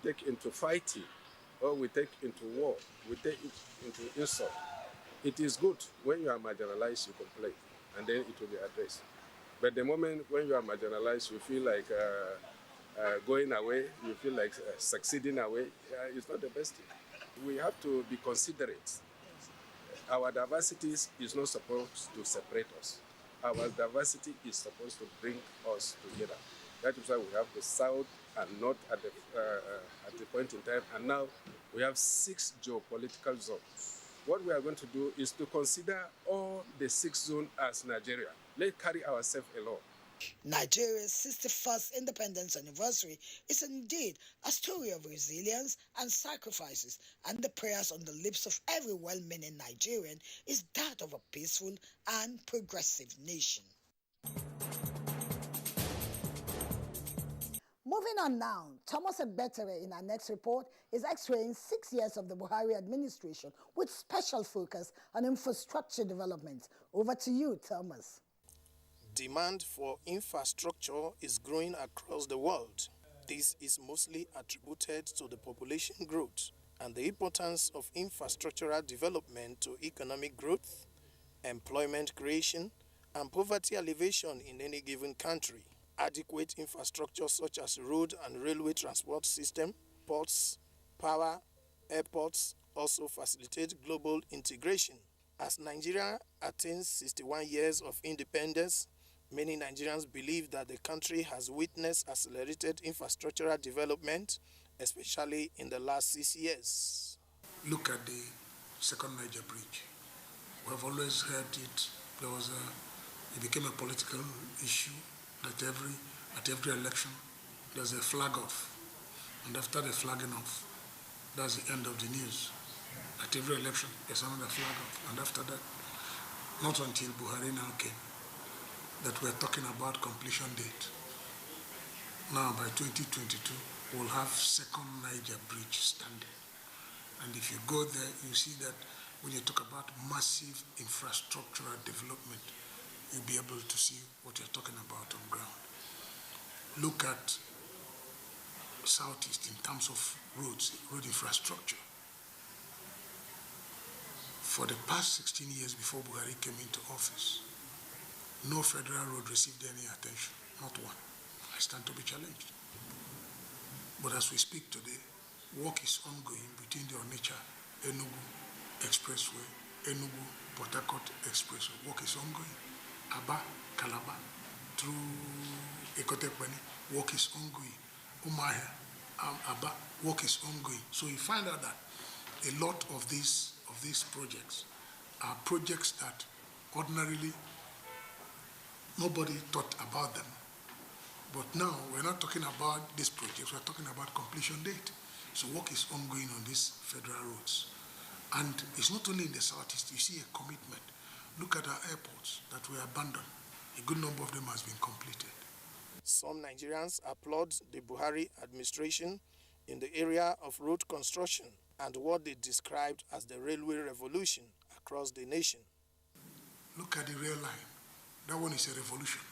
take into fighting, or we take into war, we take it into insult. It is good when you are marginalized, you complain, and then it will be addressed. But the moment when you are marginalized, you feel like going away, you feel like succeeding away, it's not the best thing. We have to be considerate. Our diversity is not supposed to separate us. Our diversity is supposed to bring us together. That is why we have the South and North at the point in time, and now we have 6 geopolitical zones. What we are going to do is to consider all the 6 zones as Nigeria. Let's carry ourselves along. Nigeria's 61st independence anniversary is indeed a story of resilience and sacrifices, and the prayers on the lips of every well-meaning Nigerian is that of a peaceful and progressive nation. Moving on now, Thomas Ebetere in our next report is x-raying 6 years of the Buhari administration with special focus on infrastructure development. Over to you, Thomas. Demand for infrastructure is growing across the world. This is mostly attributed to the population growth and the importance of infrastructural development to economic growth, employment creation, and poverty alleviation in any given country. Adequate infrastructure such as road and railway transport system, ports, power, airports also facilitate global integration. As Nigeria attains 61 years of independence, many Nigerians believe that the country has witnessed accelerated infrastructural development, especially in the last 6 years. Look at the second Niger bridge. We have always heard it. It became a political issue that at every election there's a flag off, and after the flagging off, that's the end of the news. At every election there's another flag off, and after that, not until Buhari now came, that we're talking about completion date. Now by 2022, we'll have second Niger bridge standing. And if you go there, you see that when you talk about massive infrastructural development, you'll be able to see what you're talking about on ground. Look at Southeast in terms of roads, road infrastructure. For the past 16 years before Buhari came into office, no federal road received any attention, not one. I stand to be challenged. But as we speak today, work is ongoing between the Onitsha-Enugu Expressway, Enugu-Port Harcourt Expressway. Work is ongoing. Aba, Calabar, through Ekotekpeni, work is ongoing. Umahia, Aba, work is ongoing. So you find out that a lot of these projects are projects that ordinarily nobody thought about them. But now we're not talking about these projects, we're talking about completion date. So work is ongoing on these federal roads. And it's not only in the Southeast, you see a commitment. Look at our airports that were abandoned. A good number of them has been completed. Some Nigerians applaud the Buhari administration in the area of road construction and what they described as the railway revolution across the nation. Look at the rail line. That one is a revolution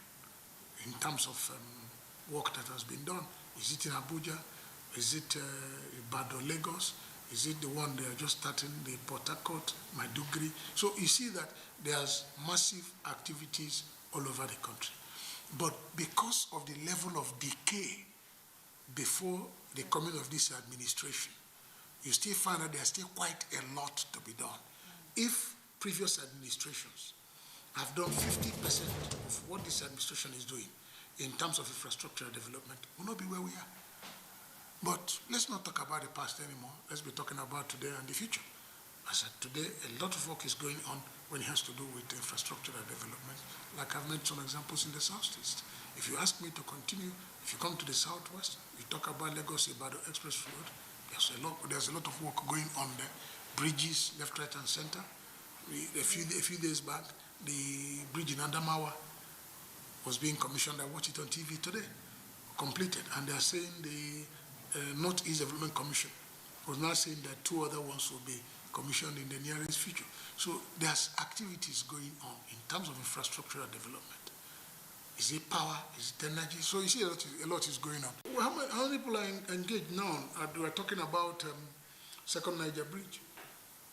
in terms of work that has been done. Is it in Abuja? Is it Ibadan, Lagos? Is it the one they are just starting, the Port Harcourt, Maiduguri? So you see that there's massive activities all over the country. But because of the level of decay before the coming of this administration, you still find that there's still quite a lot to be done. If previous administrations have done 50% of what this administration is doing in terms of infrastructure development, we'll not be where we are. But let's not talk about the past anymore. Let's be talking about today and the future. I said today, a lot of work is going on when it has to do with infrastructural development. Like I've made some examples in the Southeast. If you ask me to continue, if you come to the Southwest, you talk about Lagos-Ibadan Express Road, there's a lot of work going on there. Bridges, left, right, and center. A few days back, the bridge in Adamawa was being commissioned. I watched it on TV today, completed. And they are saying the Northeast Development Commission was now saying that 2 other ones will be commissioned in the nearest future. So there's activities going on in terms of infrastructural development. Is it power? Is it energy? So you see a lot is going on. Well, how many people are engaged now? We're talking about Second Niger Bridge.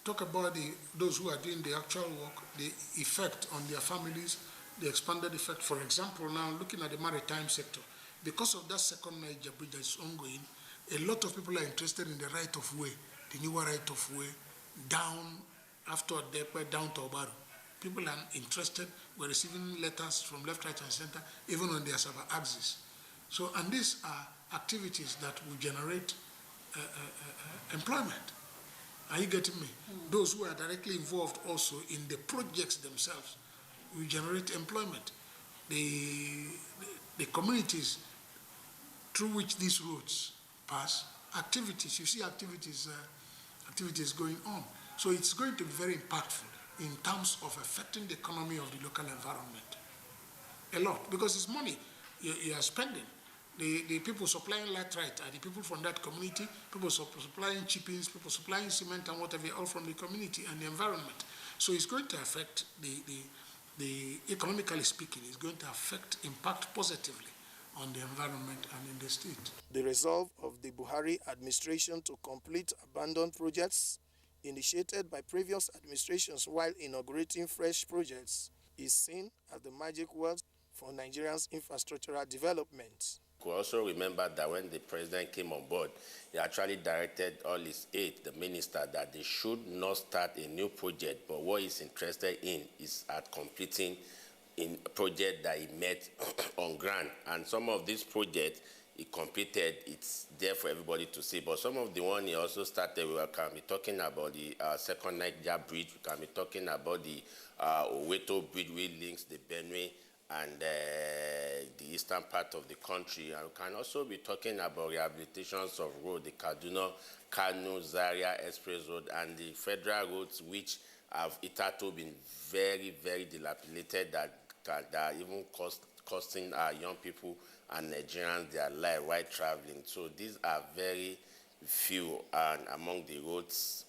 Talk about those who are doing the actual work, the effect on their families, the expanded effect. For example, now looking at the maritime sector, because of that Second Niger Bridge that is ongoing, a lot of people are interested in the right of way, the newer right of way, down after Depe, down to Obaru. People are interested. We're receiving letters from left, right, and center, even on their server axis. So, and these are activities that will generate employment. Are you getting me? Those who are directly involved also in the projects themselves will generate employment. The communities through which these roads pass, activities, you see activities going on. So it's going to be very impactful in terms of affecting the economy of the local environment. A lot, because it's money you are spending. The people supplying laterite are the people from that community, people supplying chippings, people supplying cement and whatever, all from the community and the environment. So it's going to affect the economically speaking, it's going to impact positively on the environment and in the state. The resolve of the Buhari administration to complete abandoned projects initiated by previous administrations while inaugurating fresh projects is seen as the magic words for Nigeria's infrastructural development. We also remember that when the president came on board, he actually directed all his aides, the minister, that they should not start a new project, but what he's interested in is at completing in a project that he met on ground. And some of these projects he completed, it's there for everybody to see. But some of the one he also started, we can be talking about the Second Niger Bridge, we can be talking about the Oweto Bridge, which links the Benue and the eastern part of the country. And we can also be talking about rehabilitations of road, the Kano, Zaria Express Road, and the federal roads, which have hitherto been very, very dilapidated, that are even costing our young people and Nigerians their life while traveling. So these are very few and among the roads,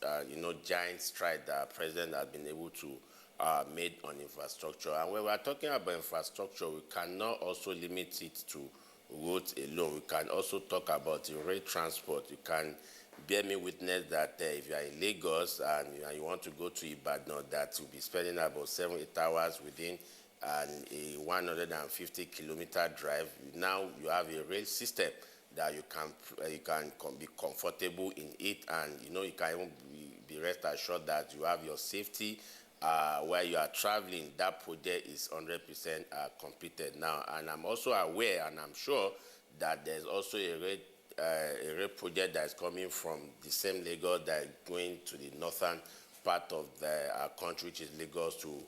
giant stride that our president has been able to made on infrastructure. And when we are talking about infrastructure, we cannot also limit it to roads alone. We can also talk about the rail transport. You can bear me witness that if you are in Lagos and you want to go to Ibadan, that you'll be spending about 7-8 hours within a 150-kilometer drive. Now you have a rail system that you can be comfortable in it, and you can even be rest assured that you have your safety where you are traveling. That project is 100% completed now. And I'm also aware, and I'm sure that there's also a rail project that is coming from the same Lagos that is going to the northern part of the country, which is Lagos to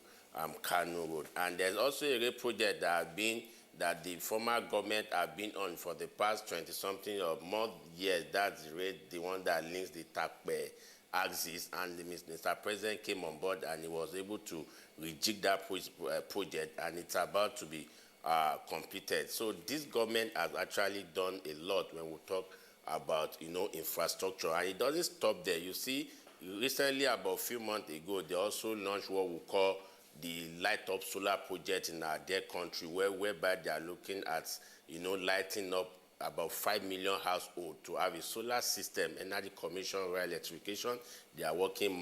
Kano Road. And there's also a rail project that the former government have been on for the past 20-something or more years. That's the one that links the Takpe axis, and Mr. President came on board and he was able to rejig that project, and it's about to be completed. So this government has actually done a lot when we talk about infrastructure, and it doesn't stop there. You see, recently, about a few months ago, they also launched what we call the Light Up Solar project in our dear country, whereby they are looking at lighting up about 5 million households to have a solar system, energy commission, rural electrification. They are working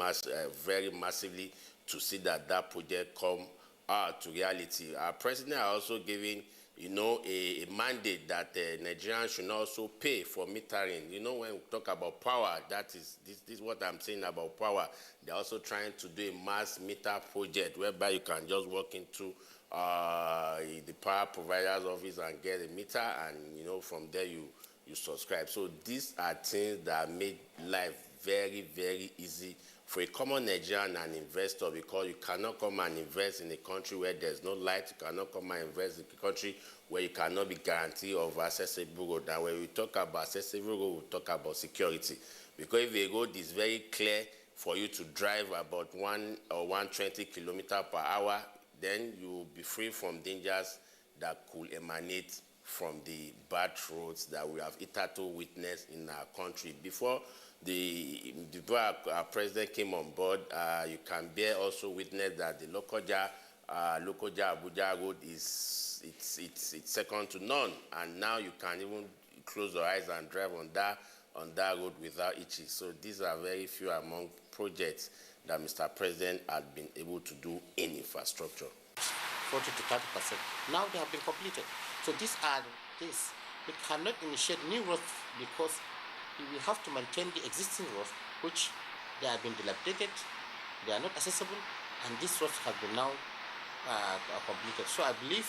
very massively to see that project come to reality. Our president are also giving, a mandate that Nigerians should also pay for metering. When we talk about power, this is what I'm saying about power. They're also trying to do a mass meter project whereby you can just walk into the power provider's office and get a meter, and from there you subscribe. So these are things that make life very, very easy for a common Nigerian and investor, because you cannot come and invest in a country where there's no light. You cannot come and invest in a country where you cannot be guaranteed of accessible road. And when we talk about accessible road, we talk about security, because if a road is very clear for you to drive about 1 or 120 kilometers per hour, then you will be free from dangers that could emanate from the bad roads that we have hitherto witnessed in our country. Before our president came on board, you can bear also witness that the Lokoja Lokoja Abuja road is it's second to none, and now you can even close your eyes and drive on that road without itching. So these are very few among projects that Mr. President had been able to do in infrastructure. 40 to 30%. Now they have been completed. So these are this. We cannot initiate new roads because we have to maintain the existing roads, which they have been dilapidated, they are not accessible, and these roads have been now completed. So I believe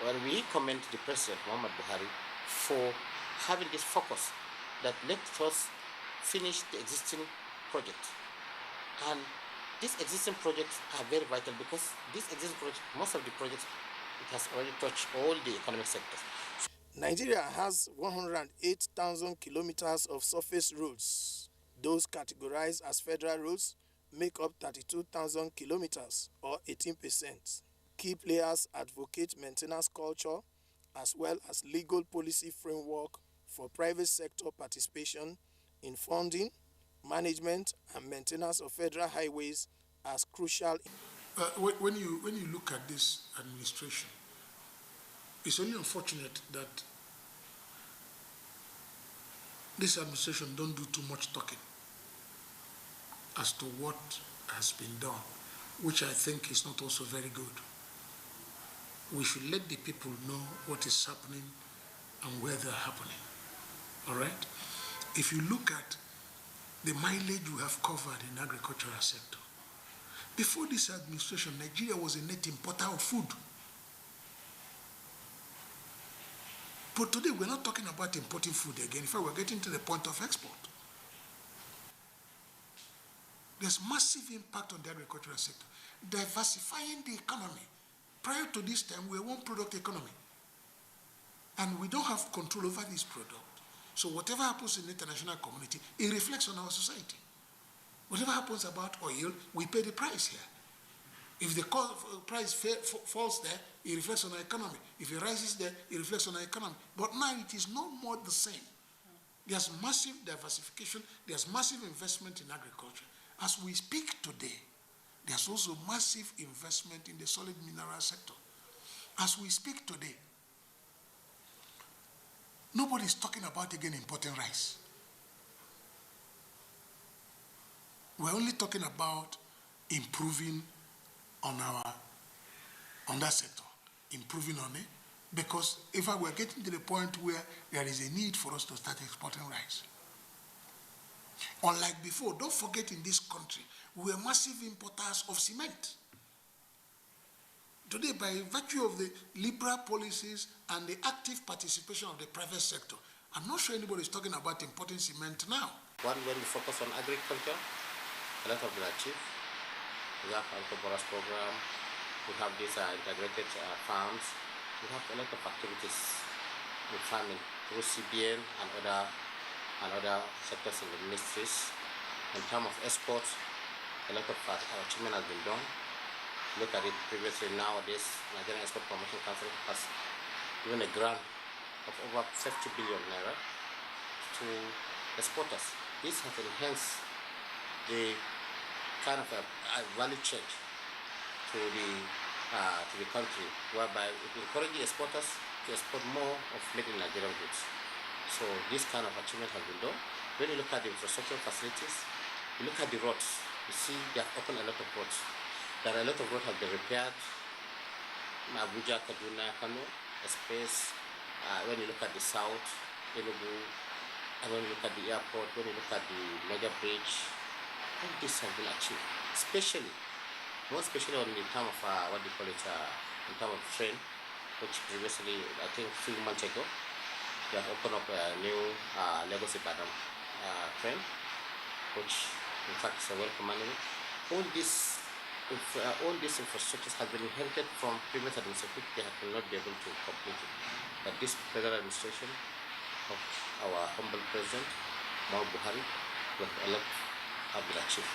when we commend the President Muhammad Buhari for having this focus that let us finish the existing project. And these existing projects are very vital because these existing projects, most of the projects, it has already touched all the economic sectors. Nigeria has 108,000 kilometers of surface roads. Those categorized as federal roads make up 32,000 kilometers, or 18%. Key players advocate maintenance culture as well as legal policy framework for private sector participation in funding, management, and maintenance of federal highways as crucial. When you look at this administration, it's only unfortunate that this administration don't do too much talking as to what has been done, which I think is not also very good. We should let the people know what is happening and where they're happening. All right? If you look at the mileage we have covered in the agricultural sector, before this administration, Nigeria was a net importer of food. But today, we're not talking about importing food again. In fact, we're getting to the point of export. There's massive impact on the agricultural sector. Diversifying the economy. Prior to this time, we were one product economy. And we don't have control over this product. So whatever happens in the international community, it reflects on our society. Whatever happens about oil, we pay the price here. If the price falls there, it reflects on our economy. If it rises there, it reflects on our economy. But now it is no more the same. There's massive diversification. There's massive investment in agriculture. As we speak today, there's also massive investment in the solid mineral sector. As we speak today, nobody's talking about again importing rice. We're only talking about improving on that sector, improving on it, because if we're getting to the point where there is a need for us to start exporting rice. Unlike before, don't forget in this country, we are massive importers of cement. Today, by virtue of the liberal policies and the active participation of the private sector, I'm not sure anybody is talking about importing cement now. When we focus on agriculture, a lot of them are achieved. We have Alcoboras program, we have these integrated farms, we have a lot of activities with farming through CBN and other sectors in the ministries. In terms of exports, a lot of achievement has been done. Look at it previously. Nowadays, Nigerian Export Promotion Council has given a grant of over 50 billion naira to exporters. This has enhanced the kind of a value chain to the country, whereby it encourages exporters to export more of made in Nigerian goods. So this kind of achievement has been done. When you look at the infrastructure facilities, you look at the roads, you see they have opened a lot of roads. There are a lot of roads have been repaired. Abuja, Kaduna, Kano, space. When you look at the south, Enugu, and when you look at the airport, when you look at the major bridge, all this has been achieved. More especially on the term of what they call it, in terms of train, which previously, I think a few months ago, they have opened up a new Lagos-Ibadan train, which in fact is a well-commanding. All these infrastructures have been inherited from previous administration. They have not been able to complete it. But this federal administration of our humble president, Muhammad Buhari, a lot have been achieved.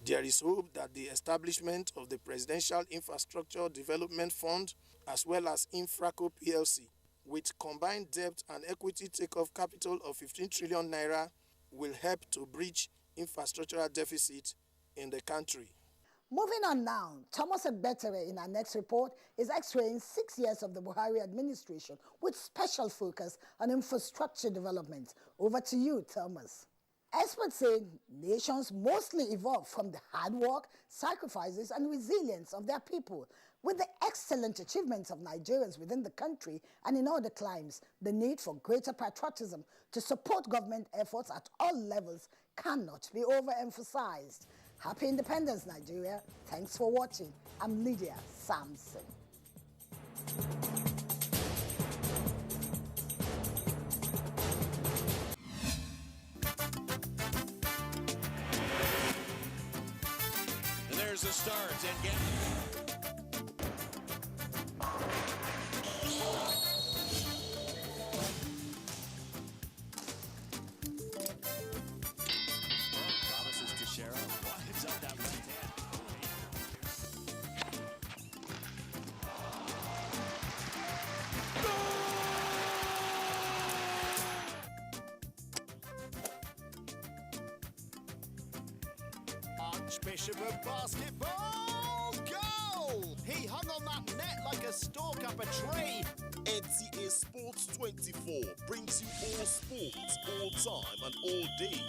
There is hope that the establishment of the Presidential Infrastructure Development Fund as well as Infraco PLC with combined debt and equity takeoff capital of 15 trillion naira will help to bridge infrastructural deficit in the country. Moving on now, Thomas Egbetere in our next report is x-raying 6 years of the Buhari administration with special focus on infrastructure development. Over to you, Thomas. Experts say nations mostly evolve from the hard work, sacrifices, and resilience of their people. With the excellent achievements of Nigerians within the country and in other climes, the need for greater patriotism to support government efforts at all levels cannot be overemphasized. Happy Independence, Nigeria. Thanks for watching. I'm Lydia Sampson. And there's the start. And promises to share up. Winds up that right hand. Archbishop of basketball, goal! He hung on that net like a stalk up a tree. NTA Sports 24 brings you all sports, all time and all day.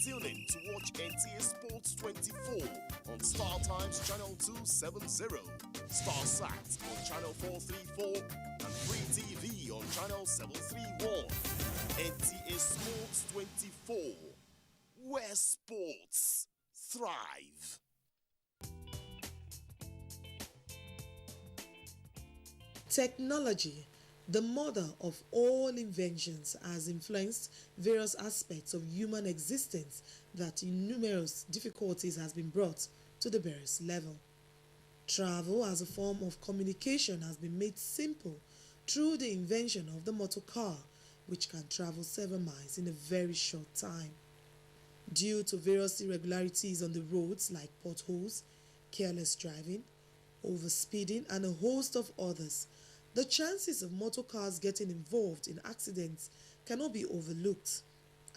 Tune in to watch NTA Sports 24 on Star Times Channel 270, StarSat on Channel 434 and Free TV on Channel 731. NTA Sports 24, where sports thrive. Technology, the mother of all inventions, has influenced various aspects of human existence that in numerous difficulties has been brought to the barest level. Travel as a form of communication has been made simple through the invention of the motor car, which can travel 7 miles in a very short time. Due to various irregularities on the roads like potholes, careless driving, overspeeding, and a host of others, the chances of motor cars getting involved in accidents cannot be overlooked.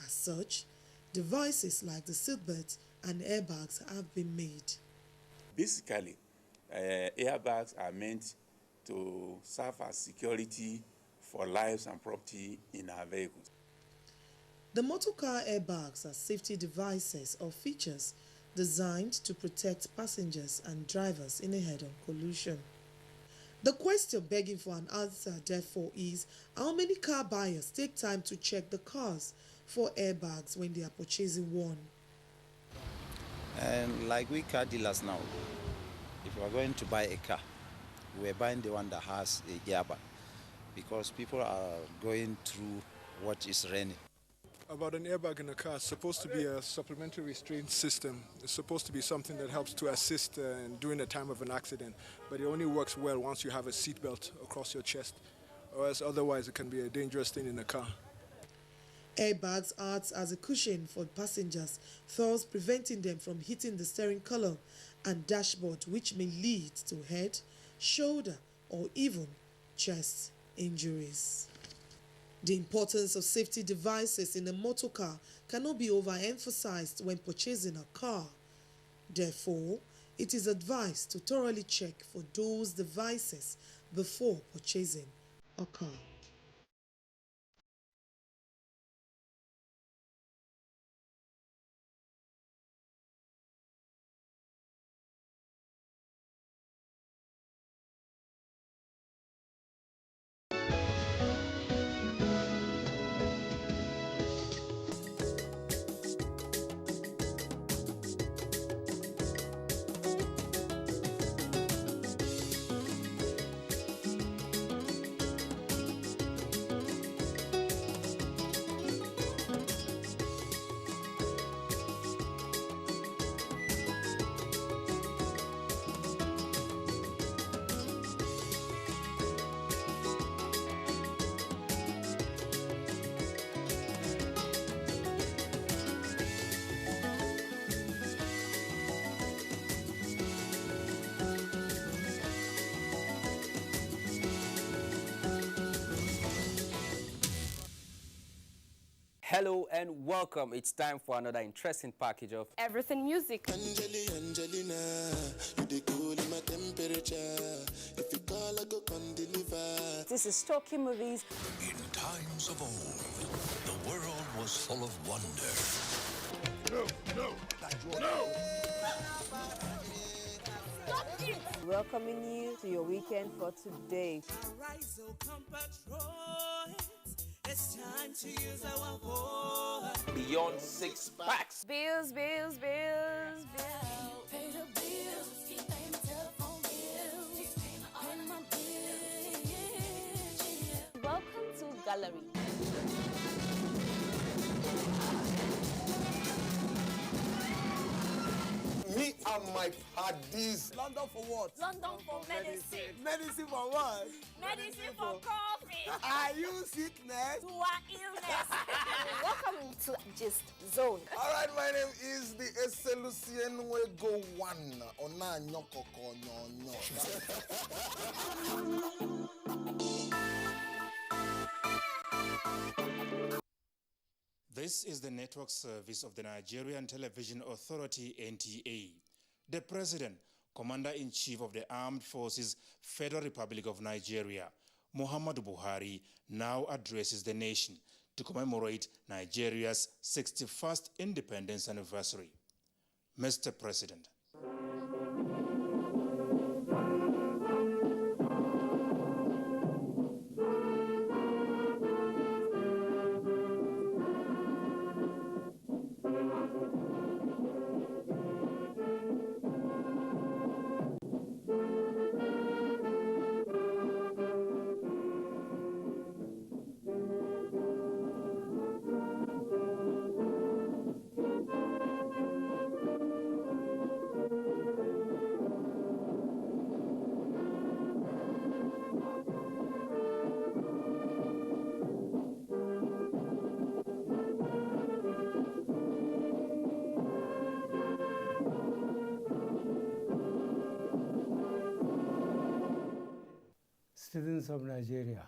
As such, devices like the seatbelts and airbags have been made. Basically, airbags are meant to serve as security for lives and property in our vehicles. The motor car airbags are safety devices or features designed to protect passengers and drivers in a head-on collision. The question begging for an answer, therefore, is how many car buyers take time to check the cars for airbags when they are purchasing one? And like we car dealers now, if you are going to buy a car, we're buying the one that has a airbag because people are going through what is raining. About an airbag in a car, it's supposed to be a supplementary restraint system. It's supposed to be something that helps to assist during the time of an accident, but it only works well once you have a seatbelt across your chest, or else otherwise it can be a dangerous thing in a car. Airbags act as a cushion for passengers, thus preventing them from hitting the steering column and dashboard, which may lead to head, shoulder, or even chest injuries. The importance of safety devices in a motor car cannot be overemphasized when purchasing a car. Therefore, it is advised to thoroughly check for those devices before purchasing a car. Hello and welcome. It's time for another interesting package of Everything Music. Angelina, you dey cool in my temperature. If you call, I go come deliver. This is Talking Movies. In times of old, the world was full of wonder. No! Welcoming you to your weekend for today. It's time to use our voice. Beyond 6 packs. Bills. Pay the bills. Keep paying telephone bills. Pay my bills. Welcome to Gallery. Me and my parties. London for what? London for medicine. Medicine for what? Medicine for coffee. Are you sickness? To our illness. Welcome to Gist Zone. All right, my name is the Eselucien Wego One. Ona nyokoko nyonyo. This is the network service of the Nigerian Television Authority, NTA. The President, Commander-in-Chief of the Armed Forces, Federal Republic of Nigeria, Muhammadu Buhari, now addresses the nation to commemorate Nigeria's 61st independence anniversary. Mr. President. Citizens of Nigeria,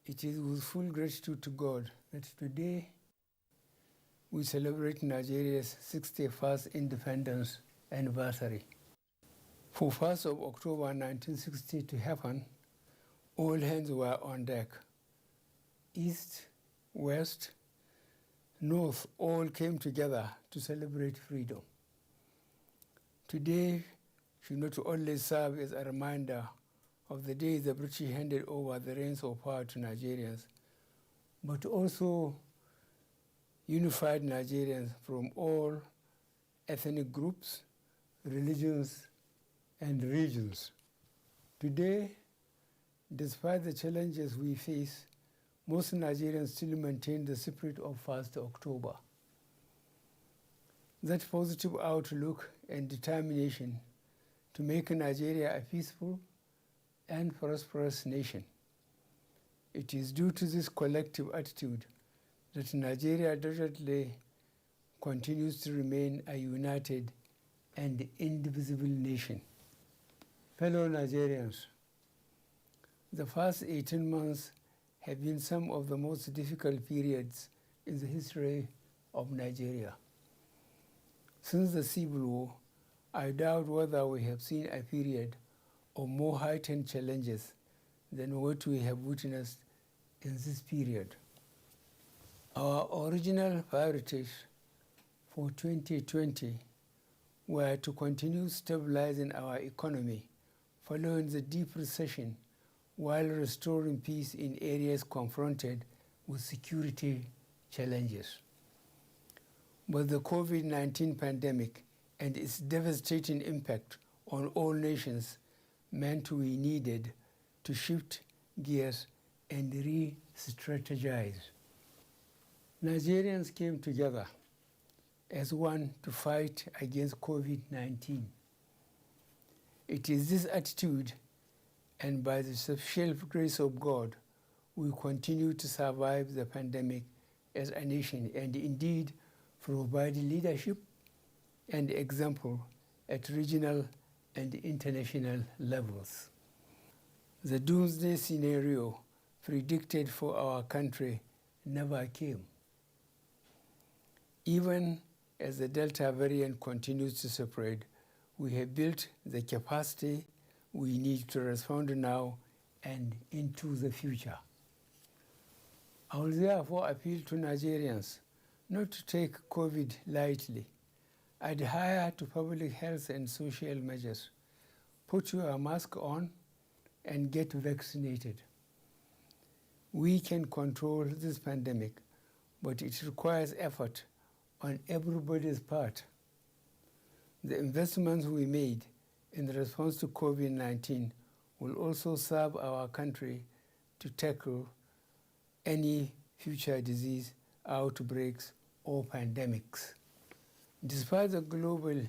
it is with full gratitude to God that today we celebrate Nigeria's 61st independence anniversary. For 1st of October 1960 to happen, all hands were on deck. East, West, North all came together to celebrate freedom. Today should not only serve as a reminder of the day the British handed over the reins of power to Nigerians, but also unified Nigerians from all ethnic groups, religions, and regions. Today, despite the challenges we face, most Nigerians still maintain the spirit of 1st October. That positive outlook and determination to make Nigeria a peaceful and prosperous nation. It is due to this collective attitude that Nigeria doggedly continues to remain a united and indivisible nation. Fellow Nigerians, the first 18 months have been some of the most difficult periods in the history of Nigeria. Since the Civil War, I doubt whether we have seen a period of more heightened challenges than what we have witnessed in this period. Our original priorities for 2020 were to continue stabilizing our economy following the deep recession while restoring peace in areas confronted with security challenges. But the COVID-19 pandemic and its devastating impact on all nations meant we needed to shift gears and re-strategize. Nigerians came together as one to fight against COVID-19. It is this attitude, and by the special grace of God, we continue to survive the pandemic as a nation and indeed provide leadership and example at regional and international levels. The doomsday scenario predicted for our country never came. Even as the Delta variant continues to spread, we have built the capacity we need to respond now and into the future. I will therefore appeal to Nigerians not to take COVID lightly. Adhere to public health and social measures. Put your mask on and get vaccinated. We can control this pandemic, but it requires effort on everybody's part. The investments we made in response to COVID-19 will also serve our country to tackle any future disease outbreaks or pandemics. Despite the global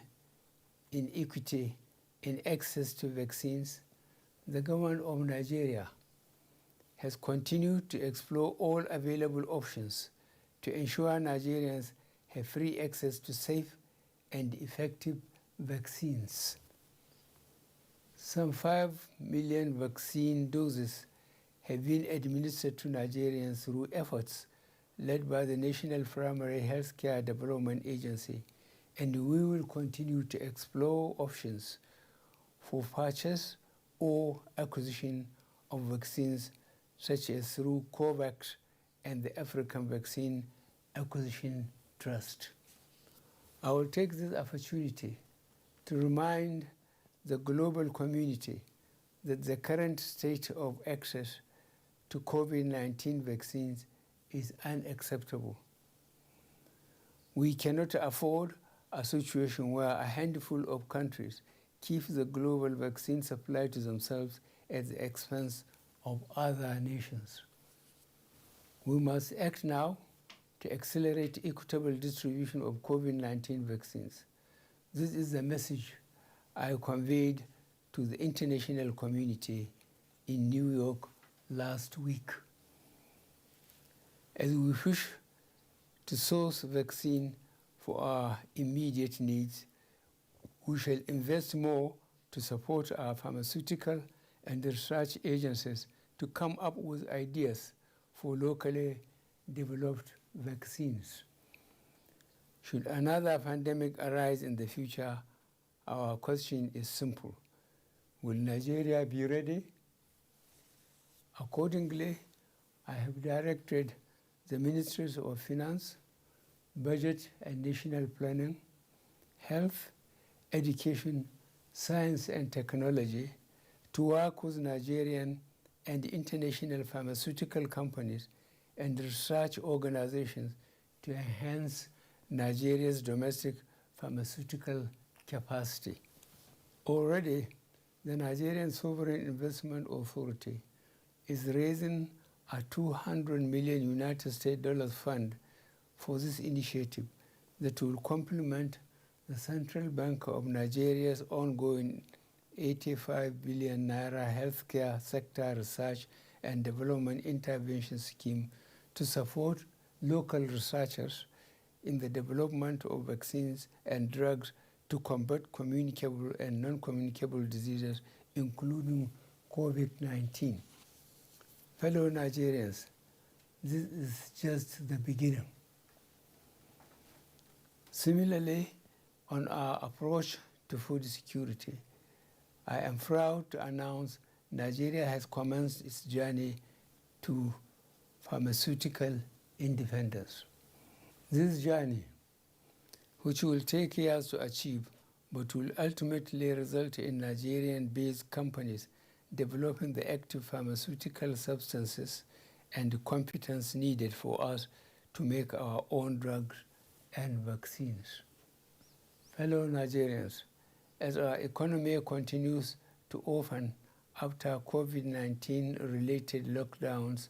inequity in access to vaccines, the government of Nigeria has continued to explore all available options to ensure Nigerians have free access to safe and effective vaccines. Some 5 million vaccine doses have been administered to Nigerians through efforts led by the National Primary Healthcare Development Agency, and we will continue to explore options for purchase or acquisition of vaccines, such as through COVAX and the African Vaccine Acquisition Trust. I will take this opportunity to remind the global community that the current state of access to COVID-19 vaccines is unacceptable. We cannot afford a situation where a handful of countries keep the global vaccine supply to themselves at the expense of other nations. We must act now to accelerate equitable distribution of COVID-19 vaccines. This is the message I conveyed to the international community in New York last week. As we wish to source vaccine for our immediate needs, we shall invest more to support our pharmaceutical and research agencies to come up with ideas for locally developed vaccines. Should another pandemic arise in the future, our question is simple. Will Nigeria be ready? Accordingly, I have directed the Ministries of Finance, Budget and National Planning, Health, Education, Science and Technology to work with Nigerian and international pharmaceutical companies and research organizations to enhance Nigeria's domestic pharmaceutical capacity. Already, the Nigerian Sovereign Investment Authority is raising a $200 million United States dollars fund for this initiative that will complement the Central Bank of Nigeria's ongoing 85 billion naira healthcare sector research and development intervention scheme to support local researchers in the development of vaccines and drugs to combat communicable and non-communicable diseases, including COVID-19. Fellow Nigerians, this is just the beginning. Similarly, on our approach to food security, I am proud to announce Nigeria has commenced its journey to pharmaceutical independence. This journey, which will take years to achieve, but will ultimately result in Nigerian-based companies developing the active pharmaceutical substances and the competence needed for us to make our own drugs and vaccines. Fellow Nigerians, as our economy continues to open after COVID-19 related lockdowns,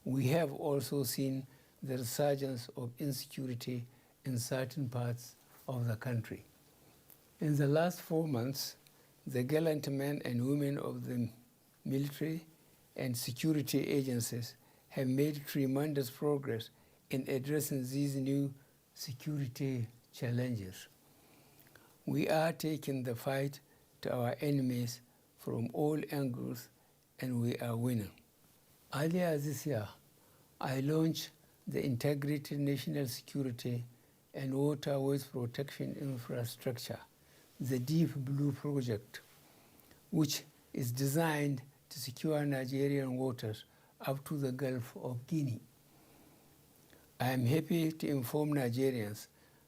we have also seen the resurgence of insecurity in certain parts of the country. In the last 4 months, the gallant men and women of the military and security agencies have made tremendous progress in addressing these new security challenges. We are taking the fight to our enemies from all angles, and we are winning. Earlier this year, I launched the Integrated National Security and Waterways Protection Infrastructure, the Deep Blue Project, which is designed to secure Nigerian waters up to the Gulf of Guinea. I am happy to inform Nigerians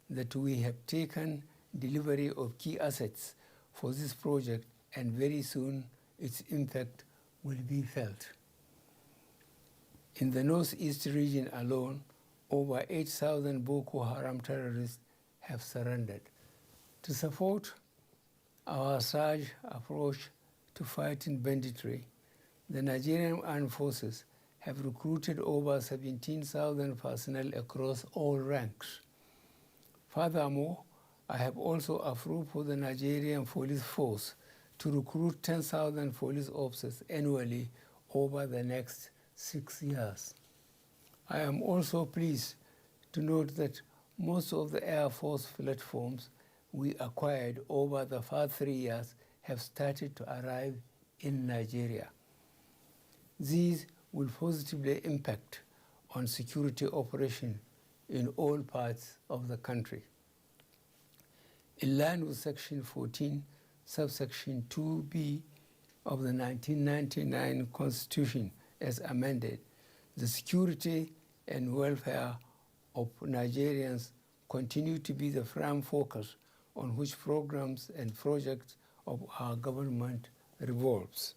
that we have taken delivery of key assets for this project, and very soon its impact will be felt. In the northeast region alone, over 8,000 Boko Haram terrorists have surrendered. To support our surge approach to fighting banditry, the Nigerian Armed Forces have recruited over 17,000 personnel across all ranks. Furthermore, I have also approved for the Nigerian Police Force to recruit 10,000 police officers annually over the next 6 years. I am also pleased to note that most of the Air Force platforms we acquired over the past 3 years have started to arrive in Nigeria. These will positively impact on security operation in all parts of the country. In line with Section 14, subsection 2b of the 1999 Constitution as amended, the security and welfare of Nigerians continue to be the prime focus on which programs and projects of our government revolves.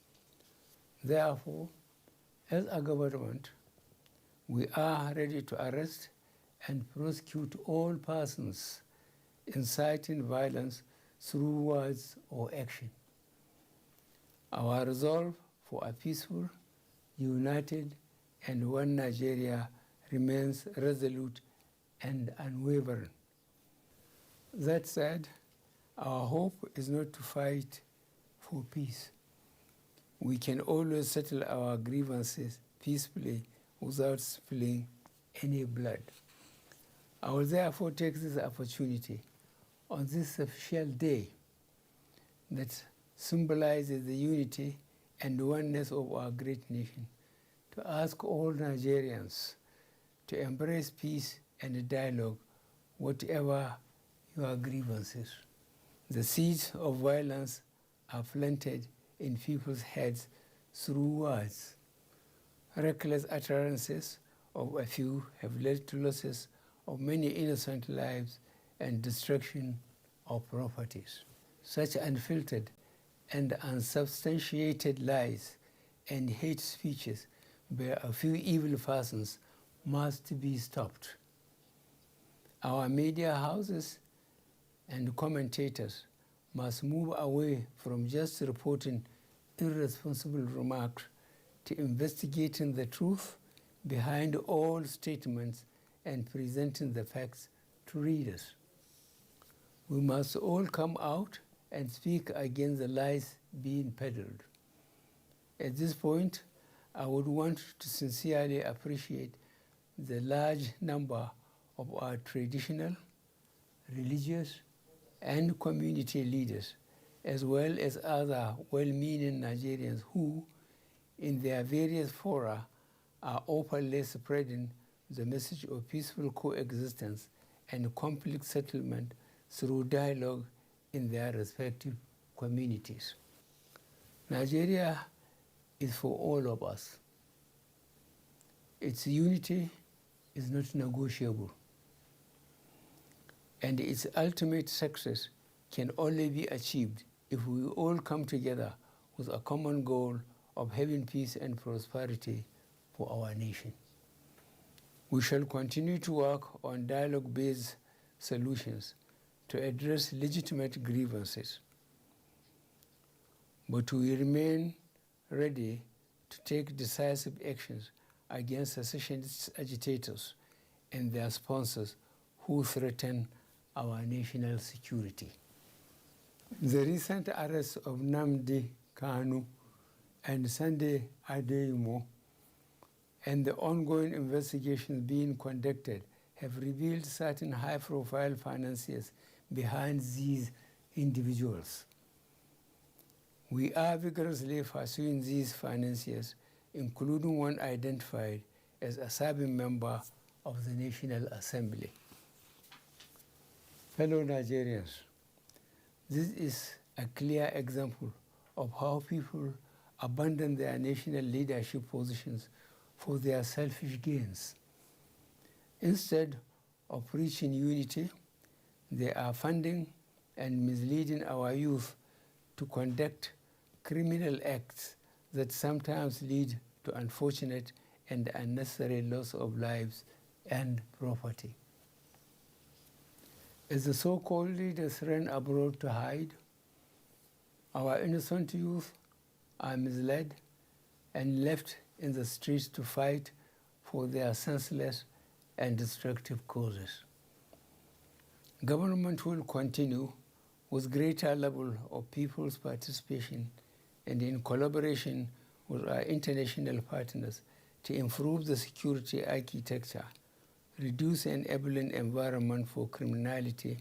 Therefore, as a government, we are ready to arrest and prosecute all persons inciting violence through words or action. Our resolve for a peaceful, united, and one Nigeria remains resolute and unwavering. That said, our hope is not to fight for peace. We can always settle our grievances peacefully without spilling any blood. I will therefore take this opportunity on this special day that symbolizes the unity and oneness of our great nation to ask all Nigerians to embrace peace and dialogue, whatever your grievances. The seeds of violence are planted in people's heads through words. Reckless utterances of a few have led to losses of many innocent lives and destruction of properties. Such unfiltered and unsubstantiated lies and hate speeches by a few evil persons must be stopped. Our media houses and commentators must move away from just reporting irresponsible remarks to investigating the truth behind all statements and presenting the facts to readers. We must all come out and speak against the lies being peddled. At this point, I would want to sincerely appreciate the large number of our traditional, religious, and community leaders, as well as other well-meaning Nigerians who, in their various fora, are openly spreading the message of peaceful coexistence and conflict settlement through dialogue in their respective communities. Nigeria is for all of us. Its unity is not negotiable, and its ultimate success can only be achieved if we all come together with a common goal of having peace and prosperity for our nation. We shall continue to work on dialogue-based solutions to address legitimate grievances, but we remain ready to take decisive actions against secessionist agitators and their sponsors who threaten our national security. The recent arrests of Nnamdi Kanu and Sunday Adeyemo and the ongoing investigations being conducted have revealed certain high-profile financiers behind these individuals. We are vigorously pursuing these financiers, including one identified as a serving member of the National Assembly. Fellow Nigerians, this is a clear example of how people abandon their national leadership positions for their selfish gains. Instead of preaching unity, they are funding and misleading our youth to conduct criminal acts that sometimes lead to unfortunate and unnecessary loss of lives and property. As the so-called leaders run abroad to hide, our innocent youth are misled and left in the streets to fight for their senseless and destructive causes. Government will continue with greater level of people's participation and in collaboration with our international partners to improve the security architecture, reduce an enabling environment for criminality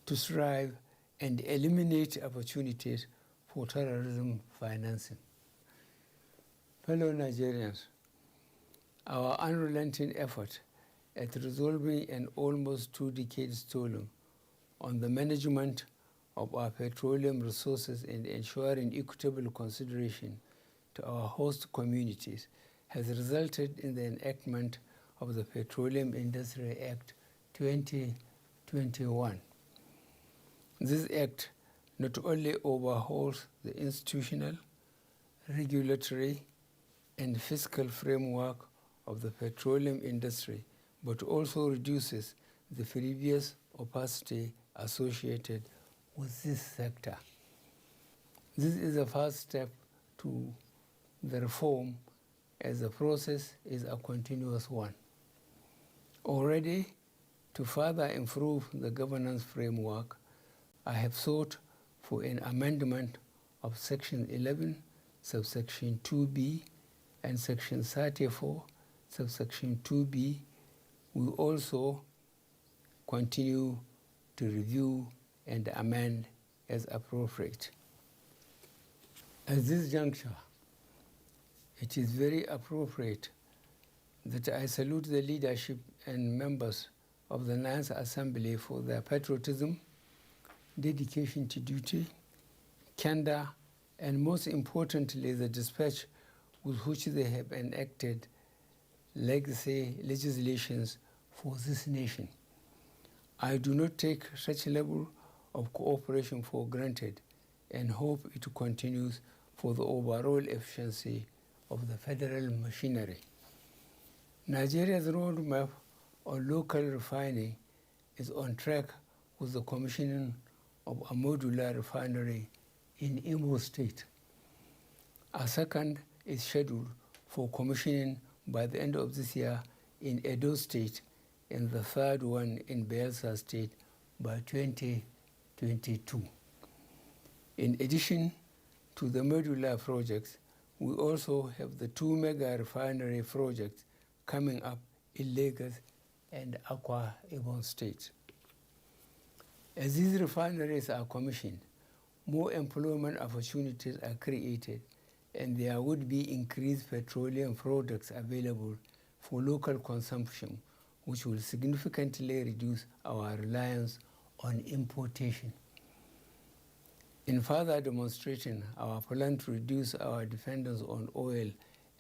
to thrive, and eliminate opportunities for terrorism financing. Fellow Nigerians, our unrelenting effort at resolving an almost 2 decades toil on the management of our petroleum resources and ensuring equitable consideration to our host communities has resulted in the enactment of the Petroleum Industry Act 2021. This act not only overhauls the institutional, regulatory, and fiscal framework of the petroleum industry, but also reduces the previous opacity associated with this sector. This is a first step to the reform, as the process is a continuous one. Already, to further improve the governance framework, I have sought for an amendment of Section 11, subsection 2b, and Section 34, subsection 2b. We also continue to review and amend as appropriate. At this juncture, it is very appropriate that I salute the leadership and members of the Ninth Assembly for their patriotism, dedication to duty, candor, and most importantly, the dispatch with which they have enacted legacy legislations for this nation. I do not take such a level of cooperation for granted and hope it continues for the overall efficiency of the federal machinery. Nigeria's roadmap on local refining is on track with the commissioning of a modular refinery in Imo State. A second is scheduled for commissioning by the end of this year in Edo State, and the third one in Bayelsa State by 2022. In addition to the modular projects, we also have the 2 mega refinery projects coming up in Lagos and Akwa Ibom State. As these refineries are commissioned, more employment opportunities are created, and there would be increased petroleum products available for local consumption, which will significantly reduce our reliance on importation. In further demonstrating our plan to reduce our dependence on oil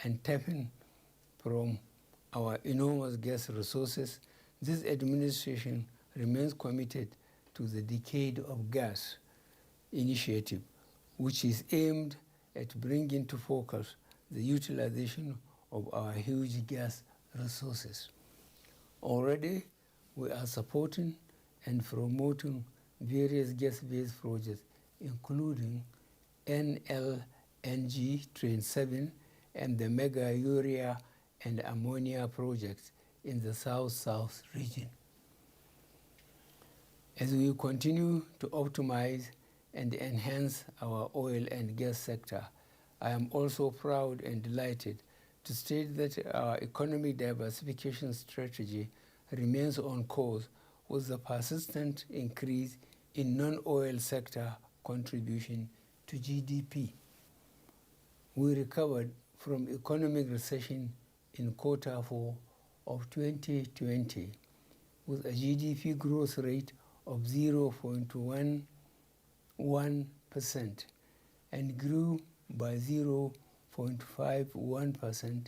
and tapping from our enormous gas resources, this administration remains committed to the Decade of Gas initiative, which is aimed at bringing to focus the utilization of our huge gas resources. Already, we are supporting and promoting various gas-based projects, including NLNG Train 7 and the mega urea and ammonia projects in the South-South region. As we continue to optimize and enhance our oil and gas sector, I am also proud and delighted to state that our economic diversification strategy remains on course with the persistent increase in non-oil sector contribution to GDP. We recovered from economic recession in Q4 of 2020 with a GDP growth rate of 0.11% and grew by 0.51%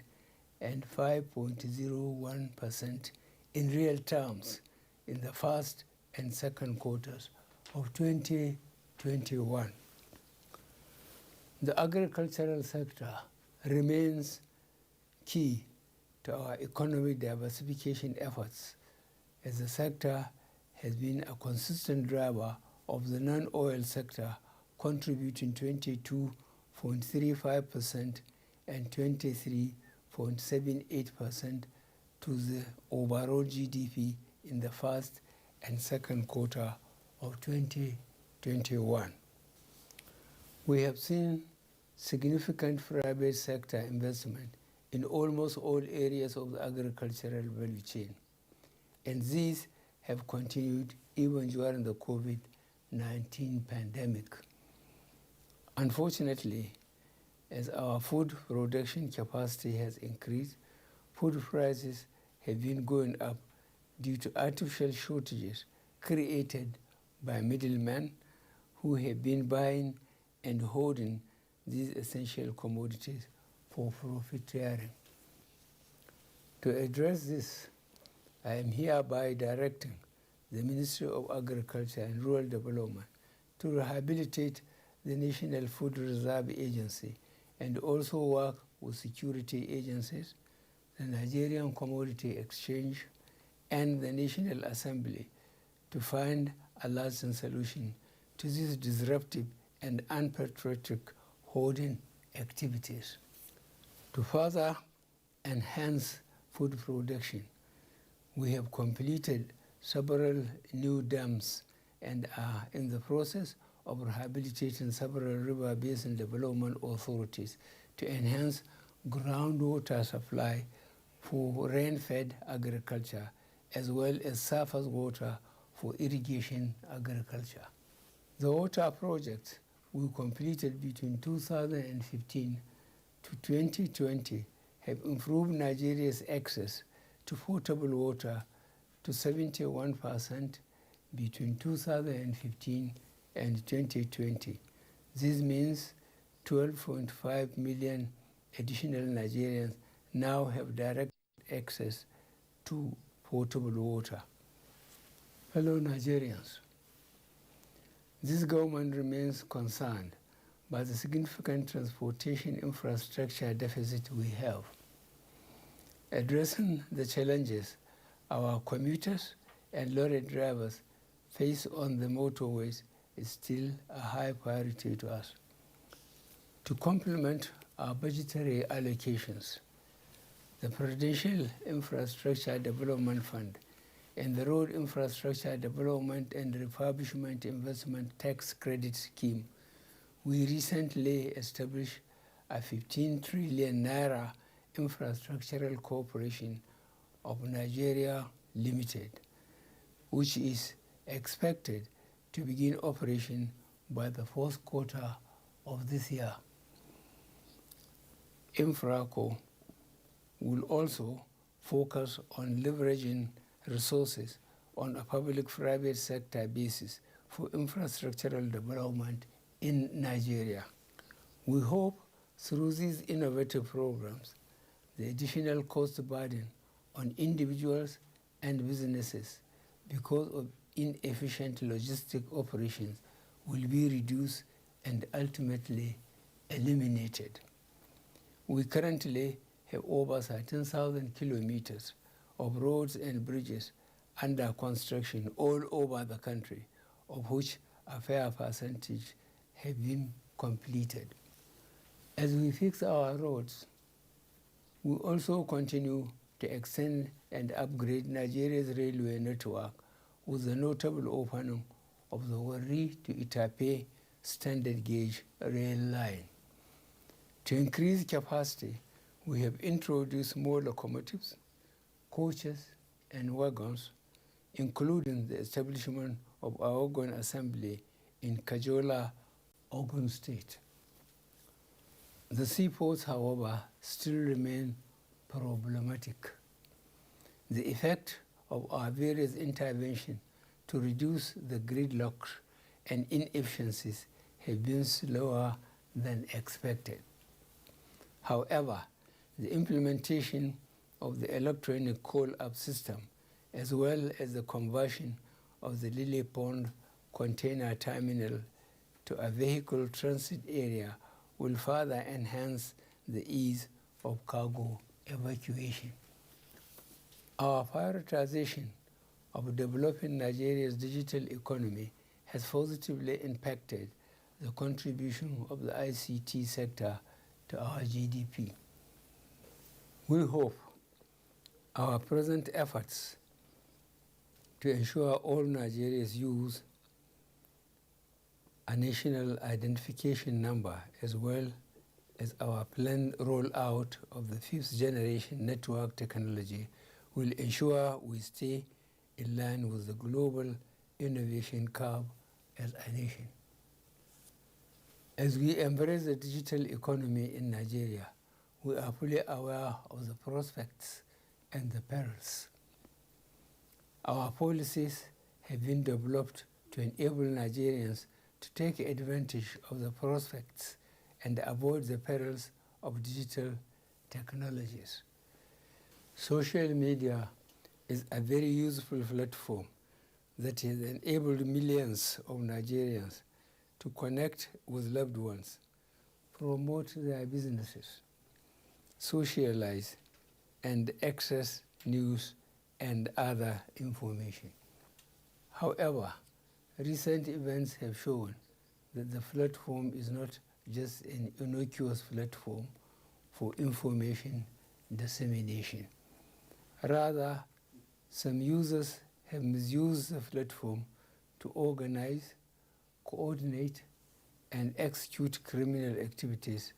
and 5.01% in real terms in the first and second quarters of 2021. The agricultural sector remains key to our economic diversification efforts, as the sector has been a consistent driver of the non-oil sector, contributing 22.35% and 23.78% to the overall GDP in the first and second quarter of 2021. We have seen significant private sector investment in almost all areas of the agricultural value chain, and these have continued even during the COVID-19 pandemic. Unfortunately, as our food production capacity has increased, food prices have been going up due to artificial shortages created by middlemen who have been buying and holding these essential commodities for profiteering. To address this, I am hereby directing the Ministry of Agriculture and Rural Development to rehabilitate the National Food Reserve Agency and also work with security agencies, the Nigerian Commodity Exchange, and the National Assembly to find a lasting solution to these disruptive and unpatriotic hoarding activities. To further enhance food production, we have completed several new dams and are in the process of rehabilitating several river basin development authorities to enhance groundwater supply for rain-fed agriculture, as well as surface water for irrigation agriculture. The water projects we completed between 2015 to 2020 have improved Nigeria's access to potable water to 71% between 2015 and 2020. This means 12.5 million additional Nigerians now have direct access to potable water. Fellow Nigerians, this government remains concerned by the significant transportation infrastructure deficit we have. Addressing the challenges our commuters and lorry drivers face on the motorways is still a high priority to us. To complement our budgetary allocations, the Presidential Infrastructure Development Fund and the Road Infrastructure Development and Refurbishment Investment Tax Credit Scheme, we recently established a 15 trillion naira infrastructural corporation of Nigeria Limited, which is expected to begin operation by the fourth quarter of this year. Infraco will also focus on leveraging resources on a public-private sector basis for infrastructural development in Nigeria. We hope through these innovative programs, the additional cost burden on individuals and businesses because of inefficient logistic operations will be reduced and ultimately eliminated. We currently have over 13,000 kilometers of roads and bridges under construction all over the country, of which a fair percentage have been completed. As we fix our roads, we also continue to extend and upgrade Nigeria's railway network with the notable opening of the Warri to Itape standard gauge rail line. To increase capacity, we have introduced more locomotives, coaches, and wagons, including the establishment of a wagon assembly in Kajola, Ogun State. The seaports, however, still remain problematic. The effect of our various interventions to reduce the gridlocks and inefficiencies have been slower than expected. However, the implementation of the electronic call-up system, as well as the conversion of the Lily Pond container terminal to a vehicle transit area, will further enhance the ease of cargo evacuation. Our prioritization of developing Nigeria's digital economy has positively impacted the contribution of the ICT sector to our GDP. We hope our present efforts to ensure all Nigerians use a national identification number, as well as our planned rollout of the fifth generation network technology, will ensure we stay in line with the global innovation curve as a nation. As we embrace the digital economy in Nigeria, we are fully aware of the prospects and the perils. Our policies have been developed to enable Nigerians to take advantage of the prospects and avoid the perils of digital technologies. Social media is a very useful platform that has enabled millions of Nigerians to connect with loved ones, promote their businesses, socialize, and access news and other information. However, recent events have shown that the platform is not just an innocuous platform for information dissemination. Rather, some users have misused the platform to organize, coordinate, and execute criminal activities,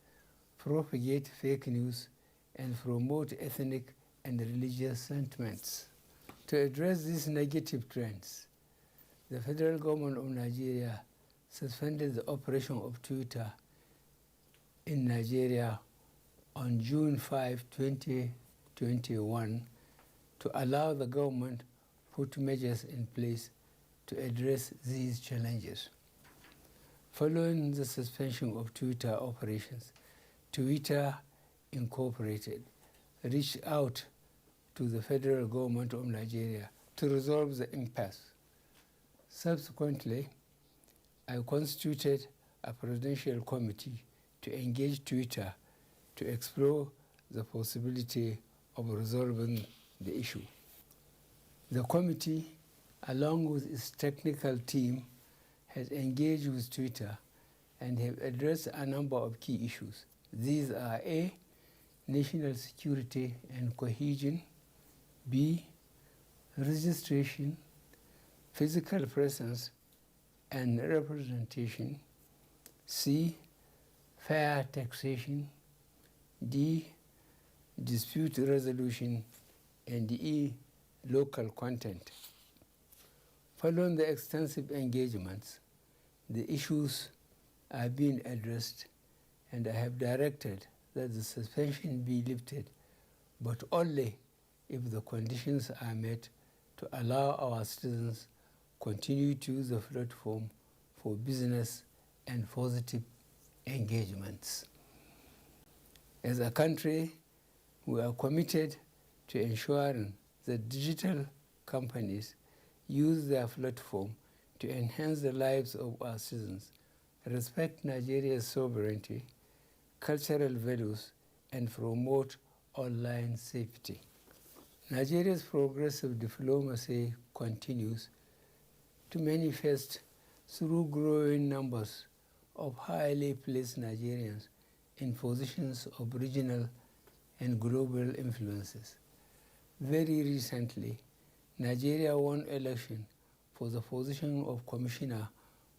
propagate fake news, and promote ethnic and religious sentiments. To address these negative trends, the federal government of Nigeria suspended the operation of Twitter in Nigeria on June 5, 2021, to allow the government to put measures in place to address these challenges. Following the suspension of Twitter operations, Twitter Incorporated reached out to the federal government of Nigeria to resolve the impasse. Subsequently, I constituted a presidential committee to engage Twitter to explore the possibility of resolving the issue. The committee, along with its technical team, has engaged with Twitter and have addressed a number of key issues. These are A, national security and cohesion; B, registration, physical presence and representation; C, fair taxation; D, dispute resolution; and E, local content. Following the extensive engagements, the issues are being addressed, and I have directed that the suspension be lifted, but only if the conditions are met to allow our citizens continue to use the platform for business and positive engagements. As a country, we are committed to ensuring that digital companies use their platform to enhance the lives of our citizens, respect Nigeria's sovereignty, cultural values, and promote online safety. Nigeria's progressive diplomacy continues to manifest through growing numbers of highly placed Nigerians in positions of regional and global influences. Very recently, Nigeria won election for the position of Commissioner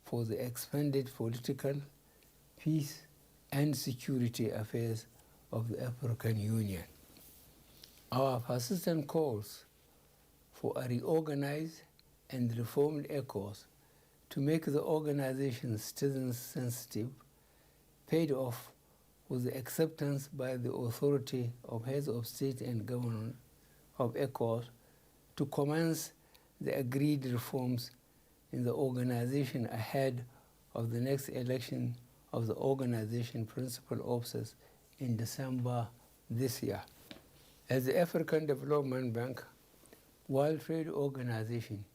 for the Expanded Political, Peace and Security Affairs of the African Union. Our persistent calls for a reorganized and reformed ECOWAS to make the organization citizen-sensitive paid off with the acceptance by the authority of heads of state and government of ECOWAS to commence the agreed reforms in the organization ahead of the next election of the organization principal officers in December this year. As the African Development Bank, World Trade Organization,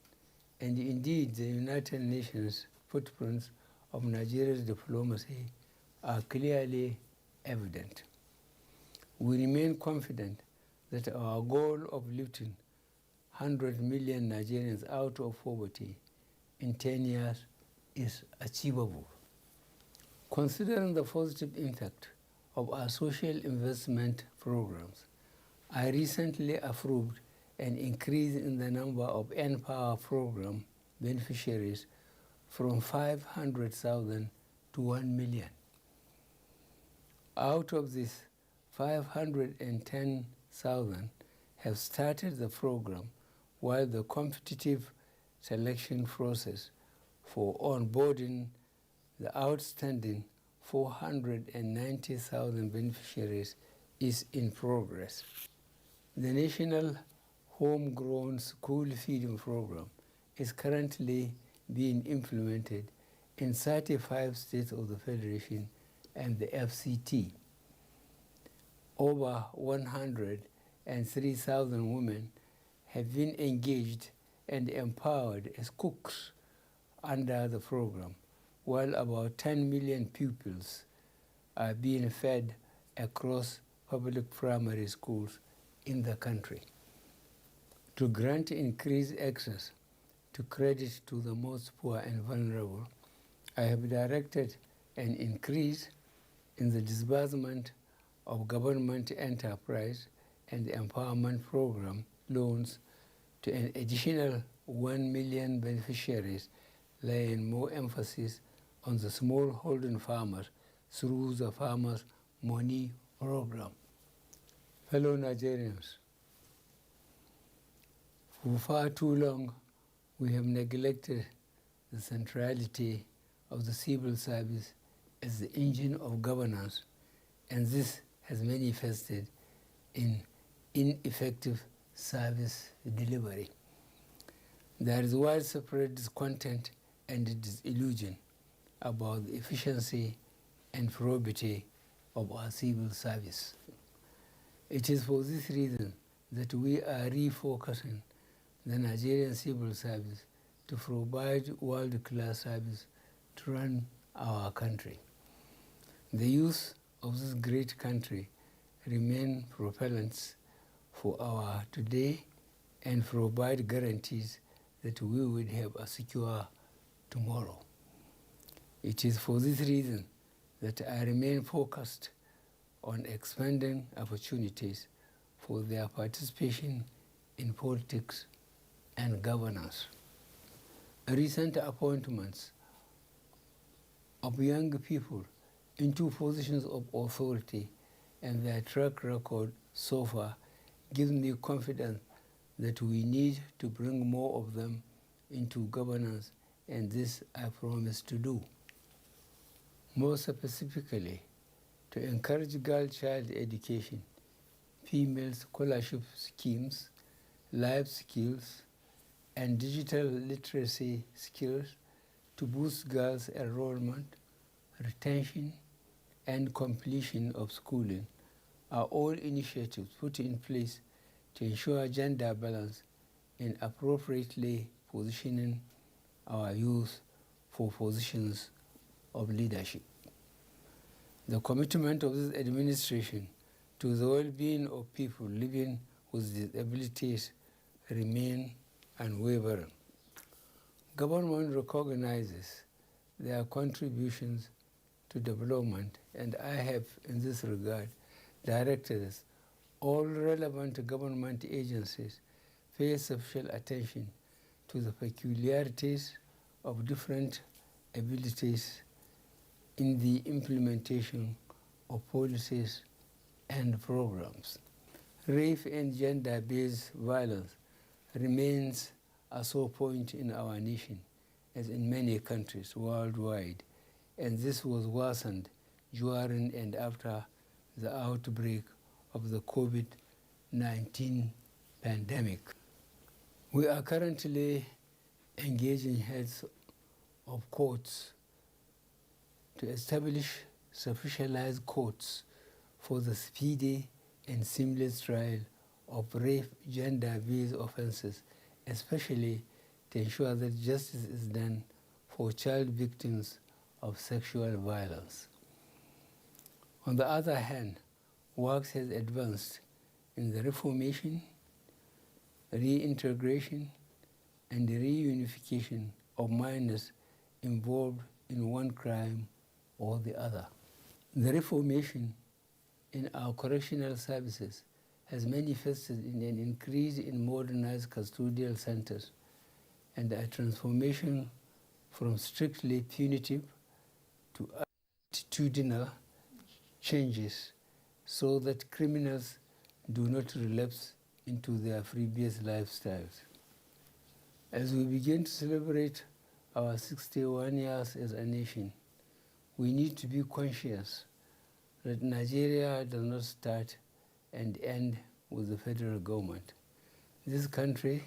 and indeed the United Nations footprints of Nigeria's diplomacy are clearly evident. We remain confident that our goal of lifting 100 million Nigerians out of poverty in 10 years is achievable. Considering the positive impact of our social investment programs, I recently approved an increase in the number of NPower program beneficiaries from 500,000 to 1 million. Out of this, 510,000 have started the program, while the competitive selection process for onboarding the outstanding 490,000 beneficiaries is in progress. The National Homegrown School Feeding Program is currently being implemented in 35 states of the Federation and the FCT. Over 103,000 women have been engaged and empowered as cooks under the program, while about 10 million pupils are being fed across public primary schools in the country. To grant increased access to credit to the most poor and vulnerable, I have directed an increase in the disbursement of government enterprise and empowerment program loans to an additional 1 million beneficiaries, laying more emphasis on the smallholding farmers through the Farmers' Money Program. Fellow Nigerians, for far too long, we have neglected the centrality of the civil service as the engine of governance, and this has manifested in ineffective service delivery. There is widespread discontent and disillusion about the efficiency and probity of our civil service. It is for this reason that we are refocusing the Nigerian civil service to provide world-class service to run our country. The youth of this great country remain propellants for our today and provide guarantees that we will have a secure tomorrow. It is for this reason that I remain focused on expanding opportunities for their participation in politics and governance. Recent appointments of young people into positions of authority and their track record so far gives me confidence that we need to bring more of them into governance, and this I promise to do. More specifically, to encourage girl-child education, female scholarship schemes, life skills, and digital literacy skills to boost girls' enrollment, retention, and completion of schooling are all initiatives put in place to ensure gender balance in appropriately positioning our youth for positions of leadership. The commitment of this administration to the well-being of people living with disabilities remain unwavering. Government recognizes their contributions to development, and I have, in this regard, directed all relevant government agencies pay special attention to the peculiarities of different abilities in the implementation of policies and programs. Rape and gender-based violence remains a sore point in our nation, as in many countries worldwide, and this was worsened during and after the outbreak of the COVID-19 pandemic. We are currently engaging heads of courts to establish specialized courts for the speedy and seamless trial of rape gender-based offenses, especially to ensure that justice is done for child victims of sexual violence. On the other hand, work has advanced in the reformation, reintegration, and reunification of minors involved in one crime or the other. The reformation in our correctional services has manifested in an increase in modernized custodial centers and a transformation from strictly punitive to attitudinal changes so that criminals do not relapse into their previous lifestyles. As we begin to celebrate our 61 years as a nation, we need to be conscious that Nigeria does not start and end with the federal government. This country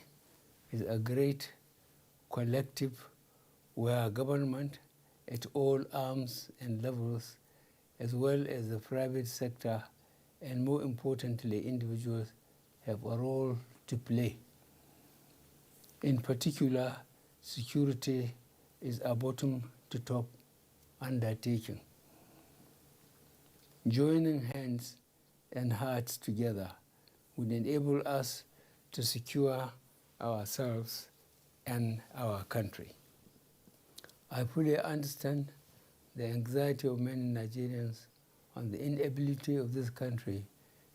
is a great collective where government at all arms and levels, as well as the private sector, and more importantly, individuals, have a role to play. In particular, security is a bottom-to-top undertaking. Joining hands and hearts together would enable us to secure ourselves and our country. I fully understand the anxiety of many Nigerians on the inability of this country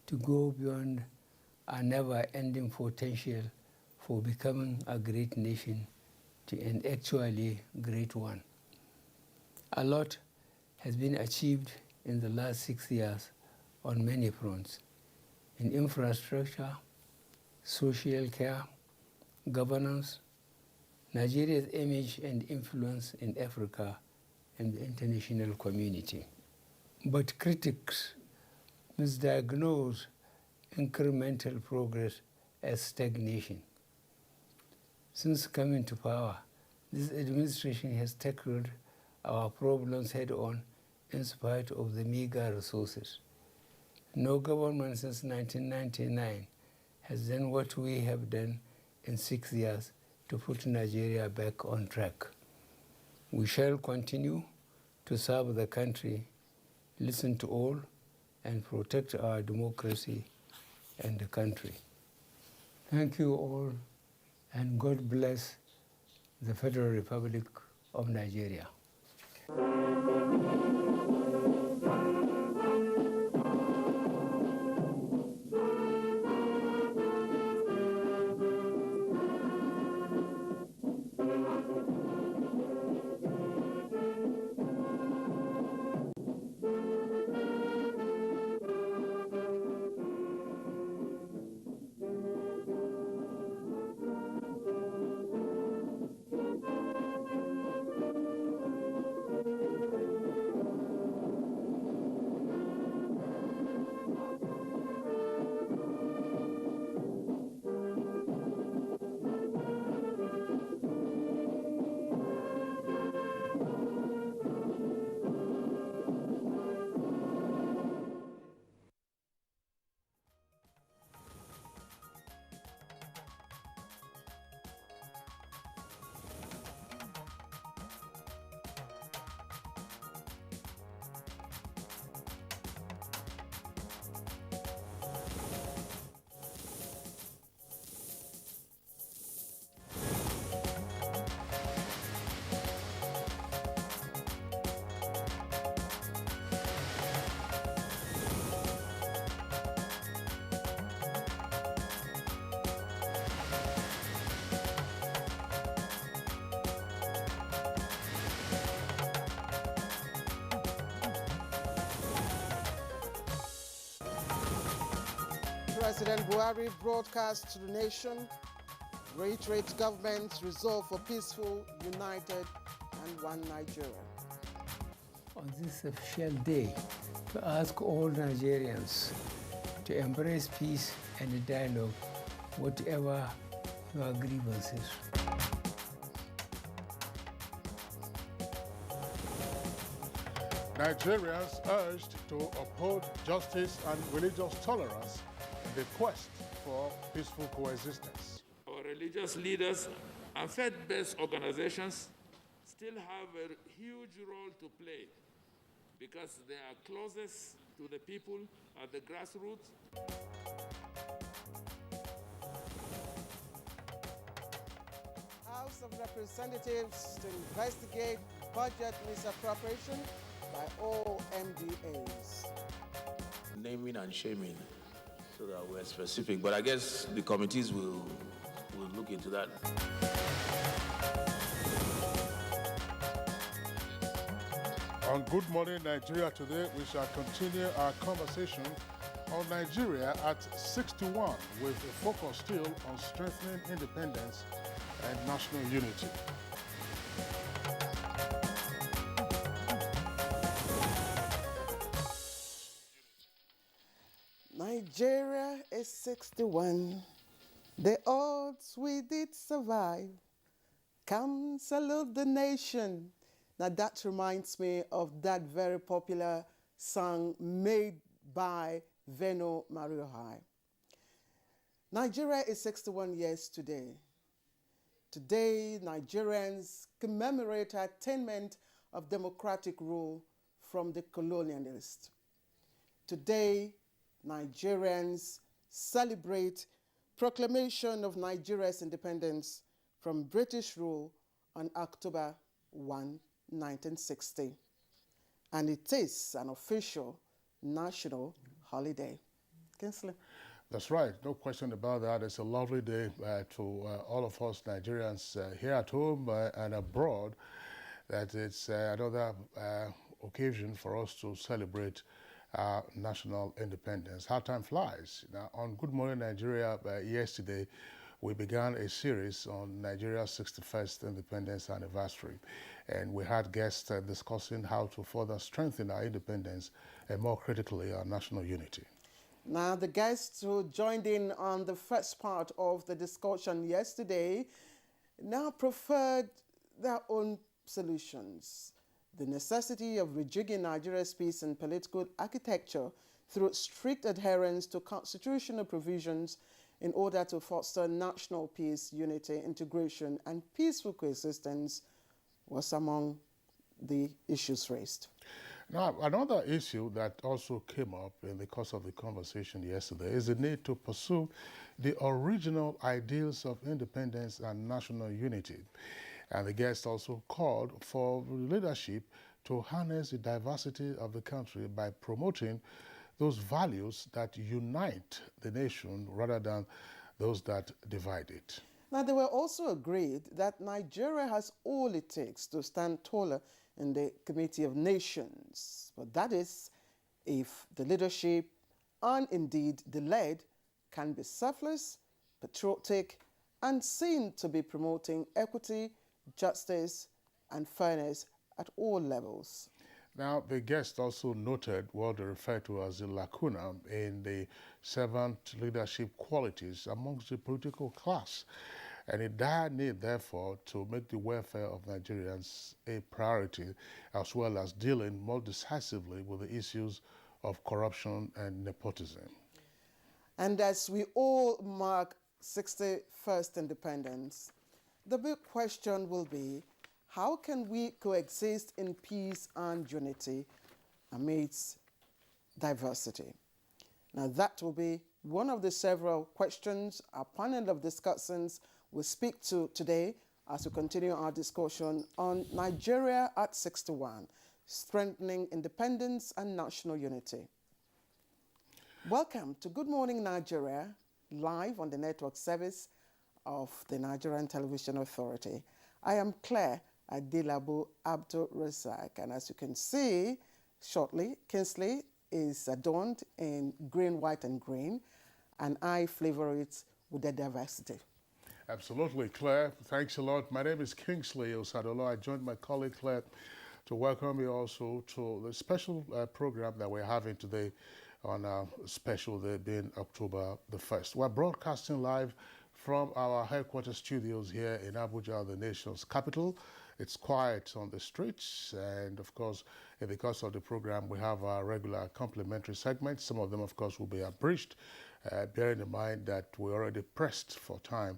to go beyond a never-ending potential for becoming a great nation to an actually great one. A lot has been achieved in the last 6 years on many fronts, in infrastructure, social care, governance, Nigeria's image and influence in Africa and the international community. But critics misdiagnose incremental progress as stagnation. Since coming to power, this administration has tackled our problems head-on in spite of the meager resources. No government since 1999 has done what we have done in 6 years to put Nigeria back on track. We shall continue to serve the country, listen to all, and protect our democracy and the country. Thank you all, and God bless the Federal Republic of Nigeria. President Buhari broadcast to the nation, reiterates government's resolve for peaceful, united, and one Nigeria. On this official day, to ask all Nigerians to embrace peace and dialogue, whatever your grievances. Nigerians urged to uphold justice and religious tolerance in the quest for peaceful coexistence. Our religious leaders and faith-based organizations still have a huge role to play because they are closest to the people at the grassroots. House of Representatives to investigate budget misappropriation by all NDAs. Naming and shaming, so that we're specific. But I guess the committees will look into that. On Good Morning Nigeria today, we shall continue our conversation on Nigeria at 6 to 1 with a focus still on strengthening independence and national unity. Nigeria is 61. The odds we did survive. Come salute the nation. Now that reminds me of that very popular song made by Veno Mariohai. Nigeria is 61 years today. Today, Nigerians commemorate attainment of democratic rule from the colonialists. Today, Nigerians celebrate proclamation of Nigeria's independence from British rule on October 1, 1960. And it is an official national holiday. Kinsley. That's right, no question about that. It's a lovely day to all of us Nigerians here at home and abroad. That it's another occasion for us to celebrate our national independence. How time flies. Now, on Good Morning Nigeria yesterday, we began a series on Nigeria's 61st independence anniversary. And we had guests discussing how to further strengthen our independence and, more critically, our national unity. Now, the guests who joined in on the first part of the discussion yesterday now preferred their own solutions. The necessity of rejigging Nigeria's peace and political architecture through strict adherence to constitutional provisions in order to foster national peace, unity, integration, and peaceful coexistence was among the issues raised. Now, another issue that also came up in the course of the conversation yesterday is the need to pursue the original ideals of independence and national unity. And the guest also called for leadership to harness the diversity of the country by promoting those values that unite the nation rather than those that divide it. Now, they were also agreed that Nigeria has all it takes to stand taller in the Committee of Nations. But that is if the leadership and indeed the led can be selfless, patriotic, and seen to be promoting equity, justice, and fairness at all levels. Now, the guest also noted what they refer to as the lacuna in the servant leadership qualities amongst the political class, and a dire need, therefore, to make the welfare of Nigerians a priority, as well as dealing more decisively with the issues of corruption and nepotism. And as we all mark 61st independence, the big question will be, how can we coexist in peace and unity amidst diversity? Now, that will be one of the several questions our panel of discussants will speak to today as we continue our discussion on Nigeria at 61, strengthening independence and national unity. Welcome to Good Morning Nigeria, live on the network service of the Nigerian Television Authority. I am Claire Adilabu Abdul Razak, and as you can see shortly, Kinsley is adorned in green, white, and green, and I flavor it with the diversity. Absolutely, Claire. Thanks a lot. My name is Kingsley Osadolo. I joined my colleague Claire to welcome you also to the special program that we're having today on our special day being October the 1st. We're broadcasting live from our headquarters studios here in Abuja, the nation's capital. It's quiet on the streets, and of course, in the course of the program, we have our regular complimentary segments. Some of them, of course, will be abridged, bearing in mind that we're already pressed for time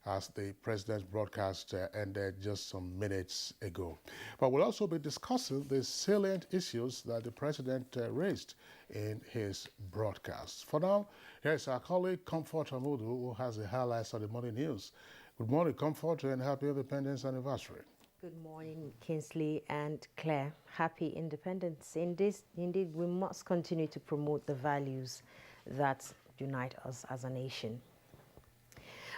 as the president's broadcast ended just some minutes ago. But we'll also be discussing the salient issues that the president raised in his broadcast. For now, here's our colleague Comfort Amudu, who has the highlights of the morning news. Good morning, Comfort, and happy Independence anniversary. Good morning, Kingsley and Claire. Happy Independence. Indeed, we must continue to promote the values that unite us as a nation.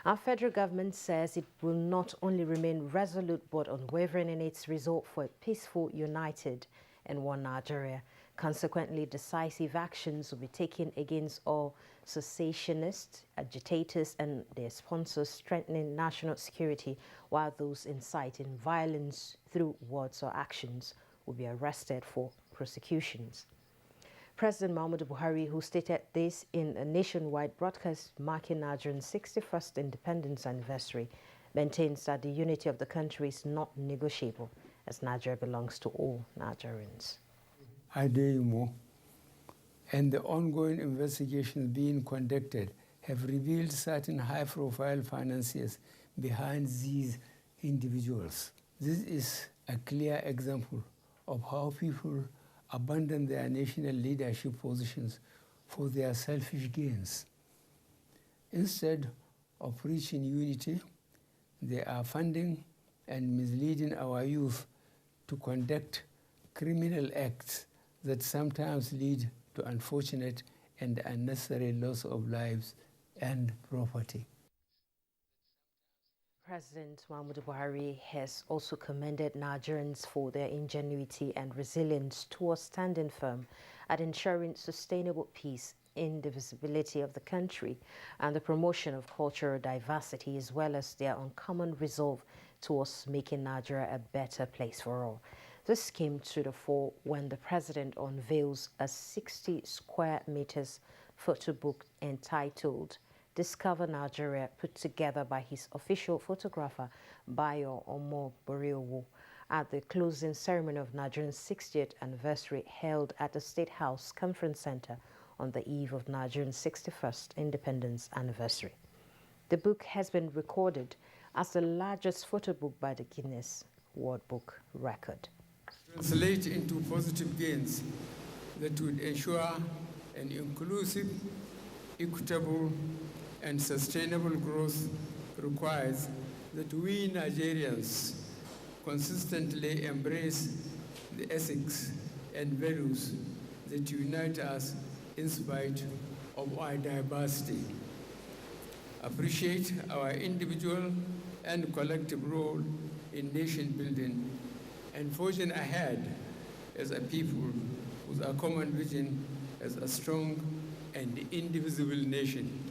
Our federal government says it will not only remain resolute but unwavering in its resolve for a peaceful, united, and one Nigeria. Consequently, decisive actions will be taken against all secessionists, agitators, and their sponsors, strengthening national security, while those inciting violence through words or actions will be arrested for prosecutions. President Muhammadu Buhari, who stated this in a nationwide broadcast marking Nigerian's 61st independence anniversary, maintains that the unity of the country is not negotiable, as Nigeria belongs to all Nigerians. Adeyemo and the ongoing investigations being conducted have revealed certain high-profile financiers behind these individuals. This is a clear example of how people abandon their national leadership positions for their selfish gains. Instead of preaching unity, they are funding and misleading our youth to conduct criminal acts that sometimes lead to unfortunate and unnecessary loss of lives and property. President Muhammadu Buhari has also commended Nigerians for their ingenuity and resilience towards standing firm at ensuring sustainable peace, indivisibility of the country, and the promotion of cultural diversity, as well as their uncommon resolve towards making Nigeria a better place for all. This came to the fore when the president unveils a 60 square meters photo book entitled Discover Nigeria, put together by his official photographer, Bayo Omo Boriowo, at the closing ceremony of Nigeria's 60th anniversary held at the State House Conference Center on the eve of Nigeria's 61st independence anniversary. The book has been recorded as the largest photo book by the Guinness World Book record. Translate into positive gains that would ensure an inclusive, equitable, and sustainable growth requires that we Nigerians consistently embrace the ethics and values that unite us in spite of our diversity. Appreciate our individual and collective role in nation building and forging ahead as a people with a common vision as a strong and indivisible nation.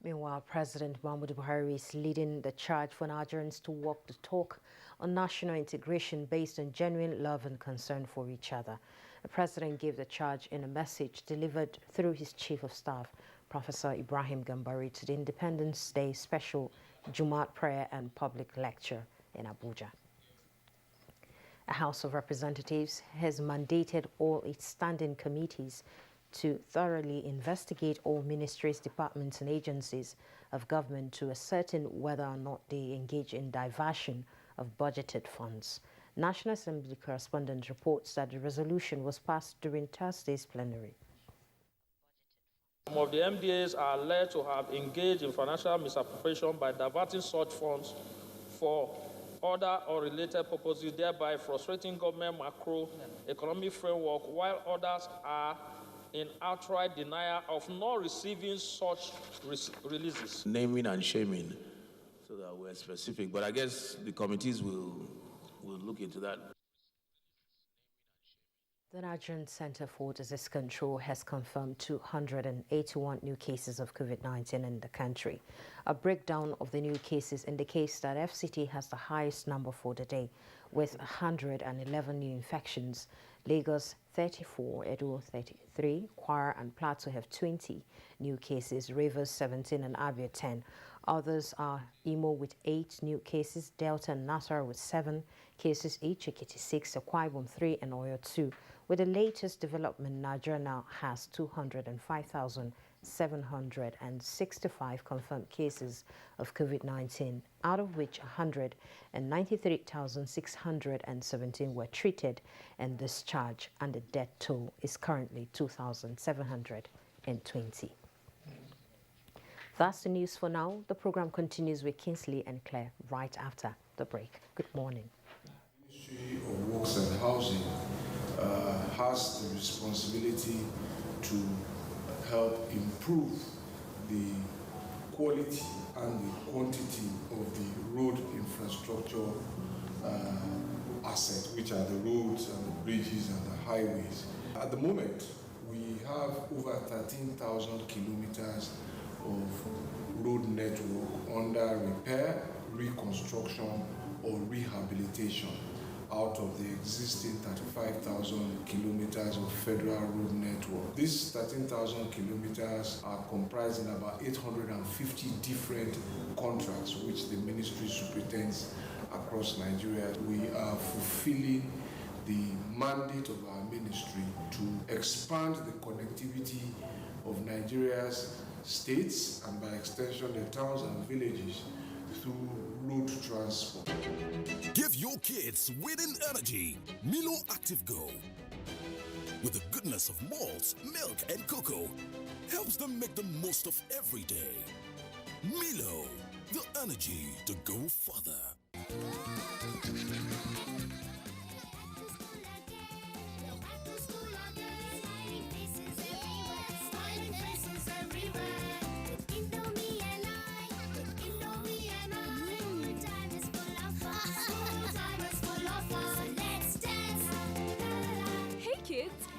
Meanwhile, President Muhammadu Buhari is leading the charge for Nigerians to walk the talk on national integration based on genuine love and concern for each other. The president gave the charge in a message delivered through his chief of staff, Professor Ibrahim Gambari, to the Independence Day special Jumat prayer and public lecture in Abuja. The House of Representatives has mandated all its standing committees to thoroughly investigate all ministries, departments, and agencies of government to ascertain whether or not they engage in diversion of budgeted funds. National Assembly correspondent reports that the resolution was passed during Thursday's plenary. Some of the MDAs are alleged to have engaged in financial misappropriation by diverting such funds for other or related purposes, thereby frustrating government macroeconomic framework, while others are in outright denial of not receiving such releases. Naming and shaming, so that we're specific. But I guess the committees will look into that. The Nigerian Center for Disease Control has confirmed 281 new cases of COVID-19 in the country. A breakdown of the new cases indicates that FCT has the highest number for the day, with 111 new infections. Lagos 34, Edo 33, Kwara and Plateau have 20 new cases, Rivers 17 and Abia 10. Others are Imo with 8 new cases, Delta and Nassau with 7 cases each, Ekiti 6, Akwa Ibom 3 and Oyo 2. With the latest development, Nigeria now has 205,765 confirmed cases of COVID-19, out of which 193,617 were treated and discharged, and the death toll is currently 2,720. That's the news for now. The program continues with Kingsley and Claire right after the break. Good morning. Ministry of Works and Housing has the responsibility to help improve the quality and the quantity of the road infrastructure assets, which are the roads and the bridges and the highways. At the moment, we have over 13,000 kilometers of road network under repair, reconstruction, or rehabilitation out of the existing 35,000 kilometers of federal road network. These 13,000 kilometers are comprised in about 850 different contracts which the ministry superintends across Nigeria. We are fulfilling the mandate of our ministry to expand the connectivity of Nigeria's states and by extension the towns and villages through road transport. Give your kids winning energy. Milo Active Go. With the goodness of malt, milk, and cocoa, helps them make the most of every day. Milo, the energy to go further.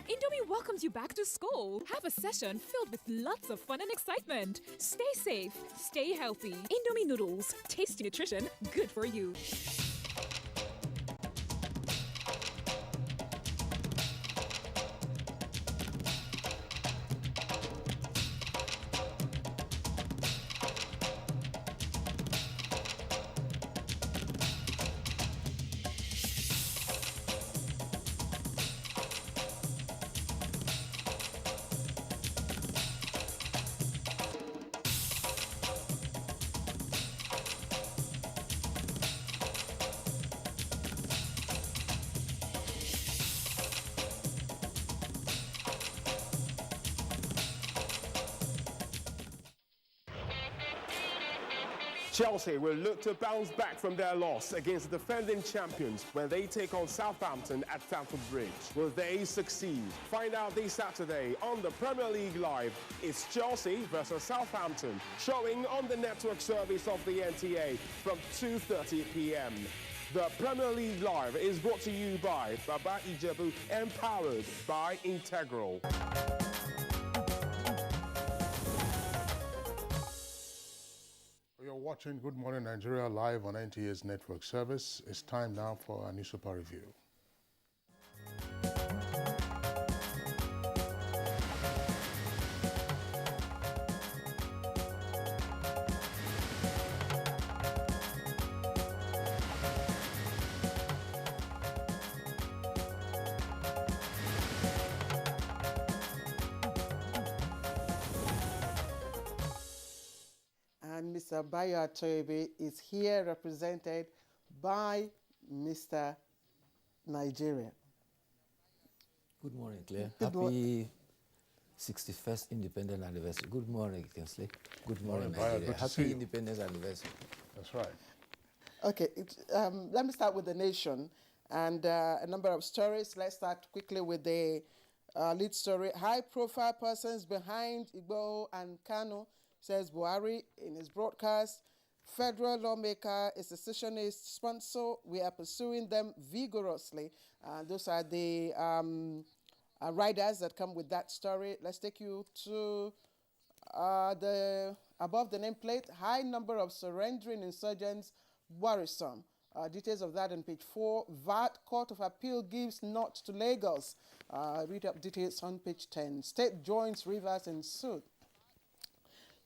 Indomie welcomes you back to school. Have a session filled with lots of fun and excitement. Stay safe, stay healthy. Indomie noodles, tasty nutrition, good for you. Chelsea will look to bounce back from their loss against the defending champions when they take on Southampton at Stamford Bridge. Will they succeed? Find out this Saturday on the Premier League Live. It's Chelsea versus Southampton, showing on the network service of the NTA from 2:30 p.m. The Premier League Live is brought to you by Baba Ijebu, empowered by Integral. You're watching Good Morning Nigeria live on NTA's network service. It's time now for our newspaper review. And Mr. Bayo Atoyebe is here represented by Mr. Nigeria. Good morning, Claire. Good Happy 61st Independence Anniversary. Good morning, Kingsley. Good morning, Nigeria. Happy Independence Anniversary. That's right. Okay, let me start with the nation and a number of stories. Let's start quickly with the lead story. High-profile persons behind Igbo and Kanu, says Buhari in his broadcast. Federal lawmaker is a secessionist sponsor. We are pursuing them vigorously. Those are the riders that come with that story. Let's take you to the above the nameplate. High number of surrendering insurgents worrisome. Details of that on page 4. VAT Court of Appeal gives nod to Lagos. Read up details on page 10. State joins Rivers in suit.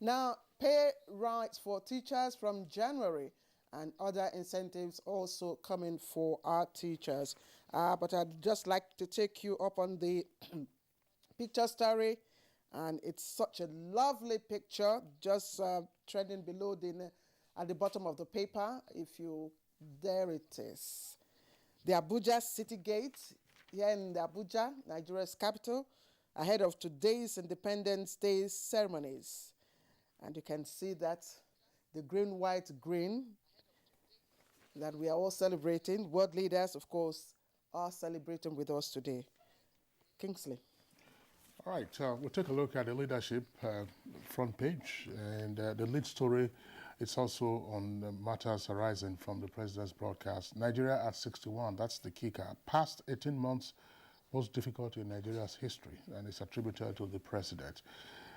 Now, pay rights for teachers from January and other incentives also coming for our teachers. But I'd just like to take you up on the picture story. And it's such a lovely picture, just trending below at the bottom of the paper. There it is. The Abuja City Gate, here in the Abuja, Nigeria's capital, ahead of today's Independence Day ceremonies. And you can see that the green, white, green that we are all celebrating. World leaders, of course, are celebrating with us today. Kingsley. All right, we'll take a look at the leadership front page, and the lead story, it's also on matters arising from the president's broadcast. Nigeria at 61, that's the kicker. Past 18 months, most difficult in Nigeria's history, and it's attributed to the president.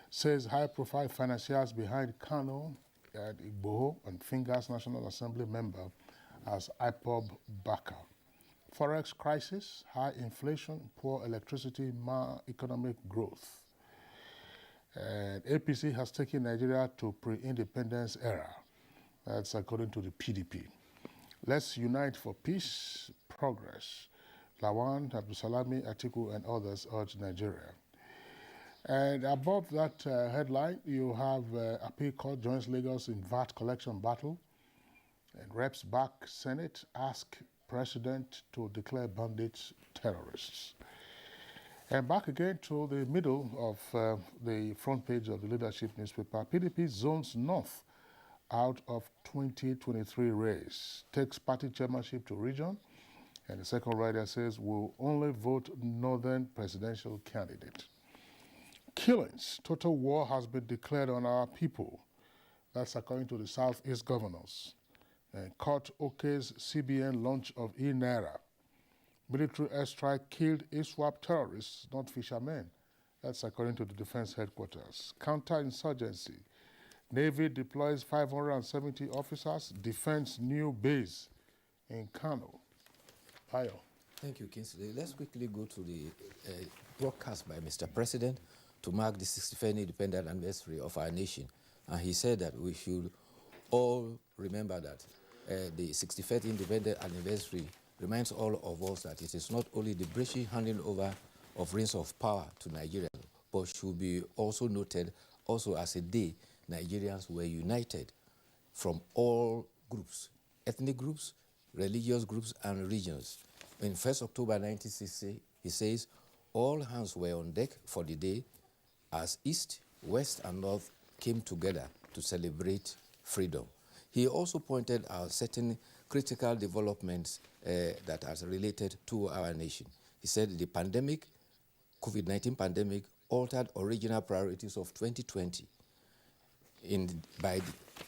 Says high-profile financiers behind Kano and Igboho and Fingers National Assembly member as IPOB backer. Forex crisis, high inflation, poor electricity, economic growth. And APC has taken Nigeria to pre-independence era. That's according to the PDP. Let's unite for peace, progress. Lawan, Abdusalami, Atiku, and others urge Nigeria. And above that headline, you have Appeal Court joins Lagos in VAT collection battle. And reps back Senate ask President to declare bandits terrorists. And back again to the middle of the front page of the leadership newspaper. PDP zones North out of 2023 race. Takes party chairmanship to region. And the second rider says we'll only vote Northern presidential candidate. Killings. Total war has been declared on our people. That's according to the Southeast governors. And court okays CBN launch of e-Naira. Military airstrike killed ISWAP terrorists, not fishermen. That's according to the defense headquarters. Counterinsurgency. Navy deploys 570 officers. Defense new base in Kano. Ayo. Thank you, Kingsley. Let's quickly go to the broadcast by Mr. President to mark the 65th independent anniversary of our nation. And he said that we should all remember that the 65th independent anniversary reminds all of us that it is not only the British handing over of reins of power to Nigeria, but should be also noted also as a day Nigerians were united from all groups, ethnic groups, religious groups, and regions. In 1st October 1960, he says, all hands were on deck for the day as East, West, and North came together to celebrate freedom. He also pointed out certain critical developments that are related to our nation. He said the pandemic, COVID-19 pandemic, altered original priorities of 2020 by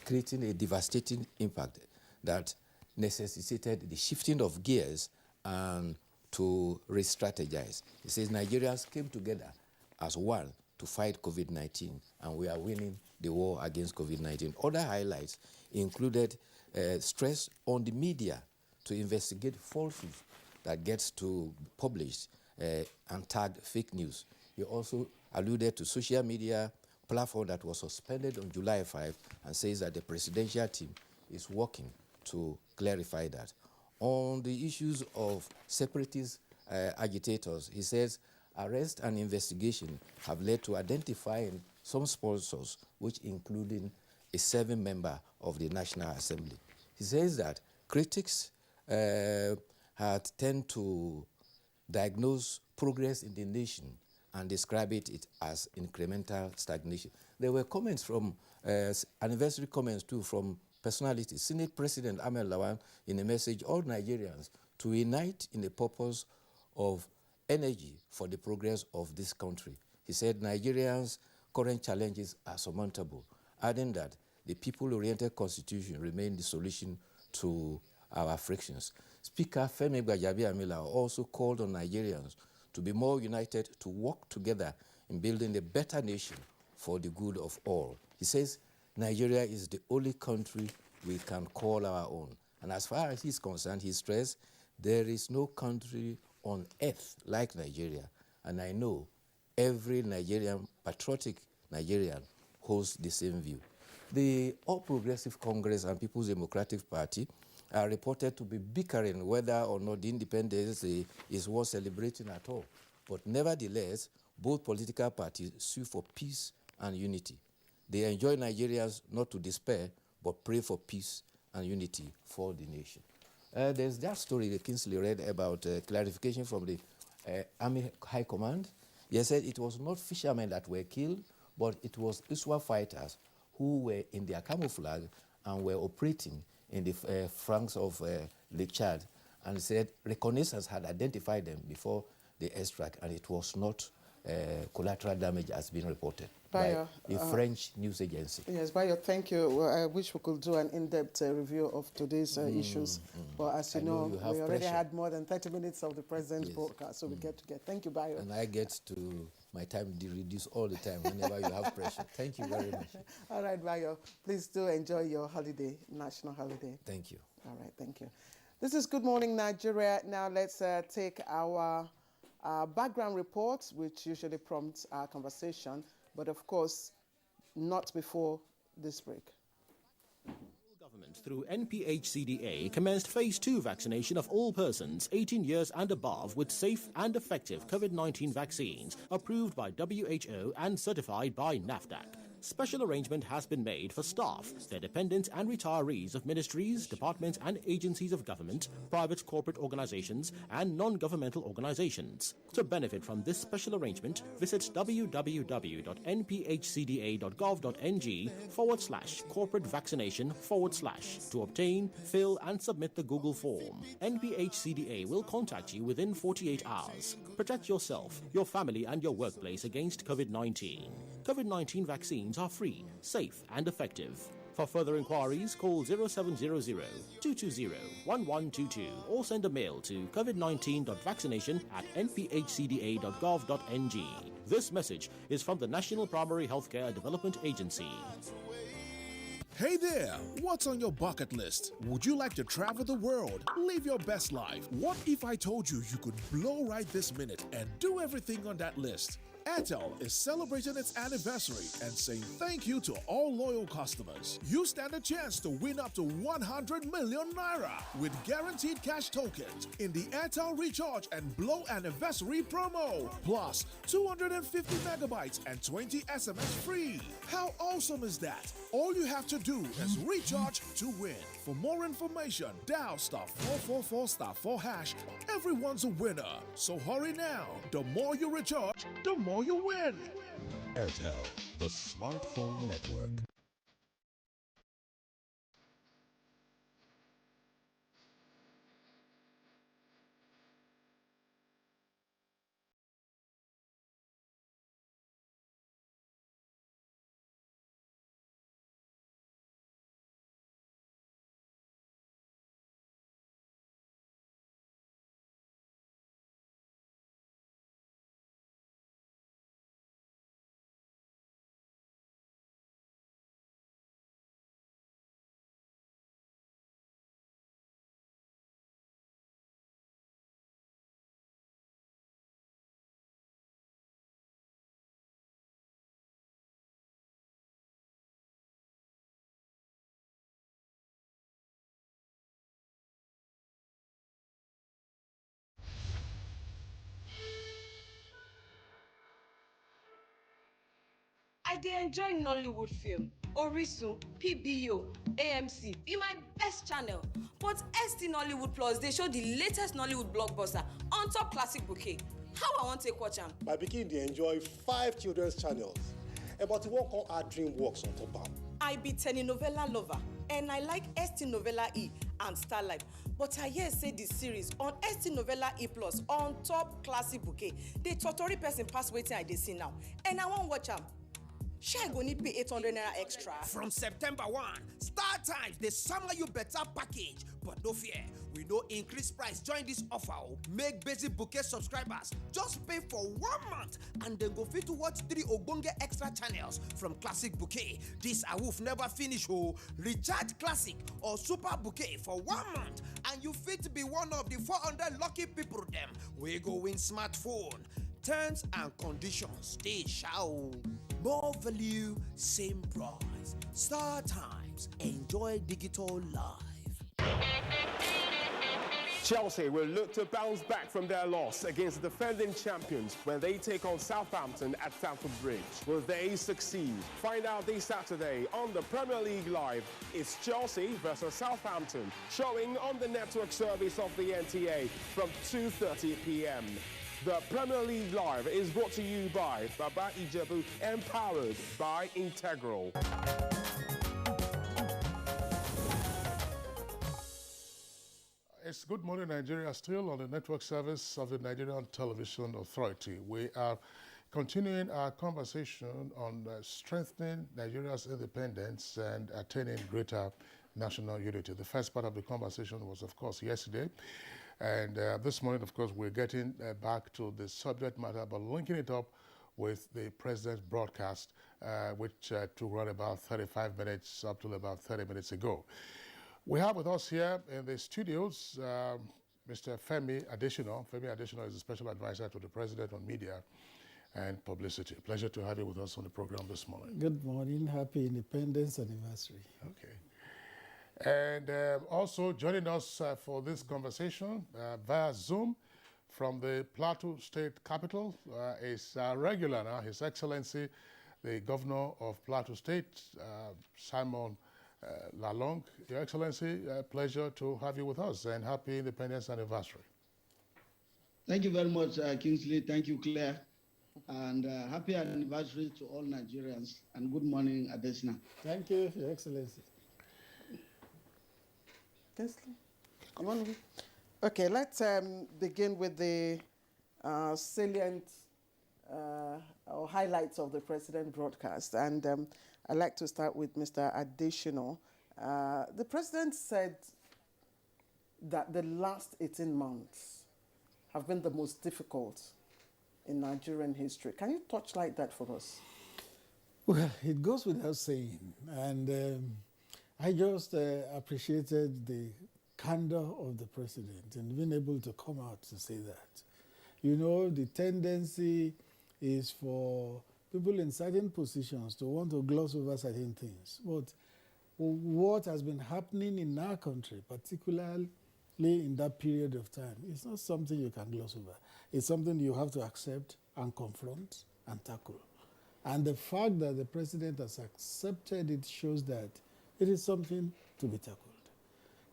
creating a devastating impact that necessitated the shifting of gears and to re-strategize. He says Nigerians came together as one to fight COVID-19, and we are winning the war against COVID-19. Other highlights included stress on the media to investigate falsehoods that gets to publish and tag fake news. He also alluded to social media platform that was suspended on July 5 and says that the presidential team is working to clarify that. On the issues of separatist agitators, he says arrest and investigation have led to identifying some sponsors, which including a 7-member of the National Assembly. He says that critics had tend to diagnose progress in the nation and describe it as incremental stagnation. There were comments from, anniversary comments too, from personalities. Senate President Ahmed Lawan, in a message, all Nigerians to unite in the purpose of energy for the progress of this country. He said Nigerians' current challenges are surmountable, adding that the people-oriented constitution remains the solution to our frictions. Speaker Femi Gbajabiamila also called on Nigerians to be more united, to work together in building a better nation for the good of all. He says Nigeria is the only country we can call our own, And as far as he's concerned, he stressed there is no country on earth like Nigeria. And I know every Nigerian, patriotic Nigerian, holds the same view. The All Progressive Congress and People's Democratic Party are reported to be bickering whether or not the independence is worth celebrating at all. But nevertheless, both political parties sue for peace and unity. They enjoin Nigerians not to despair, but pray for peace and unity for the nation. There's that story that Kingsley read about clarification from the Army High Command. They said it was not fishermen that were killed, but it was ISWA fighters who were in their camouflage and were operating in the flanks of Lake Chad, and said reconnaissance had identified them before the airstrike, and it was not collateral damage as been reported by a French news agency. Yes, Bayo, thank you. Well, I wish we could do an in-depth review of today's issues. But as you know we already had more than 30 minutes of the President's broadcast, so we get to get. Thank you, Bayo. And I get to, my time reduce all the time whenever you have pressure. Thank you very much. All right, Bayo. Please do enjoy your holiday, national holiday. Thank you. All right, thank you. This is Good Morning Nigeria. Now let's take our background report, which usually prompts our conversation, but of course, not before this break. Government, through NPHCDA, commenced Phase 2 vaccination of all persons 18 years and above with safe and effective COVID-19 vaccines approved by WHO and certified by NAFDAC. Special arrangement has been made for staff, their dependents and retirees of ministries, departments and agencies of government, private corporate organizations and non-governmental organizations. To benefit from this special arrangement, visit www.nphcda.gov.ng/corporate vaccination/ to obtain, fill and submit the Google form. NPHCDA will contact you within 48 hours. Protect yourself, your family and your workplace against COVID-19. COVID-19 vaccines are free, safe and effective. For further inquiries, call 0700-220-1122 or send a mail to covid19.vaccination@nphcda.gov.ng. This message is from the National Primary Healthcare Development Agency. Hey there, what's on your bucket list? Would you like to travel the world, live your best life? What if I told you you could blow right this minute and do everything on that list? Airtel is celebrating its anniversary and saying thank you to all loyal customers. You stand a chance to win up to 100 million naira with guaranteed cash tokens in the Airtel Recharge and Blow Anniversary promo. Plus 250 megabytes and 20 SMS free. How awesome is that? All you have to do is recharge to win. For more information, dial *444*4#. Everyone's a winner. So hurry now. The more you recharge, the more you win. Airtel, the smartphone network. I dey enjoy Nollywood film, Orisun, PBO, AMC be my best channel. But ST Nollywood Plus dey show the latest Nollywood blockbuster on top classic bouquet. How I wan take watch am? My pikin dey enjoy 5 children's channels, but e wan come add DreamWorks on top am. I be telenovela lover and I like ST Novella E and Starlight. But I hear say the series on ST Novella E Plus on top classic bouquet dey totori person pass wetin I dey see now, and I wan watch am. shey I go need pay 800 naira extra? From September 1, Star Times dey sama you better package, but no fear, we no increase price join this offer. Make basic bouquet subscribers just pay for 1 month and then go fit to watch 3 ogbonge extra channels from Classic Bouquet. This awoof never finish oh. Recharge Classic or Super Bouquet for 1 month and you fit be one of the 400 lucky people them we go win smartphone. Terms and conditions dey sha. More value, same price. Star Times, enjoy digital life. Chelsea will look to bounce back from their loss against the defending champions when they take on Southampton at Stamford Bridge. Will they succeed? Find out this Saturday on the Premier League Live. It's Chelsea versus Southampton, showing on the network service of the NTA from 2:30 p.m. The Premier League Live is brought to you by Baba Ijebu, empowered by Integral. It's Good Morning Nigeria, still on the network service of the Nigerian Television Authority. We are continuing our conversation on strengthening Nigeria's independence and attaining greater national unity. The first part of the conversation was, of course, yesterday. And this morning, of course, we're getting back to the subject matter, but linking it up with the president's broadcast, which took around about 35 minutes up to about 30 minutes ago. We have with us here in the studios Mr. Femi Adesina. Femi Adesina is a special advisor to the president on media and publicity. Pleasure to have you with us on the program this morning. Good morning. Happy Independence Anniversary. Okay. And also joining us for this conversation via Zoom from the Plateau State capital is regular now, His Excellency, the Governor of Plateau State, Simon Lalong. Your Excellency, pleasure to have you with us and happy Independence Anniversary. Thank you very much, Kingsley. Thank you, Claire. And happy anniversary to all Nigerians. And good morning, Adesina. Thank you, Your Excellency. Kingsley, you want to? Okay, let's begin with the salient or highlights of the president broadcast. And I'd like to start with Mr. Adesina. The president said that the last 18 months have been the most difficult in Nigerian history. Can you touchlight that for us? Well, it goes without saying. And I just appreciated the candor of the president and being able to come out to say that. You know, the tendency is for people in certain positions to want to gloss over certain things. But what has been happening in our country, particularly in that period of time, it's not something you can gloss over. It's something you have to accept and confront and tackle. And the fact that the president has accepted it shows that it is something to be tackled.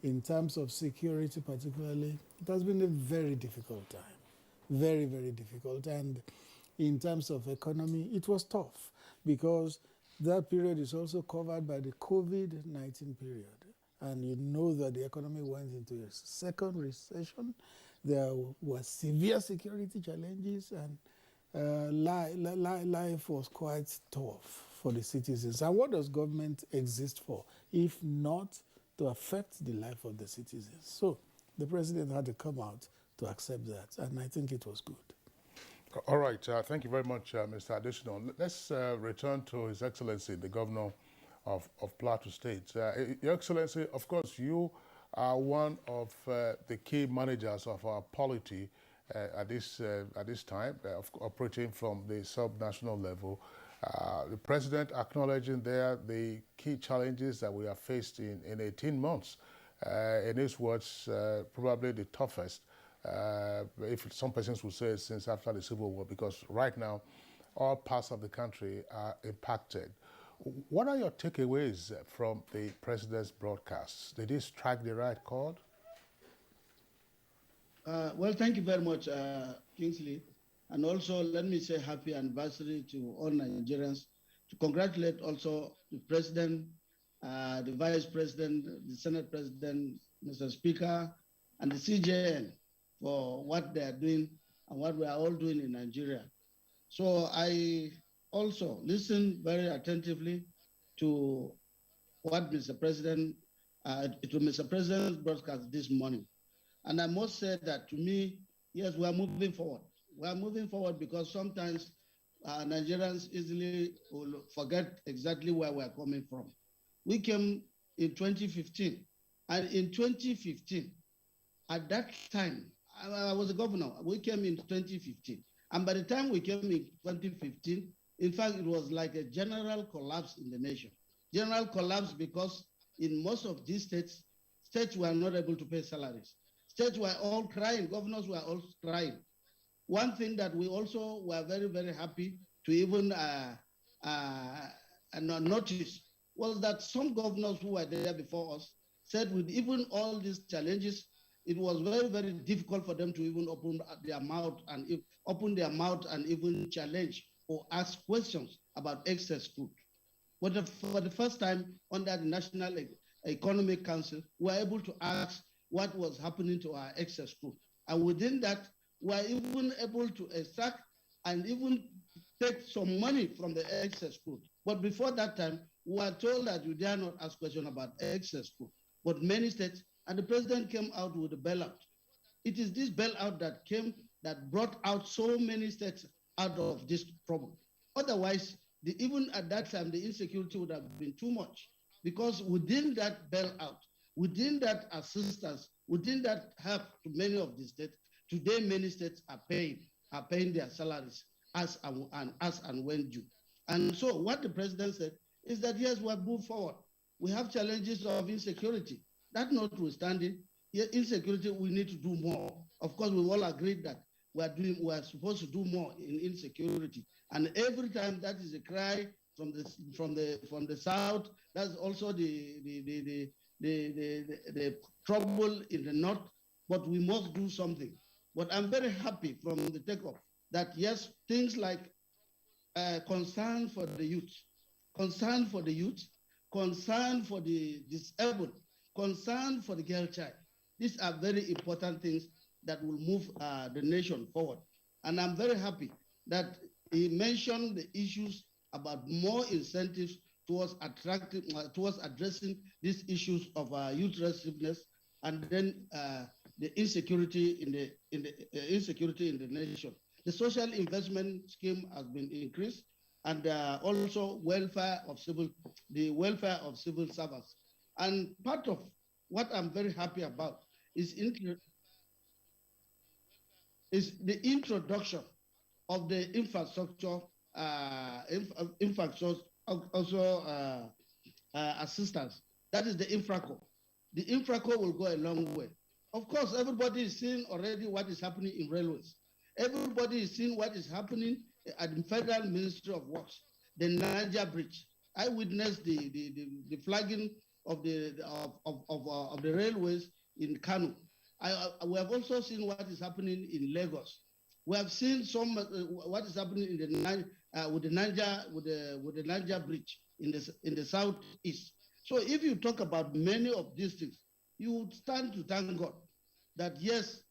In terms of security particularly, it has been a very difficult time. Very, very difficult. And in terms of economy, it was tough because that period is also covered by the COVID-19 period. And you know that the economy went into a second recession. There were severe security challenges and life was quite tough for the citizens. And what does government exist for if not to affect the life of the citizens? So the president had to come out to accept that, and I think it was good. All right. Thank you very much, Mr. Adesina. Let's return to His Excellency, the Governor of Plateau State. Your Excellency, of course, you are one of the key managers of our polity at this time, operating from the sub-national level. The President acknowledging there the key challenges that we have faced in 18 months. In his words, probably the toughest, if some persons would say, since after the Civil War, because right now all parts of the country are impacted. What are your takeaways from the President's broadcasts? Did he strike the right chord? Well, thank you very much, Kingsley. And also, let me say happy anniversary to all Nigerians. To congratulate also the President, the Vice President, the Senate President, Mr. Speaker, and the CJN for what they are doing and what we are all doing in Nigeria. So I also listened very attentively to what Mr. President, to Mr. President's broadcast this morning. And I must say that to me, yes, we are moving forward. We are moving forward because sometimes Nigerians easily will forget exactly where we are coming from. We came in 2015, and in 2015, at that time, I was a governor. We came in 2015. And by the time we came in 2015, in fact, it was like a general collapse in the nation. General collapse because in most of these states, states were not able to pay salaries. States were all crying. Governors were all crying. One thing that we also were very, very happy to even notice was that some governors who were there before us said with even all these challenges, it was very, very difficult for them to even open their mouth and even challenge or ask questions about excess food. But for the first time under the National Economic Council, we were able to ask what was happening to our excess food. And within that, we were even able to extract and even take some money from the excess food. But before that time, we were told that you dare not ask questions about excess food. But many states, and the president came out with a bailout. It is this bailout that brought out so many states out of this problem. Otherwise, even at that time, the insecurity would have been too much because within that bailout, within that assistance, within that help to many of the states, today many states are paying their salaries as and when due. And so what the president said is that yes, we have moved forward. We have challenges of insecurity. That notwithstanding, insecurity, we need to do more. Of course, we all agreed that we are supposed to do more in insecurity. And every time that is a cry from the south, that's also the trouble in the north. But we must do something. But I'm very happy from the takeoff that yes, things like concern for the youth, concern for the disabled, concern for the girl child. These are very important things that will move the nation forward. And I'm very happy that he mentioned the issues about more incentives towards addressing these issues of youth restiveness and then the insecurity in the nation. The social investment scheme has been increased, and also the welfare of civil servants. And part of what I'm very happy about is the introduction of the infrastructure assistance. That is the Infraco. The Infraco will go a long way. Of course, everybody is seeing already what is happening in railways. Everybody is seeing what is happening at the Federal Ministry of Works, the Niger Bridge. I witnessed the flagging of the railways in Kano. We have also seen what is happening in Lagos. We have seen what is happening with the Niger Bridge in the southeast. So if you talk about many of these things, you would stand to thank God that yes,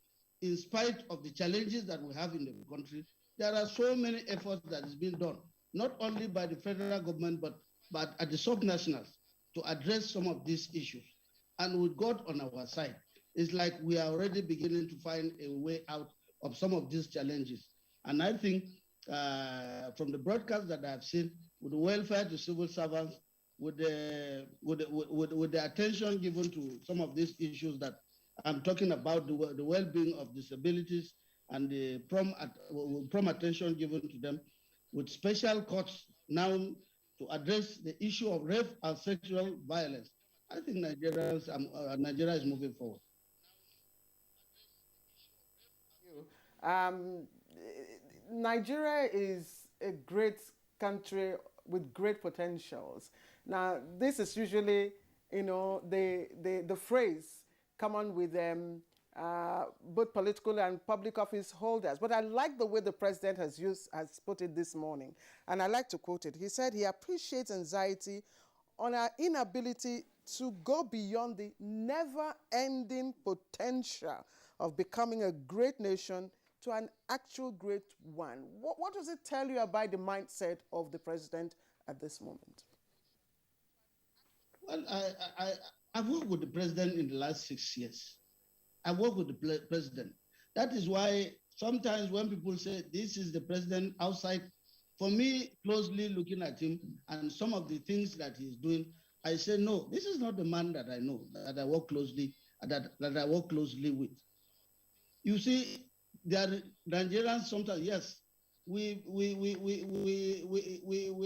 in spite of the challenges that we have in the country, there are so many efforts that is being done, not only by the federal government, but at the sub-nationals to address some of these issues. And with God on our side, it's like we are already beginning to find a way out of some of these challenges. And I think from the broadcast that I've seen, with the welfare to civil servants, with the attention given to some of these issues that I'm talking about, the well-being of disabilities and the prompt attention given to them, with special courts now to address the issue of rape and sexual violence. I think Nigeria is moving forward. Nigeria is a great country with great potentials. Now, this is usually, the phrase common with both political and public office holders. But I like the way the president has put it this morning, and I like to quote it. He said he appreciates anxiety on our inability to go beyond the never-ending potential of becoming a great nation to an actual great one. What does it tell you about the mindset of the president at this moment? Well, I've worked with the president in the last 6 years. I work with the president. That is why sometimes when people say this is the president outside, for me, closely looking at him and some of the things that he's doing, I say, no, this is not the man that I know, that I work closely, that I work closely with. You see, there are Nigerians sometimes, yes, we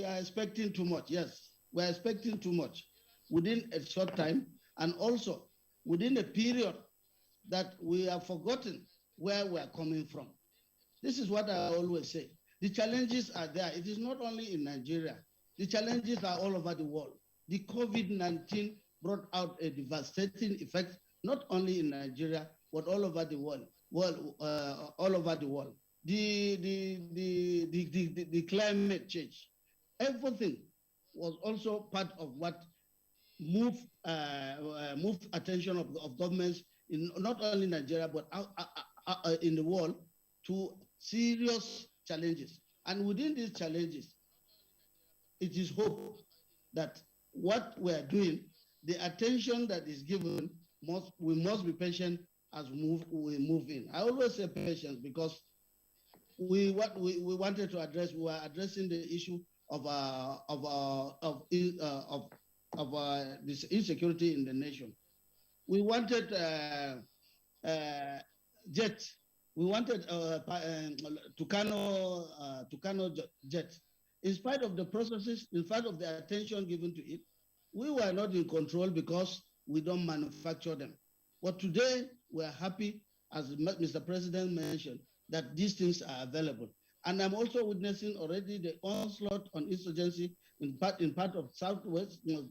are expecting too much. Yes, we are expecting too much within a short time, and also within a period that we have forgotten where we are coming from. This is what I always say. The challenges are there. It is not only in Nigeria. The challenges are all over the world. The COVID-19 brought out a devastating effect, not only in Nigeria, but all over the world. All over the world. The climate change, everything was also part of what moved attention of governments in not only Nigeria but in the world to serious challenges. And within these challenges, it is hope that what we are doing, the attention that is given, we must be patient as we move in. I always say patience because what we wanted to address, we were addressing the issue of this insecurity in the nation. We wanted jets. We wanted Tucano jet. In spite of the processes, in spite of the attention given to it, we were not in control because we don't manufacture them. But today, we are happy, as Mr. President mentioned, that these things are available. And I'm also witnessing already the onslaught on insurgency in part of Southwest, in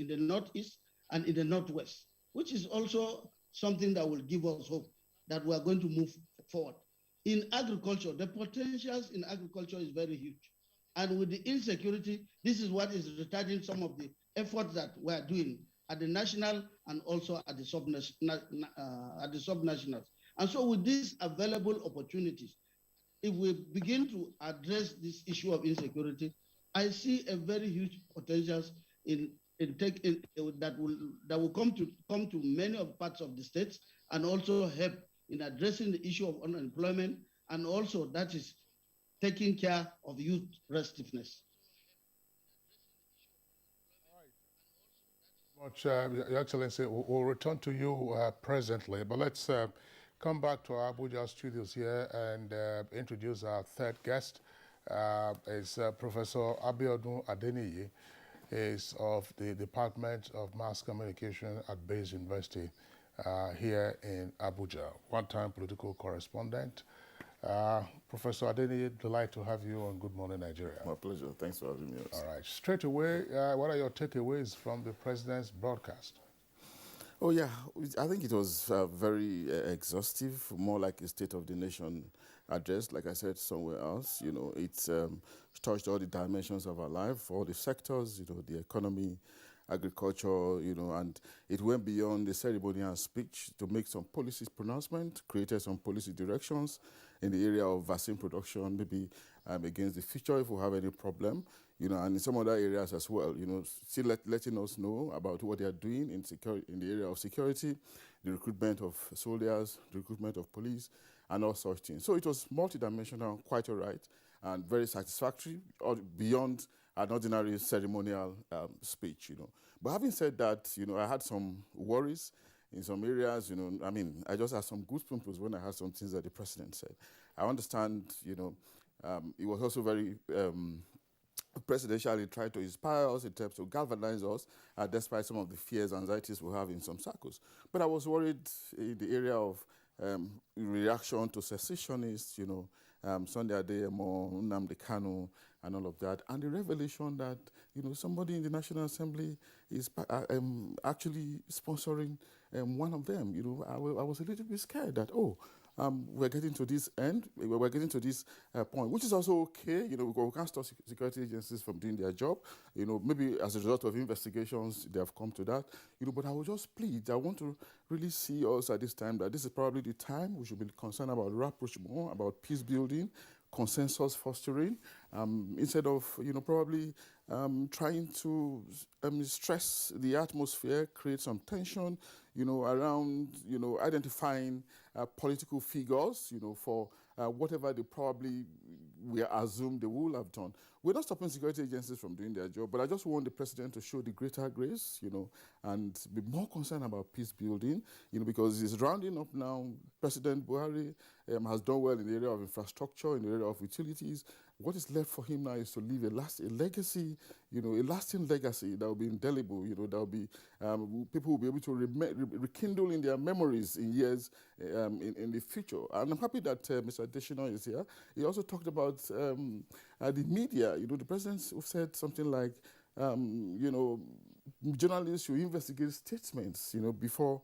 the Northeast and in the Northwest, which is also something that will give us hope that we are going to move forward. In agriculture, the potentials in agriculture is very huge. And with the insecurity, this is what is retarding some of the efforts that we are doing at the national and also at the subnationals. And so with these available opportunities, if we begin to address this issue of insecurity, I see a very huge potential that will come to many of parts of the states and also help in addressing the issue of unemployment, and also that is taking care of youth restiveness. Much, Your Excellency, we'll return to you presently, but let's come back to our Abuja studios here and introduce our third guest. Is Professor Abiodun Adeniyi. Is of the Department of Mass Communication at Bayes University here in Abuja, one-time political correspondent. Professor Adeniyi, delight to have you on Good Morning Nigeria. My pleasure. Thanks for having me. All right. Straight away, what are your takeaways from the president's broadcast? Oh, yeah. I think it was very exhaustive, more like a State of the Nation address, like I said somewhere else. You know, it's touched all the dimensions of our life, all the sectors, you know, the economy, agriculture, you know, and it went beyond the ceremonial speech to make some policy pronouncement, created some policy directions in the area of vaccine production, maybe against the future if we have any problem, you know, and in some other areas as well, you know, still letting us know about what they are doing in the area of security, the recruitment of soldiers, the recruitment of police, and all such things. So it was multidimensional, quite all right, and very satisfactory, beyond an ordinary ceremonial speech, you know. But having said that, you know, I had some worries in some areas, you know. I mean, I just had some goosebumps when I heard some things that the president said. I understand, you know, it was also very presidential. He tried to inspire us in terms of galvanize us, despite some of the fears, anxieties we have in some circles. But I was worried in the area of reaction to secessionists, you know, Sunday Adeyemo, Nnamdi Kanu, and all of that, and the revelation that, you know, somebody in the National Assembly is actually sponsoring one of them. You know, I was a little bit scared that, oh, we're getting to this end, we're getting to this point, which is also okay. You know, we can't stop security agencies from doing their job. You know, maybe as a result of investigations, they have come to that. You know, but I will just plead. I want to really see us at this time that this is probably the time we should be concerned about rapprochement, about peace building, consensus fostering, instead of, you know, probably trying to stress the atmosphere, create some tension, you know, around, you know, identifying political figures, you know, for whatever they probably we assume they will have done. We're not stopping security agencies from doing their job, but I just want the president to show the greater grace, you know, and be more concerned about peace building, you know, because he's rounding up now. President Buhari has done well in the area of infrastructure, in the area of utilities. What is left for him now is to leave a legacy, you know, a lasting legacy that will be indelible, you know, that will be, people will be able to rekindle in their memories in years in the future. And I'm happy that Mr. Adesina is here. He also talked about the media. You know, the president said something like, you know, journalists should investigate statements, you know, before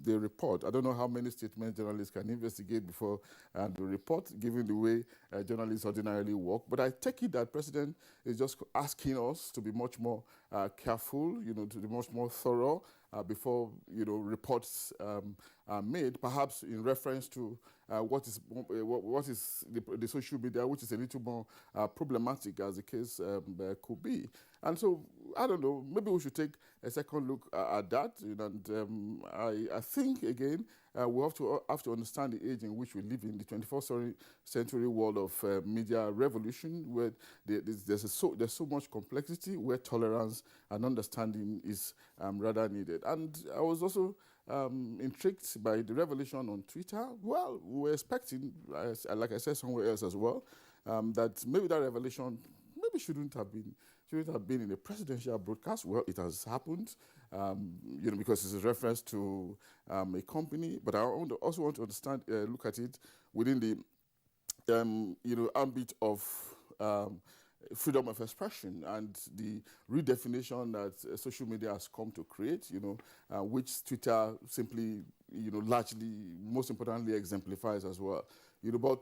they report. I don't know how many statements journalists can investigate before they report, given the way journalists ordinarily work. But I take it that President is just asking us to be much more careful, you know, to be much more thorough before, you know, reports are made, perhaps in reference to what is the social media, which is a little more problematic, as the case could be. And so, I don't know, maybe we should take a second look at that. You know, and I think, again, we have to understand the age in which we live in, the 21st century world of media revolution, where there's so much complexity, where tolerance and understanding is rather needed. And I was also intrigued by the revelation on Twitter. Well, we were expecting, like I said somewhere else as well, that maybe that revelation maybe shouldn't have been in a presidential broadcast. Well, it has happened, you know, because it's a reference to a company. But I also want to understand, look at it within the, you know, ambit of freedom of expression and the redefinition that social media has come to create, you know, which Twitter simply, you know, largely, most importantly, exemplifies as well. You know, but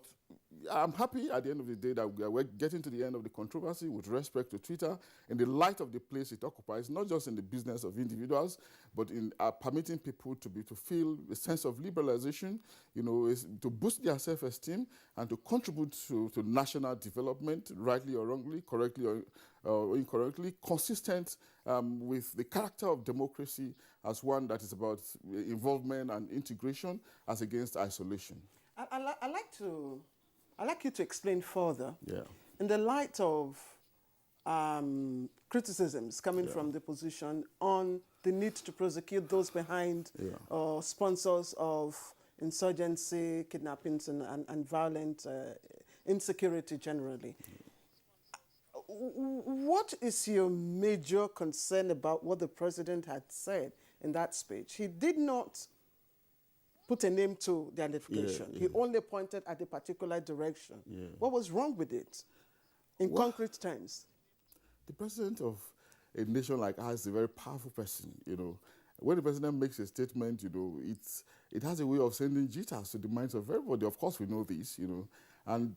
I'm happy at the end of the day that we're getting to the end of the controversy with respect to Twitter in the light of the place it occupies, not just in the business of individuals, but in permitting people to feel a sense of liberalization, you know, to boost their self-esteem and to contribute to national development, rightly or wrongly, correctly or incorrectly, consistent with the character of democracy as one that is about involvement and integration as against isolation. I'd like you to explain further, yeah, in the light of criticisms coming from the opposition on the need to prosecute those behind sponsors of insurgency, kidnappings, and violent insecurity generally. What is your major concern about what the president had said in that speech? He did not put a name to the identification. He only pointed at a particular direction. What was wrong with it in concrete terms? The president of a nation like ours is a very powerful person, you know. When the president makes a statement, you know, it has a way of sending jitters to the minds of everybody. Of course, we know this, you know. And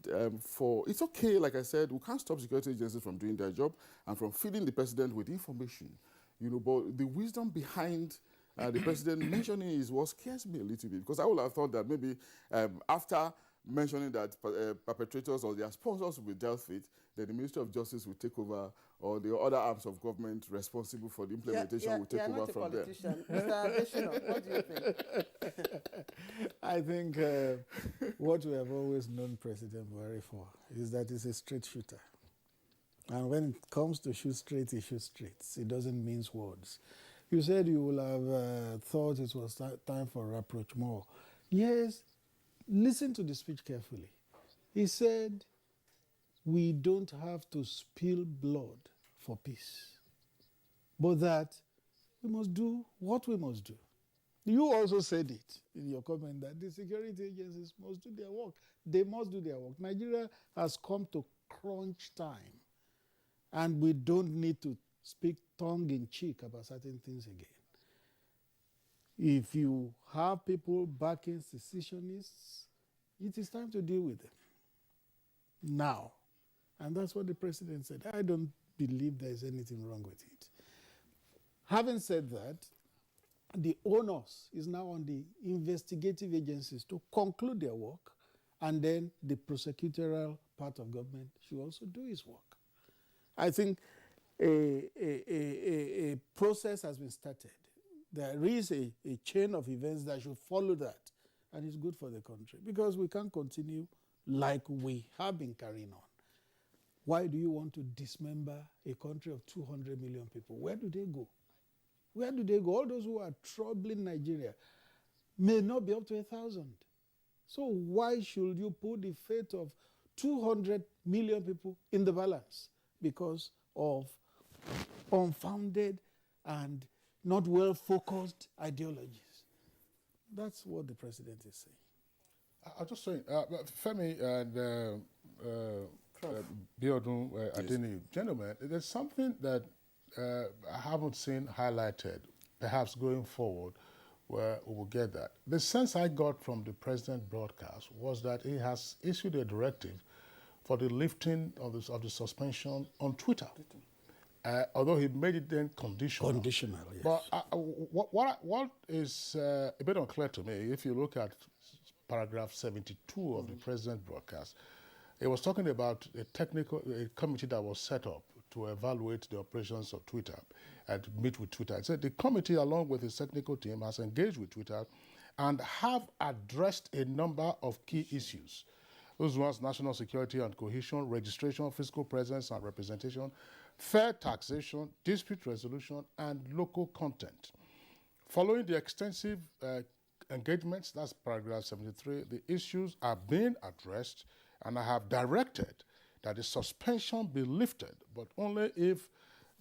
it's okay, like I said, we can't stop security agencies from doing their job and from feeding the president with information, you know, but the wisdom behind the president mentioning is what scares me a little bit, because I would have thought that maybe after mentioning that perpetrators or their sponsors will be dealt with, then the Ministry of Justice will take over, or the other arms of government responsible for the implementation will take over from there. Mr. Adesina, what do you think? I think what we have always known President Buhari for is that he's a straight shooter. And when it comes to shoot straight, he shoots straight. He doesn't mince words. You said you will have thought it was time for rapprochement. Yes, listen to the speech carefully. He said, we don't have to spill blood for peace, but that we must do what we must do. You also said it in your comment that the security agencies must do their work. They must do their work. Nigeria has come to crunch time, and we don't need to speak tongue-in-cheek about certain things again. If you have people backing secessionists, it is time to deal with them now. And that's what the president said. I don't believe there is anything wrong with it. Having said that, the onus is now on the investigative agencies to conclude their work, and then the prosecutorial part of government should also do its work. I think a process has been started. There is a chain of events that should follow that, and it's good for the country because we can't continue like we have been carrying on. Why do you want to dismember a country of 200 million people? Where do they go? Where do they go? All those who are troubling Nigeria may not be up to 1,000. So why should you put the fate of 200 million people in the balance because of unfounded and not well-focused ideologies? That's what the president is saying. I'm just saying, Femi and Biodun Adeni, gentlemen, there's something that I haven't seen highlighted, perhaps going forward, where we will get that. The sense I got from the president broadcast was that he has issued a directive for the lifting of the suspension on Twitter. Although he made it then conditional. Conditional, yes. But what is a bit unclear to me, if you look at paragraph 72 of the president broadcast, it was talking about a committee that was set up to evaluate the operations of Twitter and to meet with Twitter. It said the committee, along with its technical team, has engaged with Twitter and have addressed a number of key issues. Those ones: national security and cohesion, registration, fiscal presence and representation, fair taxation, dispute resolution, and local content. Following the extensive engagements, that's paragraph 73, the issues are being addressed, and I have directed that the suspension be lifted, but only if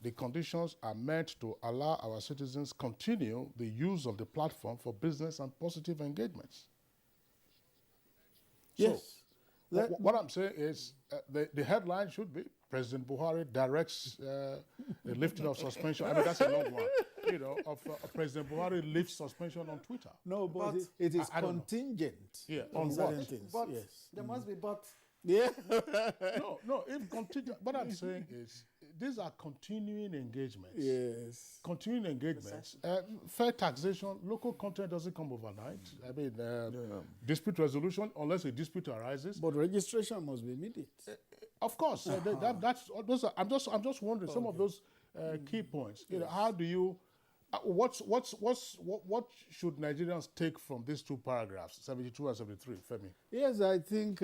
the conditions are met to allow our citizens continue the use of the platform for business and positive engagements. Yes. So, what I'm saying is the headline should be President Buhari directs the lifting of suspension. I mean, that's a long one. You know, of President Buhari lifts suspension on Twitter. No, but it is contingent. Yeah, on certain things. But yes. there must be but. Yeah. no, if contingent. What I'm saying is these are continuing engagements. Yes. Continuing engagements. Fair taxation, local content doesn't come overnight. I mean, dispute resolution, unless a dispute arises. But registration must be immediate. Of course, I'm just wondering some of those key points. You know, how do you? What should Nigerians take from these two paragraphs, 72 and 73, Femi? Yes, I think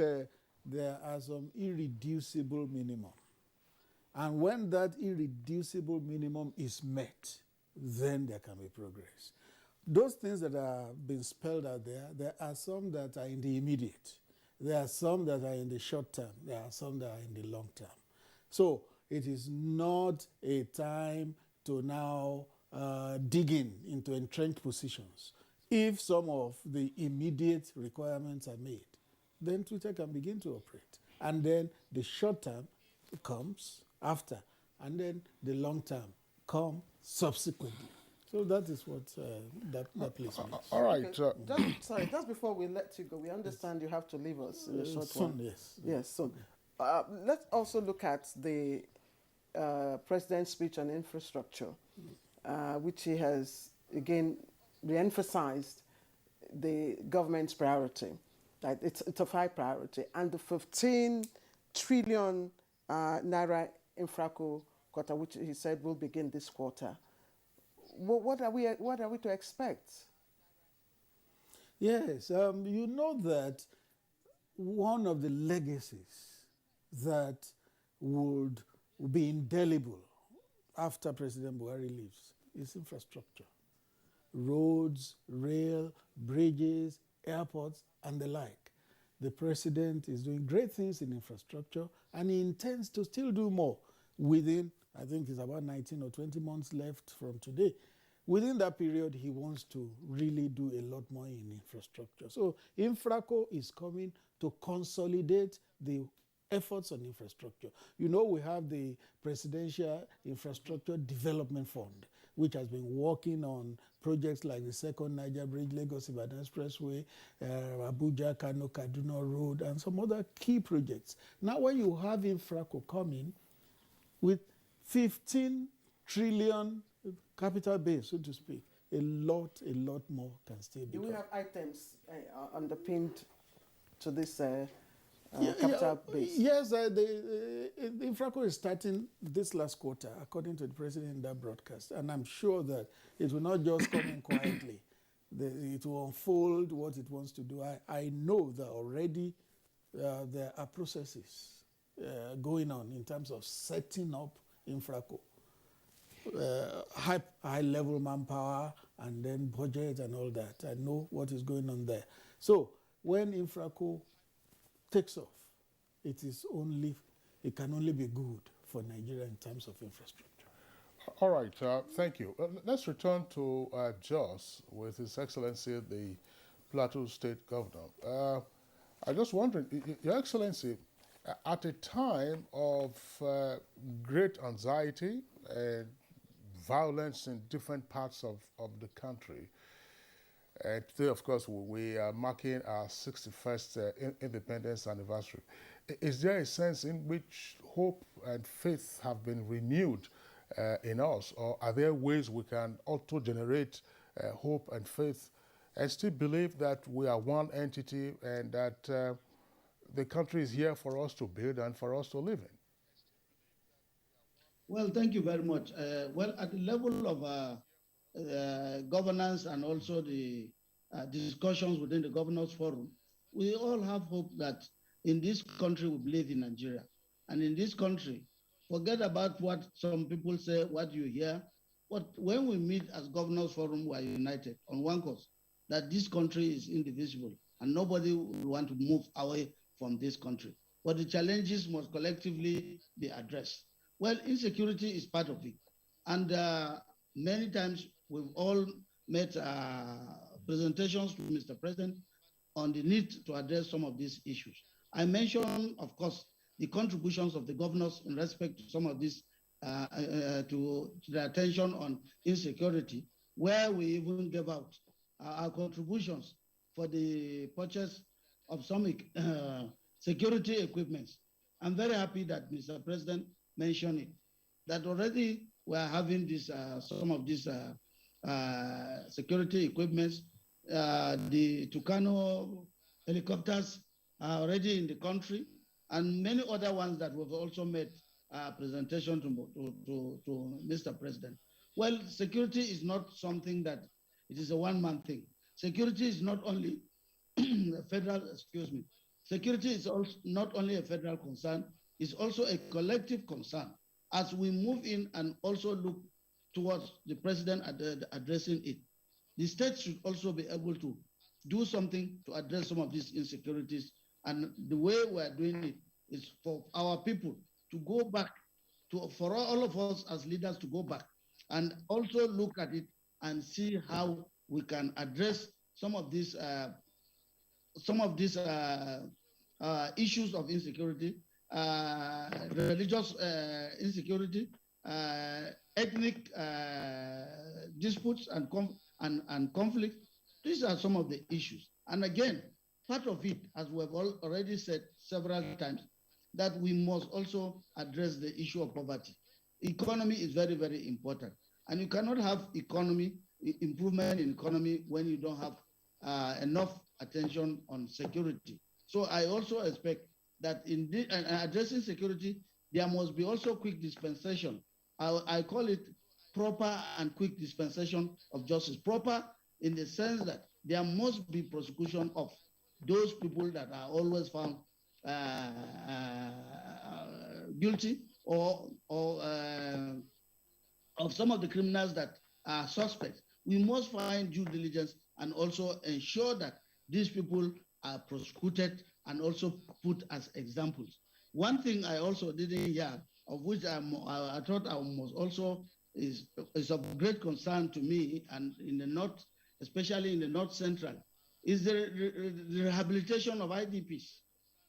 there are some irreducible minimum. And when that irreducible minimum is met, then there can be progress. Those things that are being spelled out there are some that are in the immediate. There are some that are in the short term. There are some that are in the long term. So it is not a time to now dig into entrenched positions. If some of the immediate requirements are made, then Twitter can begin to operate. And then the short term comes after, and then the long term comes subsequently. So that is what that place means. All right. Okay. Just before we let you go, we understand you have to leave us in a short soon, one. Yes. Yes, soon. Let's also look at the President's speech on infrastructure, which he has, again, re-emphasized the government's priority. That it's a high priority. And the 15 trillion naira infraco quota, which he said will begin this quarter. What are we to expect? Yes, you know that one of the legacies that would be indelible after President Buhari leaves is infrastructure. Roads, rail, bridges, airports, and the like. The president is doing great things in infrastructure, and he intends to still do more within, I think it's about 19 or 20 months left from today. Within that period, he wants to really do a lot more in infrastructure. So Infraco is coming to consolidate the efforts on infrastructure. You know, we have the Presidential Infrastructure Development Fund, which has been working on projects like the second Niger Bridge, Lagos-Ibadan Expressway, Abuja, Kano, Kaduna Road, and some other key projects. Now, when you have Infraco coming with 15 trillion capital base, so to speak, a lot more can still be Do we done. have items underpinned to this capital base? Yes, the Infraco is starting this last quarter, according to the president in that broadcast. And I'm sure that it will not just come in quietly. It will unfold what it wants to do. I know that already there are processes going on in terms of setting up Infraco. High level manpower and then budget and all that. I know what is going on there. So when Infraco takes off, it can only be good for Nigeria in terms of infrastructure. All right, thank you. Let's return to Jos with His Excellency, the Plateau State Governor. I just wondering, Your Excellency, at a time of great anxiety and violence in different parts of the country, and today, of course, we are marking our 61st independence anniversary. Is there a sense in which hope and faith have been renewed in us, or are there ways we can auto-generate hope and faith and still believe that we are one entity and that the country is here for us to build and for us to live in? Well, thank you very much. Well, at the level of governance and also the discussions within the Governors Forum, we all have hope that in this country we believe in Nigeria. And in this country, forget about what some people say, what you hear. But when we meet as Governors Forum, we are united on one cause, that this country is indivisible and nobody will want to move away from this country. But the challenges must collectively be addressed. Well, insecurity is part of it. And many times we've all made presentations to Mr. President on the need to address some of these issues. I mentioned, of course, the contributions of the governors in respect to some of this, to the attention on insecurity, where we even gave out our contributions for the purchase of some security equipment. I'm very happy that Mr. President mentioned it, that already we are having this, some of these security equipments. The Tucano helicopters are already in the country, and many other ones that we've also made presentation to Mr. President. Well, security is not something that it is a one-man thing. Security is not only a federal, security is also not only a federal concern, it's also a collective concern. As we move in and also look towards the president addressing it, the states should also be able to do something to address some of these insecurities. And the way we are doing it is for our people to go back, for all of us as leaders to go back and also look at it and see how we can address some of these issues of insecurity, religious insecurity, ethnic disputes and conflict. These are some of the issues. And again, part of it, as we have already said several times, that we must also address the issue of poverty. Economy is very, very important. And you cannot have improvement in economy when you don't have enough attention on security. So I also expect that in addressing security, there must be also quick dispensation. I call it proper and quick dispensation of justice. Proper in the sense that there must be prosecution of those people that are always found guilty or of some of the criminals that are suspects. We must find due diligence and also ensure that these people are prosecuted and also put as examples. One thing I also didn't hear, of which I thought I must also is of great concern to me, and in the north, especially in the north central, is the rehabilitation of IDPs.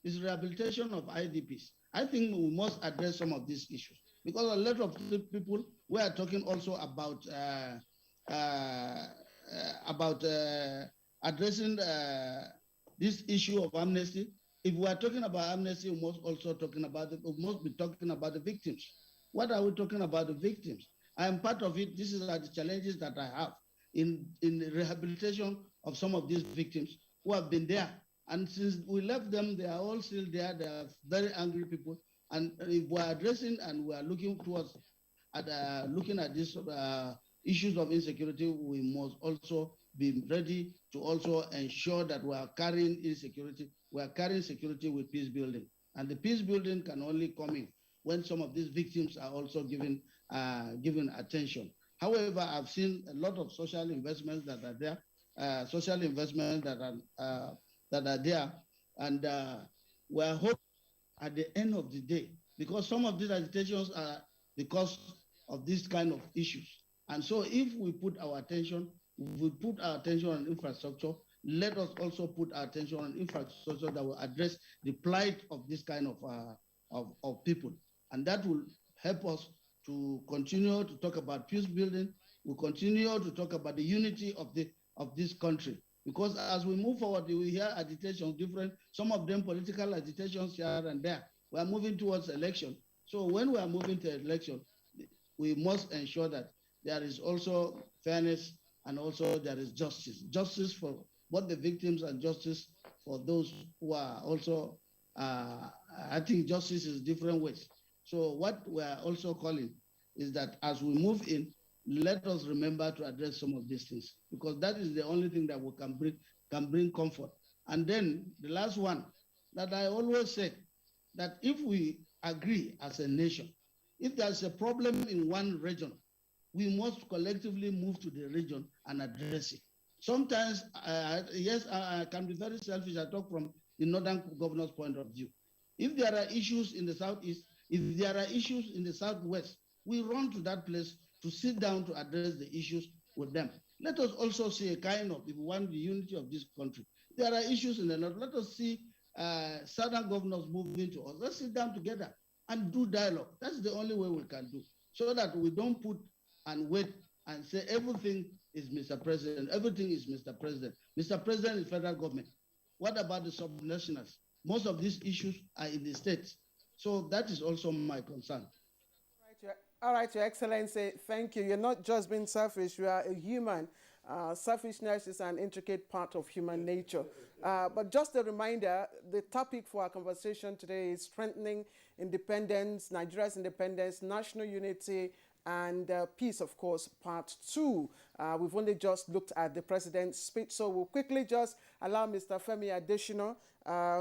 Is rehabilitation of IDPs. I think we must address some of these issues because a lot of people, we are talking also about about addressing this issue of amnesty. If we are talking about amnesty, we must also we must be talking about the victims. What are we talking about the victims? I am part of it. These are the challenges that I have in the rehabilitation of some of these victims who have been there. And since we left them, they are all still there. They are very angry people. And if we are addressing and we are looking towards looking at these issues of insecurity, we must also be ready to also ensure that we are carrying insecurity. We are carrying security with peace building. And the peace building can only come in when some of these victims are also given attention. However, I've seen a lot of social investments that are there, that are there, and we are hoping at the end of the day, because some of these agitations are because of this kind of issues. And so if we put our attention on infrastructure, let us also put our attention on infrastructure that will address the plight of this kind of people. And that will help us to continue to talk about peace building. We'll continue to talk about the unity of this country. Because as we move forward, we hear agitations different, some of them political agitations here and there. We are moving towards election. So when we are moving to election, we must ensure that there is also fairness and also there is justice. Justice for both the victims and justice for those who are also, I think justice is different ways. So what we are also calling is that as we move in, let us remember to address some of these things, because that is the only thing that we can bring comfort. And then the last one that I always say, that if we agree as a nation, if there's a problem in one region, we must collectively move to the region and address it. Sometimes, yes, I can be very selfish. I talk from the Northern Governor's point of view. If there are issues in the Southeast, if there are issues in the Southwest, we run to that place to sit down to address the issues with them. Let us also see a kind of, if we want the unity of this country, there are issues in the North. Let us see Southern governors moving to us. Let's sit down together and do dialogue. That's the only way we can do, so that we don't put and wait and say everything is Mr. President, everything is Mr. President. Mr. President is federal government. What about the subnationals? Most of these issues are in the states. So that is also my concern. All right, Your Excellency, thank you. You're not just being selfish, you are a human. Selfishness is an intricate part of human nature. But just a reminder, the topic for our conversation today is strengthening independence, Nigeria's independence, national unity, and peace, of course, part 2. We've only just looked at the president's speech, so we'll quickly just allow Mr. Femi Adesina,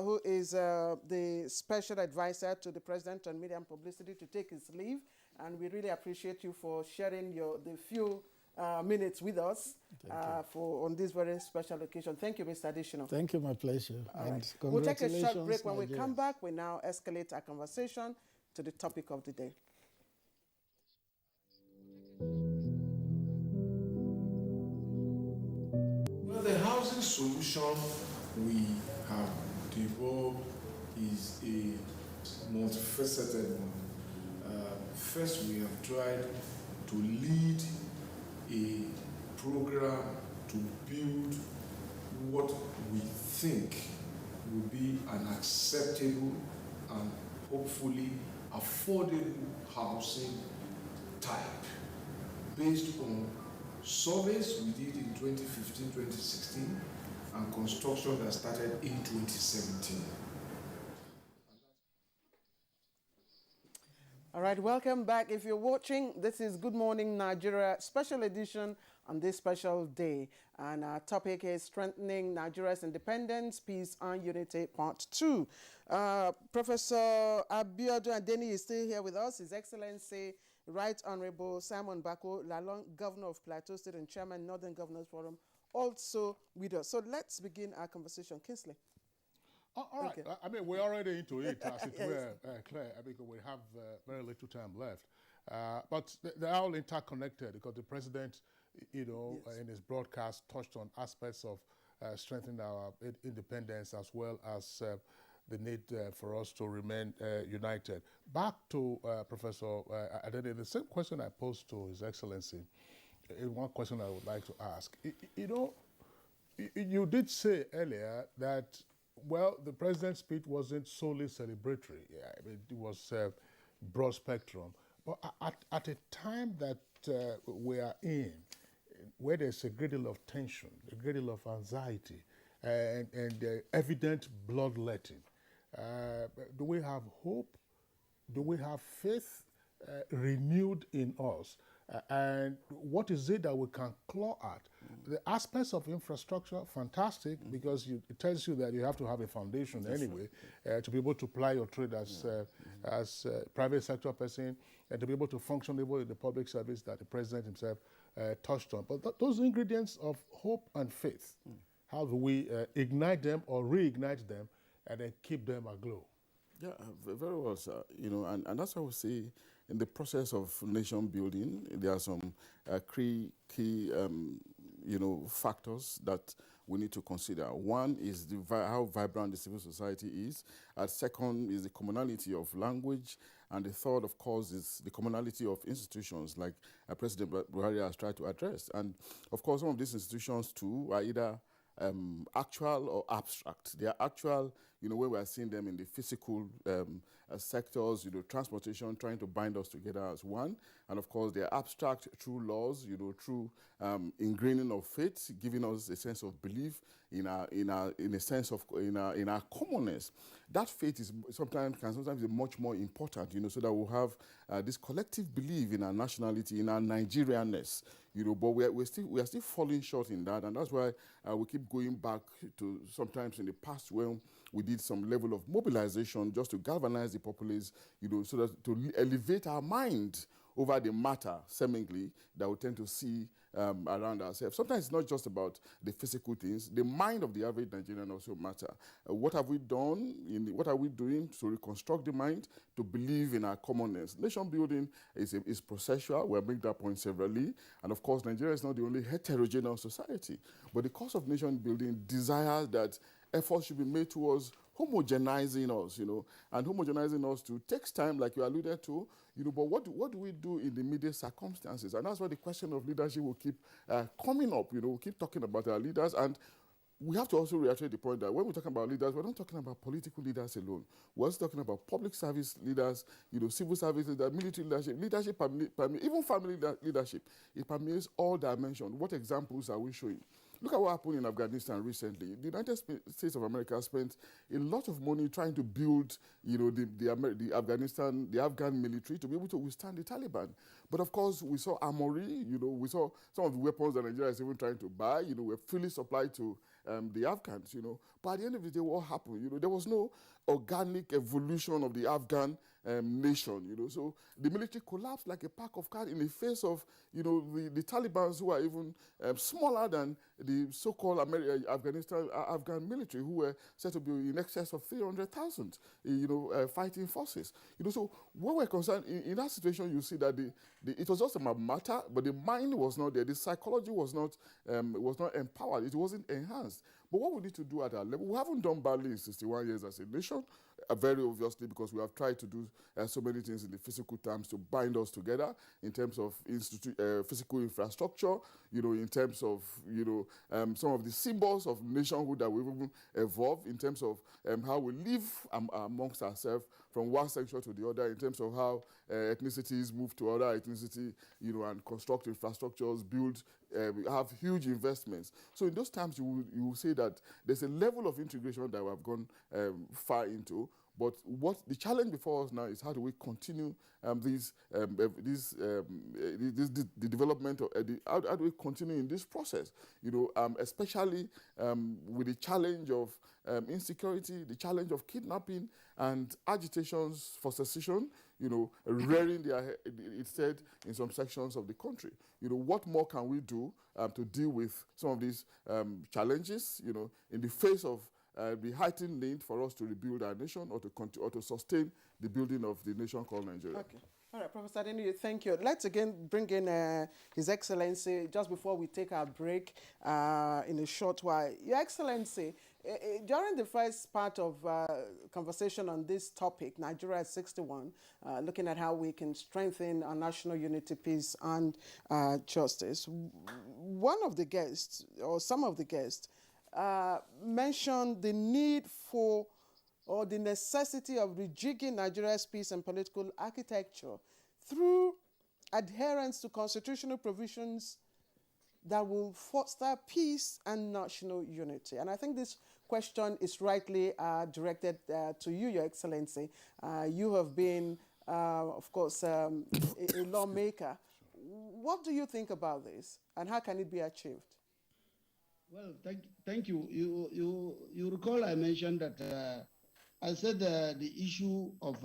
who is the special advisor to the president on media and publicity, to take his leave. And we really appreciate you for sharing the few minutes with us on this very special occasion. Thank you, Mr. Adesina. Thank you, my pleasure. And right. We'll take a short break. When we come back, we now escalate our conversation to the topic of the day. Well, the housing solution we have developed is a multifaceted one. First, we have tried to lead a program to build what we think will be an acceptable and hopefully affordable housing type based on surveys we did in 2015-2016 and construction that started in 2017. All right, welcome back. If you're watching, this is Good Morning Nigeria special edition on this special day. And our topic is strengthening Nigeria's independence, peace and unity, part 2. Professor Abiodun Adeni is still here with us. His Excellency, Right Honorable Simon Bako Lalong, Governor of Plateau State and Chairman, Northern Governors Forum, also with us. So let's begin our conversation. Kingsley. All right. Okay. I mean, we're already into it, as it were, Claire, because we have very little time left. But they're all interconnected, because the president, in his broadcast, touched on aspects of strengthening our independence, as well as the need for us to remain united. Back to Professor Adeni, the same question I posed to His Excellency. one question I would like to ask. You know, you did say earlier that, well, the president's speech wasn't solely celebratory. Yeah, I mean, it was broad spectrum. But at a time that we are in, where there's a great deal of tension, a great deal of anxiety, and evident bloodletting, do we have hope? Do we have faith renewed in us? And what is it that we can claw at? The aspects of infrastructure, fantastic, because it tells you that you have to have a foundation anyway to be able to ply your trade as private sector person and to be able to function even in the public service that the president himself touched on. But those ingredients of hope and faith, how do we ignite them or reignite them and then keep them aglow? Yeah, very well, sir. You know, and that's why we say in the process of nation building, there are some key factors that we need to consider. One is how vibrant the civil society is. Second is the commonality of language. And the third, of course, is the commonality of institutions like President Buhari has tried to address. And, of course, some of these institutions, too, are either actual or abstract. They are actual, when we are seeing them in the physical sectors, transportation, trying to bind us together as one. And of course, they are abstract through laws, through ingraining of faith, giving us a sense of belief in our commonness. That faith is sometimes be much more important, so that we'll have this collective belief in our nationality, in our Nigerianness. But we are still falling short in that, and that's why we keep going back to sometimes in the past when we did some level of mobilization just to galvanize the populace, so that to elevate our mind over the matter, seemingly, that we tend to see around ourselves. Sometimes it's not just about the physical things. The mind of the average Nigerian also matter. What have we done? What are we doing to reconstruct the mind, to believe in our commonness? Nation building is processual. We're making that point severally. And of course, Nigeria is not the only heterogeneous society. But the cause of nation building desires that efforts should be made towards homogenizing us, and homogenizing us takes time, like you alluded to, but what do we do in the immediate circumstances? And that's why the question of leadership will keep coming up, we'll keep talking about our leaders, and we have to also reiterate the point that when we're talking about leaders, we're not talking about political leaders alone. We're also talking about public service leaders, civil service leaders, military leadership, even family leadership. It permeates all dimensions. What examples are we showing? Look at what happened in Afghanistan recently. The United States of America spent a lot of money trying to build, the Afghan military to be able to withstand the Taliban. But of course, we saw armory. We saw some of the weapons that Nigeria is even trying to buy. Were fully supplied to the Afghans. But at the end of the day, what happened? There was no organic evolution of the Afghan nation. So the military collapsed like a pack of cards in the face of, the Taliban, who are even smaller than the so-called Afghan military, who were said to be in excess of 300,000, fighting forces. So when we're concerned, in that situation, you see that it was just a matter, but the mind was not there. The psychology was not empowered. It wasn't enhanced. But what we need to do at our level, we haven't done badly in 61 years as a nation, very obviously, because we have tried to do so many things in the physical terms to bind us together in terms of physical infrastructure, in terms of, some of the symbols of nationhood that we've even evolved, in terms of how we live amongst ourselves from one section to the other, in terms of how ethnicities move to other ethnicity, and construct infrastructures, build, have huge investments. So in those times, you will say that there's a level of integration that we have gone far into. But what the challenge before us now is how do we continue the development of how do we continue in this process? Especially with the challenge of insecurity, the challenge of kidnapping and agitations for secession. Rearing its head in some sections of the country. What more can we do to deal with some of these challenges? In the face of the heightened need for us to rebuild our nation or to sustain the building of the nation called Nigeria. Okay. All right, Professor Adeniyi, thank you. Let's again bring in His Excellency just before we take our break in a short while. Your Excellency, during the first part of conversation on this topic, Nigeria at 61, looking at how we can strengthen our national unity, peace, and justice, one of the guests, or some of the guests, mentioned the need for or the necessity of rejigging Nigeria's peace and political architecture through adherence to constitutional provisions that will foster peace and national unity. And I think this question is rightly directed to you, Your Excellency. You have been, of course, a lawmaker. What do you think about this, and how can it be achieved? Well, thank you. You recall I mentioned that I said the issue of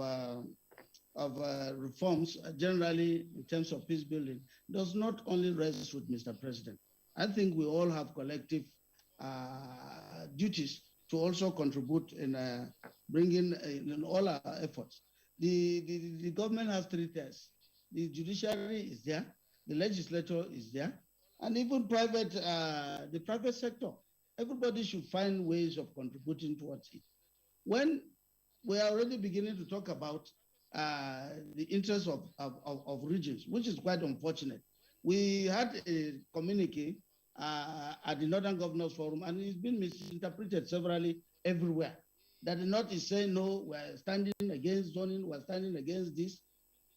reforms generally in terms of peace building does not only rest with Mr. President. I think we all have collective duties to also contribute in bringing in all our efforts. The government has three tiers. The judiciary is there, the legislature is there, and even the private sector. Everybody should find ways of contributing towards it. When we are already beginning to talk about the interests of regions, which is quite unfortunate. We had a communique at the Northern Governors Forum, and it's been misinterpreted severally everywhere. That the North is saying, no, we're standing against zoning, we're standing against this.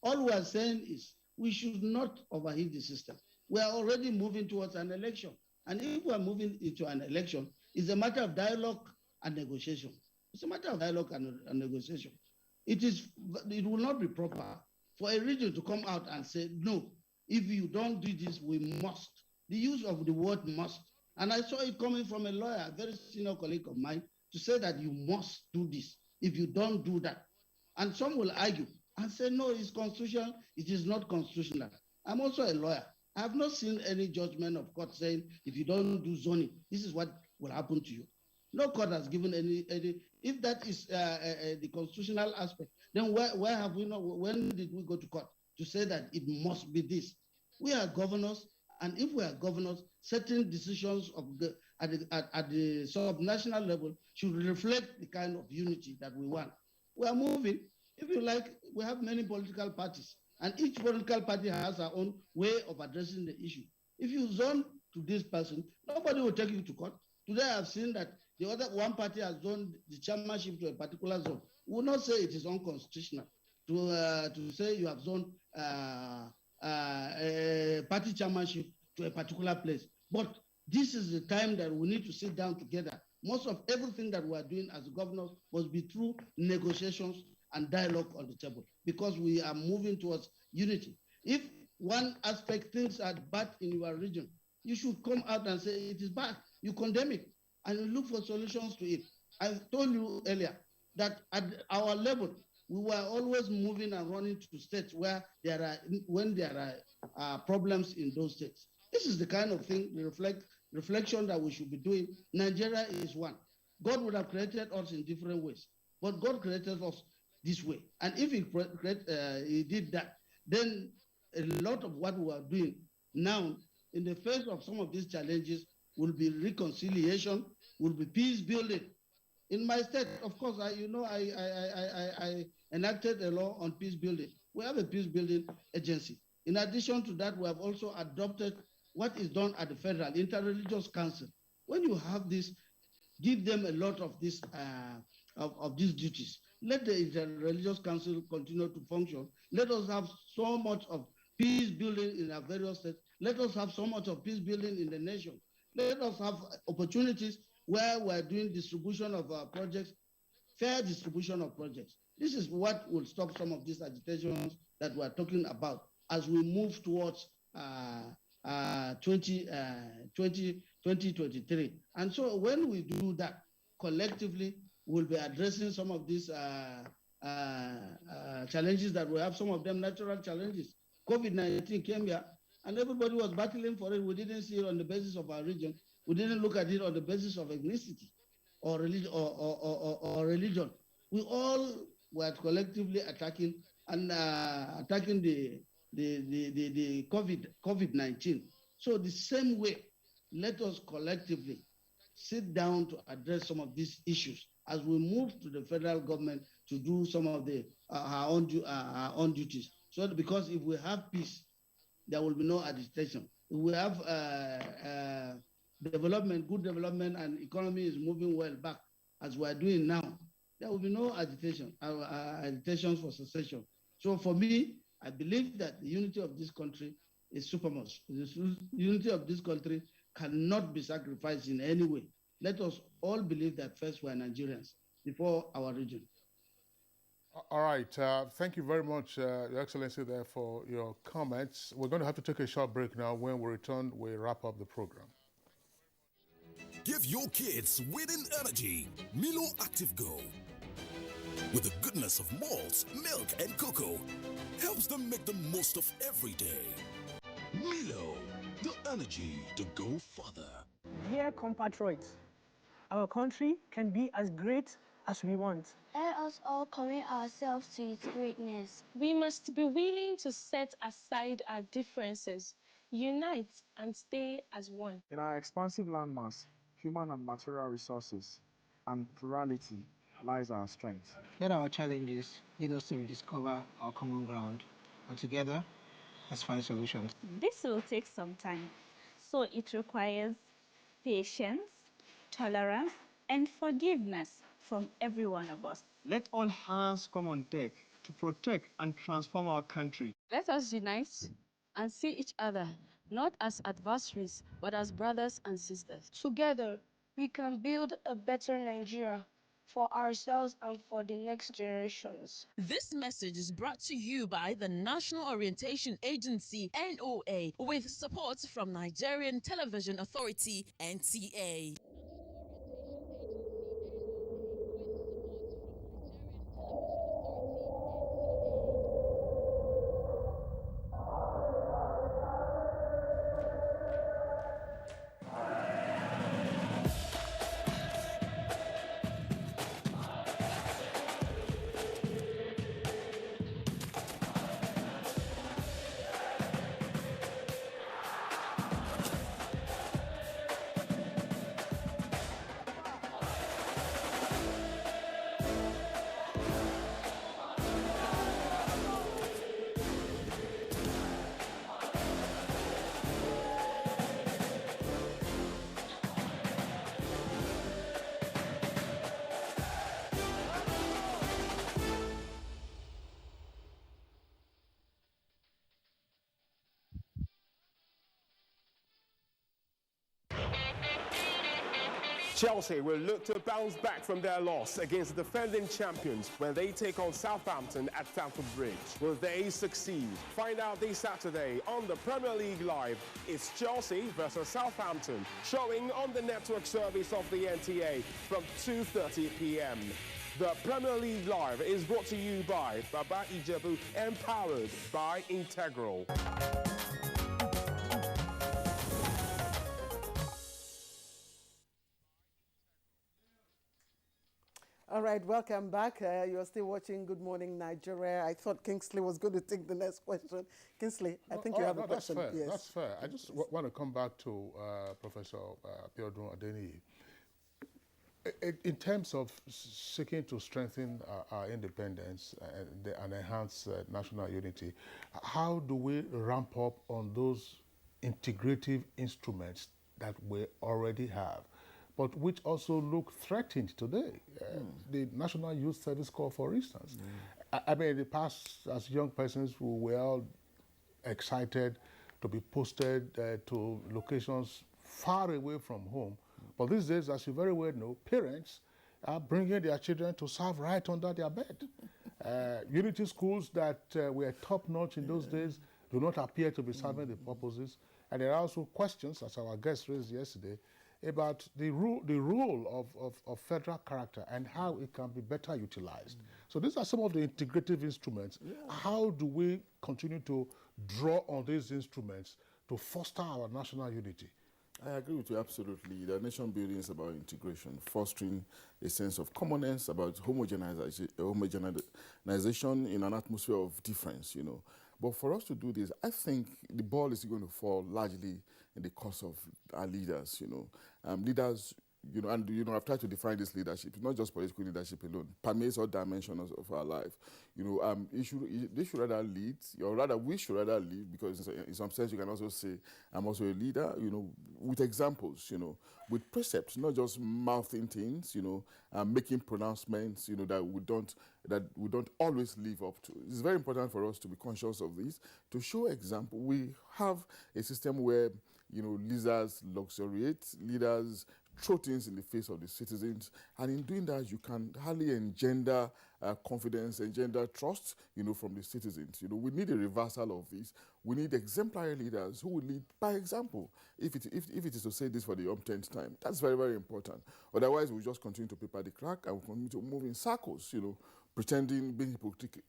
All we are saying is we should not overheat the system. We are already moving towards an election. And if we are moving into an election, it's a matter of dialogue and negotiation. It's a matter of dialogue and negotiation. It will not be proper for a region to come out and say, no, if you don't do this, we must. The use of the word must. And I saw it coming from a lawyer, a very senior colleague of mine, to say that you must do this if you don't do that. And some will argue and say, no, it's constitutional. It is not constitutional. I'm also a lawyer. I have not seen any judgment of court saying, if you don't do zoning, this is what will happen to you. No court has given any if that is the constitutional aspect, then where have we not, when did we go to court to say that it must be this? We are governors, and if we are governors, certain decisions at the sub-national level should reflect the kind of unity that we want. We are moving. If you like, we have many political parties, and each political party has their own way of addressing the issue. If you zone to this person, nobody will take you to court. Today I've seen that the other one party has zoned the chairmanship to a particular zone. We will not say it is unconstitutional to say you have zoned a party chairmanship to a particular place. But this is the time that we need to sit down together. Most of everything that we are doing as governors must be through negotiations and dialogue on the table, because we are moving towards unity. If one aspect things are bad in your region, you should come out and say it is bad. You condemn it and you look for solutions to it. I told you earlier that at our level, we were always moving and running to states where when there are problems in those states. This is the kind of thing, the reflection that we should be doing. Nigeria is one. God would have created us in different ways, but God created us this way. And if he did that, then a lot of what we are doing now in the face of some of these challenges will be reconciliation, will be peace building. In my state, of course, I enacted a law on peace building. We have a peace building agency. In addition to that, we have also adopted what is done at the federal interreligious council. When you have this, give them a lot of this of these duties. Let the interreligious council continue to function. Let us have so much of peace building in our various states. Let us have so much of peace building in the nation. Let us have opportunities where we're doing distribution of our projects, fair distribution of projects. This is what will stop some of these agitations that we're talking about as we move towards 2023. And so when we do that, collectively, we'll be addressing some of these challenges that we have, some of them natural challenges. COVID-19 came here, and everybody was battling for it. We didn't see it on the basis of our region. We didn't look at it on the basis of ethnicity or religion. We all were collectively attacking and attacking the COVID-19. So the same way, let us collectively sit down to address some of these issues as we move to the federal government to do some of the our own duties. So because if we have peace, there will be no agitation. If we have development, good development, and economy is moving well back as we are doing now, there will be no agitation, agitations for secession. So for me, I believe that the unity of this country is supermost. The unity of this country cannot be sacrificed in any way. Let us all believe that first we are Nigerians before our region. All right. Thank you very much, Your Excellency, there for your comments. We're going to have to take a short break now. When we return, we wrap up the program. Give your kids winning energy. Milo Active Go. With the goodness of malt, milk, and cocoa, helps them make the most of every day. Milo, the energy to go further. Dear compatriots, our country can be as great as we want. Let us all commit ourselves to its greatness. We must be willing to set aside our differences, unite, and stay as one. In our expansive landmass, human and material resources, and plurality lies our strength. Let our challenges lead us to rediscover our common ground, and together, let's find solutions. This will take some time, so it requires patience, tolerance, and forgiveness from every one of us. Let all hands come on deck to protect and transform our country. Let us unite and see each other not as adversaries, but as brothers and sisters. Together, we can build a better Nigeria for ourselves and for the next generations. This message is brought to you by the National Orientation Agency, NOA, with support from Nigerian Television Authority, NTA. Chelsea will look to bounce back from their loss against the defending champions when they take on Southampton at Stamford Bridge. Will they succeed? Find out this Saturday on the Premier League Live. It's Chelsea versus Southampton, showing on the network service of the NTA from 2:30 p.m. The Premier League Live is brought to you by Baba Ijebu, empowered by Integral. All right, welcome back. You're still watching Good Morning Nigeria. I thought Kingsley was going to take the next question. Kingsley, I think you have a question. That's fair. Yes. That's fair. I just want to come back to Professor Abiodun Adeniyi. In terms of seeking to strengthen our independence and enhance national unity, how do we ramp up on those integrative instruments that we already have, but which also look threatened today? The National Youth Service Corps, for instance. I mean, in the past, as young persons, we were all excited to be posted to locations far away from home. But these days, as you very well know, parents are bringing their children to serve right under their bed. Unity schools that were top-notch in those days do not appear to be serving the purposes. And there are also questions, as our guest raised yesterday, about the role of federal character and how it can be better utilized. So these are some of the integrative instruments. How do we continue to draw on these instruments to foster our national unity? I agree with you absolutely. The nation building is about integration, fostering a sense of commonness, about homogenization in an atmosphere of difference, you know. But for us to do this, I think the ball is going to fall largely in the course of our leaders, you know. Leaders, you know, and, you know, I've tried to define this leadership. It's not just political leadership alone. Permeates all dimensions of our life. You know, they should rather lead, or rather we should rather lead, because in some sense you can also say, I'm also a leader, you know, with examples, you know, with precepts, not just mouthing things, you know, making pronouncements, you know, that we don't always live up to. It's very important for us to be conscious of this, to show example. We have a system where, you know, leaders luxuriate, leaders throw things in the face of the citizens, and in doing that, you can hardly engender confidence, engender trust, you know, from the citizens. You know, we need a reversal of this. We need exemplary leaders who will lead by example. If it is to say this for the umpteenth time, that's very, very important. Otherwise, we'll just continue to paper the crack and we'll continue to move in circles, you know, pretending, being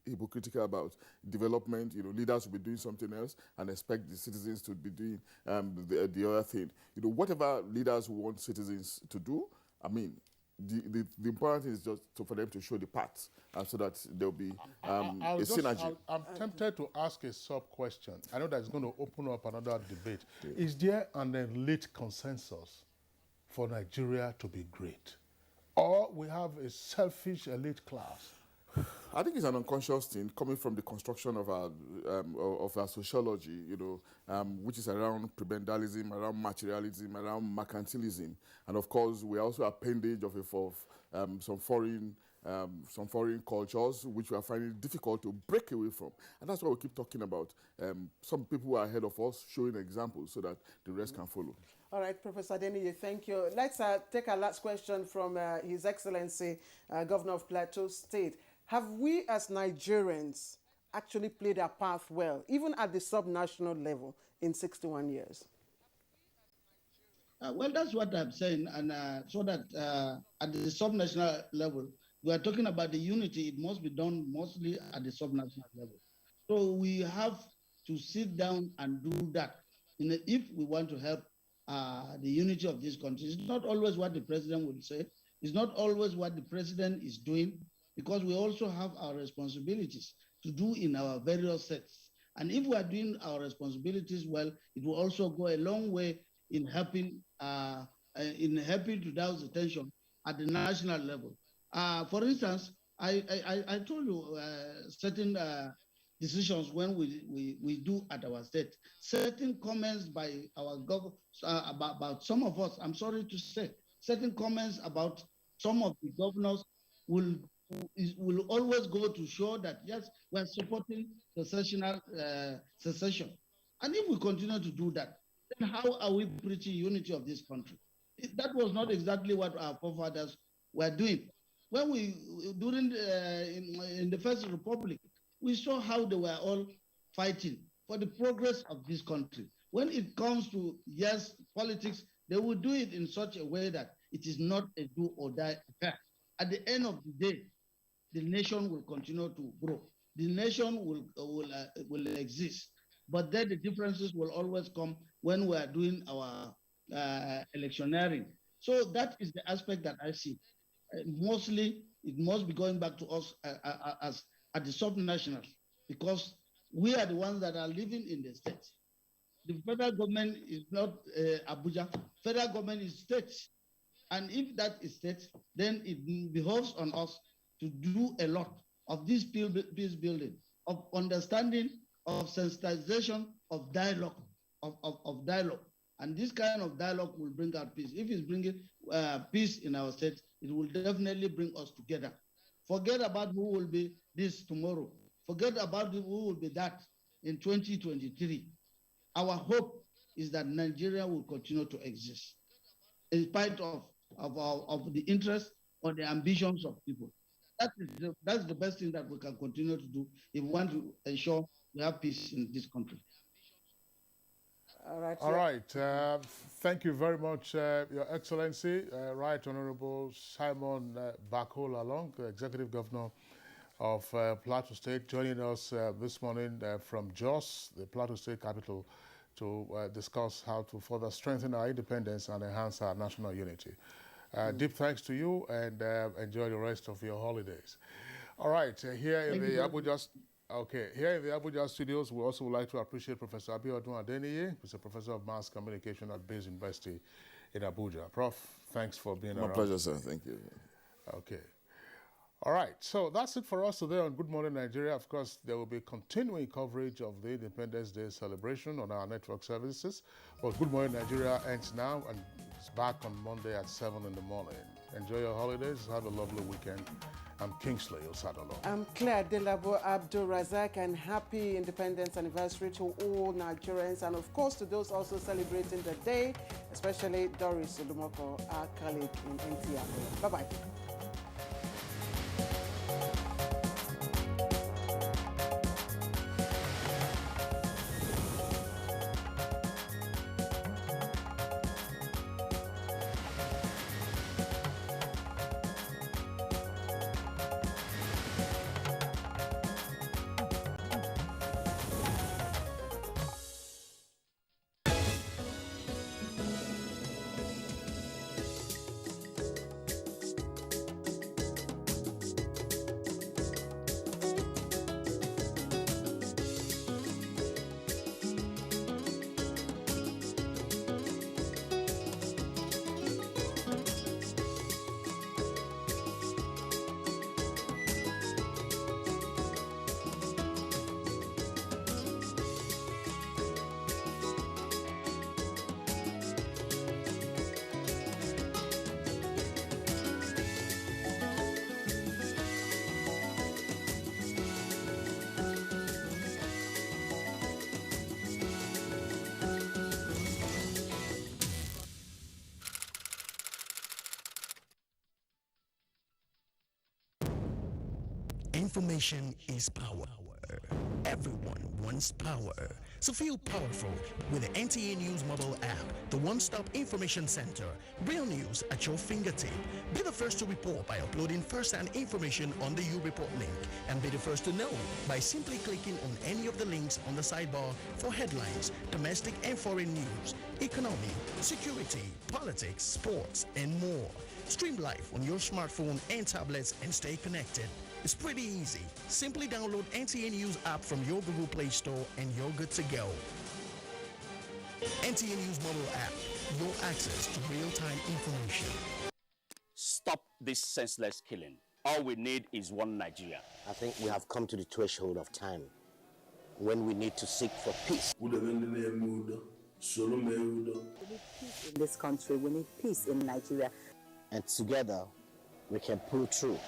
hypocritical about development. You know, leaders will be doing something else and expect the citizens to be doing the other thing. You know, whatever leaders want citizens to do, I mean, the important thing is just for them to show the path, so that there'll be a synergy. I'm tempted to ask a sub-question. I know that's going to open up another debate. Yeah. Is there an elite consensus for Nigeria to be great? Or we have a selfish elite class? I think it's an unconscious thing coming from the construction of our sociology, you know, which is around prebendalism, around materialism, around mercantilism, and of course we are also appendage of some foreign cultures which we are finding it difficult to break away from, and that's why we keep talking about some people who are ahead of us showing examples so that the rest can follow. All right, Professor Adeniyi, thank you. Let's take our last question from His Excellency, Governor of Plateau State. Have we as Nigerians actually played our part well, even at the subnational level in 61 years? Well, that's what I'm saying. And so that at the subnational level, we are talking about the unity. It must be done mostly at the subnational level. So we have to sit down and do that. If we want to help the unity of this country, it's not always what the president will say. It's not always what the president is doing, because we also have our responsibilities to do in our various sets. And if we are doing our responsibilities well, it will also go a long way in helping to douse the tension at the national level. For instance, I told you certain decisions when we do at our state, certain comments by our government about some of us, I'm sorry to say, certain comments about some of the governors will always go to show that, yes, we're supporting secession. And if we continue to do that, then how are we preaching unity of this country? That was not exactly what our forefathers were doing. When in the First Republic, we saw how they were all fighting for the progress of this country. When it comes to, yes, politics, they will do it in such a way that it is not a do or die affair. At the end of the day, the nation will continue to grow. The nation will exist. But then the differences will always come when we are doing our electioneering. So that is the aspect that I see. Mostly, it must be going back to us as at the subnationals, because we are the ones that are living in the states. The federal government is not Abuja. Federal government is states. And if that is states, then it behoves on us to do a lot of this peace building, of understanding, of sensitization, of dialogue, of dialogue. And this kind of dialogue will bring out peace. If it's bringing peace in our state, it will definitely bring us together. Forget about who will be this tomorrow. Forget about who will be that in 2023. Our hope is that Nigeria will continue to exist in spite of the interests or the ambitions of people. That's the best thing that we can continue to do if we want to ensure we have peace in this country. All right. All right. Thank you very much, Your Excellency, Right Honorable Simon Bakola Long, Executive Governor of Plateau State, joining us this morning from Jos, the Plateau State capital, to discuss how to further strengthen our independence and enhance our national unity. Deep thanks to you, and enjoy the rest of your holidays. All right, here in the Abuja, here in the Abuja studios, we also would like to appreciate Professor Abiodun Adeniyi, who's a professor of mass communication at Bayes University in Abuja. Prof, thanks for being around. My pleasure, sir. Thank you. Okay. All right, so that's it for us today on Good Morning Nigeria. Of course, there will be continuing coverage of the Independence Day celebration on our network services. But Good Morning Nigeria ends now and it's back on Monday at 7 in the morning. Enjoy your holidays. Have a lovely weekend. I'm Kingsley Osadolo. I'm Claire Delabo Abdul Razak, and happy Independence Anniversary to all Nigerians, and of course to those also celebrating the day, especially Doris Olumoko, our colleague in NTA. Bye-bye. Information is power. Everyone wants power. So feel powerful with the NTA News mobile app, the one-stop information center. Real news at your fingertip. Be the first to report by uploading first-hand information on the U-Report link, and be the first to know by simply clicking on any of the links on the sidebar for headlines, domestic and foreign news, economy, security, politics, sports, and more. Stream live on your smartphone and tablets and stay connected. It's pretty easy. Simply download NTA News app from your Google Play Store and you're good to go. NTA News mobile app, your access to real-time information. Stop this senseless killing. All we need is one Nigeria. I think we have come to the threshold of time when we need to seek for peace. We need peace in this country. We need peace in Nigeria. And together, we can pull through.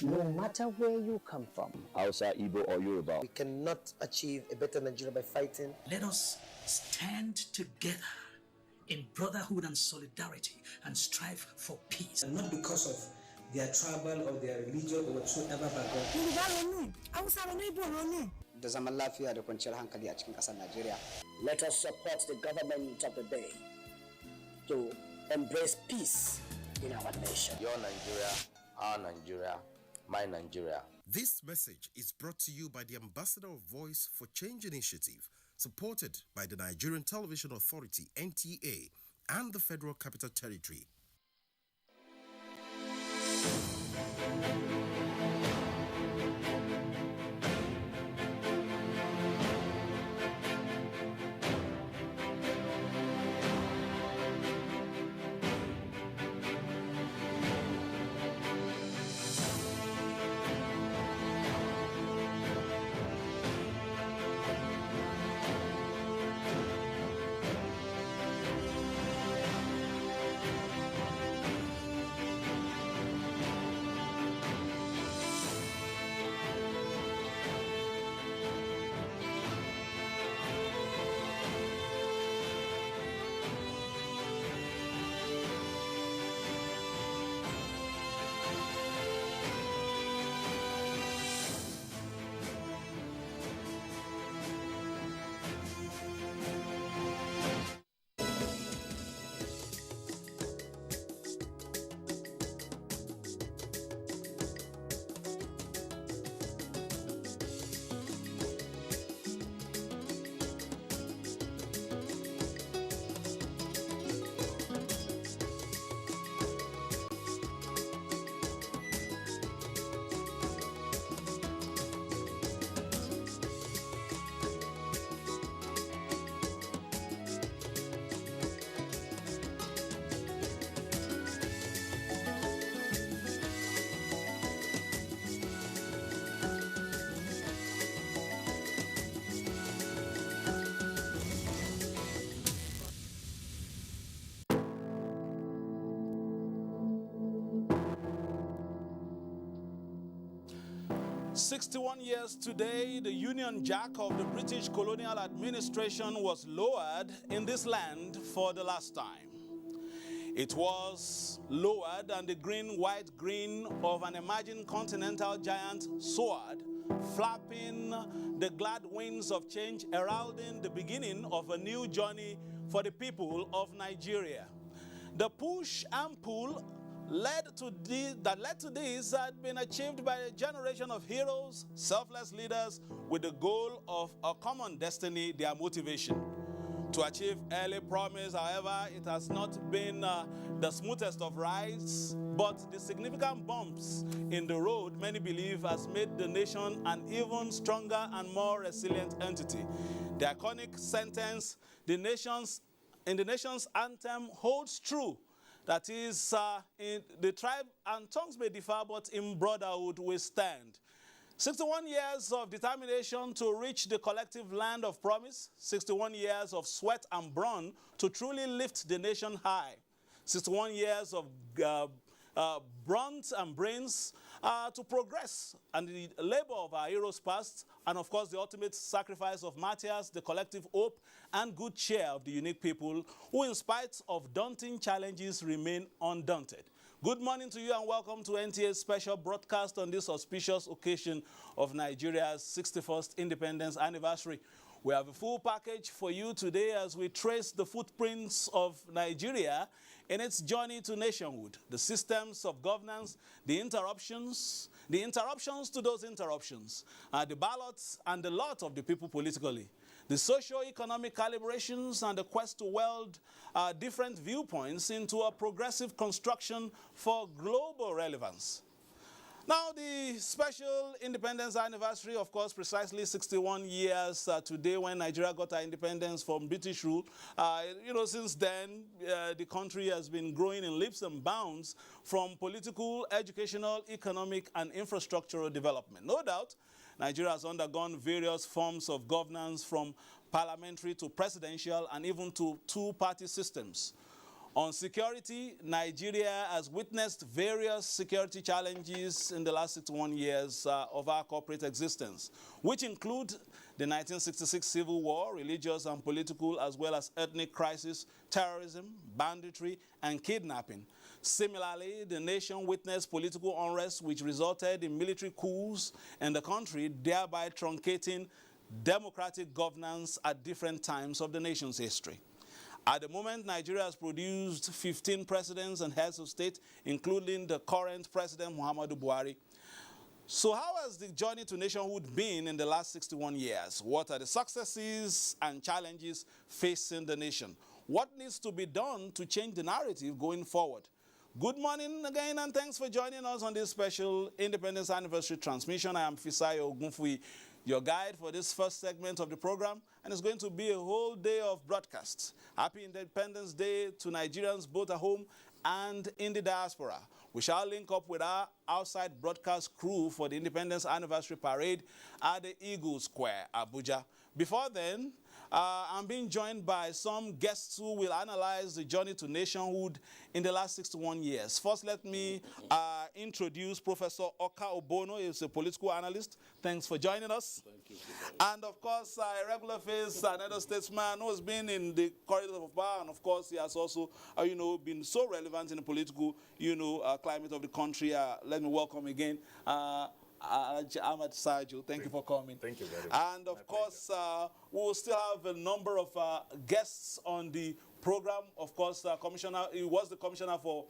No matter where you come from, Hausa, Igbo, or Yoruba. We cannot achieve a better Nigeria by fighting. Let us stand together in brotherhood and solidarity and strive for peace. And not because of their tribal or their religion or whatsoever background. Let us support the government of the day to embrace peace in our nation. Your Nigeria, our Nigeria, my Nigeria. This message is brought to you by the Ambassador of Voice for Change Initiative, supported by the Nigerian Television Authority, NTA, and the Federal Capital Territory. 61 years today, the Union Jack of the British colonial administration was lowered in this land for the last time. It was lower than the green-white-green of an emerging continental giant soared, flapping the glad wings of change, heralding the beginning of a new journey for the people of Nigeria. The push and pull that led to this had been achieved by a generation of heroes, selfless leaders with the goal of a common destiny, their motivation. To achieve early promise, however, it has not been the smoothest of rides, but the significant bumps in the road, many believe, has made the nation an even stronger and more resilient entity. The iconic sentence, in the nation's anthem, holds true. That is, in the tribe and tongues may differ, but in brotherhood we stand. 61 years of determination to reach the collective land of promise. 61 years of sweat and brawn to truly lift the nation high. 61 years of brunt and brains to progress, and the labor of our heroes past, and of course the ultimate sacrifice of martyrs, the collective hope and good cheer of the unique people who, in spite of daunting challenges, remain undaunted. Good morning to you and welcome to NTA's special broadcast on this auspicious occasion of Nigeria's 61st independence anniversary. We have a full package for you today as we trace the footprints of Nigeria in its journey to nationhood, the systems of governance, the interruptions to those interruptions, the ballots and the lot of the people politically, the socio-economic calibrations and the quest to weld different viewpoints into a progressive construction for global relevance. Now, the special independence anniversary, of course, precisely 61 years today when Nigeria got our independence from British rule. Since then, the country has been growing in leaps and bounds from political, educational, economic, and infrastructural development. No doubt, Nigeria has undergone various forms of governance from parliamentary to presidential and even to two-party systems. On security, Nigeria has witnessed various security challenges in the last 61 years of our corporate existence, which include the 1966 Civil War, religious and political, as well as ethnic crisis, terrorism, banditry, and kidnapping. Similarly, the nation witnessed political unrest, which resulted in military coups in the country, thereby truncating democratic governance at different times of the nation's history. At the moment, Nigeria has produced 15 presidents and heads of state, including the current president, Muhammadu Buhari. So how has the journey to nationhood been in the last 61 years? What are the successes and challenges facing the nation? What needs to be done to change the narrative going forward? Good morning again, and thanks for joining us on this special Independence Anniversary transmission. I am Fisayo Ogunfui, your guide for this first segment of the program, and it's going to be a whole day of broadcasts. Happy Independence Day to Nigerians both at home and in the diaspora. We shall link up with our outside broadcast crew for the Independence Anniversary Parade at the Eagle Square, Abuja. Before then, I'm being joined by some guests who will analyze the journey to nationhood in the last 61 years. First, let me introduce Professor Oka Obono. He's a political analyst. Thanks for joining us. Thank you. And of course, a regular face, another statesman who has been in the corridors of power, and of course, he has also, been so relevant in the political, climate of the country. Let me welcome again Ahmad Sajo. Thank you for coming. Thank you very much. And of course, we will still have a number of guests on the program. Of course, Commissioner, he was the Commissioner for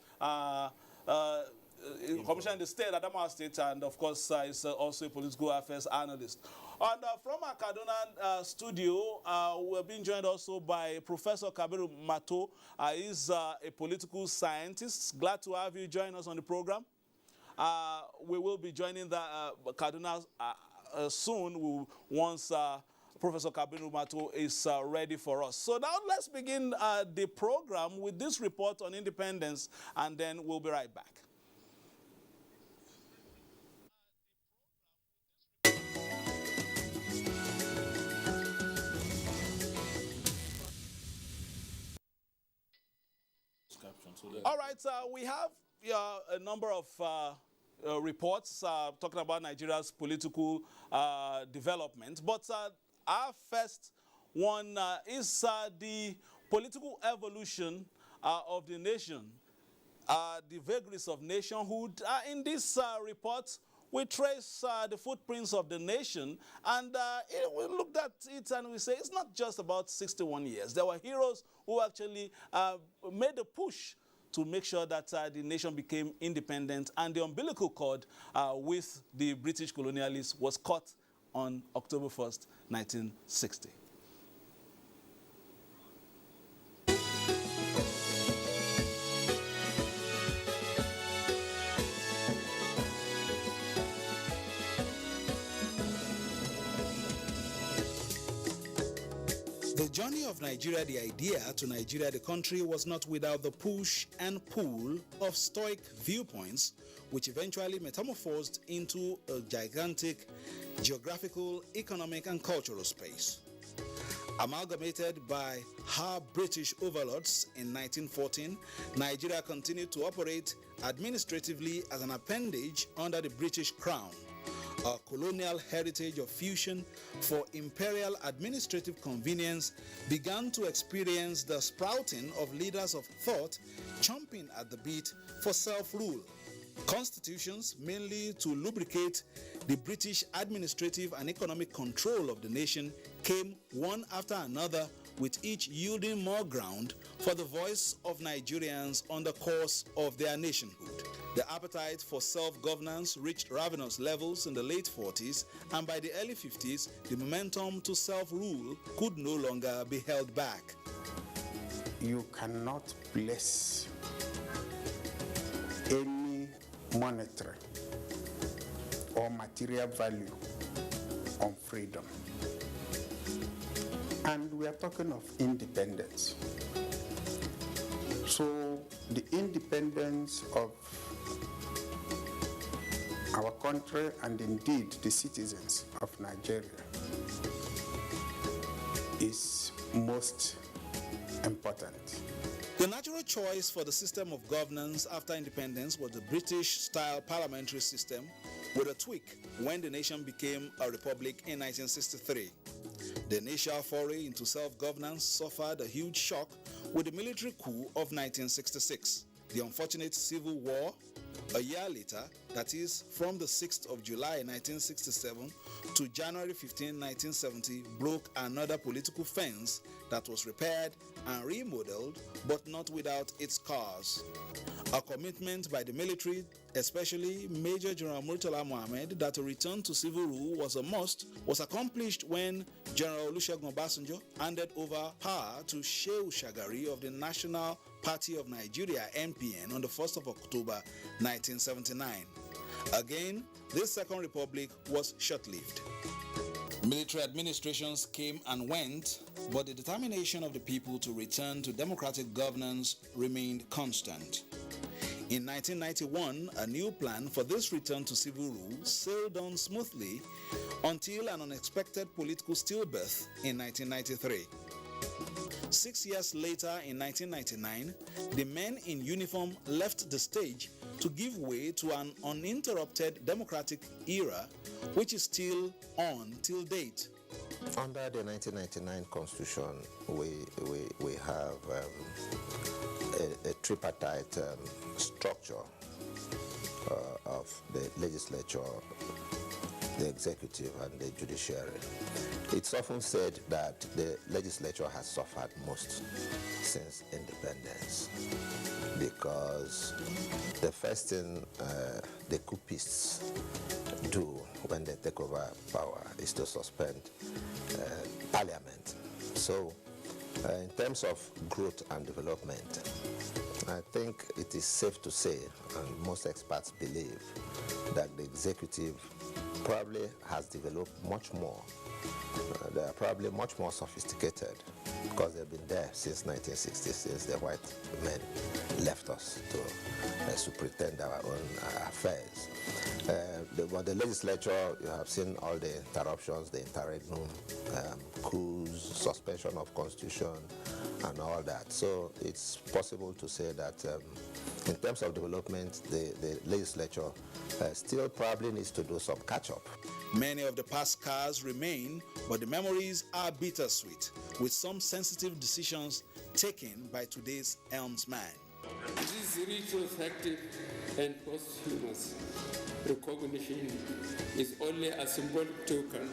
Commissioner in the state, Adamawa State, and of course, is also a political affairs analyst. And from our Kaduna studio, we're being joined also by Professor Kabiru Mato. He's a political scientist. Glad to have you join us on the program. We will be joining the Kaduna soon once Professor Kabiru Mato is ready for us. So now let's begin the program with this report on independence, and then we'll be right back. All right, we have a number of reports talking about Nigeria's political development. But our first one is the political evolution of the nation, the vagaries of nationhood. In this report, we trace the footprints of the nation, and we looked at it and we say it's not just about 61 years. There were heroes who actually made a push to make sure that the nation became independent, and the umbilical cord with the British colonialists was cut on October 1st, 1960. The journey of Nigeria, the idea to Nigeria, the country, was not without the push and pull of stoic viewpoints, which eventually metamorphosed into a gigantic geographical, economic, and cultural space. Amalgamated by her British overlords in 1914, Nigeria continued to operate administratively as an appendage under the British Crown. A colonial heritage of fusion for imperial administrative convenience began to experience the sprouting of leaders of thought chomping at the bit for self-rule. Constitutions, mainly to lubricate the British administrative and economic control of the nation, came one after another, with each yielding more ground for the voice of Nigerians on the course of their nationhood. The appetite for self-governance reached ravenous levels in the late 40s, and by the early 50s, the momentum to self-rule could no longer be held back. You cannot place any monetary or material value on freedom. And we are talking of independence. So the independence of our country, and indeed the citizens of Nigeria, is most important. The natural choice for the system of governance after independence was the British-style parliamentary system, with a tweak when the nation became a republic in 1963. The initial foray into self-governance suffered a huge shock with the military coup of 1966. The unfortunate civil war a year later, that is, from the 6th of July 1967 to January 15, 1970, broke another political fence that was repaired and remodeled, but not without its scars. A commitment by the military, especially Major General Murtala Mohammed, that a return to civil rule was a must, was accomplished when General Olusegun Obasanjo handed over power to Shehu Shagari of the National Party of Nigeria, NPN, on the 1st of October 1979. Again, this Second Republic was short-lived. Military administrations came and went, but the determination of the people to return to democratic governance remained constant. In 1991, a new plan for this return to civil rule sailed on smoothly until an unexpected political stillbirth in 1993. 6 years later, in 1999, the men in uniform left the stage to give way to an uninterrupted democratic era, which is still on till date. Under the 1999 Constitution, we have a tripartite structure of the legislature, the executive, and the judiciary. It's often said that the legislature has suffered most since independence, because the first thing the coupists do when they take over power is to suspend parliament. So in terms of growth and development, I think it is safe to say, and most experts believe, that the executive probably has developed much more. They are probably much more sophisticated because they've been there since 1960, since the white men left us to superintend our own affairs. But the legislature, you have seen all the interruptions, the interregnum, coups, suspension of constitution, and all that. So it's possible to say that in terms of development, the legislature still probably needs to do some catch-up. Many of the past scars remain, but the memories are bittersweet, with some sensitive decisions taken by today's helmsman. This retrospective and posthumous recognition is only a symbolic token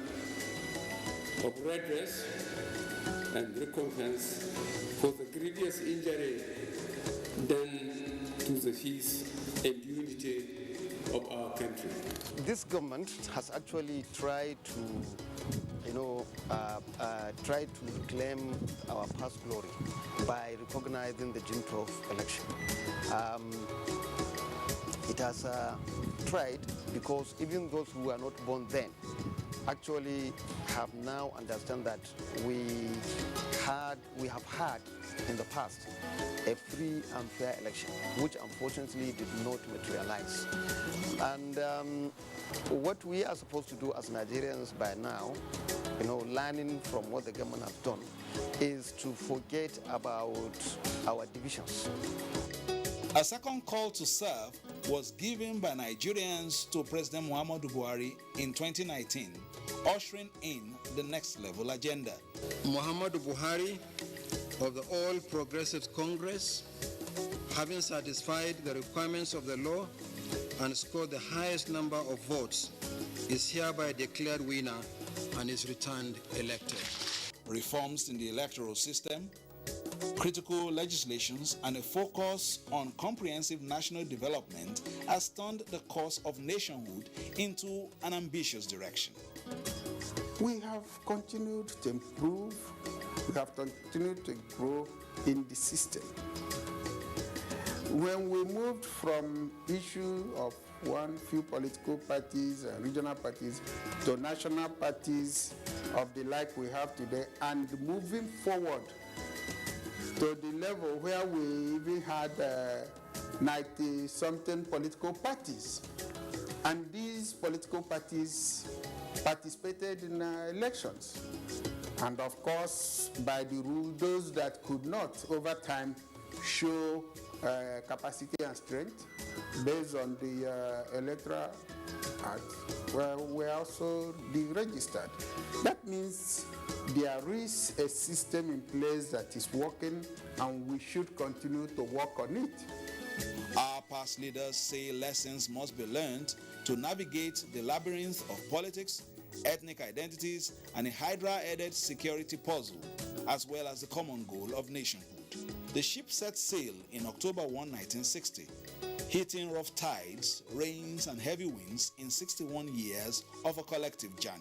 of redress and recompense for the grievous injury done to the peace and unity of our country. This government has actually tried to, try to reclaim our past glory by recognizing the June 12 election. It has tried because even those who were not born then actually have now understand that we have had in the past a free and fair election, which unfortunately did not materialize. And what we are supposed to do as Nigerians by now, learning from what the government has done, is to forget about our divisions. A second call to serve was given by Nigerians to President Muhammadu Buhari in 2019, ushering in the next level agenda. Muhammadu Buhari of the All Progressives Congress, having satisfied the requirements of the law and scored the highest number of votes, is hereby declared winner and is returned elected. Reforms in the electoral system, critical legislations, and a focus on comprehensive national development has turned the course of nationhood into an ambitious direction. We have continued to improve, we have continued to grow in the system. When we moved from issue of one few political parties and regional parties to national parties of the like we have today, and moving forward to the level where we even had 90-something political parties. And these political parties participated in elections. And of course, by the rule, those that could not over time show capacity and strength based on the Electoral Act were also deregistered. That means there is a system in place that is working, and we should continue to work on it. Our past leaders say lessons must be learned to navigate the labyrinth of politics, ethnic identities, and a hydra-headed security puzzle, as well as the common goal of nationhood. The ship set sail in October 1, 1960, hitting rough tides, rains, and heavy winds in 61 years of a collective journey.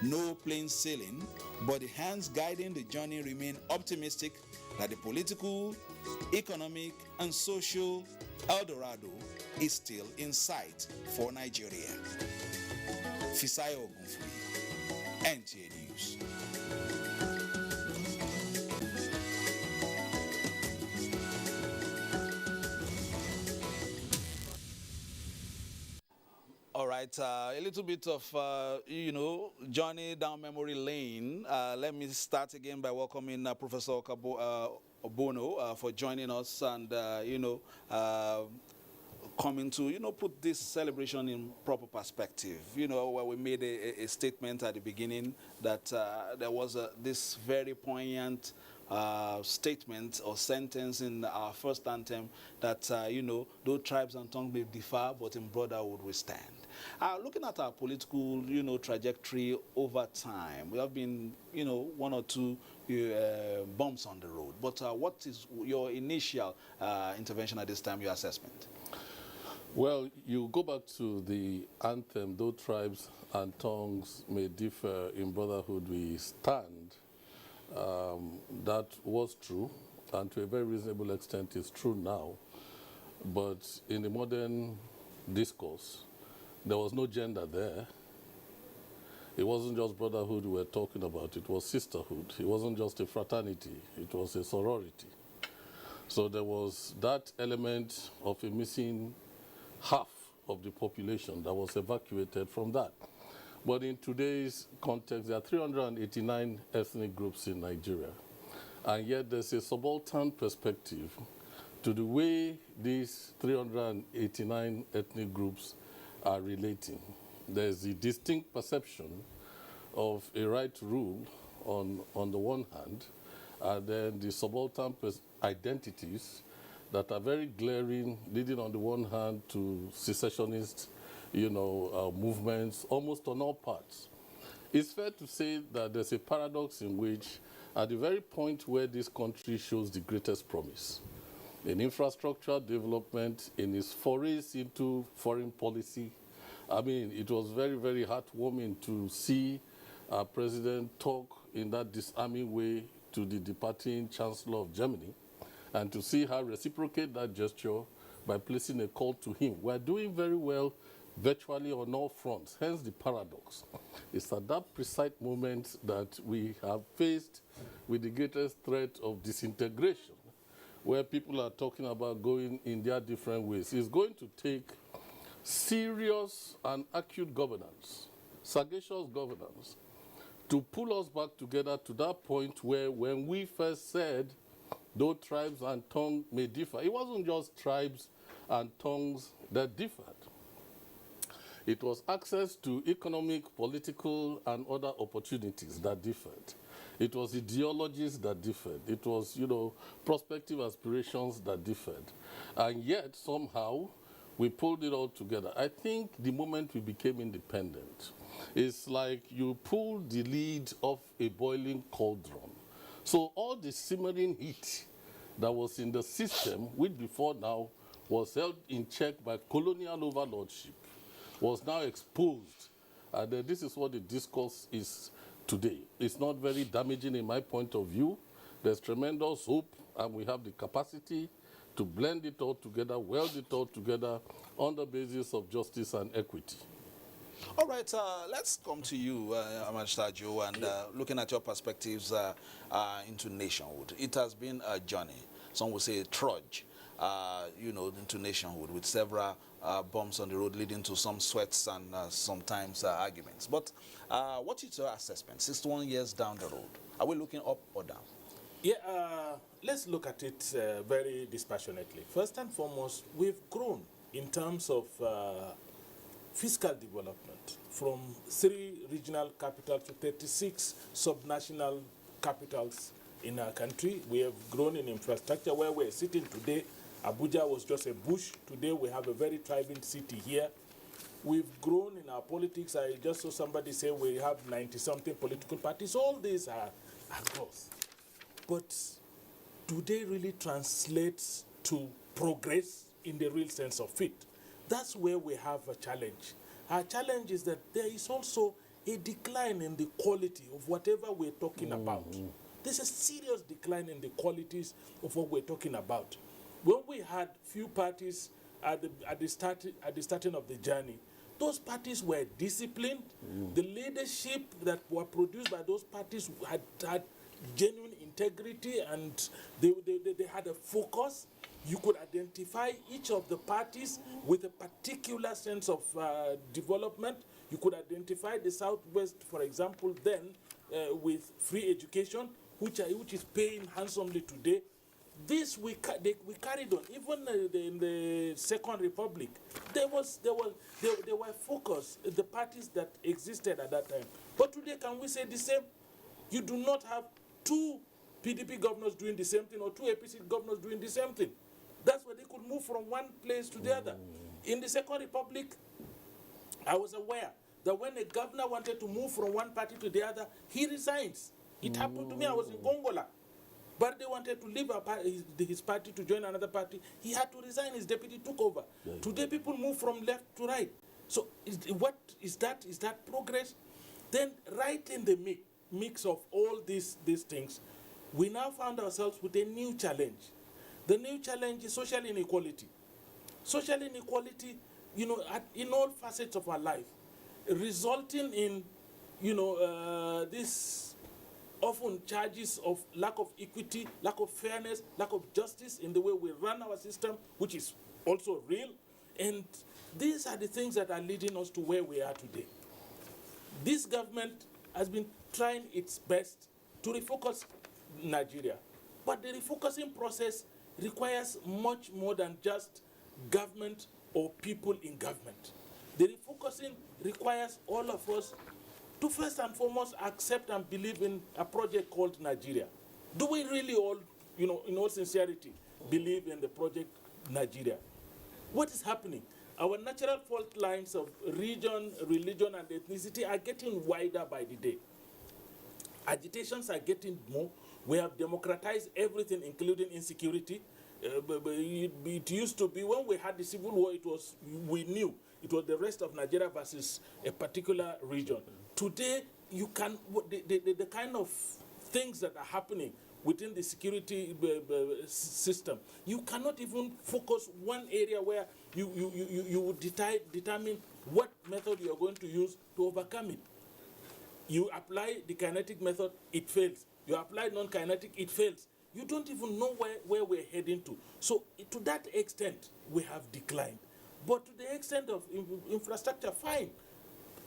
No plain sailing, but the hands guiding the journey remain optimistic that the political, economic, and social El Dorado is still in sight for Nigeria. Fisayo Ogunfui, NTA News. All right, a little bit of, journey down memory lane. Let me start again by welcoming Professor Obono for joining us and, coming to, put this celebration in proper perspective. Where we made a statement at the beginning that there was this very poignant statement or sentence in our first anthem that, though tribes and tongues may differ, but in brotherhood we stand. Looking at our political, trajectory over time, we have been, one or two bumps on the road. But what is your initial intervention at this time, your assessment? Well, you go back to the anthem, though tribes and tongues may differ, in brotherhood we stand. That was true, and to a very reasonable extent is true now. But in the modern discourse, there was no gender there. It wasn't just brotherhood we were talking about, it was sisterhood. It wasn't just a fraternity, it was a sorority. So there was that element of a missing half of the population that was evacuated from that. But in today's context, there are 389 ethnic groups in Nigeria. And yet there's a subaltern perspective to the way these 389 ethnic groups are relating. There's a distinct perception of a right to rule on the one hand, and then the subaltern identities that are very glaring, leading on the one hand to secessionist, movements almost on all parts. It's fair to say that there's a paradox in which, at the very point where this country shows the greatest promise, in infrastructure development, in its forays into foreign policy, I mean, it was very, very heartwarming to see our president talk in that disarming way to the departing Chancellor of Germany, and to see her reciprocate that gesture by placing a call to him. We're doing very well virtually on all fronts, hence the paradox. It's at that precise moment that we have faced with the greatest threat of disintegration, where people are talking about going in their different ways. It's going to take serious and acute governance, sagacious governance, to pull us back together to that point where when we first said, though tribes and tongues may differ, it wasn't just tribes and tongues that differed. It was access to economic, political, and other opportunities that differed. It was ideologies that differed. It was, prospective aspirations that differed. And yet, somehow, we pulled it all together. I think the moment we became independent, it's like you pull the lid off a boiling cauldron. So all the simmering heat that was in the system, which before now was held in check by colonial overlordship, was now exposed. And this is what the discourse is today. It's not very damaging in my point of view. There's tremendous hope, and we have the capacity to blend it all together, weld it all together on the basis of justice and equity. All right, let's come to you, Amashtajo, and looking at your perspectives into nationhood. It has been a journey, some would say a trudge, into nationhood, with several bumps on the road leading to some sweats and sometimes arguments. But what is your assessment 61 years down the road? Are we looking up or down? Yeah, let's look at it very dispassionately. First and foremost, we've grown in terms of fiscal development from 3 regional capitals to 36 subnational capitals in our country. We have grown in infrastructure. Where we're sitting today, Abuja was just a bush. Today we have a very thriving city here. We've grown in our politics. I just saw somebody say we have 90-something political parties. All these are growth. But do they really translate to progress in the real sense of it? That's where we have a challenge. Our challenge is that there is also a decline in the quality of whatever we're talking about. There's a serious decline in the qualities of what we're talking about. When we had few parties at the starting of the journey, those parties were disciplined. The leadership that were produced by those parties had genuine integrity, and they had a focus. You could identify each of the parties with a particular sense of development. You could identify the Southwest, for example, then with free education, which is paying handsomely today. This we carried on. Even in the Second Republic, they were focused, the parties that existed at that time. But today, can we say the same? You do not have 2 PDP governors doing the same thing or 2 APC governors doing the same thing. That's where they could move from one place to the other. In the Second Republic, I was aware that when a governor wanted to move from one party to the other, he resigns. It happened to me. I was in Gongola. But they wanted to leave his party to join another party. He had to resign. His deputy took over. Today, people move from left to right. So what is that? Is that progress? Then right in the mix of all these things, we now found ourselves with a new challenge. The new challenge is social inequality. Social inequality, in all facets of our life, resulting in, this often charges of lack of equity, lack of fairness, lack of justice in the way we run our system, which is also real. And these are the things that are leading us to where we are today. This government has been trying its best to refocus Nigeria. But the refocusing process requires much more than just government or people in government. The refocusing requires all of us to first and foremost accept and believe in a project called Nigeria. Do we really all, in all sincerity, believe in the project Nigeria? What is happening? Our natural fault lines of region, religion, and ethnicity are getting wider by the day. Agitations are getting more. We have democratized everything, including insecurity. It used to be when we had the civil war, we knew it was the rest of Nigeria versus a particular region. Today, you can the kind of things that are happening within the security system, you cannot even focus one area where you would determine what method you are going to use to overcome it. You apply the kinetic method, it fails. You apply non-kinetic, it fails. You don't even know where we're heading to. So to that extent, we have declined. But to the extent of infrastructure, fine.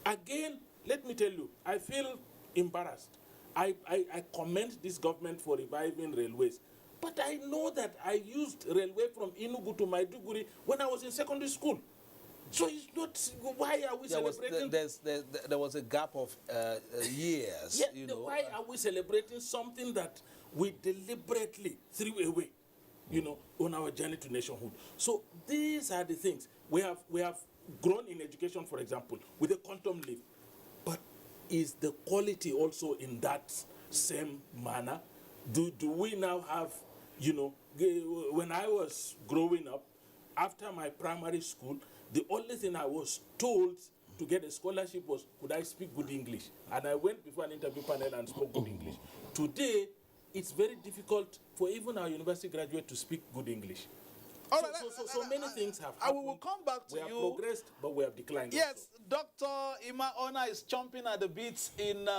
Again, let me tell you, I feel embarrassed. I commend this government for reviving railways. But I know that I used railway from Enugu to Maiduguri when I was in secondary school. So it's not, why are we celebrating? There was a gap of years, Yeah, why are we celebrating something that we deliberately threw away, on our journey to nationhood? So these are the things. We have grown in education, for example, with a quantum leap. But is the quality also in that same manner? Do we now have, when I was growing up, after my primary school, the only thing I was told to get a scholarship was, could I speak good English? And I went before an interview panel and spoke good English. Today, it's very difficult for even our university graduate to speak good English. So many things have happened. We will come back to you. We have progressed, but we have declined. Yes, also. Dr. Ima Ona is chomping at the bits in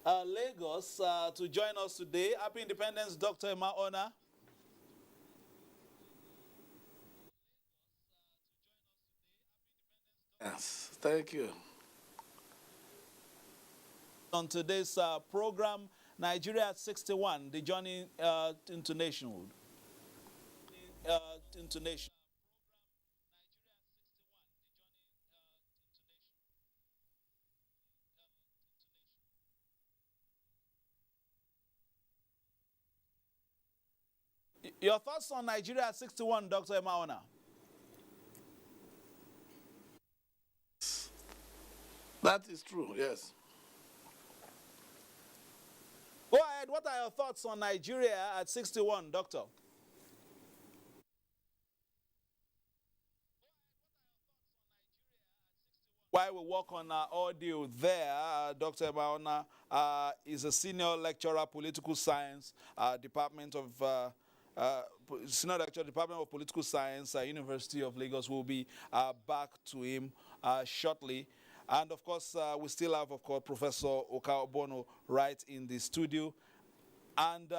Lagos to join us today. Happy Independence, Dr. Ima Ona. Yes, thank you. On today's program, Nigeria at 61, the journey into nationhood. Your thoughts on Nigeria at 61, Dr. Emaona? That is true, yes. Go ahead. What are your thoughts on Nigeria at 61, Doctor? While we work on our audio there, Dr. Emaona is a senior lecturer, political science, Department of Senior Lecturer, Department of Political Science, University of Lagos. We'll be back to him shortly. And of course, we still have, of course, Professor Oka Obono right in the studio. And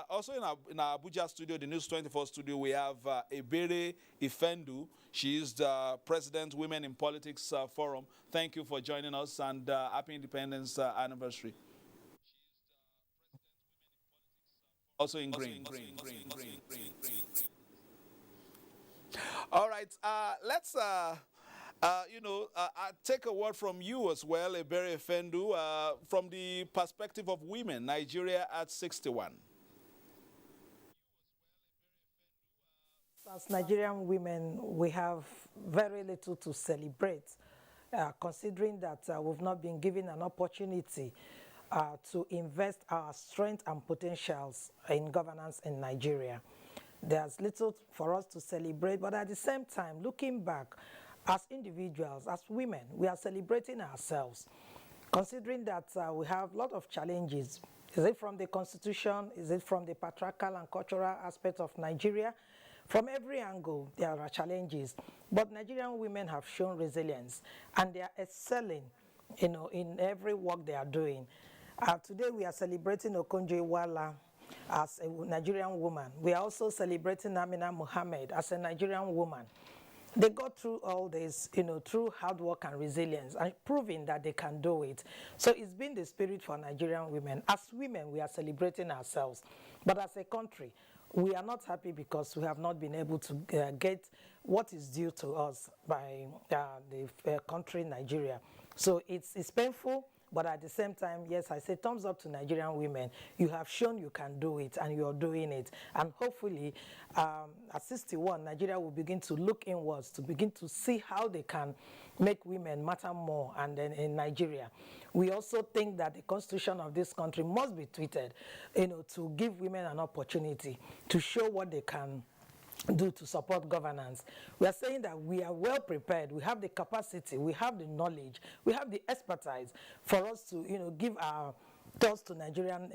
also in our Abuja studio, the News 24 studio, we have Ebere Ifendu. She is the President Women in Politics Forum. Thank you for joining us, and happy Independence anniversary. Also in green. All right, let's take a word from you as well, Ebere Fendu, from the perspective of women, Nigeria at 61. As Nigerian women, we have very little to celebrate, considering that we've not been given an opportunity to invest our strength and potentials in governance in Nigeria. There's little for us to celebrate, but at the same time, looking back, as individuals, as women, we are celebrating ourselves, considering that we have a lot of challenges. Is it from the constitution? Is it from the patriarchal and cultural aspect of Nigeria? From every angle, there are challenges. But Nigerian women have shown resilience, and they are excelling, in every work they are doing. Today we are celebrating Okonjo-Iweala as a Nigerian woman. We are also celebrating Amina Mohammed as a Nigerian woman. They got through all this, through hard work and resilience, and proving that they can do it. So it's been the spirit for Nigerian women. As women, we are celebrating ourselves. But as a country, we are not happy because we have not been able to get what is due to us by the country Nigeria. So it's painful. But at the same time, yes, I say thumbs up to Nigerian women. You have shown you can do it, and you're doing it. And hopefully, at 61, Nigeria will begin to look inwards, to begin to see how they can make women matter more. And then in Nigeria, we also think that the constitution of this country must be tweeted, to give women an opportunity to show what they can do to support governance. We are saying that we are well prepared, we have the capacity, we have the knowledge, we have the expertise for us to give our thoughts to Nigerian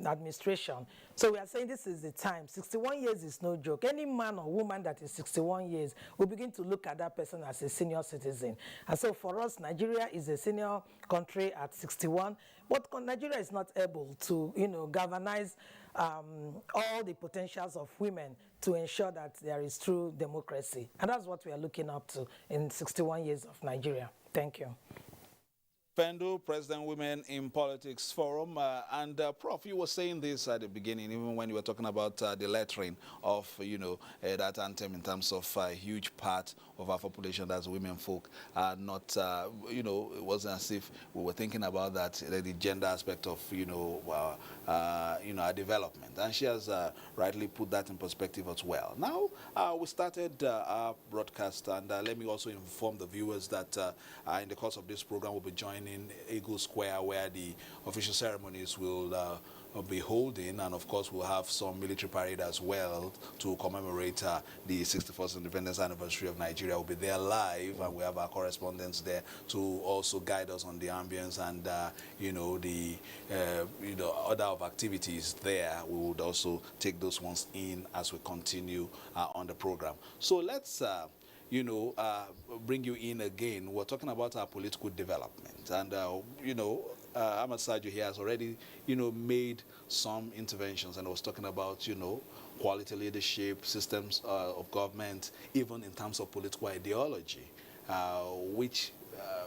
administration. So we are saying this is the time. 61 years is no joke. Any man or woman that is 61 years will begin to look at that person as a senior citizen. And so for us, Nigeria is a senior country at 61, but Nigeria is not able to galvanize all the potentials of women to ensure that there is true democracy. And that's what we are looking up to in 61 years of Nigeria. Thank you. Fendo, President Women in Politics Forum, and Prof, you were saying this at the beginning, even when you were talking about the lettering of, that anthem in terms of a huge part of our population that's women folk are not, it wasn't as if we were thinking about that, the gender aspect of, our development. And she has rightly put that in perspective as well. Now, we started our broadcast, and let me also inform the viewers that in the course of this program, we'll be joining in Eagle Square, where the official ceremonies will be holding, and of course we'll have some military parade as well to commemorate the 61st independence anniversary of Nigeria. We'll be there live, and we have our correspondents there to also guide us on the ambience and the order of activities there. We would also take those ones in as we continue on the program. So let's bring you in again. We're talking about our political development, and Ahmad Sajo here has already made some interventions, and I was talking about quality leadership, systems of government, even in terms of political ideology, which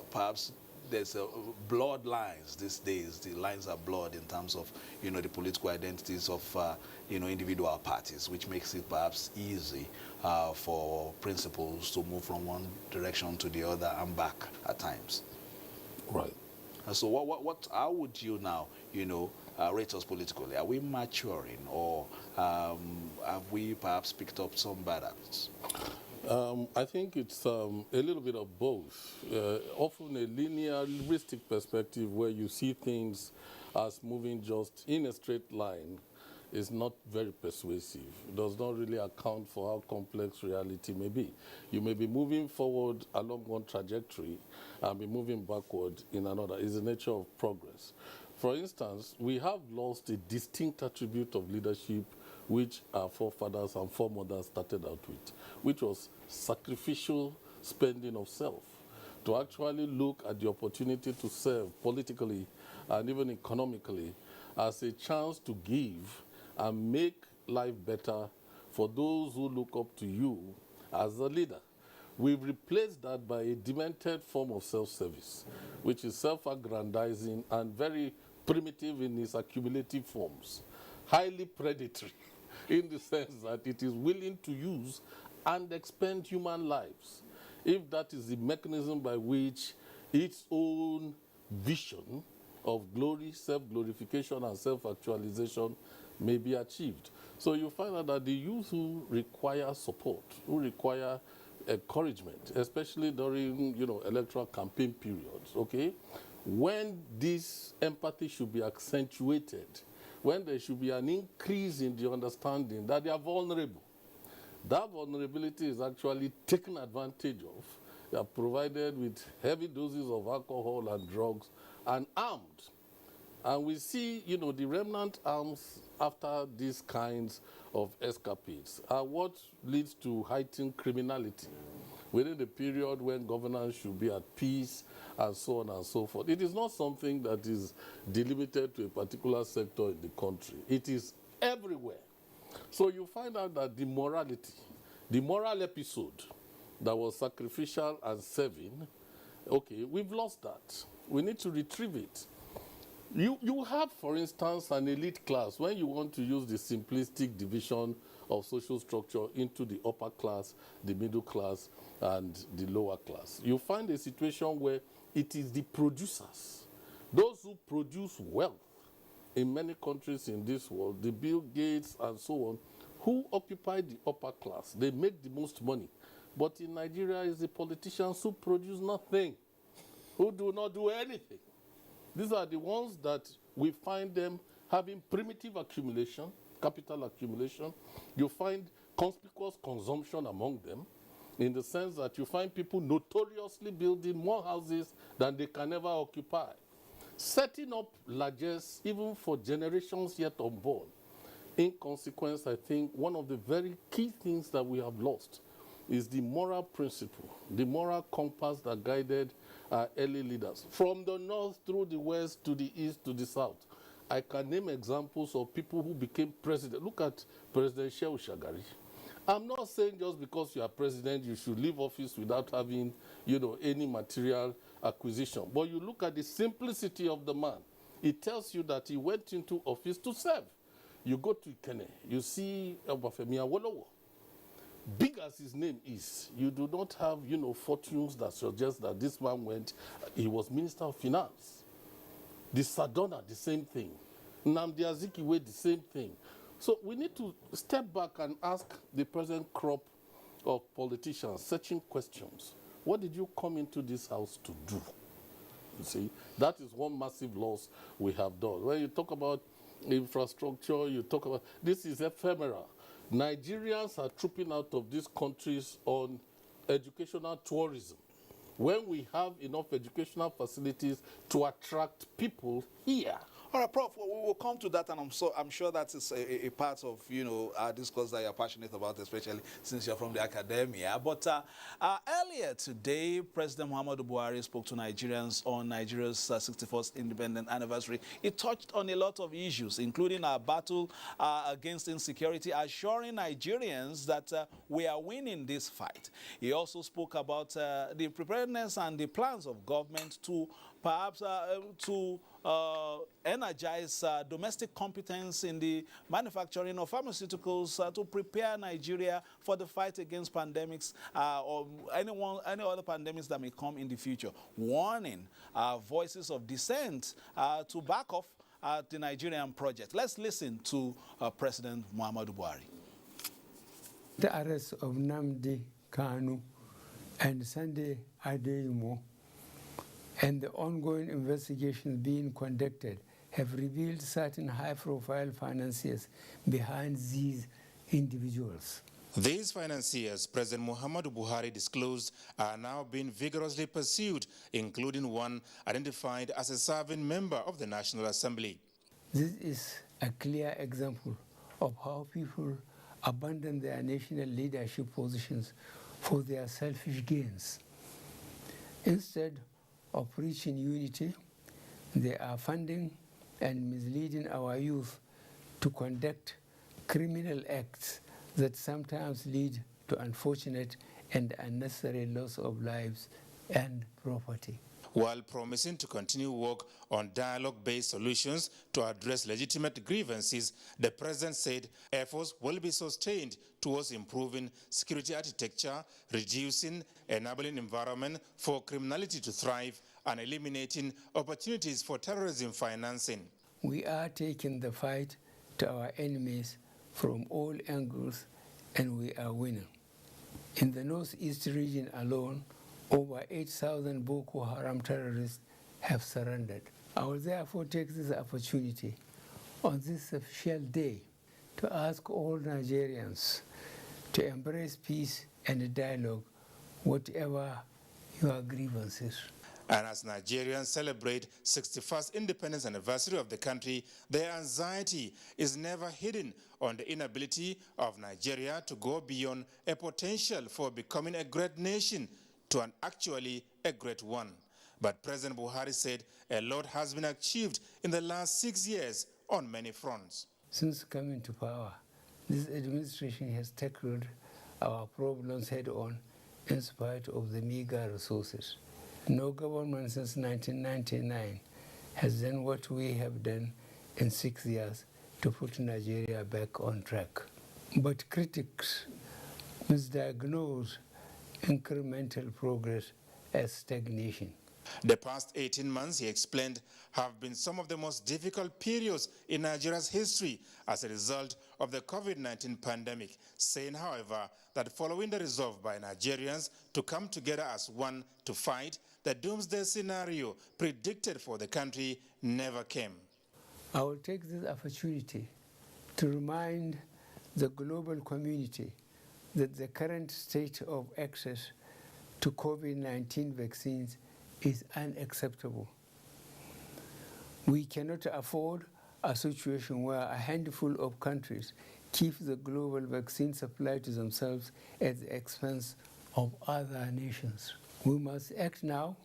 perhaps there's blurred lines these days. The lines are blurred in terms of the political identities of individual parties, which makes it perhaps easy for principles to move from one direction to the other and back at times. Right. And so how would you now rate us politically? Are we maturing, or have we perhaps picked up some bad habits? I think it's a little bit of both. Often a linearistic perspective where you see things as moving just in a straight line is not very persuasive. It does not really account for how complex reality may be. You may be moving forward along one trajectory and be moving backward in another. It's the nature of progress. For instance, we have lost a distinct attribute of leadership which our forefathers and foremothers started out with, which was sacrificial spending of self, to actually look at the opportunity to serve politically and even economically as a chance to give and make life better for those who look up to you as a leader. We've replaced that by a demented form of self-service, which is self-aggrandizing and very primitive in its accumulative forms, highly predatory in the sense that it is willing to use and expend human lives, if that is the mechanism by which its own vision of glory, self-glorification, and self-actualization may be achieved. So you find out that the youth who require support, who require encouragement, especially during electoral campaign periods, okay, when this empathy should be accentuated, when there should be an increase in the understanding that they are vulnerable. That vulnerability is actually taken advantage of. They are provided with heavy doses of alcohol and drugs and armed. And we see, the remnant arms after these kinds of escapades are what leads to heightened criminality. within the period when governance should be at peace, and so on and so forth. It is not something that is delimited to a particular sector in the country. It is everywhere. So you find out that the morality, the moral episode that was sacrificial and serving, okay, we've lost that. We need to retrieve it. You have, for instance, an elite class when you want to use the simplistic division of social structure into the upper class, the middle class, and the lower class. You find a situation where it is the producers, those who produce wealth in many countries in this world, the Bill Gates and so on, who occupy the upper class. They make the most money. But in Nigeria, it's the politicians who produce nothing, who do not do anything. These are the ones that we find them having primitive accumulation, capital accumulation. You find conspicuous consumption among them, in the sense that you find people notoriously building more houses than they can ever occupy, setting up largesse even for generations yet unborn. In consequence, I think one of the very key things that we have lost is the moral principle, the moral compass that guided our early leaders, from the north through the west to the east to the south. I can name examples of people who became president. Look at President Shehu Shagari. I'm not saying just because you are president, you should leave office without having, any material acquisition. But you look at the simplicity of the man. It tells you that he went into office to serve. You go to Ikene, you see Obafemi Awolowo. Big as his name is, you do not have, fortunes that suggest that this man he was Minister of Finance. The Sadona, the same thing. Nnamdi Azikiwe, the same thing. So we need to step back and ask the present crop of politicians searching questions. What did you come into this house to do? You see, that is one massive loss we have done. When you talk about infrastructure, you talk about, this is ephemeral. Nigerians are trooping out of these countries on educational tourism. When we have enough educational facilities to attract people here. All right, Prof, we will come to that, and I'm sure that is a part of, our discourse that you're passionate about, especially since you're from the academia. But earlier today, President Muhammadu Buhari spoke to Nigerians on Nigeria's 61st independent anniversary. He touched on a lot of issues, including our battle against insecurity, assuring Nigerians that we are winning this fight. He also spoke about the preparedness and the plans of government to perhaps energize domestic competence in the manufacturing of pharmaceuticals to prepare Nigeria for the fight against pandemics or any other pandemics that may come in the future. Warning voices of dissent to back off the Nigerian project. Let's listen to President Muhammadu Buhari. The arrest of Nnamdi Kanu and Sunday Adeyemo and the ongoing investigations being conducted have revealed certain high-profile financiers behind these individuals. These financiers, President Muhammadu Buhari disclosed, are now being vigorously pursued, including one identified as a serving member of the National Assembly. This is a clear example of how people abandon their national leadership positions for their selfish gains. Instead of preaching unity, they are funding and misleading our youth to conduct criminal acts that sometimes lead to unfortunate and unnecessary loss of lives and property. While promising to continue work on dialogue-based solutions to address legitimate grievances, the President said efforts will be sustained towards improving security architecture, reducing enabling environment for criminality to thrive, and eliminating opportunities for terrorism financing. We are taking the fight to our enemies from all angles, and we are winning. In the Northeast region alone, over 8,000 Boko Haram terrorists have surrendered. I will therefore take this opportunity on this special day to ask all Nigerians to embrace peace and dialogue, whatever your grievances. And as Nigerians celebrate 61st independence anniversary of the country, their anxiety is never hidden on the inability of Nigeria to go beyond a potential for becoming a great nation to an actually a great one. But President Buhari said a lot has been achieved in the last 6 years on many fronts. Since coming to power, this administration has tackled our problems head-on in spite of the meager resources. No government since 1999 has done what we have done in 6 years to put Nigeria back on track. But critics misdiagnose incremental progress as stagnation. The past 18 months, he explained, have been some of the most difficult periods in Nigeria's history as a result of the COVID-19 pandemic, saying, however, that following the resolve by Nigerians to come together as one to fight, the doomsday scenario predicted for the country never came. I will take this opportunity to remind the global community that the current state of access to COVID-19 vaccines is unacceptable. We cannot afford a situation where a handful of countries keep the global vaccine supply to themselves at the expense of other nations. We must act now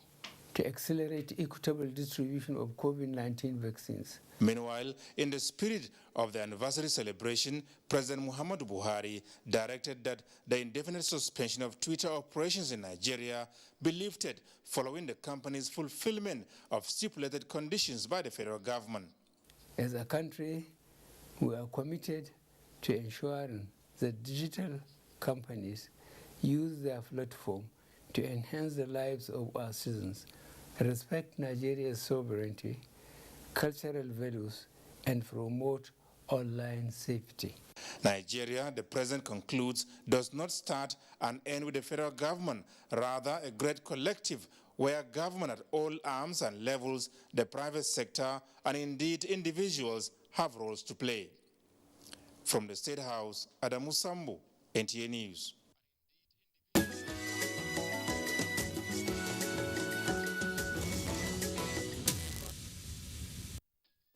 to accelerate equitable distribution of COVID-19 vaccines. Meanwhile, in the spirit of the anniversary celebration, President Muhammadu Buhari directed that the indefinite suspension of Twitter operations in Nigeria be lifted following the company's fulfillment of stipulated conditions by the federal government. As a country, we are committed to ensuring that digital companies use their platform to enhance the lives of our citizens, respect Nigeria's sovereignty, cultural values, and promote online safety. Nigeria, the president concludes, does not start and end with the federal government, rather a great collective where government at all arms and levels, the private sector, and indeed individuals have roles to play. From the State House, Adamu Sambu, NTA News.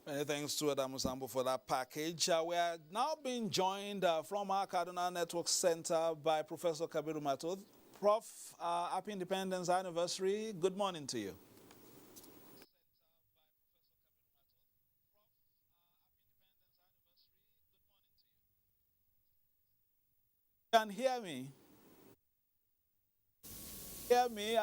Many thanks to Adamu Sambu for that package. We are now being joined from our Kaduna Network Center by Professor Kabiru Mato. Prof, happy Independence Anniversary. Good morning to you. Can hear me? Hear me?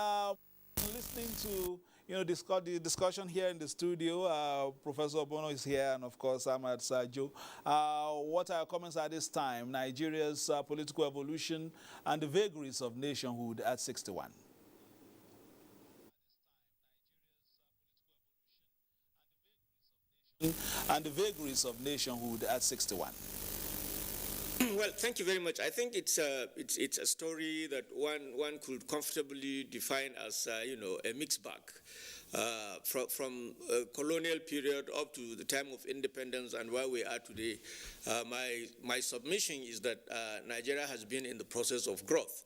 Listening to the discussion here in the studio. Professor Bono is here, and of course Ahmad Sajo. What are your comments at this time? Nigeria's political evolution and the vagaries of nationhood at 61. And the vagaries of nationhood at 61. Well, thank you very much. I think it's a story that one could comfortably define as a mixed bag. From colonial period up to the time of independence and where we are today, my submission is that Nigeria has been in the process of growth.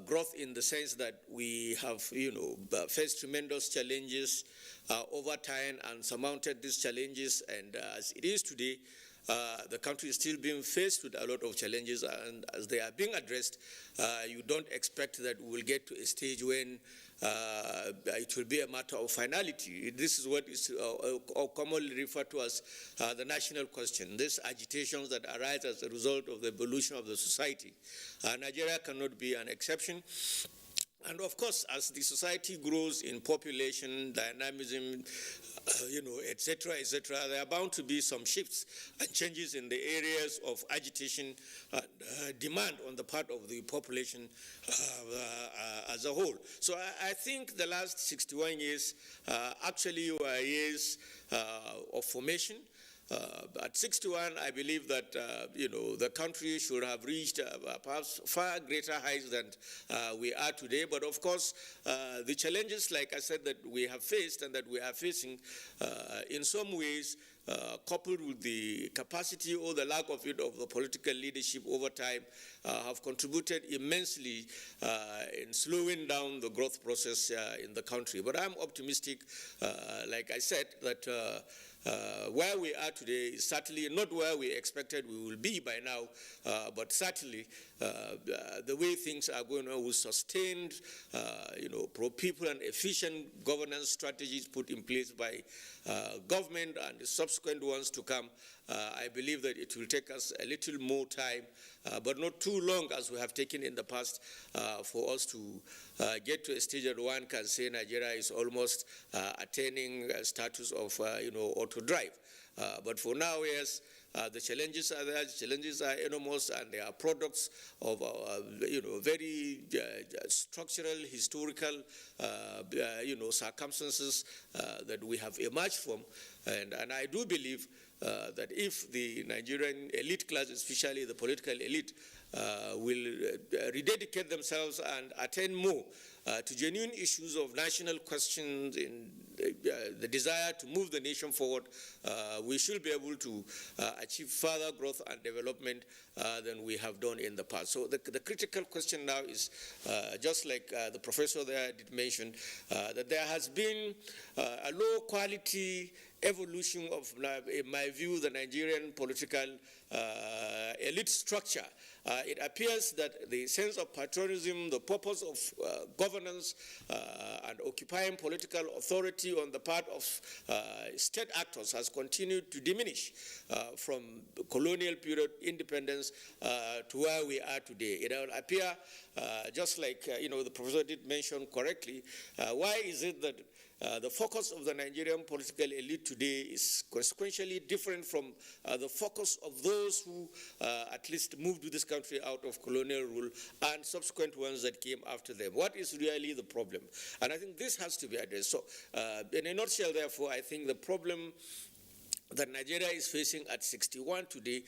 Growth in the sense that we have, faced tremendous challenges over time and surmounted these challenges. And as it is today, the country is still being faced with a lot of challenges, and as they are being addressed, you don't expect that we will get to a stage when it will be a matter of finality. This is what is commonly referred to as the national question. These agitations that arise as a result of the evolution of the society. Nigeria cannot be an exception. And of course, as the society grows in population, dynamism, etc., there are bound to be some shifts and changes in the areas of agitation and demand on the part of the population as a whole. So I think the last 61 years actually were years of formation, At 61, I believe that the country should have reached perhaps far greater heights than we are today. But of course, the challenges, like I said, that we have faced and that we are facing, in some ways, coupled with the capacity or the lack of it of the political leadership over time, have contributed immensely in slowing down the growth process in the country. But I'm optimistic, like I said, that where we are today is certainly not where we expected we will be by now, but certainly the way things are going on with sustained, pro-people and efficient governance strategies put in place by government and the subsequent ones to come, I believe that it will take us a little more time, but not too long as we have taken in the past, for us to get to a stage that one can say Nigeria is almost attaining a status of, auto drive. But for now, yes, the challenges are there. The challenges are enormous, and they are products of very structural, historical, circumstances that we have emerged from. And I do believe that if the Nigerian elite class, especially the political elite, will rededicate themselves and attend more to genuine issues of national questions in the desire to move the nation forward, we should be able to achieve further growth and development than we have done in the past. So the critical question now is, just like the professor there did mention, that there has been a low quality evolution of, in my view, the Nigerian political elite structure. It appears that the sense of patriotism, the purpose of governance, and occupying political authority on the part of state actors has continued to diminish from colonial period independence to where we are today. It will appear, just like the professor did mention correctly, why is it that the focus of the Nigerian political elite today is consequentially different from the focus of those who at least moved to this country out of colonial rule and subsequent ones that came after them? What is really the problem? And I think this has to be addressed. So in a nutshell, therefore, I think the problem that Nigeria is facing at 61 today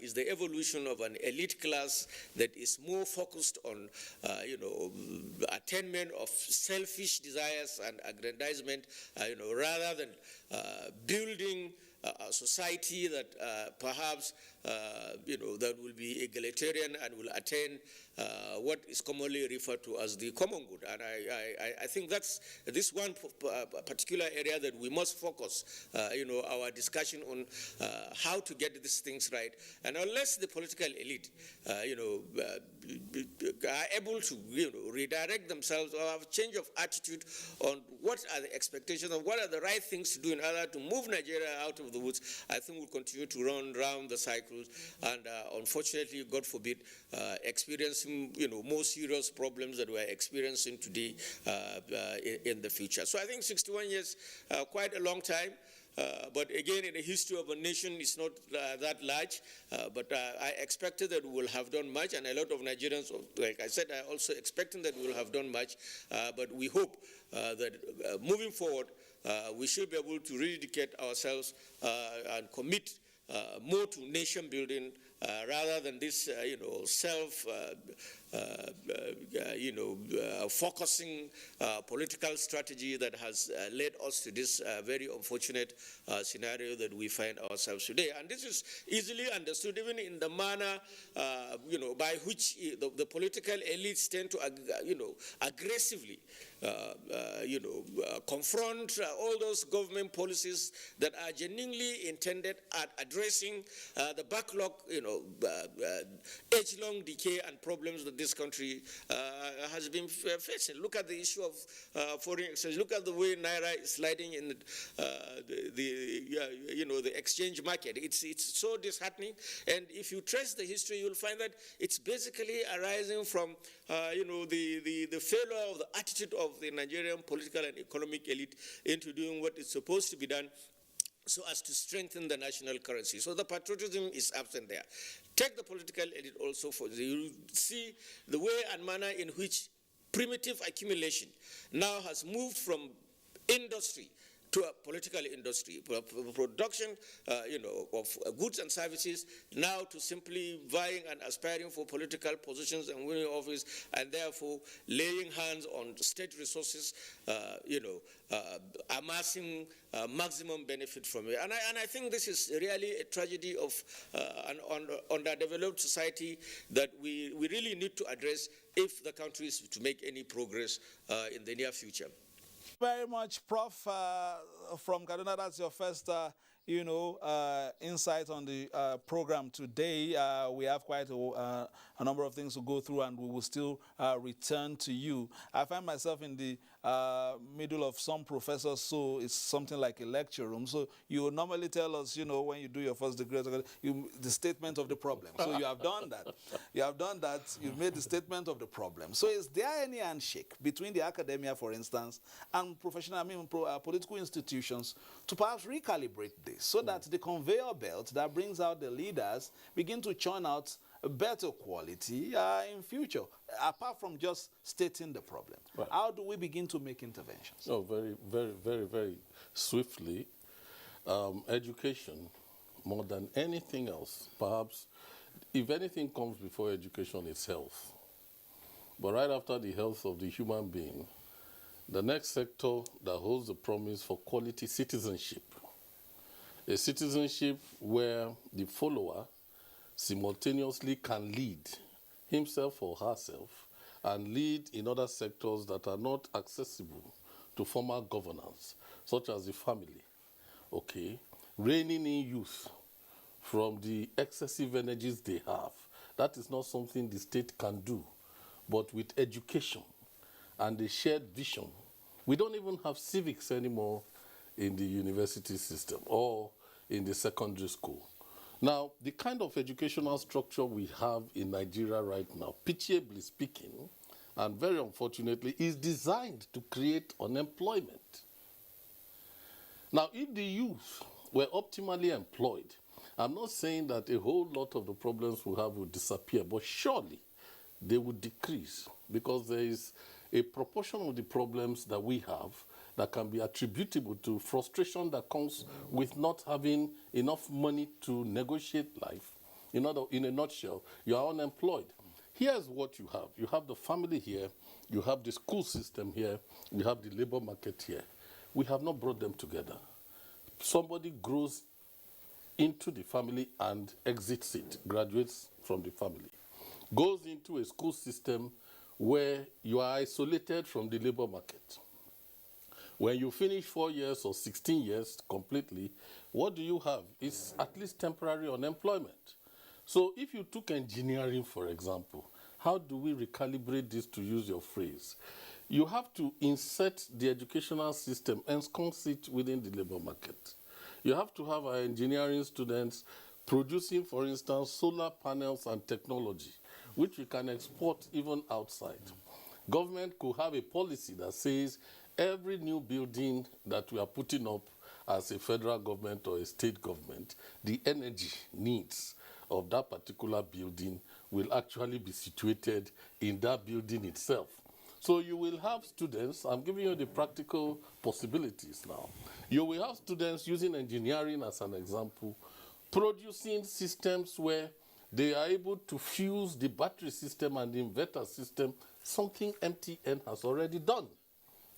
is the evolution of an elite class that is more focused on, attainment of selfish desires and aggrandizement, rather than building a society that perhaps, that will be egalitarian and will attain what is commonly referred to as the common good. And I think that's this one particular area that we must focus, our discussion on how to get these things right. And unless the political elite, are able to, redirect themselves or have a change of attitude on what are the expectations and what are the right things to do in order to move Nigeria out of the woods, I think we'll continue to run round the cycles and, unfortunately, God forbid, experiencing, more serious problems that we're experiencing today in the future. So I think 61 years, quite a long time. But again, in the history of a nation, it's not that large. But I expected that we will have done much, and a lot of Nigerians, like I said, are also expecting that we will have done much. But we hope that moving forward, we should be able to rededicate ourselves and commit more to nation building rather than this, focusing political strategy that has led us to this very unfortunate scenario that we find ourselves today. And this is easily understood even in the manner, by which the political elites tend to, aggressively, confront all those government policies that are genuinely intended at addressing the backlog, age-long decay and problems that this country has been facing. Look at the issue of foreign exchange. Look at the way Naira is sliding in the exchange market. It's so disheartening. And if you trace the history, you'll find that it's basically arising from the failure of the attitude of the Nigerian political and economic elite into doing what is supposed to be done so as to strengthen the national currency. So the patriotism is absent there. Take the political elite also for you see the way and manner in which primitive accumulation now has moved from industry to a political industry, production, of goods and services, now to simply vying and aspiring for political positions and winning office, and therefore laying hands on state resources, amassing maximum benefit from it. And I think this is really a tragedy of an underdeveloped society that we really need to address if the country is to make any progress in the near future. Very much, Prof. From Kaduna, that's your first, insight on the program today. We have quite a number of things to go through, and we will still return to you. I find myself in the middle of some professors, so it's something like a lecture room. So you normally tell us, when you do your first degree, the statement of the problem. So you have done that. You have done that. You've made the statement of the problem. So is there any handshake between the academia, for instance, and political institutions to perhaps recalibrate this so that the conveyor belt that brings out the leaders begin to churn out a better quality in future, apart from just stating the problem? Right. How do we begin to make interventions? Oh, very, very, very, very swiftly. Education, more than anything else, perhaps, if anything comes before education, it's health. But right after the health of the human being, the next sector that holds the promise for quality citizenship, a citizenship where the follower simultaneously can lead himself or herself and lead in other sectors that are not accessible to formal governance, such as the family, reining in youth from the excessive energies they have. That is not something the state can do, but with education and a shared vision. We don't even have civics anymore in the university system or in the secondary school. Now, the kind of educational structure we have in Nigeria right now, pitiably speaking, and very unfortunately, is designed to create unemployment. Now, if the youth were optimally employed, I'm not saying that a whole lot of the problems we have would disappear, but surely they would decrease, because there is a proportion of the problems that we have that can be attributable to frustration that comes with not having enough money to negotiate life. In a nutshell, you are unemployed. Here's what you have. You have the family here, you have the school system here, you have the labor market here. We have not brought them together. Somebody grows into the family and exits it, graduates from the family, goes into a school system where you are isolated from the labor market. When you finish 4 years or 16 years completely, what do you have? It's at least temporary unemployment. So if you took engineering, for example, how do we recalibrate this, to use your phrase? You have to insert the educational system, ensconce it within the labor market. You have to have our engineering students producing, for instance, solar panels and technology, which we can export even outside. Government could have a policy that says every new building that we are putting up as a federal government or a state government, the energy needs of that particular building will actually be situated in that building itself. So you will have students, I'm giving you the practical possibilities now. You will have students using engineering as an example, producing systems where they are able to fuse the battery system and the inverter system, something MTN has already done.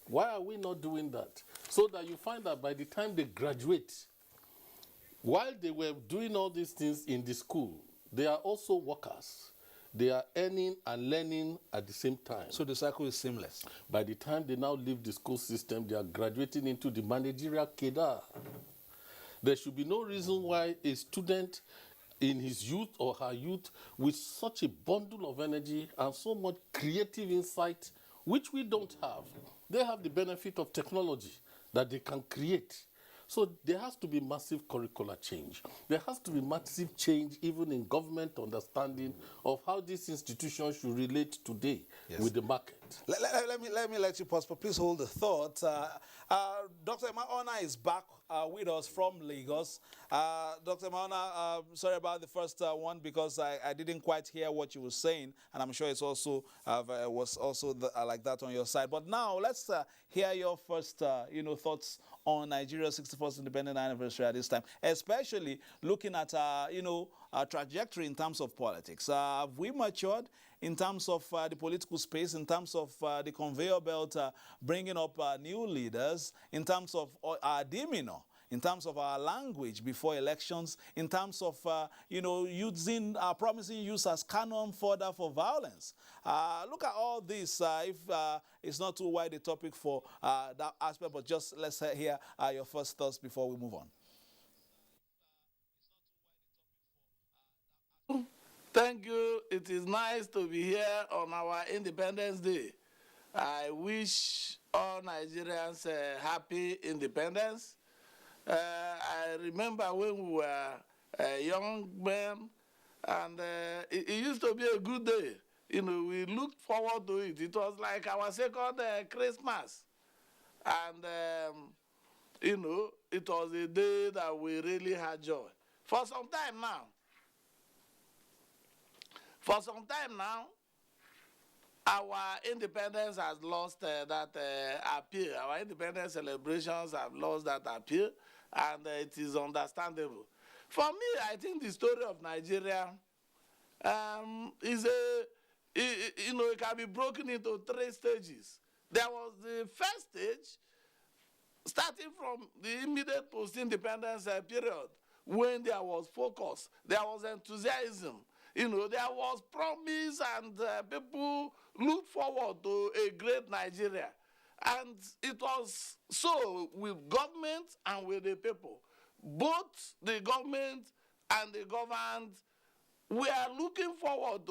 Why are we not doing that? So that you find that by the time they graduate, while they were doing all these things in the school, they are also workers. They are earning and learning at the same time. So the cycle is seamless. By the time they now leave the school system, they are graduating into the managerial cadre. There should be no reason why a student in his youth or her youth with such a bundle of energy and so much creative insight, which we don't have, they have the benefit of technology that they can create. So there has to be massive curricular change. There has to be massive change even in government understanding of how these institutions should relate today with the market. Let me let you pause, but please hold the thought. Dr. Maona is back with us from Lagos. Dr. Maona, sorry about the first one because I didn't quite hear what you were saying, and I'm sure it's also was also like that on your side. But now let's hear your first thoughts on Nigeria's 61st independent anniversary at this time, especially looking at our trajectory in terms of politics. Have we matured in terms of the political space, in terms of the conveyor belt bringing up new leaders, in terms of our demeanor, in terms of our language before elections, in terms of, using promising use as canon fodder for violence? Look at all this, if it's not too wide a topic for that aspect, but just let's hear your first thoughts before we move on. Thank you. It is nice to be here on our Independence Day. I wish all Nigerians happy independence. I remember when we were young men, and it used to be a good day. We looked forward to it. It was like our second Christmas. And, it was a day that we really had joy. For some time now, our independence has lost that appeal. Our independence celebrations have lost that appeal, and it is understandable. For me, I think the story of Nigeria it can be broken into 3 stages. There was the first stage, starting from the immediate post-independence period, when there was focus, there was enthusiasm, there was promise, and people looked forward to a great Nigeria. And it was so with government and with the people. Both the government and the governed were looking forward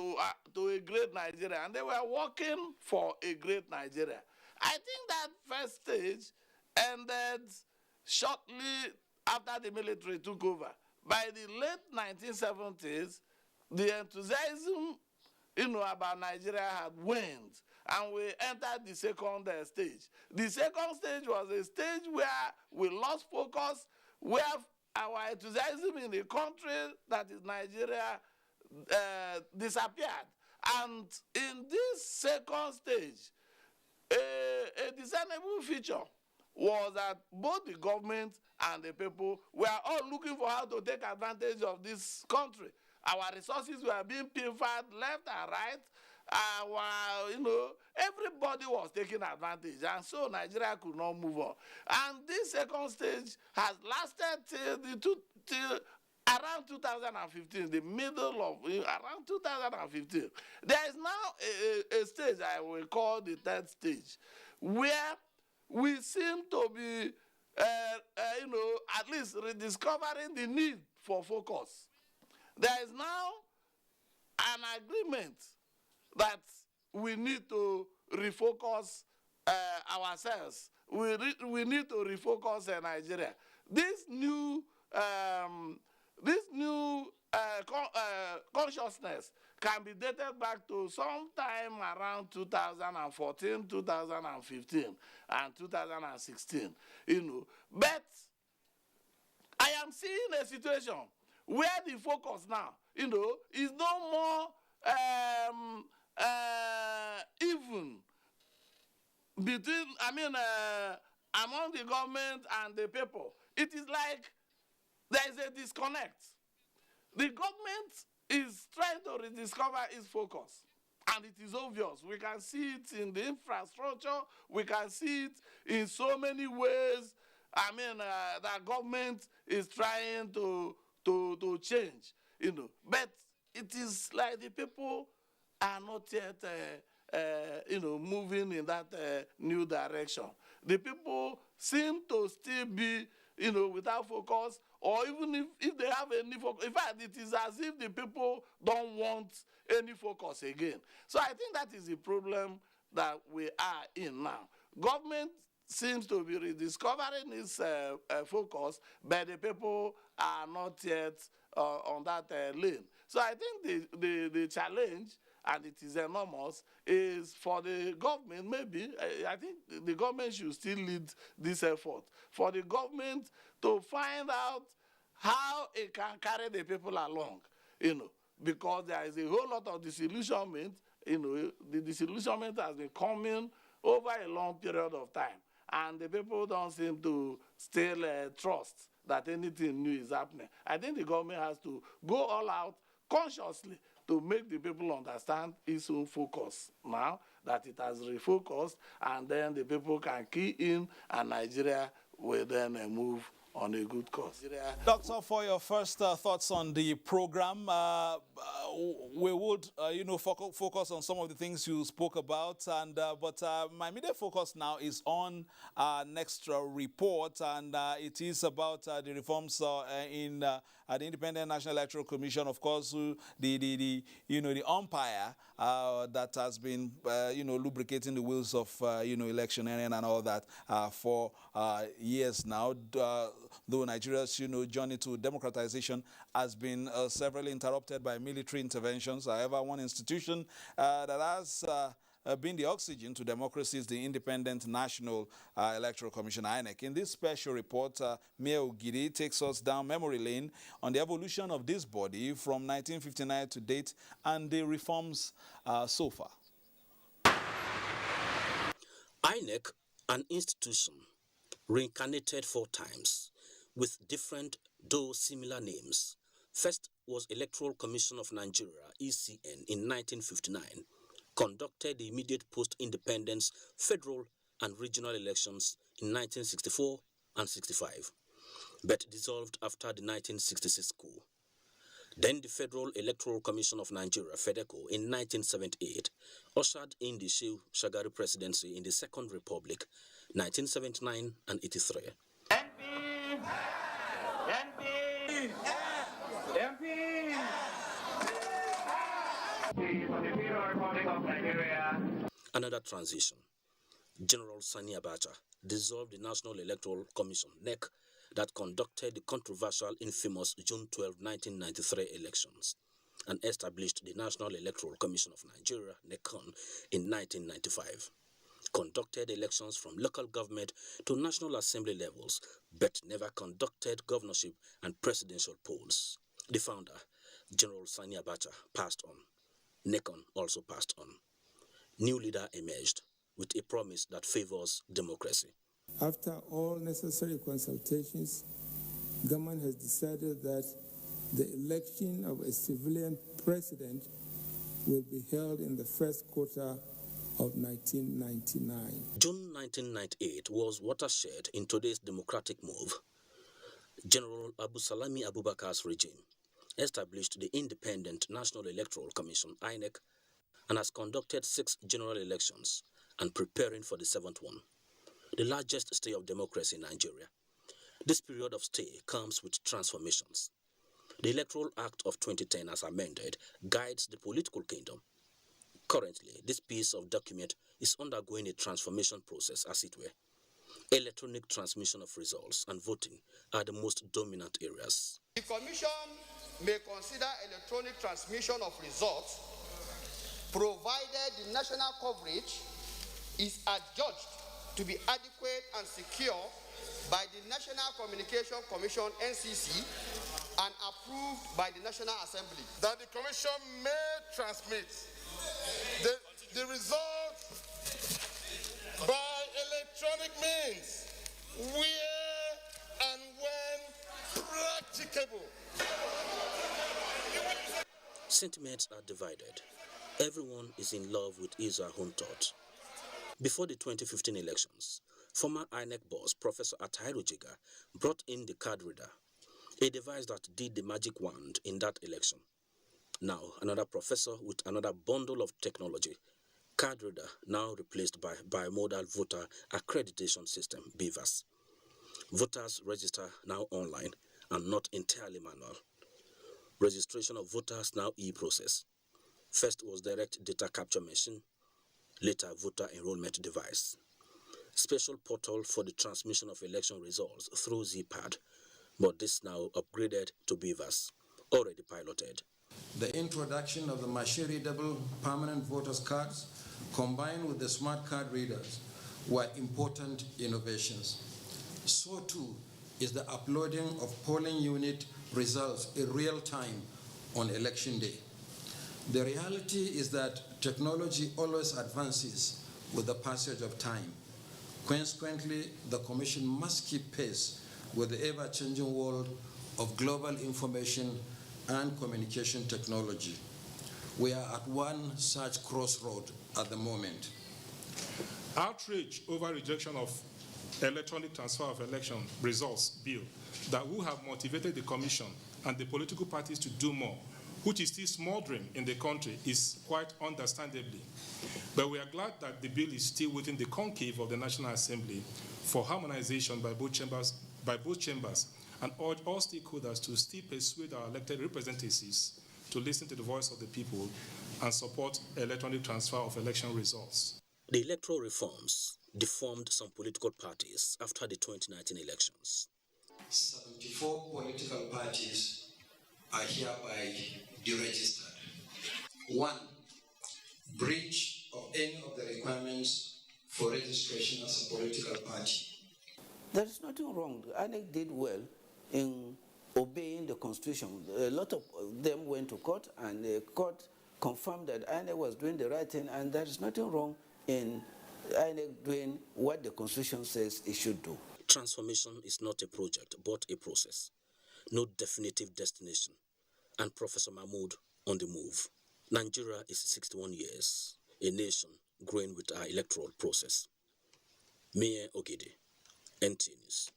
to a great Nigeria, and they were working for a great Nigeria. I think that first stage ended shortly after the military took over. By the late 1970s, the enthusiasm about Nigeria had waned, and we entered the second stage. The second stage was a stage where we lost focus, where our enthusiasm in the country, that is Nigeria, disappeared. And in this second stage, a discernible feature was that both the government and the people were all looking for how to take advantage of this country. Our resources were being pilfered left and right. Everybody was taking advantage, and so Nigeria could not move on. And this second stage has lasted till around 2015, the middle of around 2015. There is now a stage I will call the third stage, where we seem to be, at least rediscovering the need for focus. There is now an agreement that we need to refocus ourselves. We need to refocus Nigeria. This new consciousness can be dated back to sometime around 2014, 2015, and 2016. But I am seeing a situation where the focus now, is no more even between, among the government and the people. It is like there is a disconnect. The government is trying to rediscover its focus, and it is obvious. We can see it in the infrastructure. We can see it in so many ways. The government is trying to change, But it is like the people are not yet, moving in that new direction. The people seem to still be, without focus, or even if they have any focus. In fact, it is as if the people don't want any focus again. So I think that is the problem that we are in now. Government seems to be rediscovering its focus, but the people are not yet on that lane. So I think the challenge and it is enormous, is for the government, maybe, I think the government should still lead this effort, for the government to find out how it can carry the people along, because there is a whole lot of disillusionment. The disillusionment has been coming over a long period of time, and the people don't seem to still trust that anything new is happening. I think the government has to go all out consciously to make the people understand its own focus now, that it has refocused, and then the people can key in, and Nigeria will then move on a good course. Doctor, for your first thoughts on the program, we would, focus on some of the things you spoke about, and but my immediate focus now is on our next report, and it is about the reforms in the Independent National Electoral Commission. Of course, the umpire that has been lubricating the wheels of electioneering and all that for years now. Though Nigeria's journey to democratization has been severely interrupted by military interventions. However, one institution that has been the oxygen to democracy is the Independent National Electoral Commission, INEC. In this special report, Mayor Ogiri takes us down memory lane on the evolution of this body from 1959 to date and the reforms so far. INEC, an institution reincarnated 4 times with different though similar names. First was Electoral Commission of Nigeria, ECN, in 1959, conducted the immediate post-independence federal and regional elections in 1964 and 65, but dissolved after the 1966 coup. Then the Federal Electoral Commission of Nigeria, FEDECO, in 1978, ushered in the Shehu Shagari presidency in the Second Republic, 1979 and 83. Another transition. General Sani Abacha dissolved the National Electoral Commission, NEC, that conducted the controversial, infamous June 12, 1993 elections, and established the National Electoral Commission of Nigeria, NECON, in 1995. Conducted elections from local government to National Assembly levels, but never conducted governorship and presidential polls. The founder, General Sani Abacha, passed on. NECON also passed on. New leader emerged with a promise that favors democracy. After all necessary consultations, government has decided that the election of a civilian president will be held in the first quarter of 1999. June 1998 was watershed in today's democratic move. General Abu Salami Abubakar's regime established the Independent National Electoral Commission, INEC, and has conducted 6 general elections and preparing for the 7th one, the largest stay of democracy in Nigeria. This period of stay comes with transformations. The Electoral Act of 2010, as amended, guides the political kingdom. Currently, this piece of document is undergoing a transformation process, as it were. Electronic transmission of results and voting are the most dominant areas. The Commission may consider electronic transmission of results provided the national coverage is adjudged to be adequate and secure by the National Communication Commission, NCC, and approved by the National Assembly. That the Commission may transmit the result by electronic means where and when practicable. Sentiments are divided. Everyone is in love with his or her own thought. Before the 2015 elections, former INEC boss Professor Atairu Jiga brought in the card reader, a device that did the magic wand in that election. Now, another professor with another bundle of technology, card reader now replaced by bimodal voter accreditation system, BVAS. Voters register now online and not entirely manual. Registration of voters now e-process. First was direct data capture machine, later voter enrollment device. Special portal for the transmission of election results through ZPad, but this now upgraded to BVAS, already piloted. the introduction of the machine-readable permanent voters' cards, combined with the smart card readers, were important innovations. So too is the uploading of polling unit results in real time on election day. The reality is that technology always advances with the passage of time. Consequently, the Commission must keep pace with the ever-changing world of global information and communication technology. We are at one such crossroad at the moment. Outrage over rejection of electronic transfer of election results bill that would have motivated the Commission and the political parties to do more, which is still smoldering in the country, is quite understandably. But we are glad that the bill is still within the conclave of the National Assembly for harmonization by both chambers, and urge all stakeholders to still persuade our elected representatives to listen to the voice of the people and support electronic transfer of election results. The electoral reforms deformed some political parties after the 2019 elections. 74 political parties are hereby deregistered. 1. Breach of any of the requirements for registration as a political party. There is nothing wrong. INEC did well in obeying the Constitution. A lot of them went to court, and the court confirmed that INEC was doing the right thing, and there is nothing wrong in INEC doing what the Constitution says it should do. Transformation is not a project, but a process. No definitive destination. And Professor Mahmoud on the move. Nigeria is 61 years, a nation growing with our electoral process. Mayor Ogede, NTA News.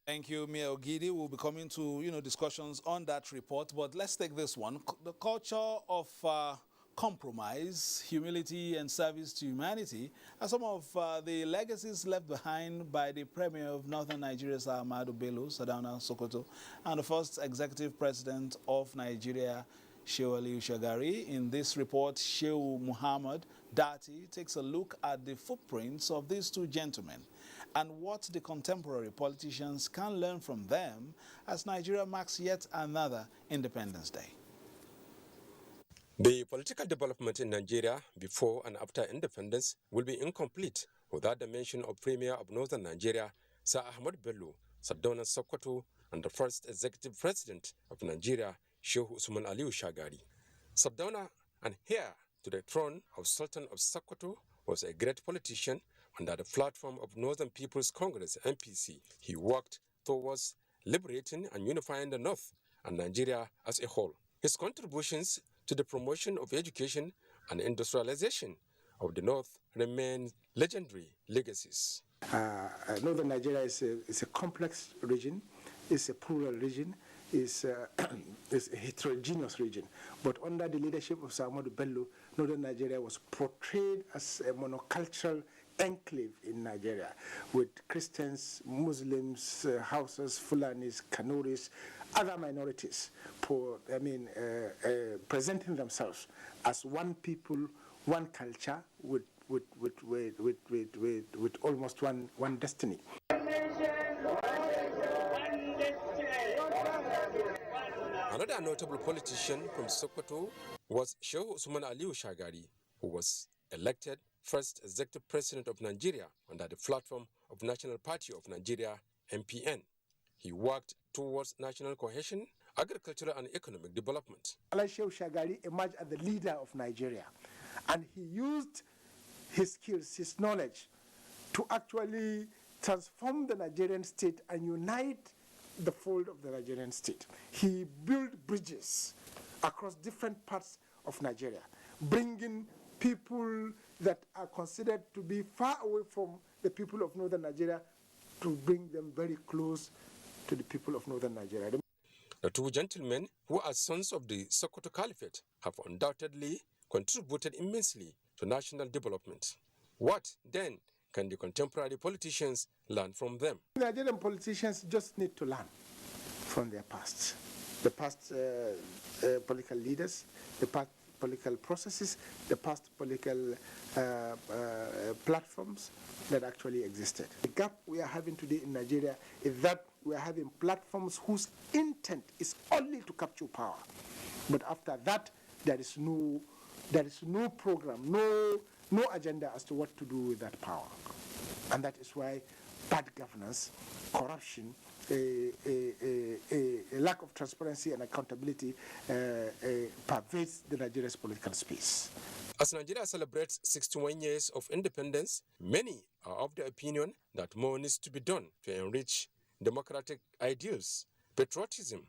Thank you, Mayor Ogidi. We'll be coming to discussions on that report, but let's take this one. The culture of compromise, humility, and service to humanity are some of the legacies left behind by the Premier of Northern Nigeria, Ahmadu Bello, Sardauna Sokoto, and the first executive president of Nigeria, Shehu Aliyu Shagari. In this report, Shehu Muhammad Dati takes a look at the footprints of these two gentlemen and what the contemporary politicians can learn from them as Nigeria marks yet another Independence Day. The political development in Nigeria before and after independence will be incomplete without the mention of Premier of Northern Nigeria, Sir Ahmad Bello, Sardauna Sokoto, and the first executive president of Nigeria, Shehu Usman Aliyu Shagari. Sardauna, and heir to the throne of Sultan of Sokoto, was a great politician. Under the platform of Northern People's Congress, NPC, he worked towards liberating and unifying the North and Nigeria as a whole. His contributions to the promotion of education and industrialization of the North remain legendary legacies. Northern Nigeria is a complex region, it's a plural region, it's a heterogeneous region. But under the leadership of Sir Ahmadu Bello, Northern Nigeria was portrayed as a monocultural enclave in Nigeria, with Christians, Muslims, Hausas, Fulanis, Kanuris, other minorities, presenting themselves as one people, one culture, with almost one destiny. Another notable politician from Sokoto was Shehu Usman Aliyu Shagari, who was elected first executive president of Nigeria under the platform of National Party of Nigeria, NPN. He worked towards national cohesion, agricultural and economic development. Shehu Shagari emerged as the leader of Nigeria, and he used his skills, his knowledge, to actually transform the Nigerian state and unite the fold of the Nigerian state. He built bridges across different parts of Nigeria, bringing people that are considered to be far away from the people of Northern Nigeria to bring them very close to the people of Northern Nigeria. The two gentlemen, who are sons of the Sokoto Caliphate, have undoubtedly contributed immensely to national development. What, then, can the contemporary politicians learn from them? Nigerian politicians just need to learn from their past. The past political leaders, the past political processes, the past political platforms that actually existed. The gap we are having today in Nigeria is that we are having platforms whose intent is only to capture power. But after that, there is no program, no agenda as to what to do with that power. And that is why bad governance, corruption, a lack of transparency and accountability pervades the Nigeria's political space. As Nigeria celebrates 61 years of independence, many are of the opinion that more needs to be done to enrich democratic ideals, patriotism,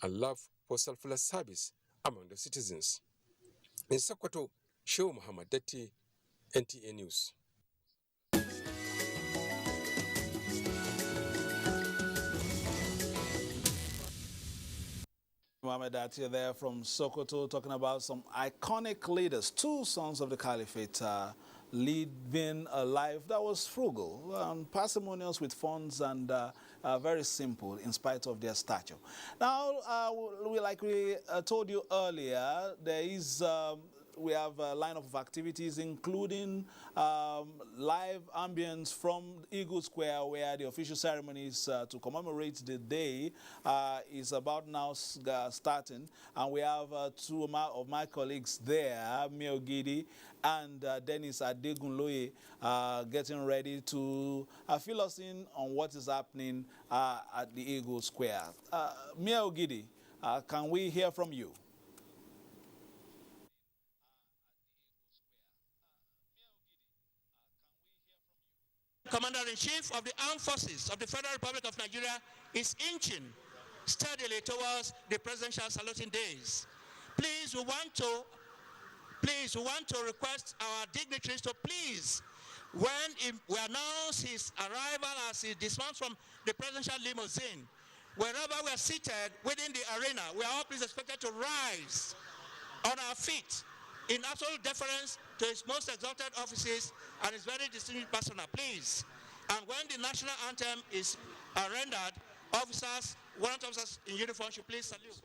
and love for selfless service among the citizens. In Sokoto, Shehu Muhammad Datti, NTA News. Mohamed Datti there from Sokoto, talking about some iconic leaders, two sons of the Caliphate, living a life that was frugal, parsimonious with funds, and very simple in spite of their stature. Now, like we told you earlier, there is we have a lineup of activities, including live ambience from Eagle Square, where the official ceremonies to commemorate the day is about now starting. And we have two of my colleagues there, Mio Gidi and Dennis Adegunloye, getting ready to fill us in on what is happening at the Eagle Square. Mio Gidi, can we hear from you? Commander-in-Chief of the Armed Forces of the Federal Republic of Nigeria is inching steadily towards the presidential saluting days. Please, we want to request our dignitaries to please, when we announce his arrival as he dismounts from the presidential limousine, wherever we are seated within the arena, we are all please expected to rise on our feet in absolute deference to his most exalted offices and his very distinguished persona, please. And when the national anthem is rendered, officers, warrant officers in uniform should please salute.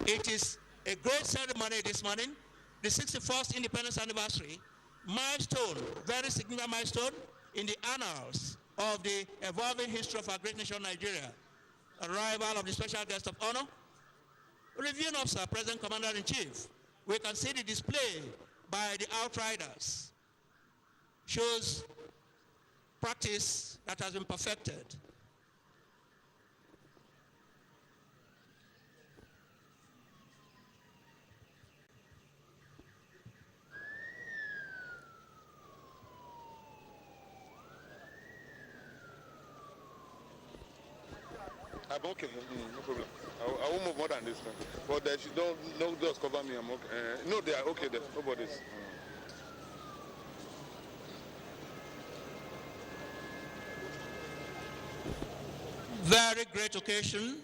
It is a great ceremony this morning, the 61st independence anniversary, milestone, very significant milestone in the annals of the evolving history of our great nation, Nigeria. Arrival of the special guest of honor, reviewing officer, President Commander-in-Chief. We can see the display by the outriders. Shows practice that has been perfected. I'm okay, no problem. I won't move more than this time. But no doors cover me, I'm okay. No, they are okay there, nobody's. Very great occasion,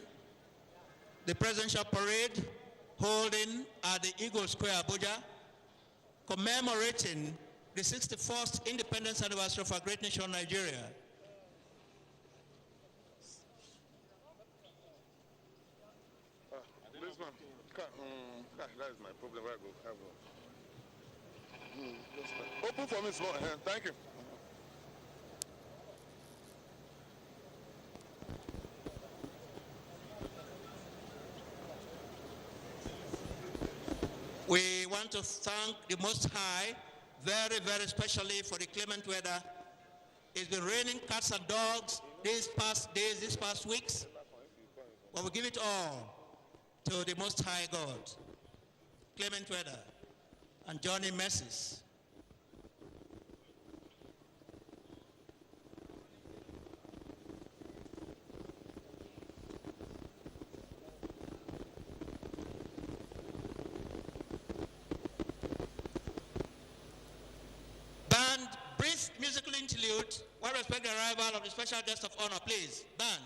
the presidential parade holding at the Eagle Square, Abuja, commemorating the 61st independence anniversary of our great nation, Nigeria. This one, that is my problem. Where I go? Open for me small. Thank you. We want to thank the Most High very, very specially for the clement weather. It's been raining cats and dogs these past days, these past weeks. But we give it all to the Most High God. Clement weather and journey mercies. Band, brief musical interlude while we expect the arrival of the special guest of honor, please. Band.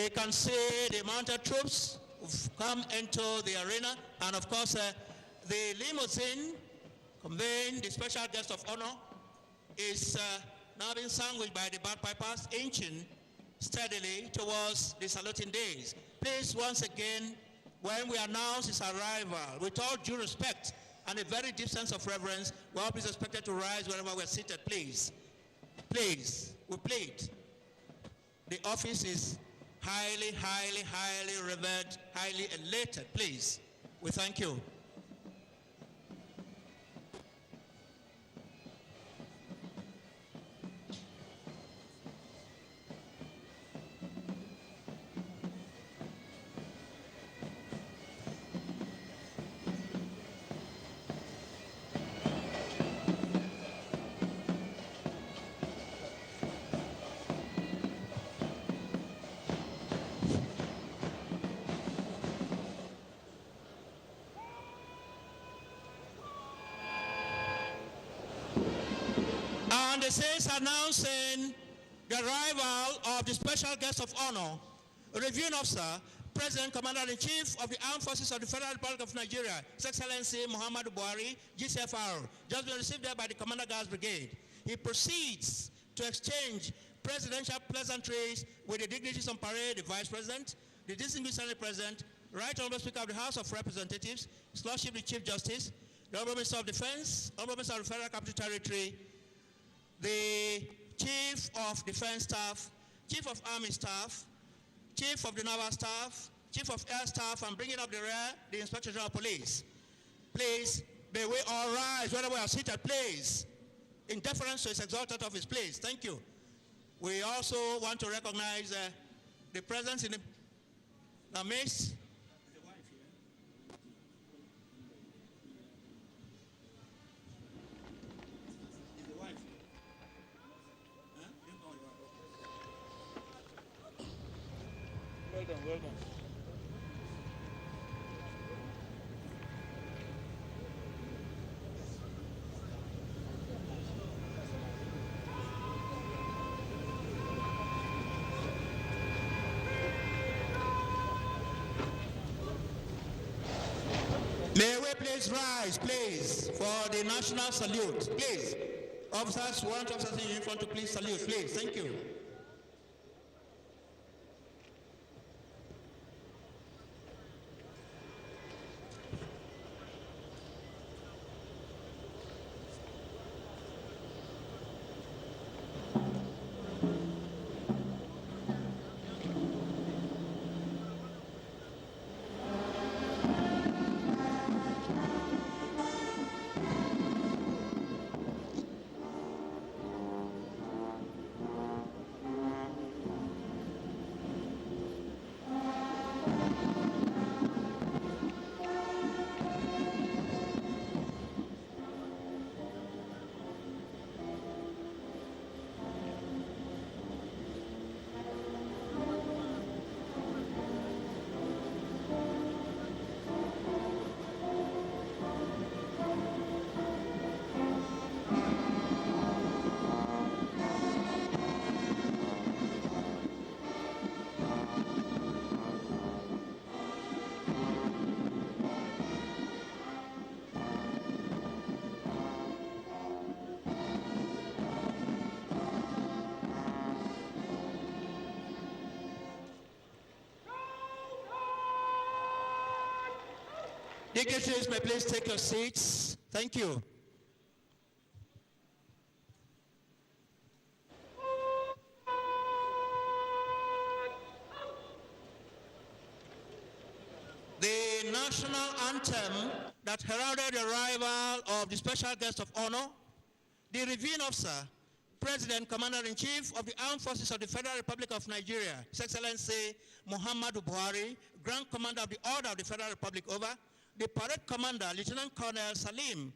We can see the mounted troops who've come into the arena, and of course, the limousine conveying the special guest of honor is now being sandwiched by the bagpipers, inching steadily towards the saluting days. Please, once again, when we announce his arrival, with all due respect and a very deep sense of reverence, we all please expected to rise wherever we're seated, please. Please, we plead. The office is highly, highly, highly revered, highly elated. Please, we thank you. And this is announcing the arrival of the special guest of honor, Reviewing Officer, President Commander-in-Chief of the Armed Forces of the Federal Republic of Nigeria, His Excellency Muhammadu Buhari, GCFR, just been received there by the Commander Guards Brigade. He proceeds to exchange presidential pleasantries with the dignitaries on parade, the Vice President, the distinguished Senate President, Right Honorable Speaker of the House of Representatives, His Lordship the Chief Justice, the Honorable Minister of Defense, Honorable Minister of the Federal Capital Territory, the Chief of Defense Staff, Chief of Army Staff, Chief of the Naval Staff, Chief of Air Staff, and bringing up the rear, the Inspector General of Police. Please, may we all rise wherever we are seated, please, in deference to His exalted office, please. Thank you. We also want to recognize the presence in the midst. Well done. May we please rise, please, for the national salute. Please, officers, warrant officers in uniform to please salute, please. Thank you. Dignitaries may please take your seats. Thank you. The national anthem that heralded the arrival of the special guest of honor, the reviewing officer, President Commander-in-Chief of the Armed Forces of the Federal Republic of Nigeria, His Excellency Muhammadu Buhari, Grand Commander of the Order of the Federal Republic, over, the parade commander, Lieutenant Colonel Salim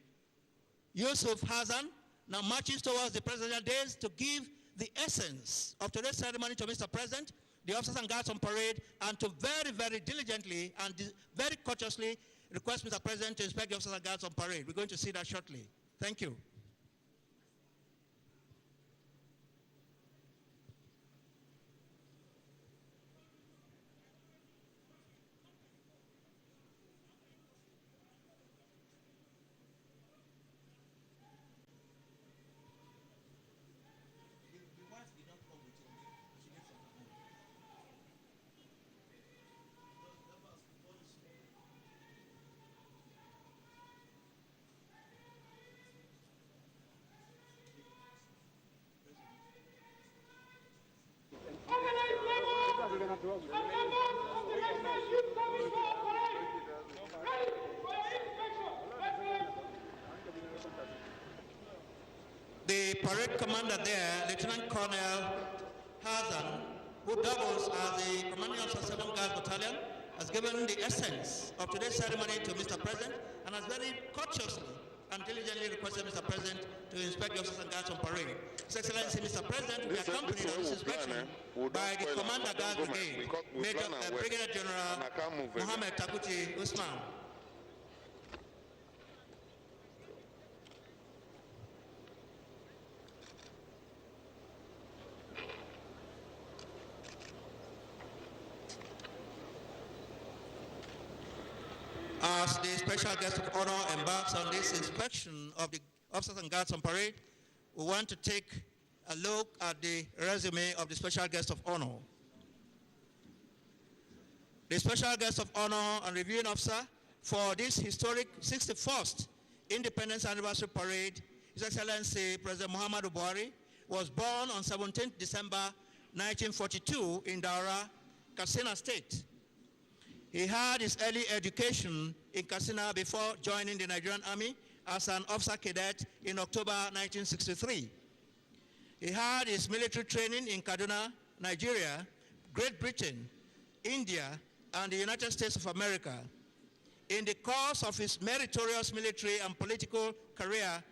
Yusuf Hassan, now marches towards the presidential dais to give the essence of today's ceremony to Mr. President, the officers and guards on parade, and to very, very diligently and very courteously request Mr. President to inspect the officers and guards on parade. We're going to see that shortly. Thank you. The parade commander there, Lieutenant Colonel Hazan, who doubles as the commanding officer 7th Guards Battalion, has given the essence of today's ceremony to Mr. President and has very courteously and diligently requested Mr. President to inspect the officers and guards on parade. His Excellency, Mr. President, we are accompanied on this inspection by the Commander Guard Brigade, Brigadier General Mohammed Takuti Usman. As the special guest of honor embarks on this inspection of the officers and guards on parade, we want to take a look at the resume of the special guest of honor. The special guest of honor and reviewing officer for this historic 61st Independence Anniversary Parade, His Excellency President Muhammadu Buhari, was born on 17th December 1942 in Daura, Katsina State. He had his early education in Katsina before joining the Nigerian Army as an officer cadet in October 1963. He had his military training in Kaduna, Nigeria, Great Britain, India, and the United States of America. In the course of his meritorious military and political career,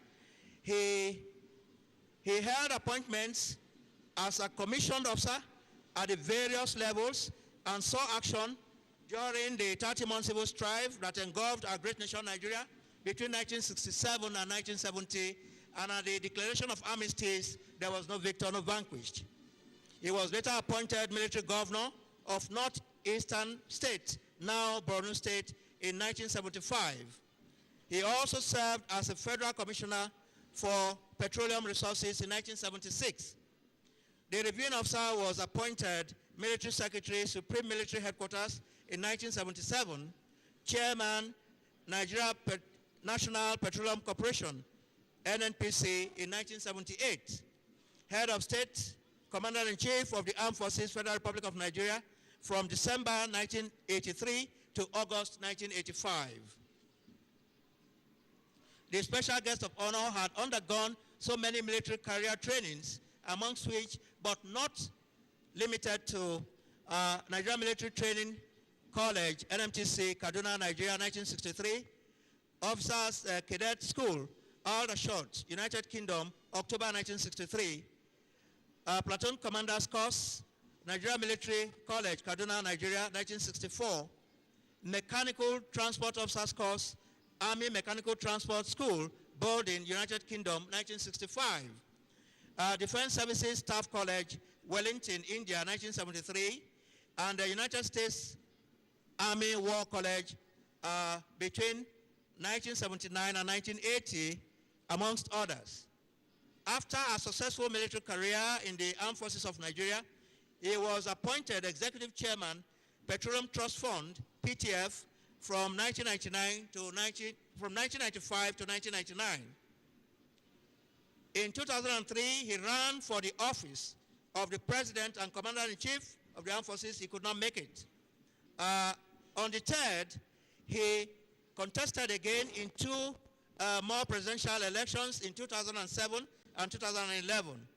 he held appointments as a commissioned officer at the various levels and saw action during the 30-month civil strife that engulfed our great nation, Nigeria, between 1967 and 1970, and at the declaration of armistice, there was no victor, no vanquished. He was later appointed military governor of Northeastern State, now Borno State, in 1975. He also served as a federal commissioner for petroleum resources in 1976. The reviewing officer was appointed military secretary, Supreme Military Headquarters, in 1977, chairman, Nigeria National Petroleum Corporation, NNPC, in 1978, head of state, commander-in-chief of the Armed Forces, Federal Republic of Nigeria, from December 1983 to August 1985. The special guest of honor had undergone so many military career trainings, amongst which, but not limited to Nigeria Military Training College, NMTC, Kaduna, Nigeria, 1963. Officers Cadet School, Aldershot, United Kingdom, October 1963. Platoon Commanders Course, Nigeria Military College, Kaduna, Nigeria, 1964. Mechanical Transport Officers Course, Army Mechanical Transport School, Bowdoin, United Kingdom, 1965. Defense Services Staff College, Wellington, India, 1973. And the United States Army War College between 1979 and 1980, amongst others. After a successful military career in the Armed Forces of Nigeria, he was appointed Executive Chairman, Petroleum Trust Fund, PTF, from 1995 to 1999. In 2003, he ran for the office of the President and Commander-in-Chief of the Armed Forces. He could not make it. On the 3rd, he contested again in two more presidential elections in 2007 and 2011.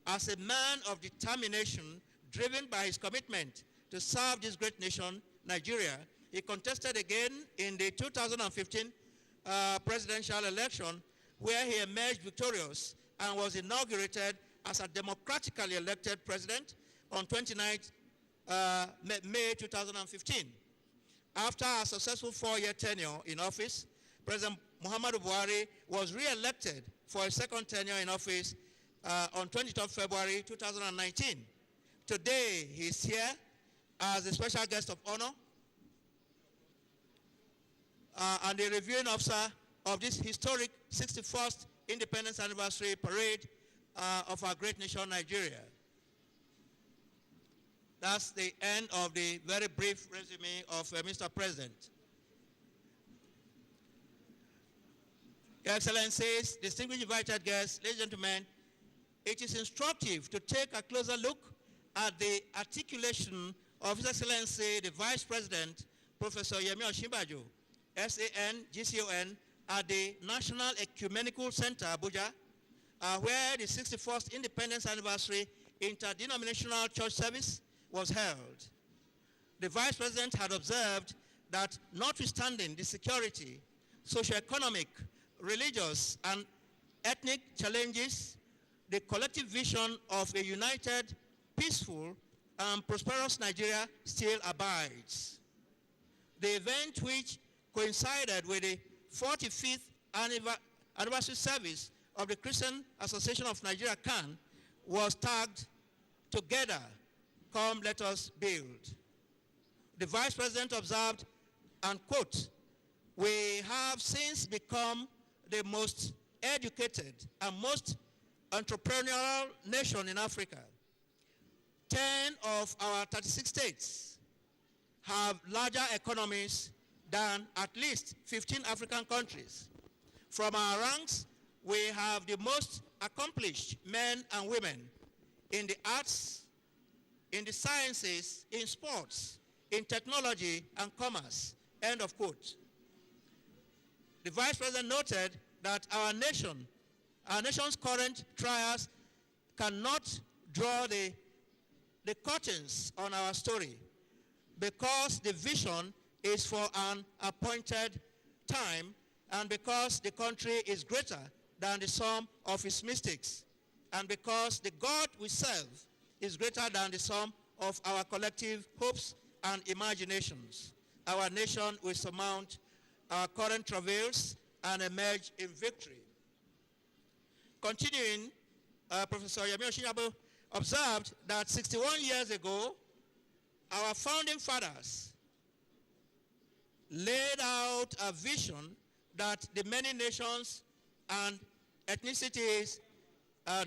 As a man of determination, driven by his commitment to serve this great nation, Nigeria, he contested again in the 2015 presidential election, where he emerged victorious and was inaugurated as a democratically elected president on 29th May 2015. After a successful 4-year tenure in office, President Muhammadu Buhari was re-elected for a second tenure in office on 23rd February 2019. Today, he's here as a special guest of honor and the reviewing officer of this historic 61st Independence Anniversary Parade of our great nation, Nigeria. That's the end of the very brief resume of Mr. President. Your Excellencies, distinguished invited guests, ladies and gentlemen, it is instructive to take a closer look at the articulation of His Excellency, the Vice President, Professor Yemi Osinbajo, SAN, GCON, at the National Ecumenical Center, Abuja, where the 61st Independence Anniversary Interdenominational Church Service was held. The Vice President had observed that notwithstanding the security, socio-economic, religious, and ethnic challenges, the collective vision of a united, peaceful, and prosperous Nigeria still abides. The event, which coincided with the 45th anniversary service of the Christian Association of Nigeria, CAN, was tagged "Together, Come Let Us Build." The Vice President observed, and quote, "We have since become the most educated and most entrepreneurial nation in Africa. 10 of our 36 states have larger economies than at least 15 African countries. From our ranks, we have the most accomplished men and women in the arts, in the sciences, in sports, in technology and commerce," end of quote. The Vice President noted that our nation's current trials cannot draw the curtains on our story, because the vision is for an appointed time, and because the country is greater than the sum of its mistakes, and because the God we serve is greater than the sum of our collective hopes and imaginations. Our nation will surmount our current travails and emerge in victory. Continuing, Professor Yemi Osinbajo observed that 61 years ago, our founding fathers laid out a vision that the many nations and ethnicities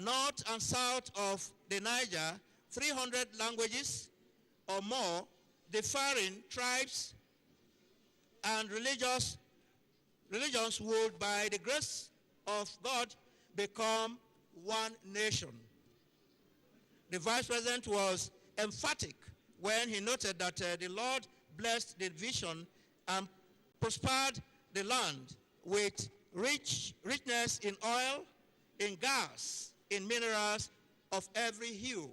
north and south of the Niger, 300 languages or more, differing tribes and religions would, by the grace of God, become one nation. The Vice President was emphatic when he noted that the Lord blessed the vision and prospered the land with richness in oil, in gas, in minerals of every hue.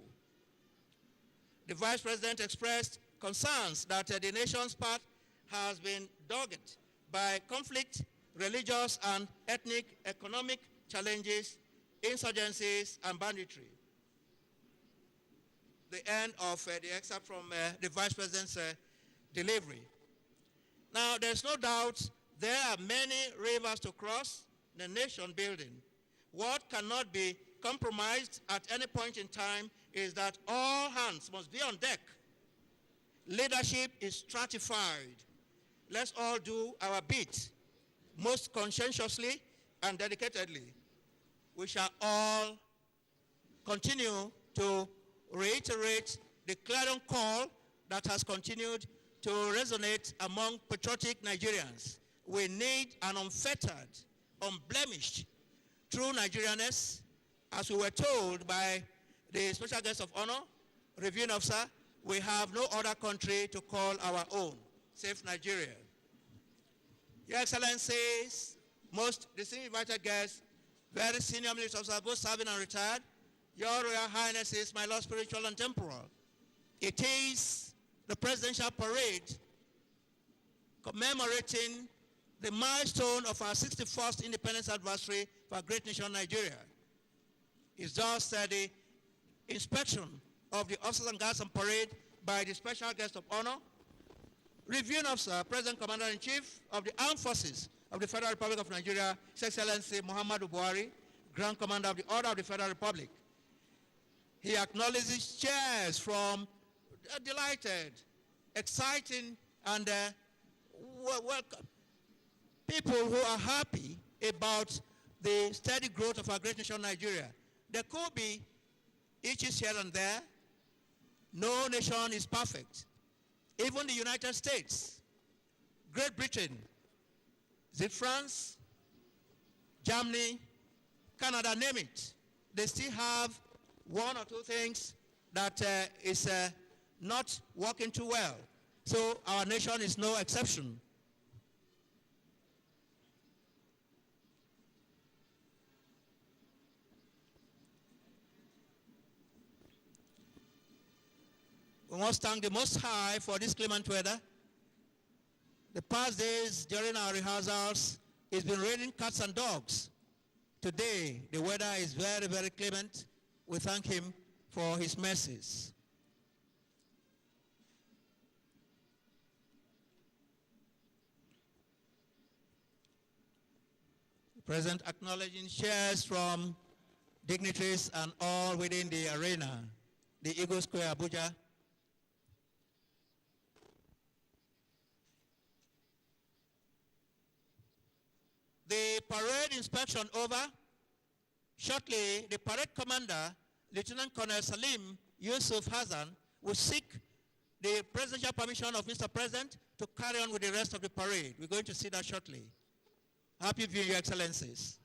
The Vice President expressed concerns that the nation's path has been dogged by conflict, religious and ethnic, economic challenges, insurgencies, and banditry. The end of the excerpt from the Vice President's delivery. Now, there's no doubt there are many rivers to cross the nation building. What cannot be compromised at any point in time is that all hands must be on deck. Leadership is stratified. Let's all do our bit, most conscientiously and dedicatedly. We shall all continue to reiterate the clarion call that has continued to resonate among patriotic Nigerians. We need an unfettered, unblemished, true Nigerianness, as we were told by the special guest of honor, reviewing officer. We have no other country to call our own, save Nigeria. Your Excellencies, most distinguished invited guests, very senior military officers, both serving and retired, Your Royal Highnesses, my Lord Spiritual and Temporal, it is the presidential parade commemorating the milestone of our 61st independence anniversary for our great nation, Nigeria. It's just the inspection of the officers and guards on parade by the special guest of honor, reviewing officer, President Commander-in-Chief of the Armed Forces of the Federal Republic of Nigeria, His Excellency Muhammadu Buhari, Grand Commander of the Order of the Federal Republic. He acknowledges cheers from delighted, exciting, and welcome people who are happy about the steady growth of our great nation, Nigeria. There could be issues here and there. No nation is perfect. Even the United States, Great Britain, is it France, Germany, Canada, name it. They still have one or two things that is not working too well. So our nation is no exception. We must thank the Most High for this clement weather. The past days during our rehearsals, it's been raining cats and dogs. Today, the weather is very, very clement. We thank him for his mercies. Present acknowledging shares from dignitaries and all within the arena, the Eagle Square, Abuja. The parade inspection over. Shortly, the parade commander, Lieutenant Colonel Salim Yusuf Hassan, will seek the presidential permission of Mr. President to carry on with the rest of the parade. We're going to see that shortly. Happy viewing, Your Excellencies.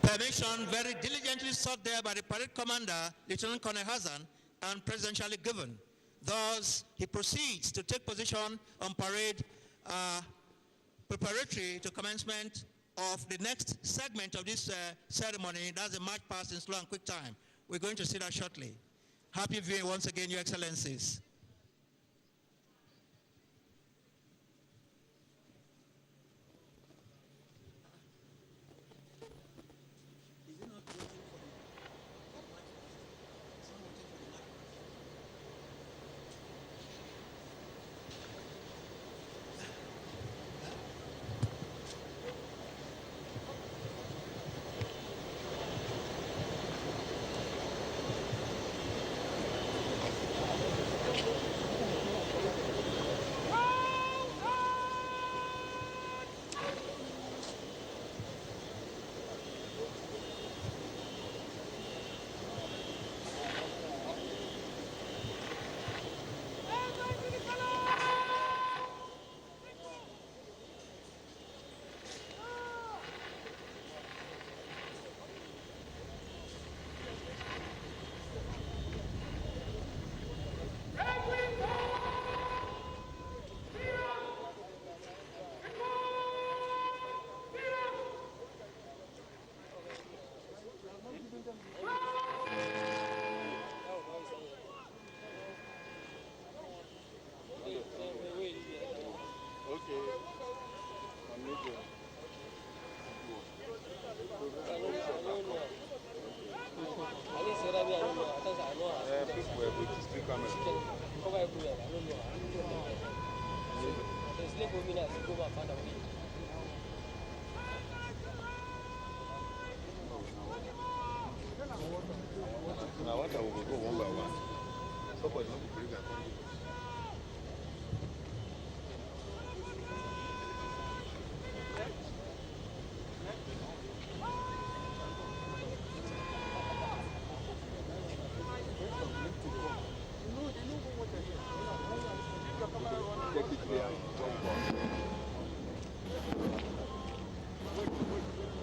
Permission very diligently sought there by the parade commander, Lieutenant Colonel Hassan, and presidentially given. Thus, he proceeds to take position on parade preparatory to commencement of the next segment of this ceremony. That's the march past in slow and quick time. We're going to see that shortly. Happy viewing once again, Your Excellencies.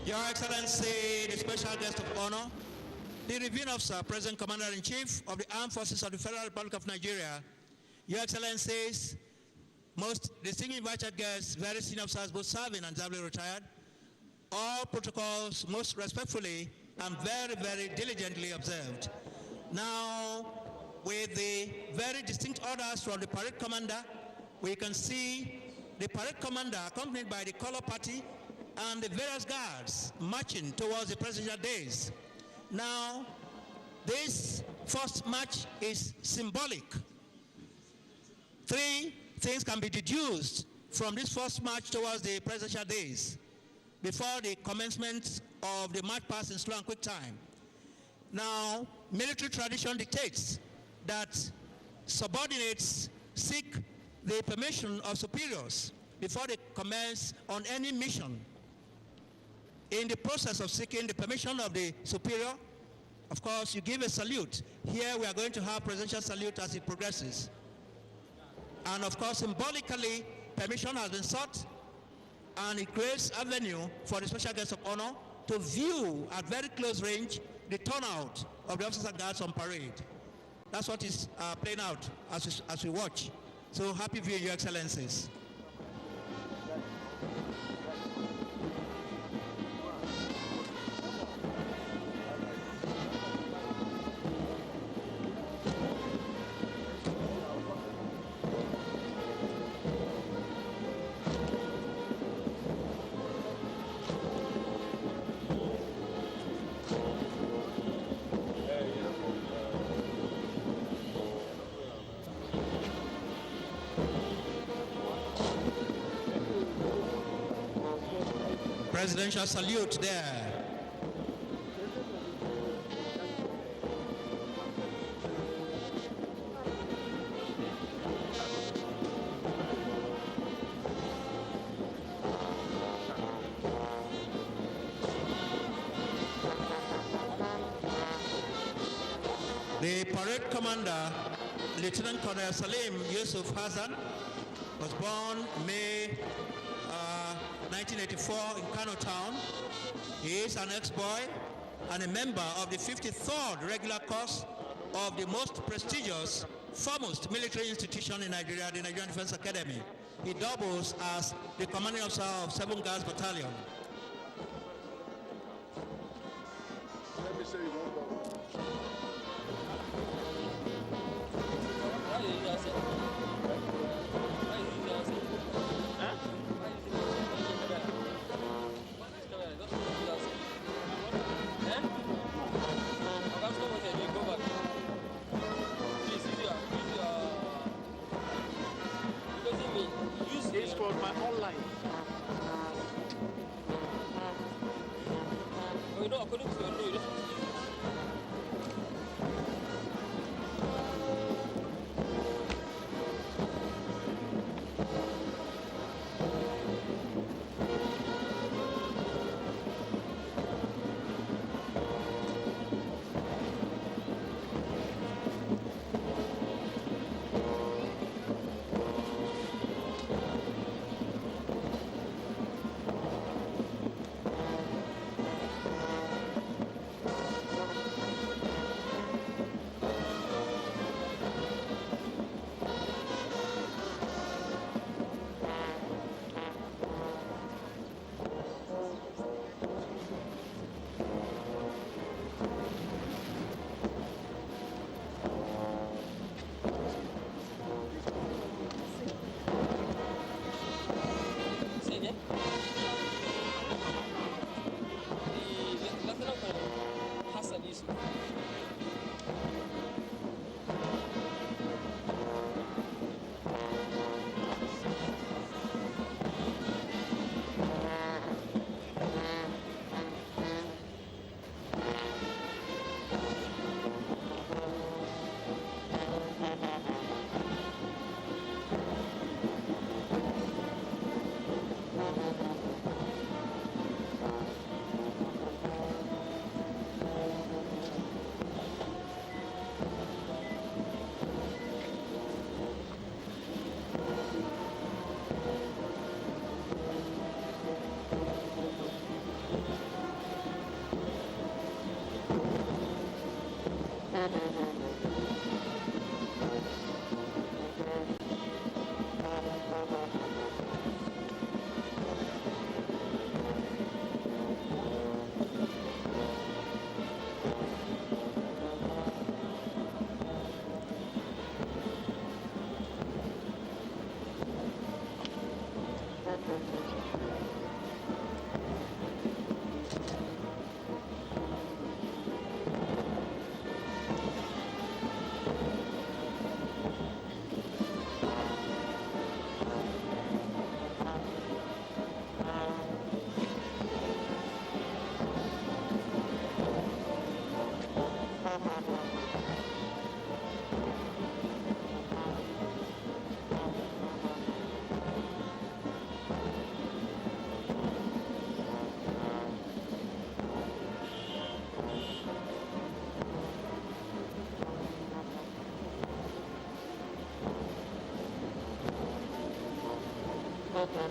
Your Excellency, the special guest of honor, the Reviewing Officer, President Commander-in-Chief of the Armed Forces of the Federal Republic of Nigeria, Your Excellencies, most distinguished invited guests, very senior officers, both serving and doubly retired, all protocols most respectfully and very, very diligently observed. Now, with the very distinct orders from the parade commander, we can see the parade commander accompanied by the color party and the various guards marching towards the presidential dais. Now, this first march is symbolic. Three things can be deduced from this first march towards the presidential dais before the commencement of the march past in slow and quick time. Now, military tradition dictates that subordinates seek the permission of superiors before they commence on any mission. In the process of seeking the permission of the superior, of course, you give a salute. Here we are going to have presidential salute as it progresses. And of course, symbolically, permission has been sought, and it creates avenue for the special guest of honor to view at very close range the turnout of the officers and guards on parade. That's what is playing out as we watch. So happy viewing, Your Excellencies. Presidential salute there. The parade commander, Lieutenant Colonel Salim Yusuf Hassan, was born May 1984 in Kano Town. He is an ex-boy and a member of the 53rd regular course of the most prestigious, foremost military institution in Nigeria, the Nigerian Defense Academy. He doubles as the commanding officer of 7 Guards Battalion. Let me say you won't go. It's for my online. You know, according to your law, Your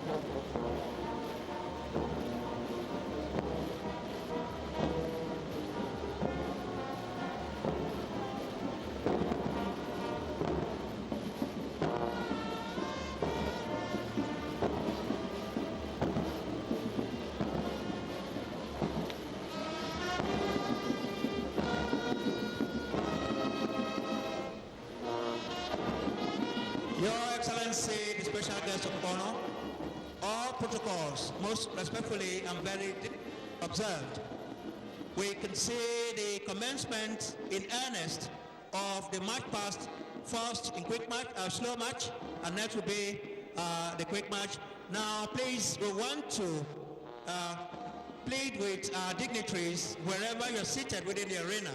Excellency, the special guest of honor, all protocols most respectfully and very observed. We can see the commencement in earnest of the march past, first in quick march, slow march, and next will be the quick march. Now, please, we want to plead with our dignitaries wherever you're seated within the arena.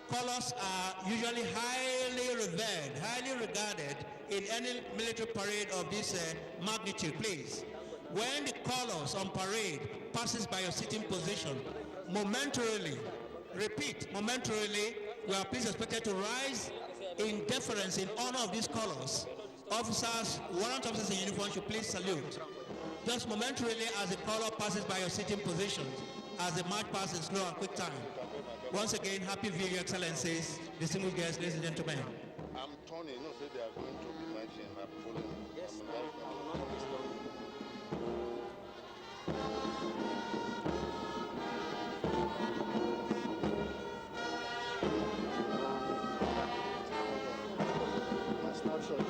Colors are usually highly revered, highly regarded in any military parade of this magnitude. Please, when the colors on parade passes by your sitting position, momentarily, repeat, momentarily, we are please expected to rise in deference in honor of these colors. Officers, warrant officers in uniform should please salute. Just momentarily as the color passes by your sitting position, as the march passes slow and quick time. Once again, happy view, Your Excellencies, distinguished guests, ladies and gentlemen. I'm Tony, you know, say they are going to be marching. I'm following. Yes, my snapshot.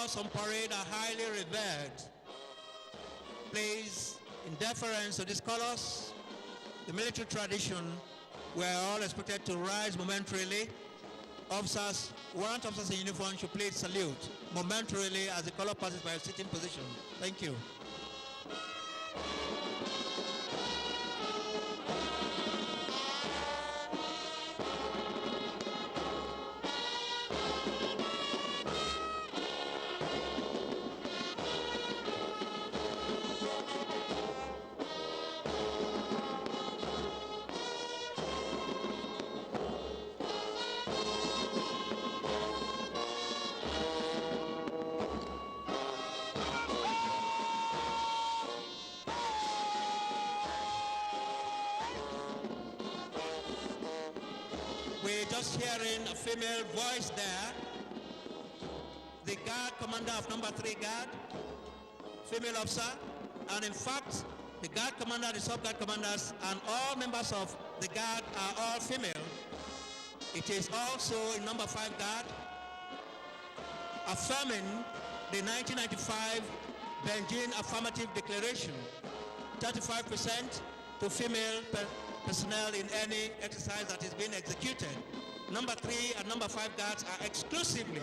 colors on parade are highly revered. Please, in deference to these colors, the military tradition, we are all expected to rise momentarily. Officers, warrant officers in uniform should please salute momentarily as the color passes by a sitting position. Thank you. We're just hearing a female voice there. The guard commander of number 3 guard, female officer, and in fact, the guard commander, the sub-guard commanders, and all members of the guard are all female. It is also in number 5 guard, affirming the 1995 Beijing Affirmative Declaration, 35% to female personnel in any exercise that is being executed. Number 3 and number 5 guards are exclusively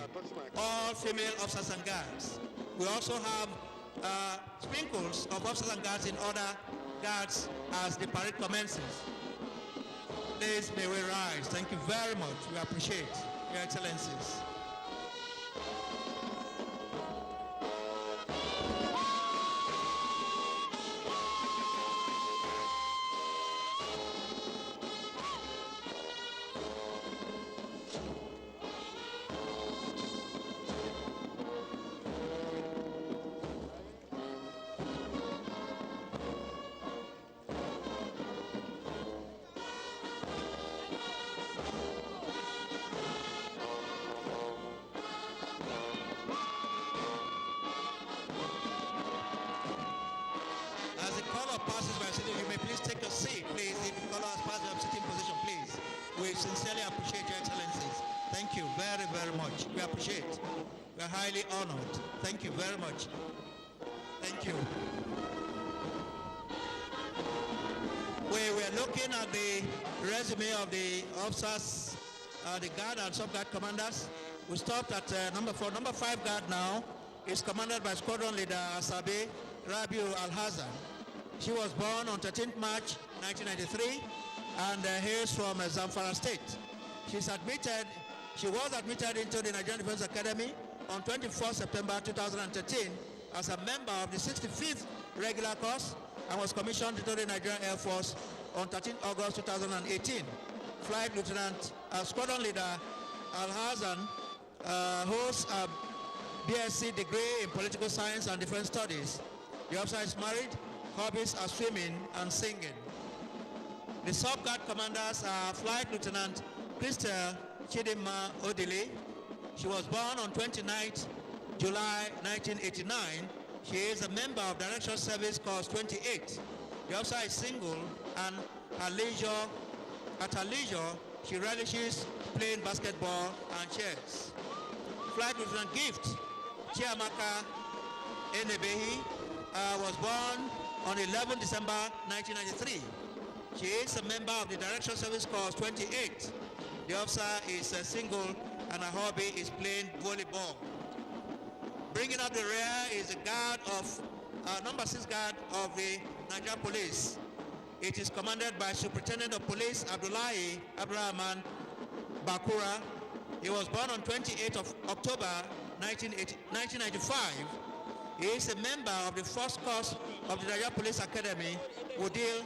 all female officers and guards. We also have sprinkles of officers and guards in other guards as the parade commences. Please may we rise. Thank you very much. We appreciate Your Excellencies. As the color passes by sitting, you may please take your seat, please. If the color has passed your sitting position, please. We sincerely appreciate Your Excellencies. Thank you very, very much. We appreciate. We are highly honored. Thank you very much. Thank you. We were looking at the resume of the officers, the guard and sub-guard commanders. We stopped at number 4. Number 5 guard now is commanded by Squadron Leader Asabe Rabiu Al-Hazan. She was born on 13th March 1993 and hails from Zamfara State. She was admitted into the Nigerian Defense Academy on 24 September 2013 as a member of the 65th regular course and was commissioned into the Nigerian Air Force on 13 August 2018. Flight Lieutenant Squadron Leader Al-Hazan holds a BSc degree in Political Science and Defense Studies. The officer is married. Hobbies are swimming and singing. The sub-guard commanders are Flight Lieutenant Christel Chidima Odile. She was born on 29th July 1989. She is a member of Directional Service Course 28. The officer is single and at her leisure, she relishes playing basketball and chess. Flight Lieutenant Gift Chiamaka Enebehi was born on 11 December 1993. She is a member of the Directional Service Course 28. The officer is single and her hobby is playing volleyball. Bringing up the rear is the guard of number 6 guard of the Nigerian Police. It is commanded by Superintendent of Police Abdullahi Abrahman Bakura. He was born on 28th of October 1995. He is a member of the first course of the Nigerian Police Academy, Wudil,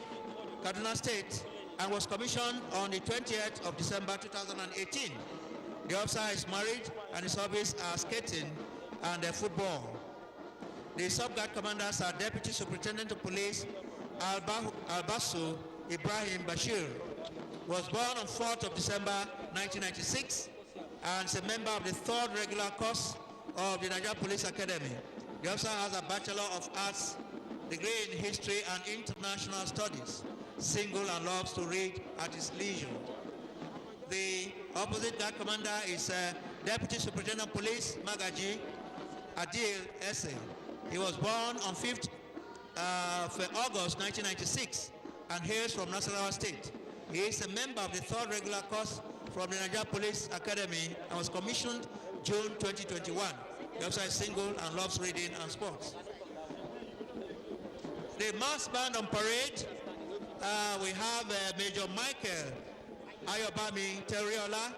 Kaduna State, and was commissioned on the 20th of December 2018. The officer is married and his hobbies are skating and football. The sub-guard commanders are Deputy Superintendent of Police Albasu Ibrahim Bashir. Was born on 4th of December 1996 and is a member of the 3rd regular course of the Nigerian Police Academy. The officer has a Bachelor of Arts degree in History and International Studies, single and loves to read at his leisure. The opposite guard commander is Deputy Superintendent of Police Magaji Adil Esse. He was born on 5th of August 1996 and hails from Nasarawa State. He is a member of the 3rd regular course from the Nigerian Police Academy and was commissioned June 2021. The officer is single and loves reading and sports. The mass band on parade, we have Major Michael Ayobami Teriola,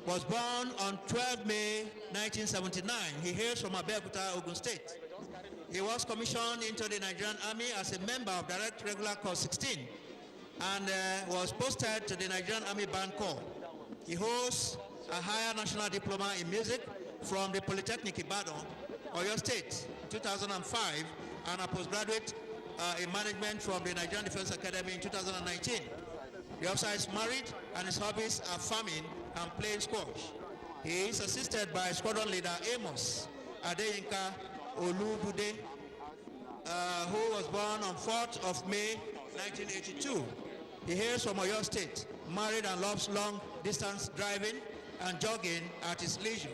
was born on 12 May 1979. He hails from Abuja, Ogun State. He was commissioned into the Nigerian Army as a member of Direct Regular Corps 16 and was posted to the Nigerian Army Band Corps. He holds a higher national diploma in music from the Polytechnic Ibadan, Oyo State, 2005, and a postgraduate in management from the Nigerian Defense Academy in 2019. The officer is married and his hobbies are farming and playing squash. He is assisted by squadron leader Amos Adeyinka Olubude, who was born on 4th of May 1982. He hails from Oyo State, married and loves long distance driving and jogging at his leisure.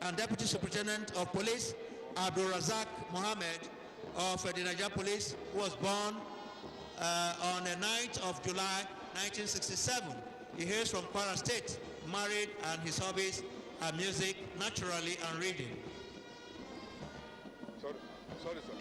And Deputy Superintendent of Police Abdul Razak Mohammed of the Nigerian Police, who was born on the 9th of July 1967. He hails from Kwara State, married, and his hobbies are music, naturally, and reading. Sorry, sir.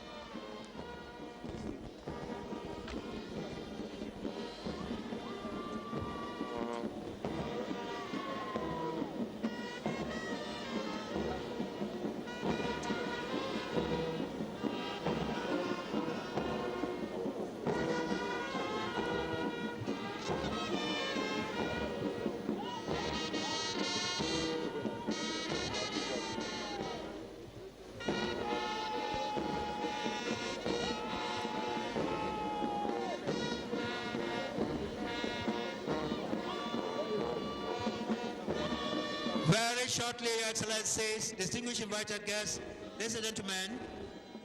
Very shortly, Your Excellencies, distinguished invited guests, ladies and gentlemen,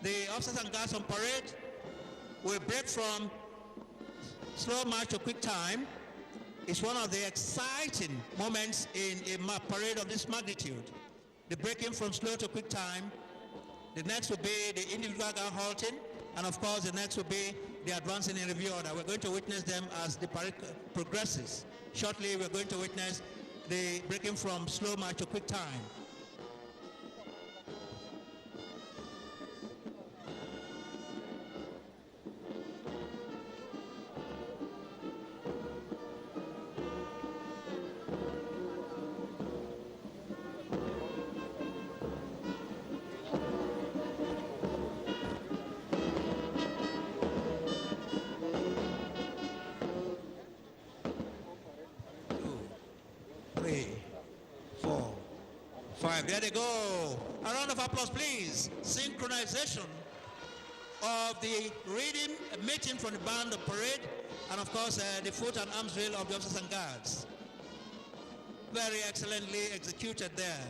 the officers and guards on parade will break from slow march to quick time. It's one of the exciting moments in a parade of this magnitude. The breaking from slow to quick time. The next will be the individual guard halting, and of course the next will be the advancing in review order. We're going to witness them as the parade progresses. Shortly, we're going to witness the breaking from slow march to quick time. There they go. A round of applause, please. Synchronization of the reading meeting from the band of parade, and of course the foot and arms drill of the officers and guards. Very excellently executed there.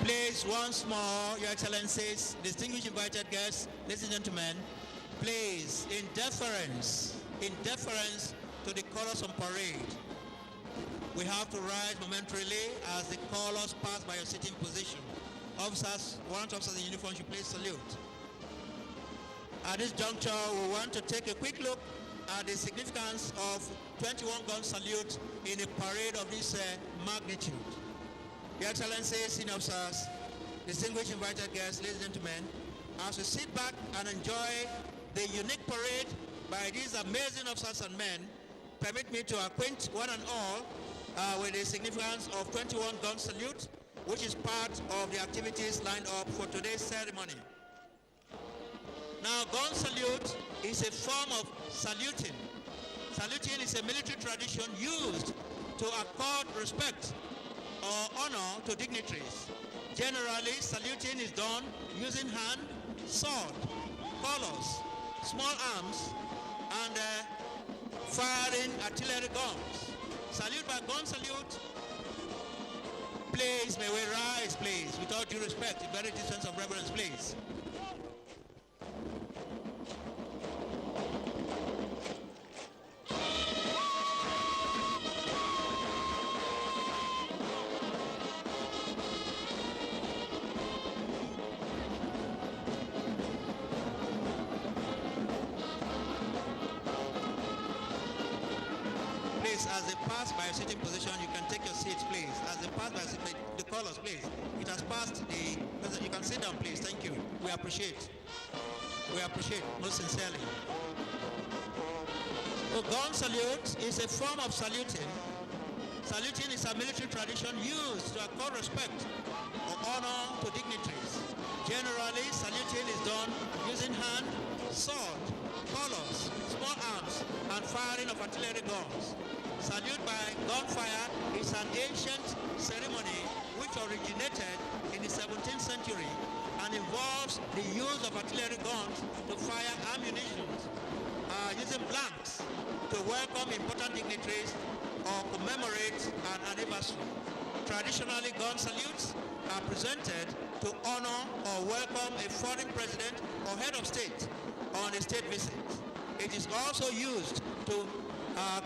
Please, once more, Your Excellencies, distinguished invited guests, ladies and gentlemen, please, in deference to the colors on parade. We have to rise momentarily as the colors pass by your sitting position. Officers, warrant officers in uniform should please salute. At this juncture, we want to take a quick look at the significance of 21-gun salute in a parade of this magnitude. Your Excellencies, senior officers, distinguished invited guests, ladies and gentlemen, as we sit back and enjoy the unique parade by these amazing officers and men, permit me to acquaint one and all with the significance of 21-gun salute, which is part of the activities lined up for today's ceremony. Now, gun salute is a form of saluting. Saluting is a military tradition used to accord respect or honor to dignitaries. Generally, saluting is done using hand, sword, colors, small arms, and firing artillery guns. Salute by gun salute. Please, may we rise, please, with all due respect, in very distance of reverence, please. As they pass by a sitting position, you can take your seats, please. As they pass by the colors, please. It has passed the... You can sit down, please. Thank you. We appreciate. We appreciate, most sincerely. A gun salute is a form of saluting. Saluting is a military tradition used to accord respect or honor to dignitaries. Generally, saluting is done using hand, sword, colors, small arms, and firing of artillery guns. Salute by gunfire is an ancient ceremony which originated in the 17th century and involves the use of artillery guns to fire ammunition using blanks to welcome important dignitaries or commemorate an anniversary. Traditionally, gun salutes are presented to honor or welcome a foreign president or head of state on a state visit. It is also used to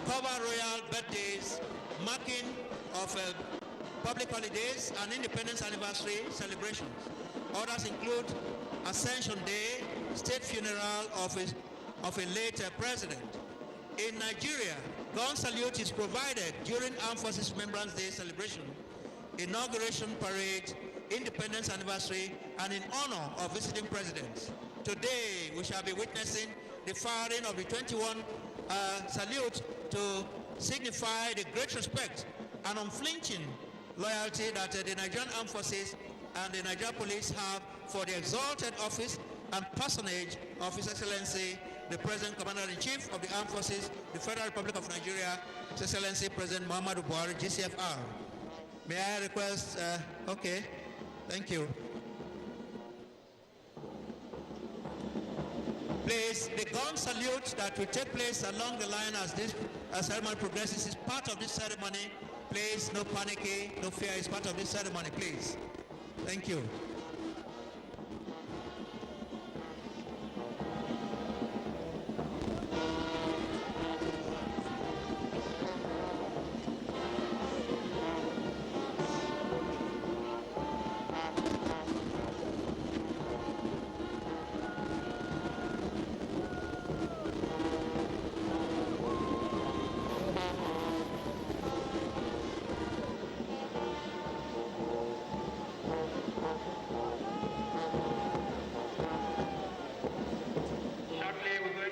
cover royal birthdays, marking of public holidays and independence anniversary celebrations. Others include Ascension Day, state funeral of a late president. In Nigeria, gun salute is provided during Armed Forces Remembrance Day celebration, inauguration parade, independence anniversary, and in honor of visiting presidents. Today, we shall be witnessing the firing of the 21 salute to signify the great respect and unflinching loyalty that the Nigerian Armed Forces and the Nigerian Police have for the exalted office and personage of His Excellency, the President Commander-in-Chief of the Armed Forces, the Federal Republic of Nigeria, His Excellency President Muhammadu Buhari, GCFR. May I request, okay, thank you. Please, the gun salute that will take place along the line as this ceremony progresses is part of this ceremony. Please, no panic, no fear, it's part of this ceremony, please. Thank you.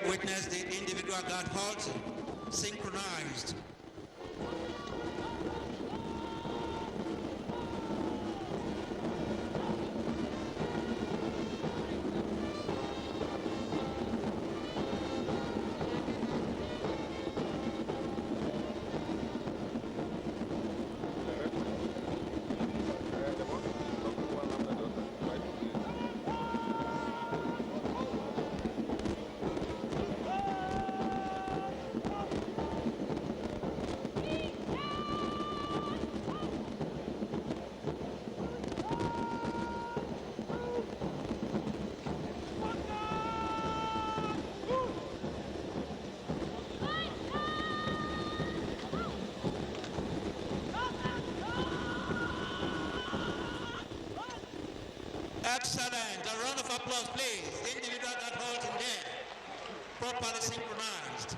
Witness the individual guard halt, synchronized. Excellent. A round of applause, please. Individual that hold in there. Properly synchronized.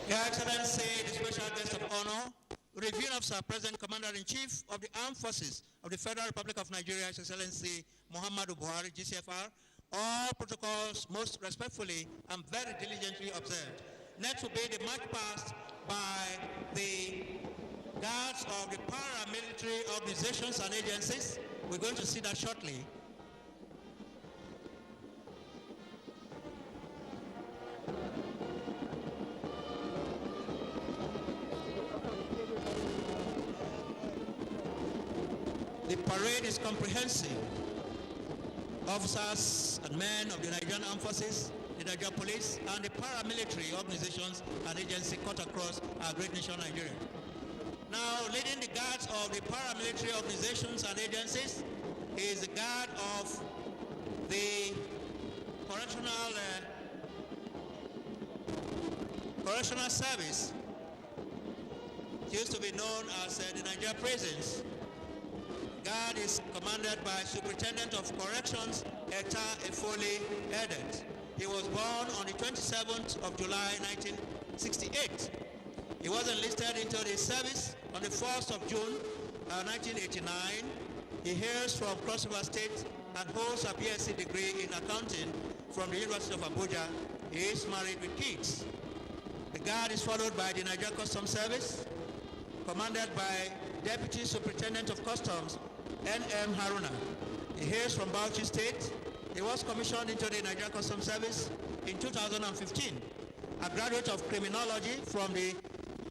Your Excellency, the Special Guest of Honor, Review Officer, President Commander-in-Chief of the Armed Forces of the Federal Republic of Nigeria, His Excellency Muhammadu Buhari, GCFR, all protocols most respectfully and very diligently observed. Next will be the march past by the guards of the paramilitary organizations and agencies. We're going to see that shortly. The parade is comprehensive. Officers and men of the Nigerian Armed Forces, the Nigerian Police, and the paramilitary organizations and agencies cut across our great nation, Nigeria. Now, leading the guards of the paramilitary organizations and agencies is the guard of the correctional service. It used to be known as the Nigerian prisons. Guard is commanded by Superintendent of Corrections, Eta Efoli Edet. He was born on the 27th of July, 1968. He was enlisted into the service on the 1st of June, 1989. He hails from Cross River State and holds a BSc degree in accounting from the University of Abuja. He is married with kids. The guard is followed by the Nigerian Customs Service, commanded by Deputy Superintendent of Customs, N.M. Haruna. He hails from Bauchi State. He was commissioned into the Nigerian Customs Service in 2015. A graduate of criminology from the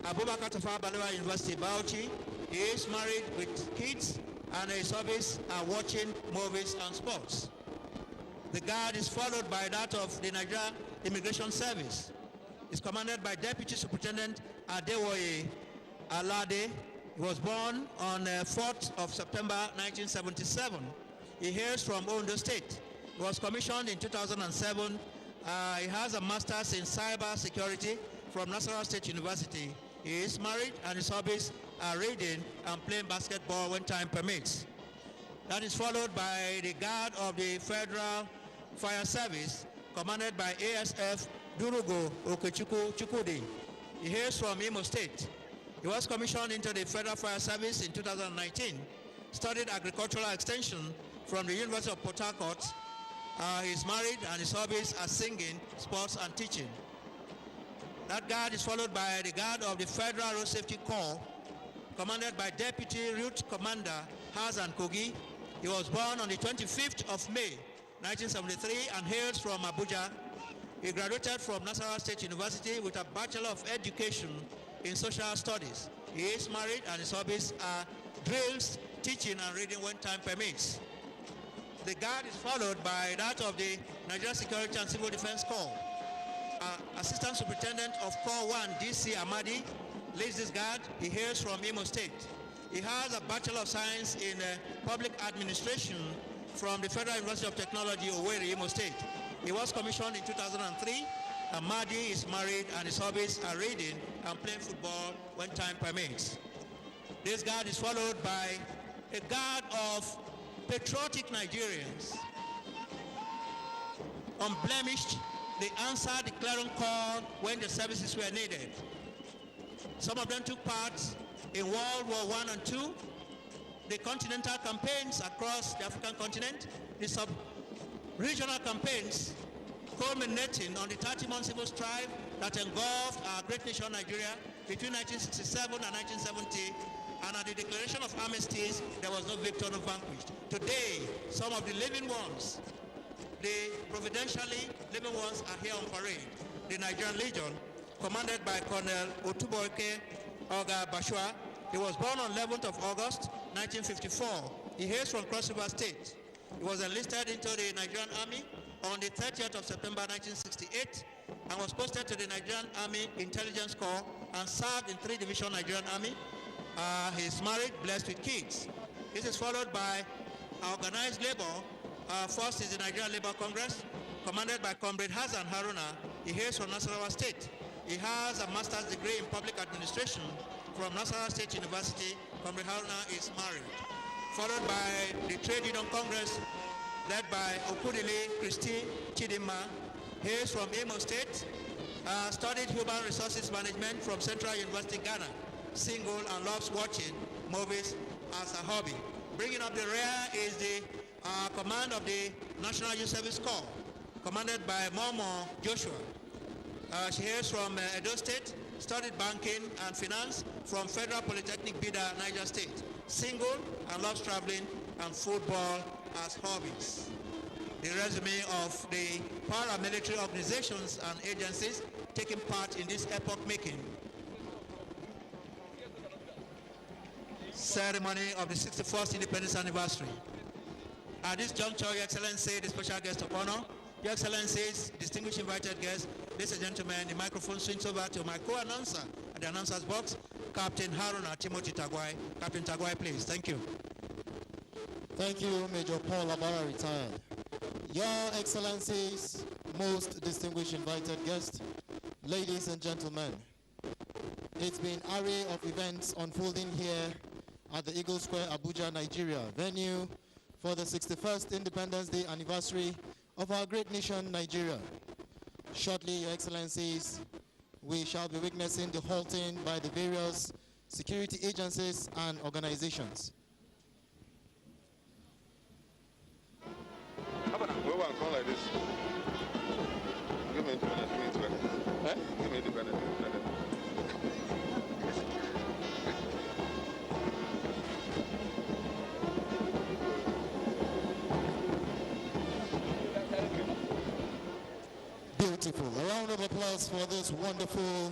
Abubakar Tafawa Balewa University, Bauchi. He is married with kids and his hobbies are watching movies and sports. The guard is followed by that of the Nigerian Immigration Service. It's commanded by Deputy Superintendent Adewoye Alade. He was born on 4th of September 1977. He hails from Ondo State. He was commissioned in 2007. He has a master's in cyber security from Nasarawa State University. He is married and his hobbies are reading and playing basketball when time permits. That is followed by the guard of the Federal Fire Service, commanded by ASF Durugo Okechukwu Chukwudi. He hails from Imo State. He was commissioned into the Federal Fire Service in 2019, studied agricultural extension from the University of Port Harcourt. He's married and his hobbies are singing, sports, and teaching. That guard is followed by the guard of the Federal Road Safety Corps, commanded by Deputy Route Commander Hazan Kogi. He was born on the 25th of May, 1973, and hails from Abuja. He graduated from Nasarawa State University with a Bachelor of Education in Social Studies. He is married and his hobbies are drills, teaching, and reading when time permits. The guard is followed by that of the Nigerian Security and Civil Defense Corps. Assistant Superintendent of Corps 1, D.C. Amadi, leads this guard. He hails from Imo State. He has a Bachelor of Science in Public Administration from the Federal University of Technology, Owerri, Imo State. He was commissioned in 2003. Amadi is married and his hobbies are reading and playing football when time permits. This guard is followed by a guard of patriotic Nigerians. Unblemished, they answered the clarion call when the services were needed. Some of them took part in World War I and II, the continental campaigns across the African continent, the sub-regional campaigns culminating on the 30-month civil strife that engulfed our great nation Nigeria between 1967 and 1970, and at the declaration of armistice, there was no victor, no vanquished. Today, some of the living ones, the providentially living ones, are here on parade. The Nigerian Legion, commanded by Colonel Otuboike Oga Bashua. He was born on 11th of August, 1954. He hails from Cross River State. He was enlisted into the Nigerian Army on the 30th of September 1968 and was posted to the Nigerian Army Intelligence Corps and served in 3 Division Nigerian Army. He is married, blessed with kids. This is followed by organized labor. First is the Nigerian Labour Congress, commanded by Comrade Hassan Haruna. He hails from Nasarawa State. He has a master's degree in public administration from Nasarawa State University. Comrade Haruna is married. Followed by the Trade Union Congress, led by Okudili Christy Chidima. He is from Imo State. Studied human resources management from Central University, Ghana. Single and loves watching movies as a hobby. Bringing up the rear is the command of the National Youth Service Corps, commanded by Momo Joshua. She hails from Edo State, studied banking and finance from Federal Polytechnic Bida, Niger State. Single and loves traveling and football as hobbies. The resume of the paramilitary organizations and agencies taking part in this epoch-making ceremony of the 61st Independence Anniversary. At this juncture, Your Excellency, the special guest of honor, Your Excellencies, distinguished invited guests, ladies and gentlemen, the microphone swings over to my co-announcer at the announcer's box, Captain Haruna Timothy Tagwai. Captain Tagwai, please. Thank you. Thank you, Major Paul Abara, retired. Your Excellencies, most distinguished invited guests, ladies and gentlemen, it's been an array of events unfolding here at the Eagle Square, Abuja, Nigeria, venue for the 61st Independence Day anniversary of our great nation, Nigeria. Shortly, Your Excellencies, we shall be witnessing the halting by the various security agencies and organizations. Like this. Give me independence. Give me independence. Beautiful. A round of applause for this wonderful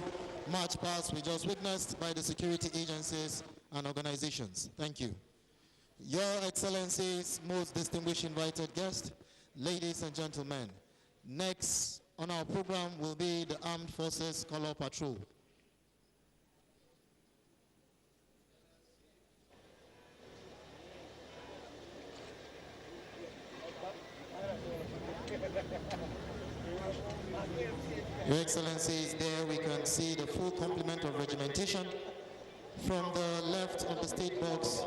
march past we just witnessed by the security agencies and organizations. Thank you. Your Excellencies, most distinguished invited guests, ladies and gentlemen, next on our program will be the Armed Forces Color Patrol. Your Excellencies, there we can see the full complement of regimentation. From the left of the state box,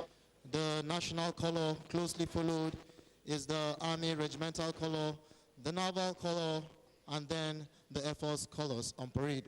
the national color, closely followed is the Army regimental color, the naval color, and then the Air Force colors on parade.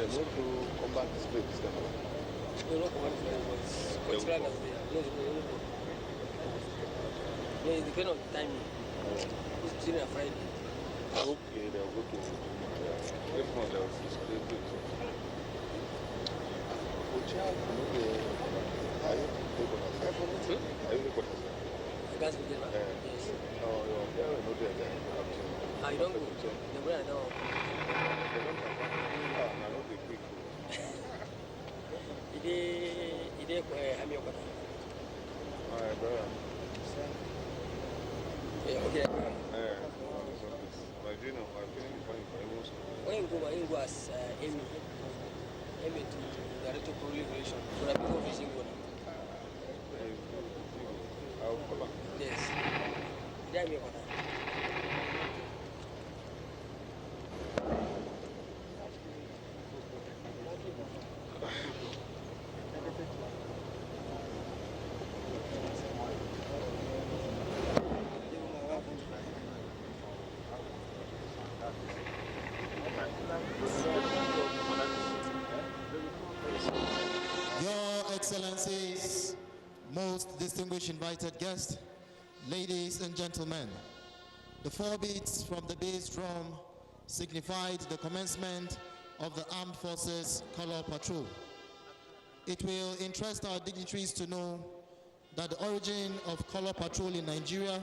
No to combat this place. No, not combat this place. No, it depends on the timing. It's Tuesday and Friday. Okay, they'll go to this one. They'll see good. That's good. Yes. Oh, you don't go. The way I know. Ide kwa hami okata. Alright, bro. Yeah, okay. My dream of feeling fine for everyone. When you go as Amy to Director of Proliferation for a big office in Ghana. I'll come back. Yes. Your Excellencies, most distinguished invited guests, ladies and gentlemen, the 4 beats from the bass drum signified the commencement of the Armed Forces Color Patrol. It will interest our dignitaries to know that the origin of Color Patrol in Nigeria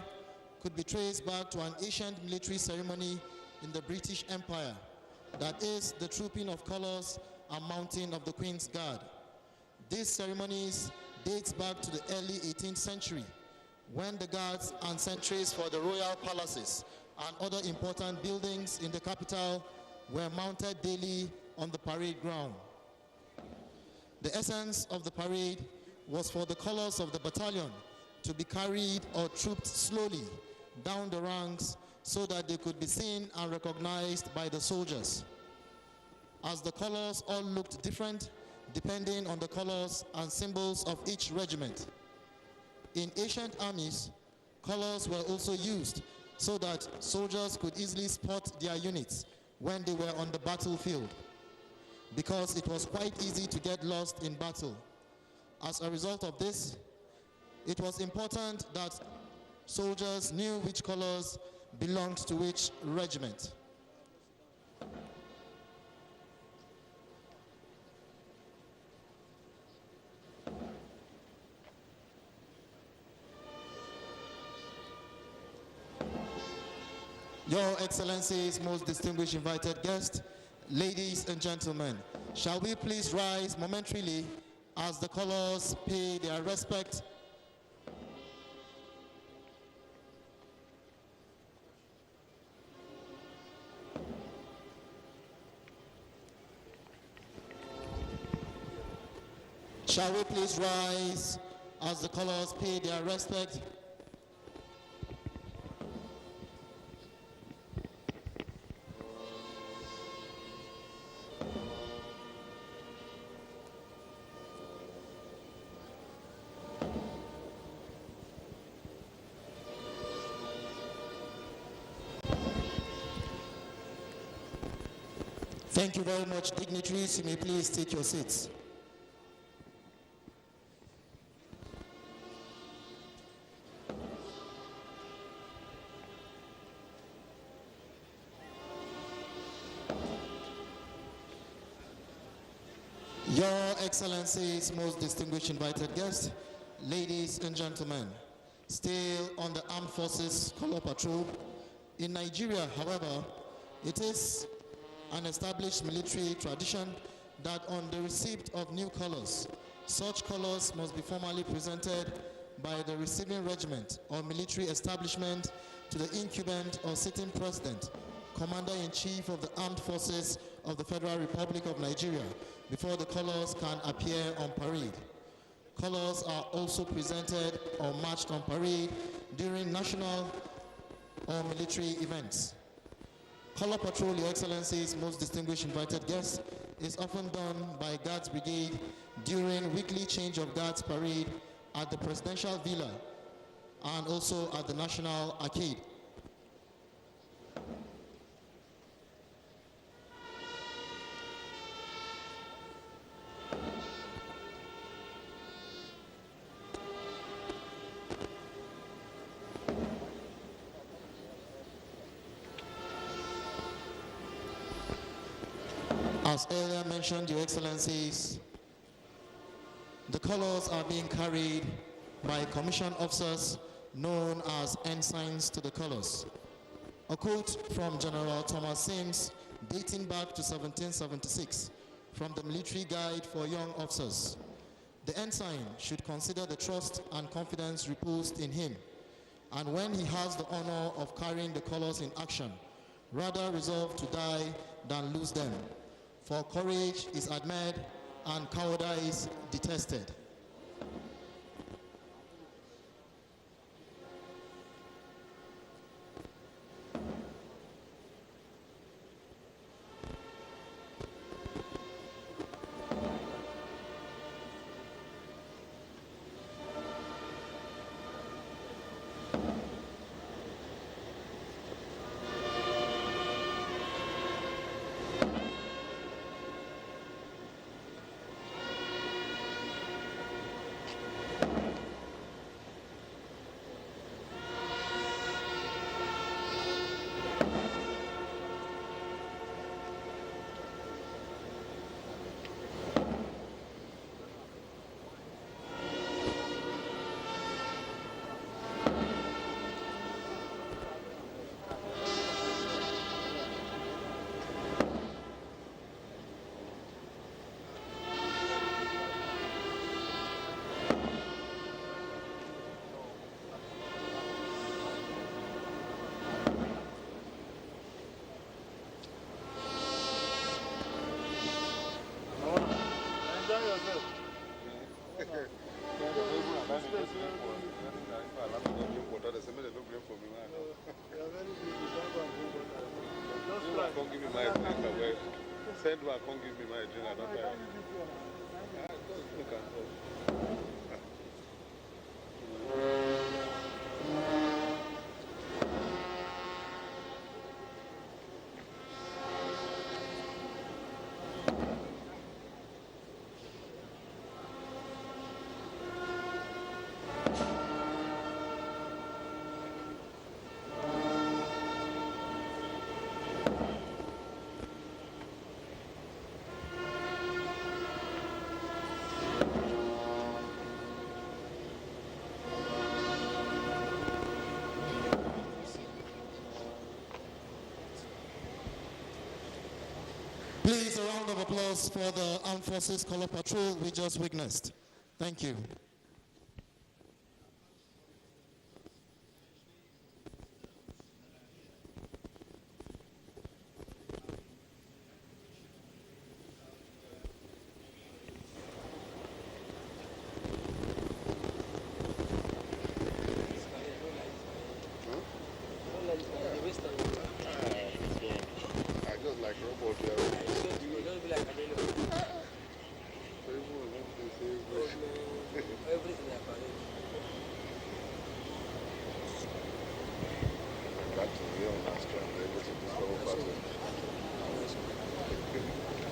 could be traced back to an ancient military ceremony in the British Empire, that is the trooping of colors and mounting of the Queen's Guard. These ceremonies date back to the early 18th century, when the guards and sentries for the royal palaces and other important buildings in the capital were mounted daily on the parade ground. The essence of the parade was for the colors of the battalion to be carried or trooped slowly down the ranks so that they could be seen and recognized by the soldiers. As the colors all looked different depending on the colors and symbols of each regiment. In ancient armies, colors were also used so that soldiers could easily spot their units when they were on the battlefield, because it was quite easy to get lost in battle. As a result of this, it was important that soldiers knew which colors belonged to which regiment. Your Excellencies, most distinguished invited guests, ladies and gentlemen, shall we please rise momentarily as the colors pay their respect. Shall we please rise as the colors pay their respect? Thank you very much, dignitaries. You may please take your seats. Your Excellencies, most distinguished invited guests, ladies and gentlemen, still on the Armed Forces Color Patrol. In Nigeria, however, it is an established military tradition that on the receipt of new colors, such colors must be formally presented by the receiving regiment or military establishment to the incumbent or sitting president, Commander-in-Chief of the Armed Forces of the Federal Republic of Nigeria, before the colors can appear on parade. Colors are also presented or marched on parade during national or military events. Color Patrol, Your Excellencies, most distinguished invited guests, is often done by Guards Brigade during weekly change of guards parade at the Presidential Villa and also at the National Arcade. As earlier mentioned, Your Excellencies, the colors are being carried by commissioned officers known as ensigns to the colors. A quote from General Thomas Sims dating back to 1776 from the Military Guide for Young Officers. The ensign should consider the trust and confidence reposed in him, and when he has the honor of carrying the colors in action, rather resolve to die than lose them. For courage is admired and cowardice detested. can't give me my drink. Send one, can't give me my drink. I don't try. Look at Please, a round of applause for the Armed Forces Color Patrol we just witnessed. Thank you.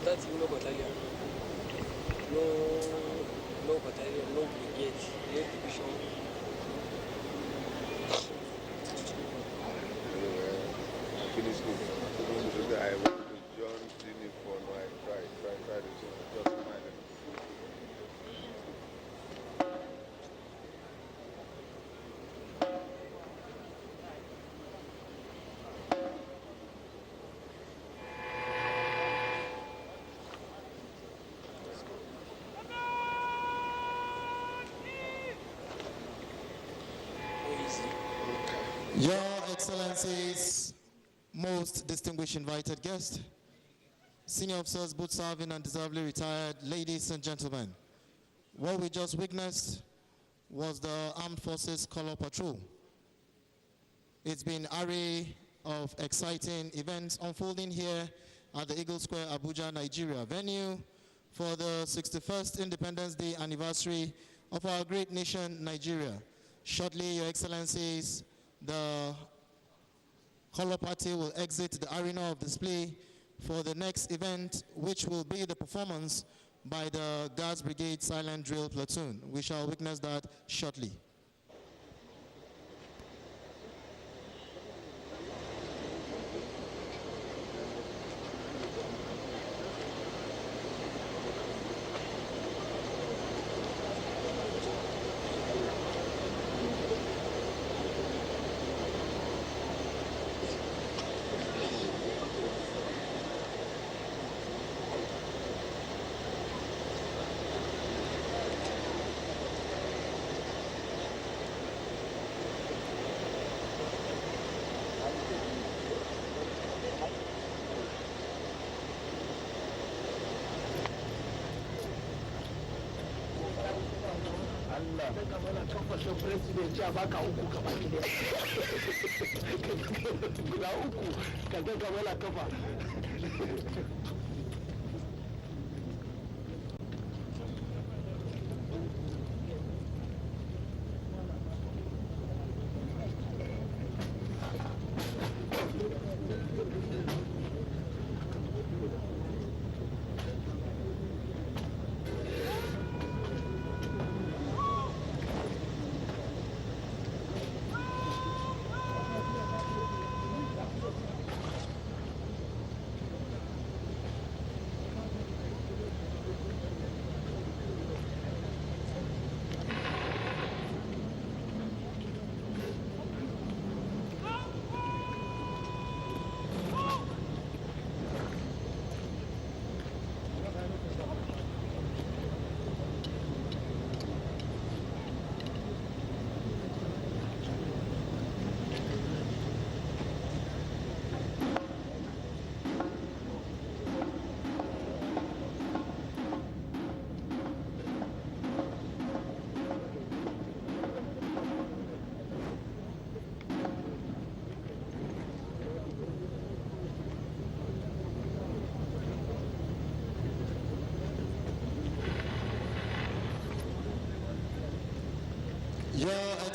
That's no battalion, no battalion, no brigade, no division. Finish school. I went to John uniform. I tried to just remind them. Your Excellencies, most distinguished invited guests, senior officers, both serving and deservedly retired, ladies and gentlemen, what we just witnessed was the Armed Forces Color Patrol. It's been an array of exciting events unfolding here at the Eagle Square, Abuja, Nigeria, venue for the 61st Independence Day anniversary of our great nation, Nigeria. Shortly, Your Excellencies, the Color Party will exit the arena of display for the next event, which will be the performance by the Guards Brigade Silent Drill Platoon. We shall witness that shortly. president ya baka uku ka baki da guda uku ka ga gaba la kafa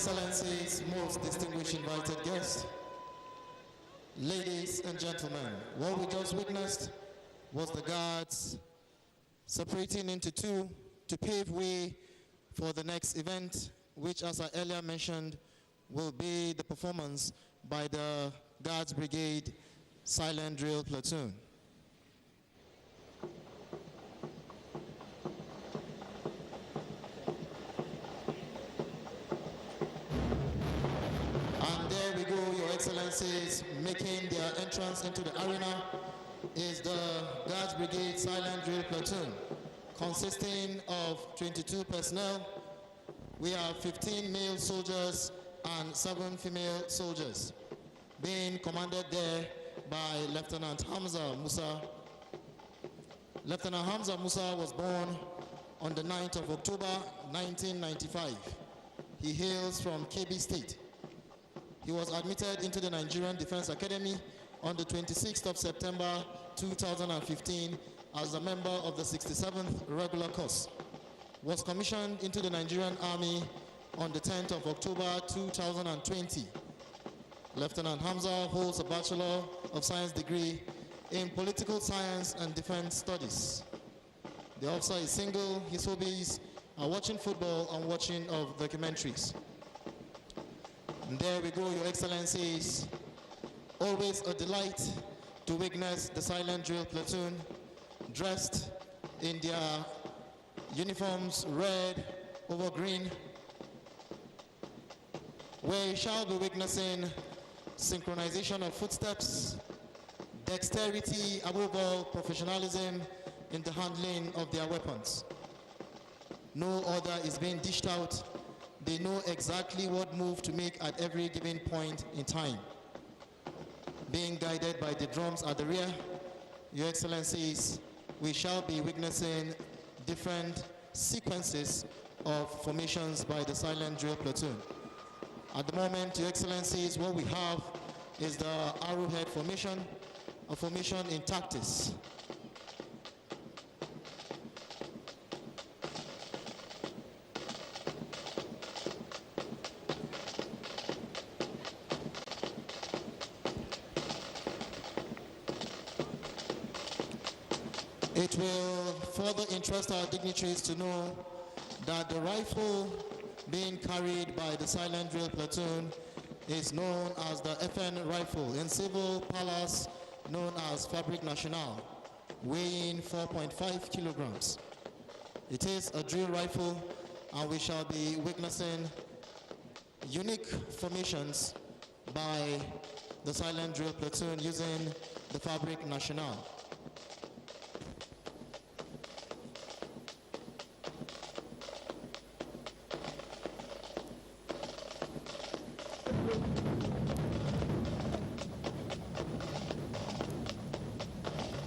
Excellencies, most distinguished invited guests, ladies and gentlemen, what we just witnessed was the guards separating into two to pave way for the next event, which, as I earlier mentioned, will be the performance by the Guards Brigade Silent Drill Platoon. And there we go, Your Excellencies, making their entrance into the arena is the Guards Brigade Silent Drill Platoon, consisting of 22 personnel. We have 15 male soldiers and 7 female soldiers, being commanded there by Lieutenant Hamza Musa. Lieutenant Hamza Musa was born on the 9th of October 1995. He hails from Kebbi State. He was admitted into the Nigerian Defense Academy on the 26th of September 2015 as a member of the 67th Regular Course. Was commissioned into the Nigerian Army on the 10th of October 2020. Lieutenant Hamza holds a Bachelor of Science degree in Political Science and Defense Studies. The officer is single. His hobbies are watching football and watching of documentaries. And there we go, Your Excellencies. Always a delight to witness the Silent Drill Platoon dressed in their uniforms, red over green. We shall be witnessing synchronization of footsteps, dexterity, above all, professionalism in the handling of their weapons. No order is being dished out. They know exactly what move to make at every given point in time. Being guided by the drums at the rear, Your Excellencies, we shall be witnessing different sequences of formations by the Silent Drill Platoon. At the moment, Your Excellencies, what we have is the arrowhead formation, a formation in tactics. It will further interest our dignitaries to know that the rifle being carried by the Silent Drill Platoon is known as the FN rifle, in civil parlance known as Fabrique Nationale, weighing 4.5 kilograms. It is a drill rifle, and we shall be witnessing unique formations by the Silent Drill Platoon using the Fabrique Nationale.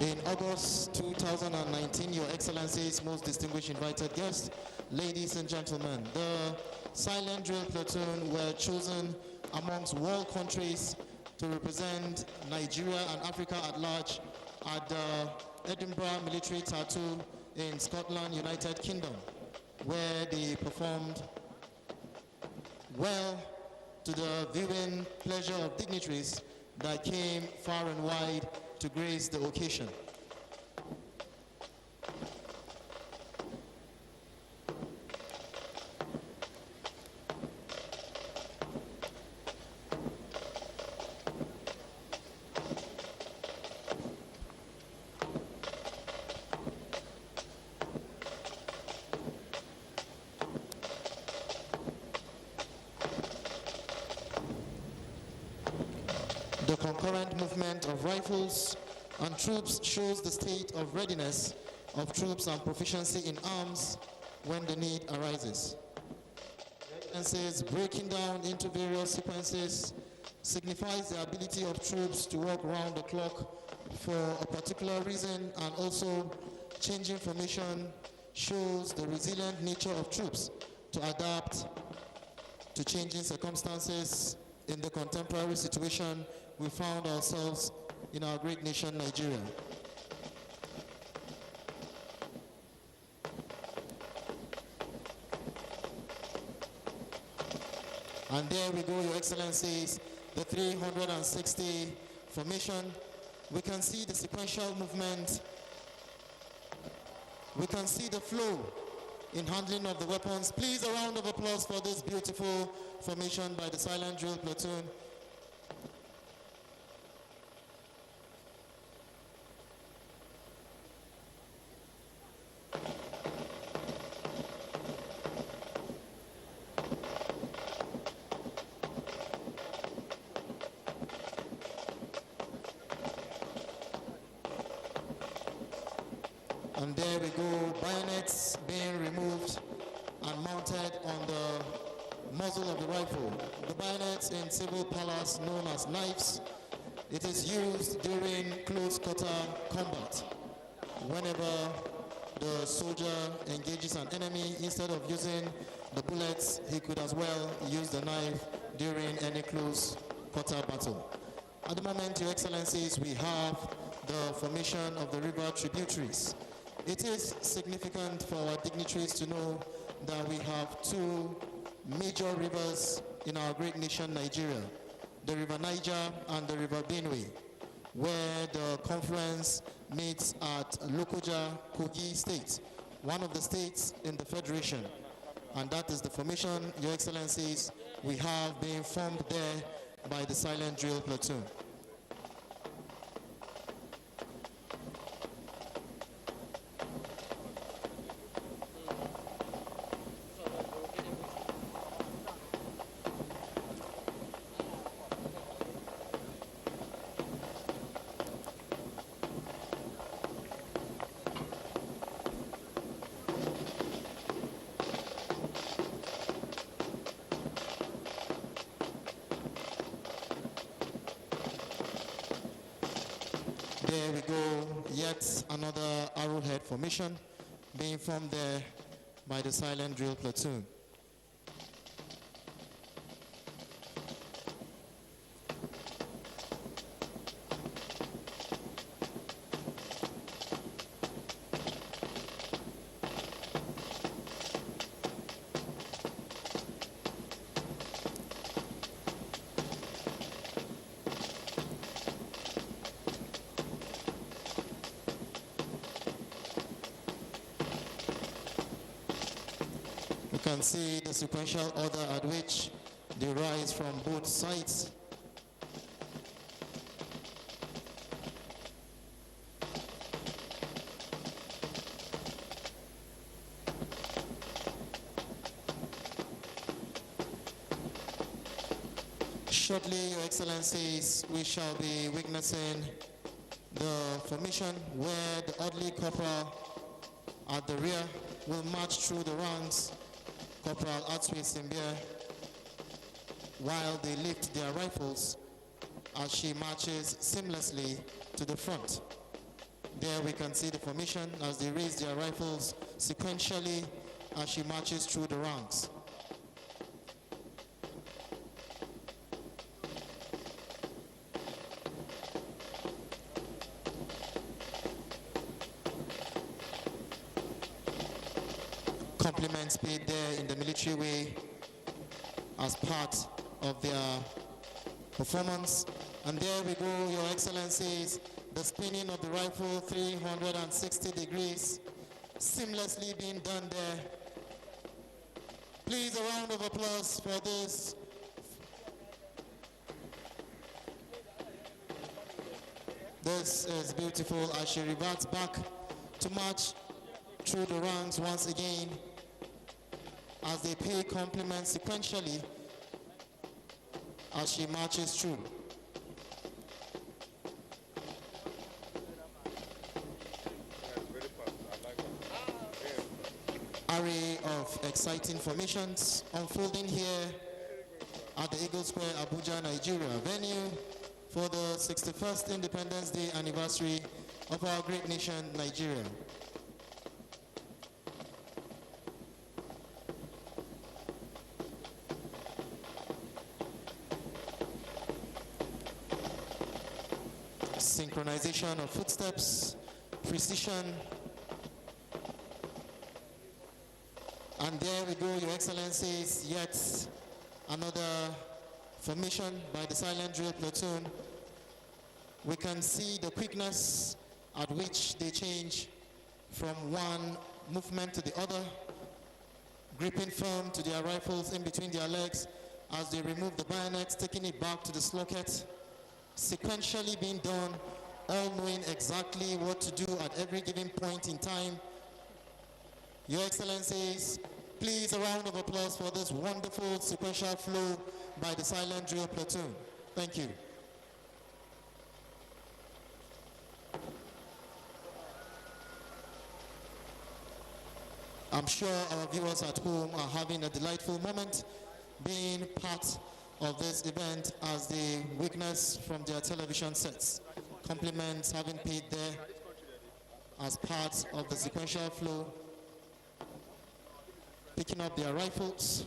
In August 2019, Your Excellencies, most distinguished invited guests, ladies and gentlemen, the Silent Drill Platoon were chosen amongst world countries to represent Nigeria and Africa at large at the Edinburgh Military Tattoo in Scotland, United Kingdom, where they performed well to the viewing pleasure of dignitaries that came far and wide to grace the occasion. The concurrent movement of rifles and troops shows the state of readiness of troops and proficiency in arms when the need arises. Sequences breaking down into various sequences signifies the ability of troops to work round the clock for a particular reason, and also changing formation shows the resilient nature of troops to adapt to changing circumstances. In the contemporary situation we found ourselves in our great nation, Nigeria. And there we go, Your Excellencies, the 360 formation. We can see the sequential movement. We can see the flow in handling of the weapons. Please, a round of applause for this beautiful formation by the silent drill platoon. And there we go, bayonets being removed and mounted on the muzzle of the rifle. The bayonets in civil parlance known as knives. It is used during close quarter combat. Whenever the soldier engages an enemy, instead of using the bullets, he could as well use the knife during any close quarter battle. At the moment, Your Excellencies, we have the formation of the river tributaries. It is significant for our dignitaries to know that we have two major rivers in our great nation, Nigeria, the River Niger and the River Benue, where the conference meets at Lokoja, Kogi State, one of the states in the Federation. And that is the formation, Your Excellencies, we have been formed there by the silent drill platoon. There we go, yet another arrowhead formation being formed there by the silent drill platoon. You can see the sequential order at which they rise from both sides. Shortly, Your Excellencies, we shall be witnessing the formation where the orderly corporal at the rear will march through the ranks, Corporal Atsui Simbia, while they lift their rifles as she marches seamlessly to the front. There we can see the formation as they raise their rifles sequentially as she marches through the ranks. Compliments paid there in the military way as part of their performance. And there we go, Your Excellencies, the spinning of the rifle 360 degrees, seamlessly being done there. Please, a round of applause for this. This is beautiful as she reverts back to march through the ranks once again as they pay compliments sequentially as she marches through. Array of exciting formations unfolding here at the Eagle Square, Abuja, Nigeria, venue for the 61st Independence Day anniversary of our great nation, Nigeria. Synchronization of footsteps, precision. And there we go, Your Excellencies, yet Another formation by the silent drill platoon. We can see the quickness at which they change from one movement to the other, gripping firm to their rifles in between their legs as they remove the bayonets, taking it back to the slocket, sequentially being done, all knowing exactly what to do at every given point in time. Your Excellencies, please a round of applause for this wonderful sequential flow by the silent drill platoon. Thank you. I'm sure our viewers at home are having a delightful moment being part of this event as they witness from their television sets. Compliments having paid there as part of the sequential flow, picking up their rifles,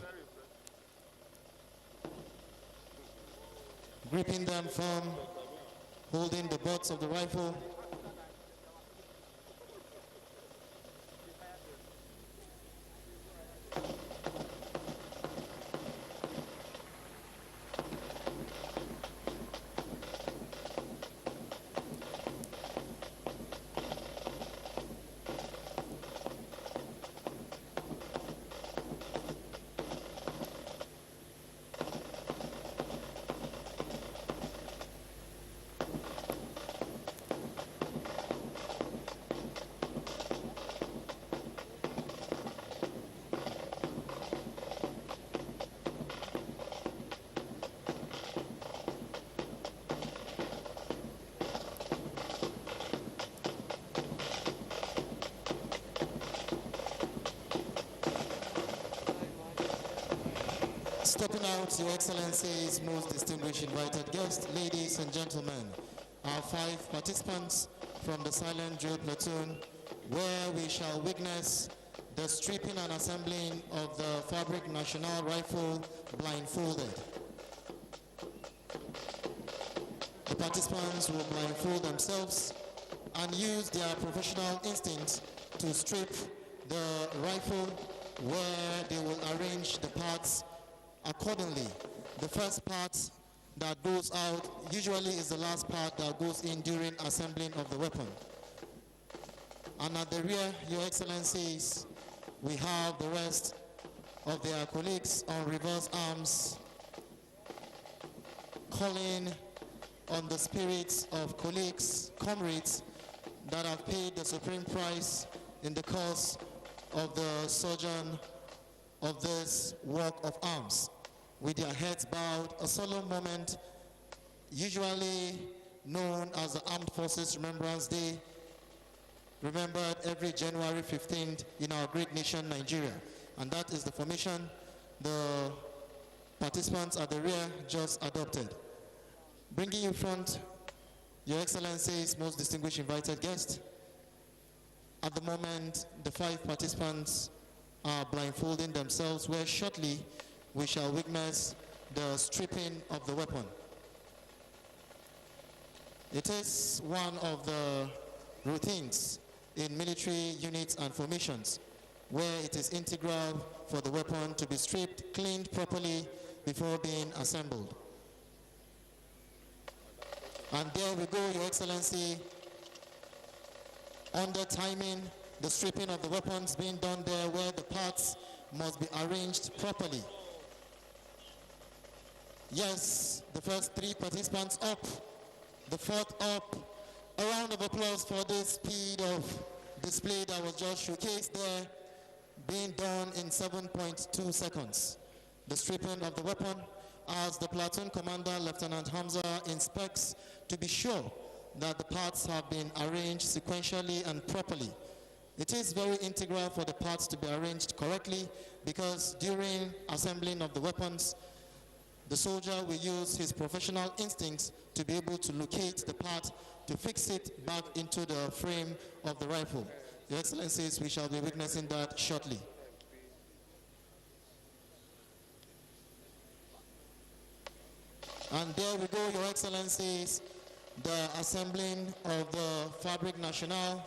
gripping them firm, holding the butts of the rifle. Stepping out, Your Excellencies, most distinguished invited guests, ladies and gentlemen, our 5 participants from the silent drill platoon, where we shall witness the stripping and assembling of the Fabric National rifle blindfolded. The participants will blindfold themselves and use their professional instincts to strip the rifle, where they will arrange the parts accordingly. The first part that goes out usually is the last part that goes in during assembling of the weapon. And at the rear, Your Excellencies, we have the rest of their colleagues on reverse arms, calling on the spirits of colleagues, comrades that have paid the supreme price in the cause of the sojourn of this work of arms. With their heads bowed, a solemn moment usually known as the Armed Forces Remembrance Day, remembered every January 15th in our great nation, Nigeria. And that is the formation the participants at the rear just adopted. Bringing you front, Your Excellencies, most distinguished invited guests. At the moment, the 5 participants are blindfolding themselves, where shortly we shall witness the stripping of the weapon. It is one of the routines in military units and formations where it is integral for the weapon to be stripped, cleaned properly before being assembled. And there we go, Your Excellency, under timing, the stripping of the weapons being done there where the parts must be arranged properly. Yes, the first 3 participants up, the 4th up. A round of applause for this speed of display that was just showcased there, being done in 7.2 seconds. The stripping of the weapon as the platoon commander, Lieutenant Hamza, inspects to be sure that the parts have been arranged sequentially and properly. It is very integral for the parts to be arranged correctly because during assembling of the weapons, the soldier will use his professional instincts to be able to locate the part to fix it back into the frame of the rifle. Your Excellencies, we shall be witnessing that shortly. And there we go, Your Excellencies, the assembling of the Fabric National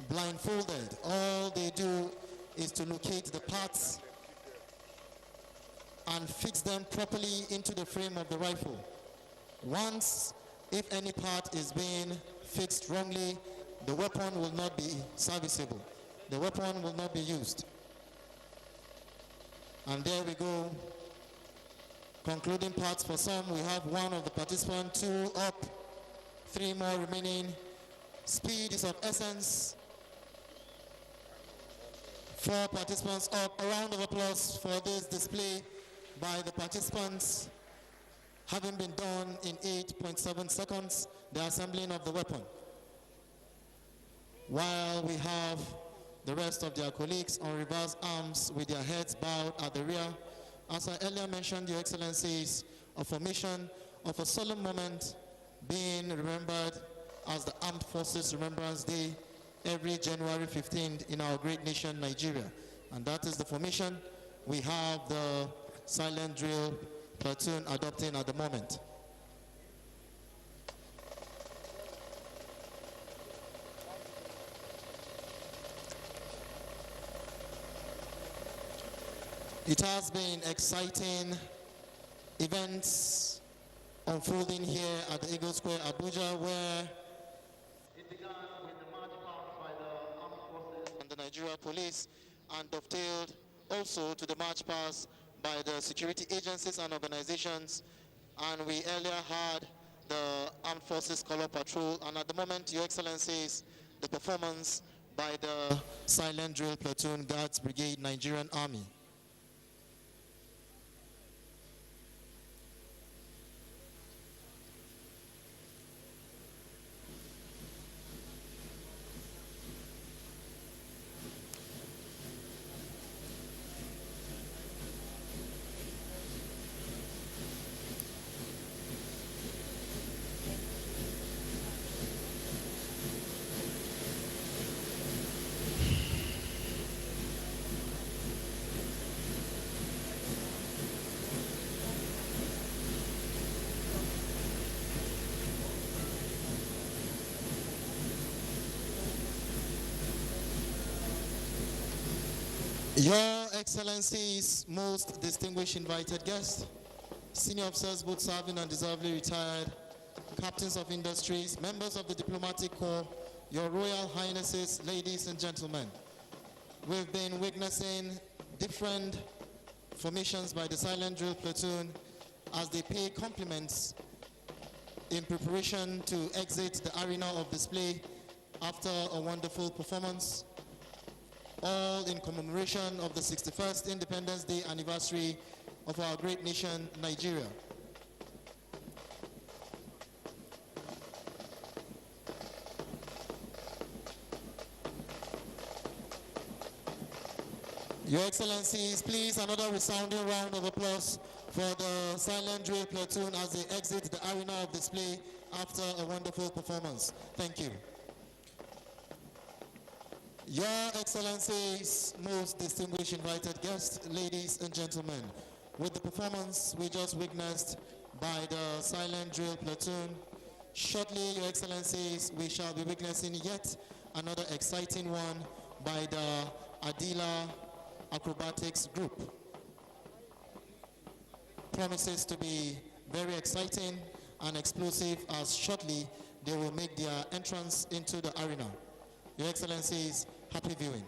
blindfolded. All they do is to locate the parts and fix them properly into the frame of the rifle. Once, if any part is being fixed wrongly, the weapon will not be serviceable. The weapon will not be used. And there we go. Concluding parts for some. We have one of the participants, 2 up, 3 more remaining. Speed is of essence. 4 participants up. A round of applause for this display by the participants, having been done in 8.7 seconds, the assembling of the weapon. While we have the rest of their colleagues on reverse arms with their heads bowed at the rear. As I earlier mentioned, Your Excellencies, a formation of a solemn moment being remembered as the Armed Forces Remembrance Day every January 15th in our great nation, Nigeria. And that is the formation we have the silent drill platoon adopting at the moment. It has been exciting events unfolding here at the Eagle Square, Abuja, where it began with the march past by the armed forces and the Nigeria police, and dovetailed also to the march past by the security agencies and organizations. And we earlier had the Armed Forces Color Patrol, and at the moment, Your Excellencies, the performance by the Silent Drill Platoon Guards Brigade Nigerian Army. Your Excellencies, most distinguished invited guests, senior officers both serving and deservedly retired, captains of industries, members of the diplomatic corps, Your Royal Highnesses, ladies and gentlemen. We've been witnessing different formations by the Silent Drill Platoon as they pay compliments in preparation to exit the arena of display after a wonderful performance, all in commemoration of the 61st Independence Day anniversary of our great nation, Nigeria. Your Excellencies, please another resounding round of applause for the Silent Drill Platoon as they exit the arena of display after a wonderful performance. Thank you. Your Excellencies, most distinguished invited guests, ladies and gentlemen, with the performance we just witnessed by the Silent Drill Platoon, shortly, Your Excellencies, we shall be witnessing yet another exciting one by the Adila Acrobatics Group. Promises to be very exciting and explosive as shortly they will make their entrance into the arena. Your Excellencies, happy viewing.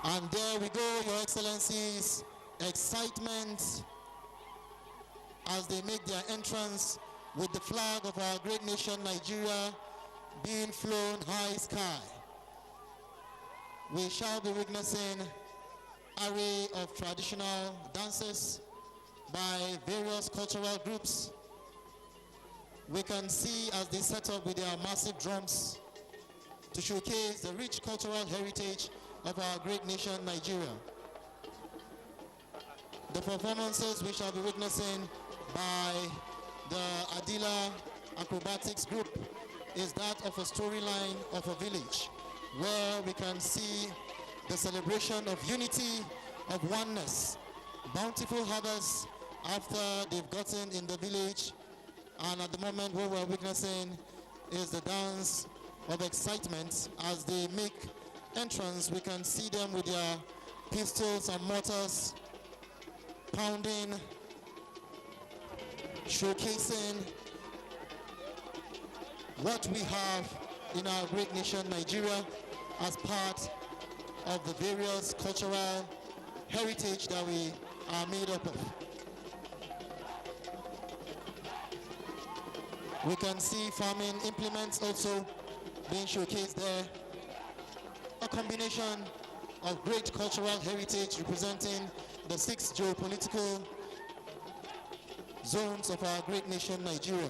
And there we go, Your Excellencies, excitement as they make their entrance with the flag of our great nation, Nigeria, being flown high sky. We shall be witnessing an array of traditional dances by various cultural groups. We can see as they set up with their massive drums to showcase the rich cultural heritage of our great nation, Nigeria. The performances we shall be witnessing by the Adila Acrobatics Group is that of a storyline of a village where we can see the celebration of unity, of oneness, bountiful harvest after they've gotten in the village. And at the moment what we're witnessing is the dance of excitement as they make entrance, we can see them with their pistols and mortars, pounding, showcasing what we have in our great nation, Nigeria, as part of the various cultural heritage that we are made up of. We can see farming implements also being showcased there. A combination of great cultural heritage representing the 6 geopolitical zones of our great nation, Nigeria.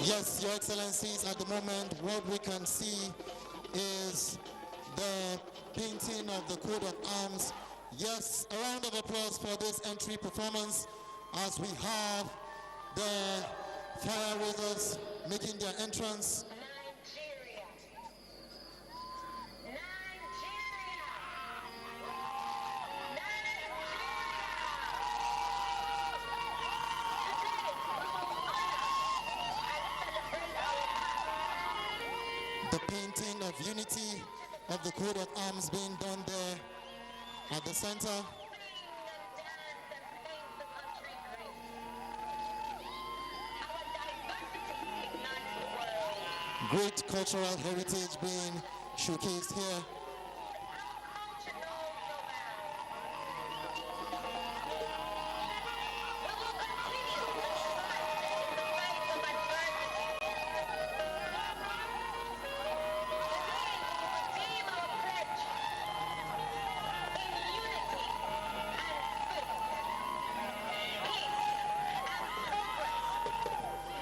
Yes, Your Excellencies, at the moment, what we can see is the painting of the coat of arms. Yes, a round of applause for this entry performance as we have the fire raisers making their entrance. The painting of unity of the coat of arms being done there at the center. Great cultural heritage being showcased here.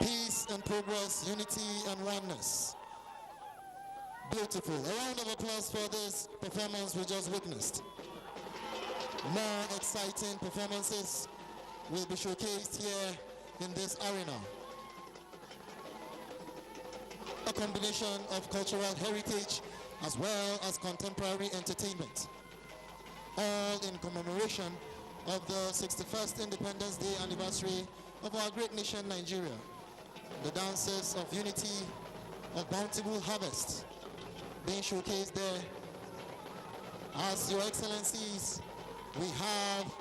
Peace and progress, unity and oneness. Beautiful. A round of applause for this performance we just witnessed. More exciting performances will be showcased here in this arena. A combination of cultural heritage as well as contemporary entertainment, all in commemoration of the 61st Independence Day anniversary of our great nation, Nigeria. The dances of unity, of bountiful harvest being showcased there. As Your Excellencies, we have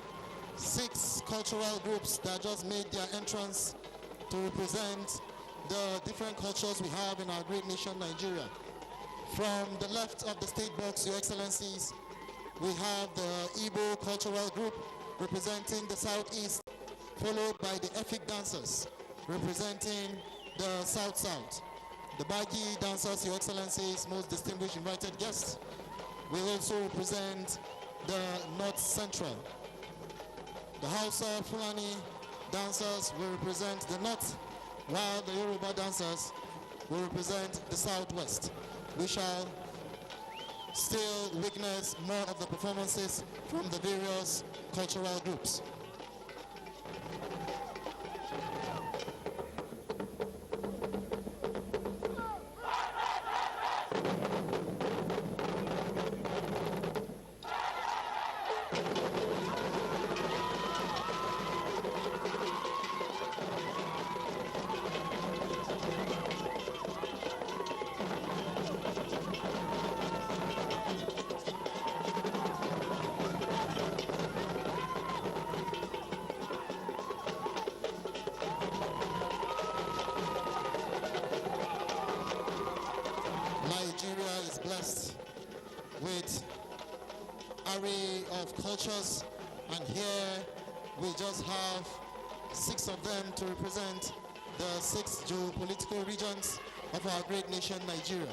6 cultural groups that just made their entrance to represent the different cultures we have in our great nation, Nigeria. From the left of the state box, Your Excellencies, we have the Igbo cultural group representing the southeast, followed by the Efik dancers representing the south-south. The Bagi dancers, Your Excellencies, most distinguished invited guests, will also represent the north central. The Hausa Fulani dancers will represent the north, while the Yoruba dancers will represent the southwest. We shall still witness more of the performances from the various cultural groups. Nigeria is blessed with an array of cultures, and here we just have 6 of them to represent the 6 geopolitical regions of our great nation, Nigeria.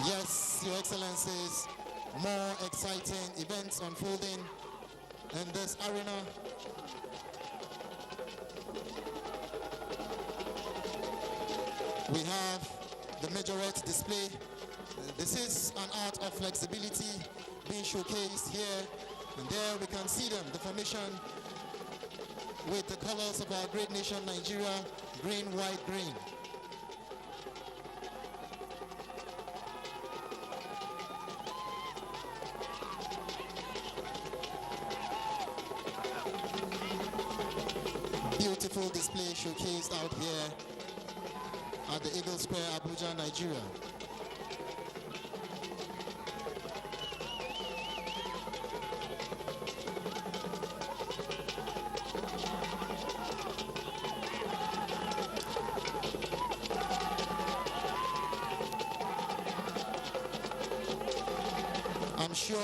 Yes, Your Excellencies, more exciting events unfolding in this arena. we have the majorette display. This is an art of flexibility being showcased here, and there we can see them, the formation with the colors of our great nation Nigeria, green, white, green. Beautiful display showcased out here at the Eagle Square, Abuja, Nigeria. I'm sure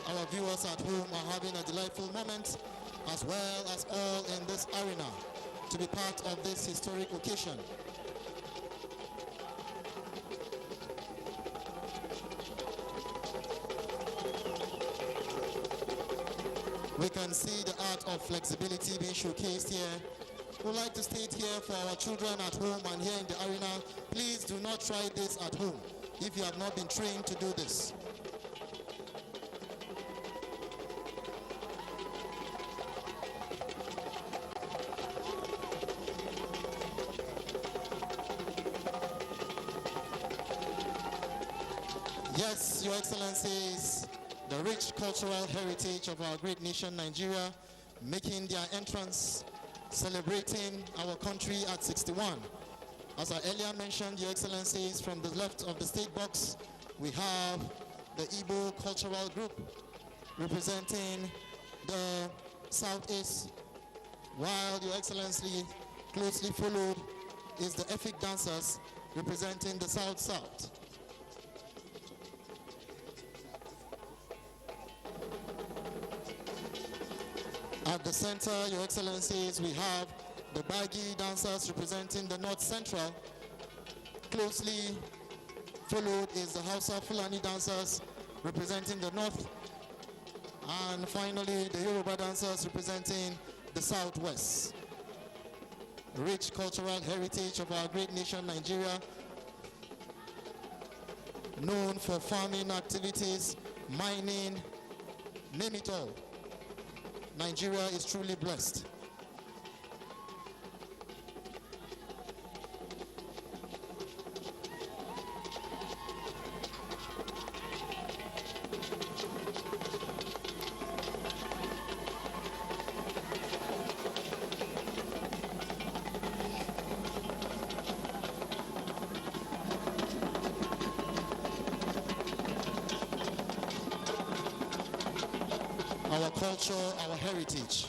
our viewers at home are having a delightful moment, as well as all in this arena, to be part of this historic occasion. We can see the art of flexibility being showcased here. We'd like to state here for our children at home and here in the arena, please do not try this at home if you have not been trained to do this. Yes, Your Excellencies, the rich cultural heritage of our great nation Nigeria making their entrance, celebrating our country at 61. As I earlier mentioned, Your Excellencies, from the left of the state box, we have the Igbo Cultural Group representing the Southeast, while Your Excellency, closely followed is the Efik dancers representing the South-South. At the center, Your Excellencies, we have the Bagi dancers representing the North Central. Closely followed is the Hausa Fulani dancers representing the North. And finally, the Yoruba dancers representing the Southwest. Rich cultural heritage of our great nation, Nigeria, known for farming activities, mining, name it all. Nigeria is truly blessed. Our culture, our heritage.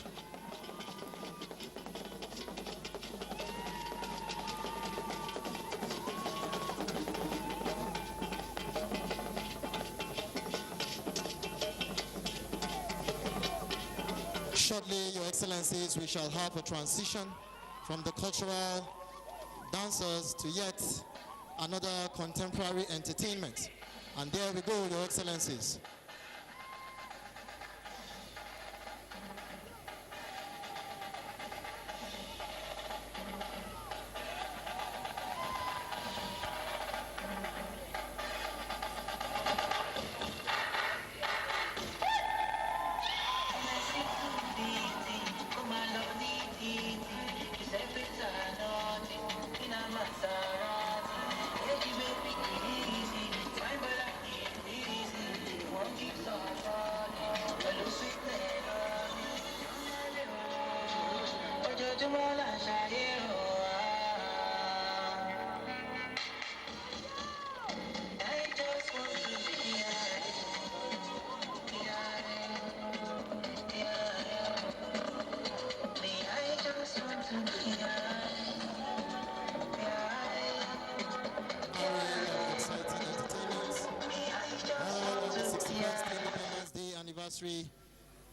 Shortly, Your Excellencies, we shall have a transition from the cultural dancers to yet another contemporary entertainment. And there we go, Your Excellencies.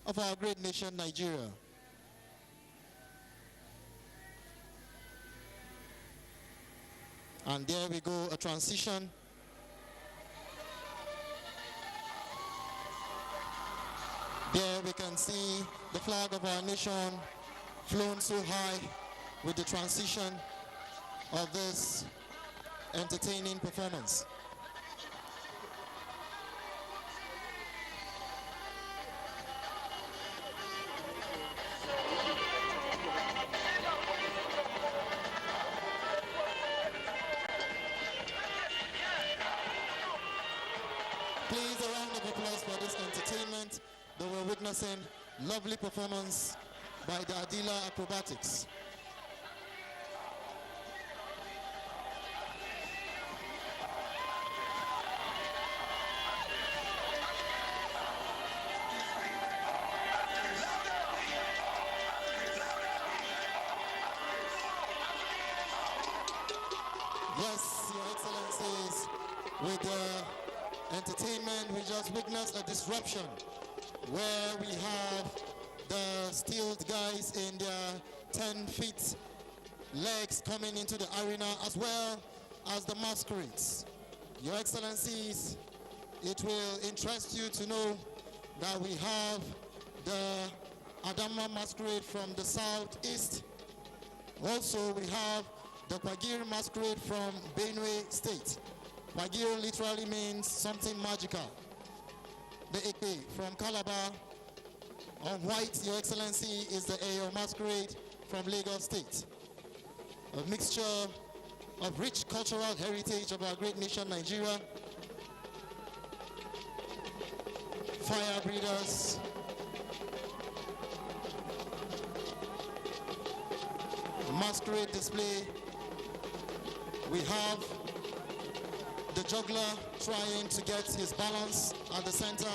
Of our great nation, Nigeria. And there we go, a transition. There we can see the flag of our nation flown so high with the transition of this entertaining performance. Please, a round of applause for this entertainment. They were witnessing lovely performance by the Adila Acrobatics. Yes, Your Excellencies, with the entertainment, we just witnessed a disruption where we have the steeled guys in their 10 feet legs coming into the arena, as well as the masquerades. Your Excellencies, it will interest you to know that we have the Adama masquerade from the southeast. Also, we have the Kwagir masquerade from Benue State. Kwagir literally means something magical. The Eke from Calabar. On white, Your Excellency, is the Ayo masquerade from Lagos State. A mixture of rich cultural heritage of our great nation, Nigeria. Fire breathers. Masquerade display. We have the juggler trying to get his balance at the center.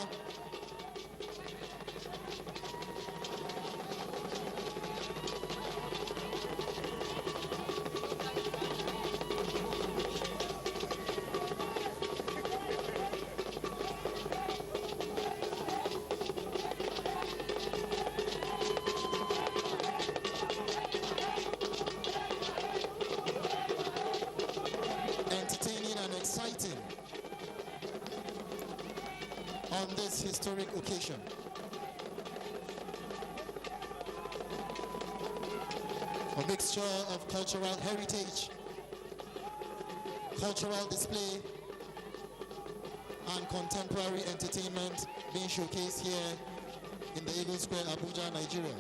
On this historic occasion. A mixture of cultural heritage, cultural display, and contemporary entertainment being showcased here in the Eagle Square, Abuja, Nigeria.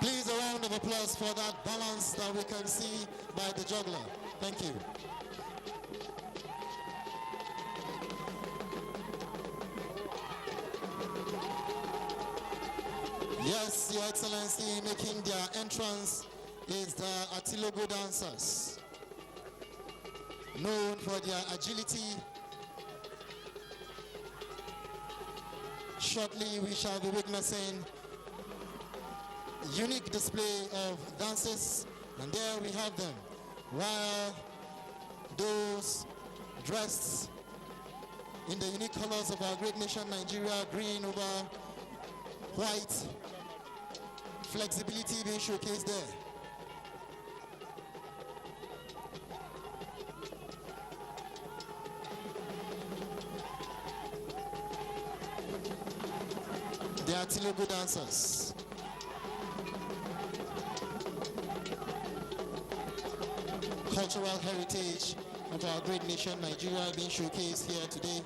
Please, a round of applause for that balance that we can see by the juggler. Thank you. Yes, Your Excellency, making their entrance is the Atilogo dancers, known for their agility. Shortly, we shall be witnessing unique display of dances, and there we have them, while those dressed in the unique colors of our great nation Nigeria, green over white, flexibility being showcased there. They are Tilogo dancers. Cultural heritage of our great nation Nigeria being showcased here today.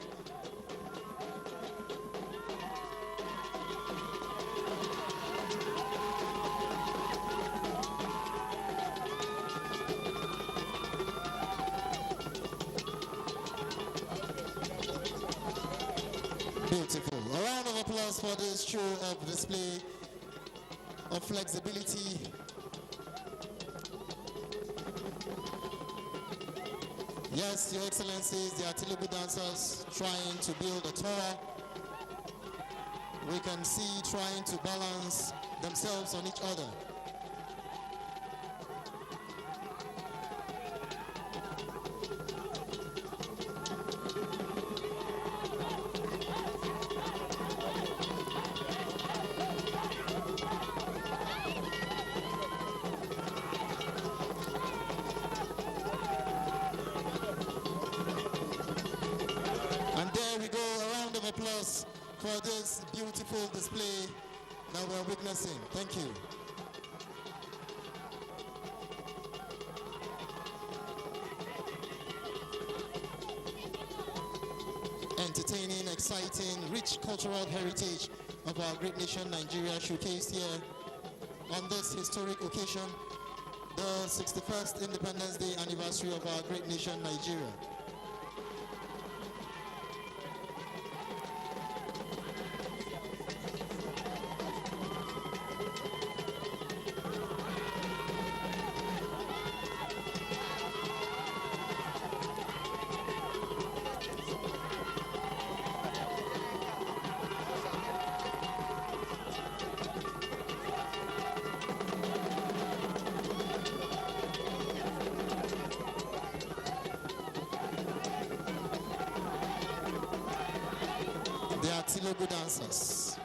Beautiful. A round of applause for this show of display of flexibility. Yes, Your Excellencies, the Atilogo dancers trying to build a tower. We can see trying to balance themselves on each other. For this beautiful display that we're witnessing. Thank you. Entertaining, exciting, rich cultural heritage of our great nation, Nigeria, showcased here on this historic occasion, the 61st Independence Day anniversary of our great nation, Nigeria. They are Tilogo dancers.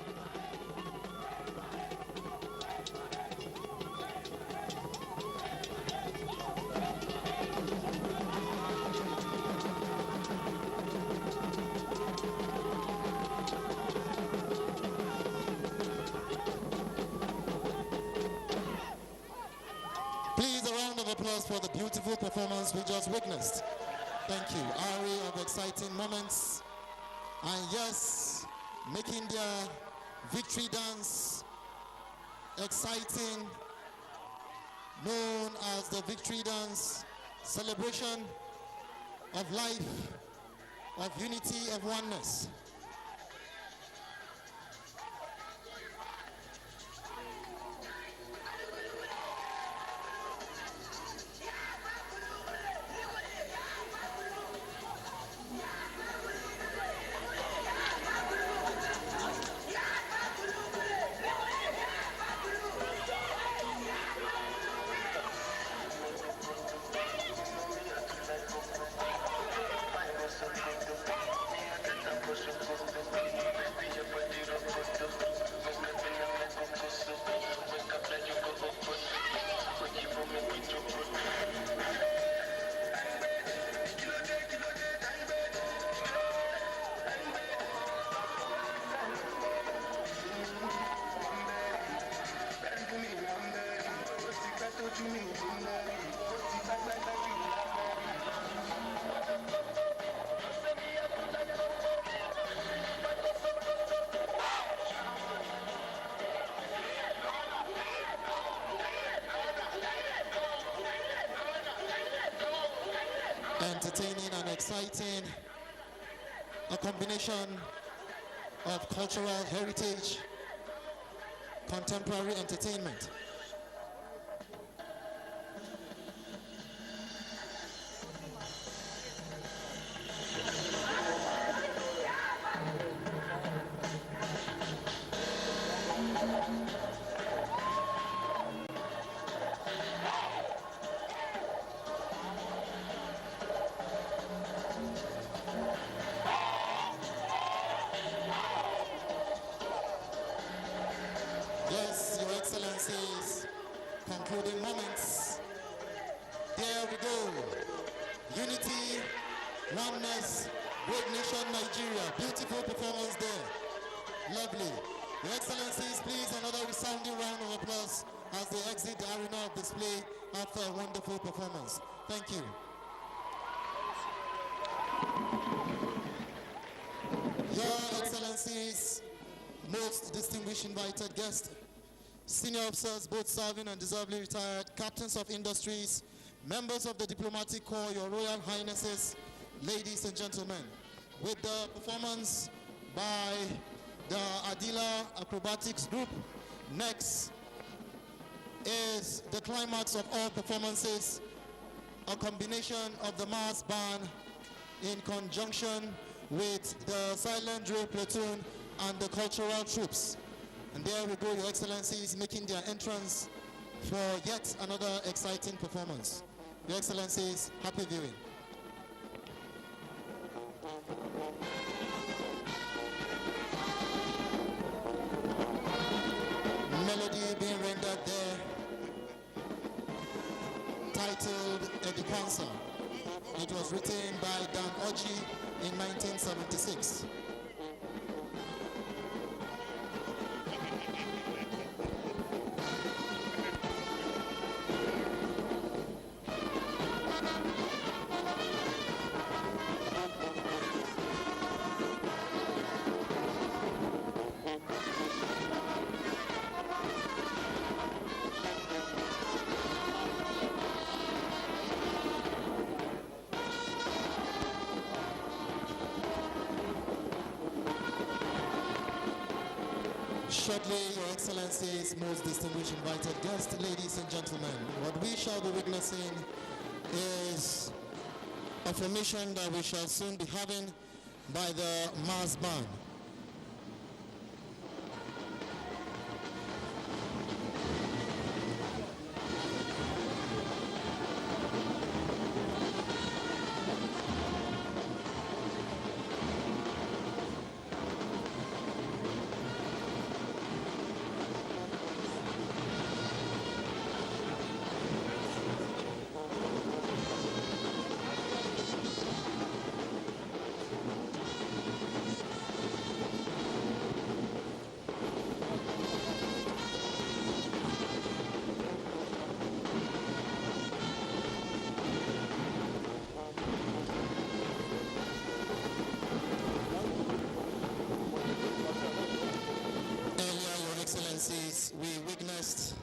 Please, a round of applause for the beautiful performance we just witnessed. Thank you. Array of exciting moments. And yes, making their victory dance exciting, known as the victory dance, celebration of life, of unity, of oneness. Entertaining and exciting, a combination of cultural heritage, contemporary entertainment. Yes, Your Excellencies, concluding moments. There we go. Unity, oneness, great nation Nigeria. Beautiful performance there. Lovely. Your Excellencies, please another resounding round of applause as they exit the arena of display after a wonderful performance. Thank you. Your Excellencies, most distinguished invited guests, senior officers, both serving and deservedly retired, captains of industries, members of the diplomatic corps, your royal highnesses, ladies and gentlemen, with the performance by the Adila Acrobatics Group, next is the climax of all performances, a combination of the mass band in conjunction with the silent drill platoon and the cultural troops. And there we go, Your Excellencies, making their entrance for yet another exciting performance. Your Excellencies, happy viewing. Melody being rendered there, titled Edikansa. It was written by Dan Oji in 1976. Shortly, Your Excellencies, most distinguished invited guests, ladies and gentlemen, what we shall be witnessing is a formation that we shall soon be having by the mass band. We witnessed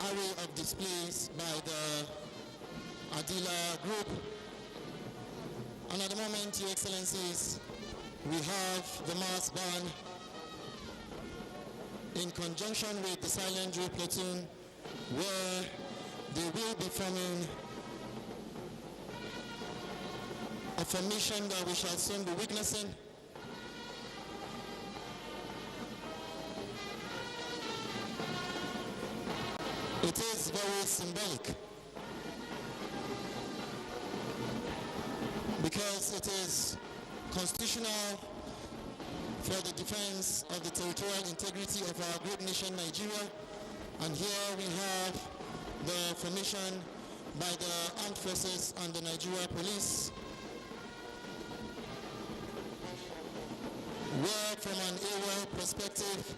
array of displays by the Adila group, and at the moment, Your Excellencies, we have the mass band in conjunction with the silent drill platoon, where they will be forming a formation that we shall soon be witnessing. It is very symbolic because it is constitutional for the defense of the territorial integrity of our great nation, Nigeria. And here we have the formation by the armed forces and the Nigeria police, where from an aerial perspective,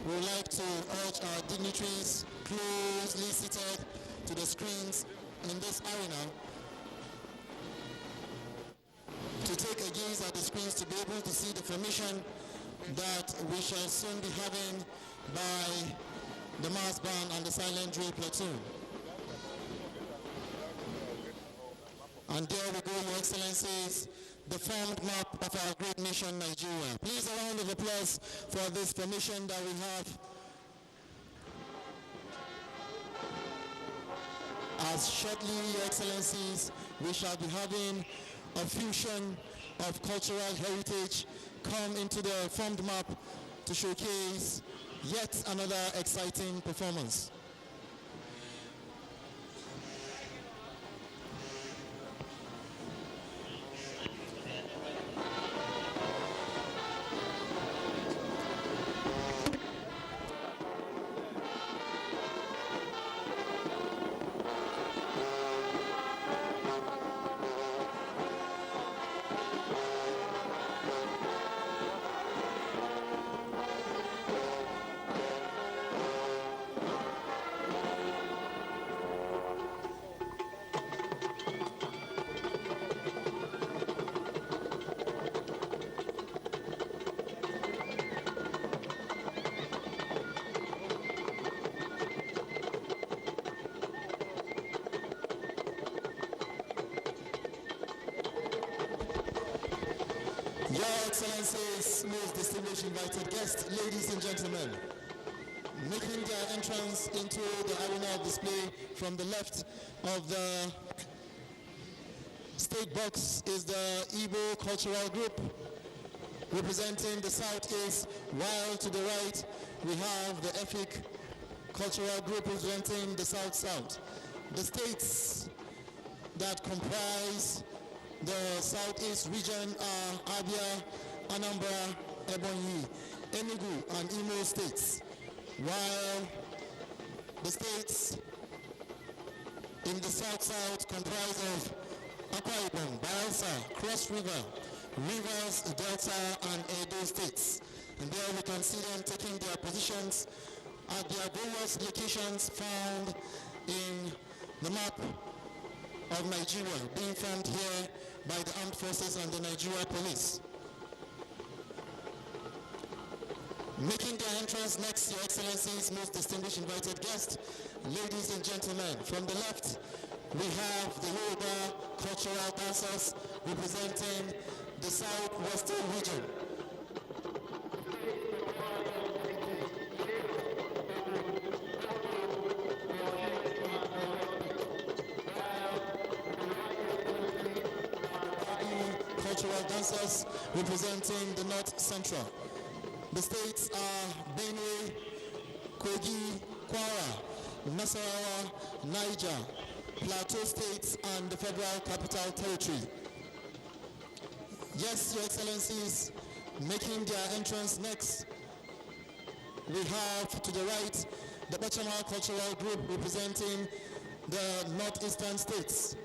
we would like to urge our dignitaries closely seated to the screens in this arena to take a gaze at the screens to be able to see the formation that we shall soon be having by the mass band and the silent drill platoon. And there we go, Your Excellencies, the formed map of our great nation, Nigeria. Please a round of applause for this formation that we have. As shortly, Your Excellencies, we shall be having a fusion of cultural heritage come into the formed map to showcase yet another exciting performance. Your Excellencies, most distinguished invited guests, ladies and gentlemen, making their entrance into the arena of display from the left of the state box is the Igbo Cultural Group, representing the Southeast, while to the right we have the Efik Cultural Group representing the South-South. The states that comprise the Southeast region are Abia, Anambra, Ebonyi, Enugu, and Imo states, while the states in the South-South comprise of Akwa Ibom, Bayelsa, Cross River, Rivers, Delta, and Edo states. And there we can see them taking their positions at their various locations found in the map of Nigeria, being formed here by the armed forces and the Nigeria police. Making their entrance next, Your Excellencies, most distinguished invited guests, ladies and gentlemen, from the left, we have the Yoruba cultural dancers representing the southwestern region. dancers representing the North Central. The states are Benue, Kogi, Kwara, Nasarawa, Niger, Plateau States, and the Federal Capital Territory. Yes, Your Excellencies, making their entrance next, we have to the right the Bachama Cultural Group representing the northeastern states,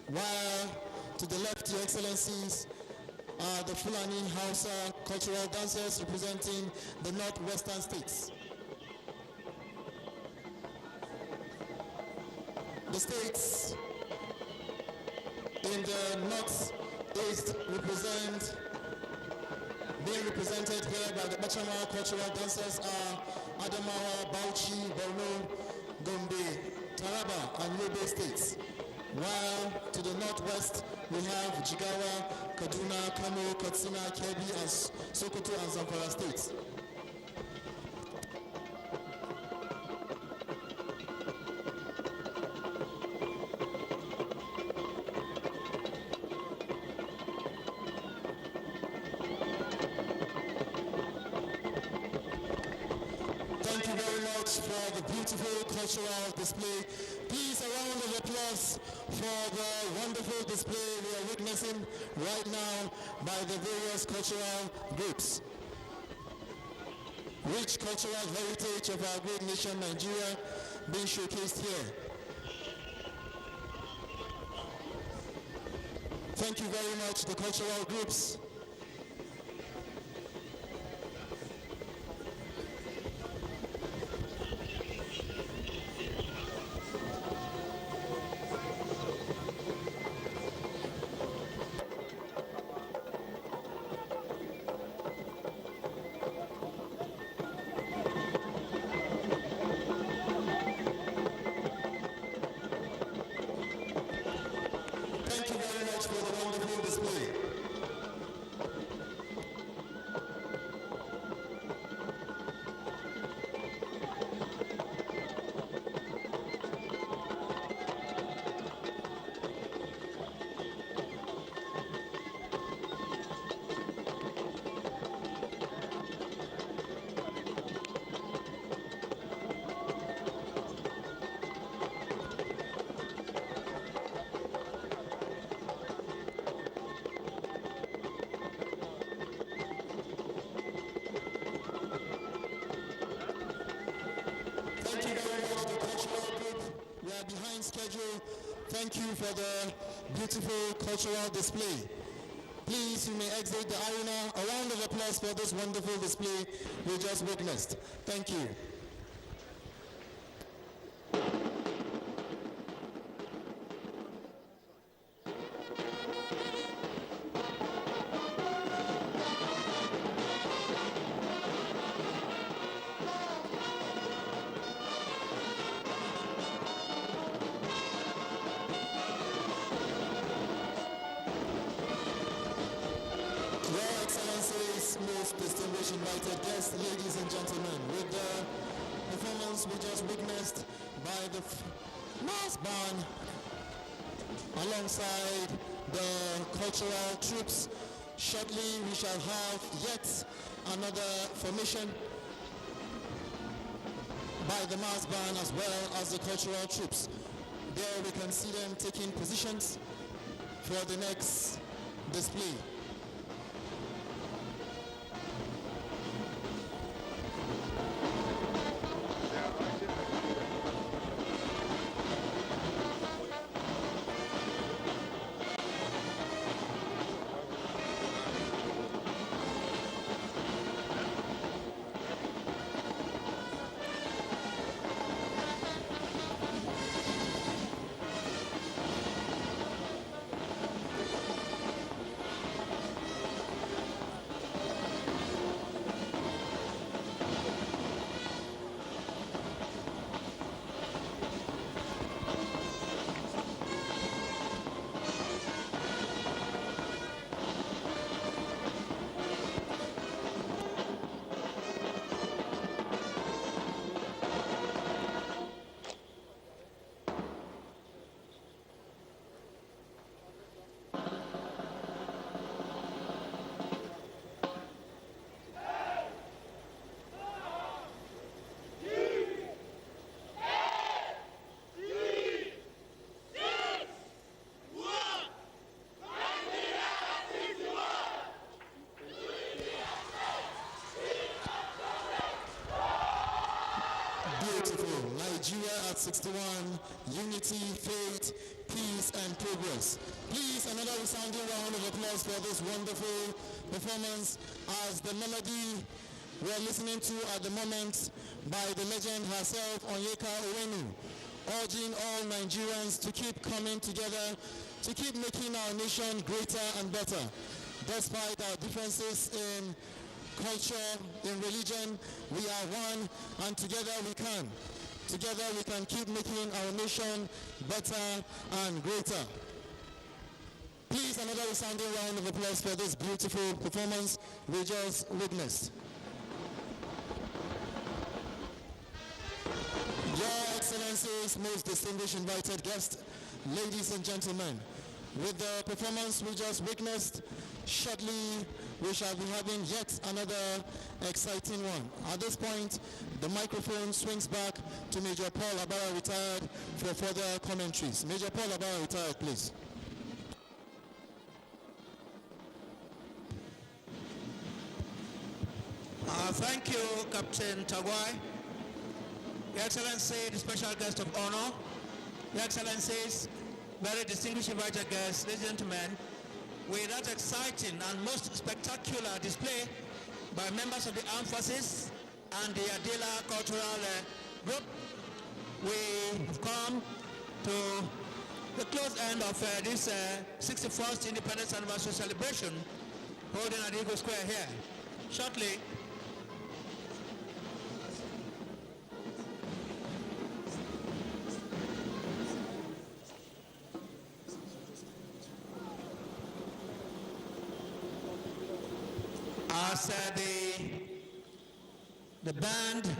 while to the left, Your Excellencies, are the Fulani Hausa cultural dancers representing the northwestern states. The states in the northeast being represented here by the Bachama cultural dancers are Adamawa, Bauchi, Borno, Gombe, Taraba, and Yobe states. While to the northwest, we have Jigawa, Kaduna, Kano, Katsina, Kebbi, and Sokoto and Zamfara states. Thank you very much for the beautiful cultural display. Please, a round of applause for the wonderful display we are witnessing right now by the various cultural groups. Rich cultural heritage of our great nation, Nigeria, being showcased here. Thank you very much, the cultural groups. Thank you very much for the wonderful display. Thank you very much, the cultural group. We are behind schedule. Thank you for the beautiful cultural display. Please, you may exit the arena. A round of applause for this wonderful display we just witnessed. Thank you. Your Excellencies, most distinguished invited guests, ladies and gentlemen, with the performance we just witnessed by the mass band alongside the cultural troops, shortly we shall have yet another formation by the mass band as well as the cultural troops. There we can see them taking positions for the next display. Beautiful. Nigeria at 61. Unity, faith, peace, and progress. Please, another resounding round of applause for this wonderful performance as the melody we're listening to at the moment by the legend herself, Onyeka Owenu, urging all Nigerians to keep coming together, to keep making our nation greater and better. Despite our differences in culture, in religion, we are one, and together we can. Together we can keep making our nation better and greater. Please, another resounding round of applause for this beautiful performance we just witnessed. Your Excellencies, most distinguished invited guests, ladies and gentlemen, with the performance we just witnessed, shortly we shall be having yet another exciting one. At this point, the microphone swings back to Major Paul Abara, retired, for further commentaries. Major Paul Abara, retired, please. Thank you, Captain Tagwai. Your Excellency, the special guest of honor, Your Excellencies, very distinguished invited guests, ladies and gentlemen, with that exciting and most spectacular display by members of the armed forces and the Adela Cultural Group, we've come to the close end of this 61st Independence Anniversary celebration holding at Eagle Square here. Shortly, as the band,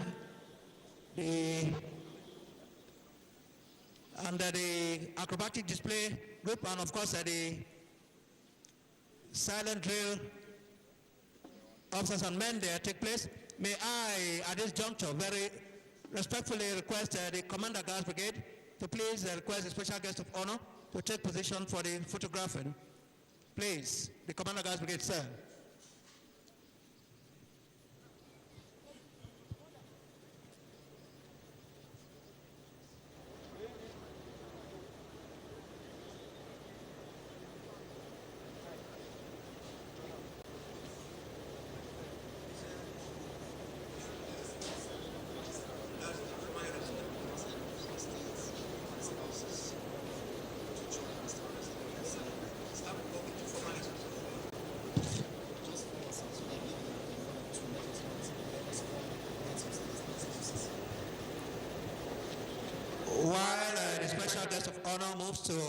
under the acrobatic display group, and of course the silent drill officers and men there take place, may I, at this juncture, very respectfully request the Commander Guards Brigade to please request the special guest of honor to take position for the photographing. Please, the Commander Guards Brigade, sir. While the special guest of honor moves to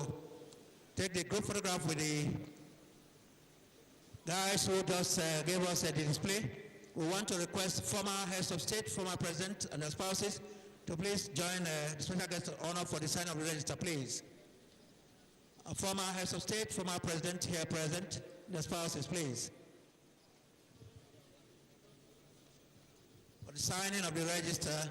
take the group photograph with the guys who just gave us the display, we want to request former heads of state, former president and their spouses to please join the special guest of honor for the sign of the register, please. Former heads of state, former president here present, their spouses, please. For the signing of the register,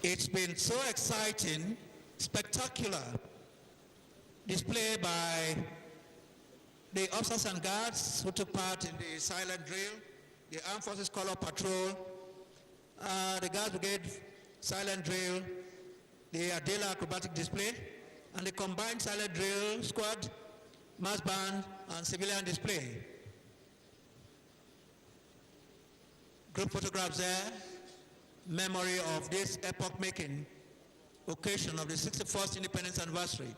it's been so exciting, spectacular display by the officers and guards who took part in the silent drill, the Armed Forces Color Patrol, the Guards Brigade silent drill, the Adela acrobatic display, and the combined silent drill squad, mass band, and civilian display. Group photographs there, memory of this epoch-making occasion of the 61st Independence Anniversary.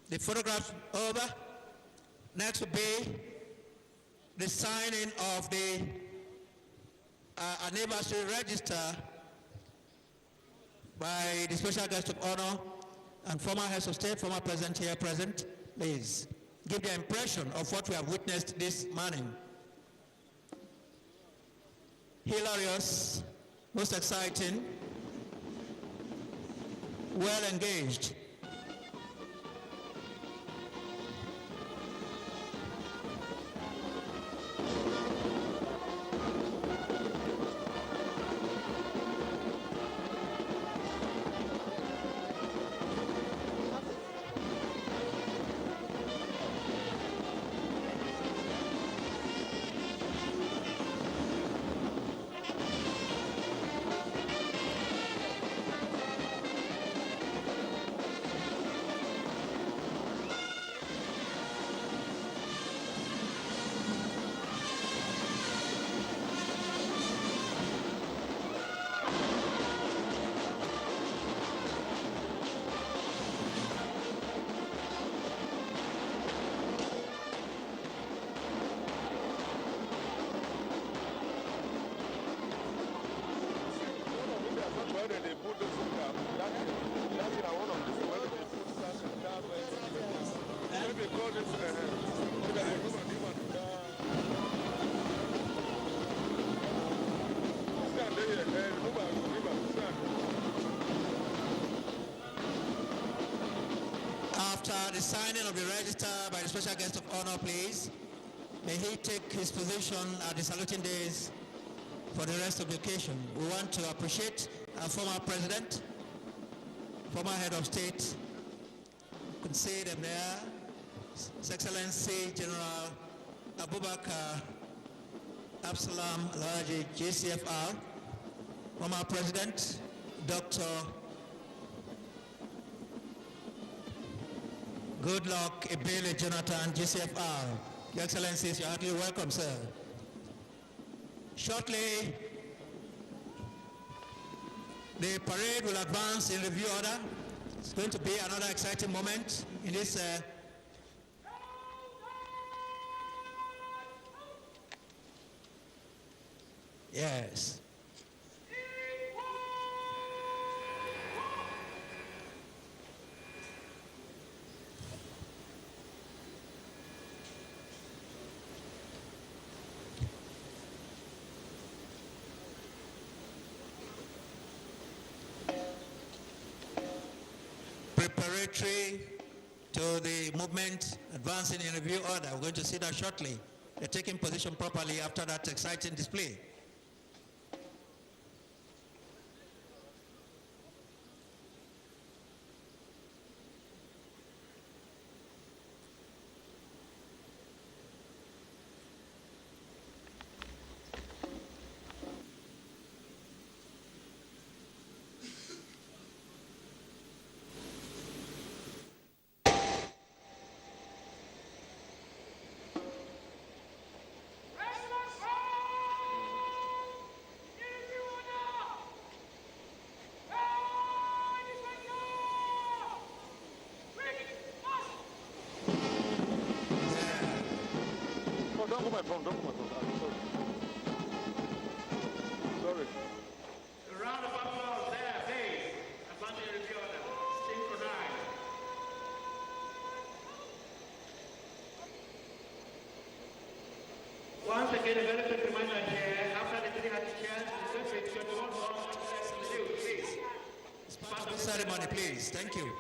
The photograph over. Next will be the signing of the anniversary register by the special guest of honor and former heads of state, former president here present, please give the impression of what we have witnessed this morning. Hilarious, most exciting, well engaged. After the signing of the register by the special guest of honor, please, may he take his position at the saluting days for the rest of the occasion. We want to appreciate our former president, former head of state. You can see them there. His Excellency General Abubakar Absalam Alhaji JCFR, former president, Dr. Goodluck Ebele Jonathan, GCFR. Your Excellencies, you're heartily welcome, sir. Shortly, the parade will advance in review order. It's going to be another exciting moment in this yes. Preparatory to the movement advancing in review order. We're going to see that shortly. They're taking position properly after that exciting display. Don't go my phone, don't go my phone. Sorry. Round of applause there, please. Advancing in review order. Synchronized. Once again, a very quick reminder here. After the meeting had the chance, the picture, the one more please. Part of the ceremony, please. Thank you.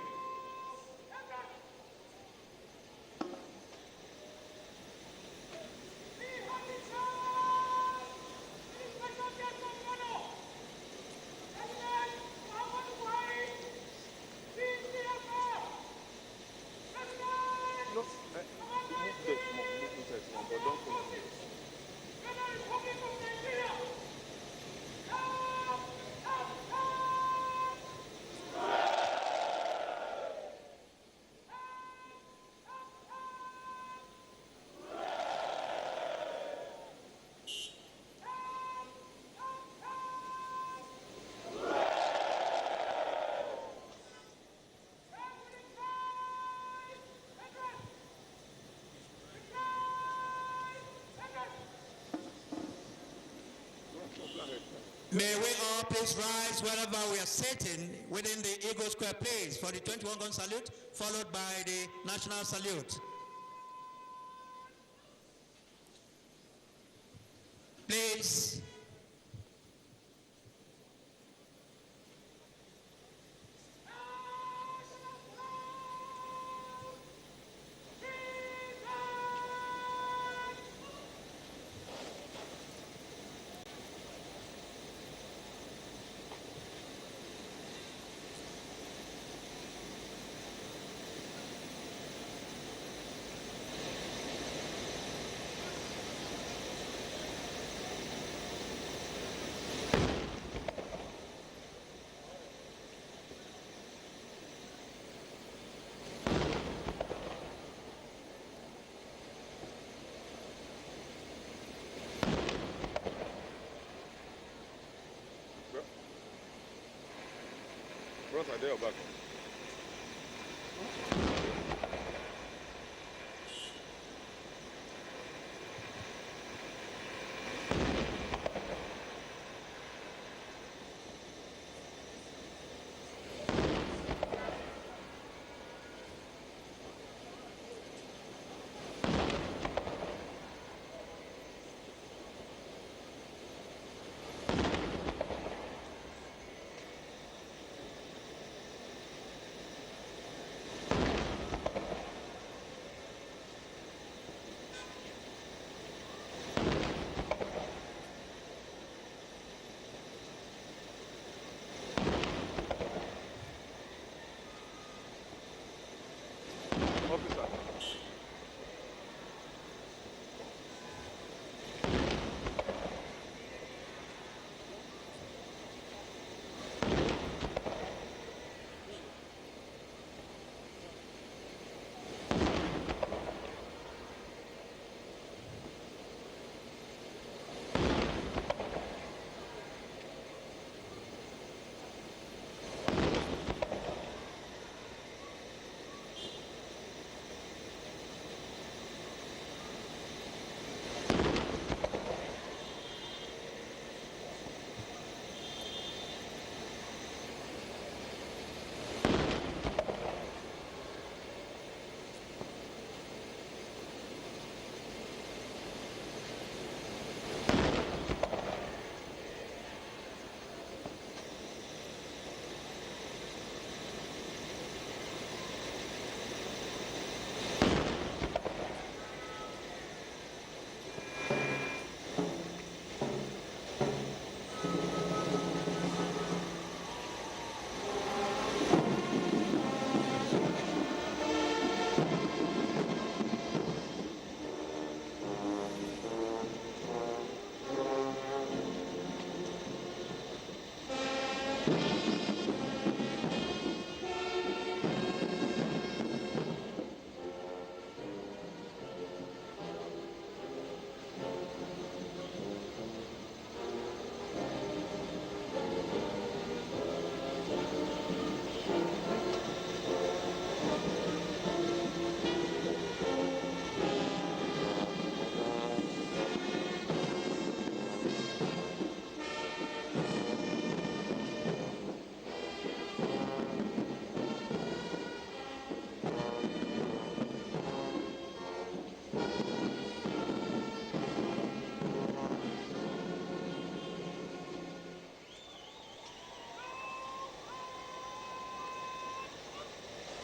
May we all please rise wherever we are sitting within the Eagle Square place for the 21-gun salute, followed by the national salute. Please. Front are there or back?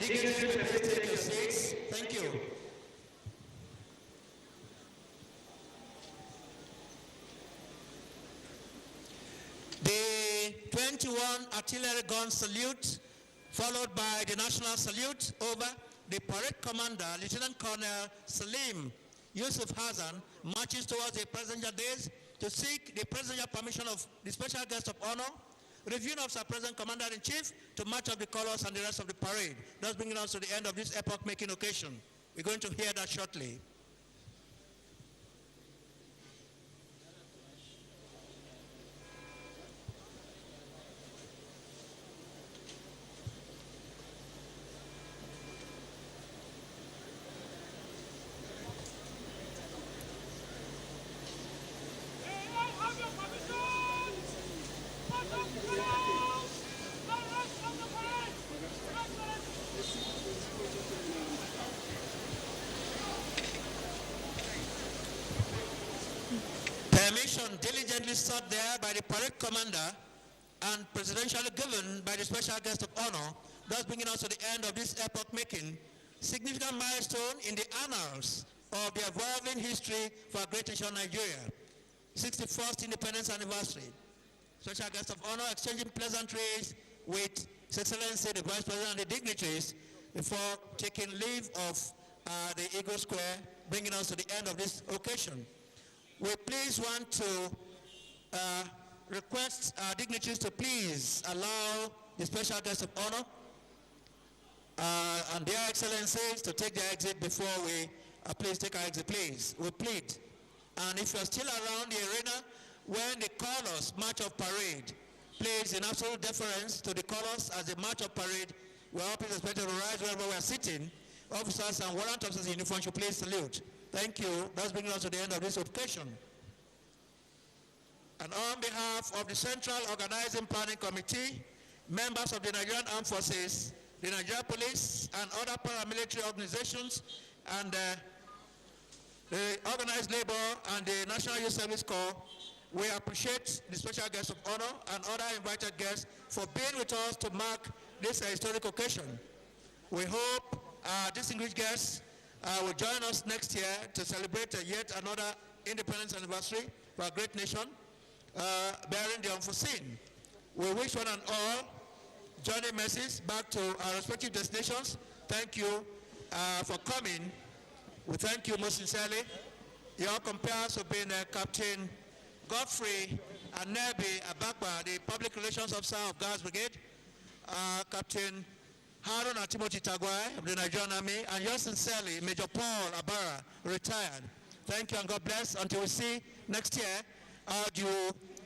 Dignitaries, please take your seats. Thank you. The 21 artillery gun salute, followed by the national salute. Over. The parade commander, Lieutenant Colonel Salim Yusuf Hassan, marches towards the presidential dais to seek the presidential permission of the special guest of honor, reviewing officer president commander-in-chief to march up the colors and the rest of the parade, thus bringing us to the end of this epoch-making occasion. We're going to hear that shortly. occasion diligently sought there by the parade commander and presidentially given by the special guest of honor, thus bringing us to the end of this epoch-making, significant milestone in the annals of the evolving history for our great nation Nigeria. 61st Independence Anniversary. Special guest of honor exchanging pleasantries with His Excellency the Vice President and the dignitaries before taking leave of the Eagle Square, bringing us to the end of this occasion. We please want to request our dignitaries to please allow the special guest of honor and their excellencies to take their exit before we please take our exit, please. We plead. And if you're still around the arena, when they call us March of Parade, please, in absolute deference to the callers as the March of Parade, we are always expected to rise wherever we are sitting. Officers and warrant officers in uniform should please salute. Thank you. That's bringing us to the end of this occasion. And on behalf of the Central Organizing Planning Committee, members of the Nigerian Armed Forces, the Nigerian Police, and other paramilitary organizations, and the Organized Labor and the National Youth Service Corps, we appreciate the special guest of honor and other invited guests for being with us to mark this historic occasion. We hope distinguished guests will join us next year to celebrate yet another independence anniversary for our great nation, bearing the unforeseen. We wish one and all journey mercies back to our respective destinations. Thank you for coming. We thank you most sincerely. Your compares have been Captain Godfrey Anebi Abakba, the Public Relations Officer of Guards Brigade, Captain Harun Timothy Tagwai of the Nigerian Army, and yours sincerely, Major Paul Abara, retired. Thank you and God bless. Until we see next year, adieu,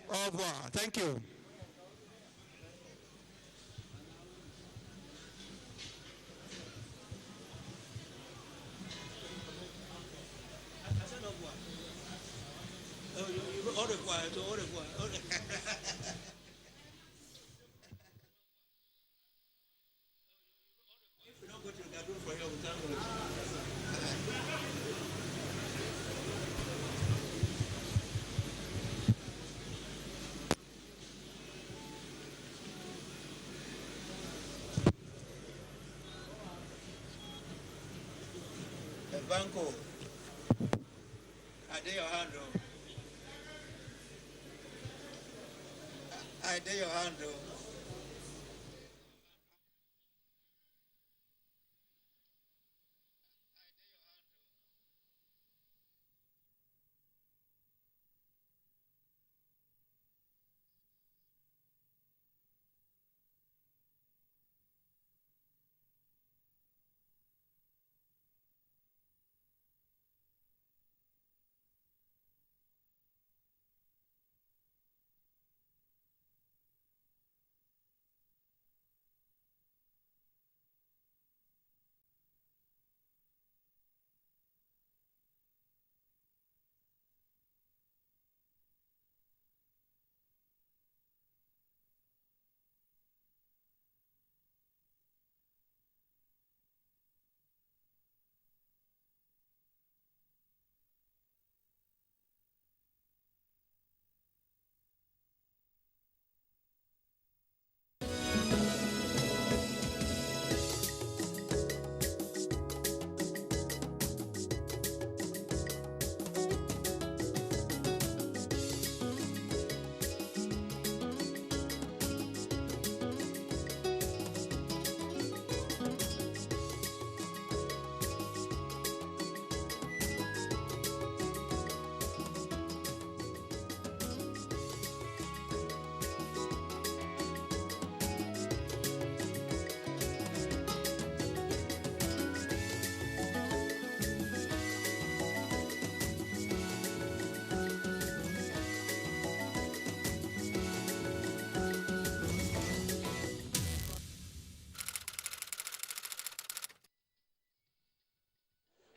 au revoir. Thank you. Au revoir, au revoir. If we don't go to the gathering for here, we can't go. Banco, I dare your hand. I dare your hand.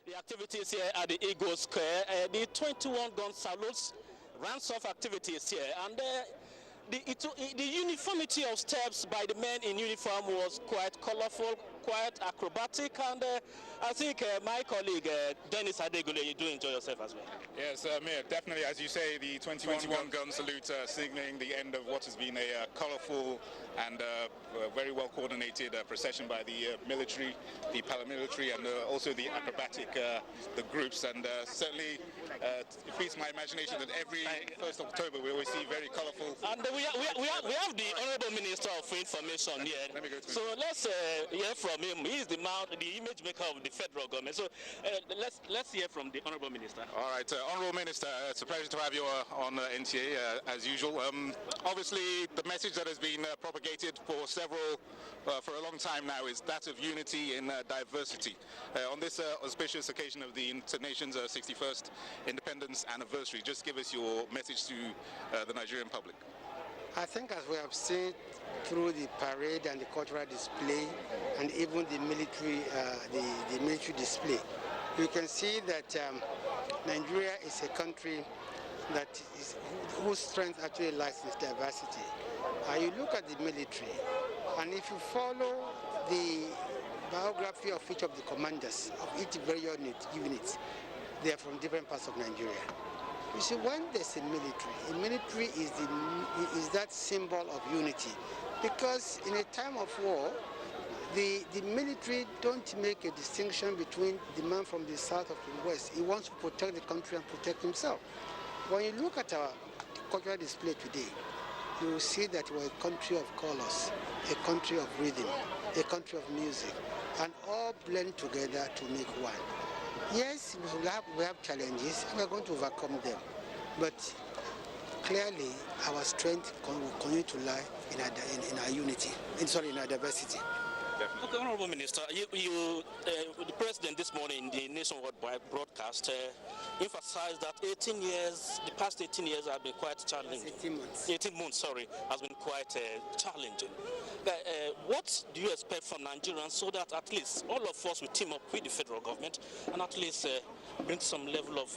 The activities here at the Eagle Square, the 21-gun salutes, rounds of activities here, and the uniformity of steps by the men in uniform was quite colorful, quite acrobatic, and I think my colleague Dennis Adegule, you do enjoy yourself as well. Yes, Mir, definitely, as you say, the 21 gun salute signaling the end of what has been a colorful and very well coordinated procession by the military, the paramilitary, and also the acrobatic the groups, and certainly it feeds my imagination that every 1st of October we always see very colorful. And we have the Honorable Minister of Information here. So let's hear from him. He is the image maker of the federal government. So let's hear from the Honorable Minister. All right, Honorable Minister, it's a pleasure to have you on NTA as usual. Obviously, the message that has been propagated for a long time now is that of unity in diversity. On this auspicious occasion of the nation's 61st independence anniversary, just give us your message to the Nigerian public. I think, as we have seen through the parade and the cultural display, and even the military display, you can see that Nigeria is a country whose strength actually lies in its diversity. You look at the military, and if you follow the biography of each of the commanders of each very unit, they are from different parts of Nigeria. You see, when there's a military is that symbol of unity, because in a time of war, the military don't make a distinction between the man from the south or from the west. He wants to protect the country and protect himself. When you look at our cultural display today, you will see that we're a country of colors, a country of rhythm, a country of music, and all blend together to make one. Yes, we have challenges, and we're going to overcome them. But clearly, our strength will continue to lie in our unity, in our diversity. Okay, Honorable Minister, the President this morning in the nationwide broadcast emphasized that the past 18 years have been quite challenging. 18 months, sorry, has been quite challenging. What do you expect from Nigerians so that at least all of us will team up with the federal government and at least bring some level of,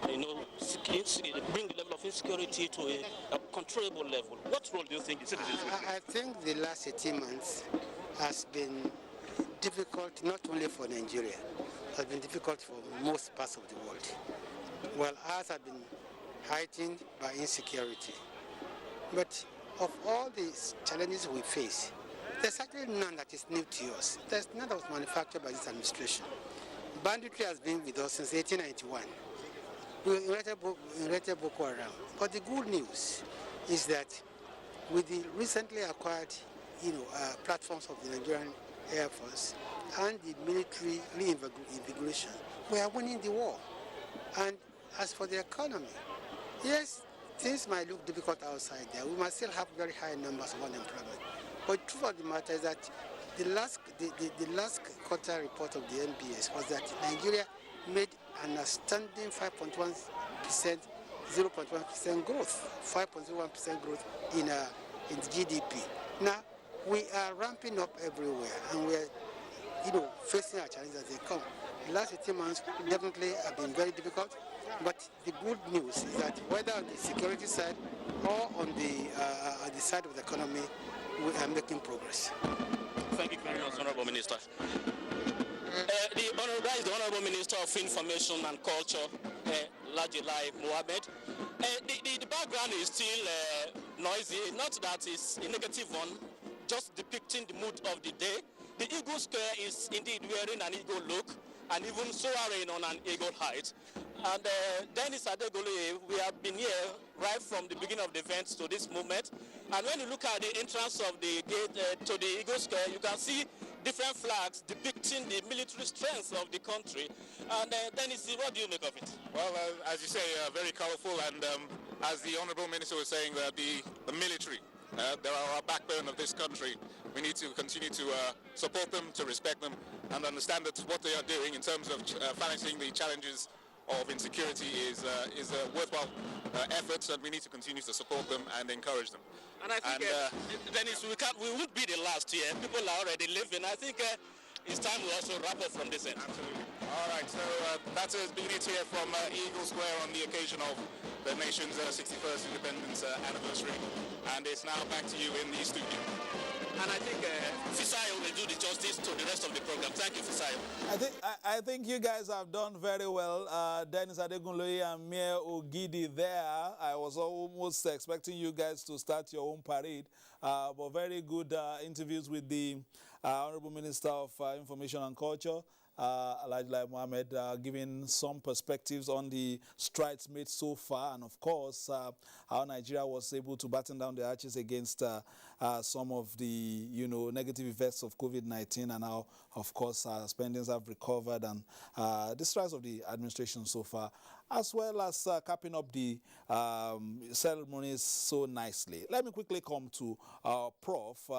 bring the level of insecurity to a controllable level? What role do you think the citizens will play? I think the last 18 months has been difficult not only for Nigeria, has been difficult for most parts of the world. Well, ours have been heightened by insecurity. But of all these challenges we face, there's actually none that is new to us. There's none that was manufactured by this administration. Banditry has been with us since 1891. We inherited Boko Haram. But the good news is that with the recently acquired platforms of the Nigerian Air Force and the military reinvigoration, we are winning the war. And as for the economy, yes, things might look difficult outside there. We must still have very high numbers of unemployment. But the truth of the matter is that the last quarter report of the NBS was that Nigeria made an outstanding 5.1%, 0.1% growth, 5.01% growth in the GDP. Now, we are ramping up everywhere, and we are, facing our challenges as they come. The last 18 months definitely have been very difficult, but the good news is that whether on the security side or on the side of the economy, we are making progress. Thank you very much, Honorable Minister. That is the Honorable Minister of Information and Culture, Lajilai Mohammed. The background is still noisy, not that it's a negative one, just depicting the mood of the day. The Eagle Square is indeed wearing an eagle look and even soaring on an eagle height. And Dennis Adegule, we have been here right from the beginning of the event to this moment. And when you look at the entrance of the gate to the Eagle Square, you can see different flags depicting the military strength of the country. And Dennis, what do you make of it? Well, as you say, very colorful, and as the Honorable Minister was saying, the military, they are our backbone of this country. We need to continue to support them, to respect them, and understand that what they are doing in terms of balancing the challenges of insecurity is a worthwhile efforts, and we need to continue to support them and encourage them. And I think, Dennis, we won't be the last here. People are already leaving. I think it's time we also wrap up from this end. Absolutely. All right, so that has been it here from Eagle Square on the occasion of the nation's 61st independence anniversary. and it's now back to you in the studio. And I think Fisayo will do the justice to the rest of the program. Thank you, Fisayo. I think you guys have done very well. Dennis Adegunloye and Mia Ogidi there. I was almost expecting you guys to start your own parade. But very good interviews with the Honorable Minister of Information and Culture, Alhaji Mohammed, giving some perspectives on the strides made so far, and of course how Nigeria was able to batten down the arches against some of the negative effects of COVID-19, and how of course spendings have recovered, and the strides of the administration so far, as well as capping up the ceremonies so nicely. Let me quickly come to Prof.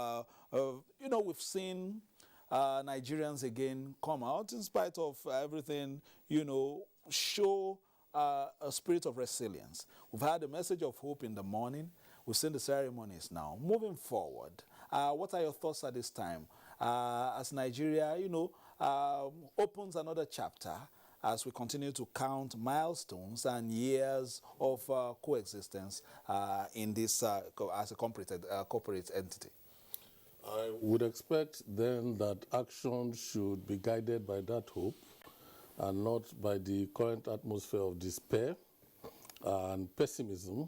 We've seen Nigerians again come out in spite of everything, show a spirit of resilience. We've had a message of hope in the morning. We've seen the ceremonies now. Moving forward, what are your thoughts at this time? As Nigeria, opens another chapter as we continue to count milestones and years of coexistence in this as a corporate entity. I would expect then that action should be guided by that hope and not by the current atmosphere of despair and pessimism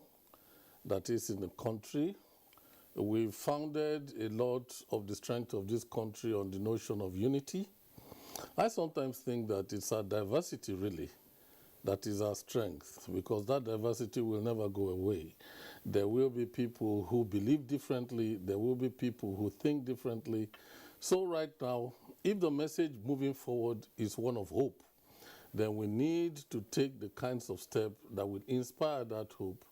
that is in the country. We've founded a lot of the strength of this country on the notion of unity. I sometimes think that it's our diversity really that is our strength, because that diversity will never go away. There will be people who believe differently. There will be people who think differently. So right now, if the message moving forward is one of hope, then we need to take the kinds of steps that will inspire that hope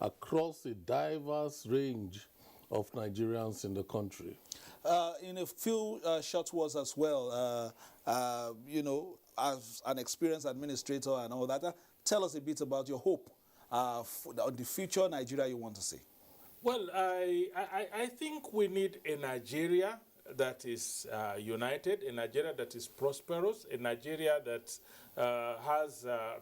across a diverse range of Nigerians in the country. In a few short words as well, as an experienced administrator and all that, tell us a bit about your hope for the future Nigeria you want to see. Well, I think we need a Nigeria that is united, a Nigeria that is prosperous, a Nigeria that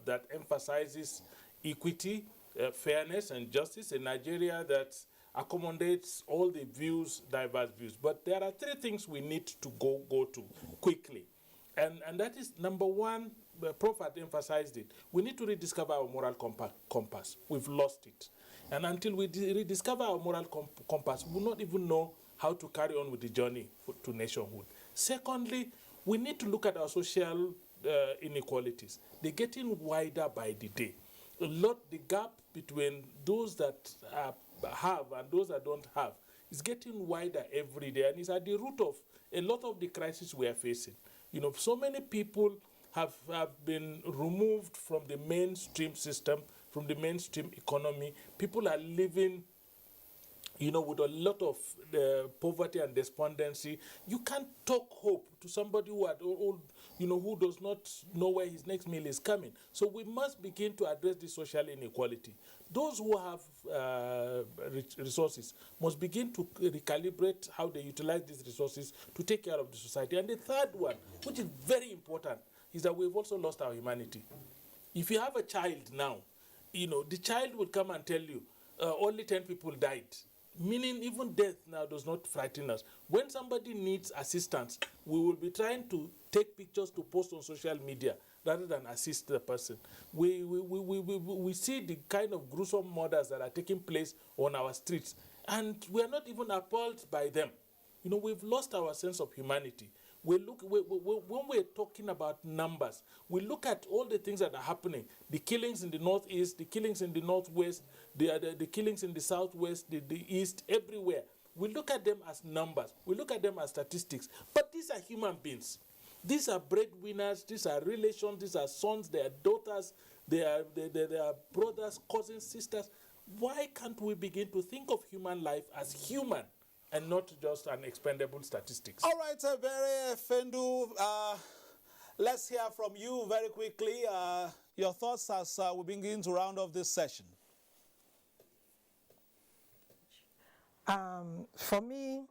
that emphasizes equity, fairness, and justice, a Nigeria that accommodates all the views, diverse views. But there are three things we need to go to quickly. And that is, number one, the Prof had emphasized it. We need to rediscover our moral compass. We've lost it. And until we rediscover our moral compass, we will not even know how to carry on with the journey to nationhood. Secondly, we need to look at our social inequalities. They're getting wider by the day. The gap between those that have and those that don't have is getting wider every day, and it's at the root of a lot of the crises we are facing. So many people have been removed from the mainstream system, from the mainstream economy. People are living, with a lot of poverty and despondency. You can't talk hope to somebody who does not know where his next meal is coming. So we must begin to address the social inequality. Those who have resources must begin to recalibrate how they utilize these resources to take care of the society. And the third one, which is very important, is that we've also lost our humanity. If you have a child now, the child would come and tell you, only 10 people died. Meaning even death now does not frighten us. When somebody needs assistance, we will be trying to take pictures to post on social media rather than assist the person. We see the kind of gruesome murders that are taking place on our streets, and we are not even appalled by them. We've lost our sense of humanity. When we're talking about numbers, we look at all the things that are happening, the killings in the northeast, the killings in the northwest, the killings in the southwest, the east, everywhere. We look at them as numbers. We look at them as statistics. But these are human beings. These are breadwinners. These are relations. These are sons. They are daughters. They are brothers, cousins, sisters. Why can't we begin to think of human life as human and not just an expendable statistics? All right, very Fendu. Let's hear from you very quickly. Your thoughts as we begin to round off this session. For me,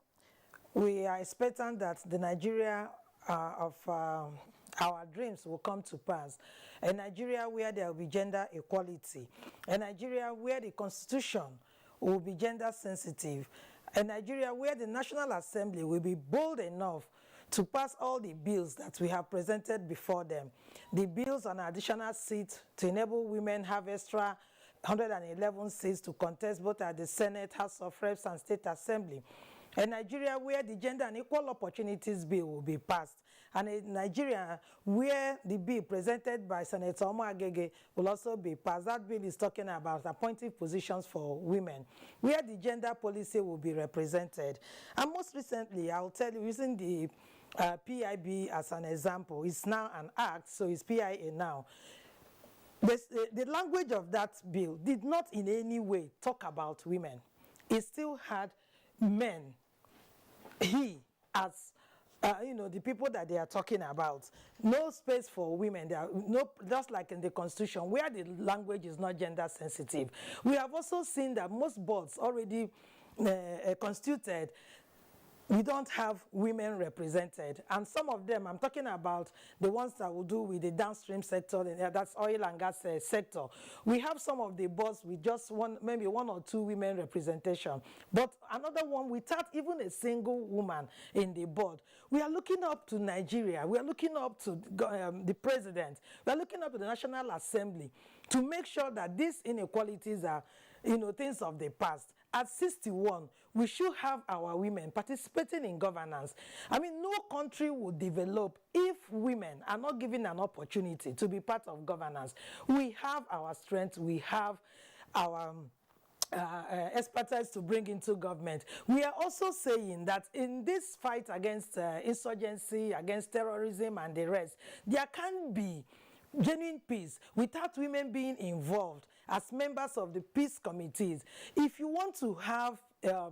we are expecting that the Nigeria of our dreams will come to pass. A Nigeria where there will be gender equality. A Nigeria where the Constitution will be gender sensitive. A Nigeria where the National Assembly will be bold enough to pass all the bills that we have presented before them. The bills on additional seats to enable women have extra 111 seats to contest both at the Senate, House of Reps, and State Assembly. A Nigeria where the Gender and Equal Opportunities Bill will be passed. And a Nigeria where the bill presented by Senator Omo Agege will also be passed. That bill is talking about appointing positions for women, where the gender policy will be represented. And most recently, I'll tell you, using the PIB as an example, it's now an act, so it's PIA now. The language of that bill did not in any way talk about women. It still had men, he, as the people that they are talking about. No space for women. There are no, just like in the Constitution, where the language is not gender sensitive. We have also seen that most boards already constituted, we don't have women represented. And some of them, I'm talking about the ones that will do with the downstream sector, that's oil and gas sector. We have some of the boards with just maybe one or two women representation. But another one without even a single woman in the board. We are looking up to Nigeria. We are looking up to the president. We are looking up to the National Assembly to make sure that these inequalities are, things of the past. At 61, we should have our women participating in governance. I mean, no country will develop if women are not given an opportunity to be part of governance. We have our strength, we have our expertise to bring into government. We are also saying that in this fight against insurgency, against terrorism and the rest, there can be genuine peace without women being involved as members of the peace committees. If you want to have a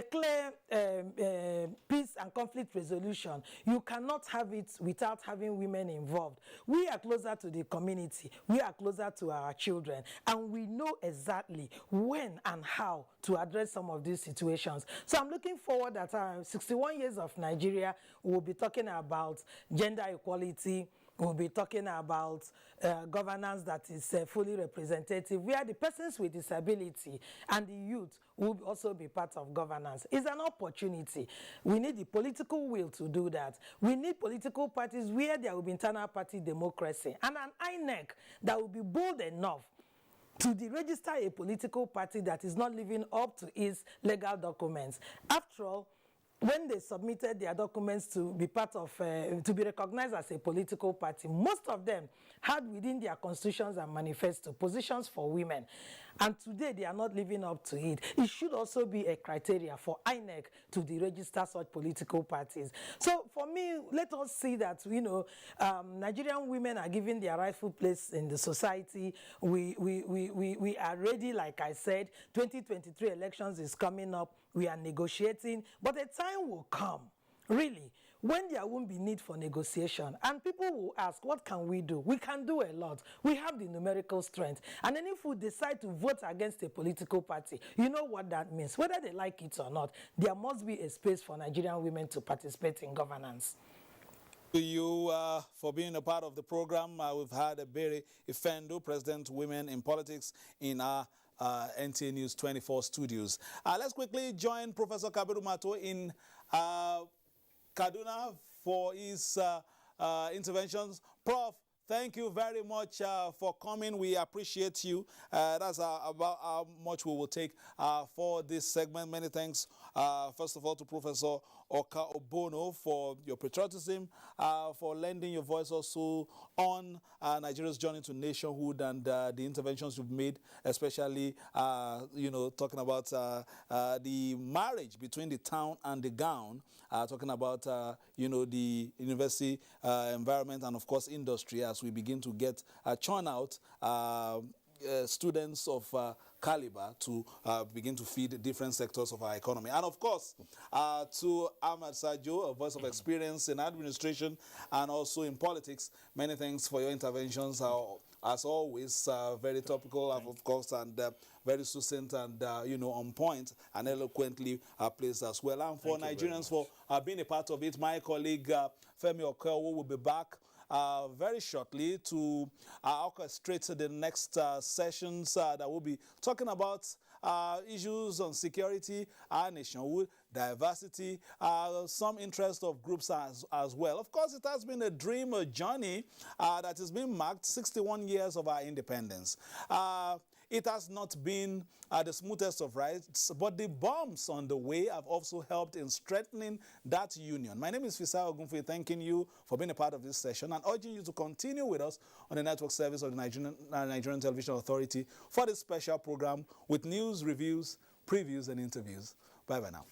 clear peace and conflict resolution, you cannot have it without having women involved. We are closer to the community, we are closer to our children, and we know exactly when and how to address some of these situations. So I'm looking forward that 61 years of Nigeria, we'll be talking about gender equality. We'll be talking about governance that is fully representative, where the persons with disability and the youth will also be part of governance. It's an opportunity. We need the political will to do that. We need political parties where there will be internal party democracy, and an INEC that will be bold enough to register a political party that is not living up to its legal documents. After all, when they submitted their documents to be part of, to be recognized as a political party, most of them had within their constitutions and manifesto positions for women. And today they are not living up to it. It should also be a criteria for INEC to deregister such political parties. So for me, let us see that, Nigerian women are given their rightful place in the society. We are ready, like I said. 2023 elections is coming up. We are negotiating, but a time will come, really, when there won't be need for negotiation. And people will ask, what can we do? We can do a lot. We have the numerical strength. And then if we decide to vote against a political party, you know what that means. Whether they like it or not, there must be a space for Nigerian women to participate in governance. To you for being a part of the program. We've had a Berry Ifendo, President Women in Politics, in our NTA News 24 studios. Let's quickly join Professor Kabiru Mato in Kaduna for his interventions. Prof, thank you very much for coming. We appreciate you. That's about how much we will take for this segment. Many thanks, first of all, to Professor Oka Obono for your patriotism, for lending your voice also on Nigeria's journey to nationhood and the interventions you've made, especially, talking about the marriage between the town and the gown, talking about, the university environment and, of course, industry as we begin to get churn out students of caliber to begin to feed different sectors of our economy. And of course, to Ahmad Sajo, a voice of experience in administration and also in politics, many thanks for your interventions. As always, very topical, of course, and very succinct and, on point and eloquently placed as well. And for Nigerians for being a part of it, my colleague Femi Okeowo will be back very shortly to orchestrate the next sessions that will be talking about issues on security, our nationhood, diversity, some interest of groups as well. Of course, it has been a dream, a journey that has been marked 61 years of our independence. It has not been the smoothest of rides, but the bumps on the way have also helped in strengthening that union. My name is Fisai Ogunfe, thanking you for being a part of this session and urging you to continue with us on the network service of the Nigerian Television Authority for this special program with news, reviews, previews, and interviews. Bye-bye now.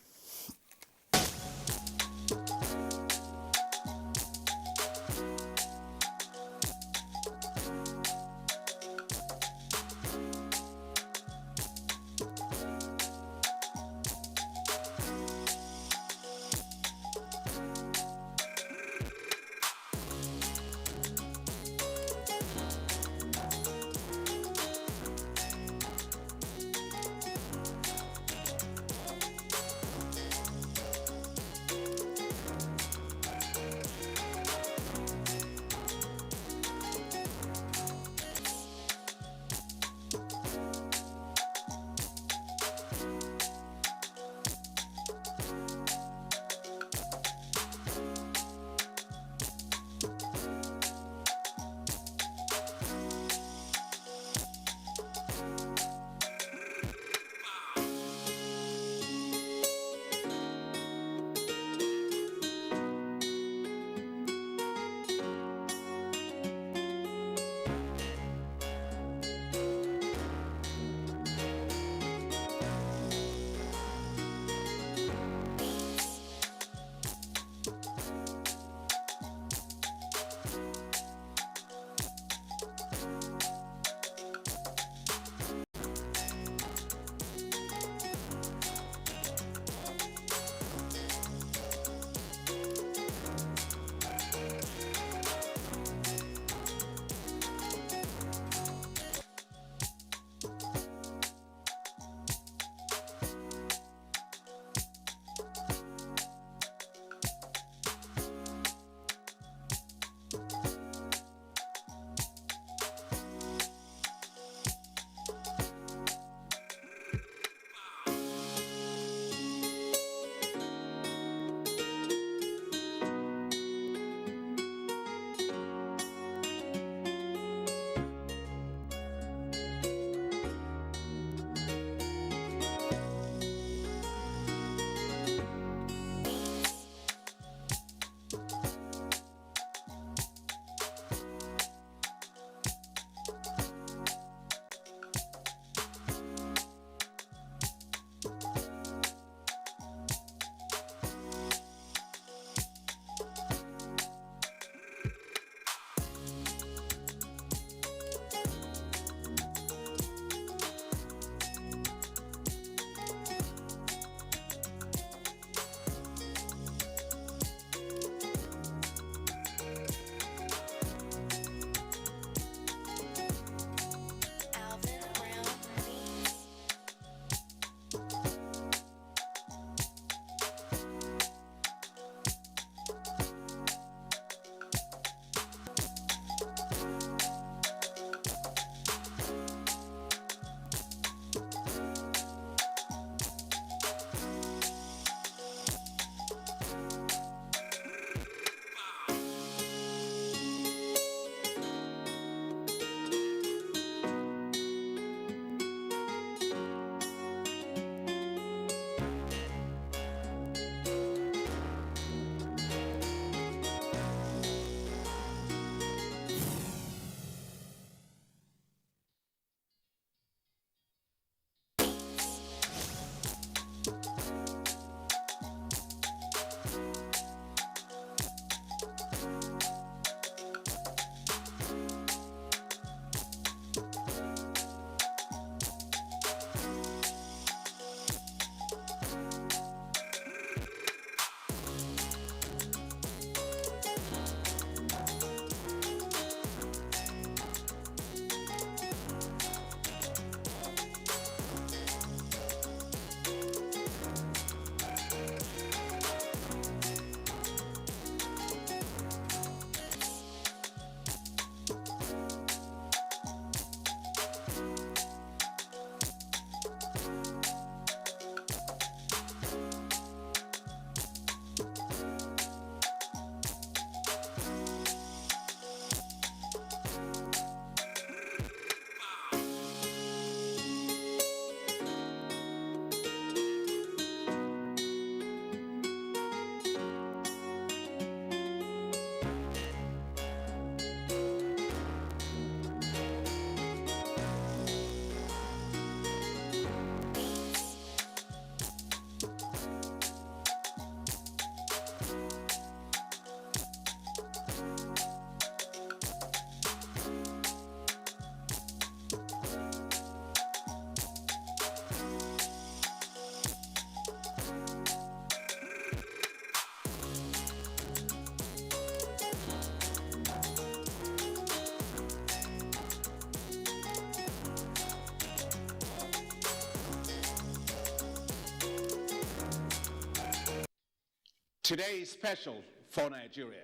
Today is special for Nigeria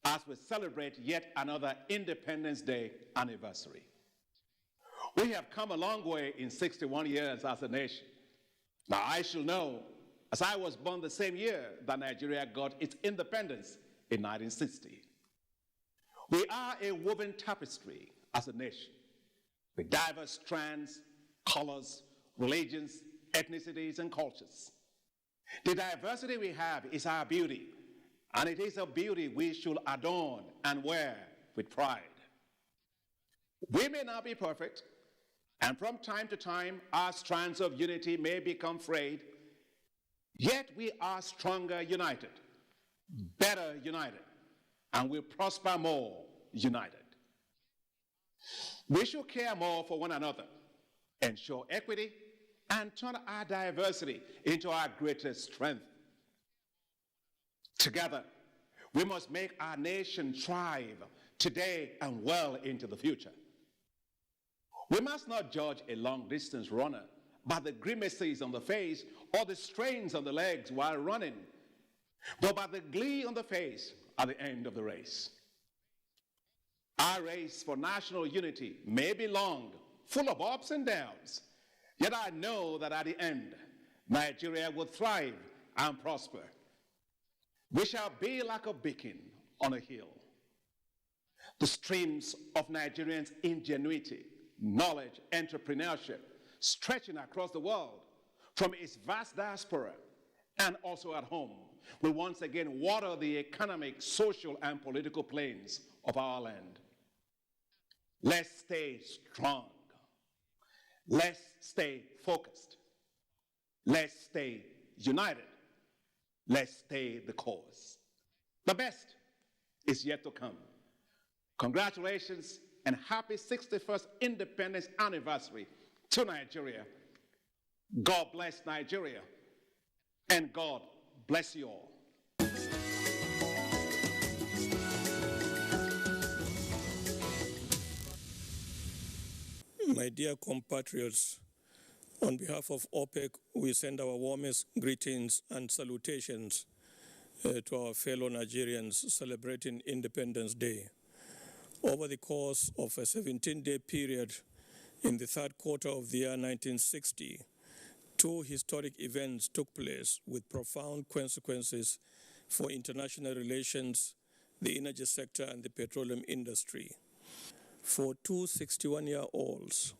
as we celebrate yet another Independence Day anniversary. We have come a long way in 61 years as a nation. Now, I shall know, as I was born the same year that Nigeria got its independence in 1960. We are a woven tapestry as a nation, with diverse strands, colors, religions, ethnicities, and cultures. The diversity we have is our beauty, and it is a beauty we should adorn and wear with pride. We may not be perfect, and from time to time, our strands of unity may become frayed, yet we are stronger united, better united, and will prosper more united. We should care more for one another, ensure equity, and turn our diversity into our greatest strength. Together, we must make our nation thrive today and well into the future. We must not judge a long-distance runner by the grimaces on the face or the strains on the legs while running, but by the glee on the face at the end of the race. Our race for national unity may be long, full of ups and downs, yet I know that at the end, Nigeria will thrive and prosper. We shall be like a beacon on a hill. The streams of Nigerians' ingenuity, knowledge, entrepreneurship, stretching across the world from its vast diaspora and also at home, will once again water the economic, social, and political plains of our land. Let's stay strong. Let's stay focused. Let's stay united. Let's stay the course. The best is yet to come. Congratulations and happy 61st independence anniversary to Nigeria. God bless Nigeria, and God bless you all. My dear compatriots, on behalf of OPEC, we send our warmest greetings and salutations to our fellow Nigerians celebrating Independence Day. Over the course of a 17-day period in the third quarter of the year 1960, two historic events took place with profound consequences for international relations, the energy sector, and the petroleum industry. For two 61-year-olds,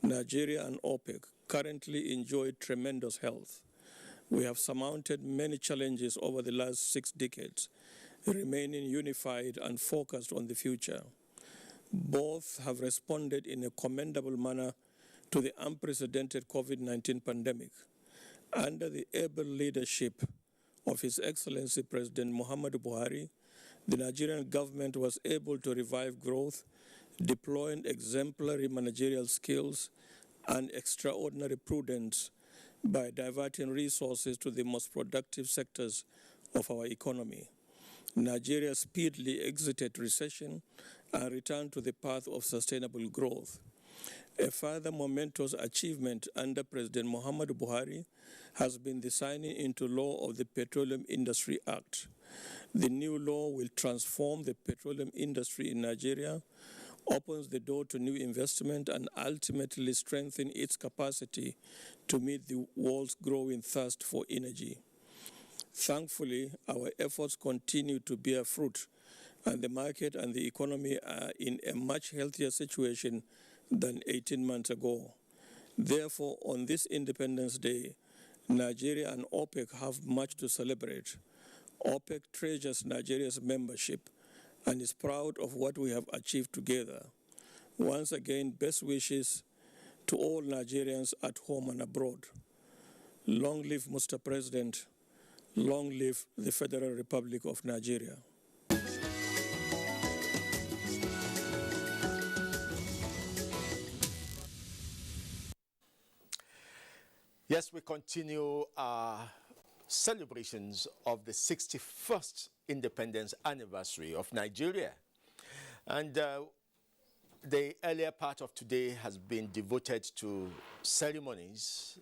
Nigeria and OPEC currently enjoy tremendous health. We have surmounted many challenges over the last 6 decades, remaining unified and focused on the future. Both have responded in a commendable manner to the unprecedented COVID-19 pandemic. Under the able leadership of His Excellency President Muhammadu Buhari, the Nigerian government was able to revive growth, deploying exemplary managerial skills and extraordinary prudence by diverting resources to the most productive sectors of our economy. Nigeria speedily exited recession and returned to the path of sustainable growth. A further momentous achievement under President Muhammadu Buhari has been the signing into law of the Petroleum Industry Act. The new law will transform the petroleum industry in Nigeria, opens the door to new investment, and ultimately strengthen its capacity to meet the world's growing thirst for energy. Thankfully, our efforts continue to bear fruit, and the market and the economy are in a much healthier situation than 18 months ago. Therefore, on this Independence Day, Nigeria and OPEC have much to celebrate. OPEC treasures Nigeria's membership and is proud of what we have achieved together. Once again, best wishes to all Nigerians at home and abroad. Long live Mr. President. Long live the Federal Republic of Nigeria. Yes, we continue our celebrations of the 61st independence anniversary of Nigeria. And the earlier part of today has been devoted to ceremonies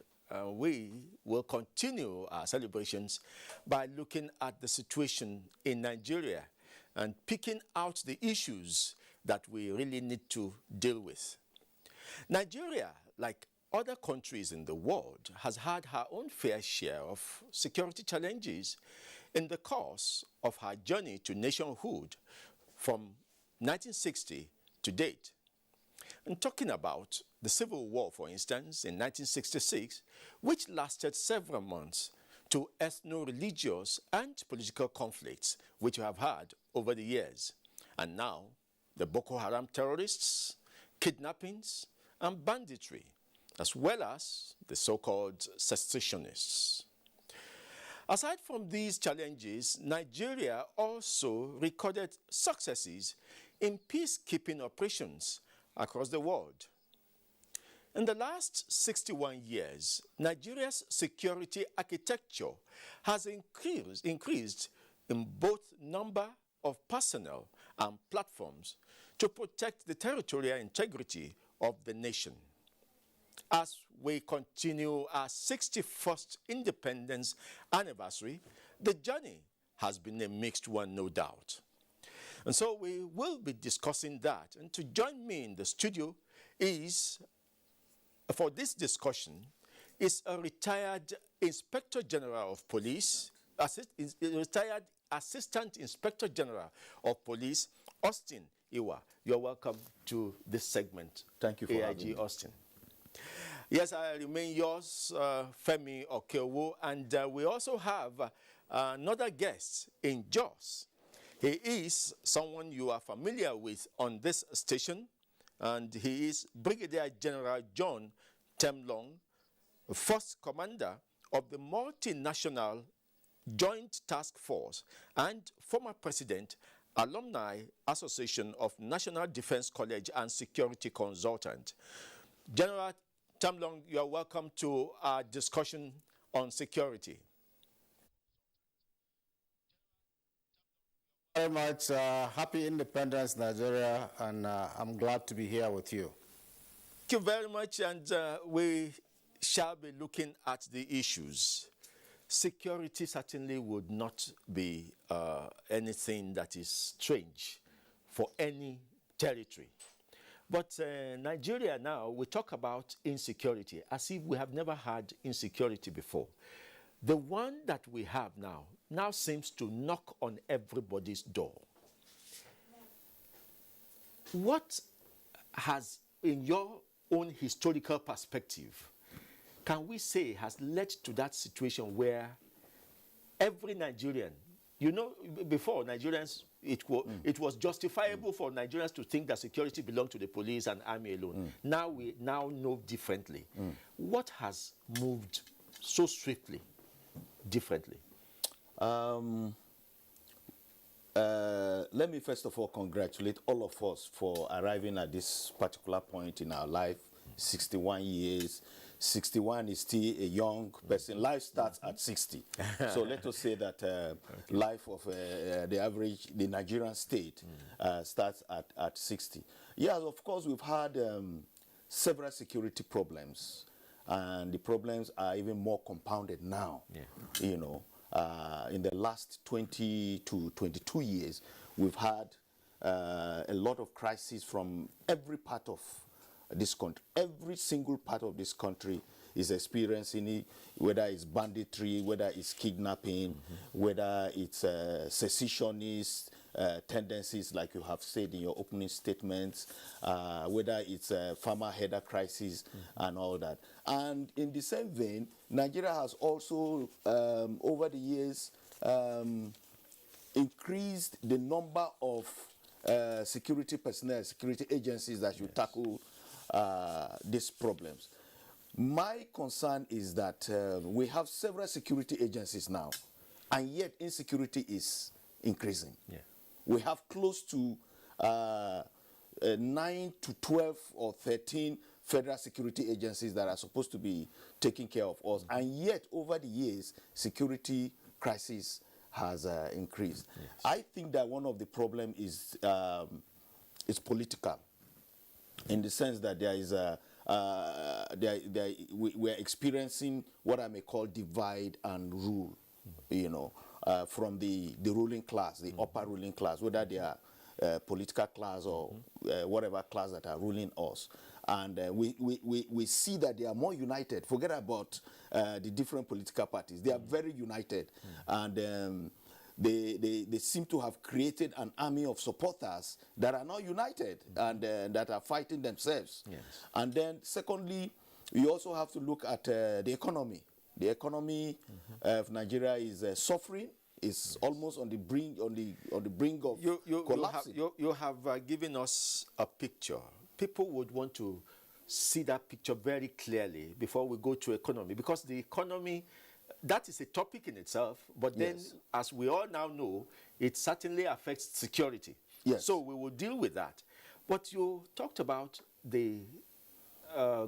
we will continue our celebrations by looking at the situation in Nigeria and picking out the issues that we really need to deal with. Nigeria, like other countries in the world, has had her own fair share of security challenges in the course of her journey to nationhood from 1960 to date. And talking about the Civil War, for instance, in 1966, which lasted several months, to ethno-religious and political conflicts which we have had over the years. And now, the Boko Haram terrorists, kidnappings, and banditry, as well as the so-called secessionists. Aside from these challenges, Nigeria also recorded successes in peacekeeping operations across the world. In the last 61 years, Nigeria's security architecture has increased in both number of personnel and platforms to protect the territorial integrity of the nation. As we continue our 61st independence anniversary, the journey has been a mixed one, no doubt. And so we will be discussing that. And to join me in the studio is, for this discussion, is a retired Inspector General of Police, retired Assistant Inspector General of Police, Austin Iwa. You're welcome to this segment. Thank you for having me. Austin. Yes, I remain yours, Femi Okeowo, and we also have another guest in Jos. He is someone you are familiar with on this station, and he is Brigadier General John Temlong, First Commander of the Multinational Joint Task Force and former President, Alumni Association of National Defense College and Security Consultant. General Temlong, you are welcome to our discussion on security. Very much. Happy Independence, Nigeria, and I'm glad to be here with you. Thank you very much, and we shall be looking at the issues. Security certainly would not be anything that is strange for any territory. But Nigeria now, we talk about insecurity as if we have never had insecurity before. The one that we have now seems to knock on everybody's door. What has, in your own historical perspective, can we say has led to that situation where every Nigerian, you know, before Nigerians, it was justifiable for Nigerians to think that security belonged to the police and army alone. Now we know differently. What has moved so swiftly, differently? Let me first of all congratulate all of us for arriving at this particular point in our life, 61 years. 61 is still a young person. Life starts at 60. So let us say that life of the Nigerian state starts at 60. Yes, of course, we've had several security problems, and the problems are even more compounded now. You know, in the last 20 to 22 years, we've had a lot of crises from every part of this country. Every single part of this country is experiencing it, whether it's banditry, whether it's kidnapping, whether it's secessionist tendencies, like you have said in your opening statements, whether it's farmer header crisis and all that. And in the same vein, Nigeria has also, over the years, increased the number of security personnel, security agencies that should tackle these problems. My concern is that we have several security agencies now, and yet insecurity is increasing. We have close to 9 to 12 or 13 federal security agencies that are supposed to be taking care of us, and yet over the years, security crisis has increased. I think that one of the problems is political, in the sense that there is we're experiencing what I may call divide and rule, you know, from the ruling class, the upper ruling class, whether they are political class or whatever class that are ruling us. And we see that they are more united. Forget about the different political parties. They are very united. And they seem to have created an army of supporters that are now united and that are fighting themselves. Yes. And then secondly, you also have to look at the economy. The economy of Nigeria is suffering. It's almost on the brink of collapsing. You have given us a picture. People would want to see that picture very clearly before we go to economy, because the economy, that is a topic in itself, but then, as we all now know, it certainly affects security. Yes. So we will deal with that. But you talked about the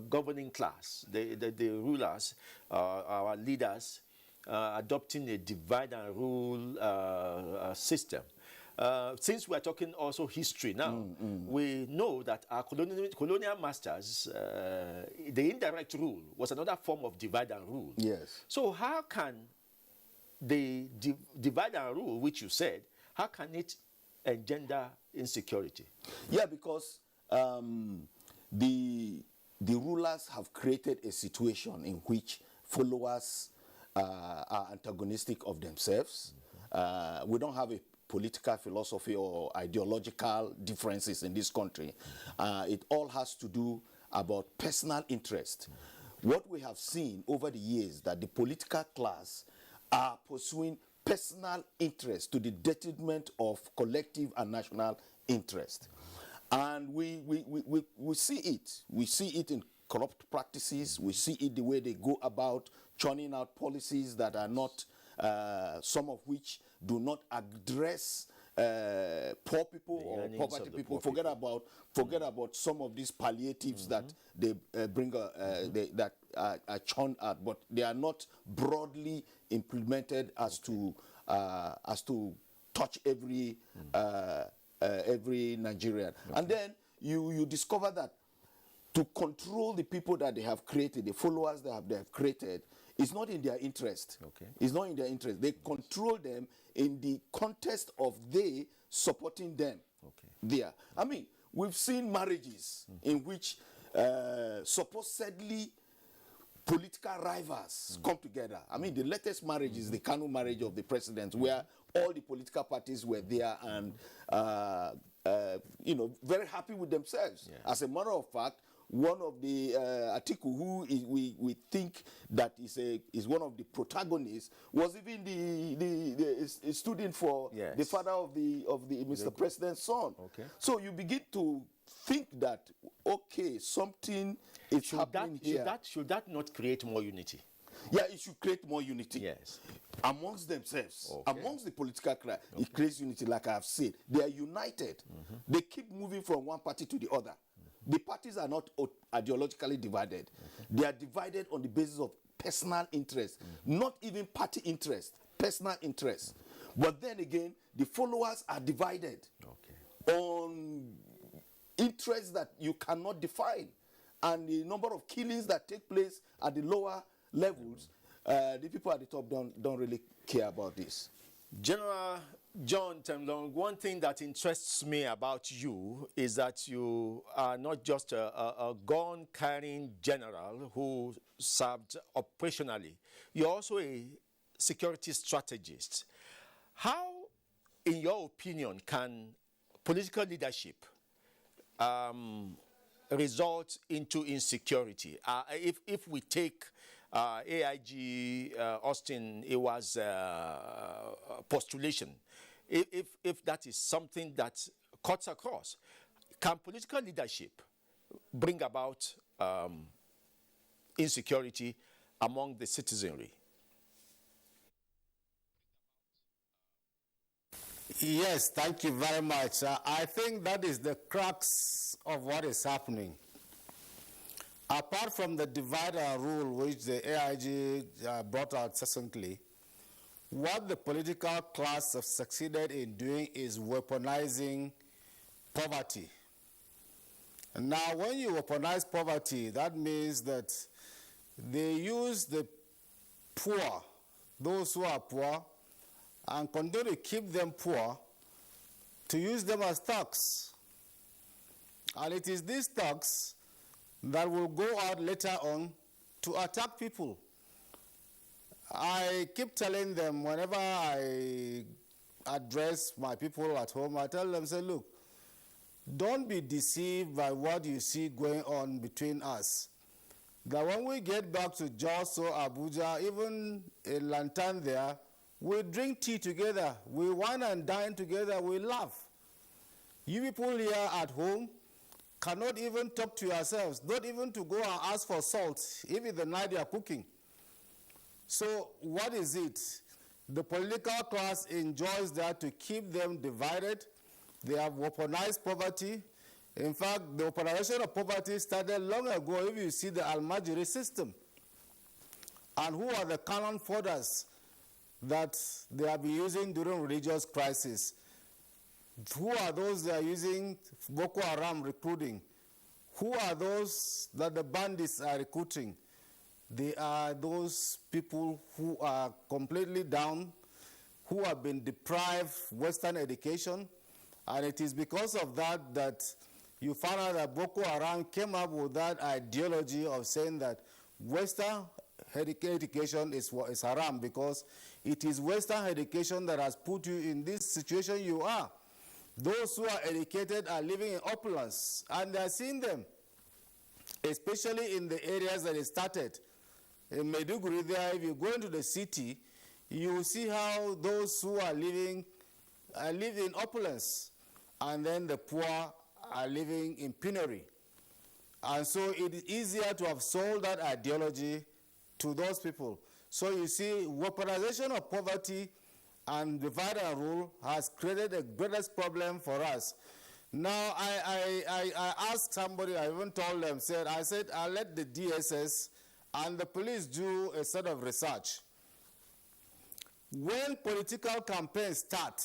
governing class, the rulers, our leaders, adopting a divide and rule system. Since we are talking also history now, we know that our colonial masters, the indirect rule was another form of divide and rule. Yes. So how can the divide and rule, which you said, how can it engender insecurity? Yeah, because the rulers have created a situation in which followers are antagonistic of themselves. We don't have a political philosophy or ideological differences in this country. It all has to do about personal interest. What we have seen over the years that the political class are pursuing personal interest to the detriment of collective and national interest. And we see it. We see it in corrupt practices. We see it the way they go about churning out policies that are not, some of which do not address poor people or poverty people. Forget about some of these palliatives that they bring, that are churned out, but they are not broadly implemented as to touch every Nigerian. And then you discover that to control the people that they have created, the followers they have created, it's not in their interest. It's not in their interest. They control them in the context of they supporting them. There. I mean, we've seen marriages in which supposedly political rivals come together. I mean, the latest marriage is the Kanu marriage of the president, where all the political parties were there and, very happy with themselves. As a matter of fact, one of the Atiku, who we think that is one of the protagonists, was even the student for the father of the Mr. President's son. So you begin to think that something is happening here. Should that not create more unity? Yeah, it should create more unity. Yes. Amongst themselves, amongst the political class, it creates unity. Like I have said, they are united. They keep moving from one party to the other. The parties are not ideologically divided. They are divided on the basis of personal interest, not even party interest, personal interest. But then again, the followers are divided on interests that you cannot define. And the number of killings that take place at the lower levels, the people at the top don't really care about this. General John Temlong, one thing that interests me about you is that you are not just a gun-carrying general who served operationally. You're also a security strategist. How, in your opinion, can political leadership result into insecurity? If we take AIG Austin, it was postulation. If that is something that cuts across, can political leadership bring about insecurity among the citizenry? Yes, thank you very much. I think that is the crux of what is happening. Apart from the divide and rule which the AIG brought out succinctly, what the political class have succeeded in doing is weaponizing poverty. Now, when you weaponize poverty, that means that they use the poor, those who are poor, and continue to keep them poor to use them as thugs. And it is these thugs that will go out later on to attack people. I keep telling them whenever I address my people at home, I tell them, say, look, don't be deceived by what you see going on between us. That when we get back to Jos or Abuja, even in Lantan there, we drink tea together, we wine and dine together, we laugh. You people here at home cannot even talk to yourselves, not even to go and ask for salt, even the night you are cooking. So what is it? The political class enjoys that to keep them divided. They have weaponized poverty. In fact, the weaponization of poverty started long ago if you see the Almajiri system. And who are the cannon fodder that they have been using during religious crisis? Who are those that are using Boko Haram recruiting? Who are those that the bandits are recruiting? They are those people who are completely down, who have been deprived Western education, and it is because of that that you found out that Boko Haram came up with that ideology of saying that Western education is haram because it is Western education that has put you in this situation you are. Those who are educated are living in opulence, and they are seeing them, especially in the areas that it started. In Maiduguri there, if you go into the city, you will see how those who are living live in opulence, and then the poor are living in penury. And so it is easier to have sold that ideology to those people. So you see, weaponization of poverty and divide and rule has created the greatest problem for us. Now, I asked somebody, I even told them, I said, I'll let the DSS and the police do a sort of research. When political campaigns start,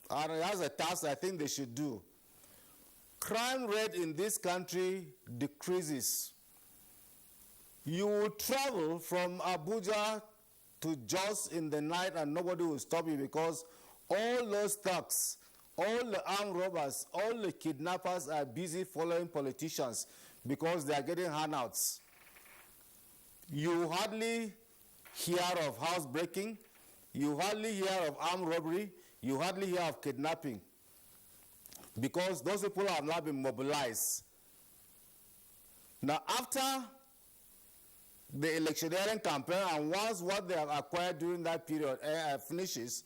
and as a task I think they should do, crime rate in this country decreases. You will travel from Abuja to Jos in the night and nobody will stop you because all those thugs, all the armed robbers, all the kidnappers are busy following politicians because they are getting handouts. You hardly hear of housebreaking, you hardly hear of armed robbery, you hardly hear of kidnapping because those people have now been mobilized. Now, after the electioneering campaign, and once what they have acquired during that period finishes,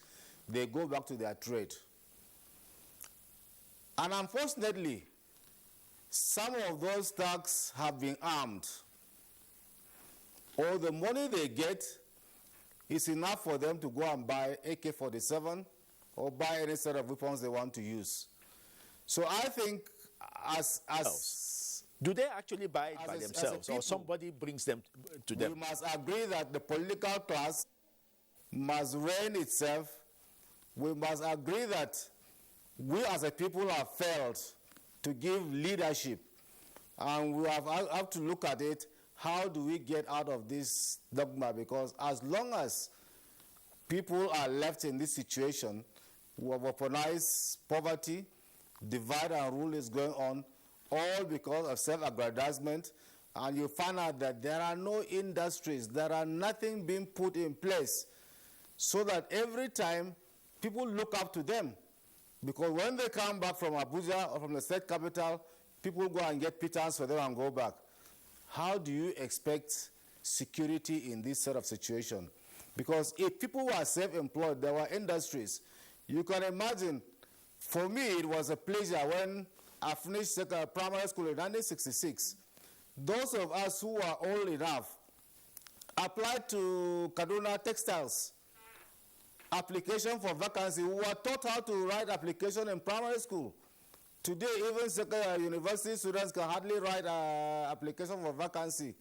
they go back to their trade. And unfortunately, some of those thugs have been armed. All the money they get is enough for them to go and buy AK-47 or buy any sort of weapons they want to use. So I think do they actually buy it by themselves or somebody brings them to them? We must agree that the political class must reign itself. We must agree that we as a people have failed to give leadership, and we have to look at it. How do we get out of this dogma? Because as long as people are left in this situation, we have weaponized poverty, divide and rule is going on, all because of self-aggrandizement, and you find out that there are no industries, there are nothing being put in place, so that every time people look up to them, because when they come back from Abuja or from the state capital, people go and get pittance for them and go back. How do you expect security in this sort of situation? Because if people were self-employed, there were industries. You can imagine, for me, it was a pleasure when I finished primary school in 1966. Those of us who are old enough applied to Kaduna Textiles. Application for vacancy. We were taught how to write application in primary school. Today, even university students can hardly write an application for vacancy.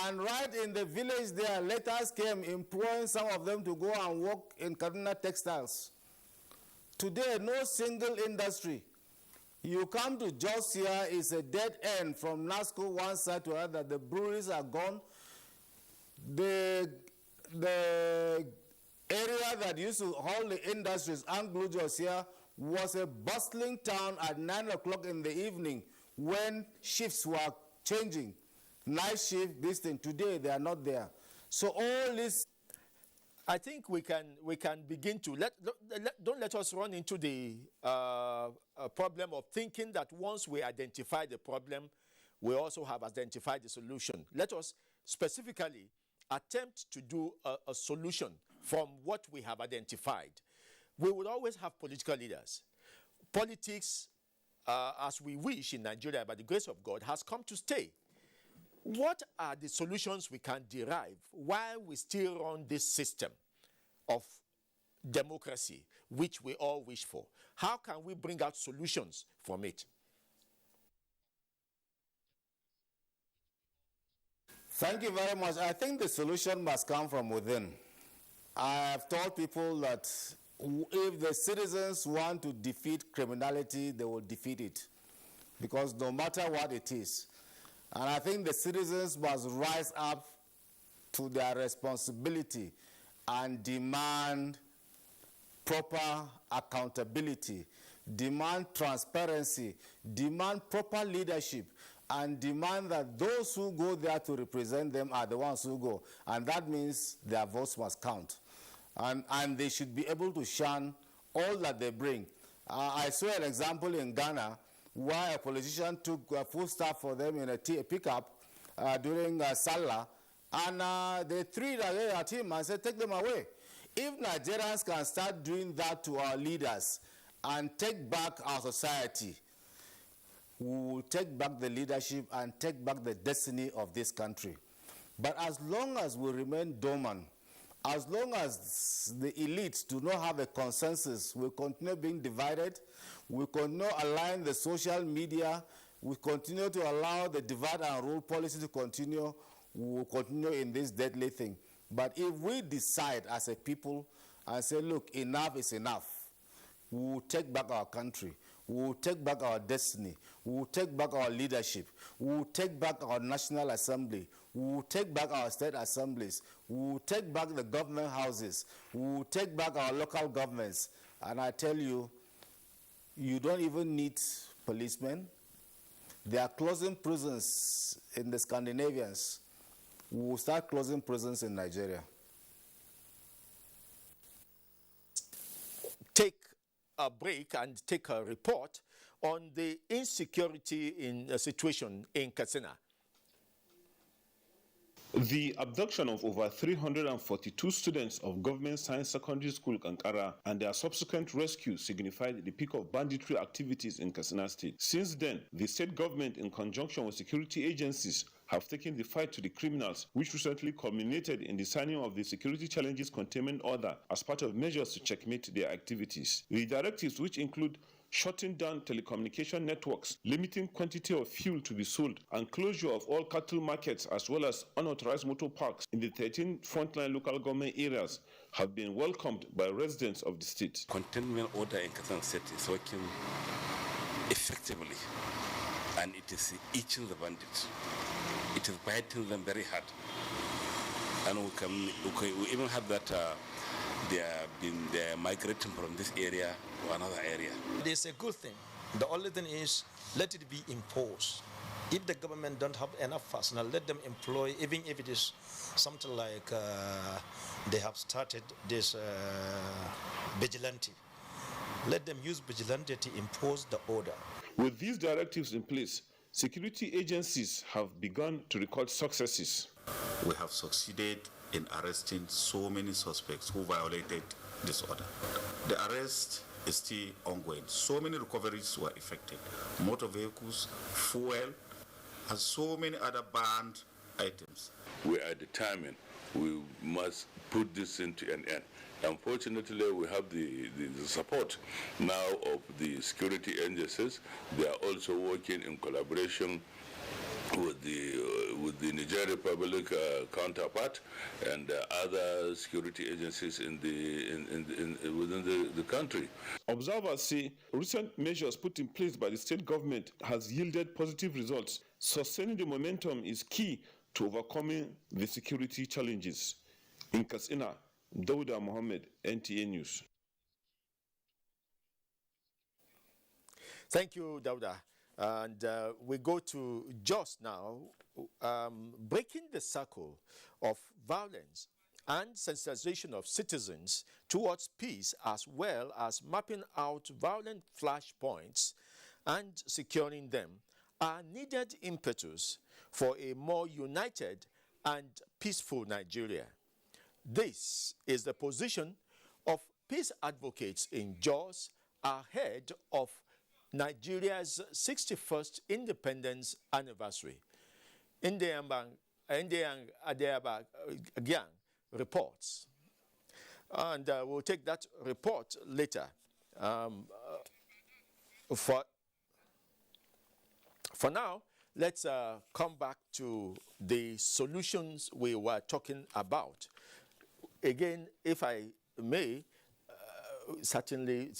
And right in the village there, letters came employing some of them to go and work in Kaduna Textiles. Today, no single industry You come to Jos here, it's a dead end from NASCO one side to another. The breweries are gone. The area that used to hold the industries, Anglo-Jos here, was a bustling town at 9 o'clock in the evening when shifts were changing. Night shift, this thing. Today, they are not there. So all this... I think we can begin to don't let us run into the problem of thinking that once we identify the problem, we also have identified the solution. Let us specifically attempt to do a solution from what we have identified. We will always have political leaders. Politics, as we wish in Nigeria, by the grace of God, has come to stay. What are the solutions we can derive while we still run this system of democracy, which we all wish for? How can we bring out solutions from it? Thank you very much. I think the solution must come from within. I have told people that if the citizens want to defeat criminality, they will defeat it, because no matter what it is. And I think the citizens must rise up to their responsibility and demand proper accountability, demand transparency, demand proper leadership, and demand that those who go there to represent them are the ones who go. And that means their votes must count. And they should be able to shun all that they bring. I saw an example in Ghana where a politician took food stuff for them in a pickup during Salah, and they threw it away at him and said, take them away. If Nigerians can start doing that to our leaders and take back our society, we will take back the leadership and take back the destiny of this country. But as long as we remain dormant, as long as the elites do not have a consensus, we continue being divided, we continue allowing the social media, we continue to allow the divide and rule policy to continue, we will continue in this deadly thing. But if we decide as a people and say, look, enough is enough, we will take back our country, we will take back our destiny, we will take back our leadership, we will take back our National Assembly, we will take back our state assemblies, we will take back the government houses, we will take back our local governments. And I tell you, you don't even need policemen. They are closing prisons in the Scandinavians. We will start closing prisons in Nigeria. Take a break and take a report on the insecurity in a situation in Katsina. The abduction of over 342 students of Government Science Secondary School Kankara and their subsequent rescue signified the peak of banditry activities in Katsina State. Since then, the state government, in conjunction with security agencies, have taken the fight to the criminals, which recently culminated in the signing of the Security Challenges Containment Order as part of measures to checkmate their activities. The directives, which include shutting down telecommunication networks, limiting quantity of fuel to be sold, and closure of all cattle markets as well as unauthorized motor parks in the 13 frontline local government areas, have been welcomed by residents of the state. Containment order in Katsina State is working effectively, and it is eating the bandits. It is biting them very hard. And we even have that they are migrating from this area to another area. It is a good thing. The only thing is, let it be imposed. If the government don't have enough personnel, let them employ, even if it is something like they have started this vigilante. Let them use vigilante to impose the order. With these directives in place, security agencies have begun to record successes. We have succeeded in arresting so many suspects who violated this order. The arrest is still ongoing. So many recoveries were effected. Motor vehicles, fuel, and so many other banned items. We are determined. We must put this into an end. Unfortunately, we have the support now of the security agencies. They are also working in collaboration with the Nigerian Republic counterpart and other security agencies within the country. Observers say recent measures put in place by the state government has yielded positive results. Sustaining the momentum is key to overcoming the security challenges. In Katsina, Dauda Mohammed, NTA News. Thank you, Dauda. And we go to Jos now, breaking the circle of violence and sensitization of citizens towards peace, as well as mapping out violent flashpoints and securing them, are needed impetus for a more united and peaceful Nigeria. This is the position of peace advocates in Jos ahead of Nigeria's 61st independence anniversary. NTA Gang reports. And we'll take that report later. For now, let's come back to the solutions we were talking about. Again, if I may, certainly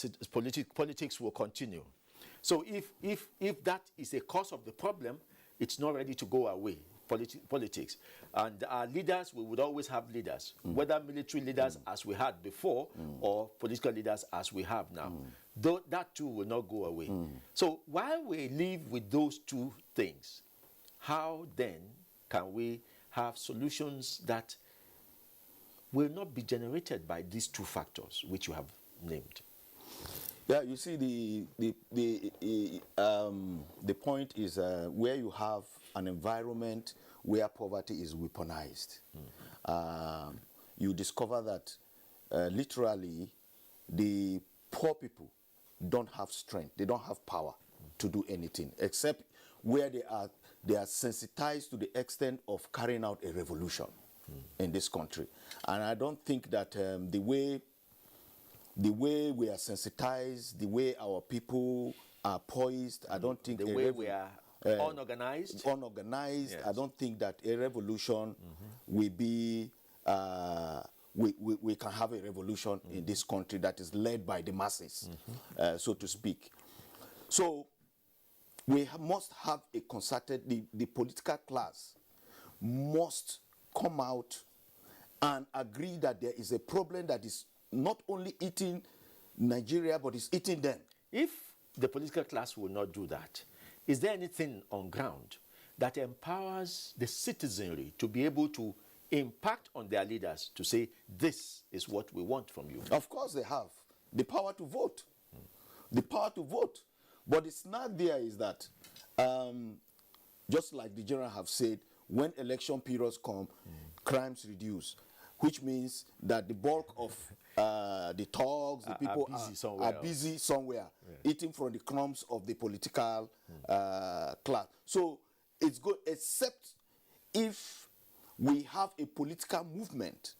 politics will continue. So if that is a cause of the problem, it's not ready to go away, politics. And our leaders, we would always have leaders, whether military leaders as we had before or political leaders as we have now. Though that too will not go away. So while we live with those two things, how then can we have solutions that will not be generated by these two factors which you have named? Yeah, you see, the point is where you have an environment where poverty is weaponized. You discover that literally the poor people don't have strength, they don't have power to do anything, except where they are sensitized to the extent of carrying out a revolution in this country. And I don't think that the way we are sensitized, the way our people are poised, I don't think the way we are unorganized. Yes. I don't think that a revolution will be. We can have a revolution in this country that is led by the masses, so to speak. So we must have a concerted. The political class must come out and agree that there is a problem that is not only eating Nigeria, but it's eating them. If the political class will not do that, is there anything on ground that empowers the citizenry to be able to impact on their leaders to say, this is what we want from you? Of course they have. The power to vote. The power to vote. But the snag there is that, just like the general have said, when election periods come, crimes reduce, which means that the bulk of the thugs, the people are busy somewhere, eating from the crumbs of the political class. So it's good, except if we have a political movement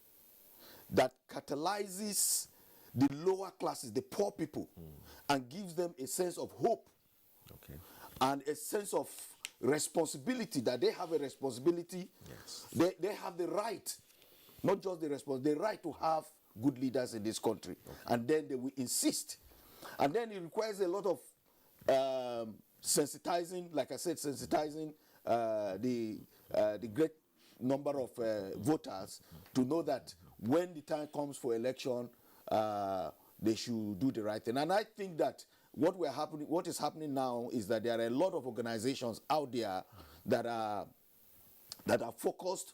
that catalyzes the lower classes, the poor people, and gives them a sense of hope and a sense of responsibility, that they have a responsibility. Yes. They have the right, not just the responsibility, the right to have good leaders in this country. And then they will insist. And then it requires a lot of sensitizing, like I said, sensitizing the great number of voters to know that when the time comes for election, they should do the right thing. And I think that what is happening now is that there are a lot of organizations out there that are focused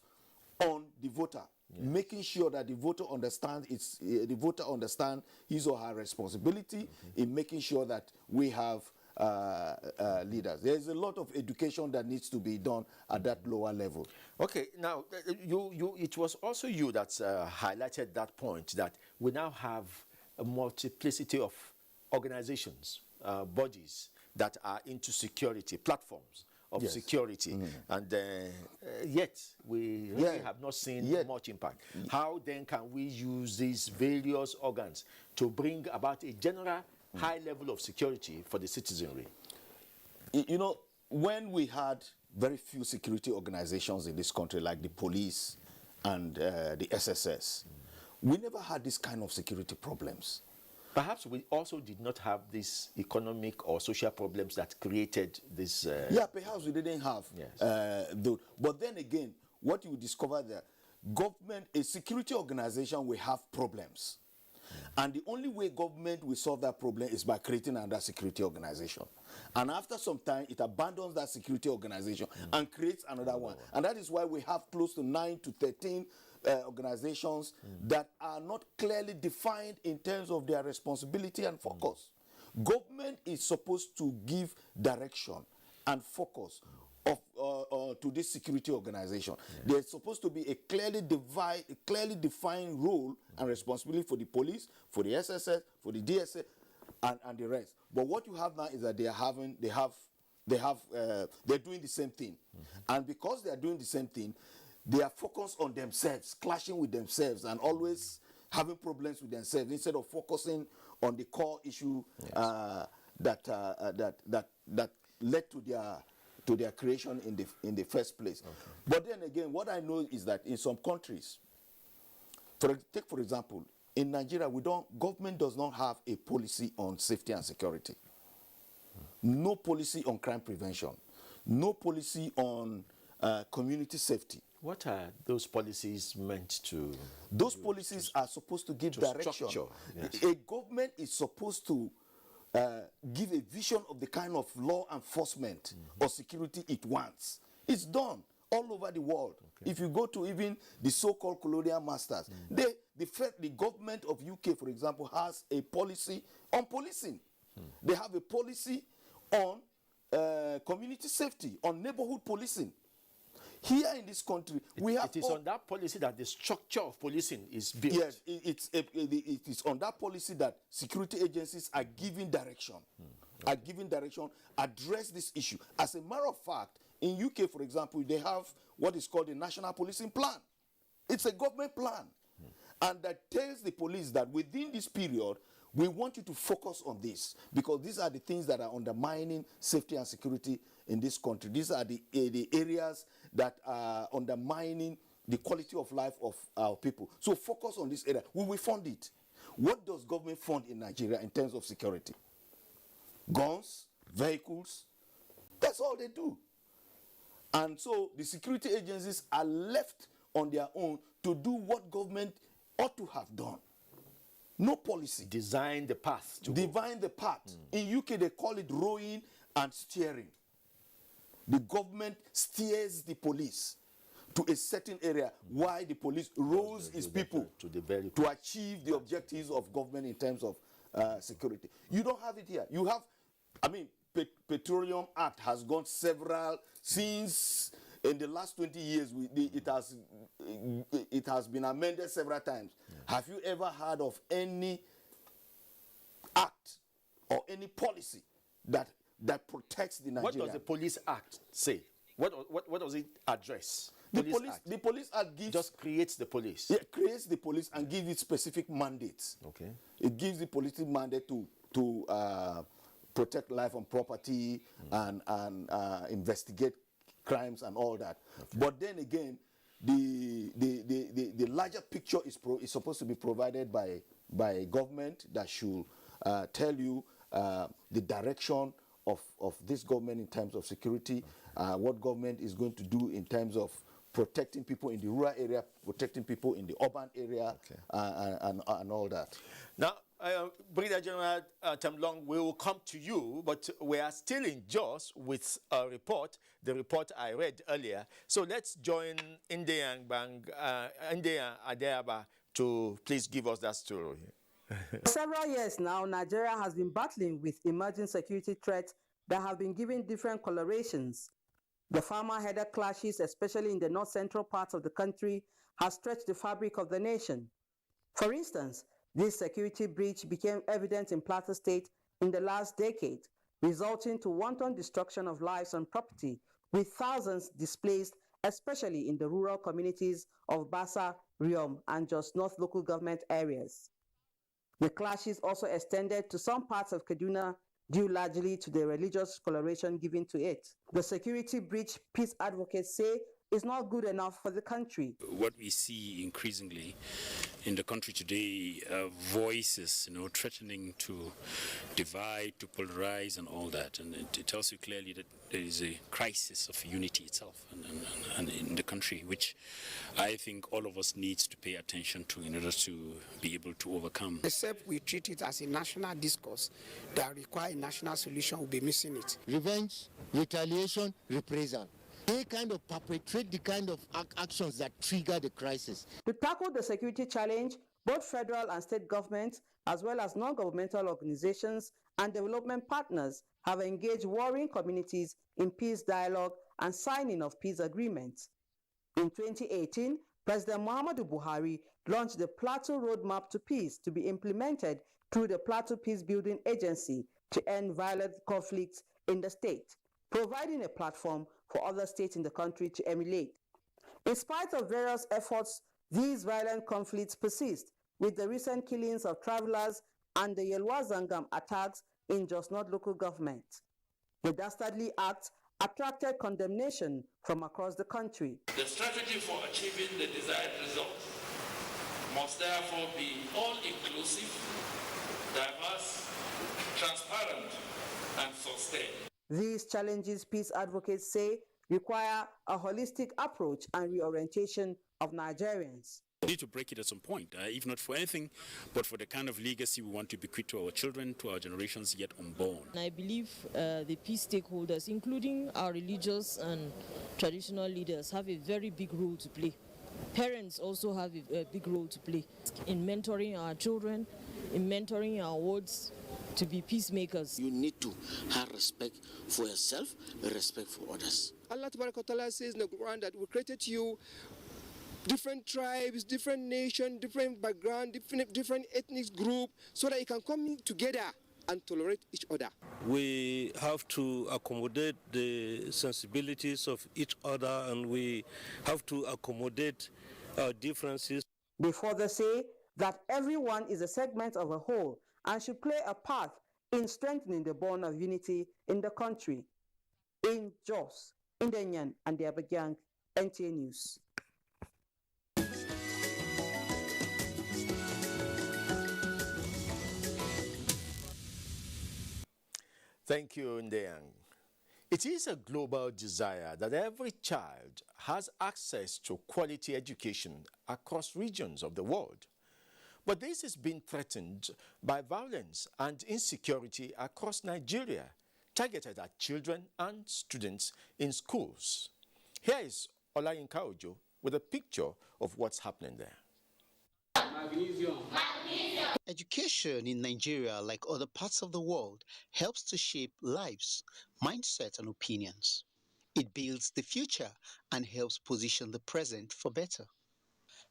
on the voter, making sure that the voter understands his or her responsibility in making sure that we have leaders. There is a lot of education that needs to be done at that lower level. Okay, now it was also you that highlighted that point, that we now have a multiplicity of organizations, bodies that are into security, platforms of security, and yet we really have not seen much impact. How then can we use these various organs to bring about a general high level of security for the citizenry? You know, when we had very few security organizations in this country, like the police and the SSS. We never had this kind of security problems. Perhaps we also did not have these economic or social problems that created this. Yeah, perhaps we didn't have. Yes. But then again, what you discover that government, a security organization will have problems. And the only way government will solve that problem is by creating another security organization. And after some time, it abandons that security organization and creates another one. And that is why we have close to 9 to 13 organizations that are not clearly defined in terms of their responsibility and focus. Government is supposed to give direction and focus to this security organization. There's supposed to be a clearly defined role and responsibility for the police, for the SSS, for the DSA, and the rest. But what you have now is that they're doing the same thing, and because they are doing the same thing, they are focused on themselves, clashing with themselves, and always having problems with themselves instead of focusing on the core issue that led to their creation in the first place. Okay. But then again, what I know is that in some countries, take for example, in Nigeria, government does not have a policy on safety and security. No policy on crime prevention. No policy on community safety. What are those policies meant to? Those policies are supposed to give direction. Yes. A government is supposed to give a vision of the kind of law enforcement or security it wants. It's done all over the world. Okay. If you go to even the so-called colonial masters, the government of UK, for example, has a policy on policing. They have a policy on community safety, on neighborhood policing. Here in this country, it is on that policy that the structure of policing is built. Yes, it is on that policy that security agencies are giving direction. Address this issue. As a matter of fact, in UK, for example, they have what is called the National Policing Plan. It's a government plan. And that tells the police that within this period, we want you to focus on this, because these are the things that are undermining safety and security in this country. These are the areas that are undermining the quality of life of our people. So focus on this area. We will fund it. What does government fund in Nigeria in terms of security? Guns, vehicles. That's all they do. And so the security agencies are left on their own to do what government ought to have done. No policy. Design the path. Define the path. In UK, they call it rowing and steering. The government steers the police to a certain area, while the police rows its people to achieve the objectives of government in terms of security. You don't have it here. You have, Petroleum Act has gone since in the last 20 years, it has been amended several times. Yeah. Have you ever heard of any act or any policy that protects the Nigerian? What does the Police Act say? What does it address? The Police Act just creates the police. It creates the police and gives it specific mandates. Okay. It gives the police mandate to protect life and property and investigate crimes and all that. Okay. But then again, the larger picture is supposed to be provided by a government that should tell you the direction of this government in terms of security, what government is going to do in terms of protecting people in the rural area, protecting people in the urban area, and all that. Now, Brigadier General Temlong, we will come to you, but we are still in Jos with a report, the report I read earlier. So let's join India Adeaba to please give us that story. For several years now, Nigeria has been battling with emerging security threats that have been given different colorations. The farmer-headed clashes, especially in the north-central parts of the country, have stretched the fabric of the nation. For instance, this security breach became evident in Plateau State in the last decade, resulting to wanton destruction of lives and property, with thousands displaced, especially in the rural communities of Bassa, Riom, and Jos North local government areas. The clashes also extended to some parts of Kaduna, due largely to the religious coloration given to it. The security breach, peace advocates say, is not good enough for the country. What we see increasingly in the country today, voices, threatening to divide, to polarize and all that. And it tells you clearly that there is a crisis of unity itself and in the country, which I think all of us needs to pay attention to in order to be able to overcome. Except we treat it as a national discourse that requires a national solution, we'll be missing it. Revenge, retaliation, reprisal. They kind of perpetrate the kind of actions that trigger the crisis. To tackle the security challenge, both federal and state governments, as well as non-governmental organizations and development partners, have engaged warring communities in peace dialogue and signing of peace agreements. In 2018, President Muhammadu Buhari launched the Plateau Roadmap to Peace to be implemented through the Plateau Peace Building Agency to end violent conflicts in the state, providing a platform for other states in the country to emulate. In spite of various efforts, these violent conflicts persist, with the recent killings of travelers and the Yelwa Zangam attacks in Jos North local government. The dastardly act attracted condemnation from across the country. The strategy for achieving the desired result must therefore be all-inclusive, diverse, transparent, and sustained. These challenges, peace advocates say, require a holistic approach and reorientation of Nigerians. We need to break it at some point, if not for anything, but for the kind of legacy we want to bequeath to our children, to our generations yet unborn. I believe the peace stakeholders, including our religious and traditional leaders, have a very big role to play. Parents also have a big role to play in mentoring our children, in mentoring our wards to be peacemakers. You need to have respect for yourself and respect for others. Allah Ta'ala says in the Quran that we created you different tribes, different nations, different background, different ethnic group, so that you can come together and tolerate each other. We have to accommodate the sensibilities of each other, and we have to accommodate our differences. They further say that everyone is a segment of a whole and should play a part in strengthening the bond of unity in the country. In Jos, Nigerian and the Abuja, NTA News. Thank you, Ndeyang. It is a global desire that every child has access to quality education across regions of the world. But this is being threatened by violence and insecurity across Nigeria, targeted at children and students in schools. Here is Olayinka Ojo with a picture of what's happening there. Education in Nigeria, like other parts of the world, helps to shape lives, mindset, and opinions. It builds the future and helps position the present for better.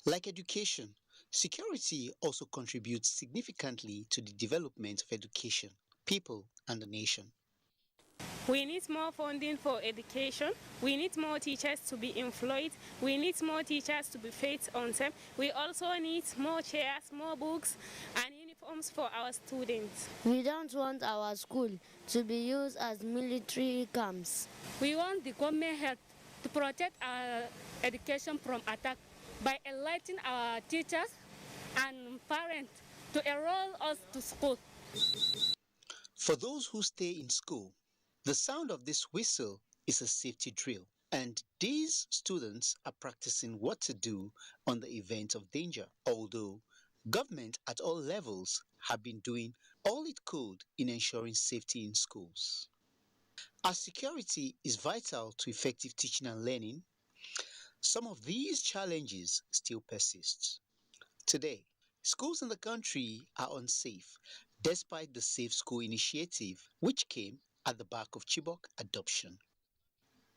Like education, security also contributes significantly to the development of education, people, and the nation. We need more funding for education. We need more teachers to be employed. We need more teachers to be paid on time. We also need more chairs, more books, and uniforms for our students. We don't want our school to be used as military camps. We want the government help to protect our education from attack by enlightening our teachers and parents to enroll us to school. For those who stay in school, the sound of this whistle is a safety drill, and these students are practicing what to do on the event of danger, although government at all levels have been doing all it could in ensuring safety in schools. As security is vital to effective teaching and learning, some of these challenges still persist. Today, schools in the country are unsafe, despite the Safe School initiative, which came at the back of Chibok adoption.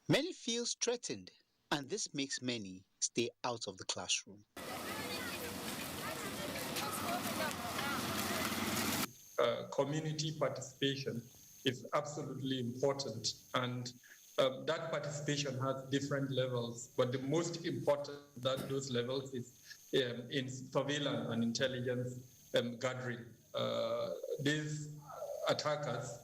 Many feel threatened, and this makes many stay out of the classroom. Community participation is absolutely important, and that participation has different levels, but the most important that those levels is in surveillance and intelligence gathering. These attackers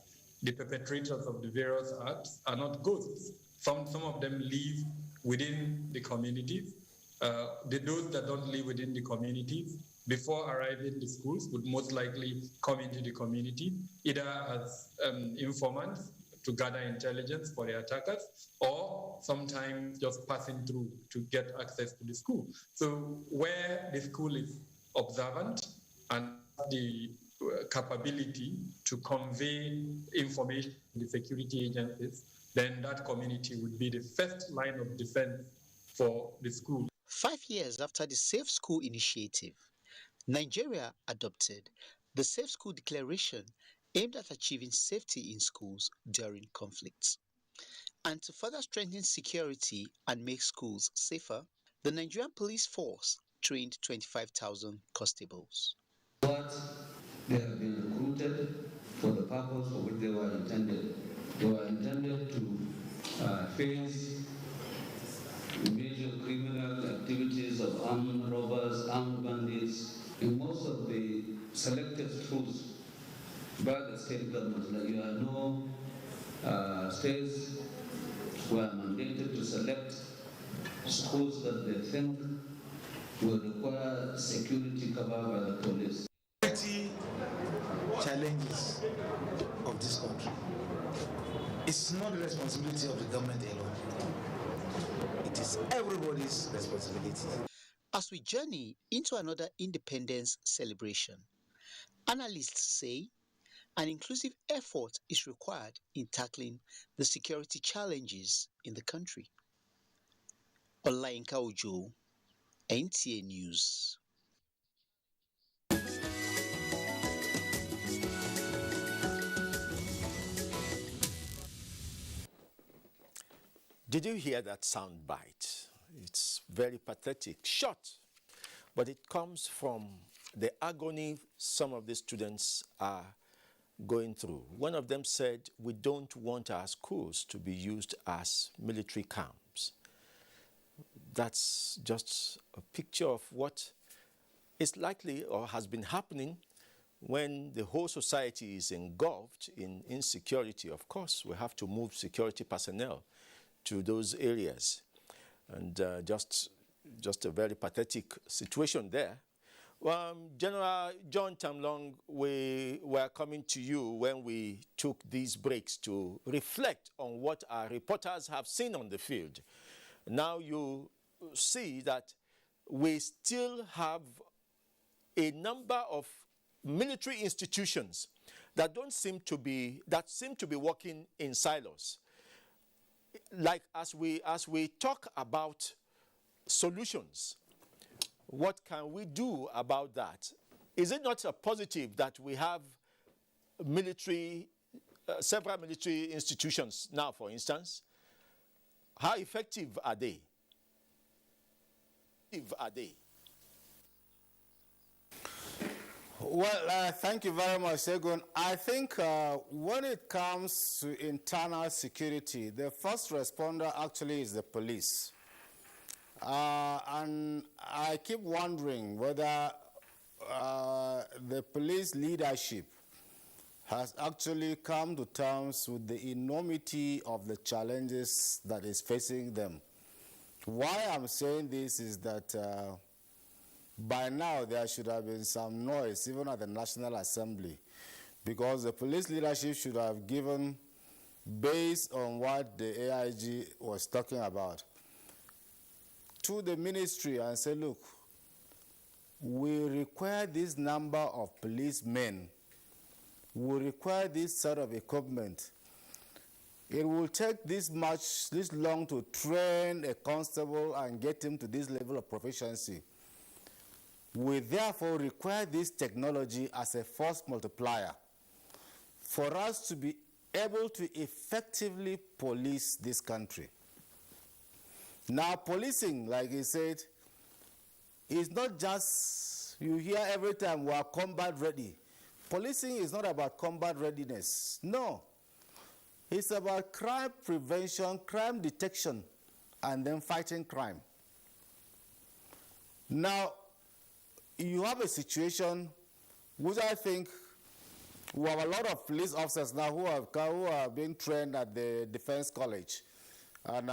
the perpetrators of the various acts are not ghosts. Some of them live within the communities. Those that don't live within the communities, before arriving in the schools, would most likely come into the community, either as informants to gather intelligence for the attackers, or sometimes just passing through to get access to the school. So where the school is observant and the capability to convey information to the security agencies, then that community would be the first line of defense for the school. 5 years after the Safe School initiative, Nigeria adopted the Safe School Declaration aimed at achieving safety in schools during conflicts. And to further strengthen security and make schools safer, the Nigerian police force trained 25,000 constables. But they have been recruited for the purpose for which they were intended. They were intended to face major criminal activities of armed robbers, armed bandits. In most of the selected schools by the state government, like you know, states were mandated to select schools that they think will require security covered by the police. Challenges of this country. It's not the responsibility of the government alone. It is everybody's responsibility. As we journey into another independence celebration, analysts say an inclusive effort is required in tackling the security challenges in the country. Olayinka Ojo, NTA News. Did you hear that sound bite? It's very pathetic, short, but it comes from the agony some of the students are going through. One of them said, "We don't want our schools to be used as military camps." That's just a picture of what is likely or has been happening when the whole society is engulfed in insecurity. Of course, we have to move security personnel to those areas. And just a very pathetic situation there. General John Tamlong, we were coming to you when we took these breaks to reflect on what our reporters have seen on the field. Now you see that we still have a number of military institutions that seem to be working in silos. Like as we talk about solutions, what can we do about that? Is it not a positive that we have several military institutions now, for instance? How effective are they? Well, thank you very much, Segun. I think when it comes to internal security, the first responder actually is the police. And I keep wondering whether the police leadership has actually come to terms with the enormity of the challenges that is facing them. Why I'm saying this is that by now there should have been some noise even at the National Assembly, because the police leadership should have given, based on what the AIG was talking about, to the ministry and say, look, we require this number of policemen, we require this sort of equipment. It will take this long to train a constable and get him to this level of proficiency. We therefore require this technology as a force multiplier for us to be able to effectively police this country. Now, policing, like he said, is not just, you hear every time we are combat ready. Policing is not about combat readiness. No. It's about crime prevention, crime detection, and then fighting crime. Now, you have a situation which I think We have a lot of police officers now who are being trained at the Defense College. And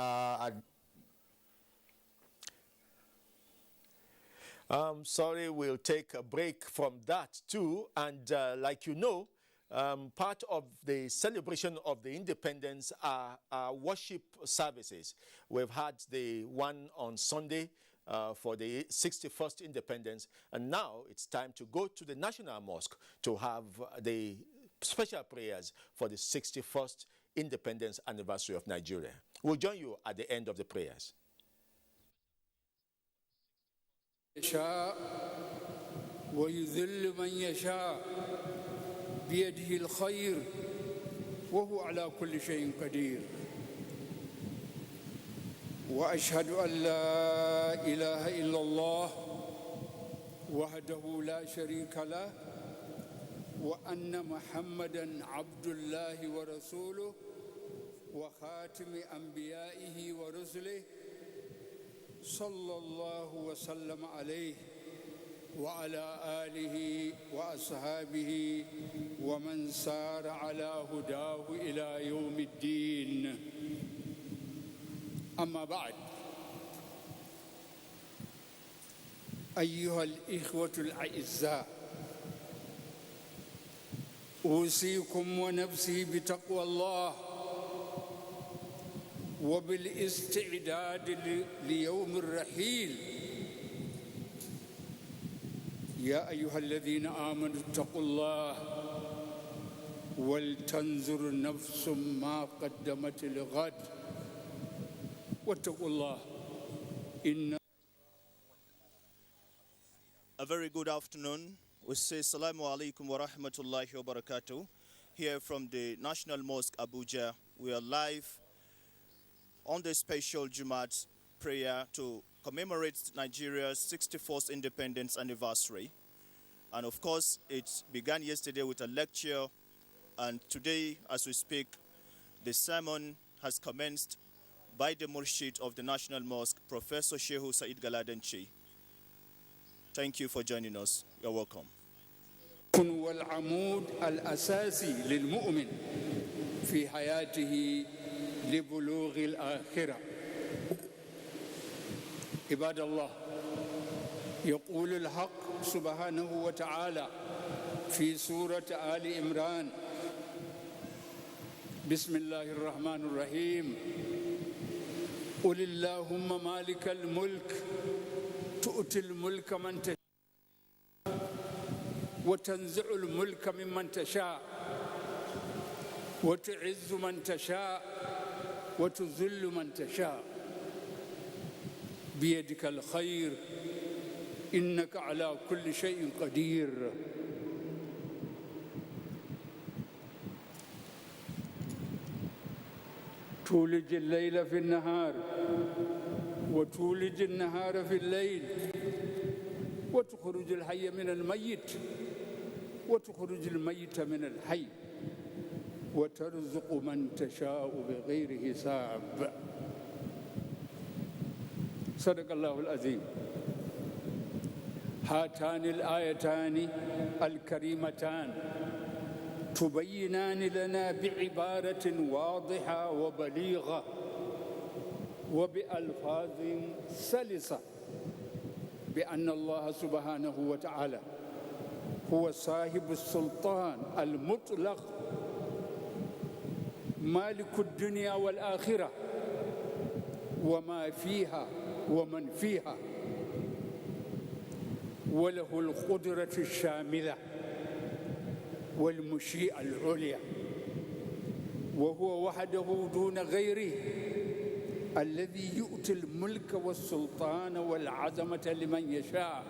sorry, we'll take a break from that too. And like you know, part of the celebration of the independence are worship services. We've had the one on Sunday for the 61st independence, and now it's time to go to the National Mosque to have the special prayers for the 61st independence anniversary of Nigeria. We'll join you at the end of the prayers. يشاء ويذل من يشاء بيده الخير وهو على كل شيء قدير وأشهد أن لا إله إلا الله وحده لا شريك له وأن محمدًا عبد الله ورسوله وخاتم أنبيائه ورسله صلى الله وسلم عليه وعلى آله وأصحابه ومن سار على هداه إلى يوم الدين. أما بعد، أيها الإخوة الأعزاء، أوصيكم ونفسي بتقوى الله وبالاستعداد ليوم الرحيل. يا أيها الذين آمنوا اتقوا الله ولتنظر نفس ما قدمت لغد واتقوا الله إن. A very good afternoon. We say Assalamu alaikum wa rahmatullahi wa barakatuh. Here from the National Mosque, Abuja, we are live on the special Jumat prayer to commemorate Nigeria's 64th independence anniversary. And of course, it began yesterday with a lecture, and today, as we speak, the sermon has commenced by the Murshid of the National Mosque, Professor Shehu Said Galadanchi. Thank you for joining us. You're welcome. والعمود الأساسي للمؤمن في حياته لبلوغ الآخرة. عباد الله، يقول الحق سبحانه وتعالى في سورة آل عمران: بسم الله الرحمن الرحيم، قل اللهم مالك الملك تؤتي الملك من تشاء وتنزع الملك ممن تشاء وتعز من تشاء وتذل من تشاء بيدك الخير إنك على كل شيء قدير. تولج الليل في النهار وتولج النهار في الليل وتخرج الحي من الميت وتخرج الميت من الحي وترزق من تشاء بغير حساب. صدق الله العظيم. هاتان الآيتان الكريمتان تبينان لنا بعبارة واضحة وبليغة وبألفاظ سلسة بأن الله سبحانه وتعالى هو صاحب السلطان المطلق مالك الدنيا والآخرة وما فيها ومن فيها، وله القدرة الشاملة والمشيئة العليا، وهو وحده دون غيره الذي يؤتي الملك والسلطان والعظمة لمن يشاء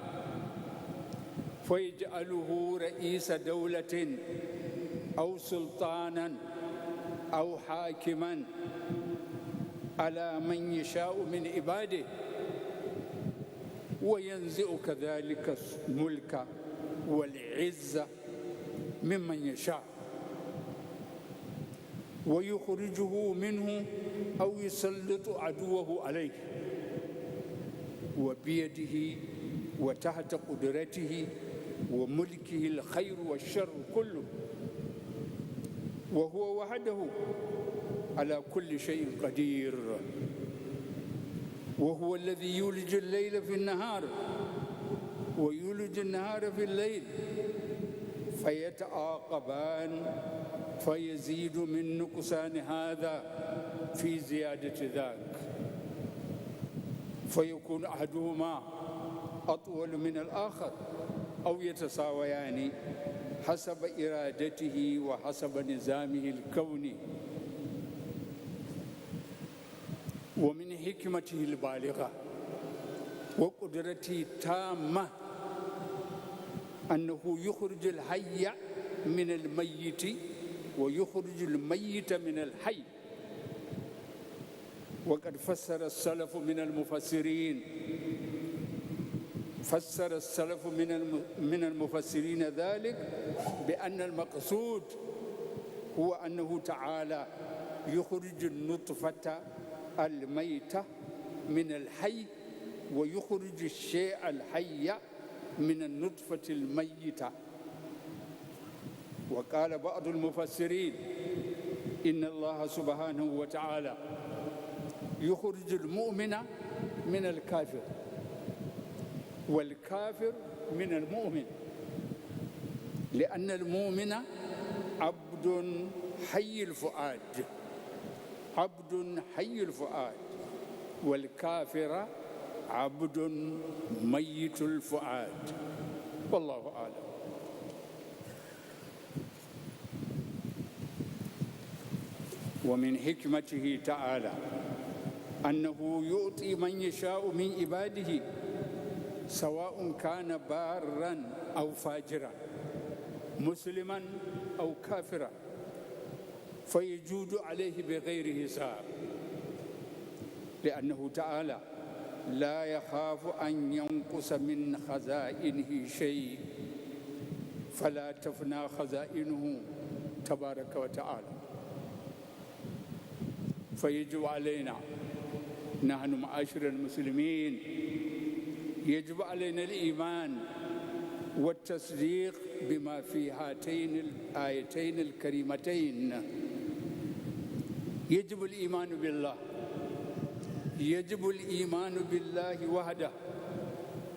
فيجعله رئيس دولة أو سلطانا أو حاكما على من يشاء من عباده، وينزع كذلك الملك والعزة ممن يشاء ويخرجه منه أو يسلط عدوه عليه، وبيده وتحت قدرته وملكه الخير والشر كله وهو وحده على كل شيء قدير، وهو الذي يولج الليل في النهار ويولج النهار في الليل فيتعاقبان فيزيد من نقصان هذا في زيادة ذاك، فيكون أحدهما أطول من الآخر أو يتساويان حسب إرادته وحسب نظامه الكوني. ومن حكمته البالغة وقدرته التامة أنه يخرج الحي من الميت ويخرج الميت من الحي. وقد فسر السلف من المفسرين ذلك بأن المقصود هو أنه تعالى يخرج النطفة الميتة من الحي ويخرج الشيء الحي من النطفة الميتة. وقال بعض المفسرين إن الله سبحانه وتعالى يخرج المؤمن من الكافر والكافر من المؤمن، لأن المؤمن عبد حي الفؤاد، عبد حي الفؤاد، والكافر عبد ميت الفؤاد، والله أعلم. ومن حكمته تعالى أنه يعطي من يشاء من عباده سواء كان بارا أو فاجرا، مسلما أو كافرا، فيجود عليه بغير حساب، لأنه تعالى لا يخاف أن ينقص من خزائنه شيء، فلا تفنى خزائنه تبارك وتعالى. فيجب علينا نحن معاشر المسلمين، يجب علينا الإيمان والتصديق بما في هاتين الآيتين الكريمتين. يجب الإيمان بالله، يجب الإيمان بالله وحده،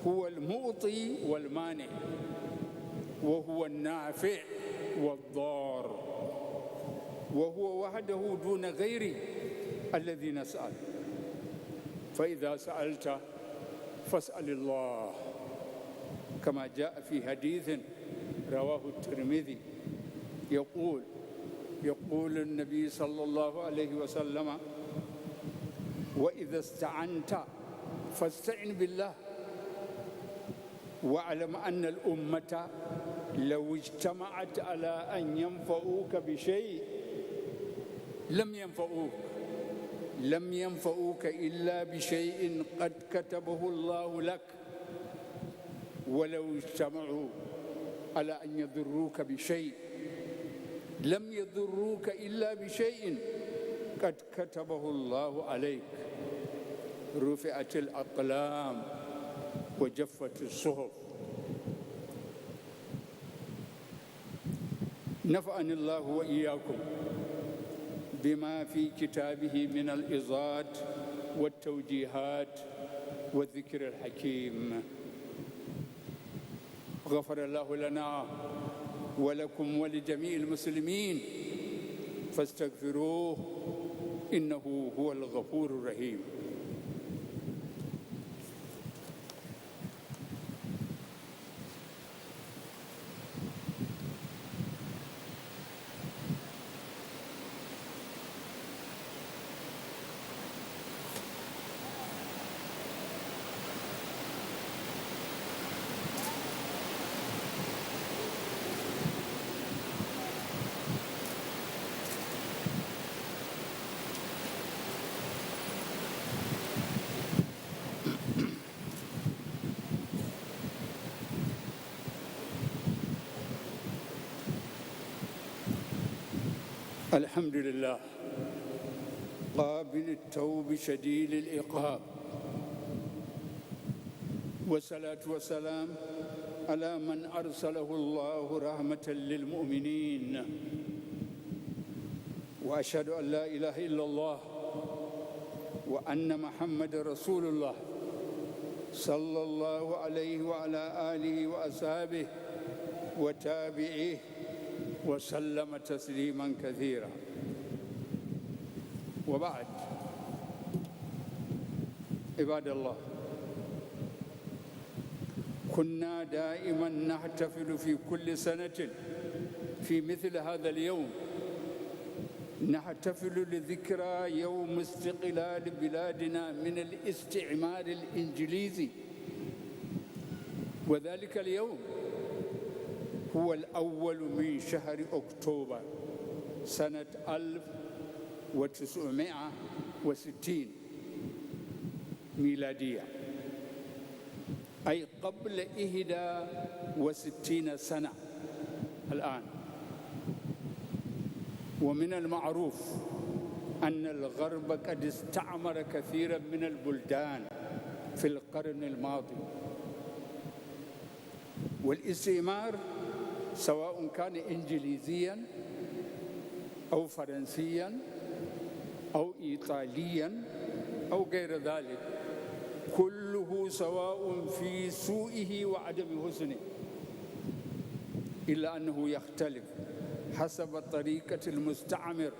هو المعطي والمانع، وهو النافع والضار، وهو وحده دون غيره الذي نسأل. فإذا سألت فاسأل الله، كما جاء في حديث رواه الترمذي يقول النبي صلى الله عليه وسلم: وإذا استعنت فاستعن بالله، واعلم أن الأمة لو اجتمعت على أن ينفعوك بشيء لم ينفعوك إلا بشيء قد كتبه الله لك، ولو اجتمعوا على أن يضروك بشيء لم يضروك إلا بشيء قد كتبه الله عليك. رفعت الأقلام وجفت الصحف. نفعني الله وإياكم بما في كتابه من الإيضاحات والتوجيهات والذكر الحكيم. غفر الله لنا ولكم ولجميع المسلمين، فاستغفروه إنه هو الغفور الرحيم. الحمد لله قابل التوب شديد العقاب، والصلاة والسلام على من أرسله الله رحمة للمؤمنين وأشهد أن لا إله إلا الله وأن محمد رسول الله صلى الله عليه وعلى آله وأصحابه وتابعيه وسلم تسليما كثيرا. وبعد، عباد الله، كنا دائما نحتفل في كل سنة في مثل هذا اليوم، نحتفل لذكرى يوم استقلال بلادنا من الاستعمار الإنجليزي، وذلك اليوم هو الأول من شهر أكتوبر سنة 1960 ميلادية، أي قبل 61 سنة الآن. ومن المعروف أن الغرب قد استعمر كثيرا من البلدان في القرن الماضي، والاستعمار سواء كان إنجليزيا أو فرنسيا أو إيطاليا أو غير ذلك، كله سواء في سوءه وعدم حسنه، إلا أنه يختلف حسب طريقة المستعمر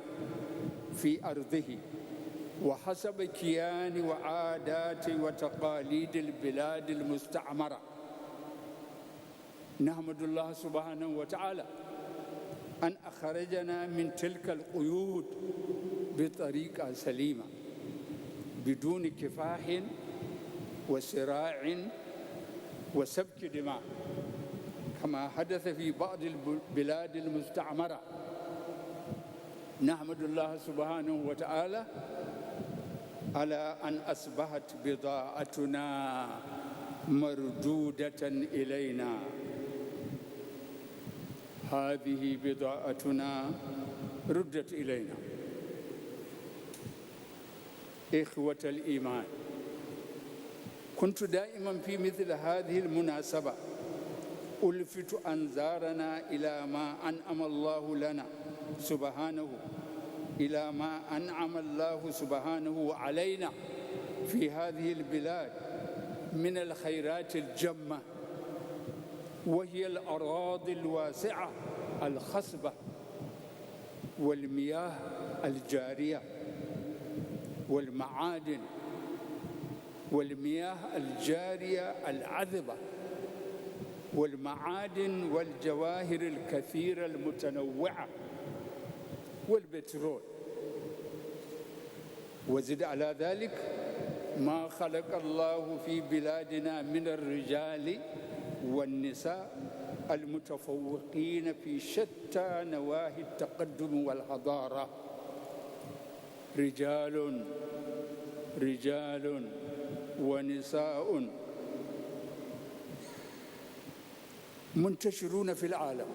في أرضه وحسب كيان وعادات وتقاليد البلاد المستعمرة. نحمد الله سبحانه وتعالى أن أخرجنا من تلك القيود بطريقة سليمة بدون كفاح وصراع وسفك دماء كما حدث في بعض البلاد المستعمرة. نحمد الله سبحانه وتعالى على أن أصبحت بضاعتنا مردودة إلينا. هذه بضاعتنا ردت إلينا. إخوة الإيمان، كنت دائما في مثل هذه المناسبة ألفت أنظارنا إلى ما أنعم الله لنا سبحانه، إلى ما أنعم الله سبحانه علينا في هذه البلاد من الخيرات الجمة، وهي الأراضي الواسعة الخصبة والمياه الجارية والمعادن والمياه الجارية العذبة والمعادن والجواهر الكثيرة المتنوعة والبترول. وزد على ذلك ما خلق الله في بلادنا من الرجال والنساء المتفوقين في شتى نواحي التقدم والحضارة. رجال ونساء منتشرون في العالم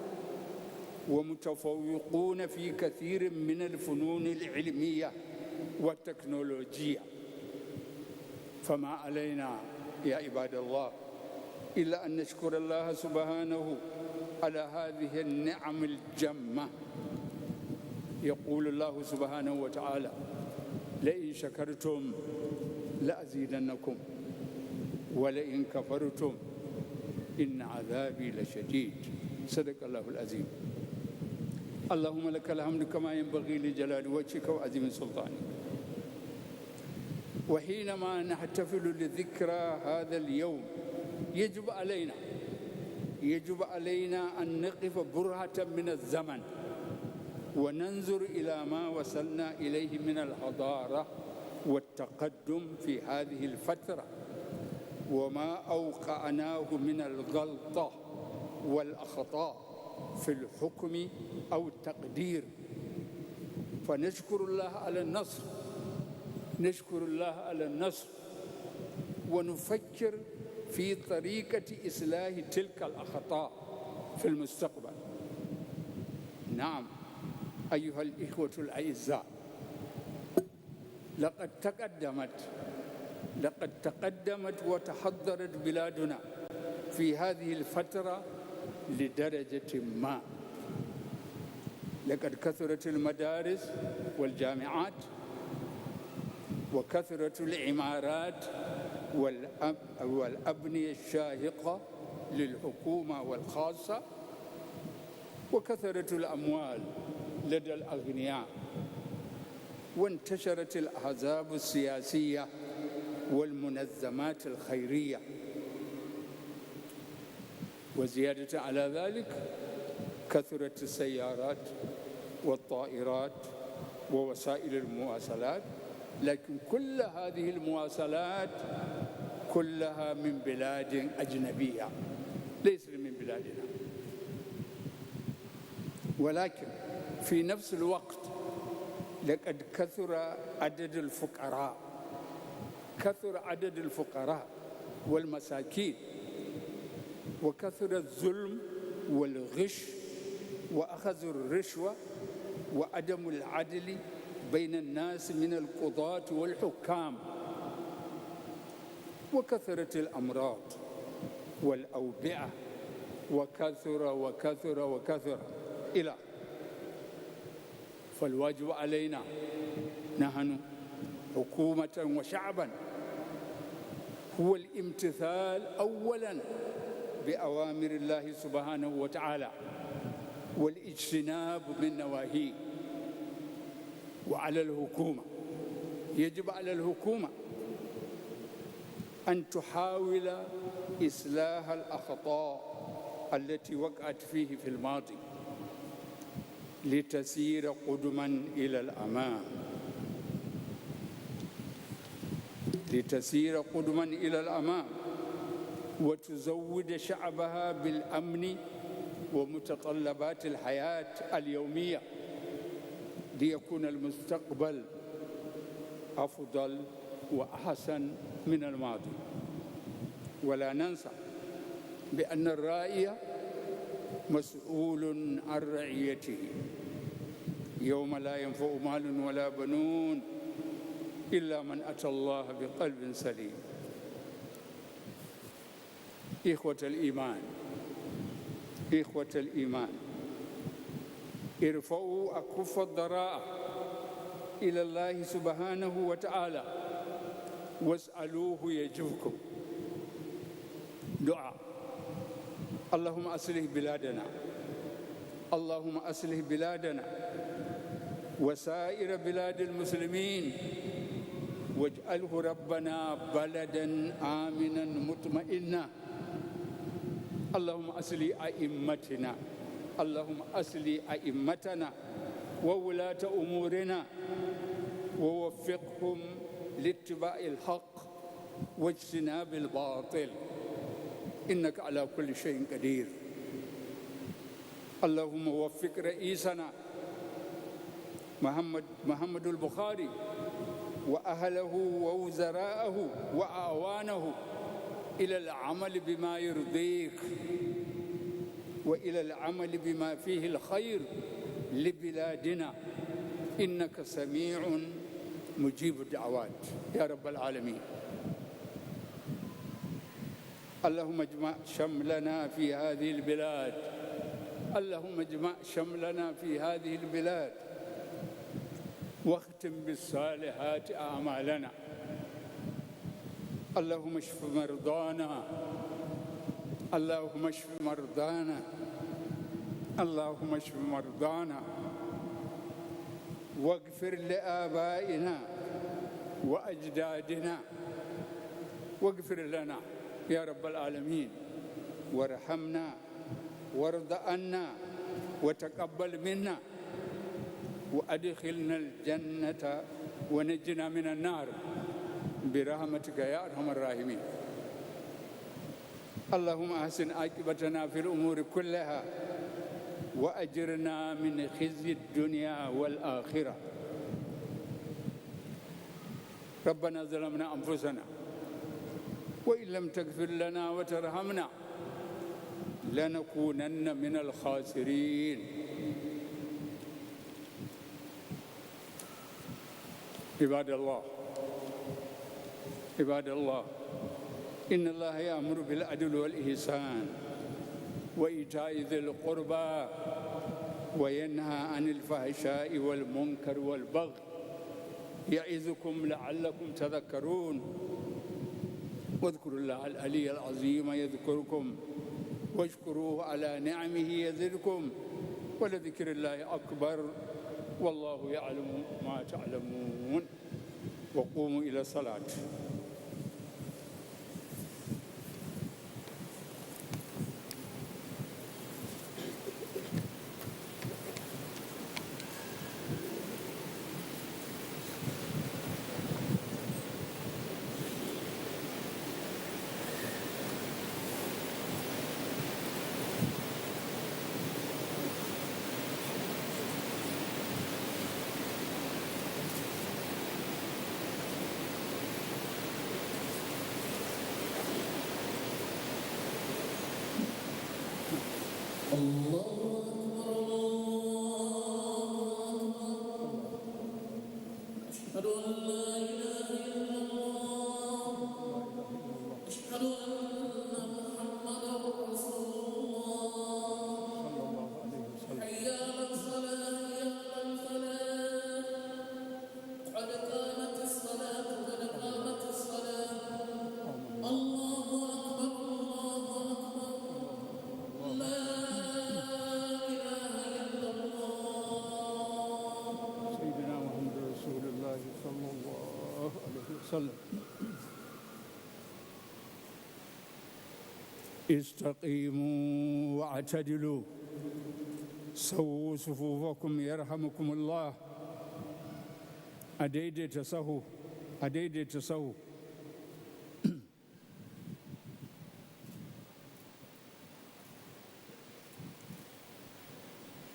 ومتفوقون في كثير من الفنون العلمية والتكنولوجية. فما علينا يا عباد الله إلا أن نشكر الله سبحانه على هذه النعم الجمة. يقول الله سبحانه وتعالى: لئن شكرتم لأزيدنكم ولئن كفرتم إن عذابي لشديد. صدق الله العظيم. اللهم لك الحمد كما ينبغي لجلال وجهك وعظيم سلطانك. وحينما نحتفل لذكرى هذا اليوم يجب علينا أن نقف برهة من الزمن وننظر إلى ما وصلنا إليه من الحضارة والتقدم في هذه الفترة، وما أوقعناه من الغلطة والأخطاء في الحكم أو التقدير، فنشكر الله على النصر ونفكر في طريقة إصلاح تلك الأخطاء في المستقبل. نعم أيها الإخوة الأعزاء، لقد تقدمت وتحضرت بلادنا في هذه الفترة لدرجة ما، لقد كثرت المدارس والجامعات وكثرت العمارات والأبنية الشاهقة للحكومة والخاصة وكثرت الأموال لدى الأغنياء وانتشرت الأحزاب السياسية والمنظمات الخيرية وزيادة على ذلك كثرت السيارات والطائرات ووسائل المواصلات لكن كل هذه المواصلات كلها من بلاد أجنبية ليس من بلادنا ولكن في نفس الوقت لقد كثر عدد الفقراء والمساكين وكثر الظلم والغش وأخذ الرشوة وعدم العدل بين الناس من القضاة والحكام وكثرت الأمراض والأوبئة وكثر إلى فالواجب علينا نحن حكومة وشعبا هو الامتثال أولا بأوامر الله سبحانه وتعالى والاجتناب من نواهيه وعلى الحكومة يجب على الحكومة أن تحاول إصلاح الأخطاء التي وقعت فيه في الماضي لتسير قدما إلى الأمام وتزود شعبها بالأمن ومتطلبات الحياة اليومية ليكون المستقبل أفضل وأحسن من الماضي. ولا ننسى بأن الرائي مسؤول عن رعيته يوم لا ينفع مال ولا بنون إلا من أتى الله بقلب سليم. إخوة الإيمان ارفعوا أكف الضراء إلى الله سبحانه وتعالى واسألوه يجبكم. دعاء: اللهم أصلح بلادنا وسائر بلاد المسلمين واجعله ربنا بلدا آمنا مطمئنا. اللهم أصلح أئمتنا وولاة أمورنا ووفقهم لاتباع الحق واجتناب الباطل إنك على كل شيء قدير. اللهم وفق رئيسنا محمد البخاري وأهله ووزراءه وأعوانه إلى العمل بما يرضيك وإلى العمل بما فيه الخير لبلادنا إنك سميع مجيب الدعوات يا رب العالمين. اللهم اجمع شملنا في هذه البلاد واختم بالصالحات أعمالنا. اللهم اشف مرضانا واغفر لآبائنا وأجدادنا واغفر لنا يا رب العالمين وارحمنا وارض عنا وتقبل منا وأدخلنا الجنة ونجنا من النار برحمتك يا أرحم الراحمين. اللهم أحسن عاقبتنا في الأمور كلها وأجرنا من خزي الدنيا والآخرة. ربنا ظلمنا أنفسنا وإن لم تغفر لنا وترحمنا لنكونن من الخاسرين. عباد الله إن الله يأمر بالعدل والإحسان وإيتاء ذي القربى وينهى عن الفحشاء والمنكر والبغي يعظكم لعلكم تذكرون واذكروا الله العلي العظيم يذكركم واشكروه على نعمه يزدكم ولذكر الله أكبر والله يعلم ما تعلمون وقوموا إلى الصلاة. استقيموا واعتدلوا سووا صفوفكم يرحمكم الله. أديديت سهو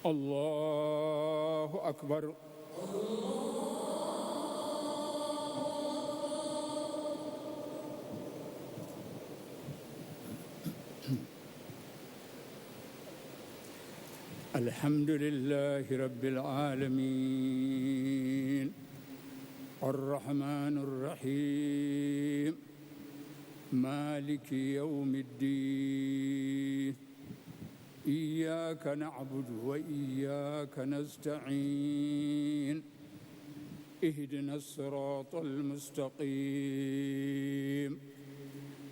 الله أكبر. الحمد لله رب العالمين الرحمن الرحيم مالك يوم الدين إياك نعبد وإياك نستعين اهدنا الصراط المستقيم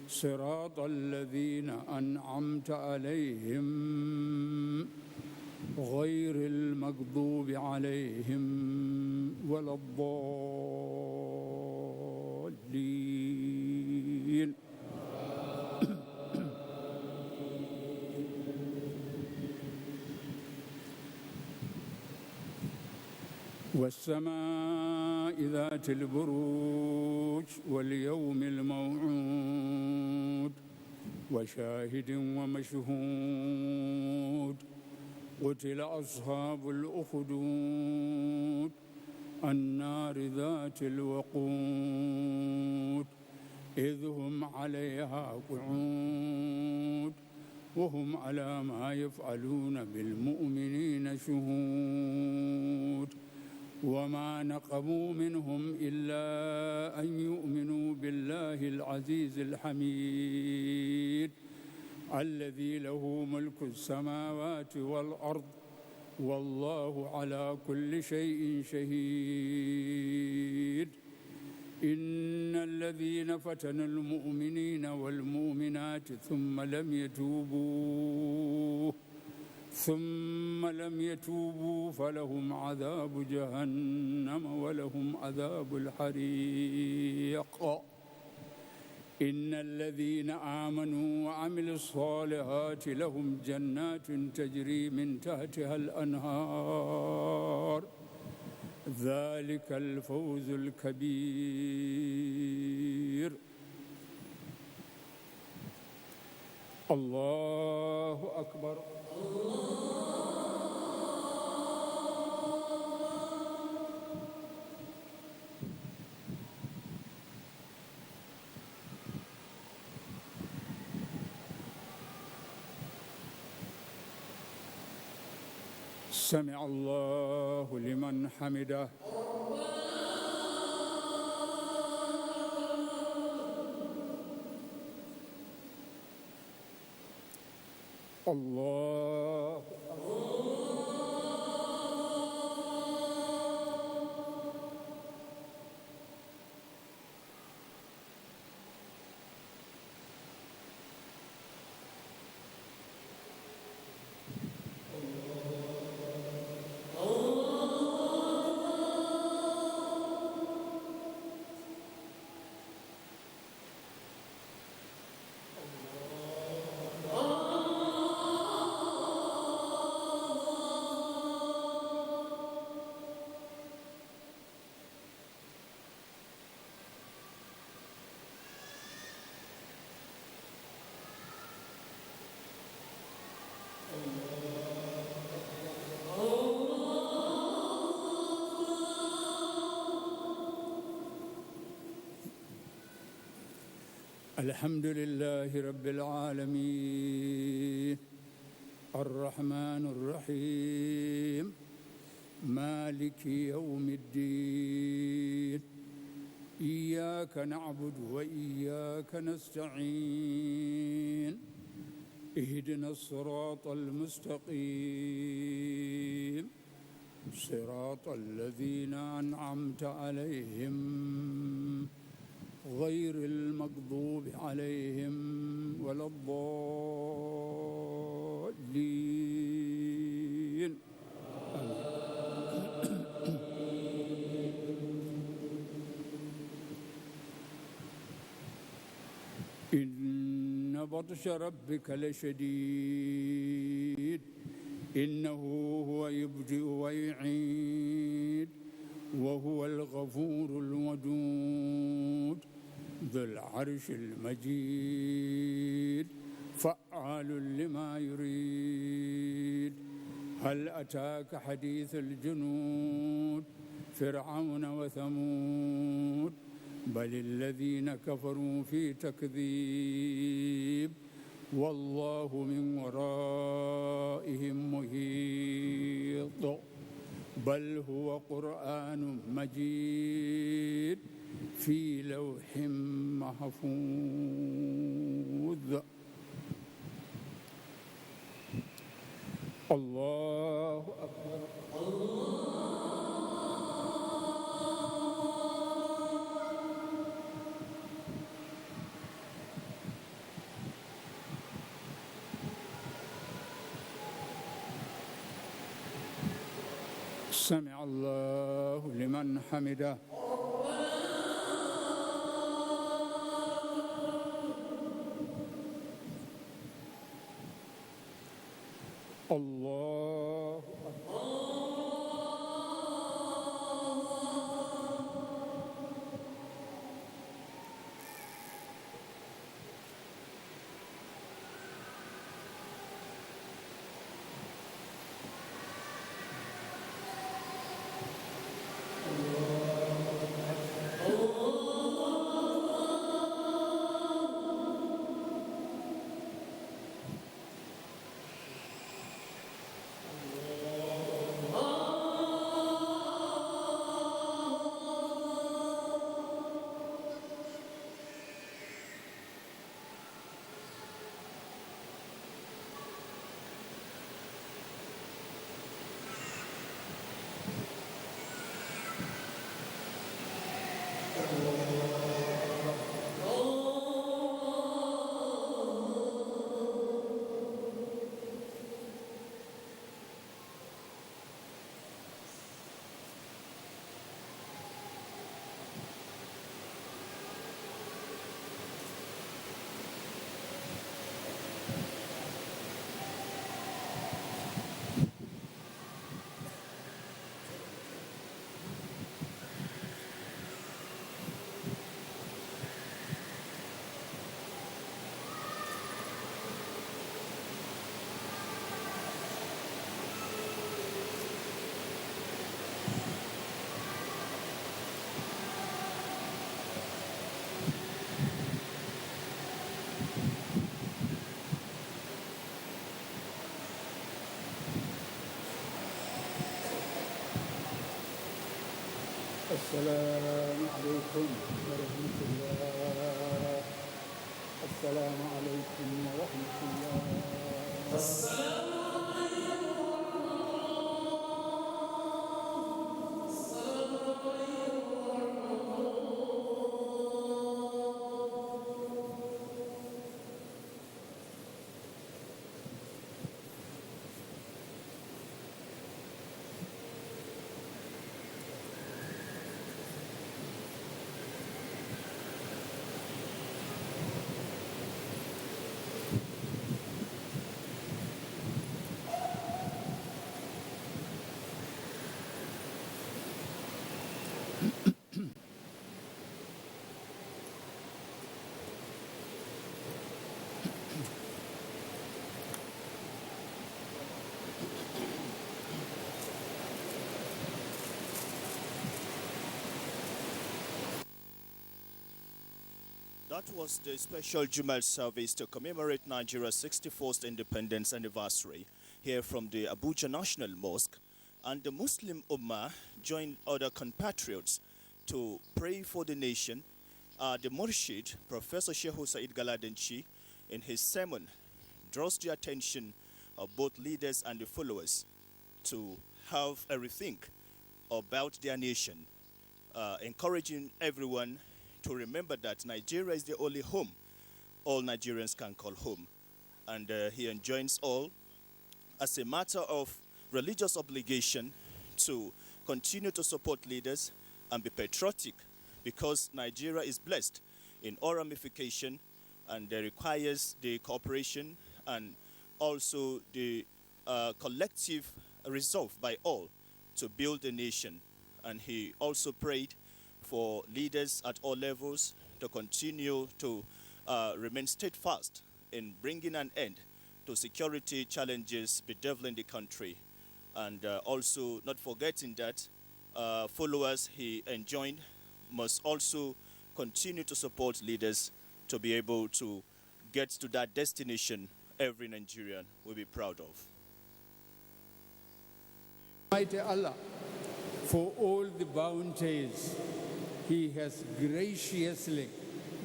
صراط الذين أنعمت عليهم غير المغضوب عليهم ولا الضالين. والسماء ذات البروج واليوم الموعود وشاهد ومشهود قتل أصحاب الأخدود النار ذات الوقود إذ هم عليها قعود وهم على ما يفعلون بالمؤمنين شهود وما نقموا منهم إلا أن يؤمنوا بالله العزيز الحميد الذي له ملك السماوات والأرض والله على كل شيء شهيد. إن الذين فتنوا المؤمنين والمؤمنات ثم لم يتوبوا فلهم عذاب جهنم ولهم عذاب الحريق. إن الذين آمنوا وعملوا الصالحات لهم جنات تجري من تحتها الأنهار ذلك الفوز الكبير. الله أكبر. سمع الله لمن حمده. الله الحمد لله رب العالمين الرحمن الرحيم مالك يوم الدين إياك نعبد وإياك نستعين اهدنا الصراط المستقيم صراط الذين أنعمت عليهم غير المغضوب عليهم ولا الضالين إن بطش ربك لشديد إنه هو يبدئ ويعيد وهو الغفور الودود ذو العرش المجيد فعال لما يريد هل أتاك حديث الجنود فرعون وثمود بل الذين كفروا في تكذيب والله من ورائهم محيط بل هو قرآن مجيد في لوح محفوظ الله أكبر سمع الله لمن حمده الله أكبر السلام عليكم ورحمة الله السلام عليكم ورحمة الله السلام That was the special Jumal service to commemorate Nigeria's 61st independence anniversary here from the Abuja National Mosque. And the Muslim Ummah joined other compatriots to pray for the nation. The Murshid, Professor Shehu Said Galadanchi, in his sermon, draws the attention of both leaders and the followers to have a rethink about their nation, encouraging everyone to remember that Nigeria is the only home all Nigerians can call home. And he enjoins all, as a matter of religious obligation, to continue to support leaders and be patriotic, because Nigeria is blessed in all ramification and requires the cooperation and also the collective resolve by all to build a nation. And he also prayed for leaders at all levels to continue to remain steadfast in bringing an end to security challenges bedeviling the country. And also not forgetting that followers he enjoined must also continue to support leaders to be able to get to that destination every Nigerian will be proud of. Mighty Allah, for all the bounties He has graciously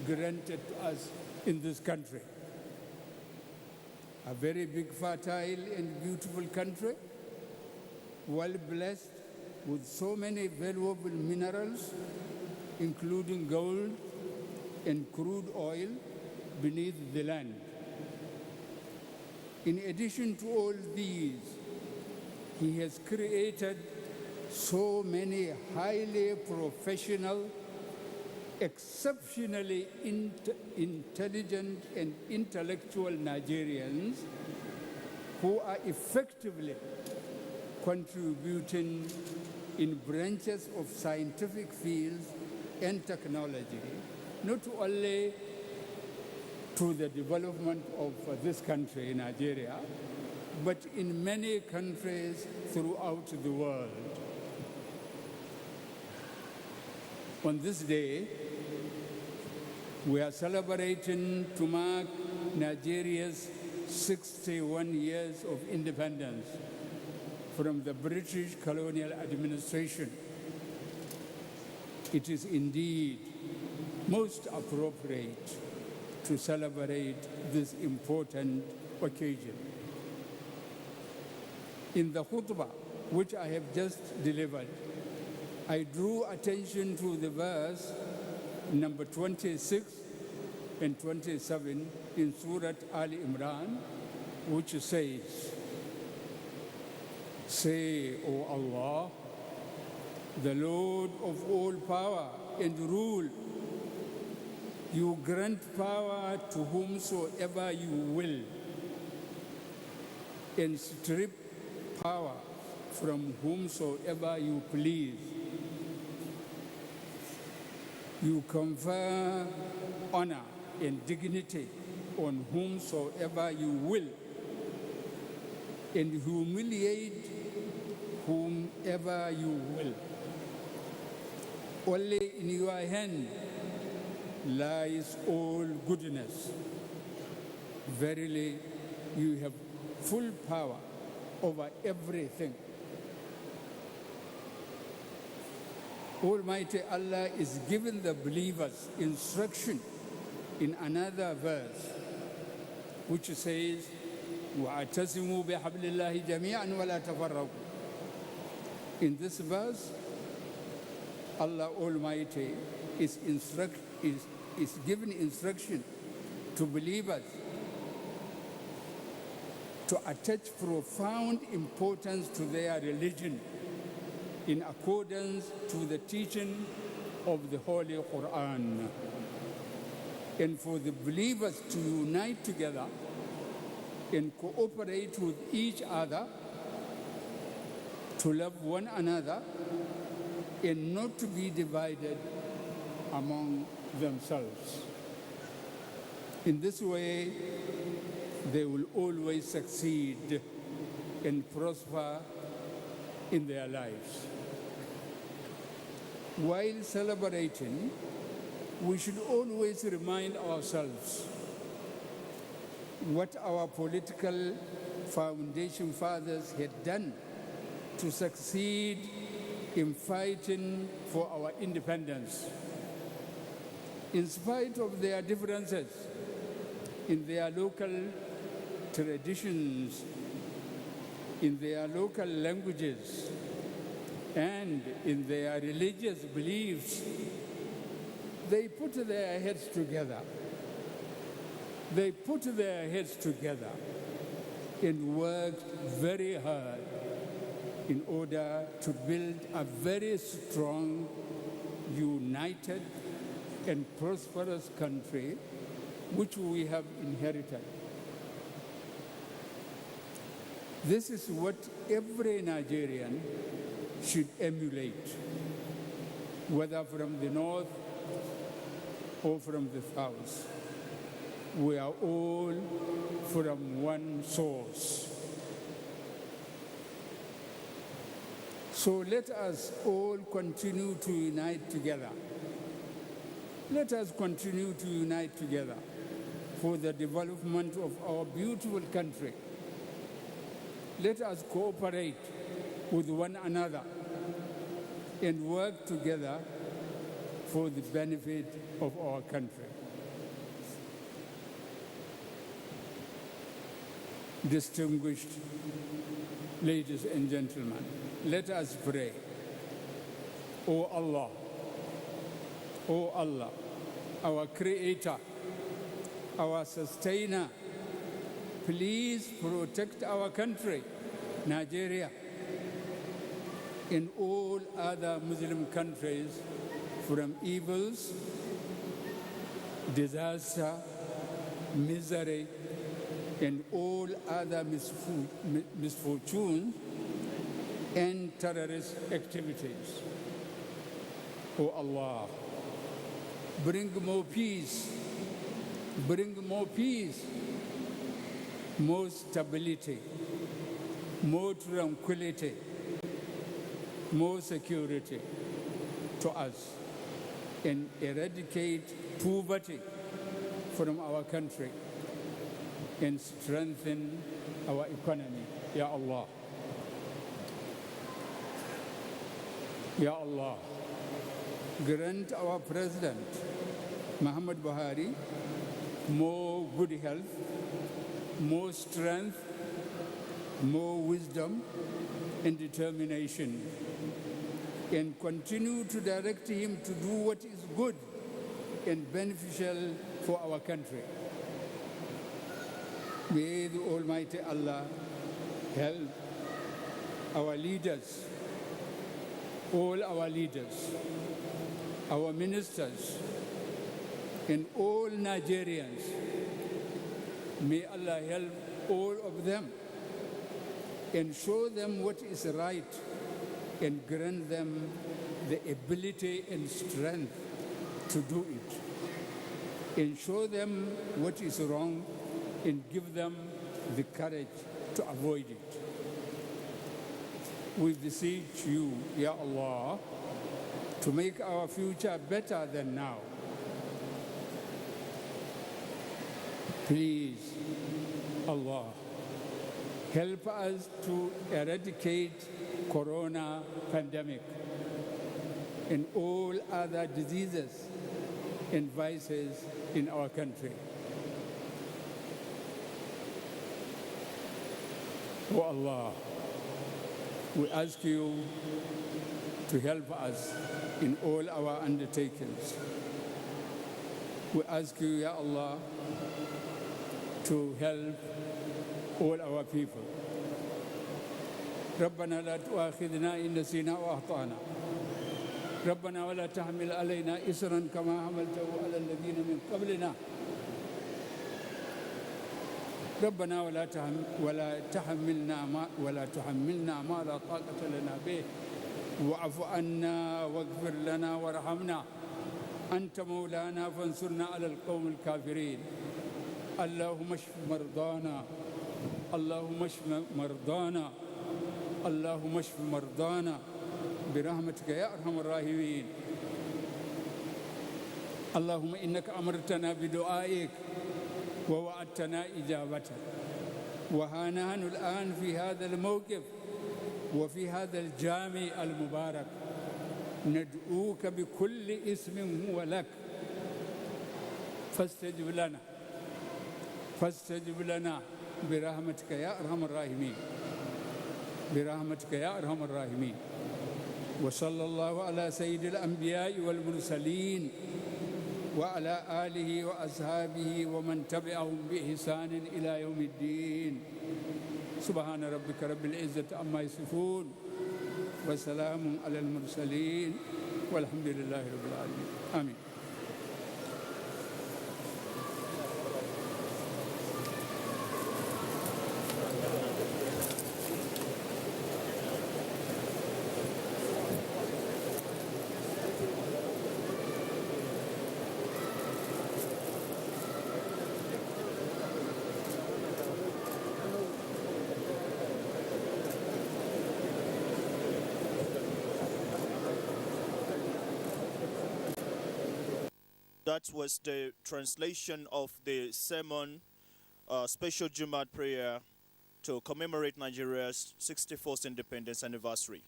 granted to us in this country. A very big, fertile and beautiful country, well blessed with so many valuable minerals, including gold and crude oil beneath the land. In addition to all these, He has created so many highly professional, exceptionally intelligent and intellectual Nigerians who are effectively contributing in branches of scientific fields and technology, not only to the development of this country, Nigeria, but in many countries throughout the world. On this day, we are celebrating to mark Nigeria's 61 years of independence from the British colonial administration. It is indeed most appropriate to celebrate this important occasion. In the khutbah, which I have just delivered, I drew attention to the verse number 26 and 27 in Surah Al Imran, which says, "Say, O Allah, the Lord of all power and rule, you grant power to whomsoever you will, and strip power from whomsoever you please. You confer honor and dignity on whomsoever you will, and humiliate whomever you will. Only in your hand lies all goodness. Verily, you have full power over everything." Almighty Allah is giving the believers instruction in another verse, which says, وَاعْتَصِمُوا بِحَبْلِ اللَّهِ جَمِيعًا وَلَا تَفَرَّقُوا. In this verse, Allah Almighty is giving instruction to believers to attach profound importance to their religion in accordance to the teaching of the Holy Quran, and for the believers to unite together and cooperate with each other, to love one another, and not to be divided among themselves. In this way, they will always succeed and prosper in their lives. While celebrating we should always remind ourselves what our political foundation fathers had done to succeed in fighting for our independence. In spite of their differences in their local traditions, in their local languages, and in their religious beliefs, they put their heads together. They put their heads together and worked very hard in order to build a very strong, united, and prosperous country which we have inherited. This is what every Nigerian should emulate, whether from the north or from the south. We are all from one source. So let us all continue to unite together. Let us continue to unite together for the development of our beautiful country. Let us cooperate with one another and work together for the benefit of our country. Distinguished ladies and gentlemen, let us pray. O Allah, our Creator, our Sustainer, please protect our country, Nigeria, and all other Muslim countries from evils, disaster, misery, and all other misfortunes and terrorist activities. O Allah, bring more peace, more stability, more tranquility, more security to us, and eradicate poverty from our country and strengthen our economy. Ya Allah. Ya Allah, grant our President, Muhammad Buhari, more good health, more strength, more wisdom and determination, and continue to direct him to do what is good and beneficial for our country. May the Almighty Allah help our leaders, all our leaders, our ministers, and all Nigerians. May Allah help all of them and show them what is right and grant them the ability and strength to do it. And show them what is wrong and give them the courage to avoid it. We beseech you, Ya Allah, to make our future better than now. Please, Allah, help us to eradicate corona pandemic and all other diseases and vices in our country. Oh Allah, we ask you to help us in all our undertakings. We ask you, Ya Allah, to help all our people. ربنا لا تؤاخذنا إن نسينا وأخطأنا. ربنا ولا تحمل علينا إصرا كما حملته على الذين من قبلنا. ربنا ولا تحملنا ما لا طاقة لنا به واعف عنا واغفر لنا وارحمنا أنت مولانا فانصرنا على القوم الكافرين. اللهم اشف مرضانا اللهم اشف مرضانا اللهم اشف مرضانا برحمتك يا أرحم الراحمين. اللهم إنك أمرتنا بدعائك ووعدتنا إجابتك، وها نحن الآن في هذا الموقف وفي هذا الجامع المبارك ندعوك بكل اسم هو لك فاستجب لنا برحمتك يا أرحم الراحمين، برحمتك يا أرحم الراحمين. وصلى الله على سيد الأنبياء والمرسلين وعلى آله وأصحابه ومن تبعهم بإحسان إلى يوم الدين. سبحان ربك رب العزة عما يصفون وسلام على المرسلين والحمد لله رب العالمين. آمين. That was the translation of the sermon, special Jumat prayer to commemorate Nigeria's 64th independence anniversary.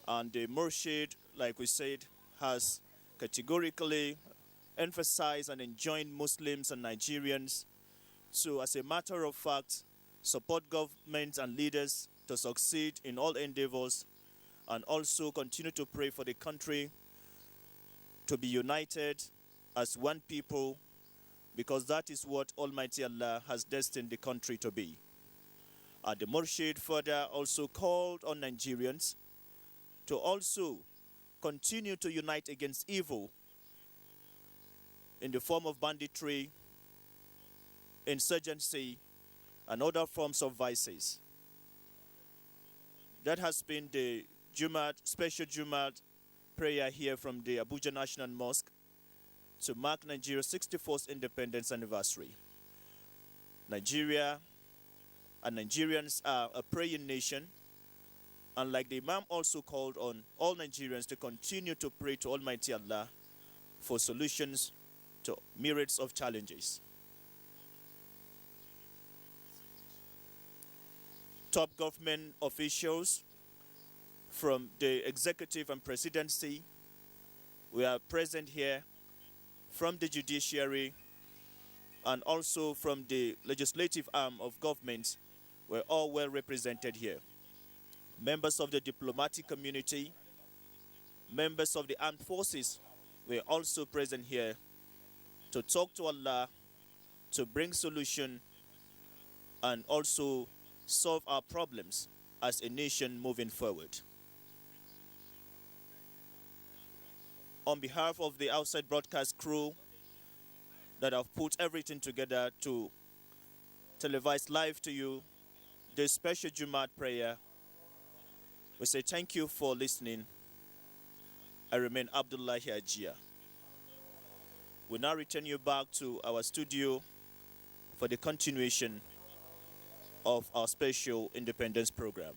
And the Murshid, like we said, has categorically emphasized and enjoined Muslims and Nigerians to, as a matter of fact, support governments and leaders to succeed in all endeavors, and also continue to pray for the country to be united as one people, because that is what Almighty Allah has destined the country to be. The Murshid further also called on Nigerians to also continue to unite against evil in the form of banditry, insurgency, and other forms of vices. That has been the Jumat, special Jumat prayer here from the Abuja National Mosque to mark Nigeria's 64th independence anniversary. Nigeria and Nigerians are a praying nation, and like the Imam also called on all Nigerians to continue to pray to Almighty Allah for solutions to myriads of challenges. Top government officials from the executive and presidency, we are present here, from the judiciary and also from the legislative arm of government, were all well represented here. Members of the diplomatic community, members of the armed forces were also present here to talk to Allah, to bring solution, and also solve our problems as a nation moving forward. On behalf of the outside broadcast crew that have put everything together to televise live to you this special Jumat prayer, we say thank you for listening. I remain Abdullahi Ajia. We now return you back to our studio for the continuation of our special independence program.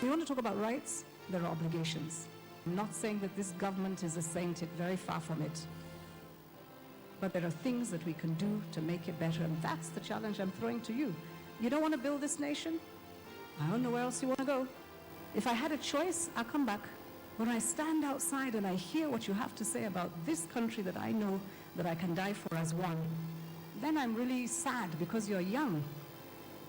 We want to talk about rights, there are obligations. I'm not saying that this government is a saint, it's very far from it. But there are things that we can do to make it better, and that's the challenge I'm throwing to you. You don't want to build this nation? I don't know where else you want to go. If I had a choice, I'll come back. When I stand outside and I hear what you have to say about this country that I know that I can die for as one, then I'm really sad because you're young.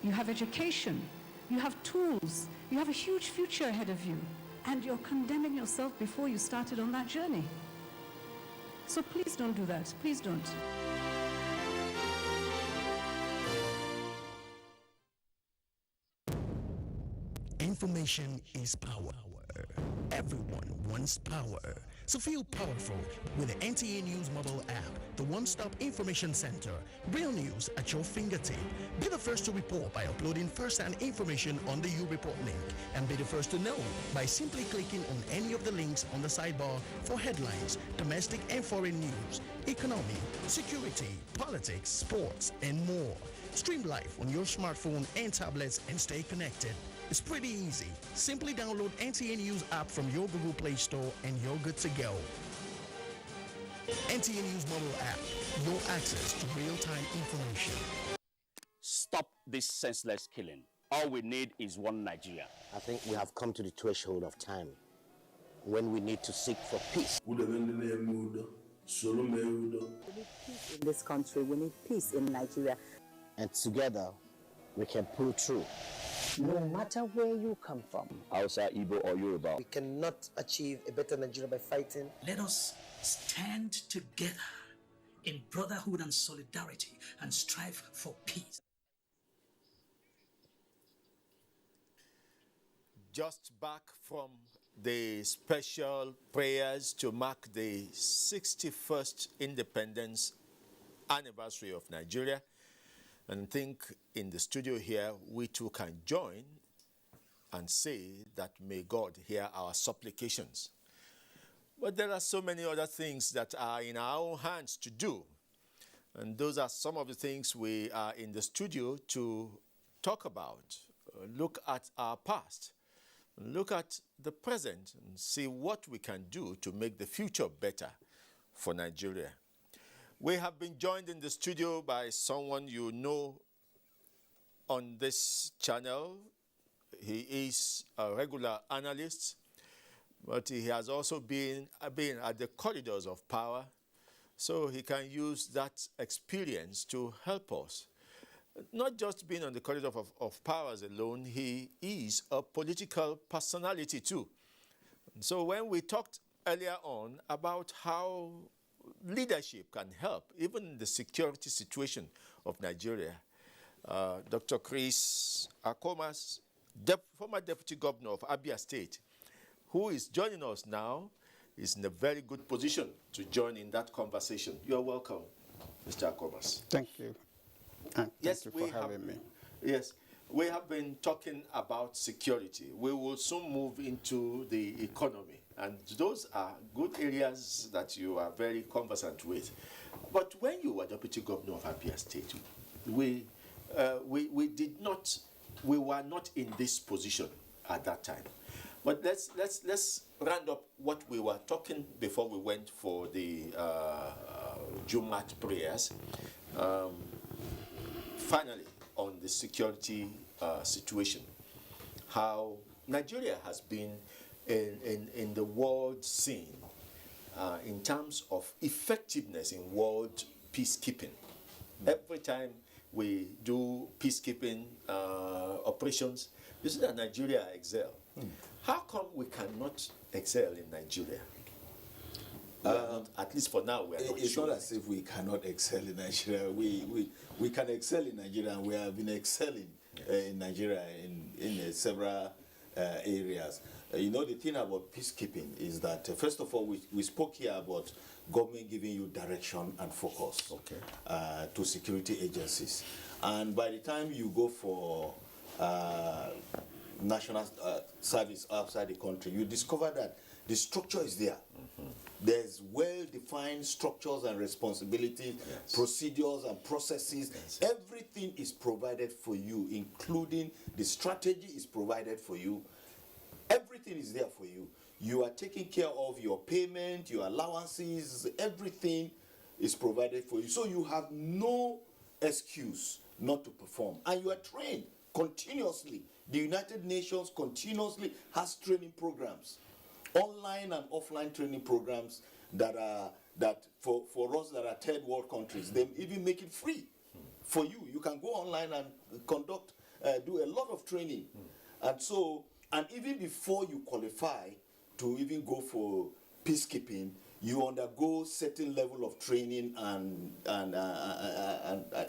You have education, you have tools, you have a huge future ahead of you, and you're condemning yourself before you started on that journey. So please don't do that, please don't. Information is power. Everyone wants power. So feel powerful with the NTA News mobile app, the one-stop information center. Real news at your fingertip. Be the first to report by uploading first-hand information on the You Report link, and be the first to know by simply clicking on any of the links on the sidebar for headlines, domestic and foreign news, economy, security, politics, sports, and more. Stream live on your smartphone and tablets and stay connected. It's pretty easy. Simply download NTA News app from your Google Play Store and you're good to go. NTA News mobile app, your access to real-time information. Stop this senseless killing. All we need is one Nigeria. I think we have come to the threshold of time when we need to seek for peace. We need peace in this country. We need peace in Nigeria. And together, we can pull through. No matter where you come from, Hausa, Igbo, or Yoruba. We cannot achieve a better Nigeria by fighting. Let us stand together in brotherhood and solidarity and strive for peace. Just back from the special prayers to mark the 61st independence anniversary of Nigeria. And I think in the studio here, we too can join and say that may God hear our supplications. But there are so many other things that are in our own hands to do. And those are some of the things we are in the studio to talk about. Look at our past, look at the present, and see what we can do to make the future better for Nigeria. We have been joined in the studio by someone you know on this channel. He is a regular analyst, but he has also been at the corridors of power, so he can use that experience to help us. Not just being on the corridor of powers alone, he is a political personality too. So when we talked earlier on about how leadership can help, even in the security situation of Nigeria. Dr. Chris Akomas, former Deputy Governor of Abia State, who is joining us now, is in a very good position to join in that conversation. You're welcome, Mr. Akomas. Thank you. Thank you for having me. Yes, we have been talking about security. We will soon move into the economy. And those are good areas that you are very conversant with. But when you were Deputy Governor of Abia State, we were not in this position at that time. But let's round up what we were talking before we went for the Jumat prayers. Finally, on the security situation, how Nigeria has been in the world scene in terms of effectiveness in world peacekeeping. Every time we do peacekeeping operations, you see that Nigeria excel. How come we cannot excel in Nigeria? At least for now, we are not It's sure. not as if we cannot excel in Nigeria. We can excel in Nigeria, and we have been excelling in Nigeria in several areas. You know, the thing about peacekeeping is that, first of all, we spoke here about government giving you direction and focus to security agencies. And by the time you go for national service outside the country, you discover that the structure is there. There's well-defined structures and responsibilities, procedures and processes. Everything is provided for you, including the strategy is provided for you. Everything is there for you. You are taking care of your payment, your allowances, everything is provided for you. So you have no excuse not to perform. And you are trained continuously. The United Nations continuously has training programs, online and offline training programs that for us that are third world countries, they even make it free for you. You can go online and conduct, do a lot of training. And so, and even before you qualify to even go for peacekeeping, you undergo certain level of training and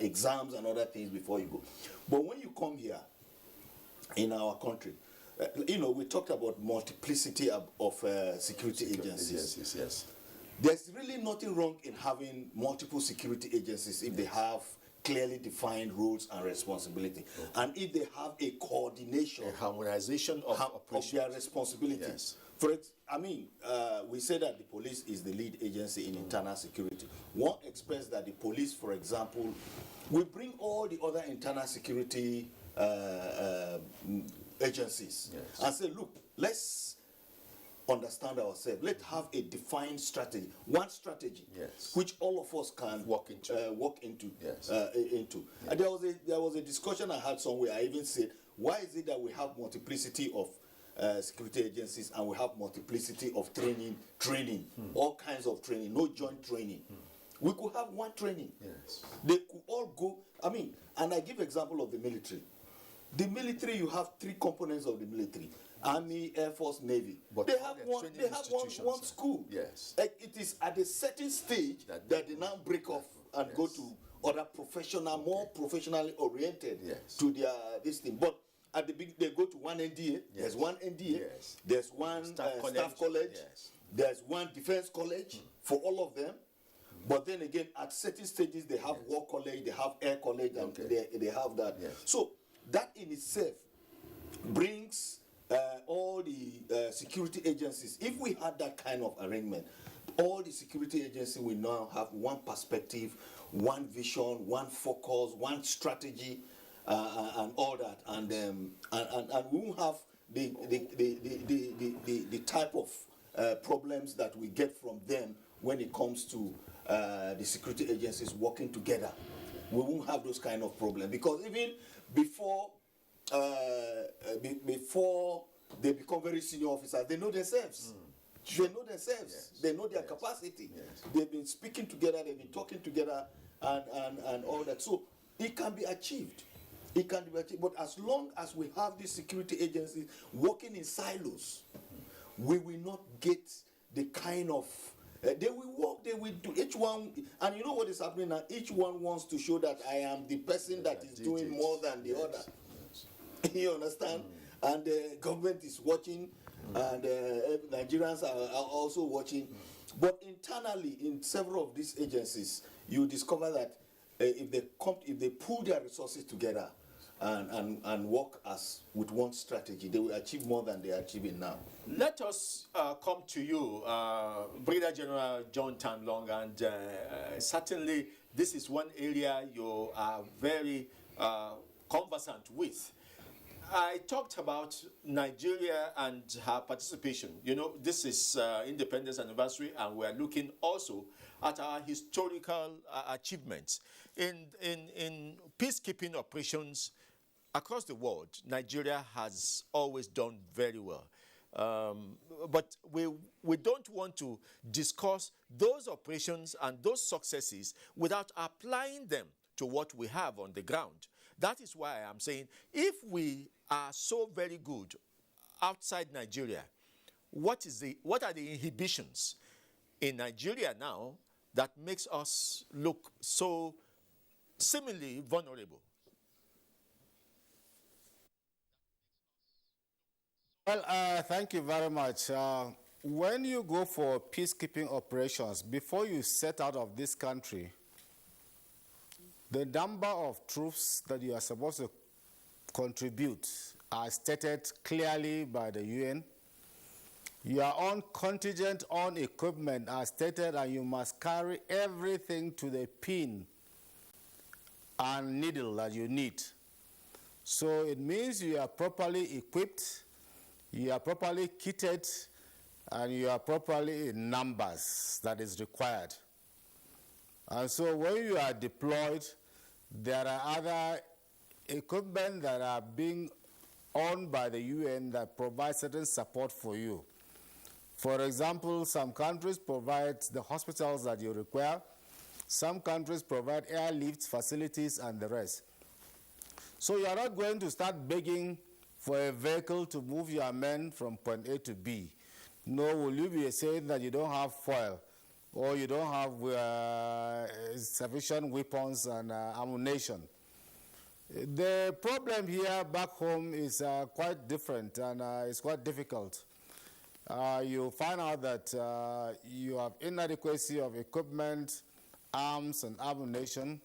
exams and other things before you go. But when you come here in our country, we talked about multiplicity of security agencies. Yes. There's really nothing wrong in having multiple security agencies if they have clearly defined roles and responsibility, and if they have a coordination, a harmonization of their responsibilities. We say that the police is the lead agency in internal security. One expects that the police, for example, will bring all the other internal security agencies and say, look, let's understand ourselves. Let's have a defined strategy, one strategy, which all of us can walk into. And there was a discussion I had somewhere. I even said, why is it that we have multiplicity of security agencies and we have multiplicity of training, all kinds of training, no joint training? We could have one training. They could all go. And I give example of the military. The military, you have three components of the military: Army, Air Force, Navy. But they have one school. Yes. It is at a certain stage that they now break off and go to other professional, more professionally oriented to their this thing. But at the beginning, they go to one NDA. There's one NDA. There's one staff college. There's one defense college for all of them. But then again, at certain stages, they have war college, they have air college, and they have that. So that in itself brings all the security agencies. If we had that kind of arrangement, all the security agencies will now have one perspective, one vision, one focus, one strategy, and all that, and we won't have the type of problems that we get from them when it comes to the security agencies working together. We won't have those kind of problems, because even before they become very senior officers, they know themselves. They know themselves. They know their capacity. They've been speaking together. They've been talking together, and all that. So it can be achieved. It can be achieved. But as long as we have these security agencies working in silos, we will not get the kind of they will work, they will do each one, and you know what is happening now? Each one wants to show that I am the person that is doing more than the other. You understand? And the government is watching, and Nigerians are also watching. But internally, in several of these agencies, you discover that if they pull their resources together and work as with one strategy, they will achieve more than they are achieving now. Let us come to you, Brigadier General John Tanlong, and certainly this is one area you are very conversant with. I talked about Nigeria and her participation. You know, this is Independence Anniversary, and we are looking also at our historical achievements. In peacekeeping operations across the world, Nigeria has always done very well. But we don't want to discuss those operations and those successes without applying them to what we have on the ground. That is why I am saying, if we are so very good outside Nigeria, what are the inhibitions in Nigeria now that makes us look so seemingly vulnerable? Well, thank you very much. When you go for peacekeeping operations, before you set out of this country, the number of troops that you are supposed to contribute are stated clearly by the UN. Your own contingent on equipment are stated, and you must carry everything to the pin and needle that you need. So it means you are properly equipped, you are properly kitted, and you are properly in numbers that is required. And so when you are deployed, there are other equipment that are being owned by the UN that provide certain support for you. For example, some countries provide the hospitals that you require. Some countries provide airlift facilities and the rest. So you are not going to start begging for a vehicle to move your men from point A to B. Nor will you be saying that you don't have fuel or you don't have sufficient weapons and ammunition. The problem here back home is quite different, and it's quite difficult. You find out that you have inadequacy of equipment, arms and ammunition.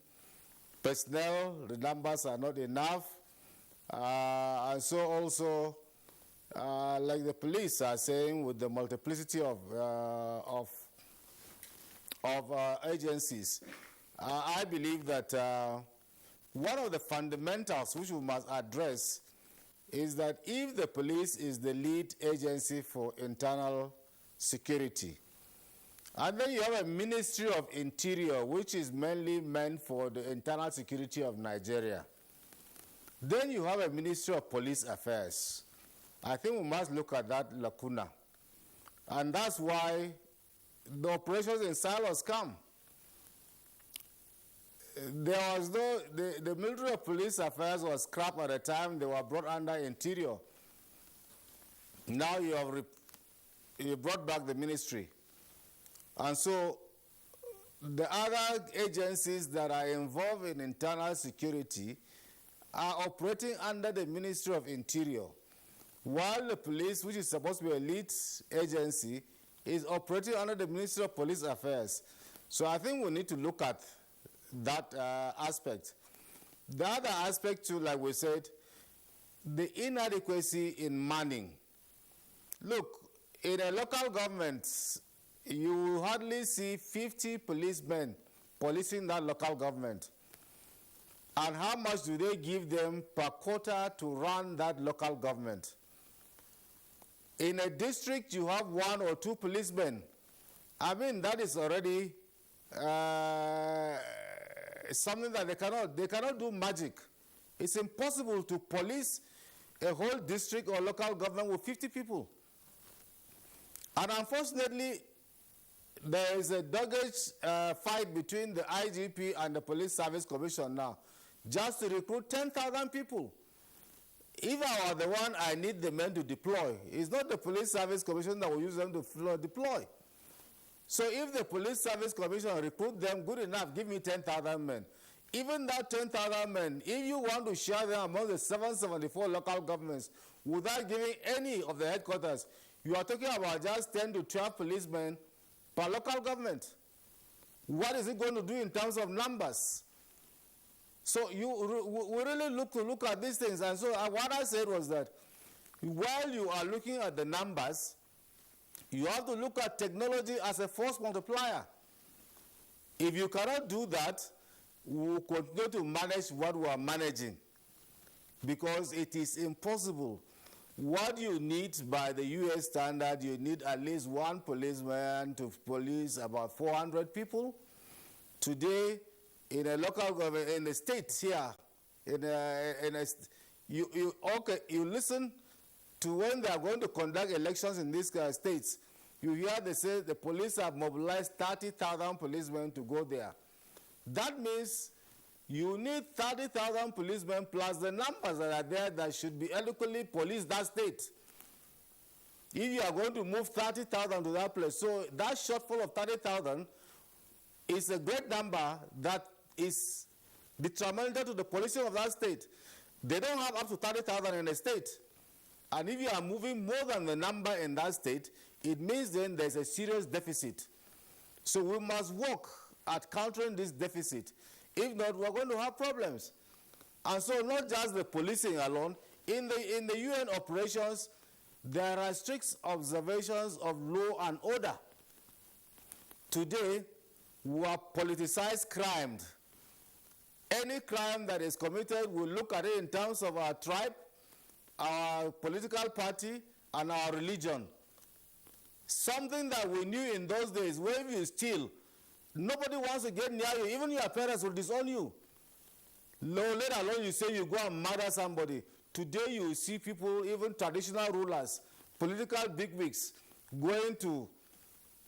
Personnel, the numbers are not enough. And so also, like the police are saying, with the multiplicity of agencies, I believe that one of the fundamentals which we must address is that if the police is the lead agency for internal security, and then you have a Ministry of Interior, which is mainly meant for the internal security of Nigeria, then you have a Ministry of Police Affairs. I think we must look at that lacuna. And that's why the operations in silos come. There was no, the Military of Police Affairs was scrapped at the time they were brought under Interior. Now you brought back the ministry. And so the other agencies that are involved in internal security are operating under the Ministry of Interior, while the police, which is supposed to be a lead agency, is operating under the Ministry of Police Affairs. So I think we need to look at that aspect. The other aspect too, like we said, the inadequacy in manning. Look, in a local government, you hardly see 50 policemen policing that local government. And how much do they give them per quota to run that local government? In a district, you have 1 or 2 policemen. I mean, that is already something that they cannot do magic. It's impossible to police a whole district or local government with 50 people. And unfortunately, there is a dogged fight between the IGP and the Police Service Commission now, just to recruit 10,000 people. If I were the one, I need the men to deploy. It's not the Police Service Commission that will use them to deploy. So if the Police Service Commission recruit them, good enough, give me 10,000 men. Even that 10,000 men, if you want to share them among the 774 local governments without giving any of the headquarters, you are talking about just 10 to 12 policemen per local government. What is it going to do in terms of numbers? So we really look at these things. And so what I said was that while you are looking at the numbers, you have to look at technology as a force multiplier. If you cannot do that, we will continue to manage what we are managing, because it is impossible. What you need by the US standard, you need at least 1 policeman to police about 400 people. Today, in a local government, in the states here, you listen to when they are going to conduct elections in these states, you hear they say the police have mobilized 30,000 policemen to go there. That means you need 30,000 policemen plus the numbers that are there that should be adequately police that state. If you are going to move 30,000 to that place, so that shortfall of 30,000 is a great number that is detrimental to the policing of that state. They don't have up to 30,000 in a state. And if you are moving more than the number in that state, it means then there's a serious deficit. So we must work at countering this deficit. If not, we're going to have problems. And so not just the policing alone. In the UN operations, there are strict observations of law and order. Today, we are politicized crime. Any crime that is committed, we look at it in terms of our tribe, our political party, and our religion. Something that we knew in those days, where if you steal, nobody wants to get near you. Even your parents will disown you. Let alone you say you go and murder somebody. Today you see people, even traditional rulers, political bigwigs, going to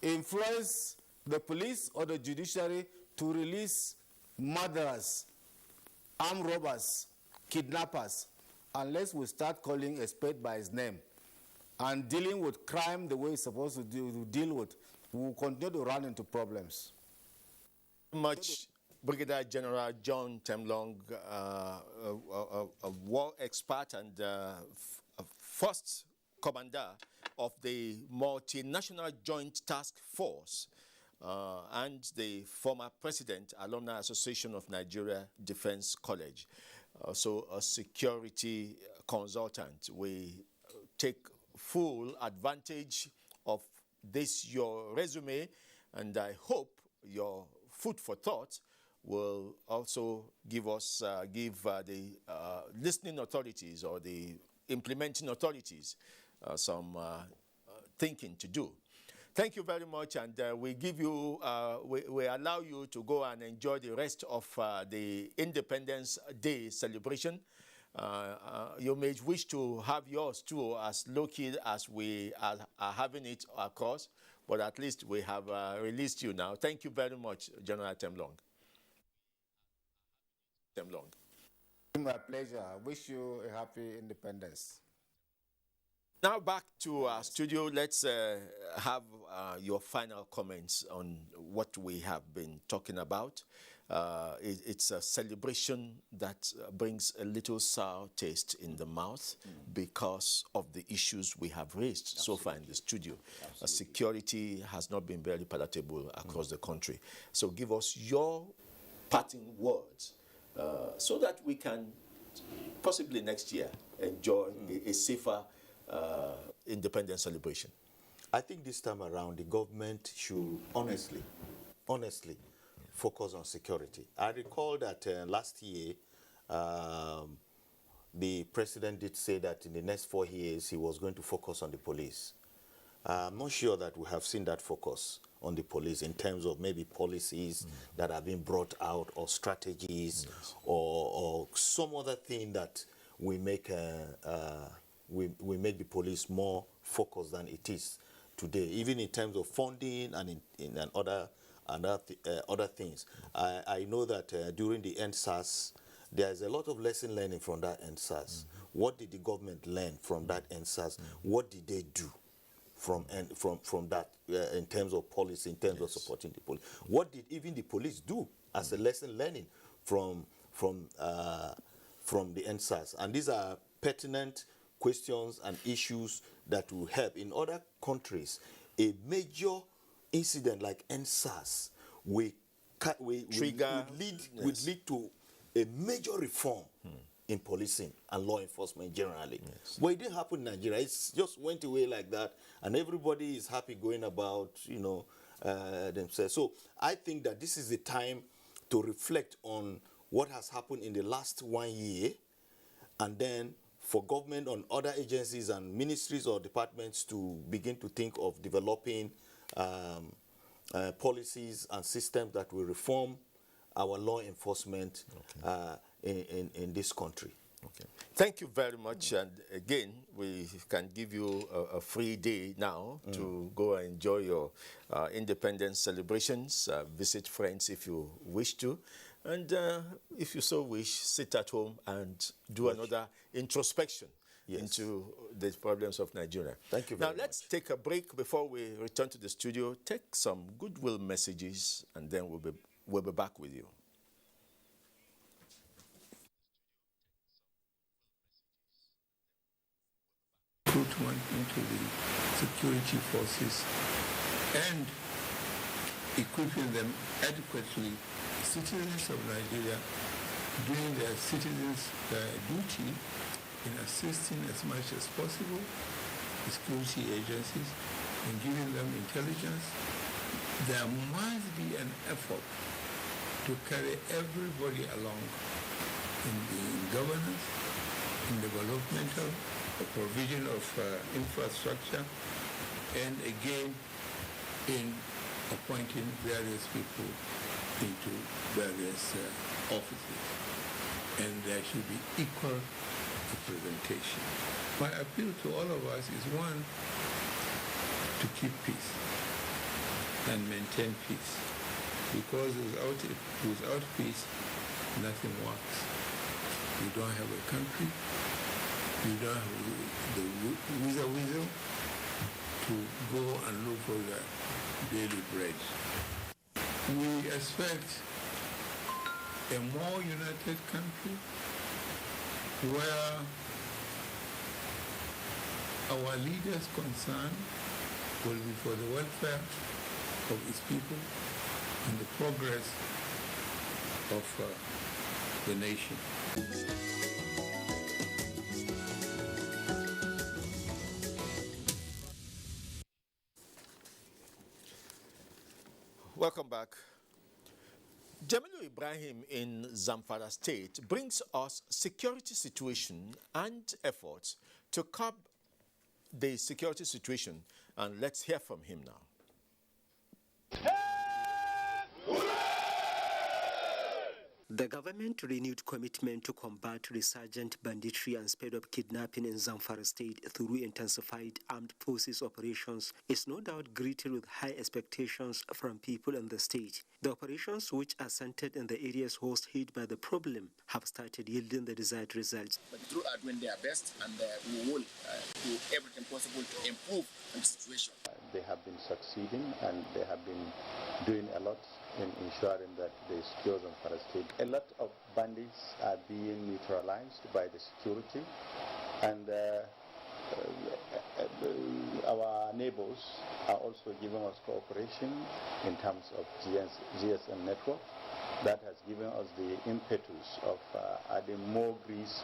influence the police or the judiciary to release murderers, armed robbers, kidnappers, unless we start calling a spade by its name and dealing with crime the way it's supposed to deal with, we will continue to run into problems. Much Brigadier General John Temlong, a war expert and first commander of the Multinational Joint Task Force, and the former president, Alumni Association of Nigeria Defense College, also a security consultant. We take full advantage of this, your resume, and I hope your food for thought will also give us, the listening authorities or the implementing authorities some thinking to do. Thank you very much, and we give you, we allow you to go and enjoy the rest of the Independence Day celebration. You may wish to have yours too, as low-key as we are having it across, but at least we have released you now. Thank you very much, General Temlong. My pleasure. I wish you a happy independence. Now back to our studio. Let's have your final comments on what we have been talking about. It's a celebration that brings a little sour taste in the mouth because of the issues we have raised so far in the studio. Security has not been very palatable across the country. So give us your parting words so that we can possibly next year enjoy a safer independence celebration. I think this time around the government should honestly focus on security. I recall that last year the president did say that in the next 4 years he was going to focus on the police. I'm not sure that we have seen that focus on the police in terms of maybe policies that have been brought out, or strategies, or some other thing that we make we make the police more focused than it is today, even in terms of funding and in other things. I know that during the NSAS, there is a lot of lesson learning from that NSAS. What did the government learn from that NSAS? What did they do from that in terms of policy, in terms of supporting the police? What did even the police do as a lesson learning from the NSAS? And these are pertinent questions and issues that will help. In other countries, a major incident like NSAS will lead to a major reform in policing and law enforcement generally. But it didn't happen in Nigeria. It just went away like that, and everybody is happy going about, themselves. So I think that this is the time to reflect on what has happened in the last 1 year, and then for government on other agencies and ministries or departments to begin to think of developing policies and systems that will reform our law enforcement in this country. Okay. Thank you very much. And again, we can give you a free day now to go and enjoy your independence celebrations, visit friends if you wish to. And if you so wish, sit at home and do another introspection into the problems of Nigeria. Thank you very much. Now, let's take a break before we return to the studio, take some goodwill messages, and then we'll be back with you. Recruitment into the security forces and equipping them adequately. Citizens of Nigeria doing their citizens' duty in assisting as much as possible the security agencies in giving them intelligence. There must be an effort to carry everybody along in governance, in developmental provision of infrastructure, and again in appointing various people into various offices. And there should be equal representation. My appeal to all of us is, one, to keep peace and maintain peace, because without peace, nothing works. We don't have a country, we don't have the wherewithal to go and look for the daily bread. We expect a more united country where our leaders' concern will be for the welfare of its people and the progress of the nation. Welcome back. Jamilu Ibrahim in Zamfara State brings us security situation and efforts to curb the security situation, and let's hear from him now. The government renewed commitment to combat resurgent banditry and sped up kidnapping in Zamfara State through intensified armed forces operations is no doubt greeted with high expectations from people in the state. The operations, which are centered in the areas most hit by the problem, have started yielding the desired results. But the troops are doing their best, and we will do everything possible to improve the situation. They have been succeeding, and they have been doing a lot in ensuring that they secure Zamfara State. A lot of bandits are being neutralized by the security, and our neighbors are also giving us cooperation in terms of GSM network. That has given us the impetus of adding more grease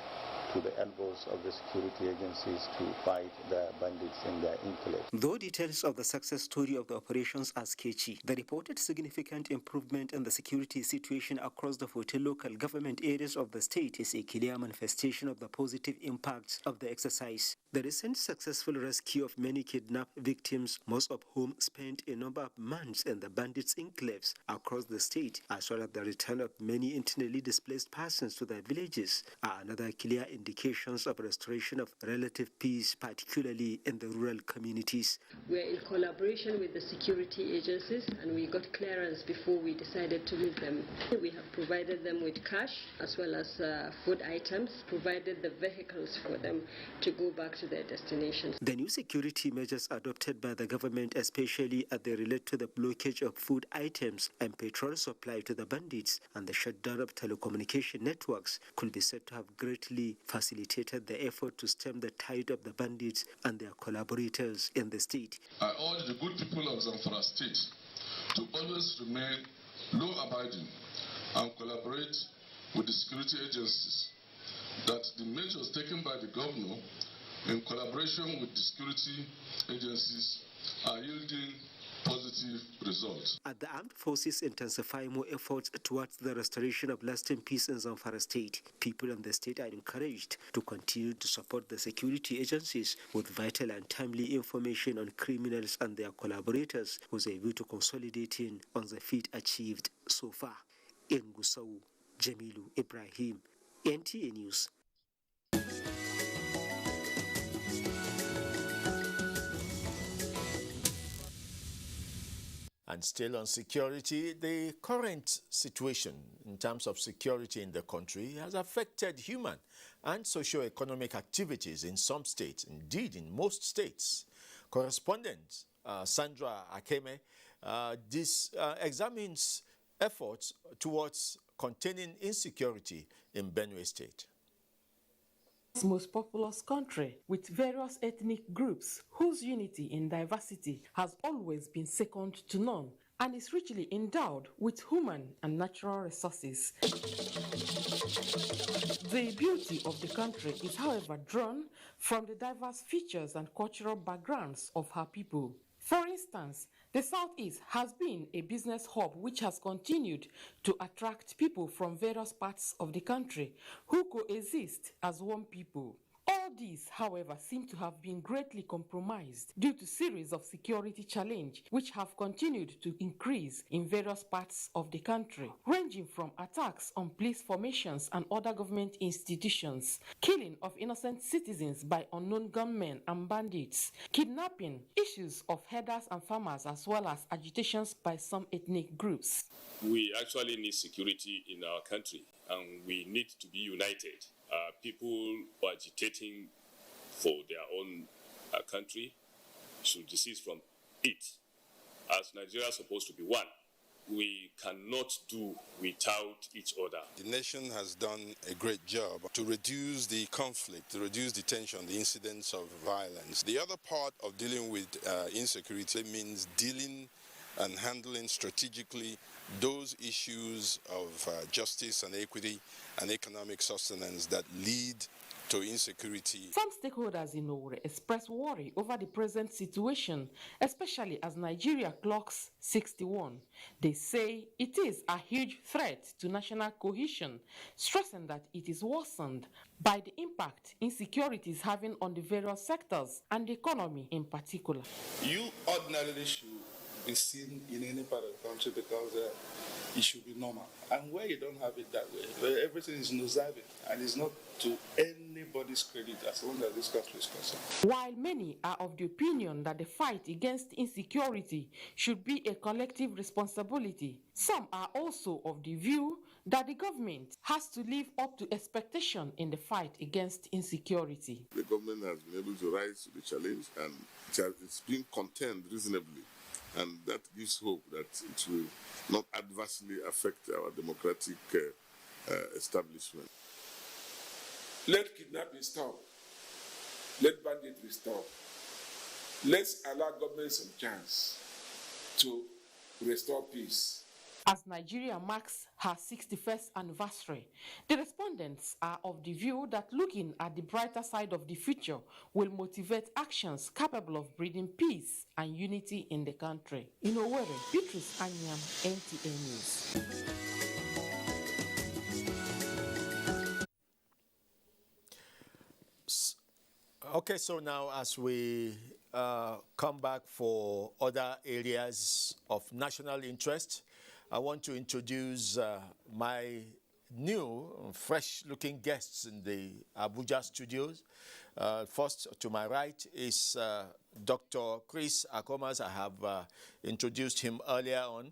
to the elbows of the security agencies to fight the bandits in their enclave. Though details of the success story of the operations are sketchy, the reported significant improvement in the security situation across the 14 local government areas of the state is a clear manifestation of the positive impacts of the exercise. The recent successful rescue of many kidnapped victims, most of whom spent a number of months in the bandits' enclaves across the state, as well as the return of many internally displaced persons to their villages, are another clear indications of restoration of relative peace, particularly in the rural communities. We are in collaboration with the security agencies, and we got clearance before we decided to move them. We have provided them with cash as well as food items, provided the vehicles for them to go back to their destinations. The new security measures adopted by the government, especially as they relate to the blockage of food items and petrol supply to the bandits and the shutdown of telecommunication networks, could be said to have greatly facilitated the effort to stem the tide of the bandits and their collaborators in the state. I urge the good people of Zamfara State to always remain law-abiding and collaborate with the security agencies, that the measures taken by the governor in collaboration with the security agencies are yielding positive results. As the armed forces intensify more efforts towards the restoration of lasting peace in Zamfara State, people in the state are encouraged to continue to support the security agencies with vital and timely information on criminals and their collaborators, with a view to consolidating on the feat achieved so far. In Gusau, Jamilu Ibrahim, NTA News. And still on security, the current situation in terms of security in the country has affected human and socio-economic activities in some states, indeed in most states. Correspondent Sandra Akeme examines efforts towards containing insecurity in Benue State. Its most populous country, with various ethnic groups whose unity in diversity has always been second to none, and is richly endowed with human and natural resources. The beauty of the country is, however, drawn from the diverse features and cultural backgrounds of her people. For instance, the Southeast has been a business hub which has continued to attract people from various parts of the country who coexist as one people. All these, however, seem to have been greatly compromised due to series of security challenges which have continued to increase in various parts of the country, ranging from attacks on police formations and other government institutions, killing of innocent citizens by unknown gunmen and bandits, kidnapping, issues of herders and farmers, as well as agitations by some ethnic groups. We actually need security in our country, and we need to be united. People who are agitating for their own country should desist from it. As Nigeria is supposed to be one, we cannot do without each other. The nation has done a great job to reduce the conflict, to reduce the tension, the incidents of violence. The other part of dealing with insecurity means dealing and handling strategically those issues of justice and equity and economic sustenance that lead to insecurity. Some stakeholders in Owerri express worry over the present situation, especially as Nigeria clocks 61. They say it is a huge threat to national cohesion, stressing that it is worsened by the impact insecurity is having on the various sectors and the economy in particular. You ordinarily should be seen in any part of the country because it should be normal. And where you don't have it that way, where everything is nosiving and it's not to anybody's credit as long as this country is concerned. While many are of the opinion that the fight against insecurity should be a collective responsibility, some are also of the view that the government has to live up to expectation in the fight against insecurity. The government has been able to rise to the challenge, and it's been contained reasonably. And that gives hope that it will not adversely affect our democratic establishment. Let kidnapping stop. Let banditry stop. Let's allow government some chance to restore peace. As Nigeria marks her 61st anniversary, the respondents are of the view that looking at the brighter side of the future will motivate actions capable of breeding peace and unity in the country. In Owerri, Beatrice Anyam, NTA News. Okay, so now as we come back for other areas of national interest, I want to introduce my new, fresh-looking guests in the Abuja studios. First, to my right is Dr. Chris Akomas. I have introduced him earlier on,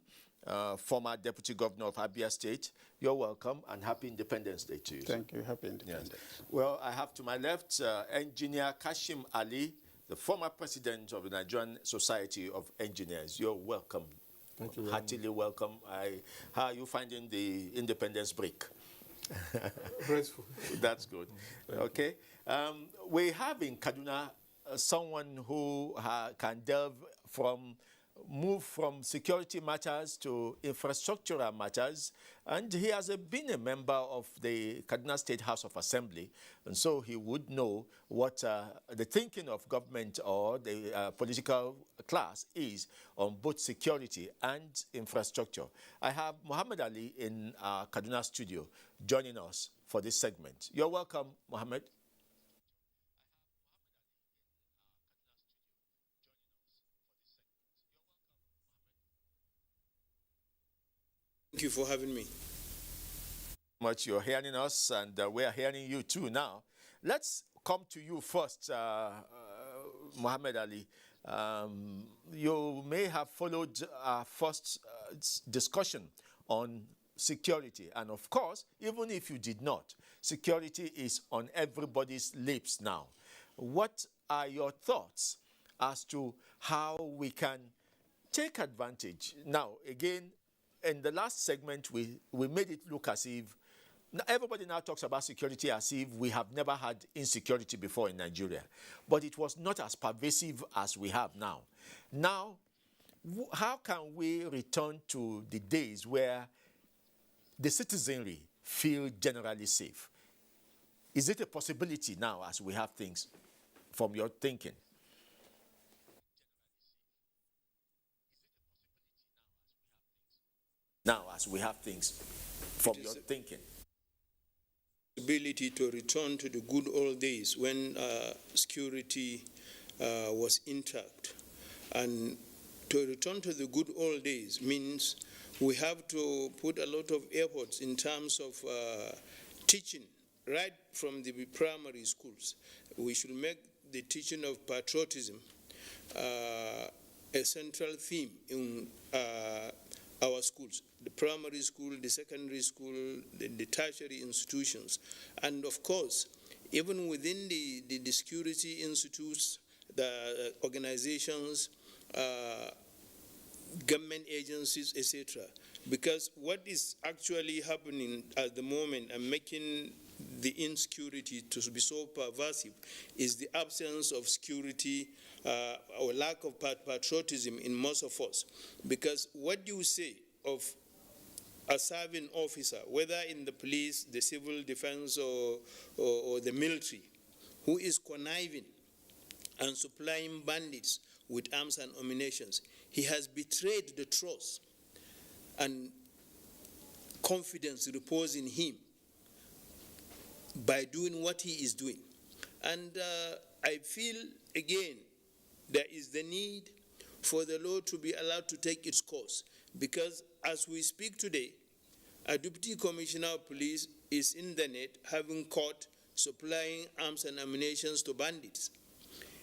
former Deputy Governor of Abia State. You're welcome and happy Independence Day to you. Thank you. Happy Independence. Yes. Well, I have to my left Engineer Kashim Ali, the former president of the Nigerian Society of Engineers. You're welcome. Thank you. Heartily welcome. How are you finding the independence break? Grateful. That's good. Okay. We have in Kaduna someone who can move from security matters to infrastructural matters, and he has been a member of the Kaduna State House of Assembly, and so he would know what the thinking of government or the political class is on both security and infrastructure. I have Muhammad Ali in our Kaduna studio joining us for this segment. You're welcome, Muhammad. Thank you for having me. Much you're hearing us, and we're hearing you too now. Let's come to you first, Muhammad Ali. You may have followed our first discussion on security, and of course, even if you did not, security is on everybody's lips now. What are your thoughts as to how we can take advantage? Now, again, in the last segment, we made it look as if everybody now talks about security as if we have never had insecurity before in Nigeria. But it was not as pervasive as we have now. Now, how can we return to the days where the citizenry feel generally safe? Is it a possibility now as we have things from your thinking? Now, as we have things from your thinking. Ability to return to the good old days when security was intact. And to return to the good old days means we have to put a lot of efforts in terms of teaching right from the primary schools. We should make the teaching of patriotism a central theme in our schools, the primary school, the secondary school, the tertiary institutions. And of course, even within the security institutes, the organizations, government agencies, etc. Because what is actually happening at the moment and making the insecurity to be so pervasive is the absence of security or lack of patriotism in most of us. Because what do you say of a serving officer, whether in the police, the civil defense, or the military, who is conniving and supplying bandits with arms and ammunition? He has betrayed the trust and confidence reposed in him by doing what he is doing. And I feel, again, there is the need for the law to be allowed to take its course, because as we speak today, a Deputy Commissioner of Police is in the net having caught supplying arms and ammunition to bandits.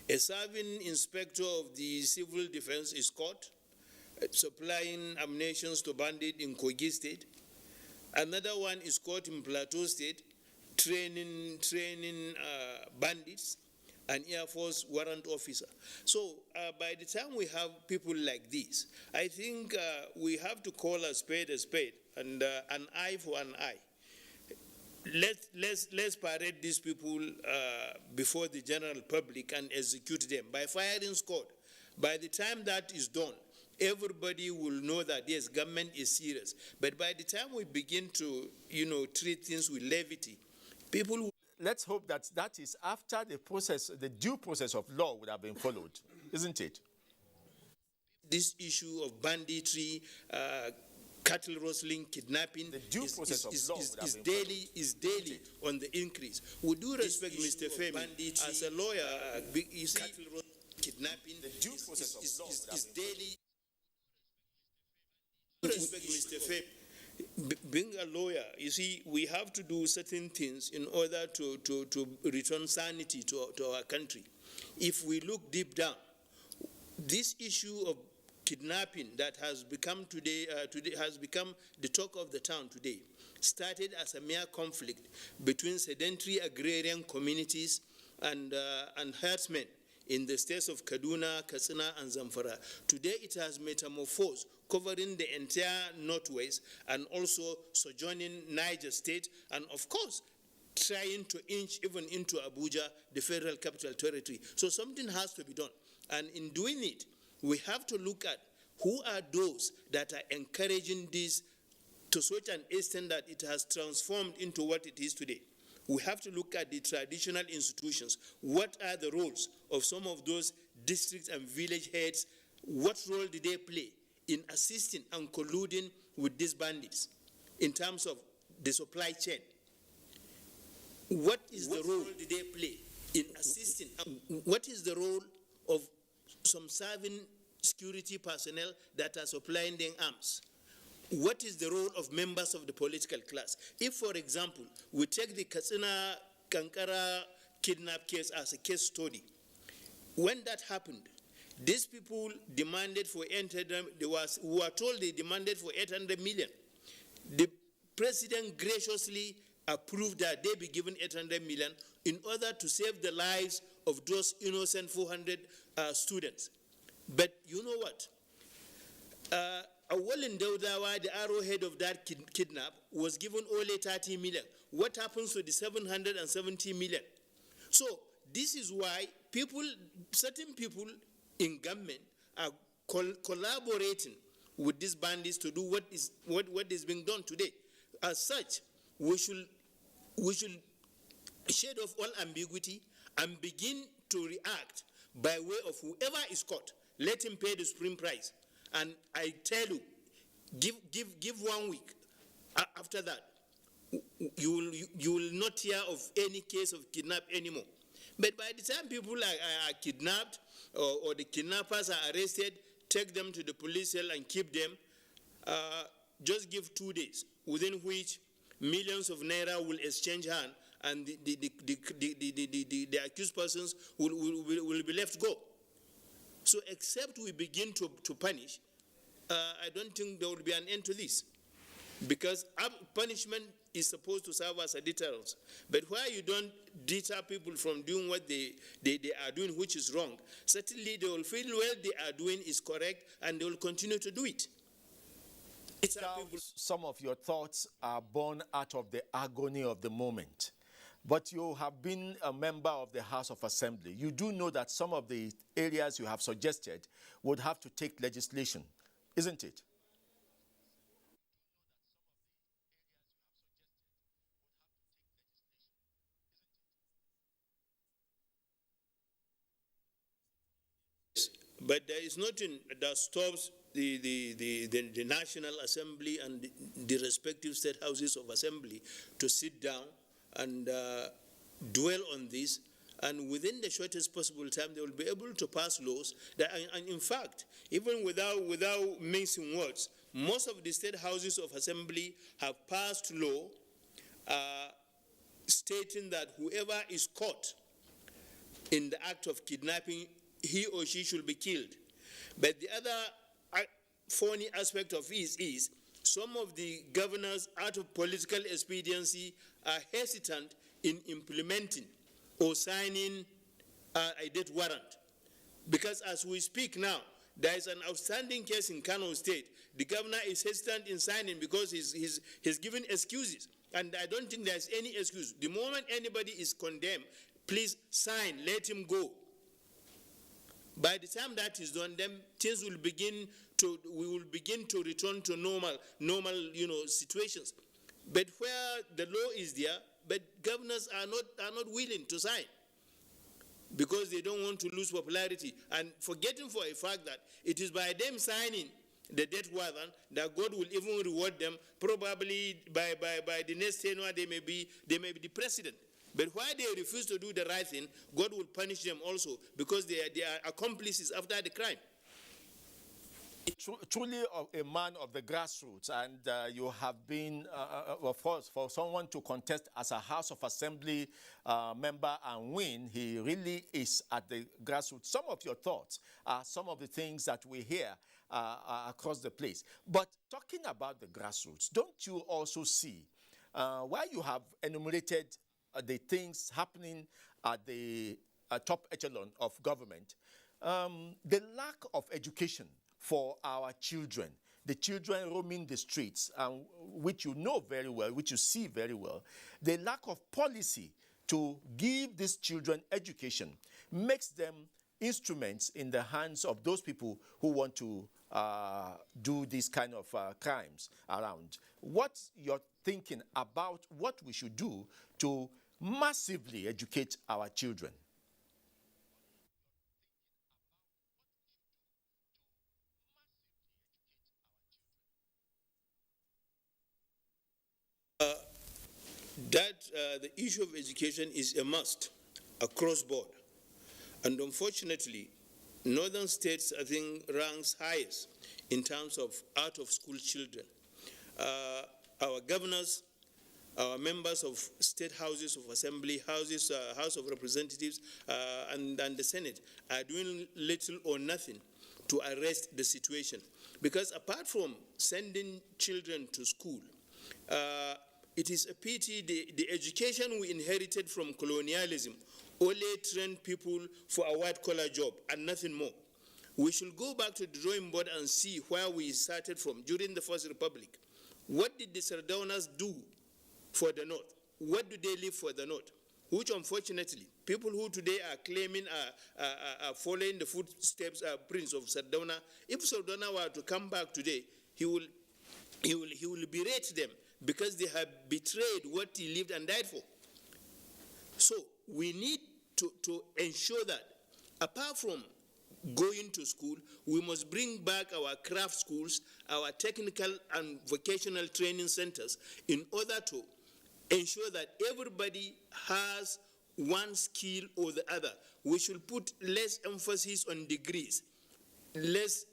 A serving inspector of the civil defense is caught supplying ammunition to bandits in Kogi State. Another one is caught in Plateau State training bandits, an Air Force warrant officer. So by the time we have people like this, I think we have to call a spade and an eye for an eye. Let's parade these people before the general public and execute them by firing squad. By the time that is done, everybody will know that yes, government is serious. But by the time we begin to, treat things with levity, people will. Let's hope that that is after the process, the due process of law would have been followed, isn't it? This issue of banditry, cattle rustling, kidnapping is daily on the increase. We do respect Mr. Femi as a lawyer. You see, kidnapping is daily. Respect Mr. Femi. Being a lawyer, you see, we have to do certain things in order to return sanity to our country. If we look deep down, this issue of kidnapping that has become today has become the talk of the town today started as a mere conflict between sedentary agrarian communities and herdsmen in the states of Kaduna, Katsina, and Zamfara. Today it has metamorphosed, covering the entire Northwest and also sojourning Niger State, and of course, trying to inch even into Abuja, the Federal Capital Territory. So something has to be done. And in doing it, we have to look at who are those that are encouraging this to such an extent that it has transformed into what it is today. We have to look at the traditional institutions. What are the roles of some of those districts and village heads? What role do they play in assisting and colluding with these bandits in terms of the supply chain? What is the role do they play in assisting? What is the role of some serving security personnel that are supplying them arms? What is the role of members of the political class? If, for example, we take the Katsina Kankara kidnap case as a case study, when that happened, these people demanded for 800, we were told they demanded for 800 million. The president graciously approved that they be given 800 million in order to save the lives of those innocent 400 students. But you know what? Awolin Daudawa, the arrowhead of that kidnap, was given only 30 million. What happens to the 770 million? So this is why certain people in government are collaborating with these bandits to do what is being done today. As such, we should shed off all ambiguity and begin to react by way of whoever is caught. Let him pay the supreme price. And I tell you, give 1 week. After that, you will not hear of any case of kidnap anymore. But by the time people are kidnapped or the kidnappers are arrested, take them to the police cell and keep them, just give 2 days, within which millions of naira will exchange hand and the accused persons will be left go. So except we begin to punish, I don't think there will be an end to this. Because punishment is supposed to serve as a deterrent. But where you don't deter people from doing what they are doing, which is wrong, certainly they will feel what they are doing is correct and they will continue to do it. Some of your thoughts are born out of the agony of the moment. But you have been a member of the House of Assembly. You do know that some of the areas you have suggested would have to take legislation, isn't it? But there is nothing that stops the National Assembly and the respective state houses of assembly to sit down and dwell on this, and within the shortest possible time they will be able to pass laws that, and in fact, even without mincing words, most of the state houses of assembly have passed law stating that whoever is caught in the act of kidnapping, he or she should be killed. But the other funny aspect of this is some of the governors, out of political expediency, are hesitant in implementing or signing a death warrant. Because as we speak now, there is an outstanding case in Kano State. The governor is hesitant in signing because he's given excuses. And I don't think there's any excuse. The moment anybody is condemned, please sign, let him go. By the time that is done, then things will begin we will begin to return to normal, situations. But where the law is there, but governors are not willing to sign because they don't want to lose popularity, and forgetting for a fact that it is by them signing the death warrant that God will even reward them. Probably by the next tenure they may be the president. But why they refuse to do the right thing, God will punish them also because they are accomplices after the crime. Truly a man of the grassroots, and you have been, of course, for someone to contest as a House of Assembly member and win, he really is at the grassroots. Some of your thoughts are some of the things that we hear across the place. But talking about the grassroots, don't you also see, while you have enumerated the things happening at the top echelon of government, the lack of education for our children, the children roaming the streets, which you know very well, which you see very well, the lack of policy to give these children education makes them instruments in the hands of those people who want to do these kind of crimes around. What's your thinking about what we should do to massively educate our children? The issue of education is a must across board. And unfortunately, northern states, I think, ranks highest in terms of out-of-school children. Our governors, our members of state houses of assembly, House of Representatives, and the Senate are doing little or nothing to arrest the situation. Because apart from sending children to school, it is a pity the education we inherited from colonialism only trained people for a white-collar job and nothing more. We should go back to the drawing board and see where we started from during the First Republic. What did the Sardaunas do for the North? What do they leave for the North? Which, unfortunately, people who today are claiming are following the footsteps, prints of Sardauna, if Sardauna were to come back today, he will berate them because they have betrayed what he lived and died for. So we need to ensure that apart from going to school, we must bring back our craft schools, our technical and vocational training centers in order to ensure that everybody has one skill or the other. We should put less emphasis on degrees, less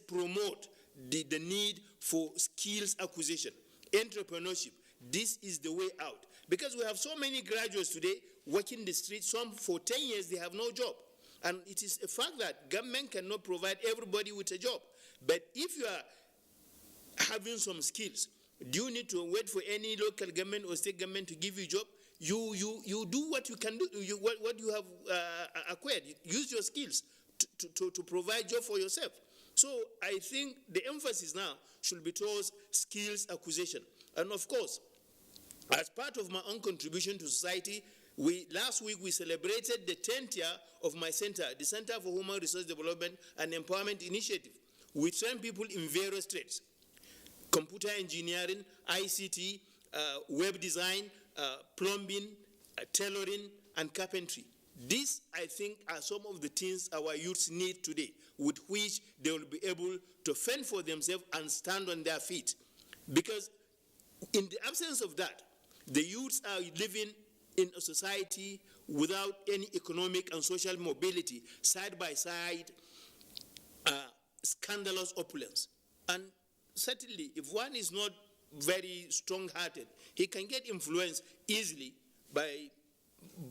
promote the need for skills acquisition, entrepreneurship. This is the way out. Because we have so many graduates today working the streets, some for 10 years they have no job. And it is a fact that government cannot provide everybody with a job. But if you are having some skills, do you need to wait for any local government or state government to give you a job? You do what you can do, what you have acquired. Use your skills to provide job for yourself. So I think the emphasis now should be towards skills acquisition. And of course, as part of my own contribution to society, last week we celebrated the 10th year of my center, the Center for Human Resource Development and Empowerment Initiative. We train people in various trades: computer engineering, ICT, web design, plumbing, tailoring, and carpentry. These, I think, are some of the things our youths need today, with which they will be able to fend for themselves and stand on their feet. Because in the absence of that, the youths are living in a society without any economic and social mobility, side by side, scandalous opulence. And certainly, if one is not very strong-hearted, he can get influenced easily by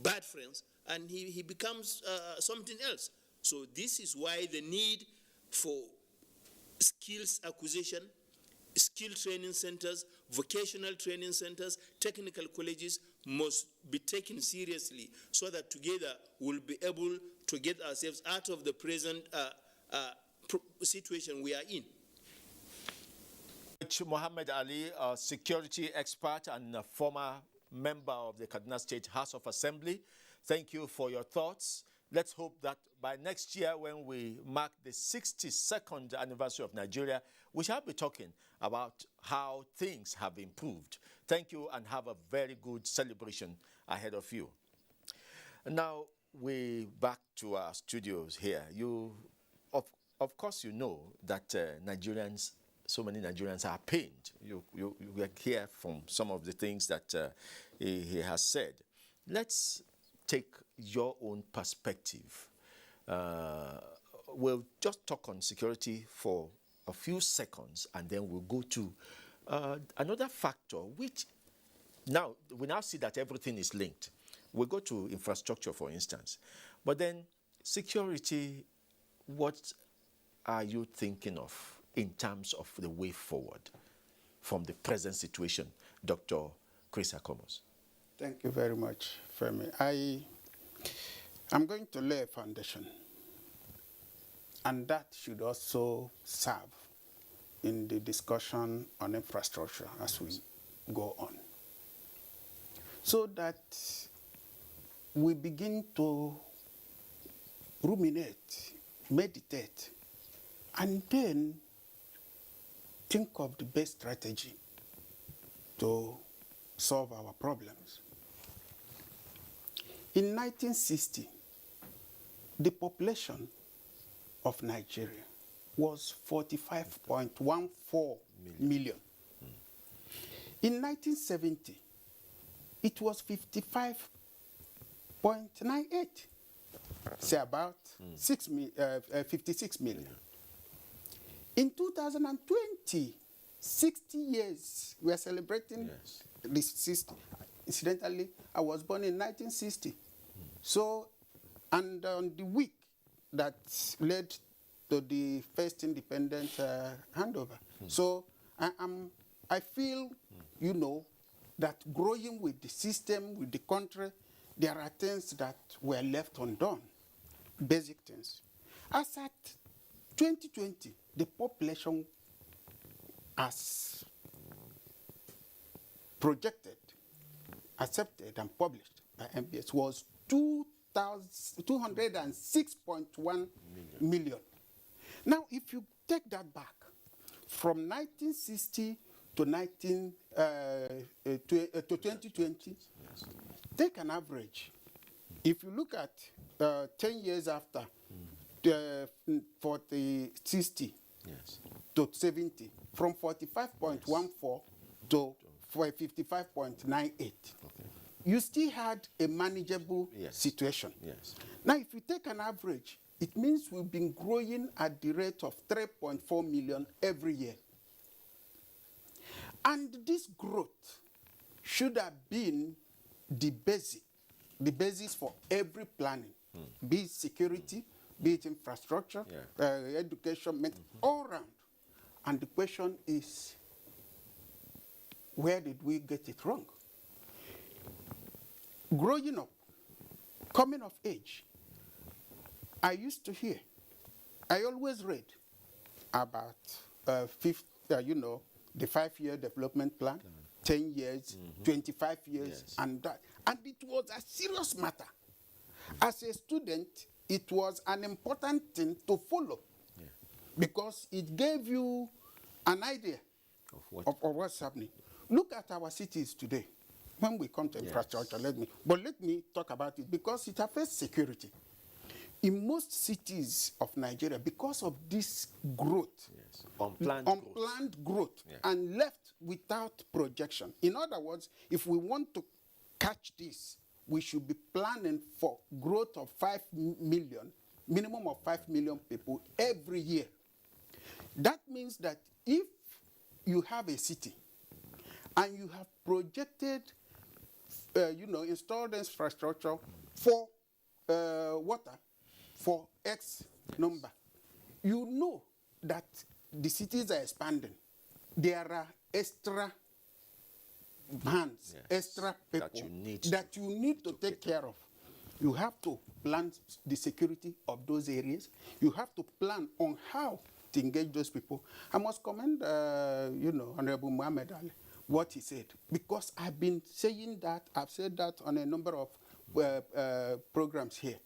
bad friends, and he becomes something else. So this is why the need for skills acquisition, skill training centers, vocational training centers, technical colleges must be taken seriously, so that together we'll be able to get ourselves out of the present situation we are in. Mohammed Ali, a security expert and a former member of the Kaduna State House of Assembly, thank you for your thoughts. Let's hope that by next year, when we mark the 62nd anniversary of Nigeria, we shall be talking about how things have improved. Thank you, and have a very good celebration ahead of you. Now, we're back to our studios here. Of course, you know that so many Nigerians are pained. You hear from some of the things that he has said. Let's take your own perspective. We'll just talk on security for a few seconds, and then we'll go to another factor, which we now see that everything is linked. We'll go to infrastructure, for instance. But then security, what are you thinking of in terms of the way forward from the present situation, Dr. Chris Akomos? Thank you very much, Femi. I'm going to lay a foundation, and that should also serve in the discussion on infrastructure as we go on, so that we begin to ruminate, meditate, and then think of the best strategy to solve our problems. In 1960, the population of Nigeria was 45.14 million. In 1970, it was 55.98, say about 56 million. In 2020, 60 years, we are celebrating this 60. Incidentally, I was born in 1960. So, and on the week that led to the first independent handover. So, I feel, that growing with the system, with the country, there are things that were left undone, basic things. As at 2020, the population, as projected, accepted, and published by MBS, was 206.1 million. Now, if you take that back from 1960 to 2020, take an average. If you look at 10 years after, for the 60 to 70, from 45.14 to for a 55.98. You still had a manageable situation. Now, if you take an average, it means we've been growing at the rate of 3.4 million every year. And this growth should have been the basis for every planning, be it security, be it infrastructure, education, all around. And the question is, where did we get it wrong? Growing up, coming of age, I used to hear, I always read about the 5-year development plan, 10 years, 25 years, and that. And it was a serious matter. As a student, it was an important thing to follow because it gave you an idea of what's happening. Look at our cities today. When we come to infrastructure, let me talk about it because it affects security. In most cities of Nigeria, because of this growth, unplanned growth, and left without projection. In other words, if we want to catch this, we should be planning for growth of 5 million, minimum of 5 million people every year. That means that if you have a city and you have projected, installed infrastructure for water, for X number, you know that the cities are expanding. There are extra hands, extra people that you need to take care of. You have to plan the security of those areas. You have to plan on how to engage those people. I must commend, Honorable Muhammad Ali, what he said, because I've been saying that, I've said that on a number of programs here,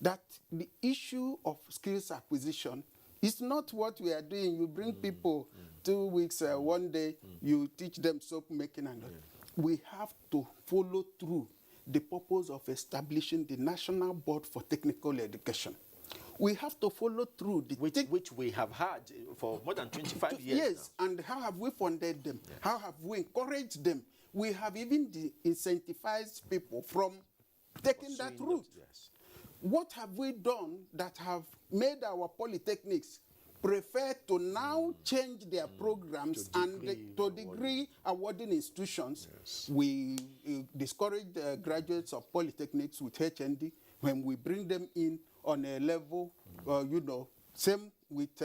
that the issue of skills acquisition is not what we are doing. You bring people 2 weeks, 1 day, you teach them soap making and all. We have to follow through the purpose of establishing the National Board for Technical Education. We have to follow through which we have had for more than 25 years. Yes, now. And how have we funded them? How have we encouraged them? We have even incentivized people from taking that route. What have we done that have made our polytechnics prefer to now change their programs to degree awarding institutions? We discourage the graduates of polytechnics with HND when we bring them in on a level, same with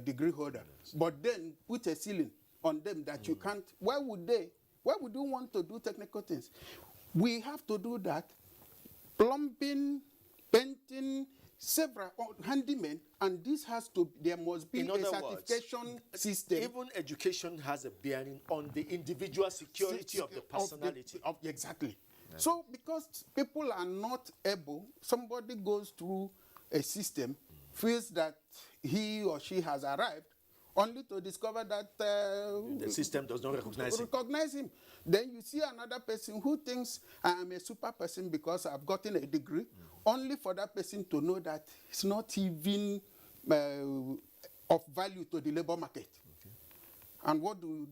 degree holder, but then put a ceiling on them that you can't. Why would you want to do technical things? We have to do that. Plumbing, painting, several handymen, and this has to, there must be a certification system. Even education has a bearing on the individual security of the personality. Exactly. Yeah. So because people are not able, somebody goes through a system, feels that he or she has arrived, only to discover that the system does not recognize him. Then you see another person who thinks I am a super person because I've gotten a degree, only for that person to know that it's not even of value to the labor market. And what do?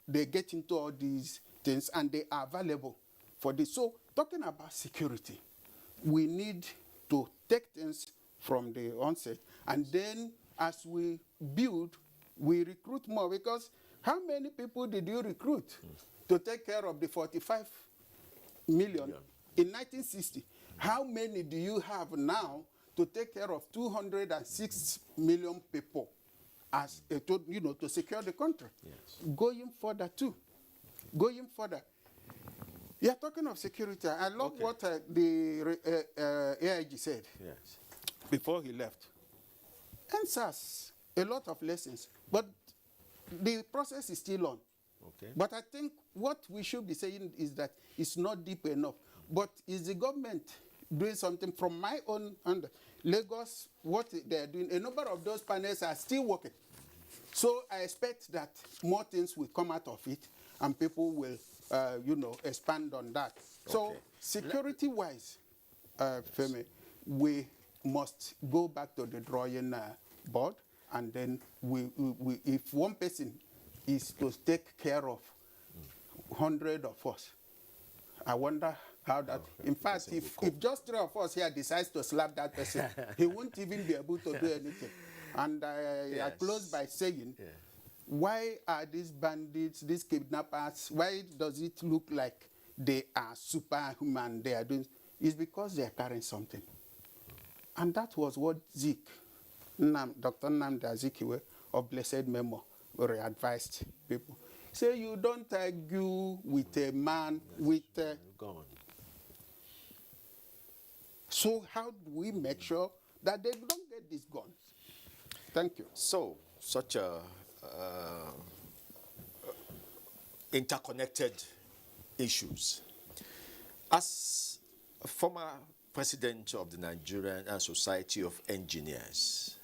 They get into all these things and they are valuable for this. So talking about security, we need to take things from the onset, and then as we build, we recruit more, because how many people did you recruit to take care of the 45 million in 1960? How many do you have now to take care of 206 million people as to secure the country? Going further too. Going further. You're talking of security. I love what the AIG said before he left. NSAS, a lot of lessons, but the process is still on. But I think what we should be saying is that it's not deep enough. But is the government doing something? From my own under Lagos, what they are doing, a number of those panels are still working. So I expect that more things will come out of it, and people will, expand on that. So security-wise, Femi, we must go back to the drawing board, and then if one person is to take care of 100 of us. I wonder how that. In fact, if just 3 of us here decides to slap that person, he won't even be able to do anything. And I close by saying, why are these bandits, these kidnappers, why does it look like they are superhuman? They are doing. It's because they are carrying something. And that was what Zeke, Dr. Nnamdi Azikiwe of blessed memory, advised people. Say you don't argue with a man with a gun. So how do we make sure that they don't get these guns? Thank you. So, such a interconnected issues. As a former president of the Nigerian Society of Engineers,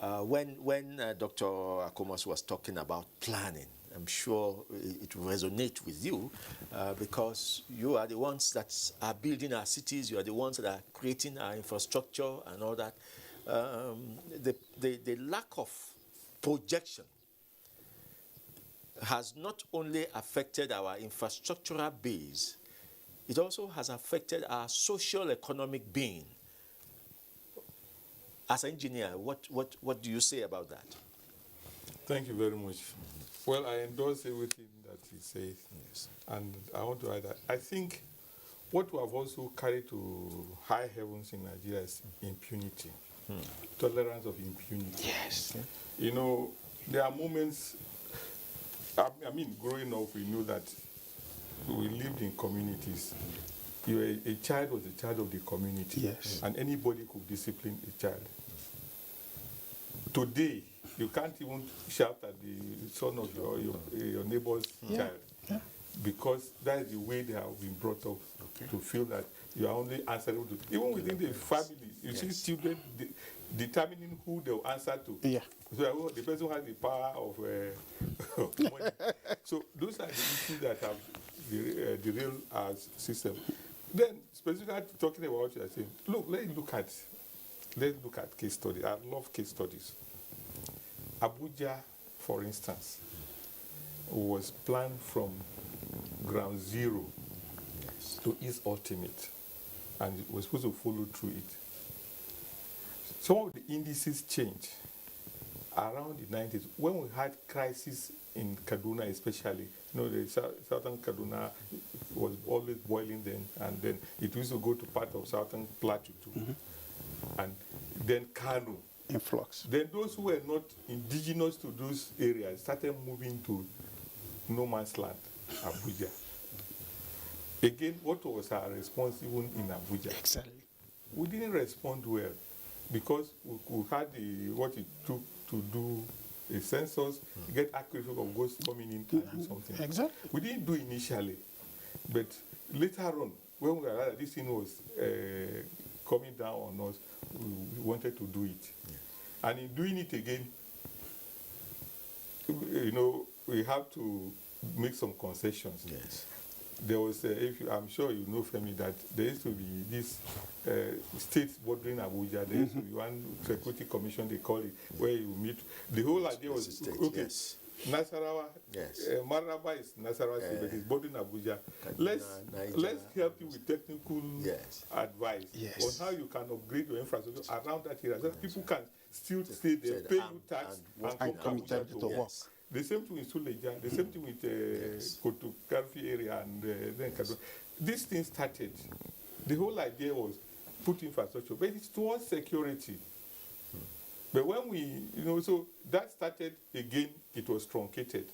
when Dr. Akomas was talking about planning, I'm sure it will resonate with you because you are the ones that are building our cities, you are the ones that are creating our infrastructure and all that. The lack of projection has not only affected our infrastructural base, it also has affected our social economic being. As an engineer, what do you say about that? Thank you very much. Well, I endorse everything that he says. Yes. And I want to add that I think what we have also carried to high heavens in Nigeria is impunity, tolerance of impunity. Yes. You know, there are moments, I mean, growing up, we knew that we lived in communities. A child was a child of the community. Yes. And anybody could discipline a child. Today, you can't even shout at the son of your neighbor's child because that is the way they have been brought up to feel that you are only answerable to. Even within the family, you see children determining who they will answer to. Yeah. So the person has the power of money. So those are the issues that have derailed our system. Then, specifically talking about what you are saying, let's look at case studies. I love case studies. Abuja, for instance, was planned from ground zero to its ultimate, and it was supposed to follow through it. Some of the indices changed around the 90s when we had crisis in Kaduna, especially. You know, the southern Kaduna was always boiling then, and then it used to go to part of southern Plateau too, and then Kano. Influx. Then those who were not indigenous to those areas started moving to no man's land, Abuja. Again, what was our response even in Abuja? Exactly. We didn't respond well because we had what it took to do a census, get accuracy of ghosts coming in and do something. Exactly. We didn't do initially, but later on, when we realized that this thing was coming down on us, we wanted to do it. Yeah. And in doing it again, you know, we have to make some concessions. Yes. There was, I'm sure you know, Femi, that there used to be this states bordering Abuja. There used to be one security commission, they call it, where you meet. The whole idea was, okay, Nasarawa, Maraba is Nasarawa state, but it's bordering Abuja. Let's help you with technical advice on how you can upgrade your infrastructure around that area so that people can still stay there, pay you tax, and come to Abuja to work. The same thing with Suleja, the same thing with Kotu Karfi area and then Kaduna. This thing started. The whole idea was put infrastructure, but it's towards security. But when we, so that started again, it was truncated.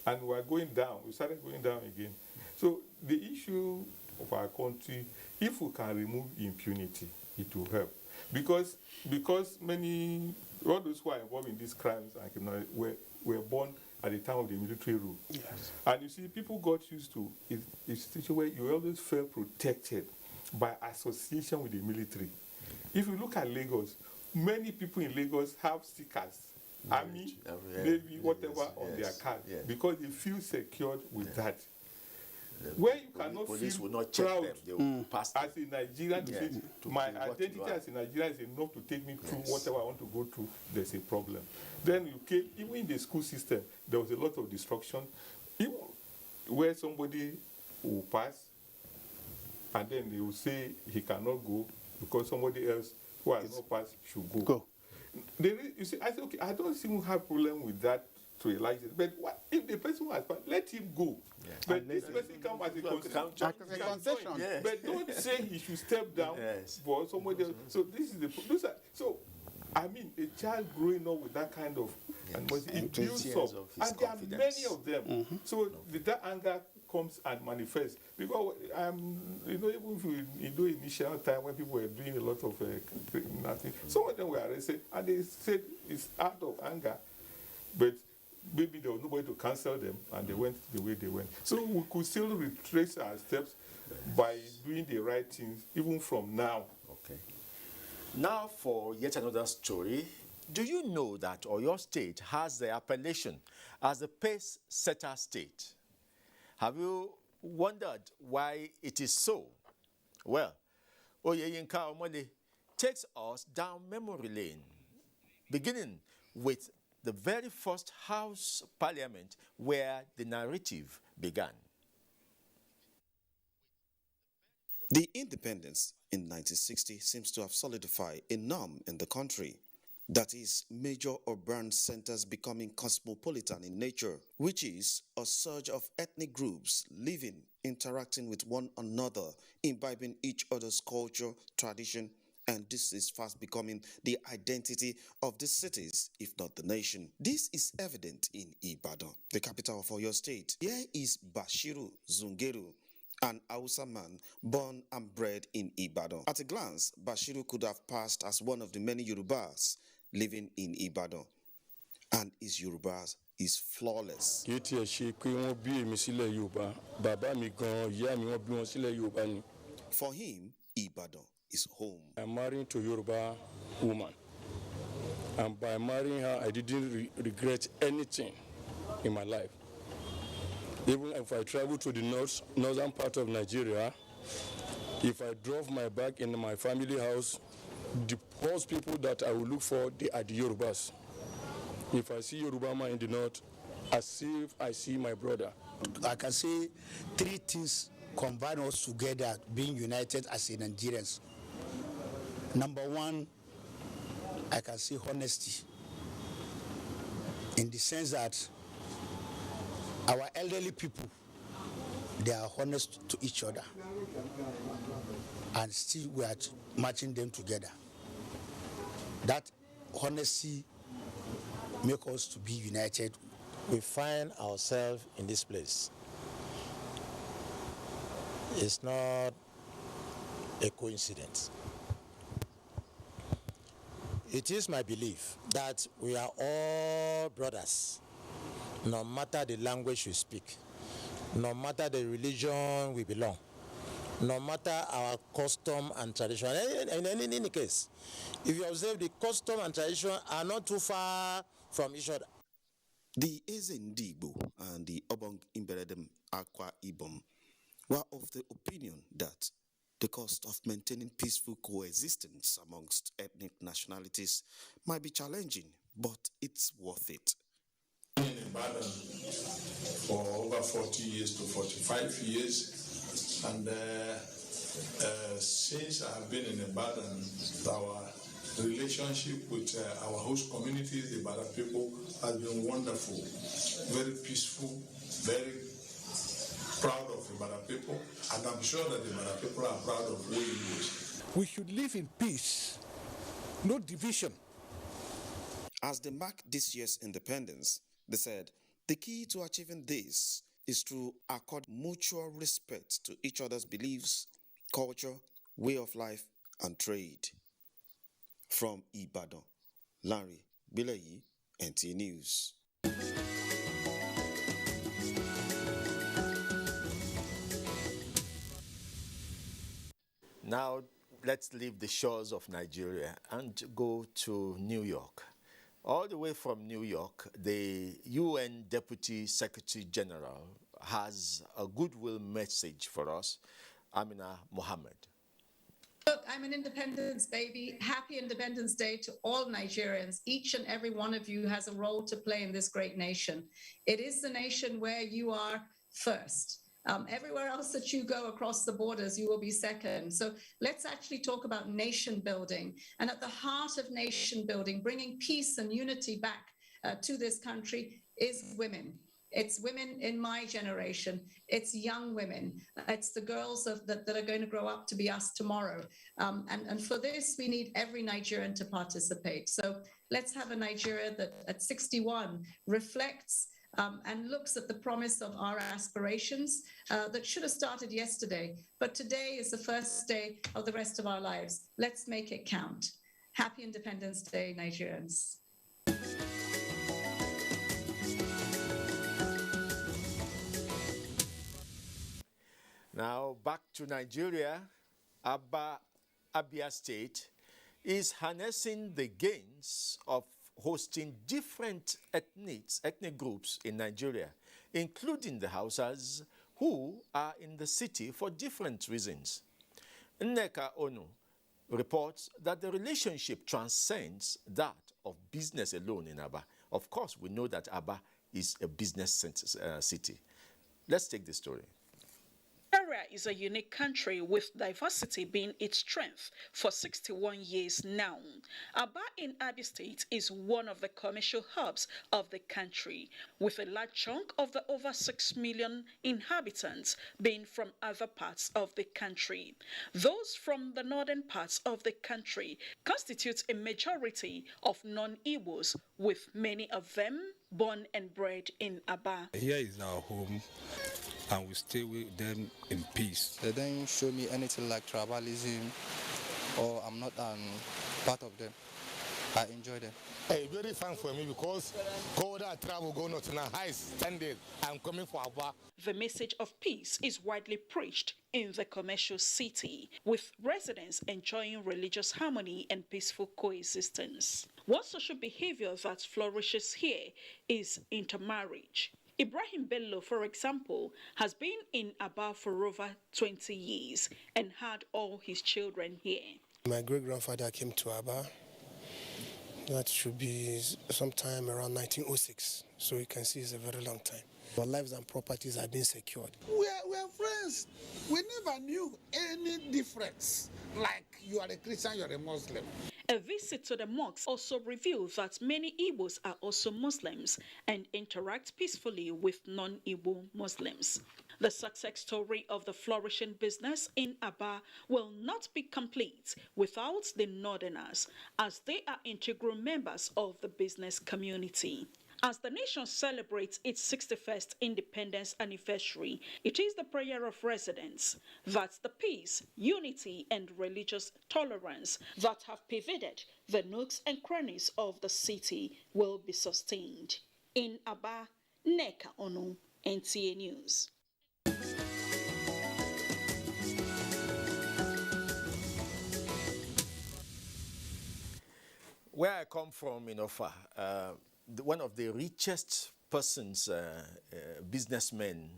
And we are going down, we started going down again. So the issue of our country, if we can remove impunity, it will help. Because many, all those who are involved in these crimes and criminality were born at the time of the military rule. Yes. And you see, people got used to a situation where you always felt protected by association with the military. If you look at Lagos, many people in Lagos have stickers, Army, Navy, whatever on their card, because they feel secured with that. Where you cannot police feel will not check proud them. They will pass them. as a Nigerian, to say, my identity as a Nigerian is enough to take me through whatever I want to go through, there's a problem. Then you came, even in the school system, there was a lot of destruction. Even where somebody will pass, and then they will say he cannot go because somebody else who has not passed should go. You see, I say, okay, I don't seem to have problem with that to a large extent, but what if the person who has passed, let him go. Yeah. But this person come as a concession. Yes. But don't say he should step down for somebody else. So this is so I mean, a child growing up with that kind of animosity, it builds up, and there are many of them. So that anger comes and manifests because you know, even if you initial time when people were doing a lot of nothing, some of them were arrested and they said it's out of anger, but maybe there was nobody to cancel them and they went the way they went. So we could still retrace our steps by doing the right things even from now. Okay. Now for yet another story. Do you know that Oyo State has the appellation as a pace-setter state? Have you wondered why it is so? Well, Oyeyinka Omole takes us down memory lane, beginning with the very first House Parliament where the narrative began. The independence in 1960 seems to have solidified a norm in the country. That is, major urban centers becoming cosmopolitan in nature, which is a surge of ethnic groups living, interacting with one another, imbibing each other's culture, tradition, and this is fast becoming the identity of the cities, if not the nation. This is evident in Ibadan, the capital of Oyo State. Here is Bashiru Zungeru, an Hausa man born and bred in Ibadan. At a glance, Bashiru could have passed as one of the many Yorubas living in Ibadan, and his Yorubas is flawless. For him, Ibadan is home. I'm married to a Yoruba woman, and by marrying her, I didn't regret anything in my life. Even if I travel to the northern part of Nigeria, if I drove my bag in my family house, the first people that I will look for, they are the Yorubas. If I see Yoruba man in the north, as if I see my brother. I can say three things combine us together, being united as a Nigerians. Number one, I can say honesty, in the sense that our elderly people, they are honest to each other, and still we are matching them together. That honesty makes us to be united. We find ourselves in this place. It's not a coincidence. It is my belief that we are all brothers, no matter the language we speak, no matter the religion we belong, no matter our custom and tradition. In any case, if you observe, the custom and tradition are not too far from each other. The Ezendigbo and the Obong Imberedem Akwa Ibom were of the opinion that the cost of maintaining peaceful coexistence amongst ethnic nationalities might be challenging, but it's worth it. In Ibadan for over 40 years to 45 years, and since I have been in Ibadan, our relationship with our host communities, the Ibadan people, has been wonderful, very peaceful, very proud of Ibadan people, and I'm sure that the Ibadan people are proud of who he is. We should live in peace, no division. As they mark this year's independence, they said the key to achieving this is to accord mutual respect to each other's beliefs, culture, way of life, and trade. From Ibadan, Larry Bilayi, NTA News. Now, let's leave the shores of Nigeria and go to New York. All the way from New York, the UN Deputy Secretary General has a goodwill message for us, Amina Mohammed. Look, I'm an independence baby. Happy Independence Day to all Nigerians. Each and every one of you has a role to play in this great nation. It is the nation where you are first. Everywhere else that you go across the borders, you will be second. So let's actually talk about nation building. And at the heart of nation building, bringing peace and unity back to this country is women. It's women in my generation. It's young women. It's the girls that are going to grow up to be us tomorrow. And for this, we need every Nigerian to participate. So let's have a Nigeria that at 61 reflects and looks at the promise of our aspirations that should have started yesterday. But today is the first day of the rest of our lives. Let's make it count. Happy Independence Day, Nigerians. Now back to Nigeria. Abia State is harnessing the gains of hosting different ethnic groups in Nigeria, including the Hausas, who are in the city for different reasons. Nneka Onu reports that the relationship transcends that of business alone in Aba. Of course, we know that Aba is a business city. Let's take the story. Nigeria is a unique country with diversity being its strength for 61 years now. Aba in Abia State is one of the commercial hubs of the country, with a large chunk of the over 6 million inhabitants being from other parts of the country. Those from the northern parts of the country constitute a majority of non-Igbos, with many of them born and bred in Aba. Here is our home, and we stay with them in peace. They don't show me anything like tribalism, or I'm not part of them. I enjoy them. Hey, very fun for me because go that travel go not in a high standard. I'm coming for Aba. The message of peace is widely preached in the commercial city, with residents enjoying religious harmony and peaceful coexistence. One social behavior that flourishes here is intermarriage. Ibrahim Bello, for example, has been in Aba for over 20 years and had all his children here. My great-grandfather came to Aba. That should be sometime around 1906. So you can see it's a very long time. Our lives and properties have been secured. We are friends. We never knew any difference. Like you are a Christian, you are a Muslim. A visit to the mosque also reveals that many Igbos are also Muslims and interact peacefully with non-Igbo Muslims. The success story of the flourishing business in Aba will not be complete without the Northerners, as they are integral members of the business community. As the nation celebrates its 61st independence anniversary, it is the prayer of residents that the peace, unity, and religious tolerance that have pervaded the nooks and crannies of the city will be sustained. In Aba, Nneka Onu, NTA News. Where I come from in Ofa, one of the richest persons, businessmen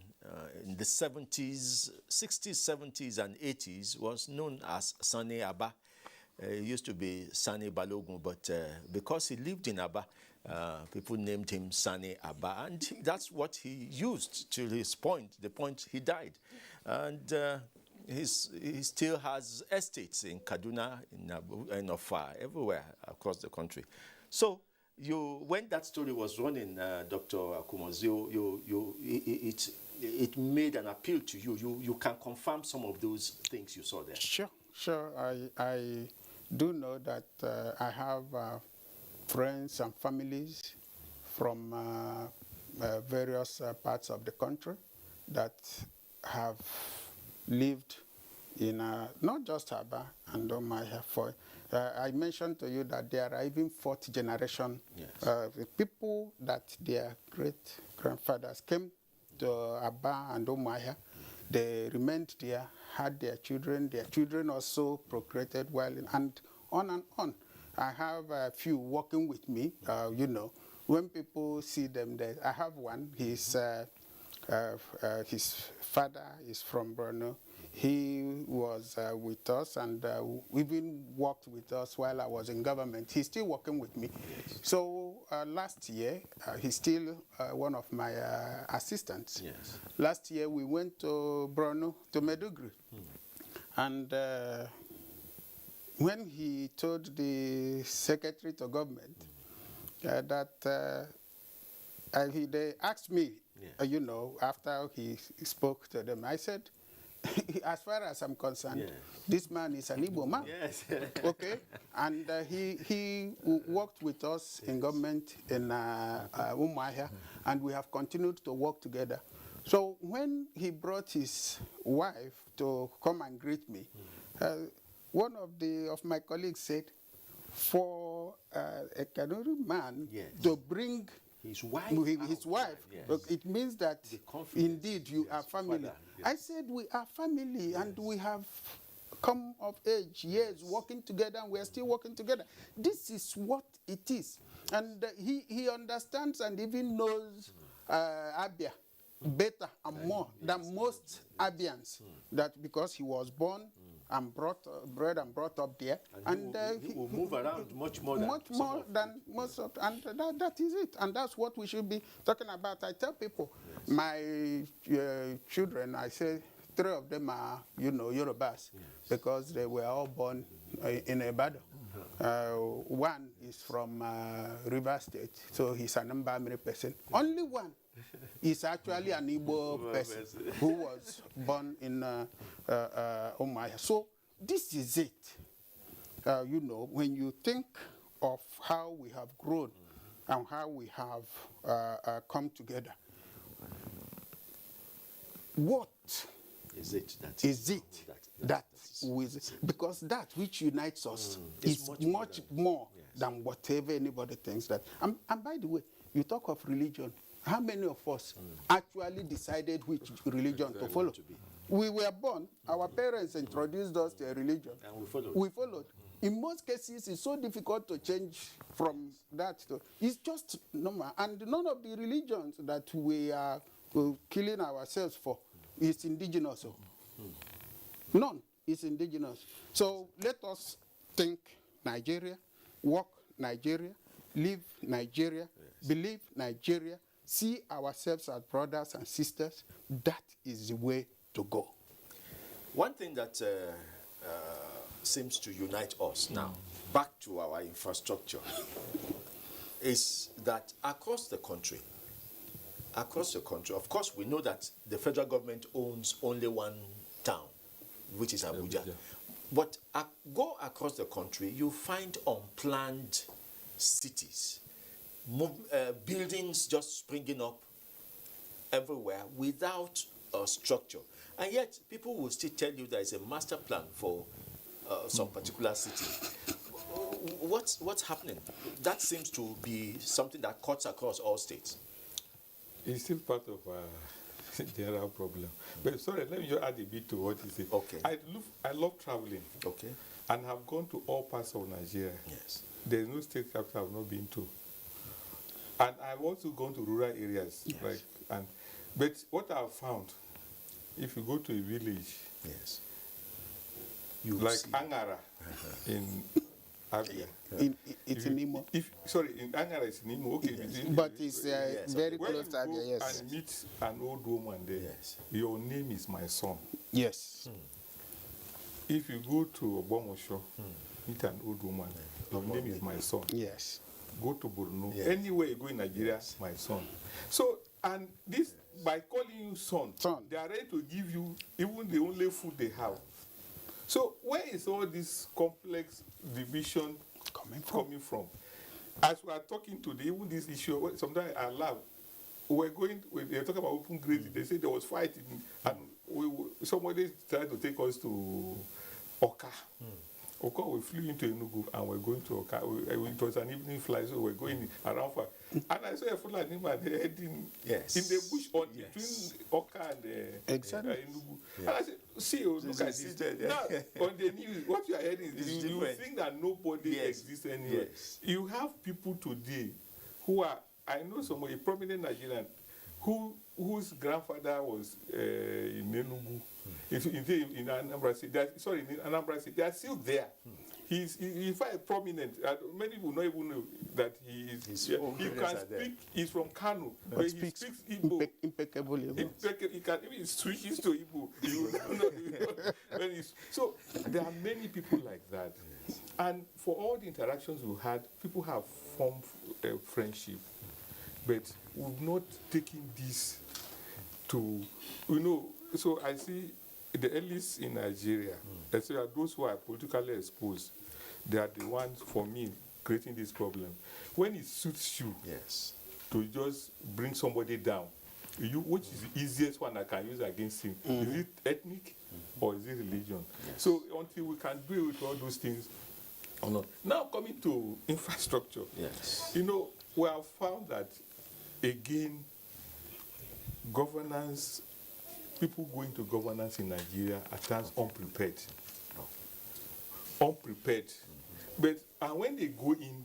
in the 70s, 60s, 70s, and 80s was known as Sani Aba. He used to be Sani Balogun, but because he lived in Aba, people named him Sani Aba, and that's what he used till his point, the point he died. And he still has estates in Kaduna, in Ofa, everywhere across the country. So when that story was running, Dr. Akumozi, it made an appeal to you. You can confirm some of those things you saw there. Sure. I do know that I have friends and families from various parts of the country that have lived in not just Aba and Omaya. I mentioned to you that there are even fourth generation people that their great-grandfathers came to Aba and Omaya. They remained there, had their children also procreated well, and on. I have a few working with me, when people see them there. I have one, his father is from Borno. he was with us and even worked with us while I was in government. He's still working with me. Yes. So last year, he's still one of my assistants. Yes. Last year, we went to Borno, to Maiduguri. And when he told the secretary to government that they asked me, you know, after he spoke to them, I said, as far as I'm concerned, this man is an Igbo man. Yes. Okay? And he worked with us in government in Umuahia, and we have continued to work together. So when he brought his wife to come and greet me, one of my colleagues said, for a Kanuri man to bring his wife, it means that indeed you are family. I said we are family and we have come of age, years working together, and we are still working together. This is what it is. And he understands and even knows Abia better and more than most Abians, that because he was born and bred and brought up there, and he will move around much more than most of, and that is it, and that's what we should be talking about. I tell people, my children, I say 3 of them are, you know, Yorubas, because they were all born in Ibadan. One is from River State, so he's an Mbamiri person. Only one is actually an Igbo person who was born in Umuahia. So this is it. You know, when you think of how we have grown and how we have come together, what is it that because that which unites us is much more than whatever anybody thinks that. And by the way, you talk of religion. How many of us actually decided which religion to follow? We were born, our parents introduced us to a religion. And we followed. In most cases, it's so difficult to change from that. It's just normal. And none of the religions that we are killing ourselves for is indigenous. None is indigenous. So let us think Nigeria, work Nigeria, live Nigeria, believe Nigeria, see ourselves as brothers and sisters. That is the way to go. One thing that seems to unite us now, back to our infrastructure, is that across the country, of course we know that the federal government owns only one town, which is Abuja. But go across the country, you find unplanned cities, buildings just springing up everywhere without a structure. And yet, people will still tell you there is a master plan for some particular city. What's happening? That seems to be something that cuts across all states. It's still part of a general problem. But sorry, let me just add a bit to what you said. Okay. I love traveling. Okay. And have gone to all parts of Nigeria. Yes. There's no state capital I've not been to. And I've also gone to rural areas. Yes. But what I've found, if you go to a village, yes, like Angara in Abia. It's in Imo. In Angara it's in Imo. Okay, yes. But it's very close to Abia, yes. And meet an old woman there, your name is my son. Yes. If you go to Obomosho, meet an old woman, your name is my son. Yes. Go to Borno, anywhere you go in Nigeria, my son. So, and this, by calling you son, they are ready to give you even the only food they have. So where is all this complex division coming from? As we are talking today, even this issue, sometimes I laugh. We're talking about open grading. They say there was fighting, and somebody tried to take us to Oka. Oka, we flew into Enugu and we're going to Oka. It was an evening flight, so we're going around for. And I saw a Fulani man heading in the bush between Oka and Enugu. And I said, see, look at this. Now, on the news, what you are hearing is you think that nobody exists anywhere. Yes. You have people today who are, I know somebody, a prominent Nigerian, whose grandfather was in Enugu, in Anambra State. In Anambra State, they are still there. He's prominent. Many people don't even know that he is. He can speak. He's from Kano, but he speaks Igbo impeccably. He can even switches to Igbo. So there are many people like that, and for all the interactions we had, people have formed a friendship, but we've not taken this to, So I see the elites in Nigeria, especially those who are politically exposed, they are the ones, for me, creating this problem. When it suits you to just bring somebody down, which is the easiest one I can use against him? Is it ethnic or is it religion? So until we can deal with all those things, now coming to infrastructure, we have found that, again, governance, people go into governance in Nigeria at times unprepared. But when they go in,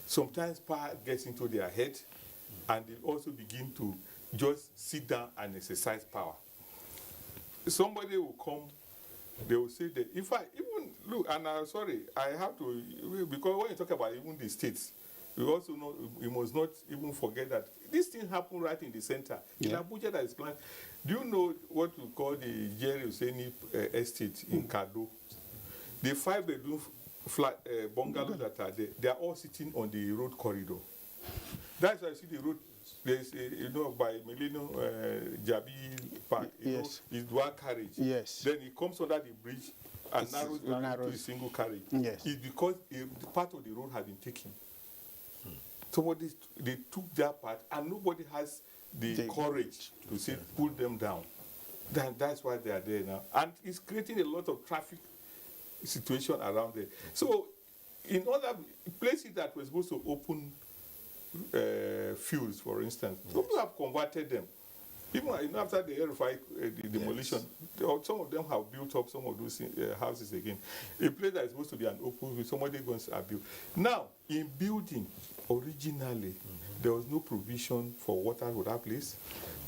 sometimes power gets into their head, and they also begin to just sit down and exercise power. Somebody will come, they will say that, and I'm sorry, I have to, because when you talk about even the states, we also know, we must not even forget that this thing happened right in the center. In Abuja, that is planned. Do you know what we call the Jerry Husseini estate in Kado? The 5-bedroom flat bungalows that are there, they are all sitting on the road corridor. That's why I see the road. There's by Millennium Jabi Park, it's dual carriage. Yes. Then it comes under the bridge and narrows down to a single carriage. Yes. It's because the part of the road has been taken. Somebody, they took that part, and nobody has the courage to say, pull them down. That's why they are there now. And it's creating a lot of traffic situation around there. So, in other places that were supposed to open fields, for instance, people have converted them. Even after the RFI demolition, some of them have built up some of those houses again. A place that is supposed to be an open field, somebody goes to build. Now, in building, originally, there was no provision for water for that place,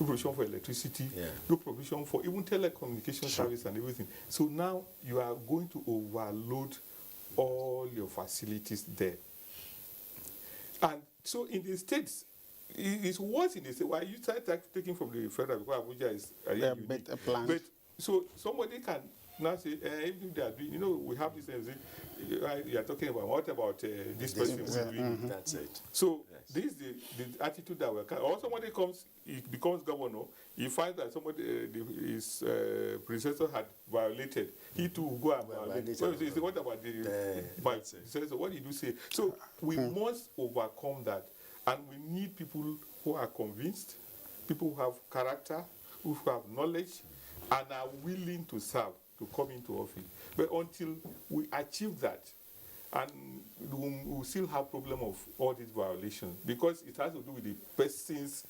no provision for electricity, no provision for even telecommunication service and everything. So now you are going to overload all your facilities there. And so in the states, it's worse in the state. Why you start taking from the federal, because Abuja is a better plan. But so somebody can now say, if they are doing, we have this, you are talking about, what about this person who is doing it? That's it. So this is the attitude that we're or somebody comes, he becomes governor, he finds that somebody, his predecessor had violated, he too will go and violate. So he says, what about the predecessor? What did you say? So we must overcome that. And we need people who are convinced, people who have character, who have knowledge, and are willing to serve, to come into office. But until we achieve that, and we'll still have problem of all these violations, because it has to do with the person's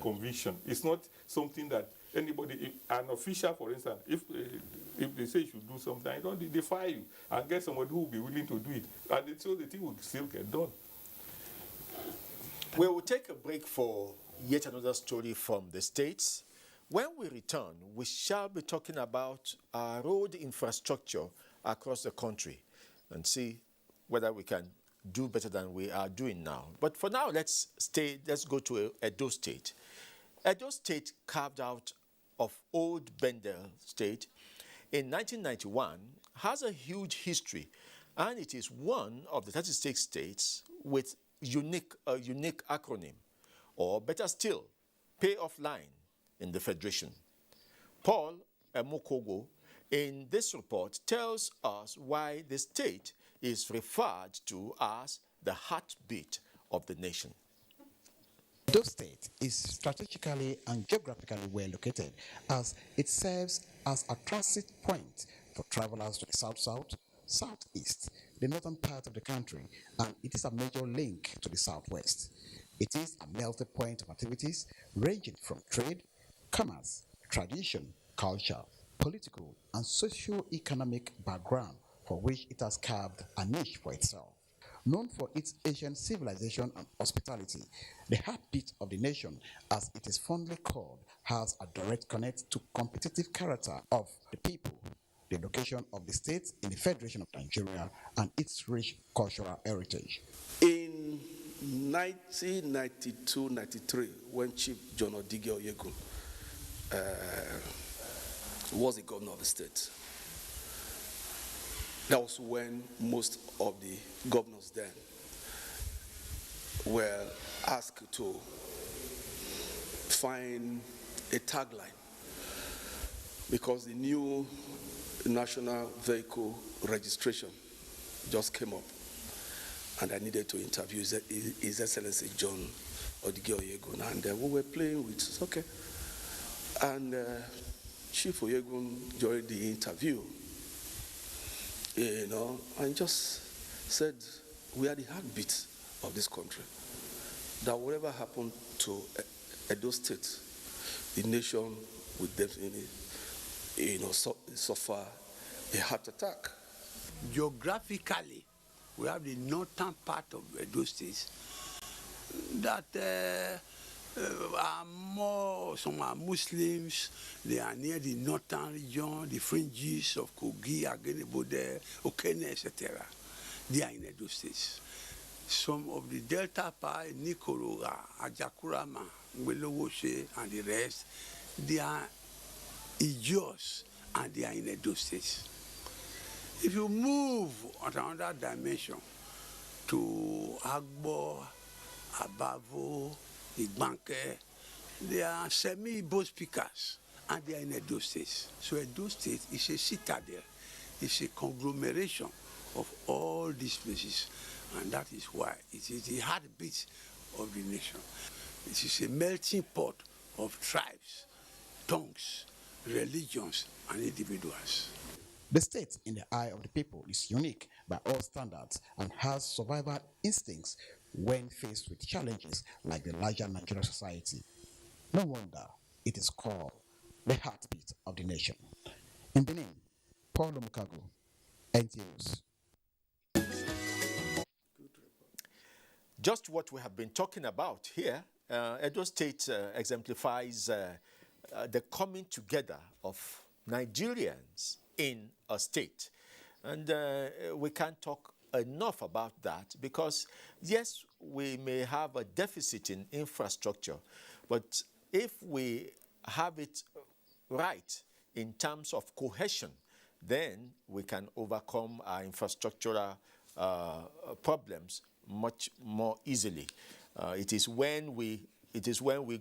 conviction. It's not something that anybody, an official, for instance, if they say you should do something, they fire you and get somebody who will be willing to do it, and so the thing will still get done. We will take a break for yet another story from the States. When we return, we shall be talking about our road infrastructure across the country and see whether we can do better than we are doing now. But for now, let's go to Edo State. Edo State, carved out of old Bendel State in 1991, has a huge history, and it is one of the 36 states with a unique acronym, or better still, payoff line in the Federation. Paul Emukogo in this report tells us why the state is referred to as the heartbeat of the nation. Edo State is strategically and geographically well located, as it serves as a transit point for travelers to the south-south, southeast, the northern part of the country, and it is a major link to the southwest. It is a melting point of activities ranging from trade, commerce, tradition, culture, political, and socio-economic background for which it has carved a niche for itself. known for its ancient civilization and hospitality. The heartbeat of the nation, as it is fondly called, has a direct connect to competitive character of the people, the location of the state in the Federation of Nigeria, and its rich cultural heritage. In 1992-93, when Chief John Odige Oyegun was the governor of the state, that was when most of the governors then were asked to find a tagline, because the new national vehicle registration just came up, and I needed to interview His Excellency John Odige Oyegun, and we were playing with, okay. And Chief Oyegun, during the interview, and just said, we are the heartbeat of this country. That whatever happened to Edo State, the nation would definitely, suffer a heart attack. Geographically, we have the northern part of Edo State that are more, some are Muslims, they are near the northern region, the fringes of Kogi, Agenebode, Okene, etc. They are in Edo State. Some of the delta part, Nikoroga, Ajakurama, Welowoshe, and the rest, they are Ijos, and they are in Edo State. If you move on another dimension to Agbo, Abavo, Igbanke, they are semi-Igbo speakers, and they are in Edo State. So Edo State is a citadel, it's a conglomeration of all these places, and that is why it is the heartbeat of the nation. It is a melting pot of tribes, tongues, religions, and individuals. The state, in the eye of the people, is unique by all standards and has survival instincts when faced with challenges like the larger Nigerian society. No wonder it is called the heartbeat of the nation. In Benin, Paul Mukago, NTA News. Just what we have been talking about here, Edo State exemplifies the coming together of Nigerians in a state. And we can't talk enough about that because, yes, we may have a deficit in infrastructure, but if we have it right in terms of cohesion, then we can overcome our infrastructural problems much more easily. It is when we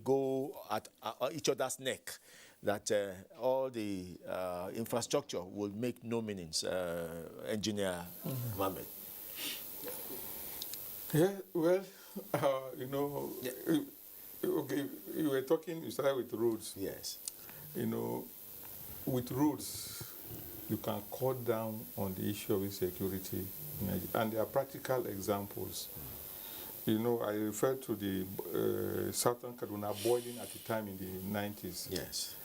go at each other's neck that all the infrastructure will make no meanings. Engineer Mohammed. Yeah, well, okay, you were talking, you started with roads. Yes. With roads, you can cut down on the issue of insecurity, and there are practical examples. I refer to the Southern Kaduna boiling at the time in the 90s. Yes.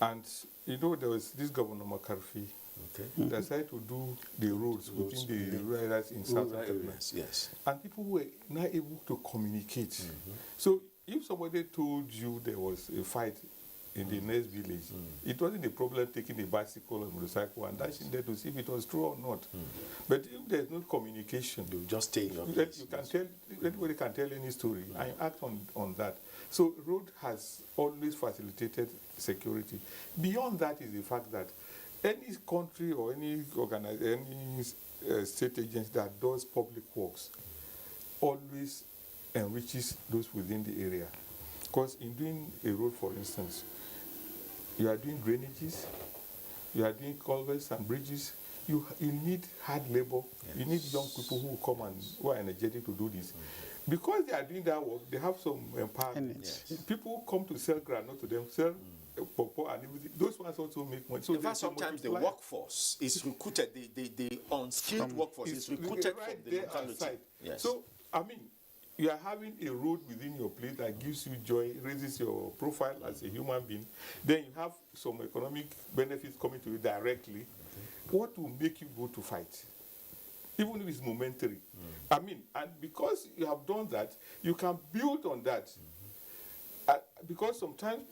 And, there was this Governor McCarthy that decided to do the roads within the rural areas in Southern Kaduna. Yes. And people were not able to communicate. So if somebody told you there was a fight in the next village, it wasn't a problem taking a bicycle or motorcycle and dashing there to see if it was true or not. But if there's no communication, you just stay in your place. You can tell, anybody can tell any story and act on that. So road has always facilitated security. Beyond that is the fact that any country or any state agency that does public works always enriches those within the area. Because in doing a road, for instance, you are doing drainages, you are doing culverts and bridges, you need hard labor, you need young people who come and who are energetic to do this. Because they are doing that work, they have some empowerment. People come to sell granite to them, sell pawpaw and everything. Those ones also make money. So in fact, sometimes the workforce is recruited, the unskilled workforce is recruited right from the there locality. outside. Yes. So, you are having a road within your place that gives you joy, raises your profile as a human being. Then you have some economic benefits coming to you directly. What will make you go to fight? Even if it's momentary. I mean, and because you have done that, you can build on that. Because sometimes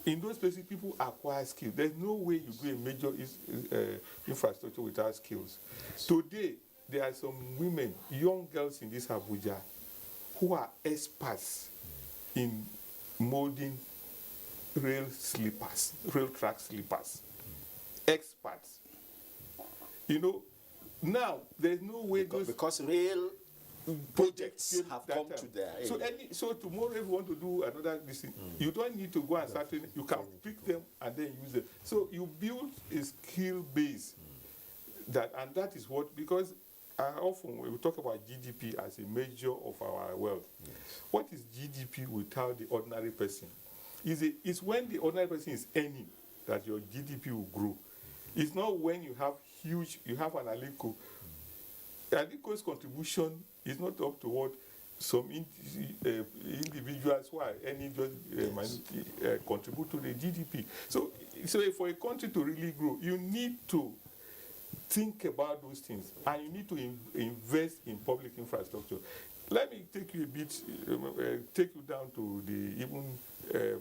in those places people acquire skills. There's no way you do a major infrastructure without skills. Today, there are some women, young girls in this Abuja, who are experts in molding rail track sleepers. Experts. You know, now there's no way because rail projects have come to their area. So tomorrow if you want to do another thing, you don't need to go and start training. You can pick them and then use them. So you build a skill base and that is what, because often we talk about GDP as a measure of our wealth. Yes. What is GDP without the ordinary person? It's when the ordinary person is earning that your GDP will grow. It's not when you have an Aliko. Aliko's contribution is not up to what some individuals who are earning just contribute to the GDP. So for a country to really grow, you need to think about those things, and you need to invest in public infrastructure. Let me take you a bit, take you down to the even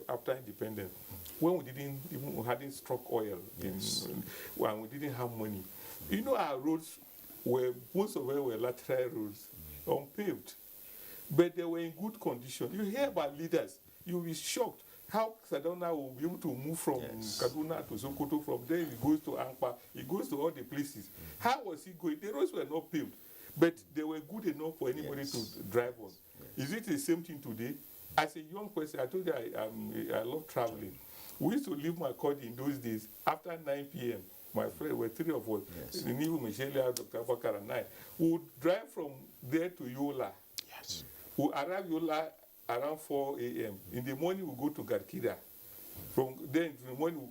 after independence, when we hadn't struck oil, when we didn't have money. You know, our roads most of them were lateral roads, unpaved, but they were in good condition. You hear about leaders, you'll be shocked how Sadona will be able to move from Kaduna to Sokoto. From there, he goes to Ankpa, he goes to all the places. How was he going? The roads were not paved, but they were good enough for anybody to drive on. Is it the same thing today? As a young person, I told you I love traveling. We used to leave my car in those days after 9 p.m. My friend, were three of us, Nivu, Michelle, Dr. Abakar, and I, we would drive from there to Yola. Yes. We arrive Yola around 4 a.m. In the morning, we go to Garkida. From then, in the morning,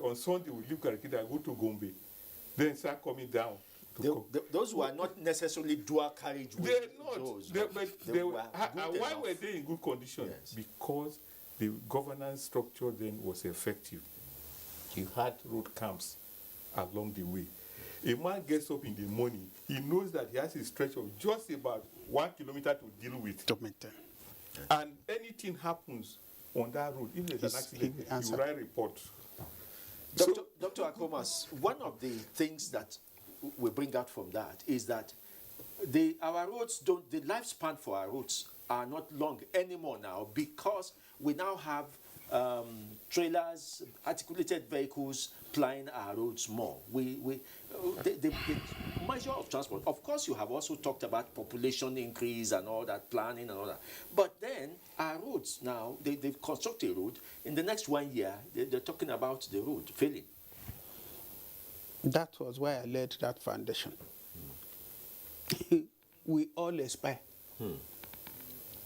on Sunday, we leave Garkida, go to Gombe. Then start coming down. Those were not necessarily dual carriage. They're not. Why were they in good condition? Yes. Because the governance structure then was effective. You had road camps along the way. A man gets up in the morning, he knows that he has a stretch of just about 1 kilometer to deal with. And anything happens on that road, if there's an accident, you write a report. Dr. Akomas, one of the things that we bring out from that is that the lifespan for our roads are not long anymore now, because we now have trailers, articulated vehicles plying our roads more. The measure of transport, of course, you have also talked about population increase and all that, planning and all that. But then our roads now, they've constructed a road. In the next 1 year, they're talking about the road failing. That was why I led that foundation. We all aspire.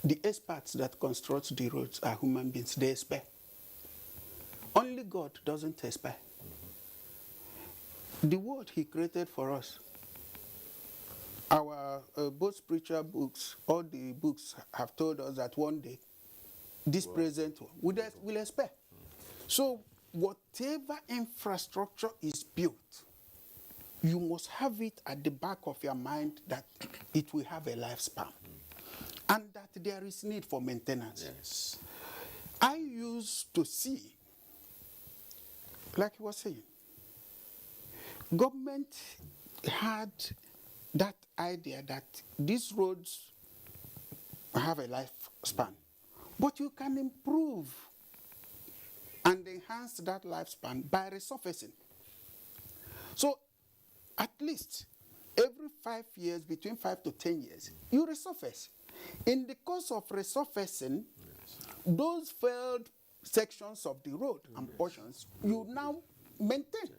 The experts that construct the roads are human beings. They aspire. Only God doesn't aspire. The world He created for us, our both spiritual books, all the books have told us that one day, this present one will aspire. So whatever infrastructure is built, you must have it at the back of your mind that it will have a lifespan. And that there is need for maintenance. Yes. I used to see, like you were saying, government had that idea that these roads have a lifespan, but you can improve and enhance that lifespan by resurfacing. So at least every 5 years, between 5 to 10 years, you resurface. In the course of resurfacing, those failed sections of the road and portions, you now maintain.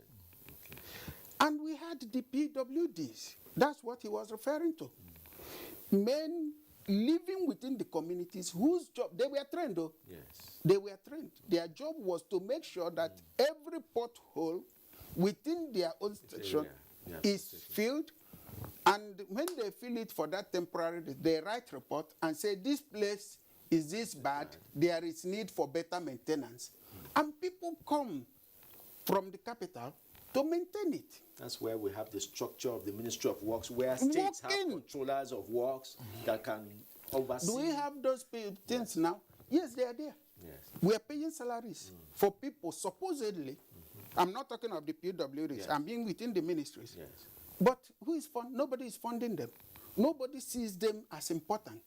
And we had the PWDs. That's what he was referring to. Men living within the communities whose job, they were trained though. Yes. They were trained. Their job was to make sure that every pothole within their own section is filled. And when they fill it for that temporary, they write report and say, this place is this bad, there is need for better maintenance. And people come from the capital to maintain it. That's where we have the structure of the Ministry of Works, where states have controllers of works that can oversee. Do we have those things now? Yes, they are there. Yes. We are paying salaries for people supposedly. I'm not talking of the PWDs. I'm being within the ministries. Yes. But who is nobody is funding them. Nobody sees them as important.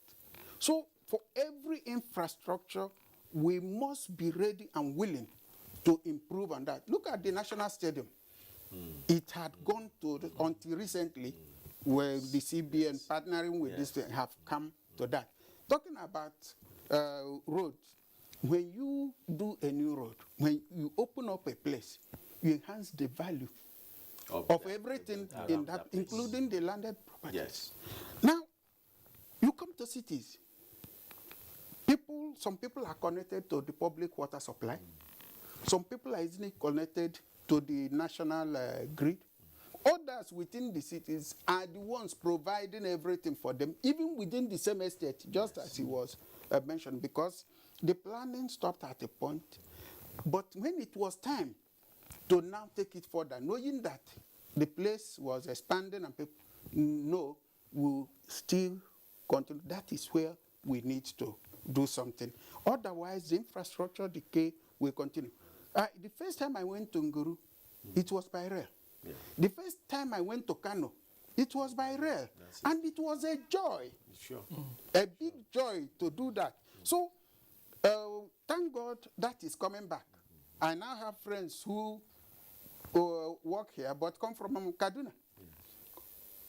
So for every infrastructure, we must be ready and willing to improve on that. Look at the National Stadium. It had gone to, until recently, where the CBN partnering with this thing have come to that. Talking about roads, when you do a new road, when you open up a place, you enhance the value of everything in that, including the landed properties. Yes. Now, you come to cities. Some people are connected to the public water supply. Some people are easily connected to the national grid. Others within the cities are the ones providing everything for them, even within the same estate, just as it was mentioned, because the planning stopped at a point. But when it was time to now take it further, knowing that the place was expanding and people know will still continue, that is where we need to do something. Otherwise, the infrastructure decay will continue. The first time I went to Nguru, it was by rail. Yeah. The first time I went to Kano, it was by rail. And it was a joy. Sure. A big joy to do that. So, thank God that is coming back. I now have friends who work here but come from Kaduna.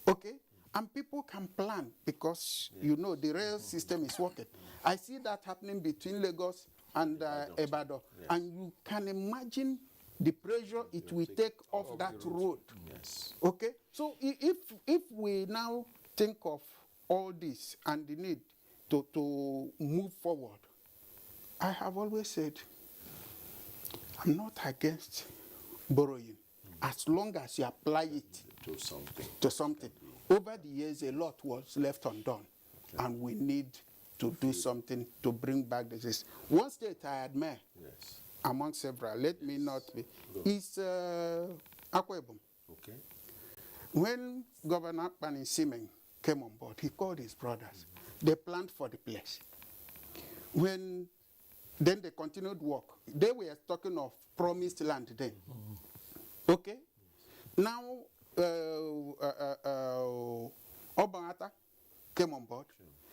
Okay? And people can plan because, you know, the rail system is working. I see that happening between Lagos and Ibadan. And you can imagine the pressure it will take off that road. Yes. Okay? So if we now think of all this and the need to move forward, I have always said, I'm not against borrowing, as long as you apply it to something. Over the years, a lot was left undone, and we need to do something to bring back this. One state I admire, among several, let me not be, is Akwa Ibom. Okay. When Governor Akpan Simeng came on board, he called his brothers. They planned for the place. Then they continued work. They were talking of promised land then. Okay? Now, Obangata came on board.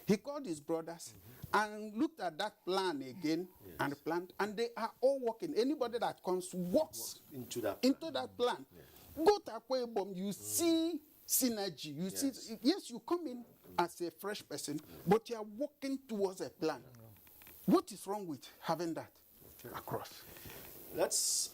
He called his brothers and looked at that plan again and planned, and they are all working. Anybody that comes works into that plan. Go to Akwa Ibom, you see synergy. You see, yes, you come in as a fresh person, but you are working towards a plan. What is wrong with having that across? Let's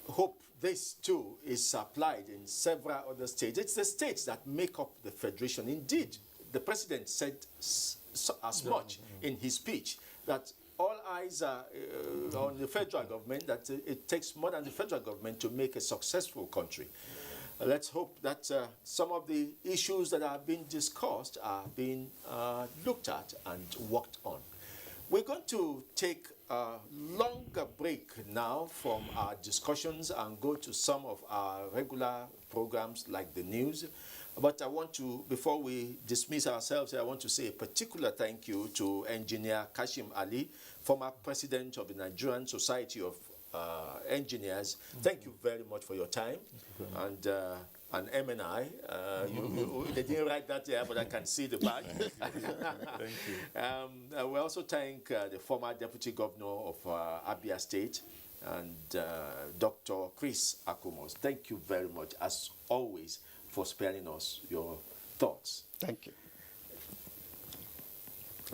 hope this too is applied in several other states. It's the states that make up the federation. Indeed, the president said as much in his speech, that all eyes are on the federal government, that it takes more than the federal government to make a successful country. Let's hope that some of the issues that are being discussed are being looked at and worked on. We're going to take a longer break now from our discussions and go to some of our regular programs like the news. But I want to, before we dismiss ourselves, I want to say a particular thank you to Engineer Kashim Ali, former president of the Nigerian Society of Engineers. Thank you very much for your time. And MNI, they didn't write that there, but I can see the badge. Thank you. We also thank the former Deputy Governor of Abia State and Dr. Chris Akumos. Thank you very much, as always, for sparing us your thoughts. Thank you.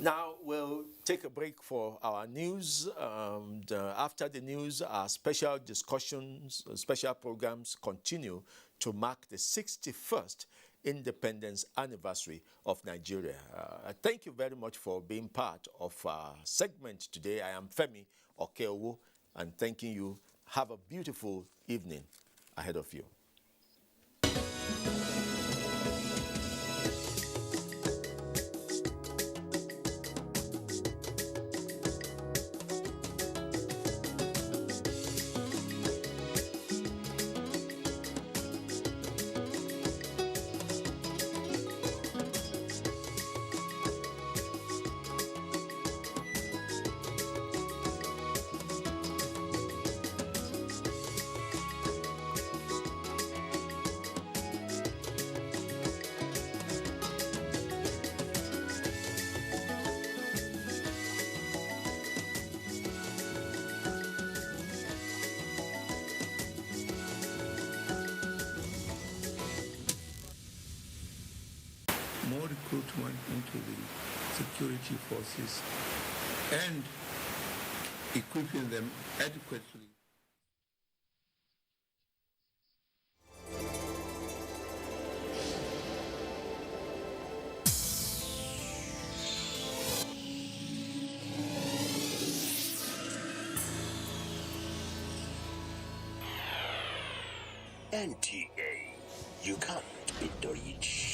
Now we'll take a break for our news. After the news, our special discussions, special programs continue to mark the 61st independence anniversary of Nigeria. Thank you very much for being part of our segment today. I am Femi Okeowo, and thanking you. Have a beautiful evening ahead of you. more recruitment into the security forces and equipping them adequately. NTA, you can't beat the reach.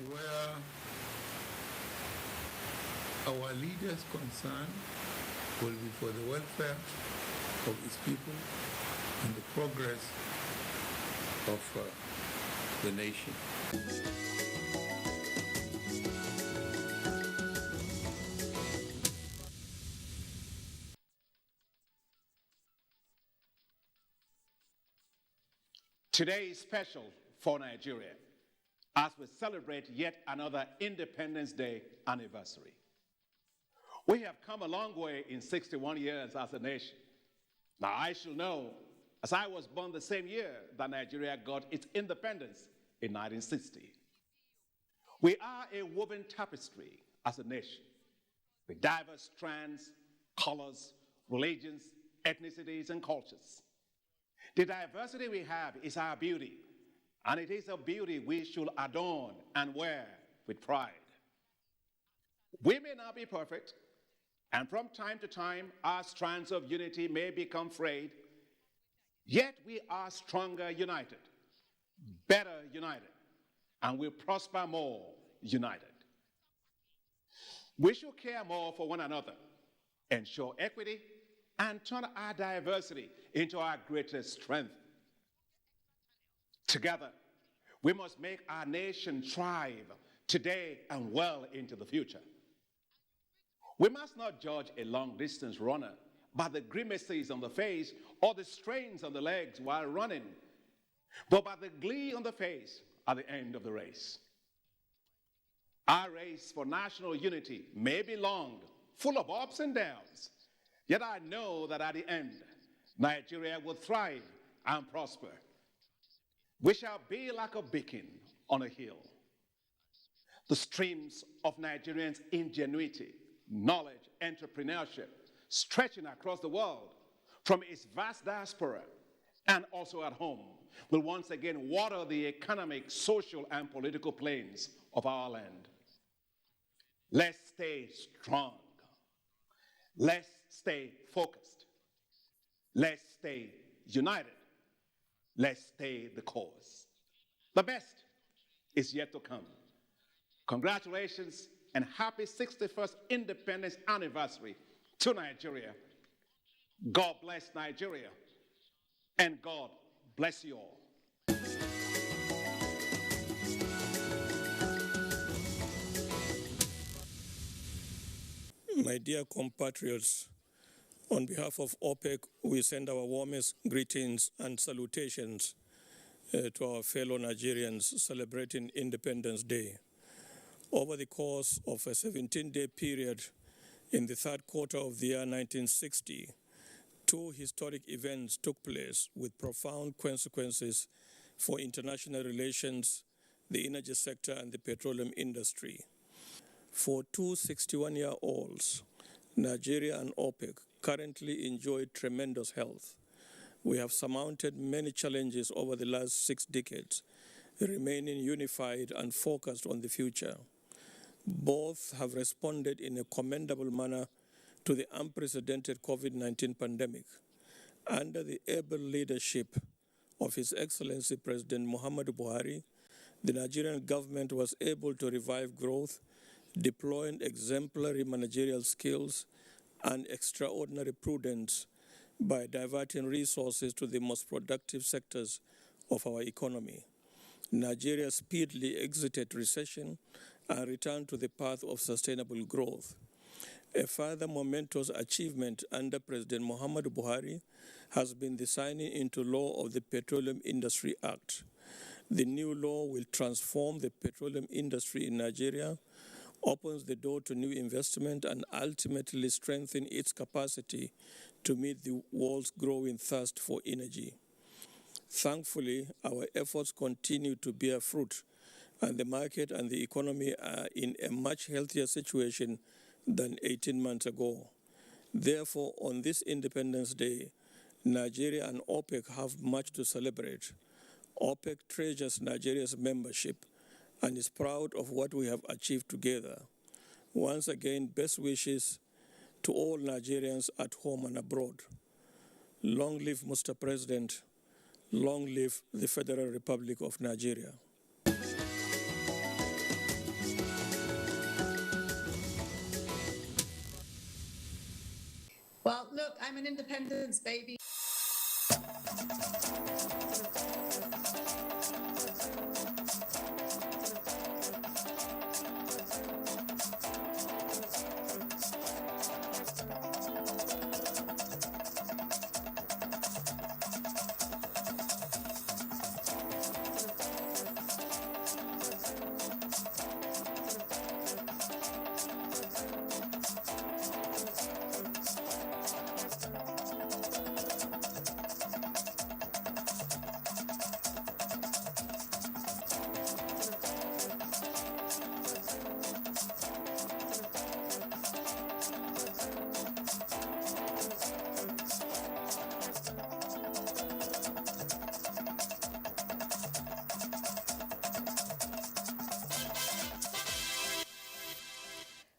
Where our leaders' concern will be for the welfare of its people and the progress of the nation. Today is special for Nigeria as we celebrate yet another Independence Day anniversary. We have come a long way in 61 years as a nation. Now I should know, as I was born the same year that Nigeria got its independence in 1960. We are a woven tapestry as a nation with diverse strands, colors, religions, ethnicities, and cultures. The diversity we have is our beauty, and it is a beauty we should adorn and wear with pride. We may not be perfect, and from time to time, our strands of unity may become frayed, yet we are stronger united, better united, and will prosper more united. We should care more for one another, ensure equity, and turn our diversity into our greatest strength. Together, we must make our nation thrive today and well into the future. We must not judge a long-distance runner by the grimaces on the face or the strains on the legs while running, but by the glee on the face at the end of the race. Our race for national unity may be long, full of ups and downs, yet I know that at the end, Nigeria will thrive and prosper. We shall be like a beacon on a hill. The streams of Nigerians' ingenuity, knowledge, entrepreneurship, stretching across the world from its vast diaspora and also at home, will once again water the economic, social, and political plains of our land. Let's stay strong. Let's stay focused. Let's stay united. Let's stay the course. The best is yet to come. Congratulations and happy 61st Independence Anniversary to Nigeria. God bless Nigeria, and God bless you all. My dear compatriots, on behalf of OPEC, we send our warmest greetings and salutations to our fellow Nigerians celebrating Independence Day. Over the course of a 17-day period in the third quarter of the year 1960, two historic events took place with profound consequences for international relations, the energy sector, and the petroleum industry. For two 61-year-olds, Nigeria and OPEC currently enjoy tremendous health. We have surmounted many challenges over the last 6 decades, remaining unified and focused on the future. Both have responded in a commendable manner to the unprecedented COVID-19 pandemic. Under the able leadership of His Excellency President Muhammadu Buhari, the Nigerian government was able to revive growth, deploying exemplary managerial skills and extraordinary prudence by diverting resources to the most productive sectors of our economy. Nigeria speedily exited recession and returned to the path of sustainable growth. A further momentous achievement under President Muhammadu Buhari has been the signing into law of the Petroleum Industry Act. The new law will transform the petroleum industry in Nigeria, opens the door to new investment, and ultimately strengthen its capacity to meet the world's growing thirst for energy. Thankfully, our efforts continue to bear fruit, and the market and the economy are in a much healthier situation than 18 months ago. Therefore, on this Independence Day, Nigeria and OPEC have much to celebrate. OPEC treasures Nigeria's membership and is proud of what we have achieved together. Once again, best wishes to all Nigerians at home and abroad. Long live Mr. President. Long live the Federal Republic of Nigeria. Well, look, I'm an independence baby.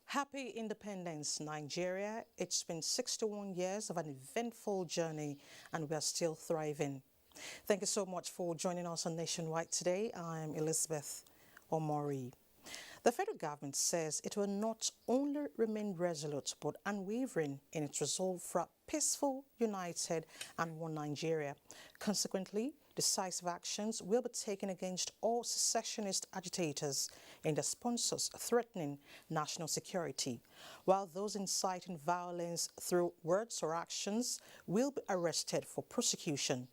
Happy Independence, Nigeria. It's been 61 years of an eventful journey and we are still thriving. Thank you so much for joining us on Nationwide today. I'm Elizabeth Omori. The federal government says it will not only remain resolute but unwavering in its resolve for a peaceful, united and one Nigeria. Consequently, decisive actions will be taken against all secessionist agitators and their sponsors threatening national security, while those inciting violence through words or actions will be arrested for prosecution.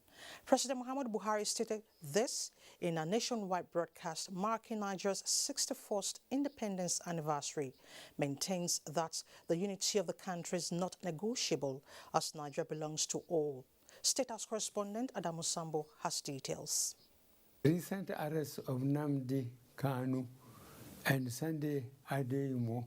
President Muhammadu Buhari stated this in a nationwide broadcast marking Nigeria's 61st independence anniversary, maintains that the unity of the country is not negotiable as Nigeria belongs to all. State House correspondent Adamu Sambo has details. Recent arrests of Nnamdi Kanu and Sunday Adeyemo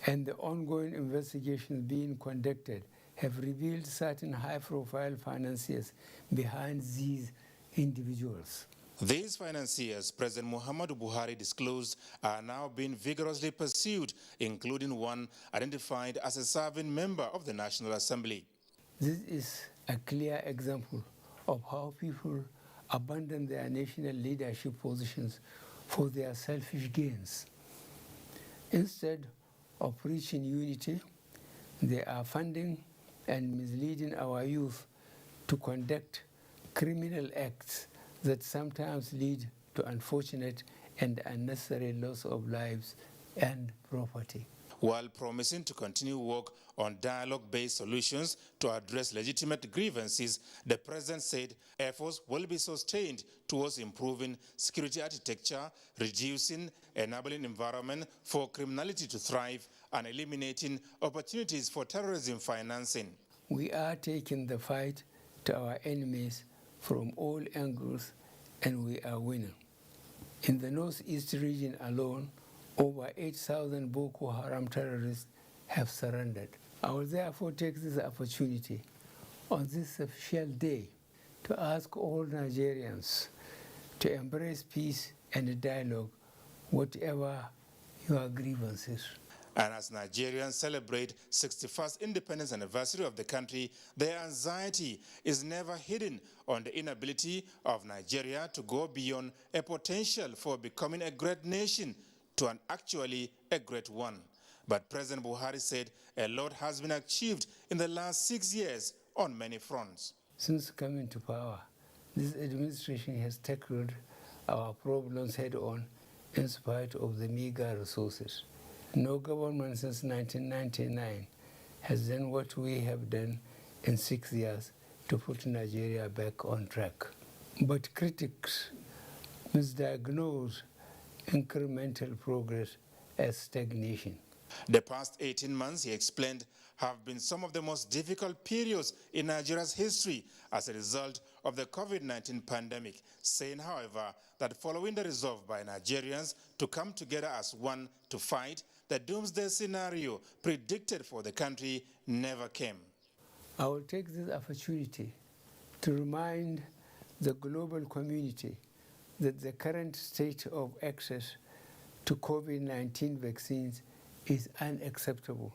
and the ongoing investigations being conducted have revealed certain high-profile financiers behind these individuals. These financiers, President Muhammadu Buhari disclosed, are now being vigorously pursued, including one identified as a serving member of the National Assembly. This is a clear example of how people abandon their national leadership positions for their selfish gains. Instead of preaching unity, they are funding and misleading our youth to conduct criminal acts that sometimes lead to unfortunate and unnecessary loss of lives and property. While promising to continue work on dialogue-based solutions to address legitimate grievances, the president said efforts will be sustained towards improving security architecture, reducing enabling environment for criminality to thrive, and eliminating opportunities for terrorism financing. We are taking the fight to our enemies from all angles, and we are winning. In the northeast region alone, over 8,000 Boko Haram terrorists have surrendered. I will therefore take this opportunity on this special day to ask all Nigerians to embrace peace and dialogue, whatever your grievances. And as Nigerians celebrate 61st independence anniversary of the country, their anxiety is never hidden on the inability of Nigeria to go beyond a potential for becoming a great nation to an actually a great one. But President Buhari said a lot has been achieved in the last 6 years on many fronts. Since coming to power, this administration has tackled our problems head-on in spite of the meager resources. No government since 1999 has done what we have done in 6 years to put Nigeria back on track. But critics misdiagnose incremental progress as stagnation. The past 18 months, he explained, have been some of the most difficult periods in Nigeria's history as a result of the COVID-19 pandemic, saying, however, that following the resolve by Nigerians to come together as one to fight, the doomsday scenario predicted for the country never came. I will take this opportunity to remind the global community that the current state of access to COVID-19 vaccines is unacceptable.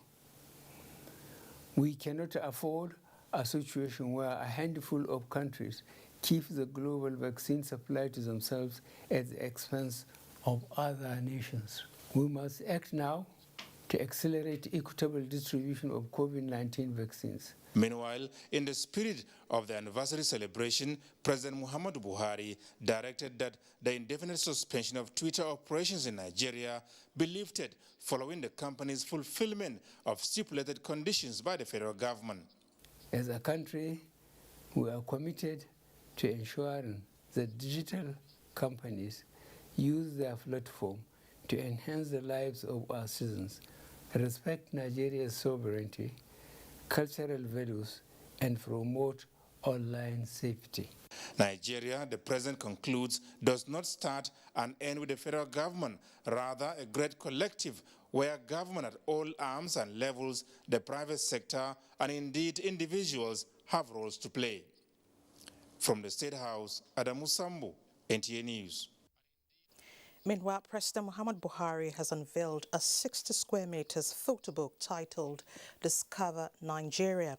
We cannot afford a situation where a handful of countries keep the global vaccine supply to themselves at the expense of other nations. We must act now to accelerate equitable distribution of COVID-19 vaccines. Meanwhile, in the spirit of the anniversary celebration, President Muhammadu Buhari directed that the indefinite suspension of Twitter operations in Nigeria be lifted following the company's fulfillment of stipulated conditions by the federal government. As a country, we are committed to ensuring that digital companies use their platform to enhance the lives of our citizens, respect Nigeria's sovereignty, cultural values, and promote online safety. Nigeria, the president concludes, does not start and end with the federal government, rather a great collective where government at all arms and levels, the private sector, and indeed individuals have roles to play. From the State House, Adamu Sambu, NTA News. Meanwhile, President Muhammad Buhari has unveiled a 60 square meters photo book titled Discover Nigeria,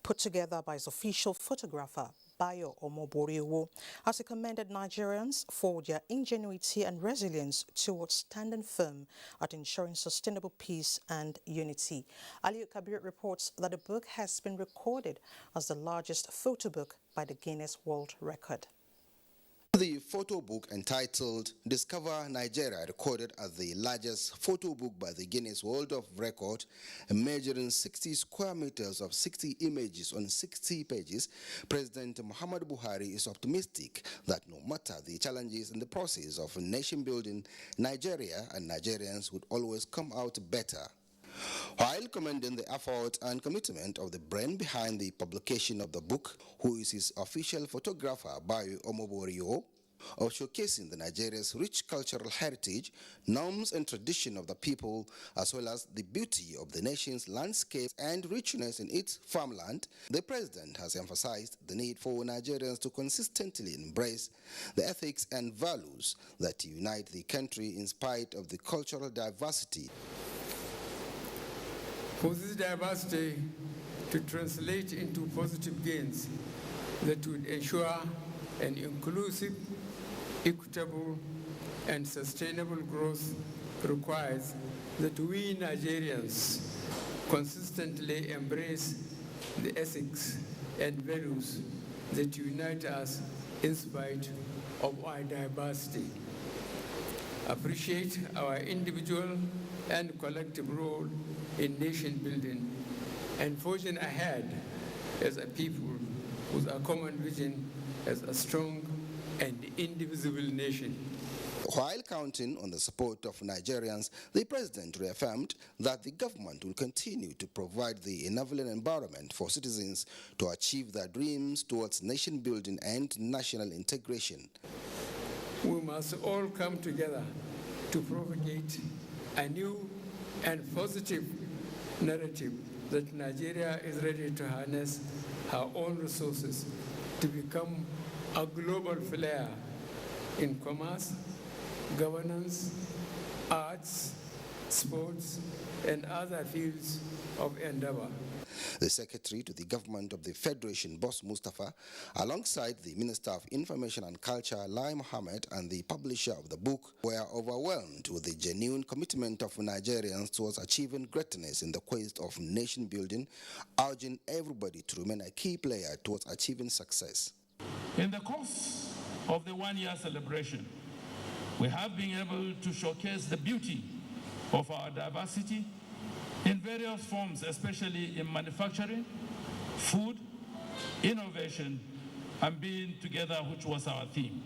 put together by his official photographer, Bayo Omoboriwo, as he commended Nigerians for their ingenuity and resilience towards standing firm at ensuring sustainable peace and unity. Aliyu Kabir reports that the book has been recorded as the largest photo book by the Guinness World Record. The photo book entitled Discover Nigeria, recorded as the largest photo book by the Guinness World of Record, measuring 60 square meters of 60 images on 60 pages. President Muhammadu Buhari is optimistic that no matter the challenges in the process of nation building, Nigeria and Nigerians would always come out better. While commending the effort and commitment of the brain behind the publication of the book, who is his official photographer, Bayo Omoboriwo, of showcasing the Nigeria's rich cultural heritage, norms and tradition of the people, as well as the beauty of the nation's landscape and richness in its farmland, the president has emphasized the need for Nigerians to consistently embrace the ethics and values that unite the country in spite of the cultural diversity. For this diversity to translate into positive gains that would ensure an inclusive, equitable, and sustainable growth requires that we Nigerians consistently embrace the ethics and values that unite us in spite of our diversity. Appreciate our individual and collective role in nation building and forging ahead as a people with a common vision as a strong and indivisible nation. While counting on the support of Nigerians, the president reaffirmed that the government will continue to provide the enabling environment for citizens to achieve their dreams towards nation building and national integration. We must all come together to propagate a new and positive narrative that Nigeria is ready to harness her own resources to become a global player in commerce, governance, arts, sports, and other fields of endeavor. The Secretary to the Government of the Federation, Boss Mustafa, alongside the Minister of Information and Culture, Lai Mohammed, and the publisher of the book, were overwhelmed with the genuine commitment of Nigerians towards achieving greatness in the quest of nation building, urging everybody to remain a key player towards achieving success. In the course of the one-year celebration, we have been able to showcase the beauty of our diversity in various forms, especially in manufacturing, food, innovation, and being together, which was our theme.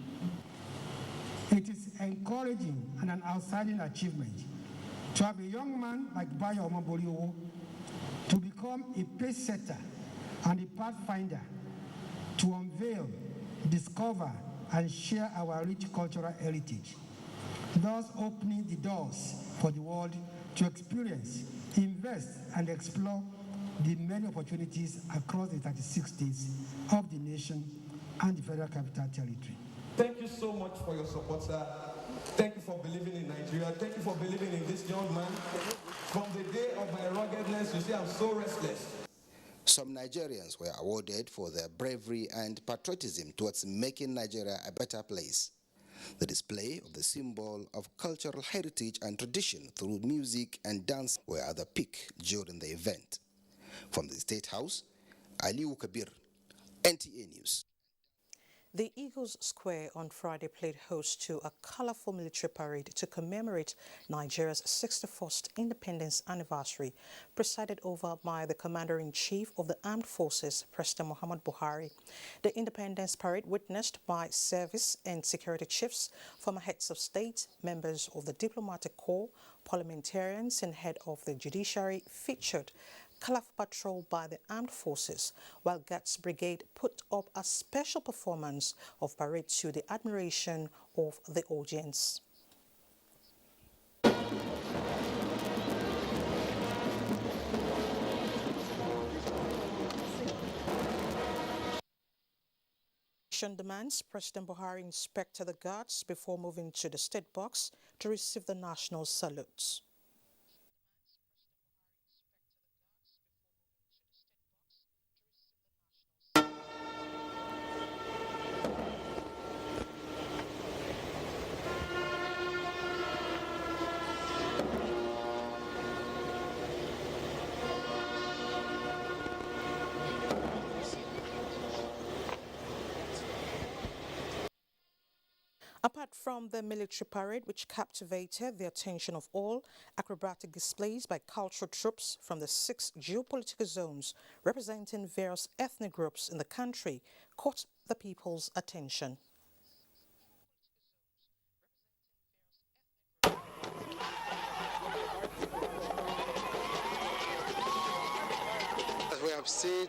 It is encouraging and an outstanding achievement to have a young man like Bayo Omoboliowo to become a pace setter and a pathfinder to unveil, discover, and share our rich cultural heritage, thus opening the doors for the world to experience, invest, and explore the many opportunities across the 36 states of the nation and the Federal Capital Territory. Thank you so much for your support, sir. Thank you for believing in Nigeria. Thank you for believing in this young man. From the day of my ruggedness, you see, I'm so restless. Some Nigerians were awarded for their bravery and patriotism towards making Nigeria a better place. The display of the symbol of cultural heritage and tradition through music and dance were at the peak during the event. From the State House, Aliu Kabir, NTA News. The Eagles Square on Friday played host to a colorful military parade to commemorate Nigeria's 61st independence anniversary, presided over by the Commander-in-Chief of the Armed Forces, President Muhammadu Buhari. The independence parade, witnessed by service and security chiefs, former heads of state, members of the diplomatic corps, parliamentarians, and head of the judiciary, featured colorful patrol by the armed forces, while Guards Brigade put up a special performance of parade to the admiration of the audience. Demands President Buhari inspect the guards before moving to the state box to receive the national salutes. Apart from the military parade, which captivated the attention of all, acrobatic displays by cultural troops from the 6 geopolitical zones representing various ethnic groups in the country caught the people's attention. As we have seen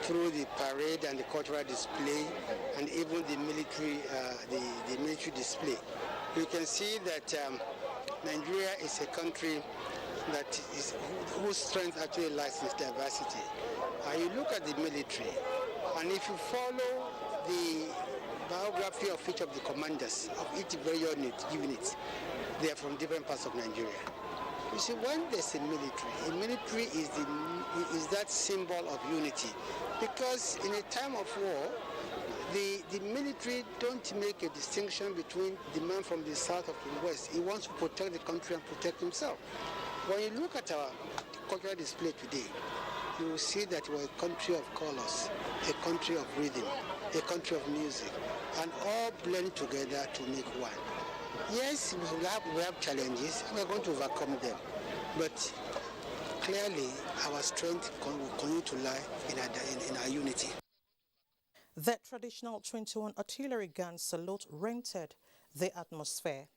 through the parade and the cultural display and even the military display, you can see that Nigeria is a country that whose strength actually lies in its diversity. You look at the military, and if you follow the biography of each of the commanders of each very unit, they are from different parts of Nigeria. You see, when there's a military is that symbol of unity, because in a time of war, the military don't make a distinction between the man from the south or from the west. He wants to protect the country and protect himself. When you look at our cultural display today, you will see that we're a country of colors, a country of rhythm, a country of music, and all blend together to make one. Yes, we have challenges, we're going to overcome them, but clearly our strength will continue to lie in our unity. The traditional 21 artillery gun salute rented the atmosphere.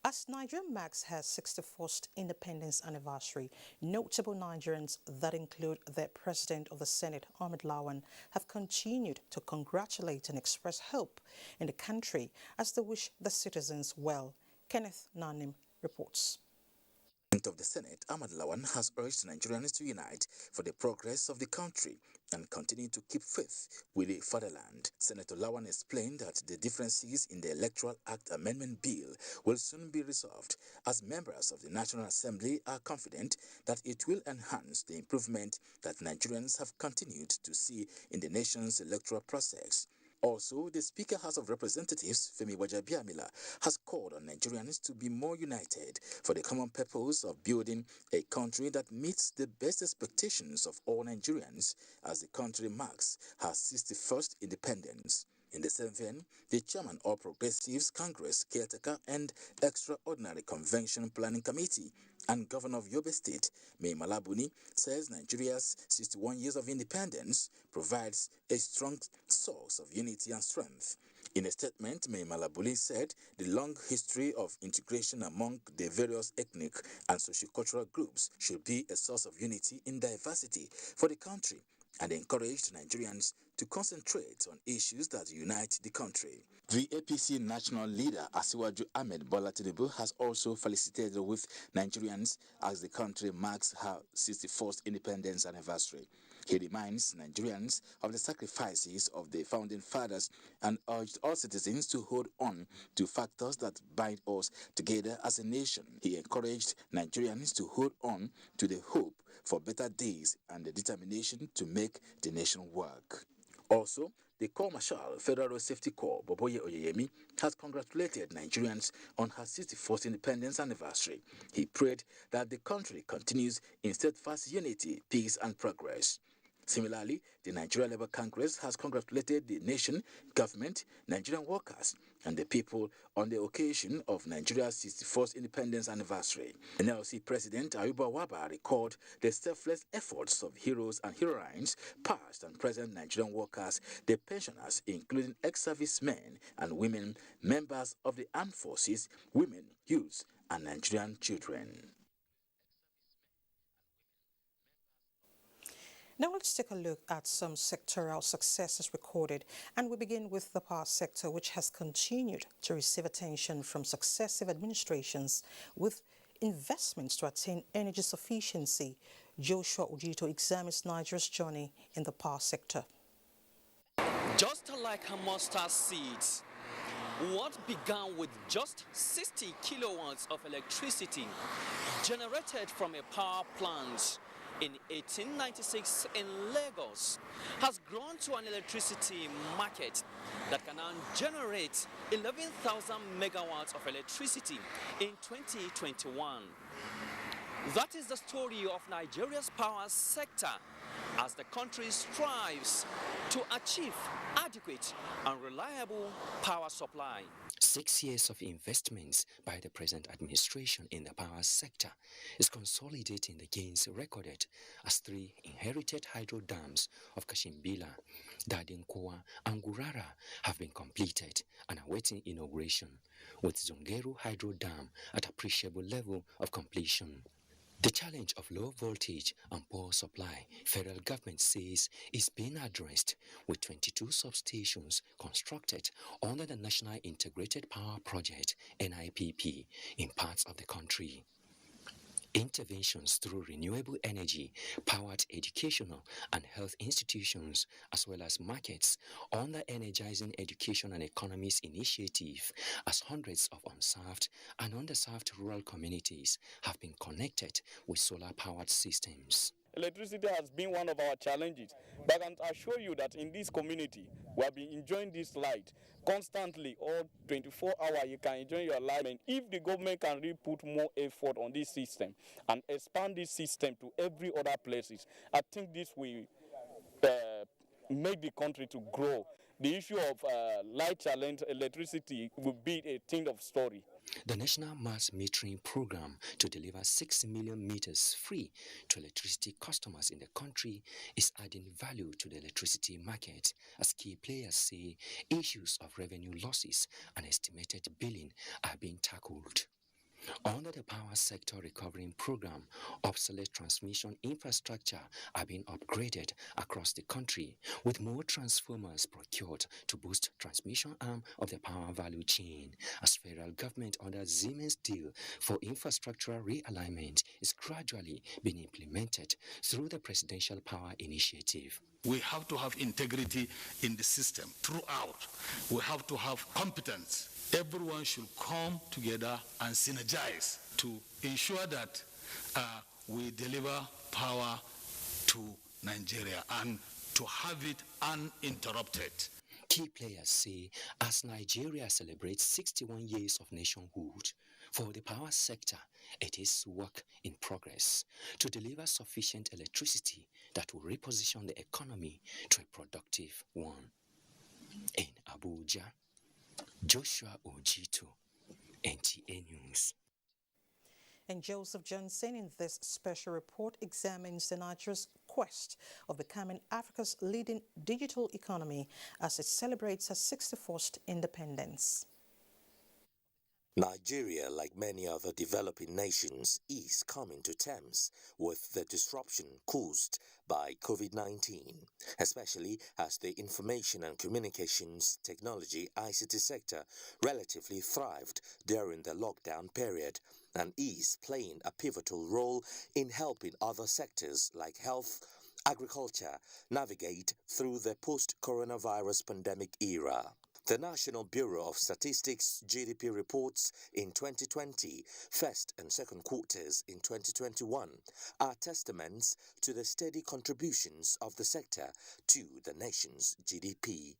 As Nigeria marks her 61st independence anniversary, notable Nigerians that include the President of the Senate, Ahmed Lawan, have continued to congratulate and express hope in the country as they wish the citizens well. Kenneth Nanim reports. of the Senate, Ahmad Lawan, has urged Nigerians to unite for the progress of the country and continue to keep faith with the fatherland. Senator Lawan explained that the differences in the Electoral Act Amendment Bill will soon be resolved, as members of the National Assembly are confident that it will enhance the improvement that Nigerians have continued to see in the nation's electoral process. Also, the Speaker House of Representatives, Femi Wajabiamila, has called on Nigerians to be more united for the common purpose of building a country that meets the best expectations of all Nigerians as the country marks her 61st independence. In the same vein, the Chairman of Progressives Congress Caretaker and Extraordinary Convention Planning Committee and Governor of Yobe State, Mai Malabuni, says Nigeria's 61 years of independence provides a strong source of unity and strength. In a statement, Mai Malabuni said the long history of integration among the various ethnic and sociocultural groups should be a source of unity in diversity for the country, and encouraged Nigerians to concentrate on issues that unite the country. The APC national leader Asiwaju Ahmed Bola Tinubu has also felicitated with Nigerians as the country marks her 61st independence anniversary. He reminds Nigerians of the sacrifices of the founding fathers and urged all citizens to hold on to factors that bind us together as a nation. He encouraged Nigerians to hold on to the hope for better days and the determination to make the nation work. Also, the Corps Marshal Federal Road Safety Corps, Boboye Oyeyemi, has congratulated Nigerians on her 61st independence anniversary. He prayed that the country continues in steadfast unity, peace, and progress. Similarly, the Nigeria Labour Congress has congratulated the nation, government, Nigerian workers, and the people on the occasion of Nigeria's 61st independence anniversary. NLC President Ayuba Waba recalled the selfless efforts of heroes and heroines, past and present Nigerian workers, the pensioners, including ex-servicemen and women, members of the armed forces, women, youths, and Nigerian children. Now let's take a look at some sectoral successes recorded, and we begin with the power sector, which has continued to receive attention from successive administrations with investments to attain energy sufficiency. Joshua Ujito examines Nigeria's journey in the power sector. Just like a mustard seeds, what began with just 60 kilowatts of electricity generated from a power plant in 1896 in Lagos has grown to an electricity market that can now generate 11,000 megawatts of electricity in 2021. That is the story of Nigeria's power sector as the country strives to achieve adequate and reliable power supply. 6 years of investments by the present administration in the power sector is consolidating the gains recorded as 3 inherited hydro dams of Kashimbila, Dadinkowa, and Gurara have been completed and awaiting inauguration, with Zongeru Hydro Dam at appreciable level of completion. The challenge of low voltage and poor supply, federal government says, is being addressed with 22 substations constructed under the National Integrated Power Project, NIPP, in parts of the country. Interventions through renewable energy, powered educational and health institutions, as well as markets, under Energizing Education and Economies Initiative, as hundreds of unserved and underserved rural communities have been connected with solar-powered systems. Electricity has been one of our challenges, but I can assure you that in this community, we have been enjoying this light constantly, all 24 hours. You can enjoy your light. And if the government can really put more effort on this system and expand this system to every other places, I think this will make the country to grow. The issue of light challenge electricity will be a thing of story. The National Mass Metering Program to deliver 6 million meters free to electricity customers in the country is adding value to the electricity market, as key players say issues of revenue losses and estimated billing are being tackled. Under the Power Sector Recovery Program, obsolete transmission infrastructure are being upgraded across the country, with more transformers procured to boost transmission arm of the power value chain, as federal government under Siemens deal for infrastructural realignment is gradually being implemented through the Presidential Power Initiative. We have to have integrity in the system throughout. We have to have competence. Everyone should come together and synergize to ensure that we deliver power to Nigeria and to have it uninterrupted. Key players say as Nigeria celebrates 61 years of nationhood, for the power sector, it is work in progress to deliver sufficient electricity that will reposition the economy to a productive one. In Abuja, Joshua Ojito, NTA News. And Joseph Johnson in this special report examines the Nigeria's quest of becoming Africa's leading digital economy as it celebrates its 61st independence. Nigeria, like many other developing nations, is coming to terms with the disruption caused by COVID-19, especially as the information and communications technology ICT sector relatively thrived during the lockdown period and is playing a pivotal role in helping other sectors like health, agriculture navigate through the post-coronavirus pandemic era. The National Bureau of Statistics GDP reports in 2020, first and second quarters in 2021 are testaments to the steady contributions of the sector to the nation's GDP.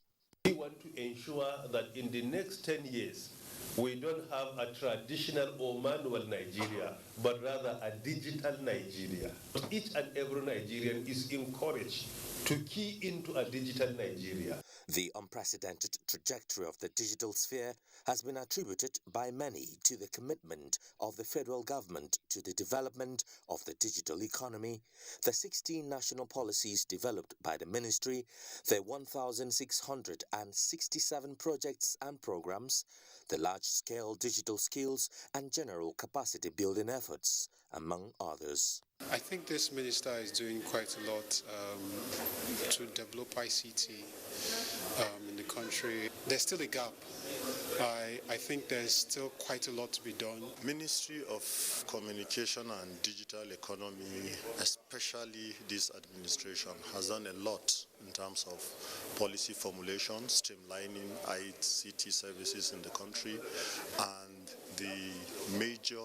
We want to ensure that in the next 10 years, we don't have a traditional or manual Nigeria, but rather a digital Nigeria. Each and every Nigerian is encouraged to key into a digital Nigeria. The unprecedented trajectory of the digital sphere has been attributed by many to the commitment of the federal government to the development of the digital economy, the 16 national policies developed by the ministry, the 1,667 projects and programs, the large-scale digital skills and general capacity building efforts, among others. I think this minister is doing quite a lot to develop ICT in the country. There's still a gap. I think there's still quite a lot to be done. Ministry of Communication and Digital Economy, especially this administration, has done a lot in terms of policy formulation, streamlining ICT services in the country, and the major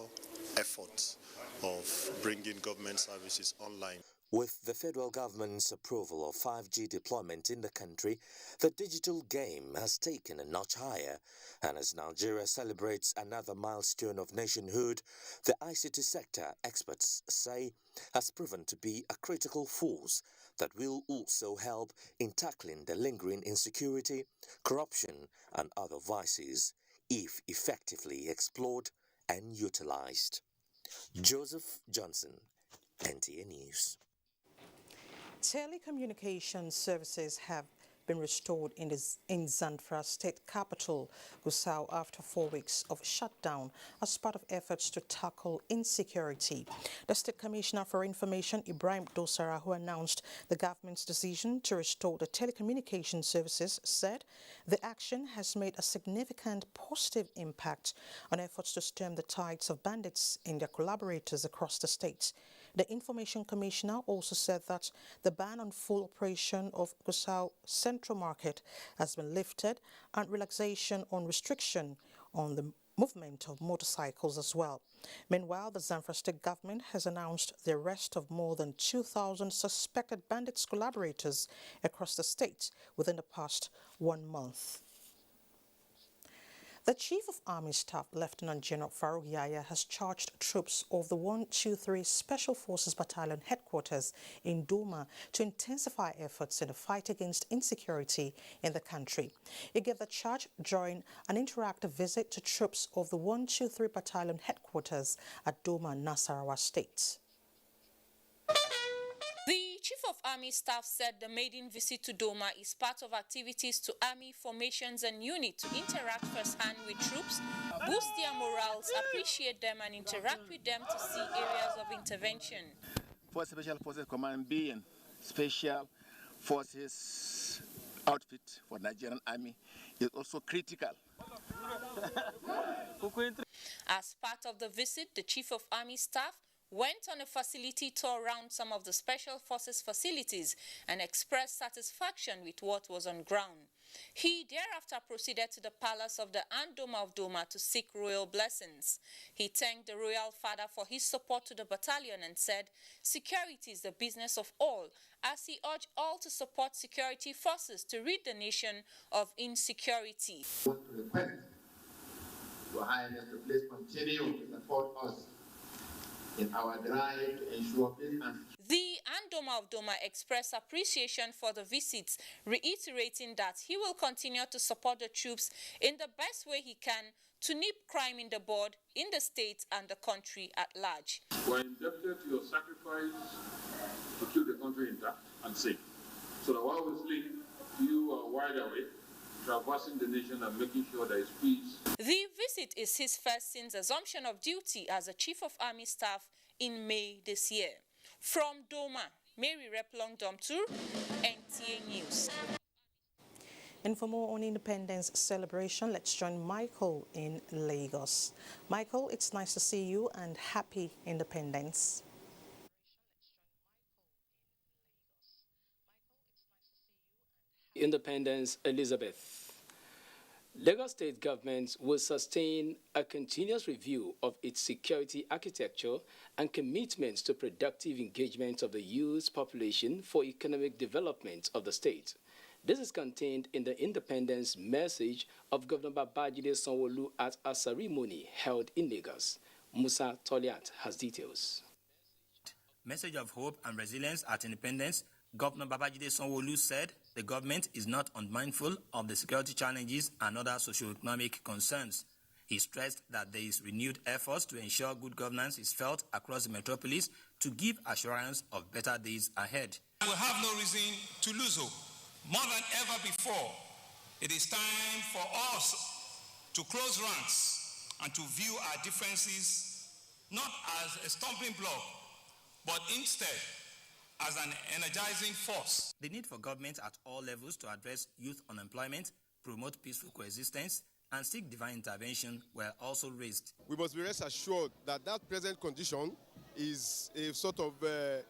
efforts of bringing government services online. With the federal government's approval of 5G deployment in the country, the digital game has taken a notch higher, and as Nigeria celebrates another milestone of nationhood, the ICT sector, experts say, has proven to be a critical force that will also help in tackling the lingering insecurity, corruption, and other vices, if effectively explored and utilized. Joseph Johnson, NTA News. Telecommunications services have been restored in Zamfara state capital, Gusau, after 4 weeks of shutdown as part of efforts to tackle insecurity. The State Commissioner for Information, Ibrahim Dosara, who announced the government's decision to restore the telecommunications services, said the action has made a significant positive impact on efforts to stem the tides of bandits and their collaborators across the state. The Information Commissioner also said that the ban on full operation of Gusau Central Market has been lifted and relaxation on restriction on the movement of motorcycles as well. Meanwhile, the Zamfara state government has announced the arrest of more than 2,000 suspected bandits collaborators across the state within the past 1 month. The Chief of Army Staff, Lieutenant General Farouk Yahya, has charged troops of the 123 Special Forces Battalion headquarters in Doma to intensify efforts in the fight against insecurity in the country. He gave the charge during an interactive visit to troops of the 123 Battalion headquarters at Doma, Nasarawa State. The Chief of Army Staff said the maiden visit to Doma is part of activities to Army formations and units to interact firsthand with troops, boost their morals, appreciate them, and interact with them to see areas of intervention. For Special Forces Command being Special Forces outfit for Nigerian Army is also critical. As part of the visit, the Chief of Army Staff went on a facility tour around some of the Special Forces facilities and expressed satisfaction with what was on ground. He thereafter proceeded to the palace of the Andoma of Doma to seek royal blessings. He thanked the royal father for his support to the battalion and said, "Security is the business of all," as he urged all to support security forces to rid the nation of insecurity. Your Highness to please continue to support us in our drive to ensure peace and The Andoma of Doma expressed appreciation for the visits, reiterating that he will continue to support the troops in the best way he can to nip crime in the bud, in the state and the country at large. We are indebted to your sacrifice to keep the country intact and safe, so that while we sleep, you are wide awake, traversing the nation and making sure there is peace. The visit is his first since assumption of duty as the Chief of Army Staff in May this year. From Doma, Mary Replong Domtur, NTA News. And for more on Independence celebration, let's join Michael in Lagos. Michael, it's nice to see you and happy Independence. Independence, Elizabeth. Lagos State government will sustain a continuous review of its security architecture and commitments to productive engagement of the youth population for economic development of the state. This is contained in the independence message of Governor Babajide Sanwo-Olu at a ceremony held in Lagos. Musa Toliat has details. Message of hope and resilience at independence, Governor Babajide Sanwo-Olu said the government is not unmindful of the security challenges and other socio-economic concerns. He stressed that there is renewed efforts to ensure good governance is felt across the metropolis to give assurance of better days ahead. We have no reason to lose hope. More than ever before, it is time for us to close ranks and to view our differences not as a stumbling block, but instead as an energizing force. The need for government at all levels to address youth unemployment, promote peaceful coexistence, and seek divine intervention were also raised. We must be rest assured that that present condition is a sort of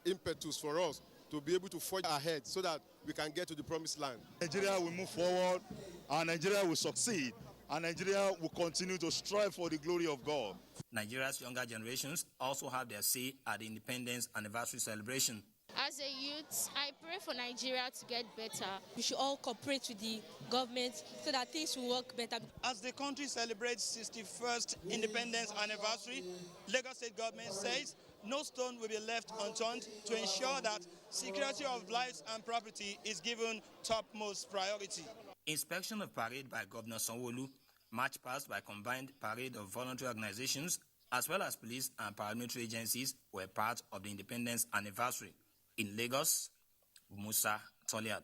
impetus for us to be able to forge ahead so that we can get to the promised land. Nigeria will move forward, and Nigeria will succeed, and Nigeria will continue to strive for the glory of God. Nigeria's younger generations also have their say at the Independence Anniversary celebration. As a youth, I pray for Nigeria to get better. We should all cooperate with the government so that things will work better. As the country celebrates 61st Independence Anniversary, Lagos State government says no stone will be left unturned to ensure that security of lives and property is given topmost priority. Inspection of parade by Governor Sanwo-Olu, march past by combined parade of voluntary organizations, as well as police and paramilitary agencies were part of the Independence Anniversary. In Lagos, Musa Toliat,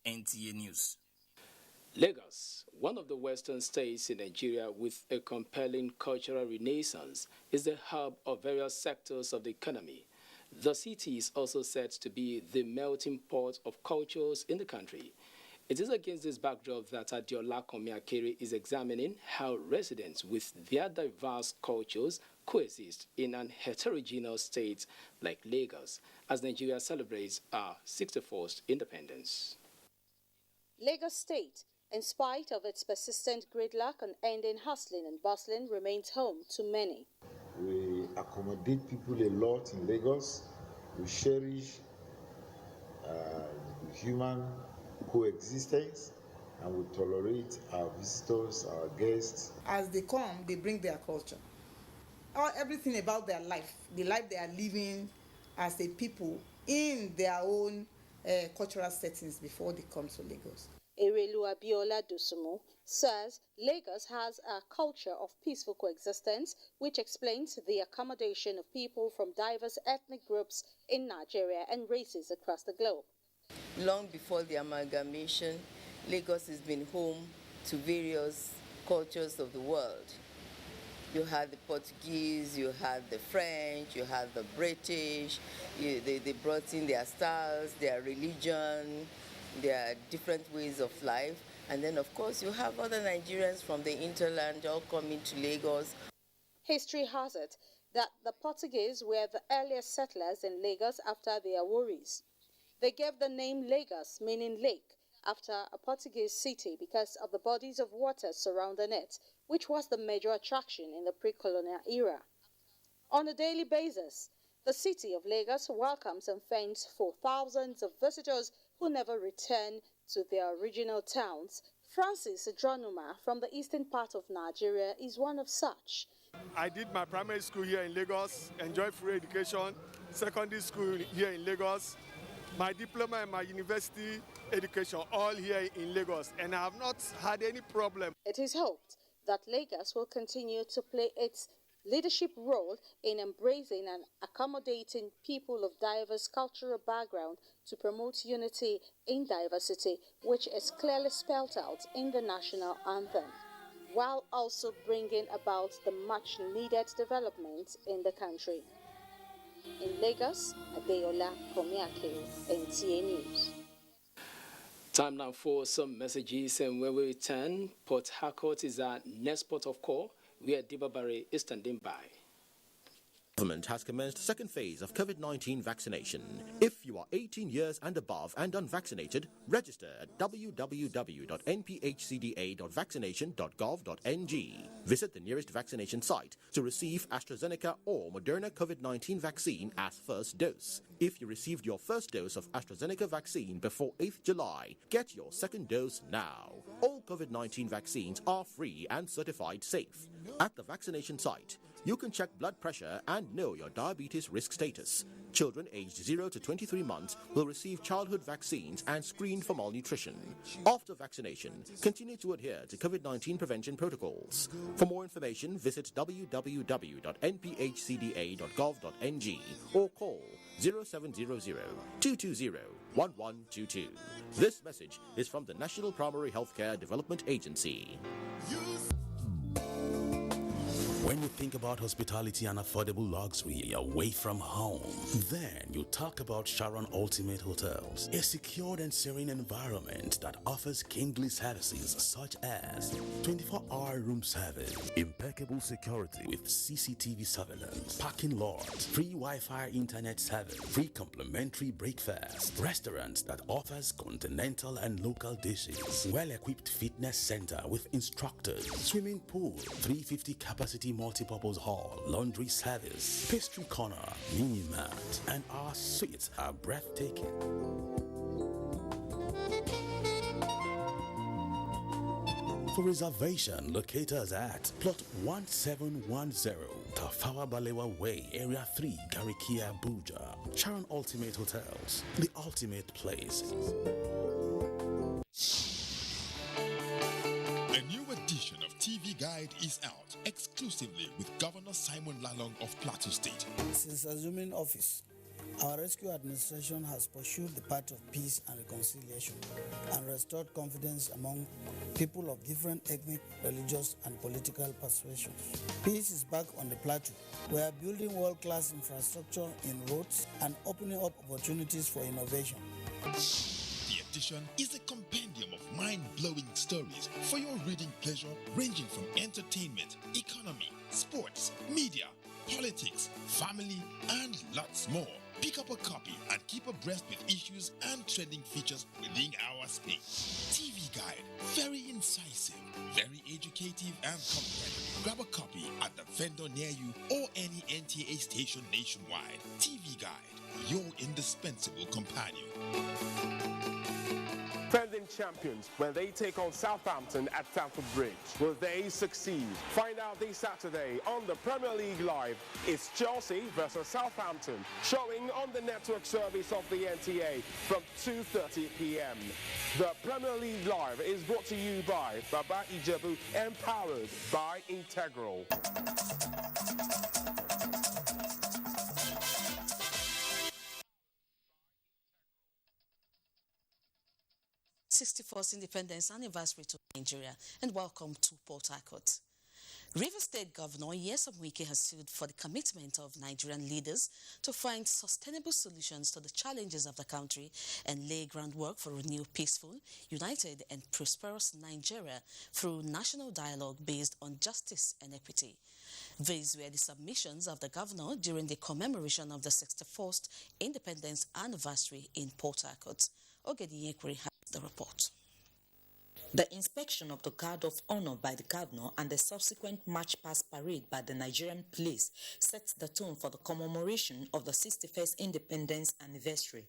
NTA News. Lagos, one of the western states in Nigeria with a compelling cultural renaissance, is the hub of various sectors of the economy. The city is also said to be the melting pot of cultures in the country. It is against this backdrop that Adiola Komiakere is examining how residents with their diverse cultures coexist in an heterogeneous state like Lagos as Nigeria celebrates our 64th independence. Lagos State, in spite of its persistent gridlock and ending hustling and bustling, remains home to many. We accommodate people a lot in Lagos. We cherish human coexistence, and we tolerate our visitors, our guests. As they come, they bring their culture. Everything about their life, the life they are living as a people in their own cultural settings before they come to Lagos. Erelu Abiola Dosumu says Lagos has a culture of peaceful coexistence, which explains the accommodation of people from diverse ethnic groups in Nigeria and races across the globe. Long before the amalgamation, Lagos has been home to various cultures of the world. You had the Portuguese, you had the French, you had the British. They brought in their styles, their religion, their different ways of life. And then, of course, you have other Nigerians from the hinterland all coming to Lagos. History has it that the Portuguese were the earliest settlers in Lagos after the Aworis. They gave the name Lagos, meaning lake, after a Portuguese city because of the bodies of water surrounding it, which was the major attraction in the pre-colonial era. On a daily basis, the city of Lagos welcomes and fends for thousands of visitors who never return to their original towns. Francis Dronuma from the eastern part of Nigeria is one of such. I did my primary school here in Lagos, enjoyed free education, secondary school here in Lagos, my diploma and my university education all here in Lagos, and I have not had any problem. It is hoped that Lagos will continue to play its leadership role in embracing and accommodating people of diverse cultural background to promote unity in diversity, which is clearly spelled out in the national anthem, while also bringing about the much-needed development in the country. In Lagos, Adeola Komiake, NTA News. Time now for some messages, and when we return, Port Harcourt is our next port of call, where Dibabare is standing by. Government has commenced second phase of COVID-19 vaccination. If you are 18 years and above and unvaccinated, register at www.nphcda.vaccination.gov.ng. Visit the nearest vaccination site to receive AstraZeneca or Moderna COVID-19 vaccine as first dose. If you received your first dose of AstraZeneca vaccine before 8th July, get your second dose now. All COVID-19 vaccines are free and certified safe. At the vaccination site, you can check blood pressure and know your diabetes risk status. Children aged 0 to 23 months will receive childhood vaccines and screened for malnutrition. After vaccination, continue to adhere to COVID-19 prevention protocols. For more information, visit www.nphcda.gov.ng or call 0700-220-1122. This message is from the National Primary Healthcare Development Agency. When you think about hospitality and affordable luxury away from home, then you talk about Sharon Ultimate Hotels, a secured and serene environment that offers kingly services such as 24-hour room service, impeccable security with CCTV surveillance, parking lots, free Wi-Fi internet service, free complimentary breakfast, restaurants that offers continental and local dishes, well-equipped fitness center with instructors, swimming pool, 350 capacity multipurpose hall, laundry service, pastry corner, mini mart, and our suites are breathtaking. For reservation, locate us at plot 1710, Tafawa Balewa Way, Area 3, Garikia, Abuja. Sharon Ultimate Hotels, the ultimate place. A new edition of TV Guide is out, exclusively with Governor Simon Lalong of Plateau State. Since assuming office, our rescue administration has pursued the path of peace and reconciliation and restored confidence among people of different ethnic, religious, and political persuasions. Peace is back on the plateau. We are building world-class infrastructure in roads and opening up opportunities for innovation. The edition is a compendium of mind-blowing stories for your reading pleasure, ranging from entertainment, economy, sports, media, politics, family, and lots more. Pick up a copy and keep abreast with issues and trending features within our space. TV Guide, very incisive, very educative and comprehensive. Grab a copy at the vendor near you or any NTA station nationwide. TV Guide, your indispensable companion. Friends, in champions when they take on Southampton at Stamford Bridge. Will they succeed? Find out this Saturday on the Premier League Live. It's Chelsea versus Southampton, showing on the network service of the NTA from 2:30 p.m. The Premier League Live is brought to you by Baba Ijebu, empowered by Integral. 64th Independence Anniversary to Nigeria, and welcome to Port Harcourt. River State Governor Nyesom Wike has sued for the commitment of Nigerian leaders to find sustainable solutions to the challenges of the country and lay groundwork for a new peaceful, united and prosperous Nigeria through national dialogue based on justice and equity. These were the submissions of the governor during the commemoration of the 61st Independence Anniversary in Port Harcourt. Ogedi Yekuri has the report. The inspection of the Guard of Honor by the governor and the subsequent March Past parade by the Nigerian police sets the tone for the commemoration of the 61st Independence Anniversary.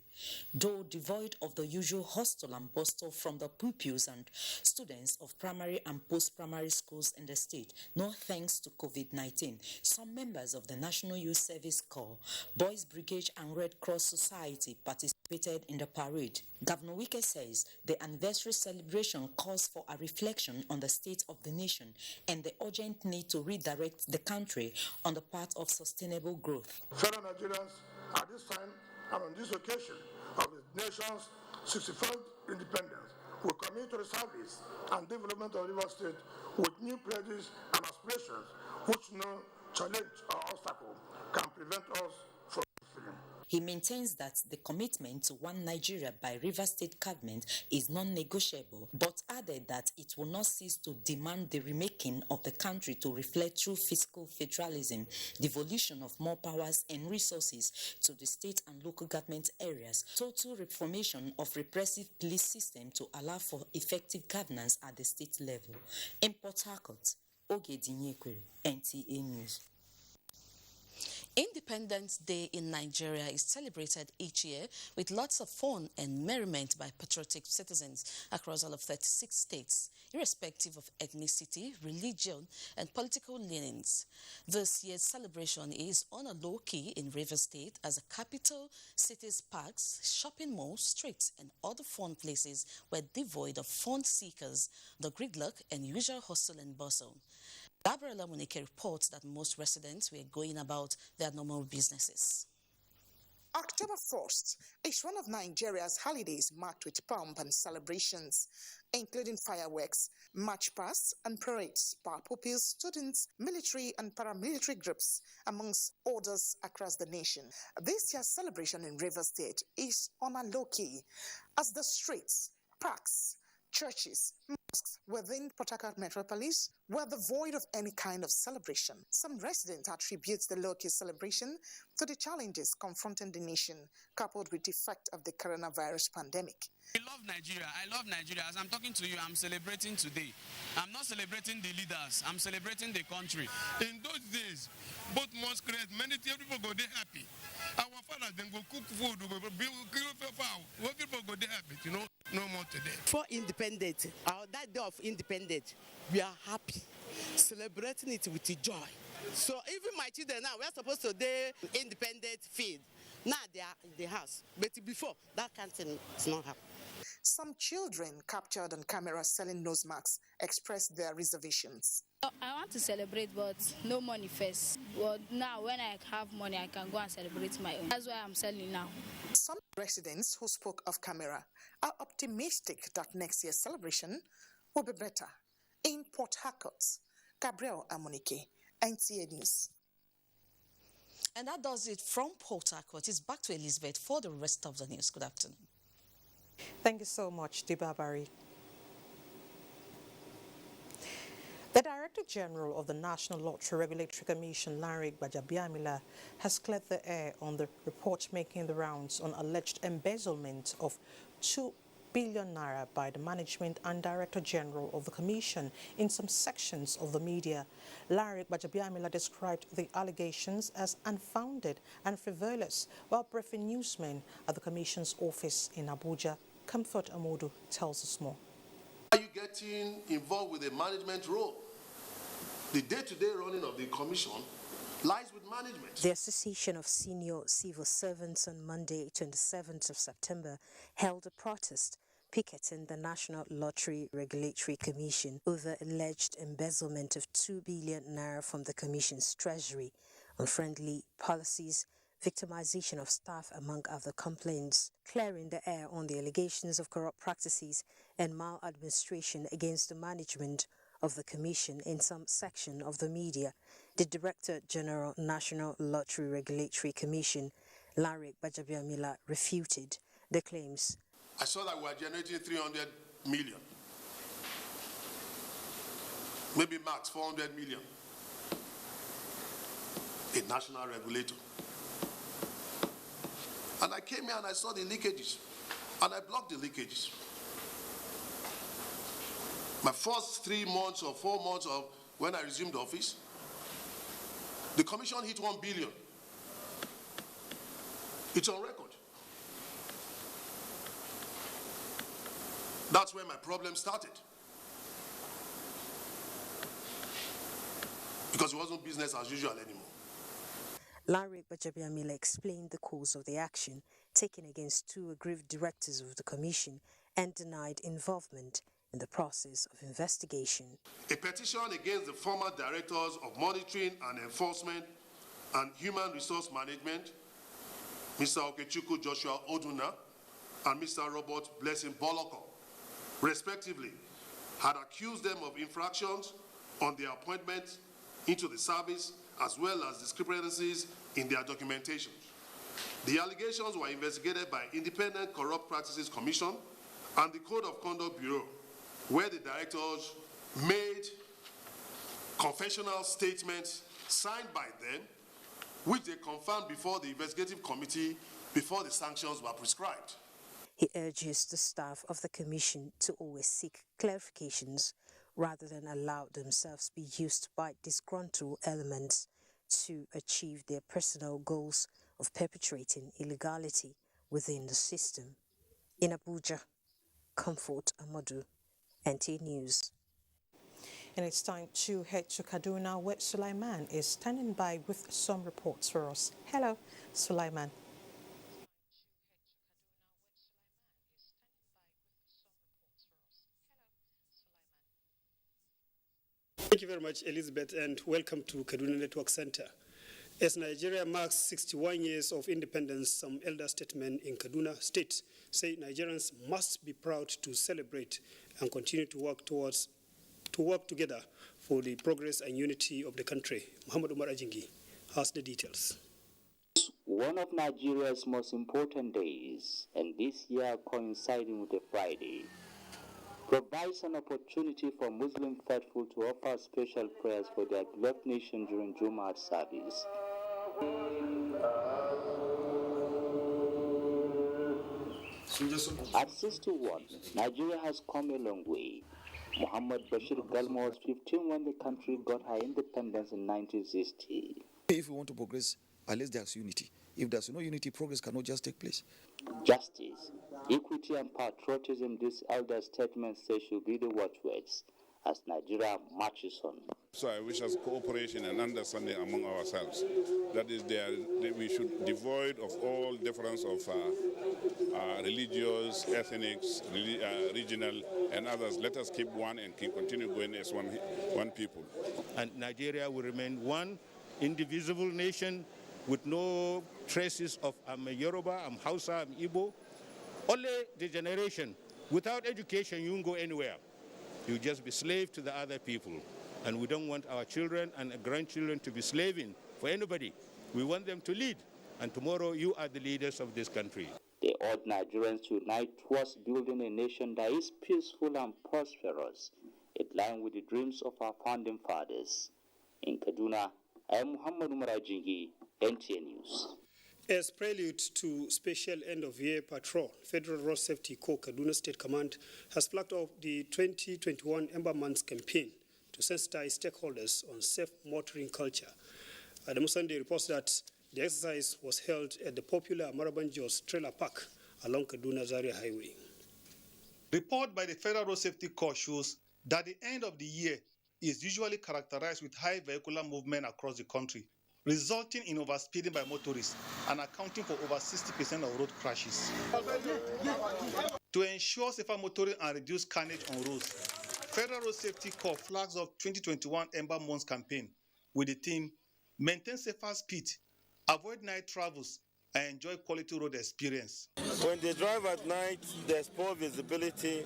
Though devoid of the usual hustle and bustle from the pupils and students of primary and post-primary schools in the state, no thanks to COVID-19, some members of the National Youth Service Corps, Boys Brigade and Red Cross Society participated in the parade. Governor Wike says the anniversary celebration calls for a reflection on the state of the nation and the urgent need to redirect the country on the path of sustainable growth. Fellow Nigerians, at this time and on this occasion of the nation's 61st independence, we commit to the service and development of River State with new pledges and aspirations which no challenge or obstacle can prevent us from fulfilling. He maintains that the commitment to one Nigeria by River State government is non-negotiable, but added that it will not cease to demand the remaking of the country to reflect true fiscal federalism, devolution of more powers and resources to the state and local government areas, total reformation of repressive police system to allow for effective governance at the state level. In Port Harcourt, Ogedi Nyekwere, NTA News. Independence Day in Nigeria is celebrated each year with lots of fun and merriment by patriotic citizens across all of 36 states, irrespective of ethnicity, religion, and political leanings. This year's celebration is on a low key in River State as the capital city's parks, shopping malls, streets, and other fun places were devoid of fun seekers, the gridlock, and usual hustle and bustle. Gabriela Munike reports that most residents were going about their normal businesses. October 1st is one of Nigeria's holidays marked with pomp and celebrations, including fireworks, march pasts, and parades by pupils, students, military and paramilitary groups, amongst others across the nation. This year's celebration in River State is on a low key, as the streets, parks, churches, mosques within Port Harcourt metropolis were devoid of any kind of celebration. Some residents attribute the low-key celebration to the challenges confronting the nation, coupled with the effect of the coronavirus pandemic. I love Nigeria. I love Nigeria. As I'm talking to you, I'm celebrating today. I'm not celebrating the leaders. I'm celebrating the country. In those days, both mosques, many people go there happy. Our fathers then go cook food, go kill fowl. What people go there happy, you know, no more today. For independence, that day of independence, we are happy, celebrating it with joy. So even my children now, we're supposed to do independent feed. Now they are in the house, but before, that kind of thing is not happening. Some children captured on camera selling nose masks expressed their reservations. I want to celebrate, but no money first. Well, now when I have money, I can go and celebrate my own. That's why I'm selling now. Some residents who spoke off camera are optimistic that next year's celebration will be better. In Port Harcourt, Gabriel Amonike, NTA News. And that does it from Port Harcourt. It's back to Elizabeth for the rest of the news. Good afternoon. Thank you so much, Dibabari. The Director General of the National Lottery Regulatory Commission, Larry Gbajabiamila, has cleared the air on the report making the rounds on alleged embezzlement of 2 billion naira by the management and Director General of the Commission in some sections of the media. Larry Gbajabiamila described the allegations as unfounded and frivolous while briefing newsmen at the Commission's office in Abuja. Comfort Amodu tells us more. Are you getting involved with a management role? The day-to-day running of the commission lies with management. The Association of Senior Civil Servants on Monday, 27th of September, held a protest picketing the National Lottery Regulatory Commission over alleged embezzlement of 2 billion naira from the Commission's treasury, unfriendly policies, victimization of staff, among other complaints, clearing the air on the allegations of corrupt practices and maladministration against the management of the Commission in some section of the media. The Director General, National Lottery Regulatory Commission, Larry Bajabiamila, refuted the claims. I saw that we were generating 300 million, maybe max 400 million. A national regulator. And I came here and I saw the leakages, and I blocked the leakages. My first 3 months or 4 months of when I resumed office, the commission hit 1 billion. It's on record. That's where my problem started. Because it wasn't business as usual anymore. Larry Bajabiamila explained the cause of the action taken against 2 aggrieved directors of the Commission and denied involvement in the process of investigation. A petition against the former directors of Monitoring and Enforcement and Human Resource Management, Mr. Okechukwu Joshua Oduna and Mr. Robert Blessing Boloko, respectively, had accused them of infractions on their appointment into the service as well as discrepancies in their documentation. The allegations were investigated by Independent Corrupt Practices Commission and the Code of Conduct Bureau, where the directors made confessional statements signed by them, which they confirmed before the investigative committee before the sanctions were prescribed. He urges the staff of the Commission to always seek clarifications rather than allow themselves be used by disgruntled elements to achieve their personal goals of perpetrating illegality within the system. In Abuja, Comfort Amodu, NTA News. And it's time to head to Kaduna, where Sulaiman is standing by with some reports for us. Hello, Sulaiman. Thank you very much, Elizabeth, and welcome to Kaduna Network Center. As Nigeria marks 61 years of independence, some elder statesmen in Kaduna State say Nigerians must be proud to celebrate and continue to work together for the progress and unity of the country. Muhammad Umar Ajingi has the details. One of Nigeria's most important days, and this year coinciding with a Friday, provides an opportunity for Muslim faithful to offer special prayers for their beloved nation during Jumat service. At 61, Nigeria has come a long way. Muhammad Bashir Galma was 15 when the country got her independence in 1960. If we want to progress, at least there's unity. If there's no unity, progress cannot just take place. Justice, equity and patriotism, these elder statements say should be the watchwords as Nigeria marches on. So I wish us cooperation and understanding among ourselves. That is, we should devoid of all difference of religious, ethnic, regional, and others. Let us keep one and continue going as one people. And Nigeria will remain one indivisible nation with no traces of I'm a Yoruba, I'm Hausa, I'm Igbo. Only the generation. Without education, you won't go anywhere. You just be slave to the other people. And we don't want our children and grandchildren to be slaving for anybody. We want them to lead. And tomorrow, you are the leaders of this country. They urge Nigerians to unite towards building a nation that is peaceful and prosperous, in line with the dreams of our founding fathers. In Kaduna, I am Muhammad Umar Ajingi, NTA News. As prelude to special end-of-year patrol, Federal Road Safety Corps Kaduna State Command has flagged off the 2021 Ember Months campaign to sensitize stakeholders on safe motoring culture. Adamu Sunday reports that the exercise was held at the popular Maraban Jos Trailer Park along Kaduna Zaria Highway. Report by the Federal Road Safety Corps shows that the end of the year is usually characterized with high vehicular movement across the country, resulting in overspeeding by motorists and accounting for over 60% of road crashes. To ensure safer motoring and reduce carnage on roads, Federal Road Safety Corps flags off 2021 Ember Months campaign with the theme, maintain safer speed, avoid night travels, and enjoy quality road experience. When they drive at night, there's poor visibility.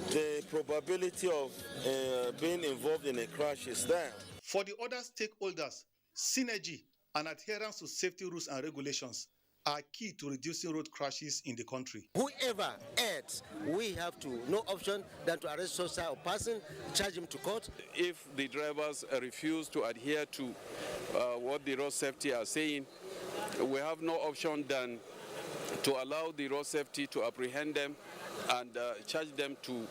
The probability of being involved in a crash is there. For the other stakeholders, synergy and adherence to safety rules and regulations are key to reducing road crashes in the country. Whoever errs, we have to no option than to arrest such a person, charge him to court. If the drivers refuse to adhere to what the road safety are saying, we have no option than to allow the road safety to apprehend them and charge them to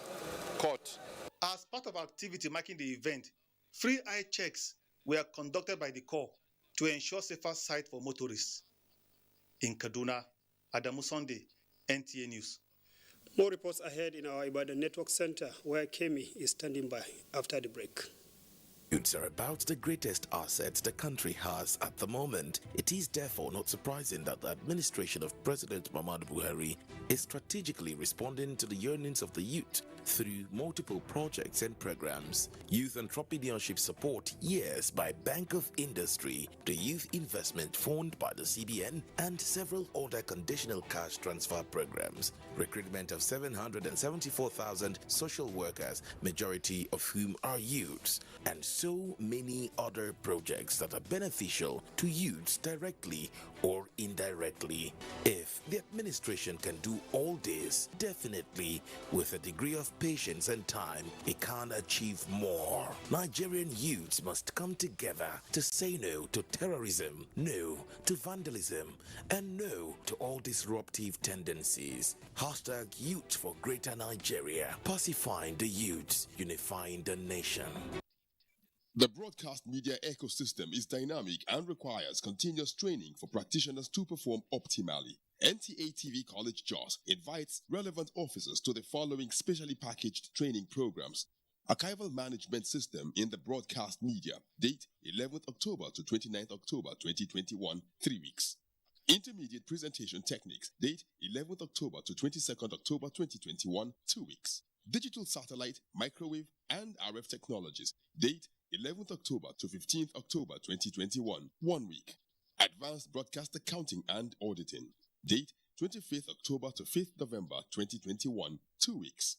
court. As part of activity marking the event, free eye checks were conducted by the Corps to ensure safer sight for motorists. In Kaduna, Adamu Sunday, NTA News. More reports ahead in our Ibadan Network Center, where Kemi is standing by after the break. Youths are about the greatest assets the country has at the moment. It is therefore not surprising that the administration of President Muhammadu Buhari is strategically responding to the yearnings of the youth through multiple projects and programs. Youth Entrepreneurship Support Years by Bank of Industry, the Youth Investment Fund by the CBN, and several other conditional cash transfer programs. Recruitment of 774,000 social workers, majority of whom are youths, and so many other projects that are beneficial to youths directly or indirectly. If the administration can do all this, definitely with a degree of patience and time, it can achieve more. Nigerian youths must come together to say no to terrorism, no to vandalism, and no to all disruptive tendencies. Hashtag Youth for Greater Nigeria. Pacifying the youths, unifying the nation. The broadcast media ecosystem is dynamic and requires continuous training for practitioners to perform optimally. NTA TV College JOS invites relevant officers to the following specially packaged training programs. Archival Management System in the Broadcast Media, date 11th October to 29th October 2021, 3 weeks. Intermediate Presentation Techniques, date 11th October to 22nd October 2021, 2 weeks. Digital Satellite, Microwave, and RF Technologies, date 11th October to 15th October 2021, 1 week. Advanced Broadcast Accounting and Auditing, date 25th October to 5th November 2021, 2 weeks.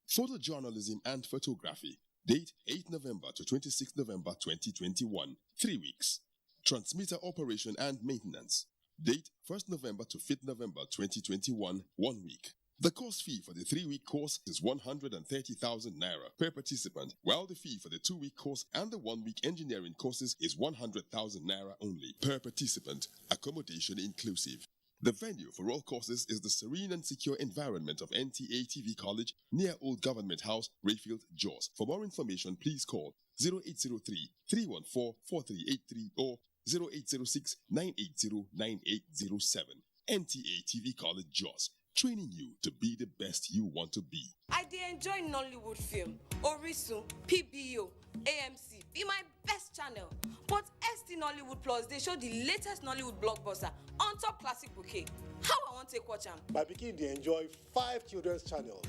Photojournalism and Photography, date 8th November to 26th November 2021, 3 weeks. Transmitter Operation and Maintenance, date 1st November to 5th November 2021, 1 week. The course fee for the 3-week course is 130,000 naira per participant, while the fee for the 2-week course and the 1-week engineering courses is 100,000 naira only per participant, accommodation inclusive. The venue for all courses is the serene and secure environment of NTA TV College near Old Government House, Rayfield, Jos. For more information, please call 0803-314-4383 or 0806-980-9807. NTA TV College, Jos. Training you to be the best you want to be. I did enjoy Nollywood film, Orisun, PBO, AMC, be my best channel. But ST Nollywood Plus, they show the latest Nollywood blockbuster on top classic bouquet. How I want to watch them? My pikin they enjoy 5 children's channels.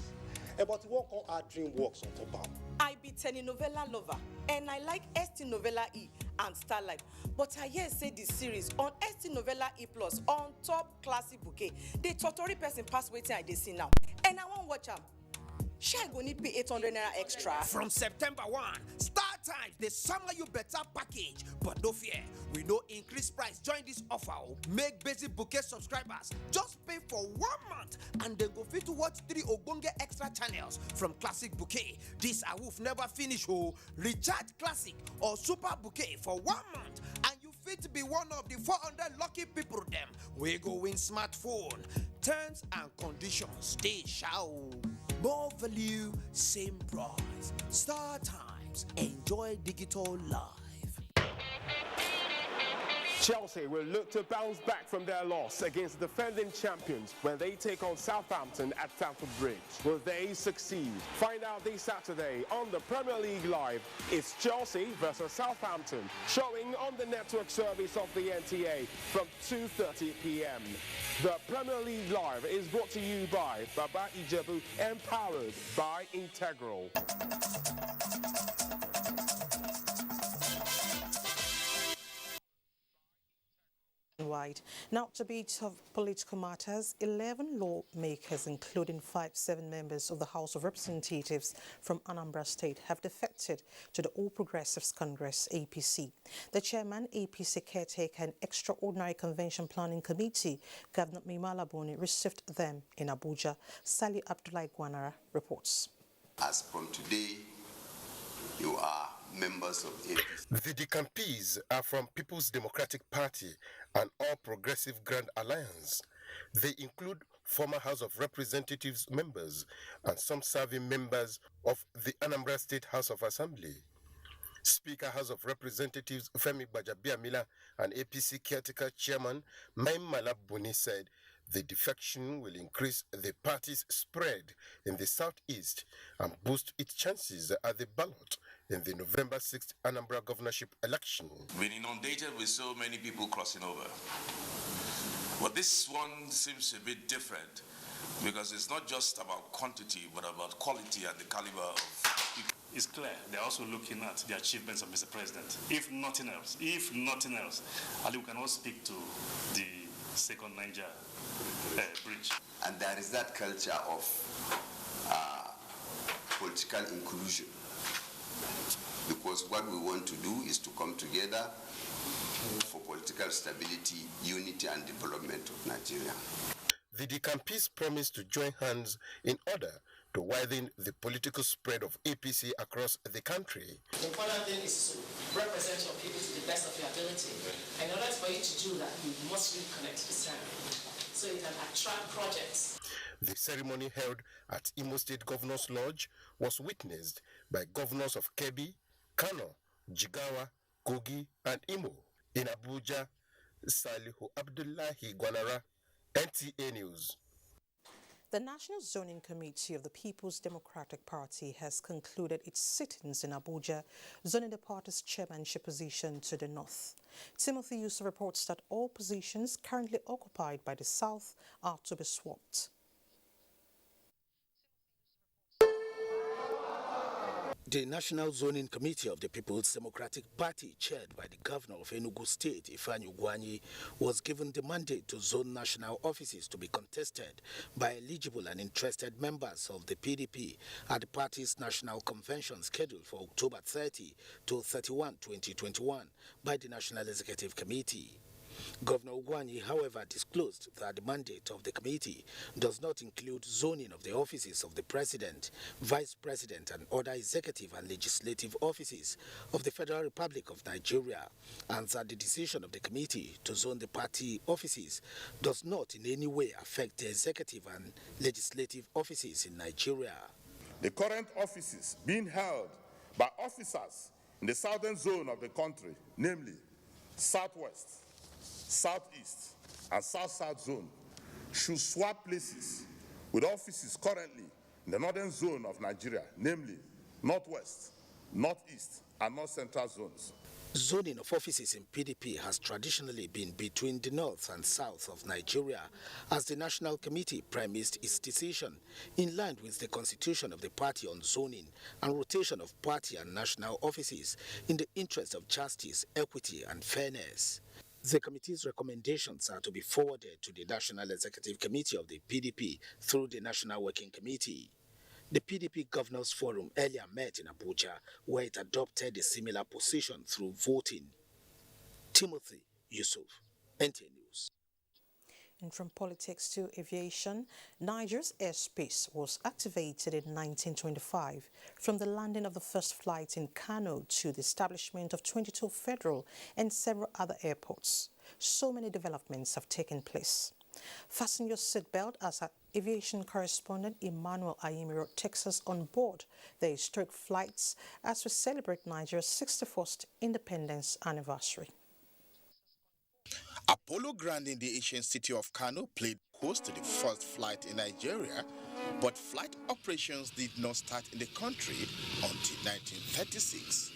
About to work on our DreamWorks on top of. I be telenovela lover, and I like ST Novella E and Starlight. But I hear say this series on ST Novella E Plus on top classic bouquet. The Totori person pass waiting I dey see now. And I won't watch them. Sure, I go need pay 800 naira extra. From September 1, Star Times, they summer you better package. But no fear, we no increase price. Join this offer. Make basic bouquet subscribers just pay for 1 month and they go fit to watch 3 Ogbonge extra channels from Classic Bouquet. This awoof never finish. Recharge Classic or Super Bouquet for 1 month and you fit be one of the 400 lucky people them. We go win smartphone. Terms and conditions stay shallow. More value, same price. Star Times. Enjoy digital life. Chelsea will look to bounce back from their loss against defending champions when they take on Southampton at Stamford Bridge. Will they succeed? Find out this Saturday on the Premier League Live. It's Chelsea versus Southampton, showing on the network service of the NTA from 2:30 p.m. The Premier League Live is brought to you by Baba Ijebu, empowered by Integral. Wide. Now, to bit of political matters, 11 lawmakers, including 7 members of the House of Representatives from Anambra State, have defected to the All Progressives Congress, APC. The chairman, APC Caretaker and Extraordinary Convention Planning Committee, Governor Mimala Boni, received them in Abuja. Sali Abdullahi Gwanara reports. As from today, you are members of APC. The decampees are from People's Democratic Party and All Progressive Grand Alliance. They include former House of Representatives members and some serving members of the Anambra State House of Assembly. Speaker House of Representatives Femi Gbajabiamila and APC caretaker chairman Maimala Buni said the defection will increase the party's spread in the southeast and boost its chances at the ballot in the November 6th Anambra governorship election. We've been inundated with so many people crossing over. But this one seems a bit different because it's not just about quantity, but about quality and the caliber of people. It's clear they're also looking at the achievements of Mr. President. If nothing else, Ali, we can all speak to the second Niger bridge. And there is that culture of political inclusion. Because what we want to do is to come together for political stability, unity and development of Nigeria. The decampees promised to join hands in order to widen the political spread of APC across the country. The important thing is to represent your people to the best of your ability. And in order for you to do that, you must really connect to the ceremony so you can attract projects. The ceremony held at Imo State Governor's Lodge was witnessed by governors of Kebbi, Kano, Jigawa, Kogi, and Imo. In Abuja, Salihu Abdullahi Gwanara, NTA News. The National Zoning Committee of the People's Democratic Party has concluded its sittings in Abuja, zoning the party's chairmanship position to the north. Timothy Yusuf reports that all positions currently occupied by the south are to be swapped. The National Zoning Committee of the People's Democratic Party, chaired by the Governor of Enugu State, Ifeanyi Ugwuanyi, was given the mandate to zone national offices to be contested by eligible and interested members of the PDP at the party's national convention scheduled for October 30 to 31, 2021 by the National Executive Committee. Governor Ugwuanyi, however, disclosed that the mandate of the committee does not include zoning of the offices of the President, Vice President and other executive and legislative offices of the Federal Republic of Nigeria, and that the decision of the committee to zone the party offices does not in any way affect the executive and legislative offices in Nigeria. The current offices being held by officers in the southern zone of the country, namely Southwest, Southeast, and South-South zone, should swap places with offices currently in the northern zone of Nigeria, namely Northwest, Northeast, and North Central zones. Zoning of offices in PDP has traditionally been between the north and south of Nigeria, as the National Committee premised its decision in line with the constitution of the party on zoning and rotation of party and national offices in the interest of justice, equity, and fairness. The committee's recommendations are to be forwarded to the National Executive Committee of the PDP through the National Working Committee. The PDP Governors Forum earlier met in Abuja, where it adopted a similar position through voting. Timothy Yusuf, NTA News. And from politics to aviation, Niger's airspace was activated in 1925 from the landing of the first flight in Kano to the establishment of 22 federal and several other airports. So many developments have taken place. Fasten your seatbelt as our aviation correspondent Emmanuel Ayimiro takes us on board the historic flights as we celebrate Nigeria's 61st independence anniversary. Apollo Grand in the ancient city of Kano played host to the first flight in Nigeria, but flight operations did not start in the country until 1936.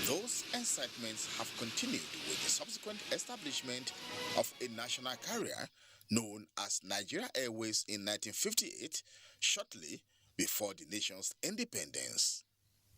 Those incitements have continued with the subsequent establishment of a national carrier known as Nigeria Airways in 1958, shortly before the nation's independence.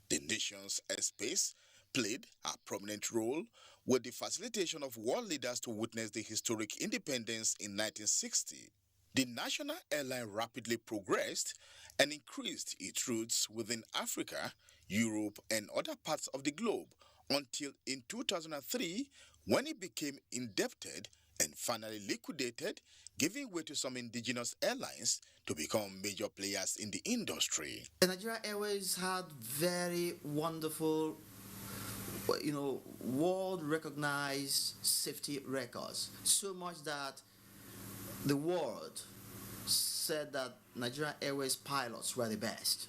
The nation's airspace played a prominent role with the facilitation of world leaders to witness the historic independence in 1960. The national airline rapidly progressed and increased its routes within Africa, Europe, and other parts of the globe until in 2003, when it became indebted and finally liquidated, giving way to some indigenous airlines to become major players in the industry. The Nigeria Airways had very wonderful, world-recognized safety records, so much that the world said that Nigeria Airways pilots were the best.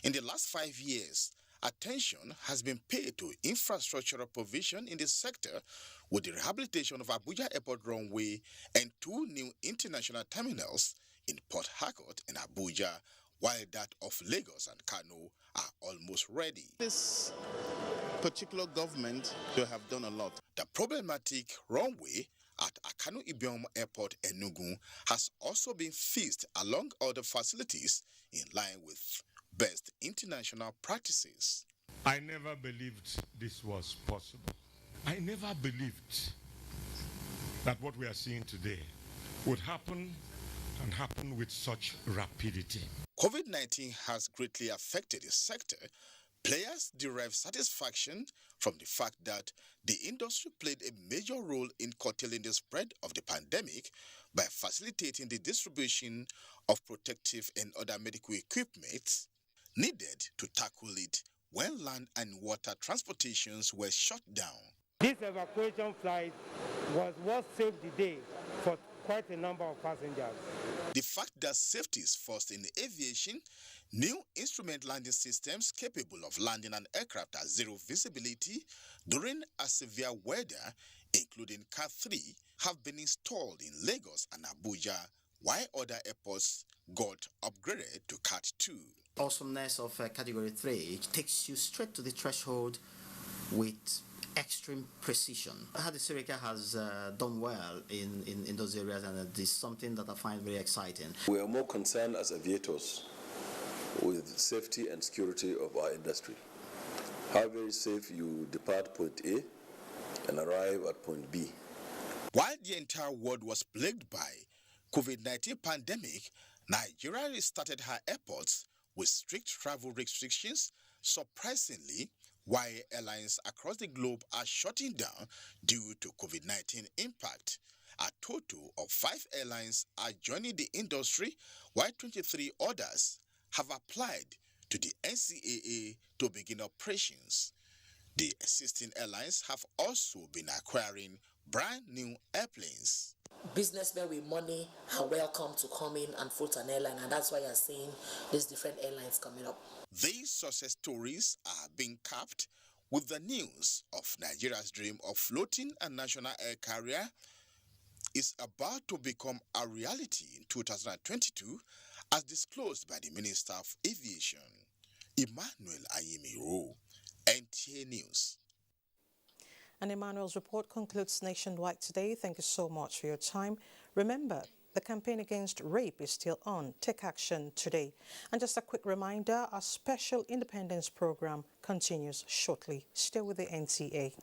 In the last 5 years, attention has been paid to infrastructural provision in the sector with the rehabilitation of Abuja Airport runway and 2 new international terminals in Port Harcourt and Abuja, while that of Lagos and Kano are almost ready. This particular government, they have done a lot. The problematic runway at Akanu Ibiom Airport, Enugu, has also been fixed along other facilities in line with best international practices. I never believed this was possible. I never believed that what we are seeing today would happen and happen with such rapidity. COVID-19 has greatly affected the sector. Players derive satisfaction from the fact that the industry played a major role in curtailing the spread of the pandemic by facilitating the distribution of protective and other medical equipment needed to tackle it when land and water transportations were shut down. This evacuation flight was what saved the day for quite a number of passengers. The fact that safety is first in aviation, new instrument landing systems capable of landing an aircraft at zero visibility during a severe weather, including Cat 3, have been installed in Lagos and Abuja, while other airports got upgraded to Cat 2. Awesomeness of Category 3, it takes you straight to the threshold with extreme precision. Hadisirika has done well in those areas, and it is something that I find very exciting. We are more concerned as aviators with safety and security of our industry. How very safe you depart point A and arrive at point B. While the entire world was plagued by COVID-19 pandemic, Nigeria restarted her airports with strict travel restrictions. Surprisingly, while airlines across the globe are shutting down due to COVID-19 impact, a total of 5 airlines are joining the industry, while 23 others have applied to the NCAA to begin operations. The existing airlines have also been acquiring brand new airplanes. Businessmen with money are welcome to come in and float an airline, and that's why you're seeing these different airlines coming up. These success stories are being capped with the news of Nigeria's dream of floating a national air carrier is about to become a reality in 2022, as disclosed by the Minister of Aviation, Emmanuel Ayimiro, NTA News. And Emmanuel's report concludes Nationwide today. Thank you so much for your time. Remember, the campaign against rape is still on. Take action today. And just a quick reminder, our special independence program continues shortly. Stay with the NTA.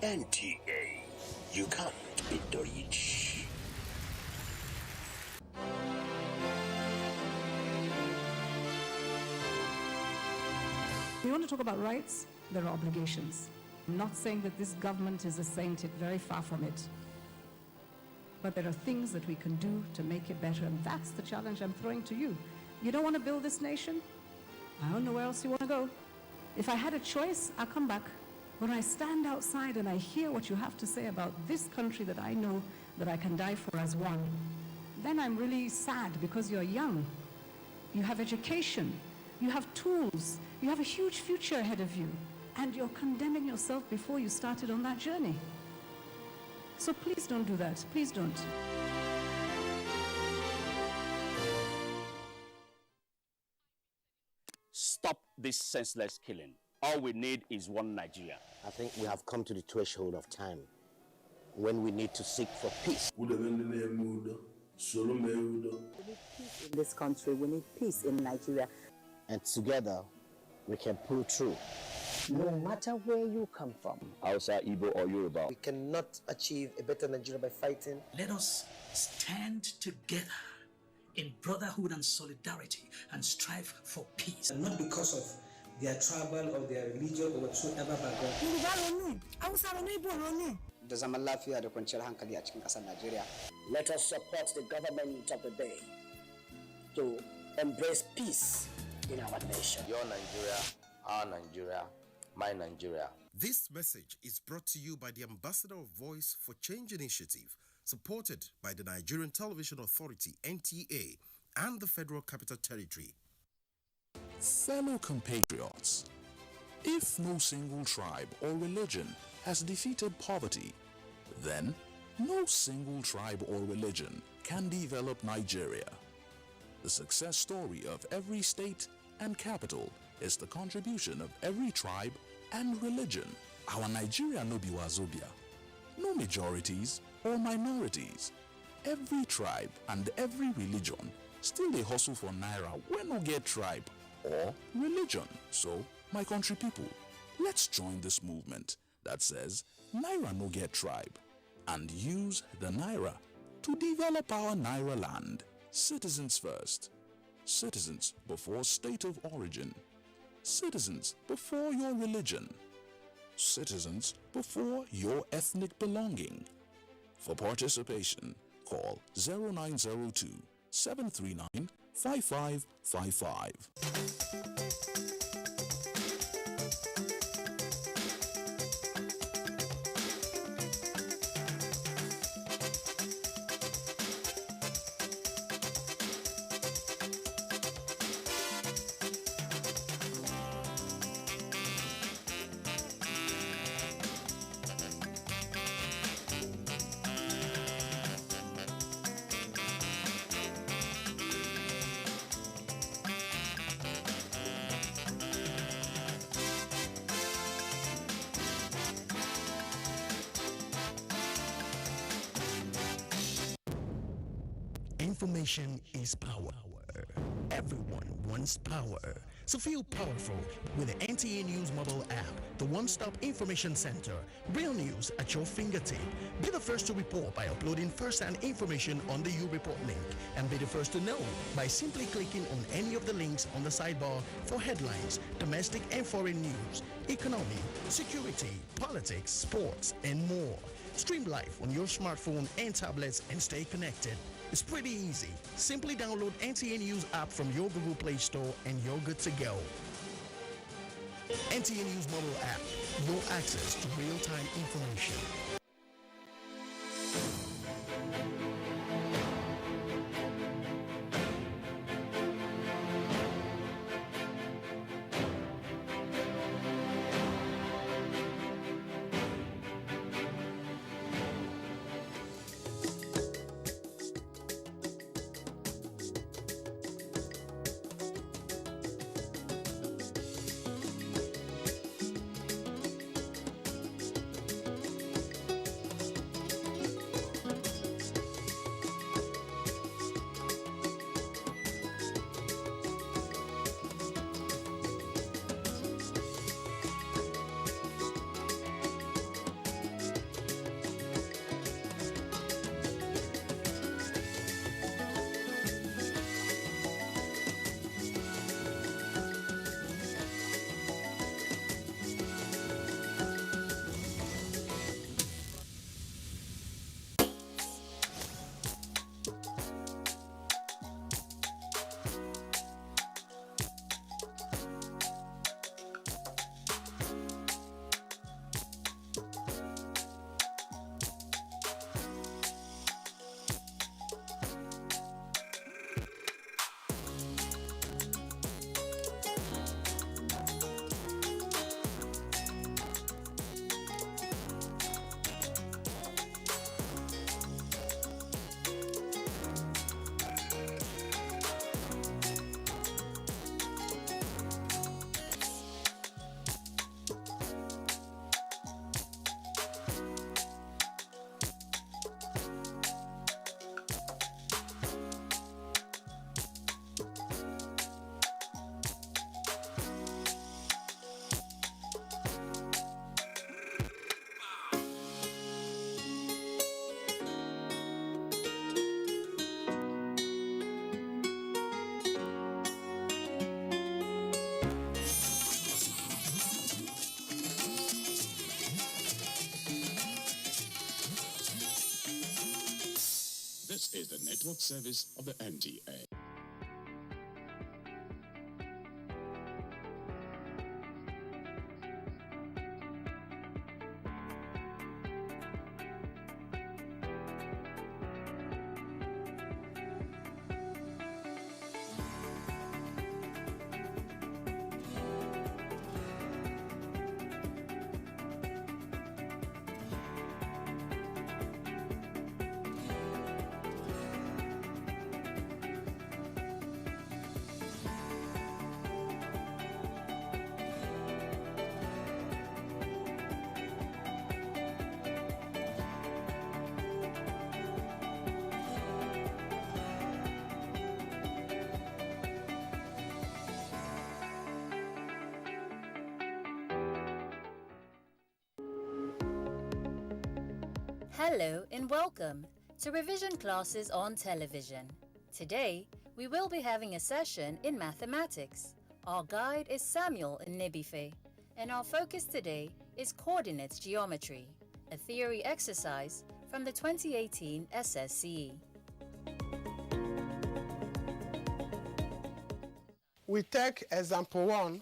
NTA. You can't beat the rich. We want to talk about rights, there are obligations. I'm not saying that this government is a saint, it's very far from it. But there are things that we can do to make it better, and that's the challenge I'm throwing to you. You don't want to build this nation? I don't know where else you want to go. If I had a choice, I'll come back. When I stand outside and I hear what you have to say about this country that I know that I can die for as one, then I'm really sad because you're young. You have education. You have tools. You have a huge future ahead of you. And you're condemning yourself before you started on that journey. So please don't do that. Please don't. Stop this senseless killing. All we need is one Nigeria. I think we have come to the threshold of time when we need to seek for peace. We need peace in this country. We need peace in Nigeria. And together, we can pull through. No matter where you come from, Hausa, Igbo, or Yoruba. We cannot achieve a better Nigeria by fighting. Let us stand together in brotherhood and solidarity and strive for peace. And not because of their tribal or their religion or whatsoever background. Da zaman lafiya da kwanciyar hankali a cikin ƙasar Najeriya. Let us support the government of the day to embrace peace in our nation. Your Nigeria, our Nigeria, my Nigeria. This message is brought to you by the Ambassador of Voice for Change Initiative, supported by the Nigerian Television Authority, NTA, and the Federal Capital Territory. Fellow compatriots, if no single tribe or religion has defeated poverty, then no single tribe or religion can develop Nigeria. The success story of every state and capital is the contribution of every tribe and religion. Our Nigeria no be wazobia, no majorities or minorities. Every tribe and every religion still they hustle for naira when no get tribe or religion. So, my country people, let's join this movement that says naira no get tribe and use the naira to develop our naira land. Citizens first. Citizens before state of origin. Citizens before your religion. Citizens before your ethnic belonging. For participation, call 0902 739 5555. Information is power. Everyone wants power. So feel powerful with the NTA News mobile app, the one-stop information center. Real news at your fingertip. Be the first to report by uploading first-hand information on the U-Report link, and be the first to know by simply clicking on any of the links on the sidebar for headlines, domestic and foreign news, economy, security, politics, sports, and more. Stream live on your smartphone and tablets and stay connected. It's pretty easy. Simply download NTA News app from your Google Play Store and you're good to go. NTA News mobile app, your access to real-time information. is the network service of the NTA. Hello and welcome to revision classes on television. Today, we will be having a session in mathematics. Our guide is Samuel Nnebife, and our focus today is coordinates geometry, a theory exercise from the 2018 SSCE. We take example 1.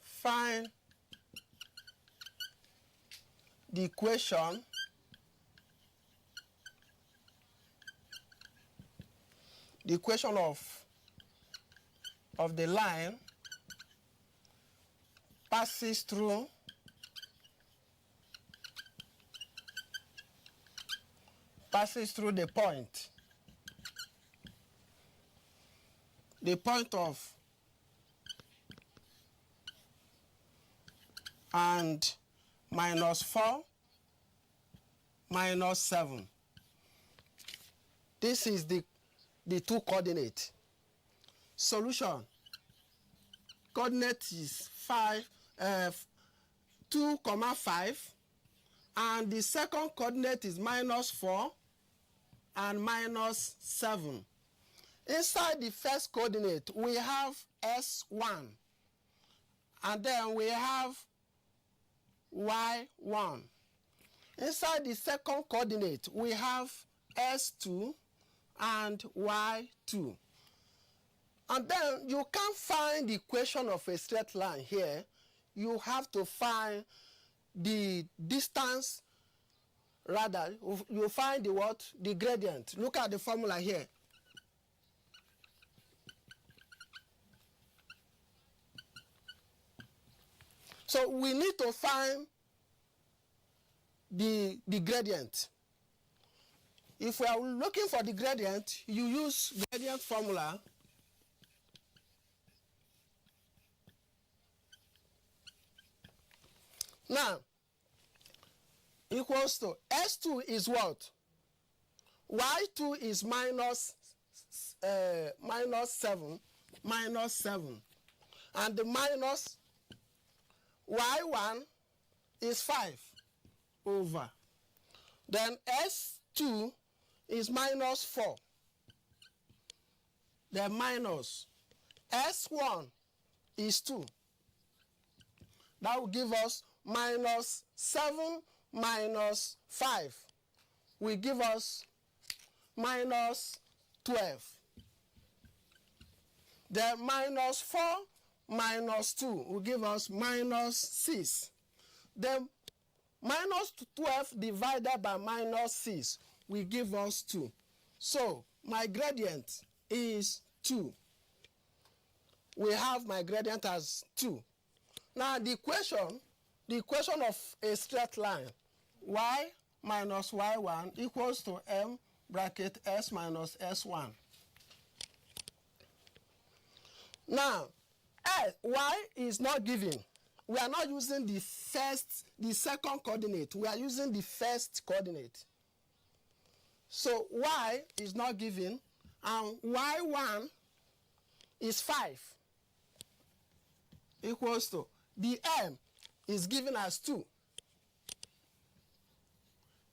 Find the equation of the line passes through the point of and -4, -7. This is the two coordinate. Solution. Coordinate is 2, 5, and the second coordinate is -4 and -7. Inside the first coordinate, we have S1, and then we have Y1. Inside the second coordinate, we have S2 and Y2. And then you can't find the equation of a straight line here. You have to find the distance, rather, you find the what? The gradient. Look at the formula here. So we need to find the gradient. If we are looking for the gradient, you use gradient formula. Now, equals to S2 is what? Y2 is minus 7, and the minus Y1 is 5 over. Then S2 is -4. Then minus S1 is 2. That will give us -7 minus 5 will give us -12. Then -4 minus 2 will give us -6. Then -12 divided by -6 will give us 2. So my gradient is 2. We have my gradient as 2. Now the equation of a straight line, y minus y1 equals to m bracket s minus s1. Now, y is not given. We are not using the second coordinate. We are using the first coordinate. So y is not given, and y1 is 5 equals to, the m is given as 2.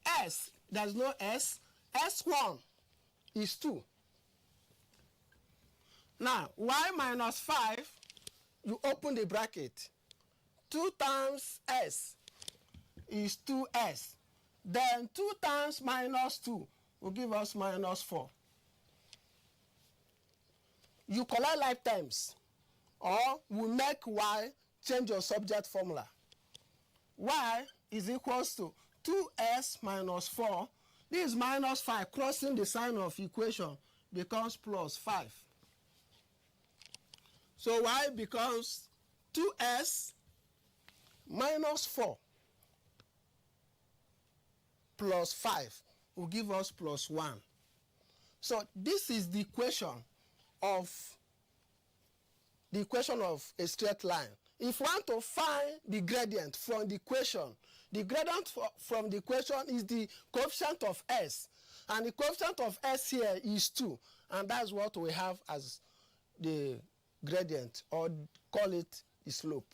S, there's no s, s1 is 2. Now, y minus 5, you open the bracket. 2 times s is 2s. Then 2 times minus 2 will give us minus 4. You collect like terms, or we make y change your subject formula. Y is equals to 2s minus 4. This is minus 5. Crossing the sign of equation becomes plus 5. So y becomes 2s minus 4 plus 5 will give us plus 1. So this is the equation of a straight line. If we want to find the gradient from the equation, the gradient from the equation is the coefficient of s. And the coefficient of s here is 2. And that's what we have as the gradient, or call it the slope.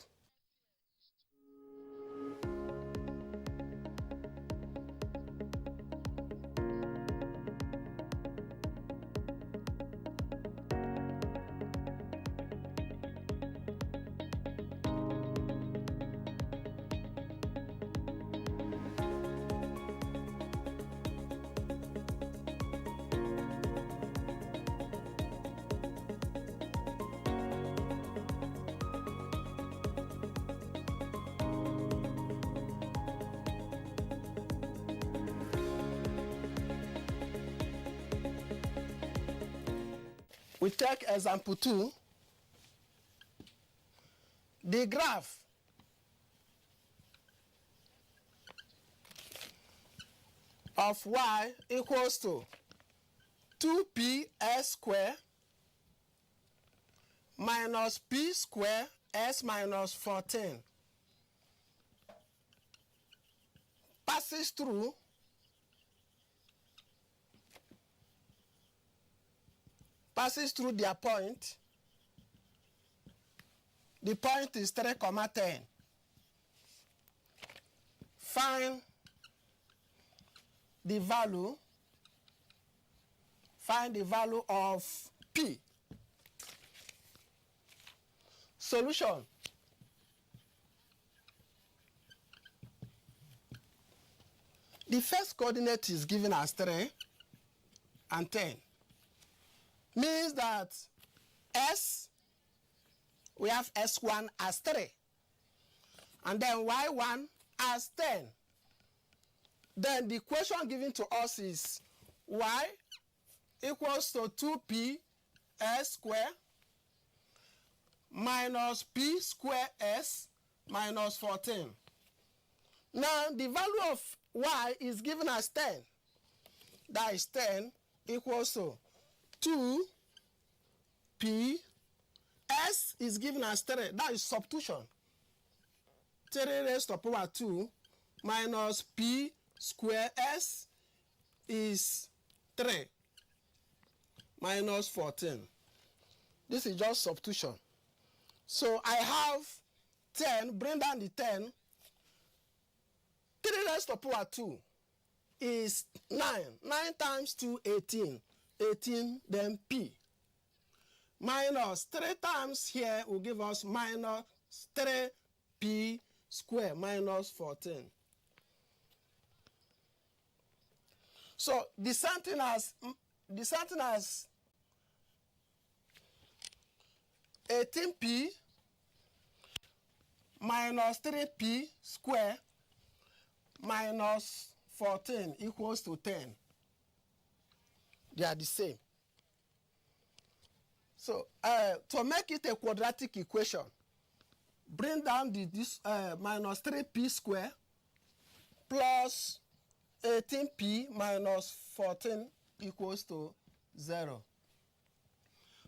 We take example 2. The graph of y equals to 2p s square minus p square s minus 14 passes through their point. The point is 3, 10. Find the value of P. Solution. The first coordinate is given as 3 and 10. Means that S, we have S1 as 3. And then Y1 as 10. Then the equation given to us is Y equals to 2P S square minus P square S minus 14. Now the value of Y is given as 10. That is 10 equals to 2P S is given as 3. That is substitution. 3 raised to power 2 minus P square S is 3 minus 14. This is just substitution. So I have 10, bring down the 10. 3 raised to power 2 is 9. 9 times 2, 18. 18, then P. Minus 3 times here will give us minus 3P square minus 14. So the something has 18P minus 3P square minus 14 equals to 10. They are the same. So to make it a quadratic equation, bring down this minus 3P square plus 18P minus 14 equals to 0.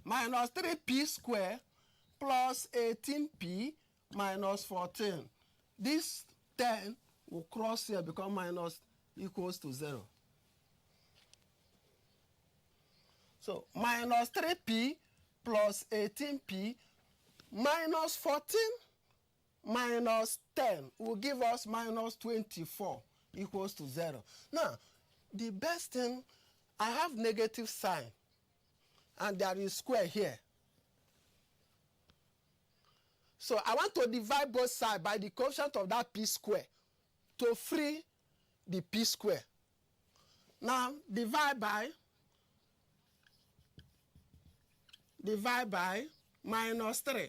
Minus 3P square plus 18P minus 14. This 10 will cross here, become minus equals to 0. So minus 3P plus 18P minus 14 minus 10 will give us minus 24 equals to 0. Now, the best thing, I have negative sign and there is square here. So I want to divide both sides by the coefficient of that P square to free the p square. Now divide by minus 3.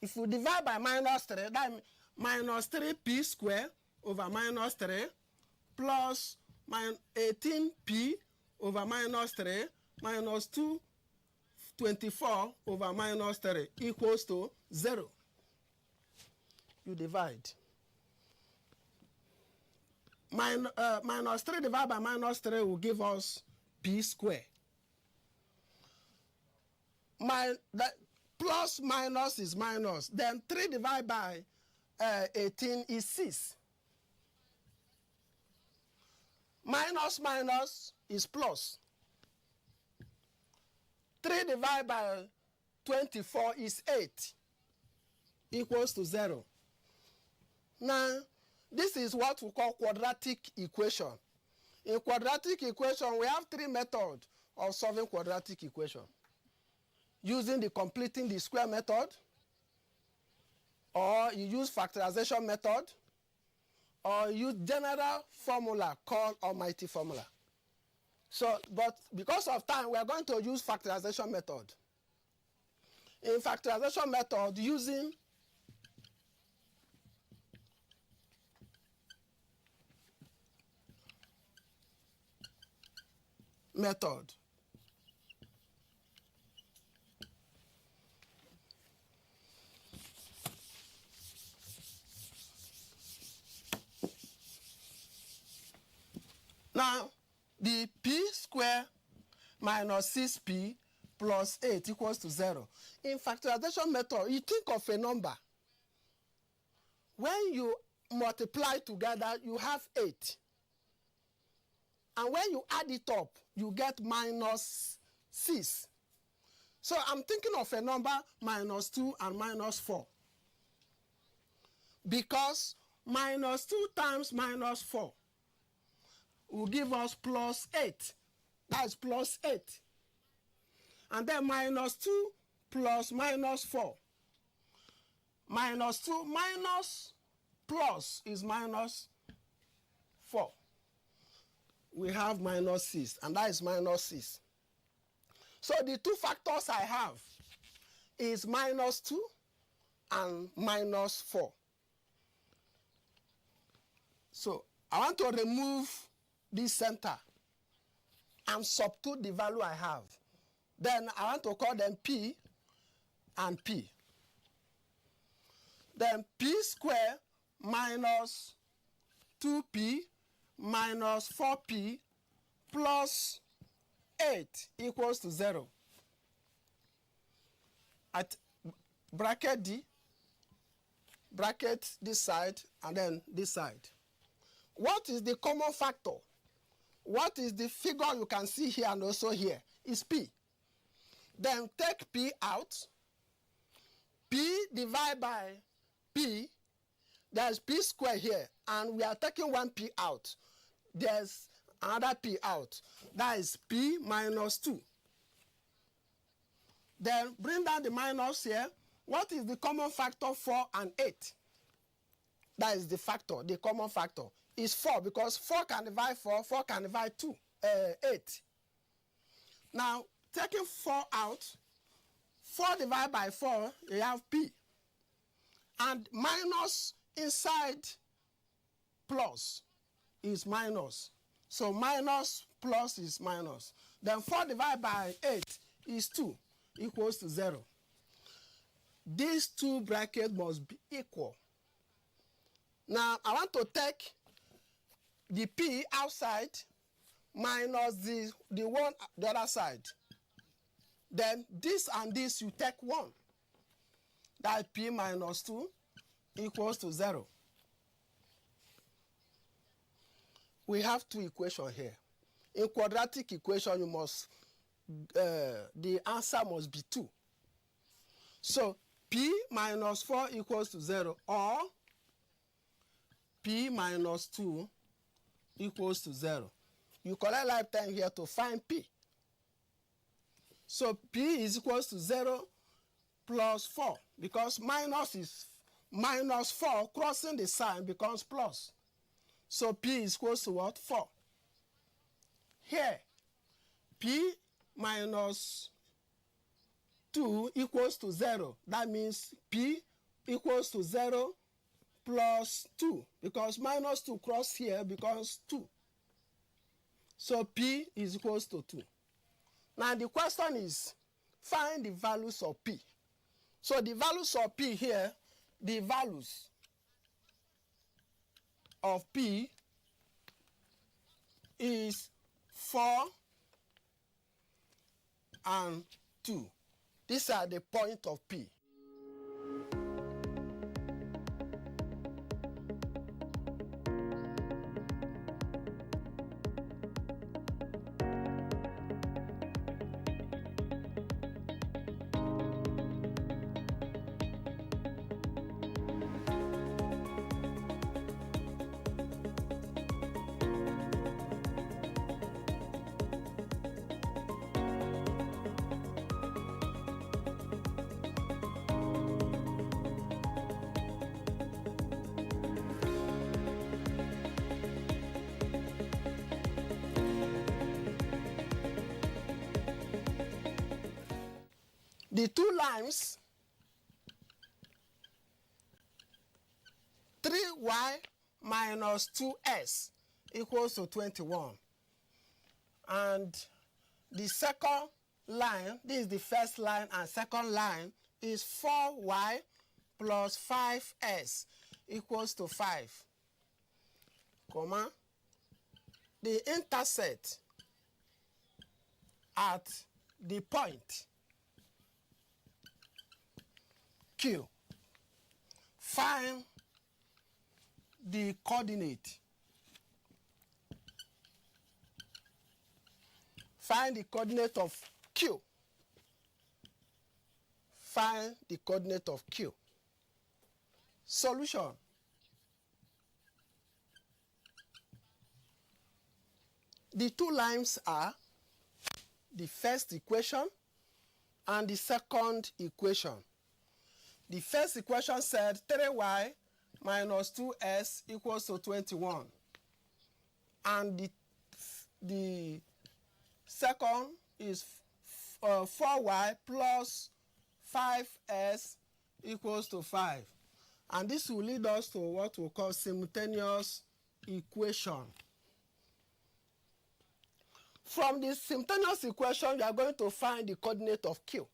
If we divide by minus 3, that minus 3p square over minus 3 plus 18p over minus 3 minus 224 over minus 3 equals to 0. You divide. Minus 3 divided by minus 3 will give us p square. Plus minus is minus. Then 3 divided by 18 is 6. Minus minus is plus. 3 divided by 24 is 8. Equals to 0. Now, this is what we call quadratic equation. In quadratic equation, we have 3 methods of solving quadratic equation. Using the completing the square method, or you use factorization method, or use general formula called almighty formula. So, but because of time, we are going to use factorization method. In factorization method, using method. Now, the p square minus 6p plus 8 equals to 0. In factorization method, you think of a number. When you multiply together, you have 8. And when you add it up, you get minus 6. So I'm thinking of a number minus 2 and minus 4. Because minus 2 times minus 4 will give us plus 8. That's plus 8. And then minus 2 plus minus 4. Minus 2 minus plus is minus 4. We have minus 6, and that is minus 6. So the two factors I have is minus 2 and minus 4. So I want to remove this center and substitute the value I have. Then I want to call them P and P. Then P square minus 2P minus 4P plus 8 equals to 0. At bracket D, bracket this side and then this side. What is the common factor? What is the figure you can see here and also here? Is P. Then take P out. P divided by P. There's P square here. And we are taking 1P out. There's another P out. That is P minus 2. Then bring down the minus here. What is the common factor 4 and 8? That is the factor, the common factor. Is 4 because 4 can divide 4, 4 can divide 8. Now, taking 4 out, 4 divided by 4, you have P. And minus inside plus is minus. So minus plus is minus. Then 4 divided by 8 is 2, equals to 0. These two brackets must be equal. Now, I want to take the P outside minus the other side. Then this and this, you take 1. That P minus 2 equals to 0. We have two equations here. In quadratic equation, you must, the answer must be 2. So P minus 4 equals to 0, or P minus 2 equals to 0. You collect lifetime here to find P. So P is equals to 0 plus 4, because minus is minus 4 crossing the sign becomes plus. So P is equals to what? 4. Here, P minus 2 equals to 0. That means P equals to 0 plus 2, because minus 2 cross here becomes 2. So P is equals to 2. Now the question is, find the values of P. So the values of P here, the values of P is 4 and 2. These are the point of P. The two lines, 3y minus 2s equals to 21. And the second line, this is the first line, and second line is 4y plus 5s equals to 5, comma. The intercept at the point Q. Find the coordinate. Find the coordinate of Q. Find the coordinate of Q. Solution. The two lines are the first equation and the second equation. The first equation said 3y minus 2s equals to 21. And the second is 4y plus 5s equals to 5. And this will lead us to what we call simultaneous equation. From this simultaneous equation, you are going to find the coordinate of Q.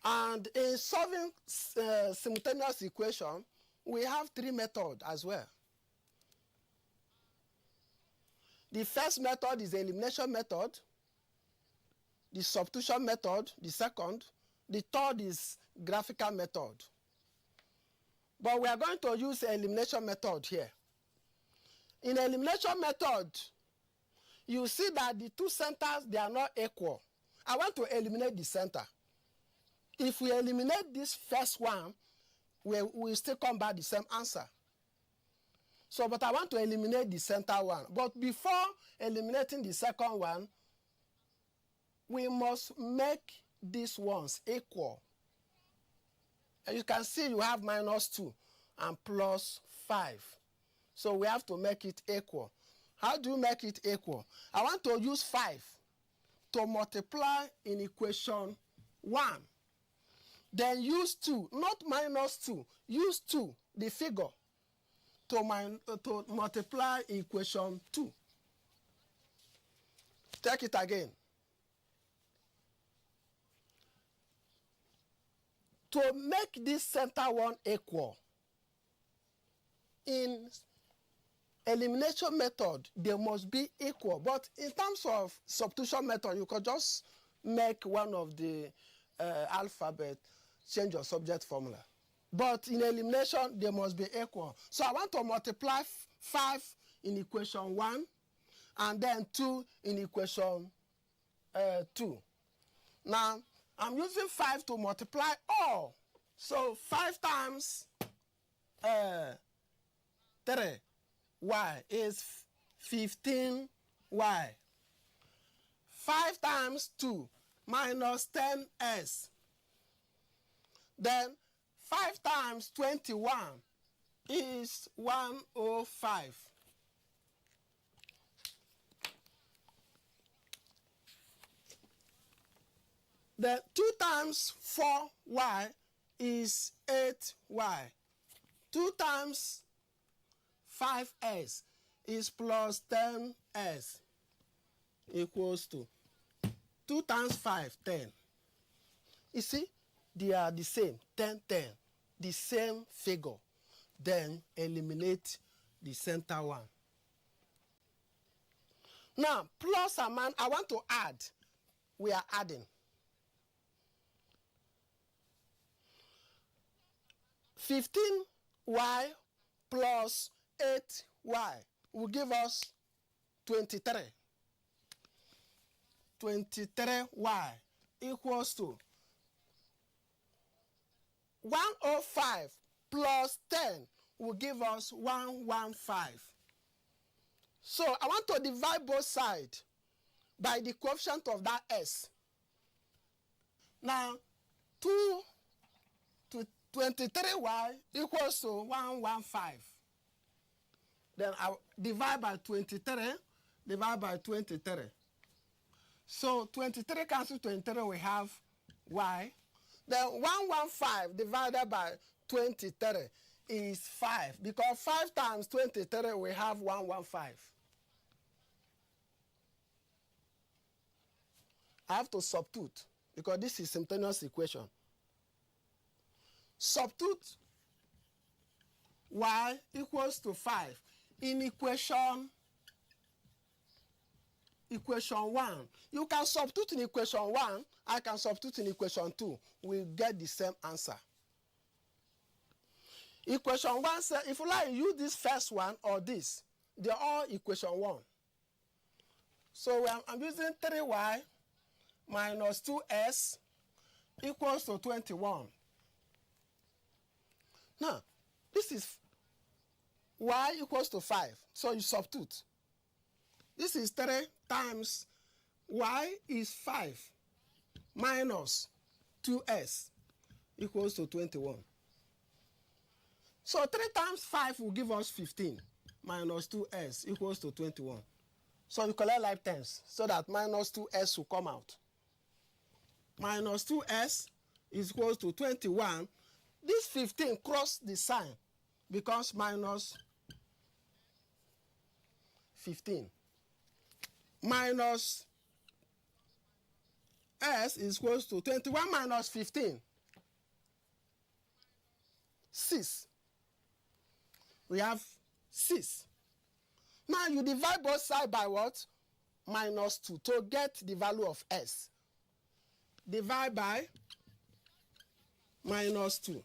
And in solving simultaneous equation, we have 3 methods as well. The first method is the elimination method, the substitution method, the second, the third is graphical method. But we are going to use the elimination method here. In elimination method, you see that the two centers, they are not equal. I want to eliminate the center. If we eliminate this first one, we still come back the same answer. So, but I want to eliminate the center one. But before eliminating the second one, we must make these ones equal. And you can see you have minus 2 and plus 5. So we have to make it equal. How do you make it equal? I want to use 5 to multiply in equation 1. Then use 2, not minus 2. Use 2, the figure, to multiply equation 2. Take it again. To make this center one equal, in elimination method, they must be equal. But in terms of substitution method, you could just make one of the alphabet, change your subject formula. But in elimination, they must be equal. So I want to multiply 5 in equation 1 and then 2 in equation 2. Now, I'm using 5 to multiply all. So 5 times 3y is 15y. 5 times 2 minus 10s. Then 5 times 21 is 105. Then 2 times 4y is 8y. 2 times 5s is plus 10s equals to 2 times 5, 10. You see, they are the same, 10, 10, the same figure. Then eliminate the center one. Now, plus amount, I want to add. We are adding. 15y plus 8y will give us 23. 23y equals to 105 plus 10 will give us 115. So I want to divide both sides by the coefficient of that s. Now, 2 to 23y equals to 115. Then I divide by 23, divide by 23. So 23 cancels 23, we have y. Then 115 divided by 23 is 5. Because 5 times 23, we have 115. I have to substitute because this is simultaneous equation. Substitute y equals to 5 in equation 1. You can substitute in equation 1, I can substitute in equation 2. We'll get the same answer. Equation 1 says, if you like, use this first one or this. They're all equation 1. So I'm using 3y minus 2s equals to 21. Now, this is y equals to 5. So you substitute. This is 3 times y is 5 minus 2s equals to 21. So 3 times 5 will give us 15 minus 2s equals to 21. So you collect like tens so that minus 2s will come out. Minus 2s is equals to 21. This 15 cross the sign becomes minus 15. Minus s is equals to 21 minus 15. 6. We have 6. Now you divide both sides by what? Minus 2 to get the value of s. Divide by minus 2.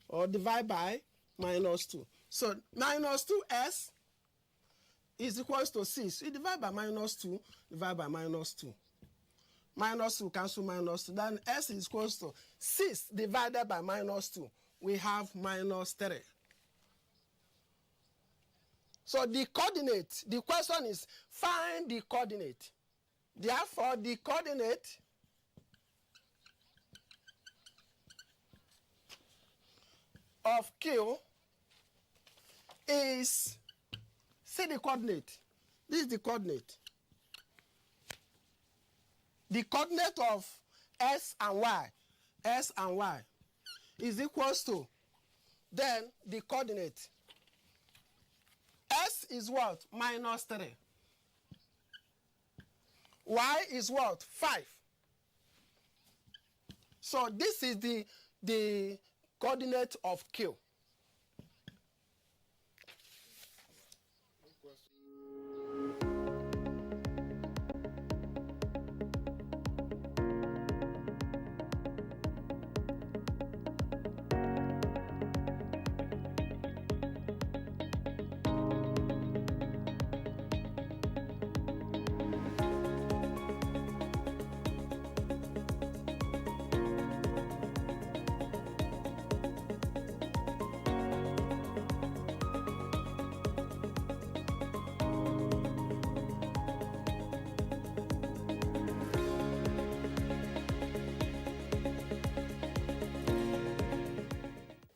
Or divide by minus 2. So minus 2s is equals to 6. You divide by minus 2, divide by minus 2. Minus 2 cancel minus 2. Then s is equals to 6 divided by minus 2. We have minus 3. So the coordinate, the question is find the coordinate. Therefore, the coordinate of Q is, see the coordinate. This is the coordinate. The coordinate of s and y is equals to, then the coordinate. S is what? Minus 3. Y is what? 5. So this is the coordinate of Q.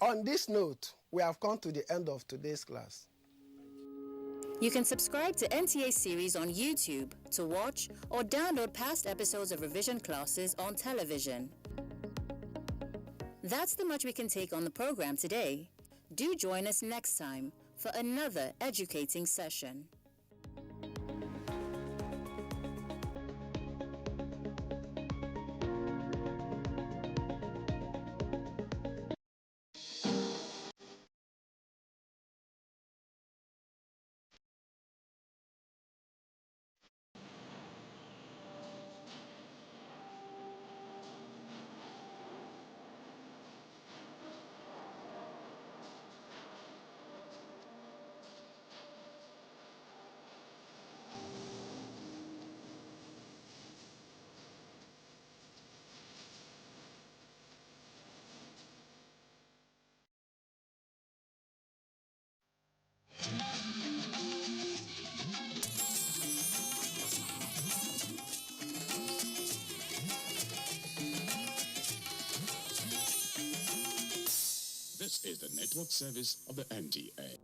On this note, we have come to the end of today's class. You can subscribe to NTA series on YouTube to watch or download past episodes of revision classes on television. That's the much we can take on the program today. Do join us next time for another educating session. This is the network service of the NTA.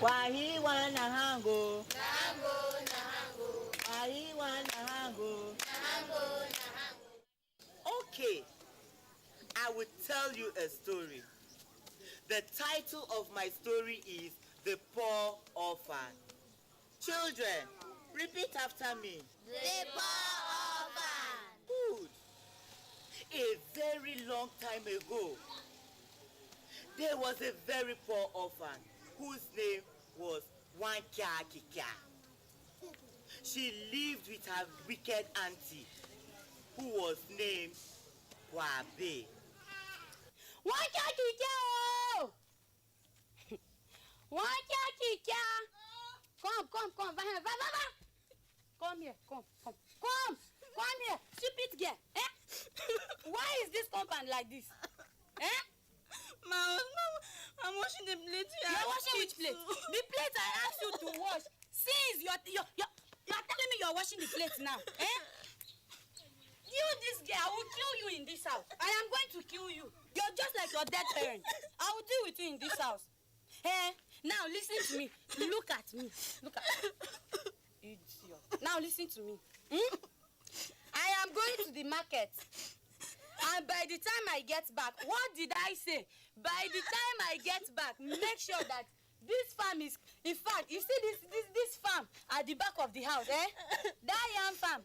Wahi wana hango. Nahango, nahango. Wahi wana hango. Nahango, nahango. Okay, I will tell you a story. The title of my story is The Poor Orphan. Children, repeat after me. The Poor Orphan. Good. A very long time ago, there was a very poor orphan whose name was Wankya. She lived with her wicked auntie, who was named Wabe. Wankya! Wankya! Come, va. Come here, come here, stupid girl. Why is this compound like this? Mama, I'm washing the plate. You're washing which plate? The plate I asked you to wash. Since you're telling me you're washing the plate now. You, this girl, I will kill you in this house. I am going to kill you. You're just like your dead parents. I will deal with you in this house. Now listen to me. Look at me. Idiot. Now listen to me. I am going to the market. And by the time I get back, what did I say? By the time I get back, make sure that this farm is, in fact, you see this farm at the back of the house, that yam farm.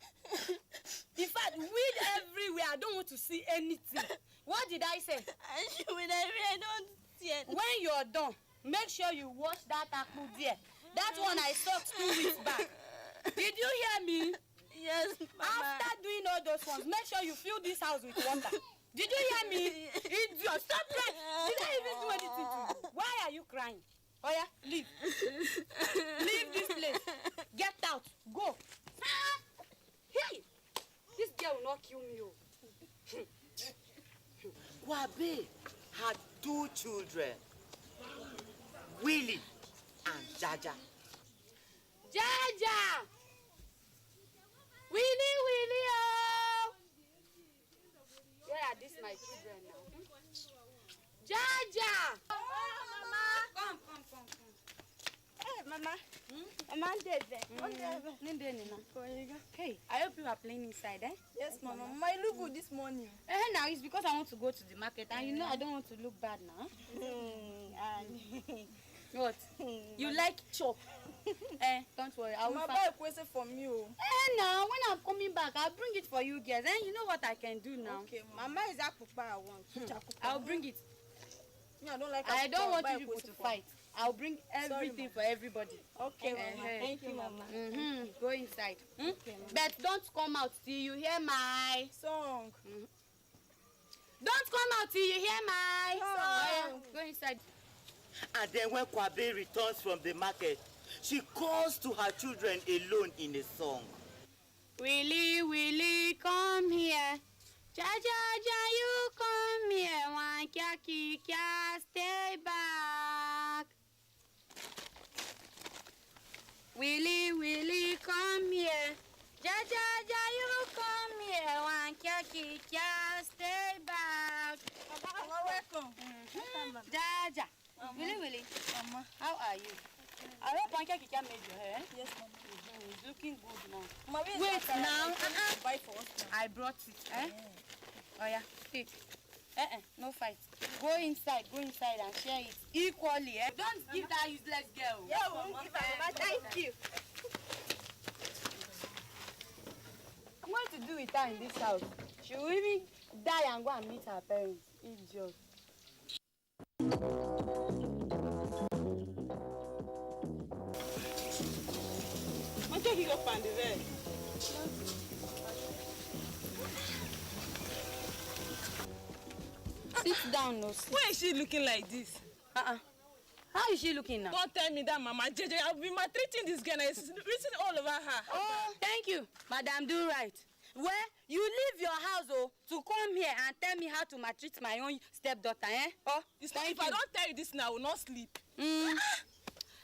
In fact, weed everywhere. I don't want to see anything. What did I say? I don't see it. When you're done, make sure you wash that apple there. That one I soaked 2 weeks back. Did you hear me? Yes, Mama. After doing all those ones, make sure you fill this house with water. Did you hear me? Idiot, stop crying. Did I even do anything to you? Why are you crying? Oh yeah, leave. Leave this place. Get out. Go. Hey, this girl will not kill me. Wabe had 2 children, Willie and Jaja. Jaja! Willie, oh! Where are these my children now? Jaja! Mama! Come. Hey, Mama. Mama, Hey, I hope you are playing inside, Yes, Mama. Mama, I look good this morning. Now it's because I want to go to the market, and you know I don't want to look bad now. What? You like chop? Don't worry. I will buy a question from you. Now, when I'm coming back, I'll bring it for you guys. You know what I can do now. Okay, Mama is akupa I want. I'll bring it. No, I don't like I don't want you people to fight. I'll bring everything for everybody. Okay, Mama. Thank you, Mama. Go inside. Okay, but don't come out till you hear my song. Don't come out till you hear my song. Go inside. And then when Kwabe returns from the market, she calls to her children alone in a song. Willie, Willie, come here. Ja, you come here. One kya, stay back. Willie, Willie, come here. Ja, you come here. One kya, stay back. Welcome. Ja. Willie, Mama. How are you? I hope Panka Kika made your hair. Yes, Mama. It's looking good now. Mama, wait now. Buy for us now. I brought it. Oh yeah, take. No fight. Go inside and share it equally. Don't give that useless girl. Yeah, we won't give her, Mama. Thank you. I'm going to do with her in this house. She will even die and go and meet her parents. Idiot. Take it up and the red. Sit down, no. Why is she looking like this? How is she looking now? Don't tell me that, Mama. JJ, I've been maltreating this girl. It's written all over her. Oh, thank you, Madam. Do right. Well, you leave your house to come here and tell me how to maltreat my own stepdaughter, Oh, if I don't tell you this now, I will not sleep.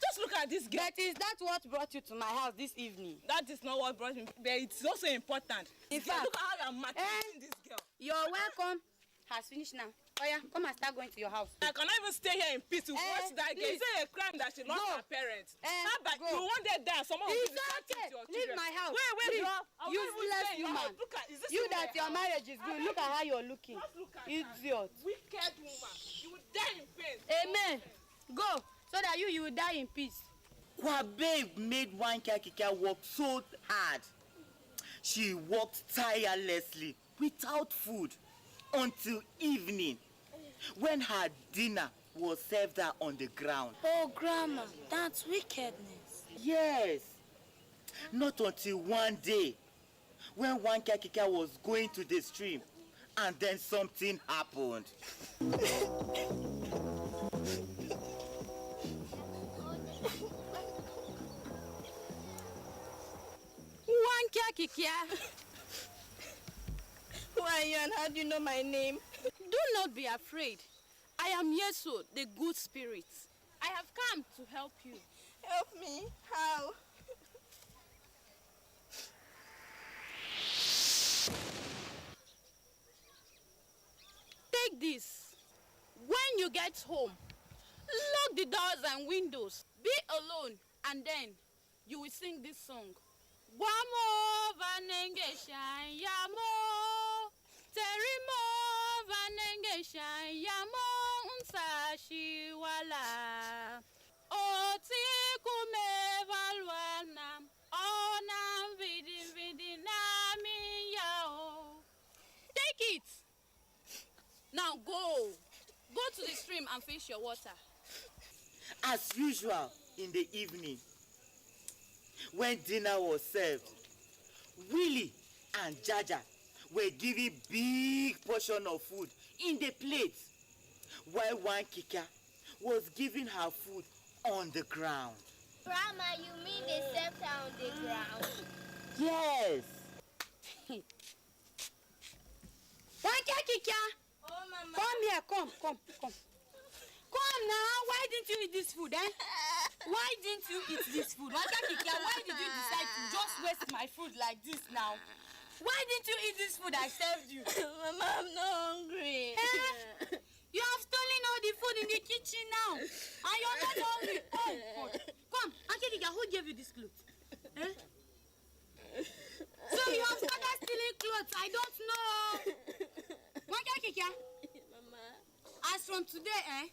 Just look at this girl. But is that what brought you to my house this evening? That is not what brought me, but it's also important. In fact, look at how I'm maltreating this girl. Your welcome has finished now. Oh yeah, come and start going to your house. I cannot even stay here in peace to watch that girl. Is it a crime that she lost her parents? But you one day die, someone will give you to your children. Leave my house. Wait, useless human. You that your marriage is good. Look at how you're looking. Idiot. Wicked woman. You will die in pain. Amen. Go. So that you will die in peace. Kwabe made one Kika work so hard. She worked tirelessly without food until evening, when her dinner was served her on the ground. Oh, Grandma, that's wickedness. Yes. Not until one day, when one Kika was going to the stream, and then something happened. Kikia. Who are you and how do you know my name? Do not be afraid. I am Yesu, the good spirit. I have come to help you. Help me? How? Take this. When you get home, lock the doors and windows. Be alone, and then you will sing this song. Wamo vanengesha yamo terimo vanengesha yamo unsashi wala oti kumevalwana ona vidi nami yao. Take it. Now go to the stream and fish your water. As usual in the evening, when dinner was served, Willie and Jaja were given big portion of food in the plate, while one Kika was giving her food on the ground. Grandma, you mean they served her on the ground? Yes. One Kika. Oh, Mama. Come here, come. Come now, why didn't you eat this food, Why didn't you eat this food? Why did you decide to just waste my food like this now? Why didn't you eat this food I served you? Mama, I'm not hungry. You have stolen all the food in the kitchen now. And you're not hungry. Oh, come, Kika, who gave you this clothes? So you have started stealing clothes, I don't know. Kika. Mama. As from today,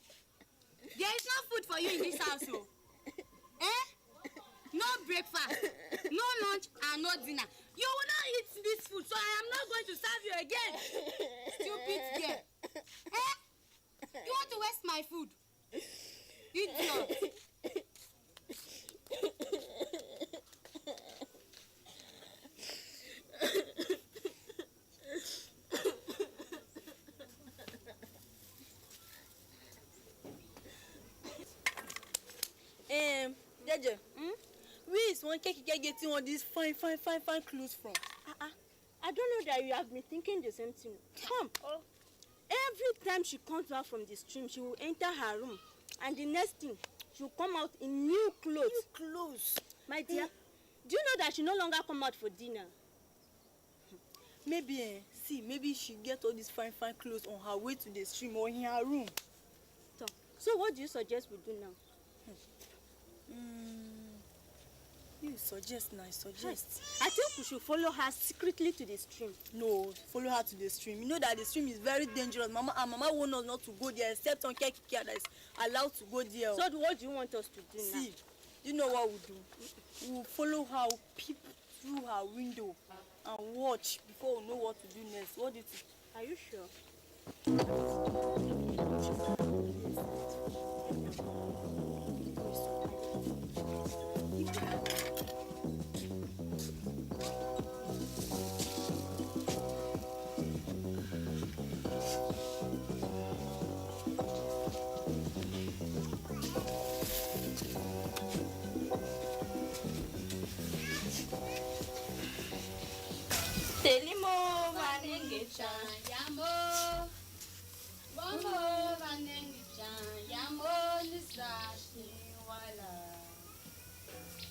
There is no food for you in this house, oh. Eh? No breakfast, no lunch, and no dinner. You will not eat this food, so I am not going to serve you again. Stupid girl. Eh? You want to waste my food? Idiot. Jeje, where is one cake getting all these fine clothes from? I don't know that you have been thinking the same thing. Come. Oh. Every time she comes back from the stream, she will enter her room. And the next thing, she will come out in new clothes. New clothes? My dear, do you know that she no longer come out for dinner? Maybe, maybe she get all these fine clothes on her way to the stream or in her room. So what do you suggest we do now? You suggest now, suggest. I think we should follow her secretly to the stream. No, follow her to the stream. You know that the stream is very dangerous. Mama warned us not to go there except on Keke that is allowed to go there. So what do you want us to do now? See, you know what we'll do? We'll follow her, peep through her window and watch before we know what to do next. What do you think? Are you sure? Telimo vanengecha yamo, vamo vanengecha yamo nisashi wala.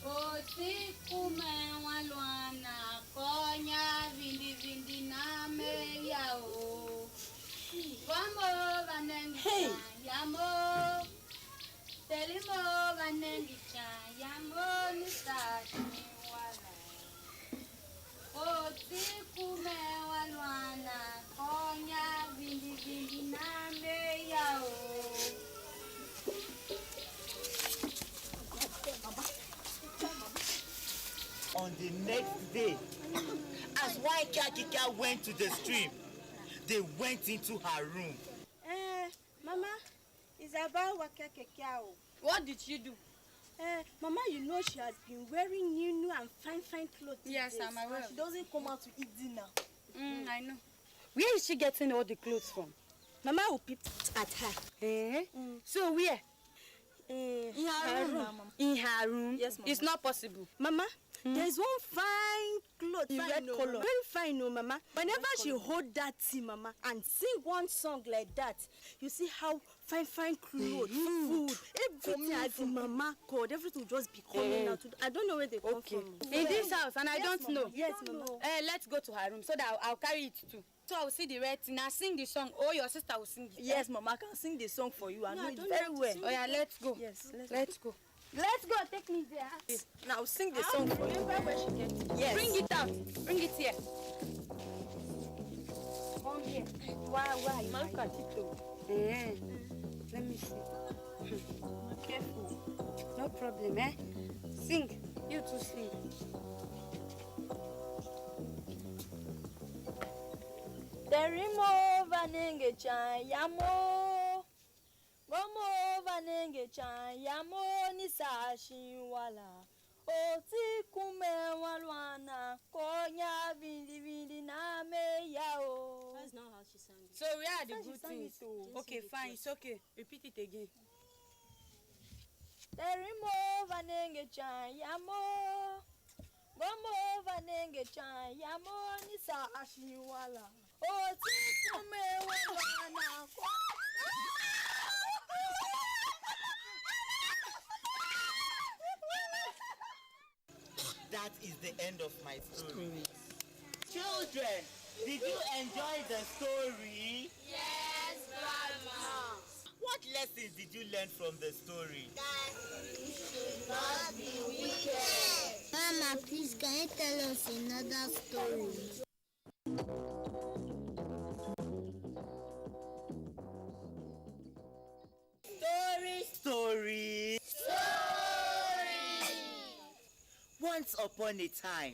Oti kume walwana konya vindi na me yao. Vamo vanengecha yamo, telimo vanengecha yamo nisashi wala. Oti kume walwana konya vindi na me yao. On the next day, as Kika went to the stream, they went into her room. Mama, it's about Wakakekao. What did she do? Mama, you know she has been wearing new and fine clothes. Yes, I'm aware. She doesn't come out to eat dinner. I know. Where is she getting all the clothes from? Mama will peep at her. So where? In her room, Mama. In her room? Yes, Mama. It's not possible. Mama, there's one fine cloth, red color. Very fine, no, Mama. Whenever she hold that tea, Mama, and sing one song like that, you see how fine clothes, food, everything, Mama, God, everything will just be coming out. I don't know where they come from. In this house, and I don't know. Yes, Mama. Let's go to her room so that I'll carry it too. So I'll see the red thing. I'll sing the song. Oh, your sister will sing it. Yes, Mama, I can sing the song for you. I know it very well. Oh, yeah, let's go. Yes, let's go. Let's go, take me there. Yes. Now sing the song for you. Where she gets it. Yes. Bring it out. Bring it here. Come here. Why? Look at it though. Let me see. Careful. No problem, eh? Sing. You too sing. Terimo vanenge chayamo. Gomo vanenge chayamo nisashi wala. Oti kume walwana konya vindi na me yao. That's not how she sang it. So where are the good things? Okay, fine. It's okay. Repeat it again. Terimo vanenge chayamo. Gomo vanenge chayamo nisashi wala. Oti kume walwana That is the end of my story. Children, did you enjoy the story? Yes, Grandma. What lessons did you learn from the story? That we should not be wicked. Mama, please, can you tell us another story? Stories Once upon a time,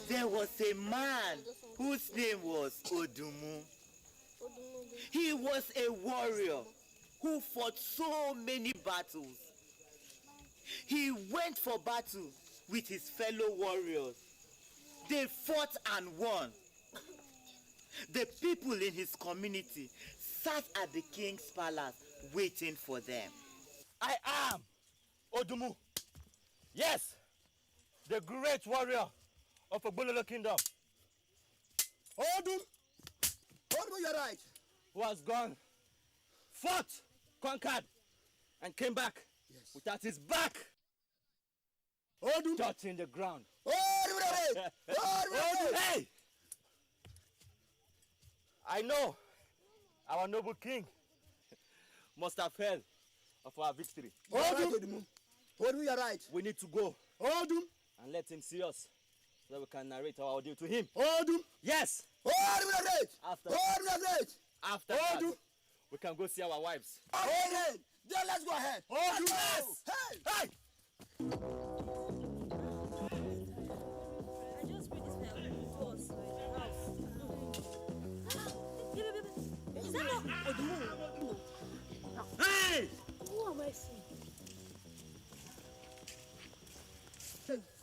there was a man whose name was Odumu. He was a warrior who fought so many battles. He went for battle with his fellow warriors. They fought and won. The people in his community sat at the king's palace waiting for them. I am Odumu. Yes, the great warrior of Ogbololo Kingdom. Odum, you're right. Who has gone, fought, conquered, and came back without his back touching the ground. Hey! I know our noble king must have heard of our victory. Odum, you're right. We need to go Odum, and let him see us so that we can narrate our ordeal to him. Odum, yes. Odum, you're right. After that, we can go see our wives. Okay, then let's go ahead. Odum, yes. Hey! Is that not Odumu? Hey! Who am I seeing?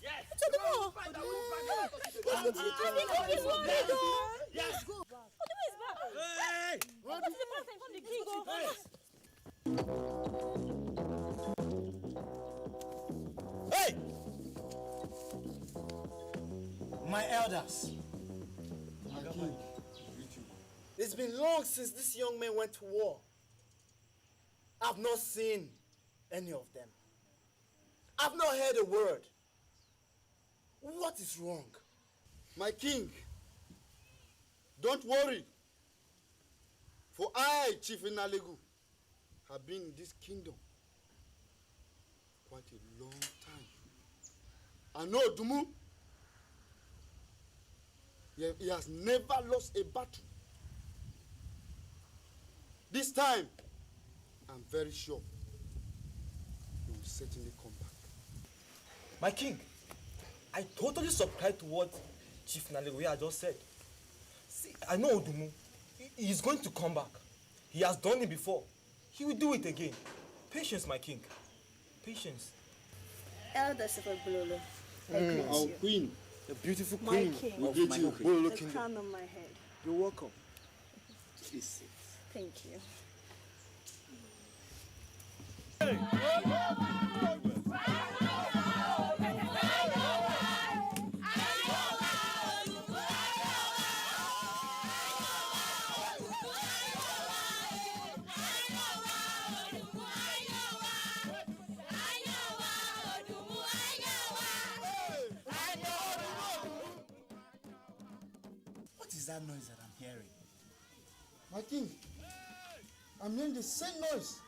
Yes! It's Odumu! He's worried though! Yes! Odumu is back! Hey! What is the person from the king? Hey! My elders, it's been long since this young man went to war. I've not seen any of them. I've not heard a word. What is wrong? My king, don't worry. For I, Chief Inalegu, have been in this kingdom quite a long time. I know Odumu. He has never lost a battle. This time, I'm very sure he will certainly come back. My king, I totally subscribe to what Chief Nalegoya just said. See, I know Odumu. He's going to come back. He has done it before. He will do it again. Patience, my king. Patience. Elders of Ogbololo, Our queen. The beautiful my queen king, of my Ogbololo the Kingdom. crown on my head. You're welcome. Please sit. Thank you. What is that noise that I'm hearing? My king, I'm hearing the same noise.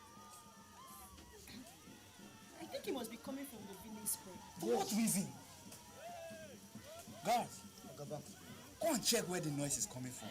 I think it must be coming from the village square. For what reason? Guards, go and check where the noise is coming from.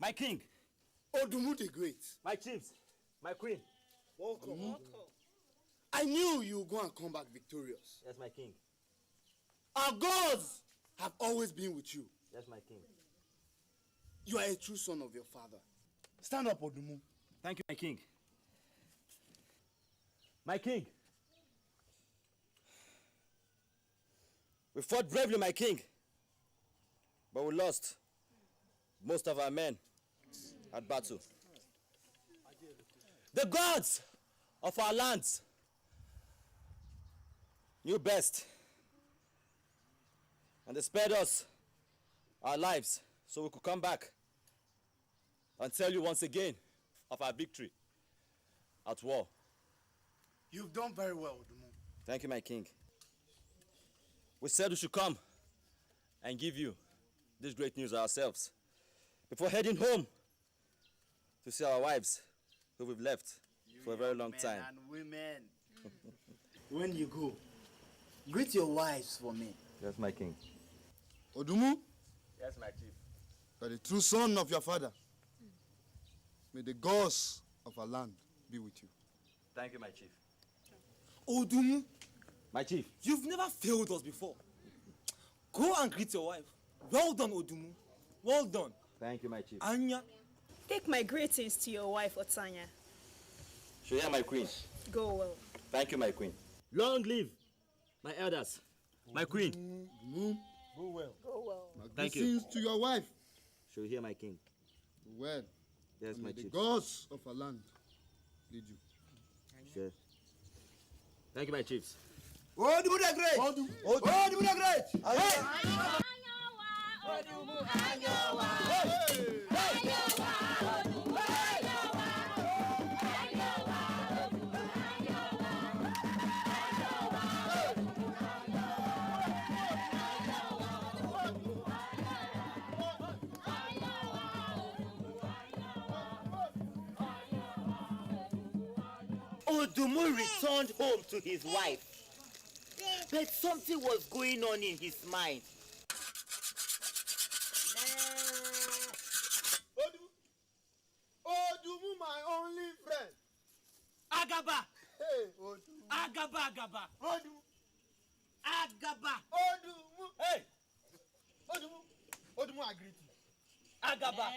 My king. Odumu the Great. My chiefs. My queen. Welcome. I knew you would go and come back victorious. Yes, my king. Our gods have always been with you. Yes, my king. You are a true son of your father. Stand up, Odumu. Thank you, my king. My king. We fought bravely, my king. But we lost most of our men at battle. The gods of our lands knew best. And they spared us our lives so we could come back and tell you once again of our victory at war. You've done very well, Odumu. Thank you, my king. We said we should come and give you this great news ourselves before heading home to see our wives who we've left for a very long time. And women. When you go, greet your wives for me. Yes, my king. Odumu, Yes, my chief. you are the true son of your father. May the gods of our land be with you. Thank you, my chief. Odumu, my chief. You've never failed us before. Go and greet your wife. Well done, Odumu. Well done. Thank you, my chief. Anya. Take my greetings to your wife, Otanya. Shoya, my queen. Go well. Thank you, my queen. Long live my elders. My queen. Go well. Go well. Thank you. Blessings to your wife. Show hear my king. Well. Yes, and my may the chief. gods of our land lead you. Sure. Thank you, my chiefs. Odumu the Great! Odumu the Great! Odumu returned home to his wife, but something was going on in his mind. Odumu, my only friend. Agaba! Hey, Odumu. Agaba! Odumu. Agaba! Odumu. Hey! Odumu, I greet you. Agaba,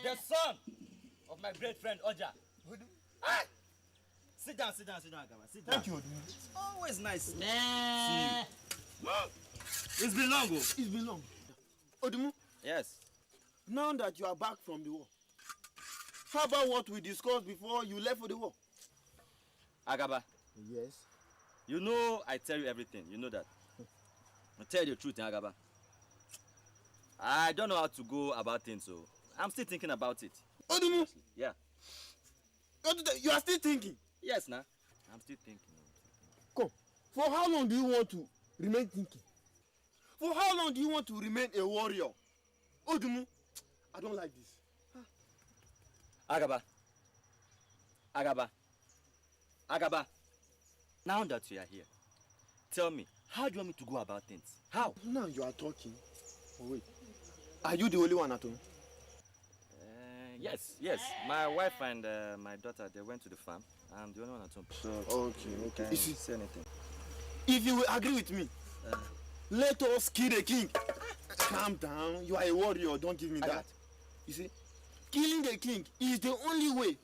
the son of my great friend Oja. Hey! Sit down, Agaba. Sit down. Thank you, Odumu. It's always nice to see you. It's been long, It's been long. Odumu, Yes. now that you are back from the war, how about what we discussed before you left for the war? Agaba, Yes. you know I tell you everything. You know that. I tell you the truth, Agaba. I don't know how to go about things, so I'm still thinking about it. Odumu, Yeah. you are still thinking. Yes, nah. I'm still thinking. Come. For how long do you want to remain thinking? For how long do you want to remain a warrior? Odumu, I don't like this. Agaba. Now that you are here, tell me, how do you want me to go about things? How? Now you are talking. Oh, wait. Are you the only one at home? Yes. My wife and my daughter, they went to the farm. I'm the only one at home. So, Okay. can you say anything? If you will agree with me, let us kill the king. Calm down. You are a warrior. Don't give me that. You see, killing the king is the only way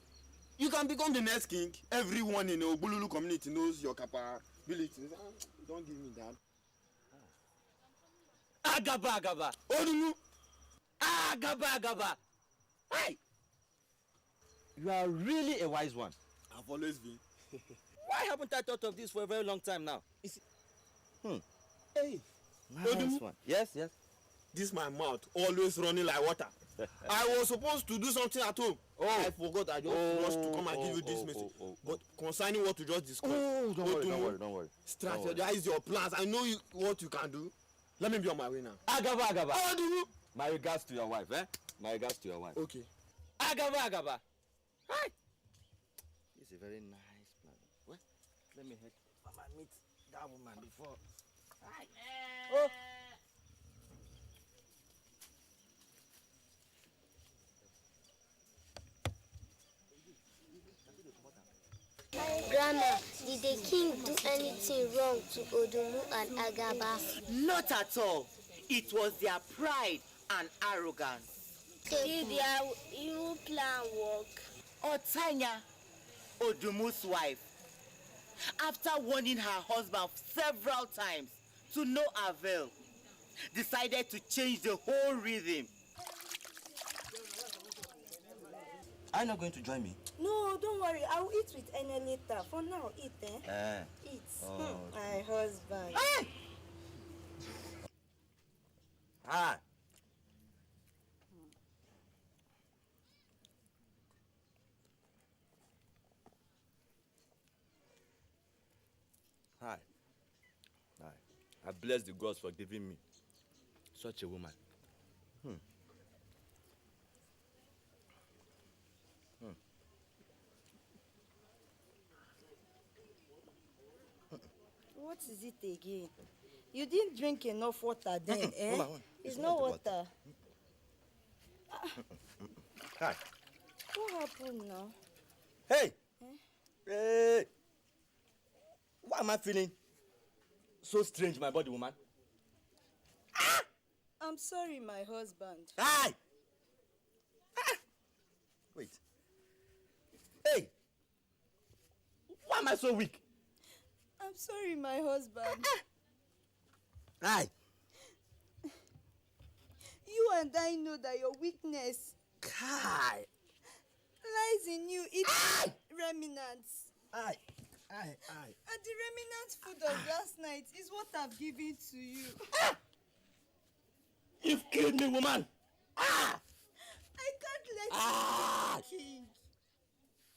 you can become the next king. Everyone in the Ogbululu community knows your capabilities. Don't give me that. Agaba. Odumu. Agaba. Hey! You are really a wise one. I've always been. Why haven't I thought of this for a very long time now? Hey. Nice Odumu. one. Yes. This my mouth always running like water. I was supposed to do something at home. I forgot. I just rushed to come and give you this message. But concerning what you just discussed, Don't worry. strategize your plans. I know what you can do. Let me be on my way now. Agaba. Odumu. My regards to your wife, My regards to your wife. Okay. Agaba. Hi. It's a very nice plan. Well, let me head. Mama meet that woman before. Hi. Oh. Grandma, did the king do anything wrong to Odumu and Agaba? Not at all. It was their pride and arrogance. Did their evil plan work? Otanya, Odumu's wife, after warning her husband several times to no avail, decided to change the whole rhythm. Are you not going to join me? No, don't worry. I'll eat with Ene later. For now, eat, Eat. My husband. Ah. Hi. I bless the gods for giving me such a woman. What is it again? You didn't drink enough water then, eh? It's not water. Hi. What happened now? Hey! Hey! Why am I feeling so strange, my body, woman? I'm sorry, my husband. Hi! Wait. Hey! Why am I so weak? I'm sorry, my husband. Hi! You and I know that your weakness lies in you eating remnants. And the remnant food of last night is what I've given to you. You've killed me, woman! I can't let you be the king.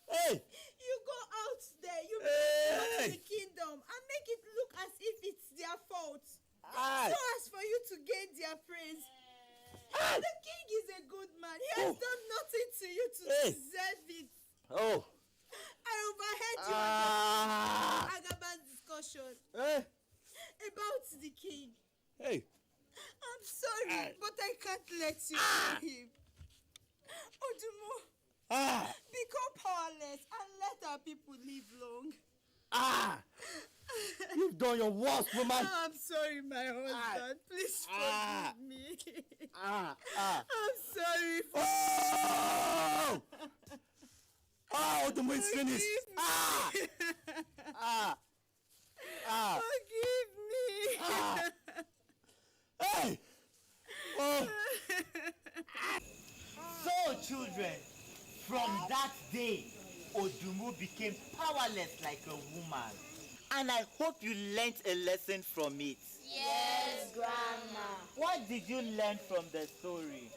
Hey! You go out there, you go to the kingdom and make it look as if it's their fault. So as for you to gain their praise. The king is a good man. He has done nothing to you to deserve it. I overheard you and Agaban's discussion about the king. I'm sorry, but I can't let you kill him. Odumo, become powerless and let our people live long. You've done your worst, woman. I'm sorry, my husband. Please forgive me. I'm sorry for Odumo is finished. Forgive me. Hey! So, children, from that day, Odumo became powerless like a woman. And I hope you learned a lesson from it. Yes, Grandma. What did you learn from the story?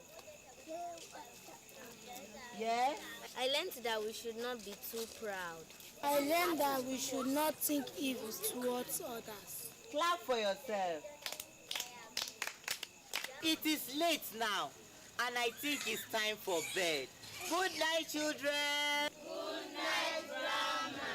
Yeah? I learned that we should not be too proud. I learned that we should not think evil towards others. Clap for yourself. It is late now, and I think it's time for bed. Good night, children. Good night, Grandma.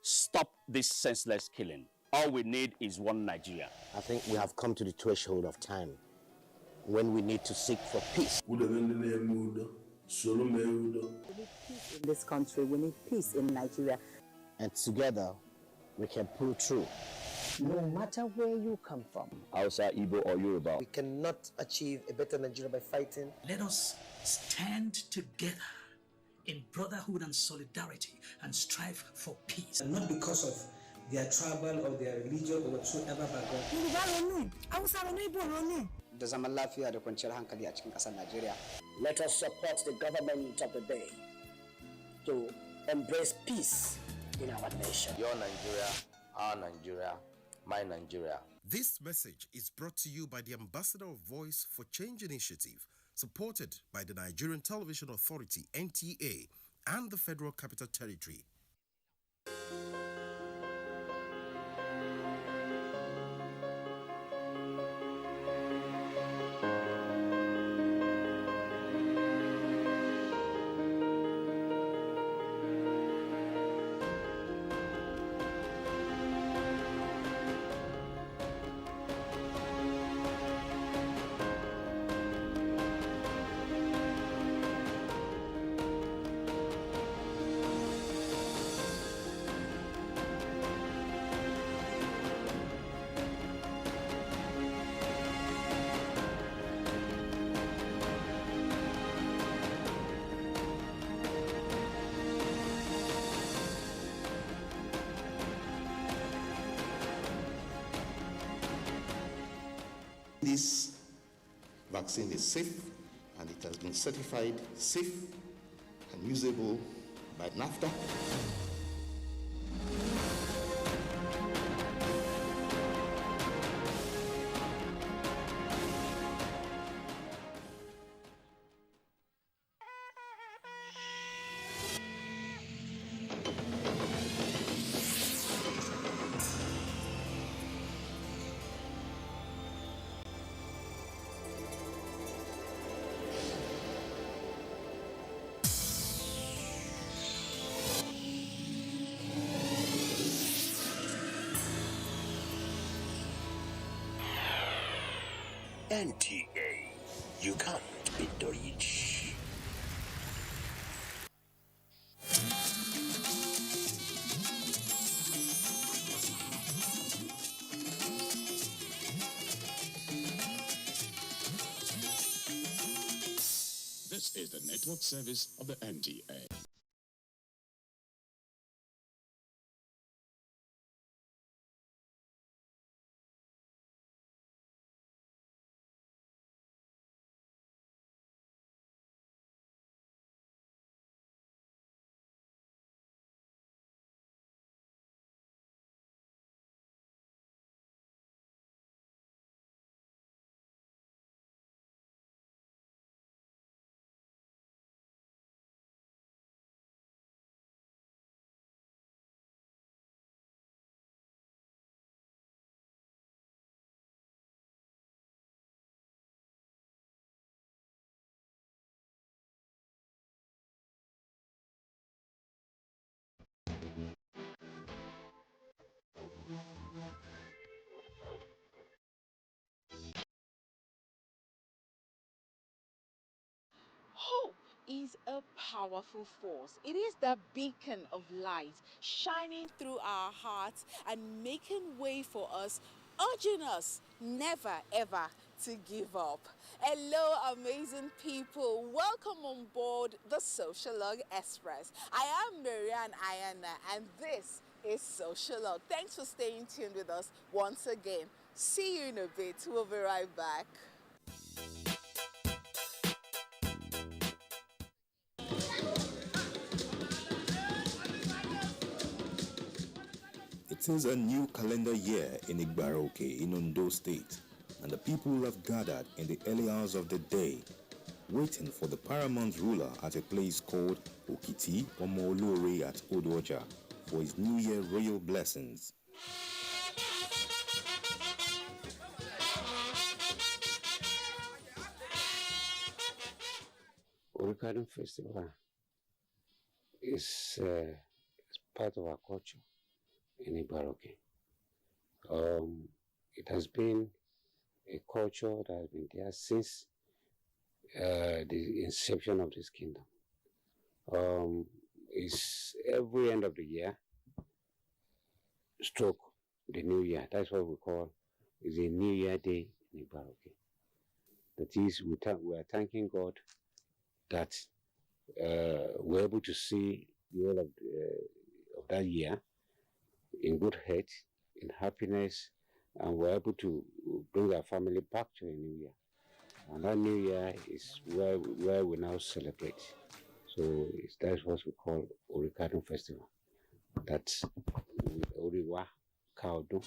Stop this senseless killing. All we need is one Nigeria. I think we have come to the threshold of time when we need to seek for peace. We need peace in this country. We need peace in Nigeria. And together, we can pull through. No matter where you come from. Hausa, Igbo, or Yoruba. We cannot achieve a better Nigeria by fighting. Let us stand together in brotherhood and solidarity and strive for peace. And not because of their tribal or their religion or whatsoever background. Da zaman lafiya da kwanciyar hankali a cikin ƙasar Najeriya. Let us support the government of the day to embrace peace in our nation. Your Nigeria, our Nigeria, my Nigeria. This message is brought to you by the Ambassador of Voice for Change Initiative, supported by the Nigerian Television Authority, NTA, and the Federal Capital Territory. This vaccine is safe and it has been certified safe and usable by NAFTA. NTA, you can't beat the reach. This is the network service of the NTA. Hope is a powerful force. It is the beacon of light shining through our hearts and making way for us, urging us never ever to give up. Hello, amazing people. Welcome on board the Socialog Express. I am Marianne Ayana, and this is Socialog. Thanks for staying tuned with us once again. See you in a bit. We'll be right back. It is a new calendar year in Igbaroke in Ondo State, and the people have gathered in the early hours of the day, waiting for the paramount ruler at a place called Okiti Omoolore at Odoja for his New Year royal blessings. Orikadun Festival is part of our culture in Ibaroke. It has been a culture that has been there since the inception of this kingdom. It's every end of the year, stroke the new year. That's what we call is a New Year Day in Ibaroke. That is, we are thanking God that we're able to see the whole of that year in good health, in happiness, and we're able to bring our family back to a new year. And that new year is where we now celebrate. So that's what we call Orikadun Festival. That's Oriwa Kaudu.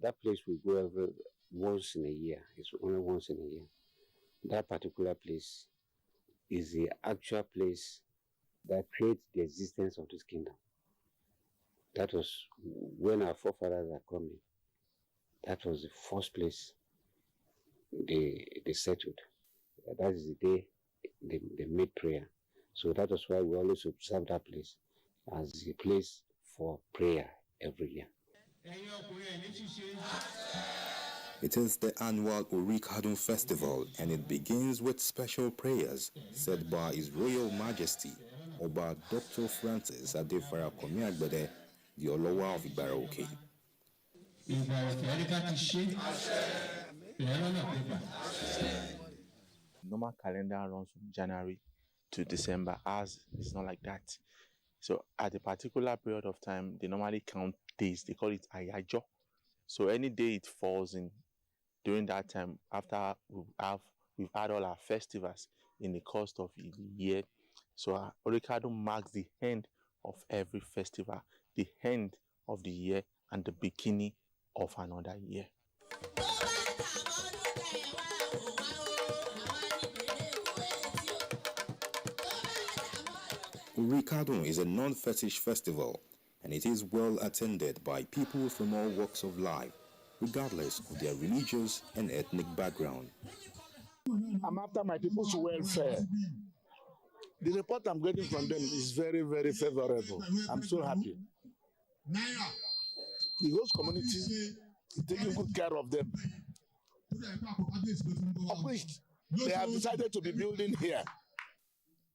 That place we go once in a year. It's only once in a year. That particular place is the actual place that creates the existence of this kingdom. That was when our forefathers are coming. That was the first place they settled. That is the day they made prayer. So that was why we always observe that place as a place for prayer every year. It is the annual Orikadun Festival, and it begins with special prayers said by His Royal Majesty Oba Dr. Francis Adefara Komiagbede, the Olowa of Ibaroke. Normal calendar runs from January to December. Ours is not like that. So at a particular period of time, they normally count days. They call it Ayajo. So any day it falls in during that time, after we've had all our festivals in the course of the year. So Orikado marks the end of every festival, the end of the year, and the beginning of another year. Urikadun is a non-fetish festival, and it is well attended by people from all walks of life, regardless of their religious and ethnic background. I'm after my people's welfare. The report I'm getting from them is very, very favorable. I'm so happy. The host community is taking good care of them. Of which they have decided to be building here.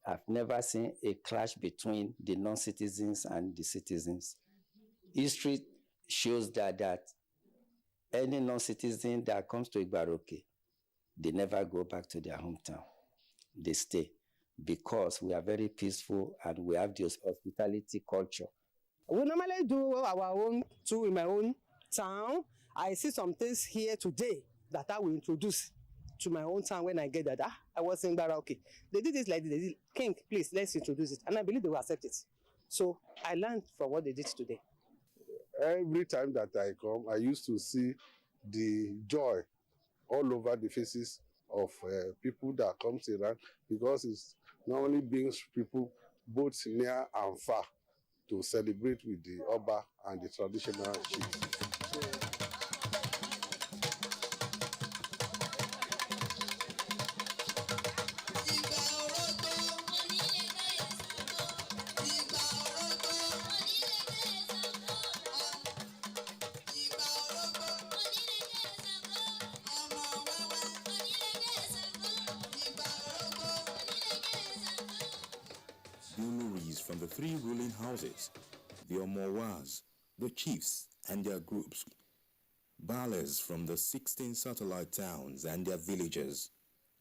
I've never seen a clash between the non-citizens and the citizens. History shows that any non-citizen that comes to Igbaroke, they never go back to their hometown. They stay because we are very peaceful and we have this hospitality culture. We normally do our own too in my own town. I see some things here today that I will introduce to my own town when I get that. I was in Igbaroke. They did this like this. They did, King, please, let's introduce it. And I believe they will accept it. So I learned from what they did today. Every time that I come, I used to see the joy all over the faces of people that comes around, because it normally brings people both near and far to celebrate with the Oba and the traditional chiefs. From the three ruling houses, the Omowas, the chiefs and their groups, Bales from the 16 satellite towns and their villages,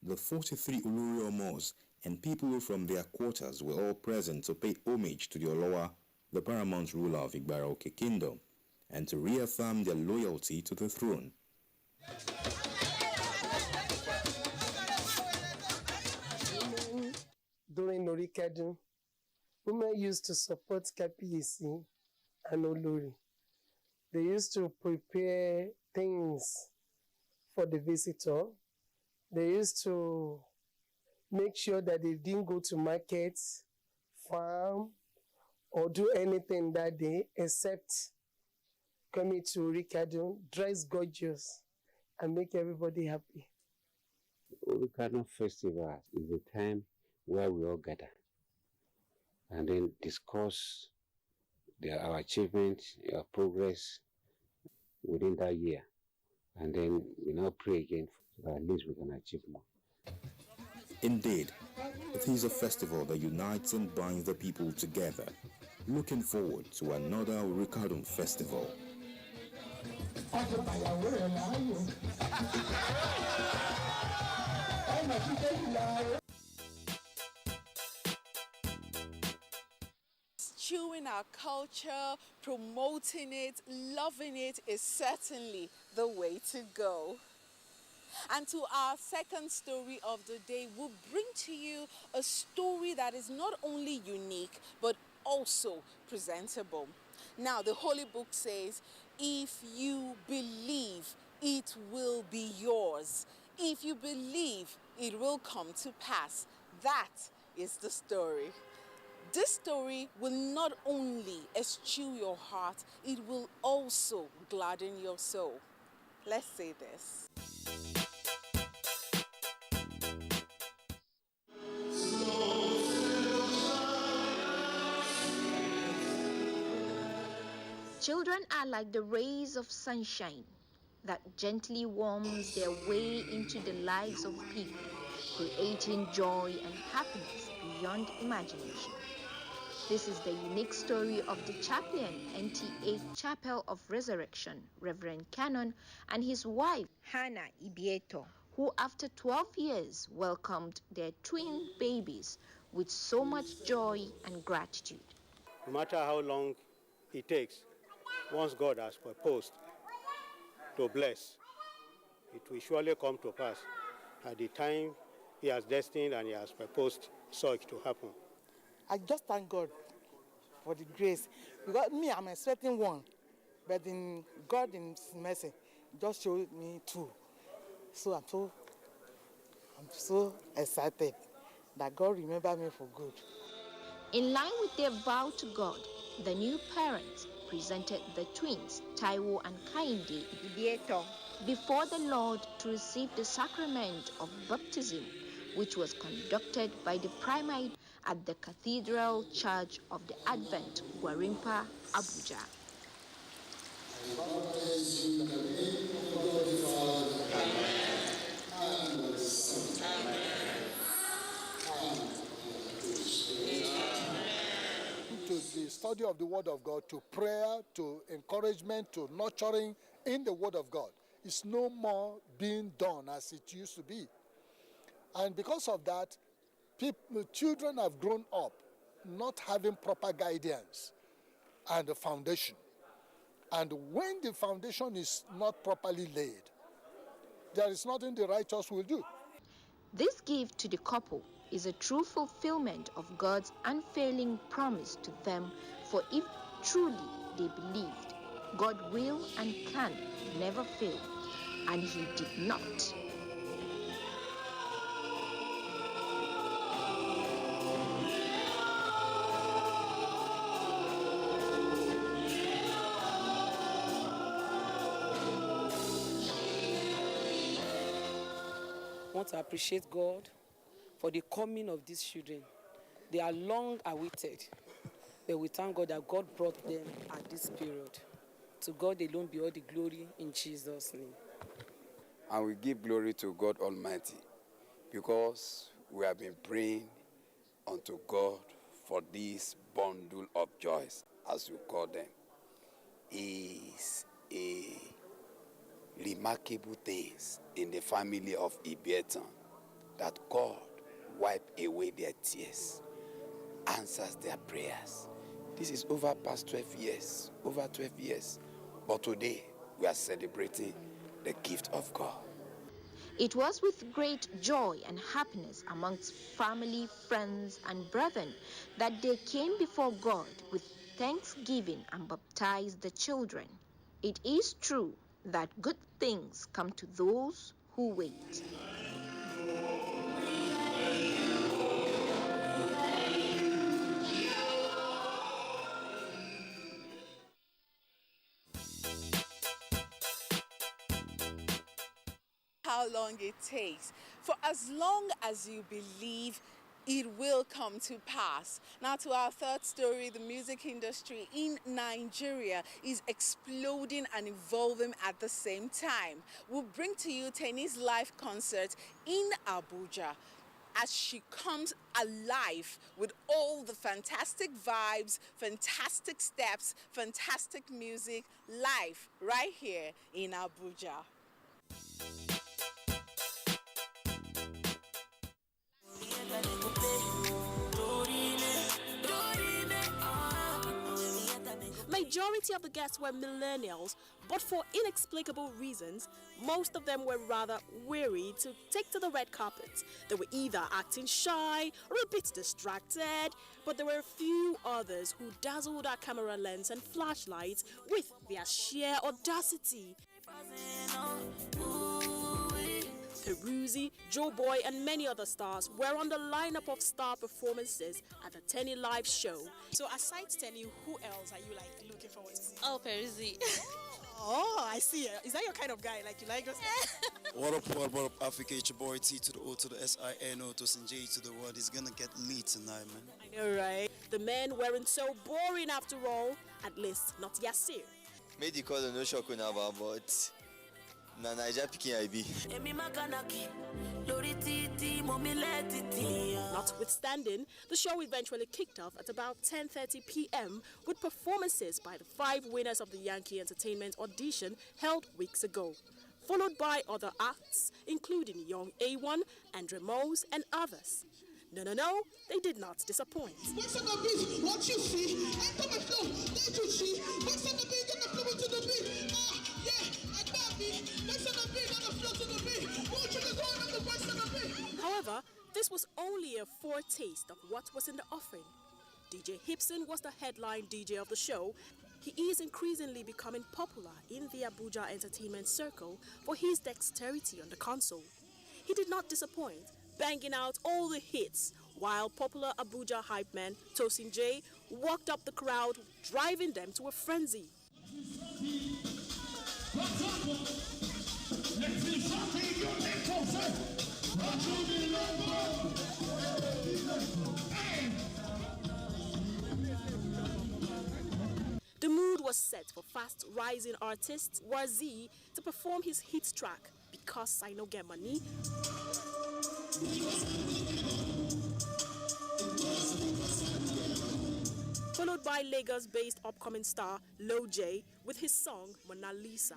the 43 Uluri Omos and people from their quarters were all present to pay homage to the Olowa, the paramount ruler of Igbaroke Kingdom, and to reaffirm their loyalty to the throne. During Norikadun, women used to support Kapiyesi and Olori. They used to prepare things for the visitor. They used to make sure that they didn't go to markets, farm, or do anything that day except coming to Orikadun, dress gorgeous, and make everybody happy. Orikadun Festival is the time where we all gather and then discuss our achievements, our progress within that year. And then we now pray again so that at least we can achieve more. Indeed, it is a festival that unites and binds the people together. Looking forward to another Orikadun festival. Chewing our culture, promoting it, loving it is certainly the way to go. And to our second story of the day, we'll bring to you a story that is not only unique, but also presentable. Now, the Holy Book says, if you believe, it will be yours. If you believe, it will come to pass. That is the story. This story will not only eschew your heart, it will also gladden your soul. Let's say this. Children are like the rays of sunshine that gently warms their way into the lives of people, creating joy and happiness beyond imagination. This is the unique story of the chaplain, NTA Chapel of Resurrection, Reverend Canon, and his wife, Hannah Ibieto, who after 12 years welcomed their twin babies with so much joy and gratitude. no matter how long it takes, once God has proposed to bless, it will surely come to pass at the time He has destined and He has proposed such to happen. I just thank God for the grace, because me, I'm expecting one, but in God in His mercy just showed me two. So I'm so excited that God remembered me for good. In line with their vow to God, the new parents presented the twins, Taiwo and Kainde, before the Lord to receive the sacrament of baptism, which was conducted by the primate at the Cathedral Church of the Advent, Gwarimpa, Abuja. To the study of the Word of God, to prayer, to encouragement, to nurturing in the Word of God, is no more being done as it used to be. And because of that, children have grown up not having proper guidance and a foundation. And when the foundation is not properly laid, there is nothing the righteous will do. This gift to the couple is a true fulfillment of God's unfailing promise to them, for if truly they believed, God will and can never fail, and He did not. I want to appreciate God for the coming of these children. They are long awaited, but we thank God that God brought them at this period. To God alone be all the glory in Jesus' name. And we give glory to God Almighty, because we have been praying unto God for this bundle of joys, as you call them. Is a remarkable thing in the family of Ibeton that God wipe away their tears, answers their prayers. This is over past 12 years, over 12 years. But today, we are celebrating the gift of God. It was with great joy and happiness amongst family, friends, and brethren that they came before God with thanksgiving and baptized the children. It is true that good things come to those who wait. How long it takes. For as long as you believe, it will come to pass. Now to our third story, the music industry in Nigeria is exploding and evolving at the same time. We'll bring to you Tenny's live concert in Abuja, as she comes alive with all the fantastic vibes, fantastic steps, fantastic music, live right here in Abuja. Majority of the guests were millennials, but for inexplicable reasons, most of them were rather weary to take to the red carpet. They were either acting shy or a bit distracted, but there were a few others who dazzled our camera lens and flashlights with their sheer audacity. Peruzzi, Joe Boy, and many other stars were on the lineup of star performances at the Tenny Live show. So aside Tenny, who else are you looking forward to? Oh, Peruzzi. Oh, I see. Is that your kind of guy? You like those guys? What up, Africa? It's your boy T to the O to the SINO to J to the world. It's gonna get lit tonight, man. I know, right? The men weren't so boring after all, at least not Yasir. Made the call no shock on our, but na Niger picking IB. Notwithstanding, the show eventually kicked off at about 10:30 p.m. with performances by the 5 winners of the Yankee Entertainment audition held weeks ago, followed by other acts including Young A1, Andre Mose, and others. No, they did not disappoint. What's on the beat? What you see? Enter my flow. Don't you see? What's on the beat? Get the flow into the beat. Yeah, I got me. What's on the beat? Get the flow to the beat. Won't you go on the what's on the beat? However, this was only a foretaste of what was in the offing. DJ Hipson was the headline DJ of the show. He is increasingly becoming popular in the Abuja entertainment circle for his dexterity on the console. He did not disappoint, banging out all the hits, while popular Abuja hype man Tosin J walked up the crowd, driving them to a frenzy. The mood was set for fast-rising artist Wazi to perform his hit track, Because I No Get Money, followed by Lagos-based upcoming star Lo J with his song Mona Lisa.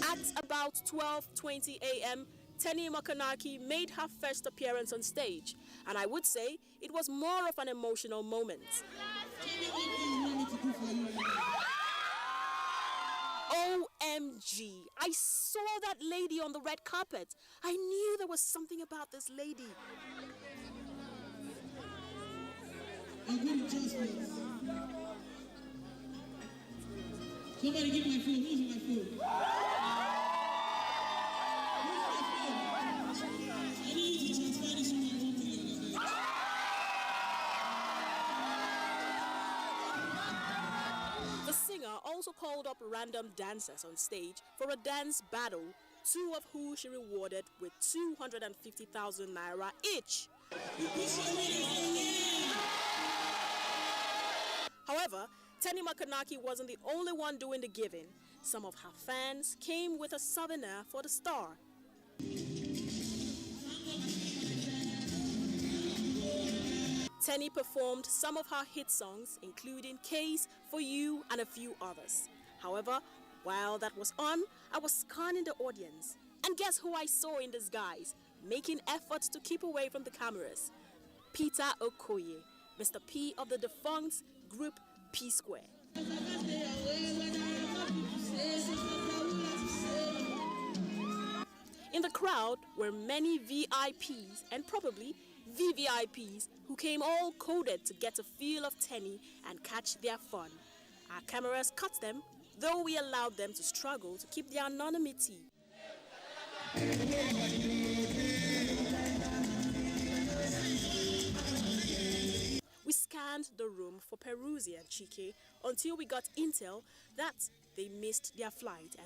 At about 12:20 a.m., Tenny Makanaki made her first appearance on stage, and I would say it was more of an emotional moment. OMG, I saw that lady on the red carpet. I knew there was something about this lady. Somebody give my phone. Who's my phone? I need you to transfer this to my phone to you. The singer also called up random dancers on stage for a dance battle, two of whom she rewarded with 250,000 naira each. However, Tenny Makanaki wasn't the only one doing the giving. Some of her fans came with a souvenir for the star. Tenny performed some of her hit songs, including Case, For You, and a few others. However, while that was on, I was scanning the audience. And guess who I saw in disguise, making efforts to keep away from the cameras? Peter Okoye, Mr. P of the defunct group P Square. In the crowd were many VIPs and probably VVIPs who came all coded to get a feel of Tenny and catch their fun. Our cameras caught them, though we allowed them to struggle to keep their anonymity. We scanned the room for Peruzzi and Chike until we got intel that they missed their flight and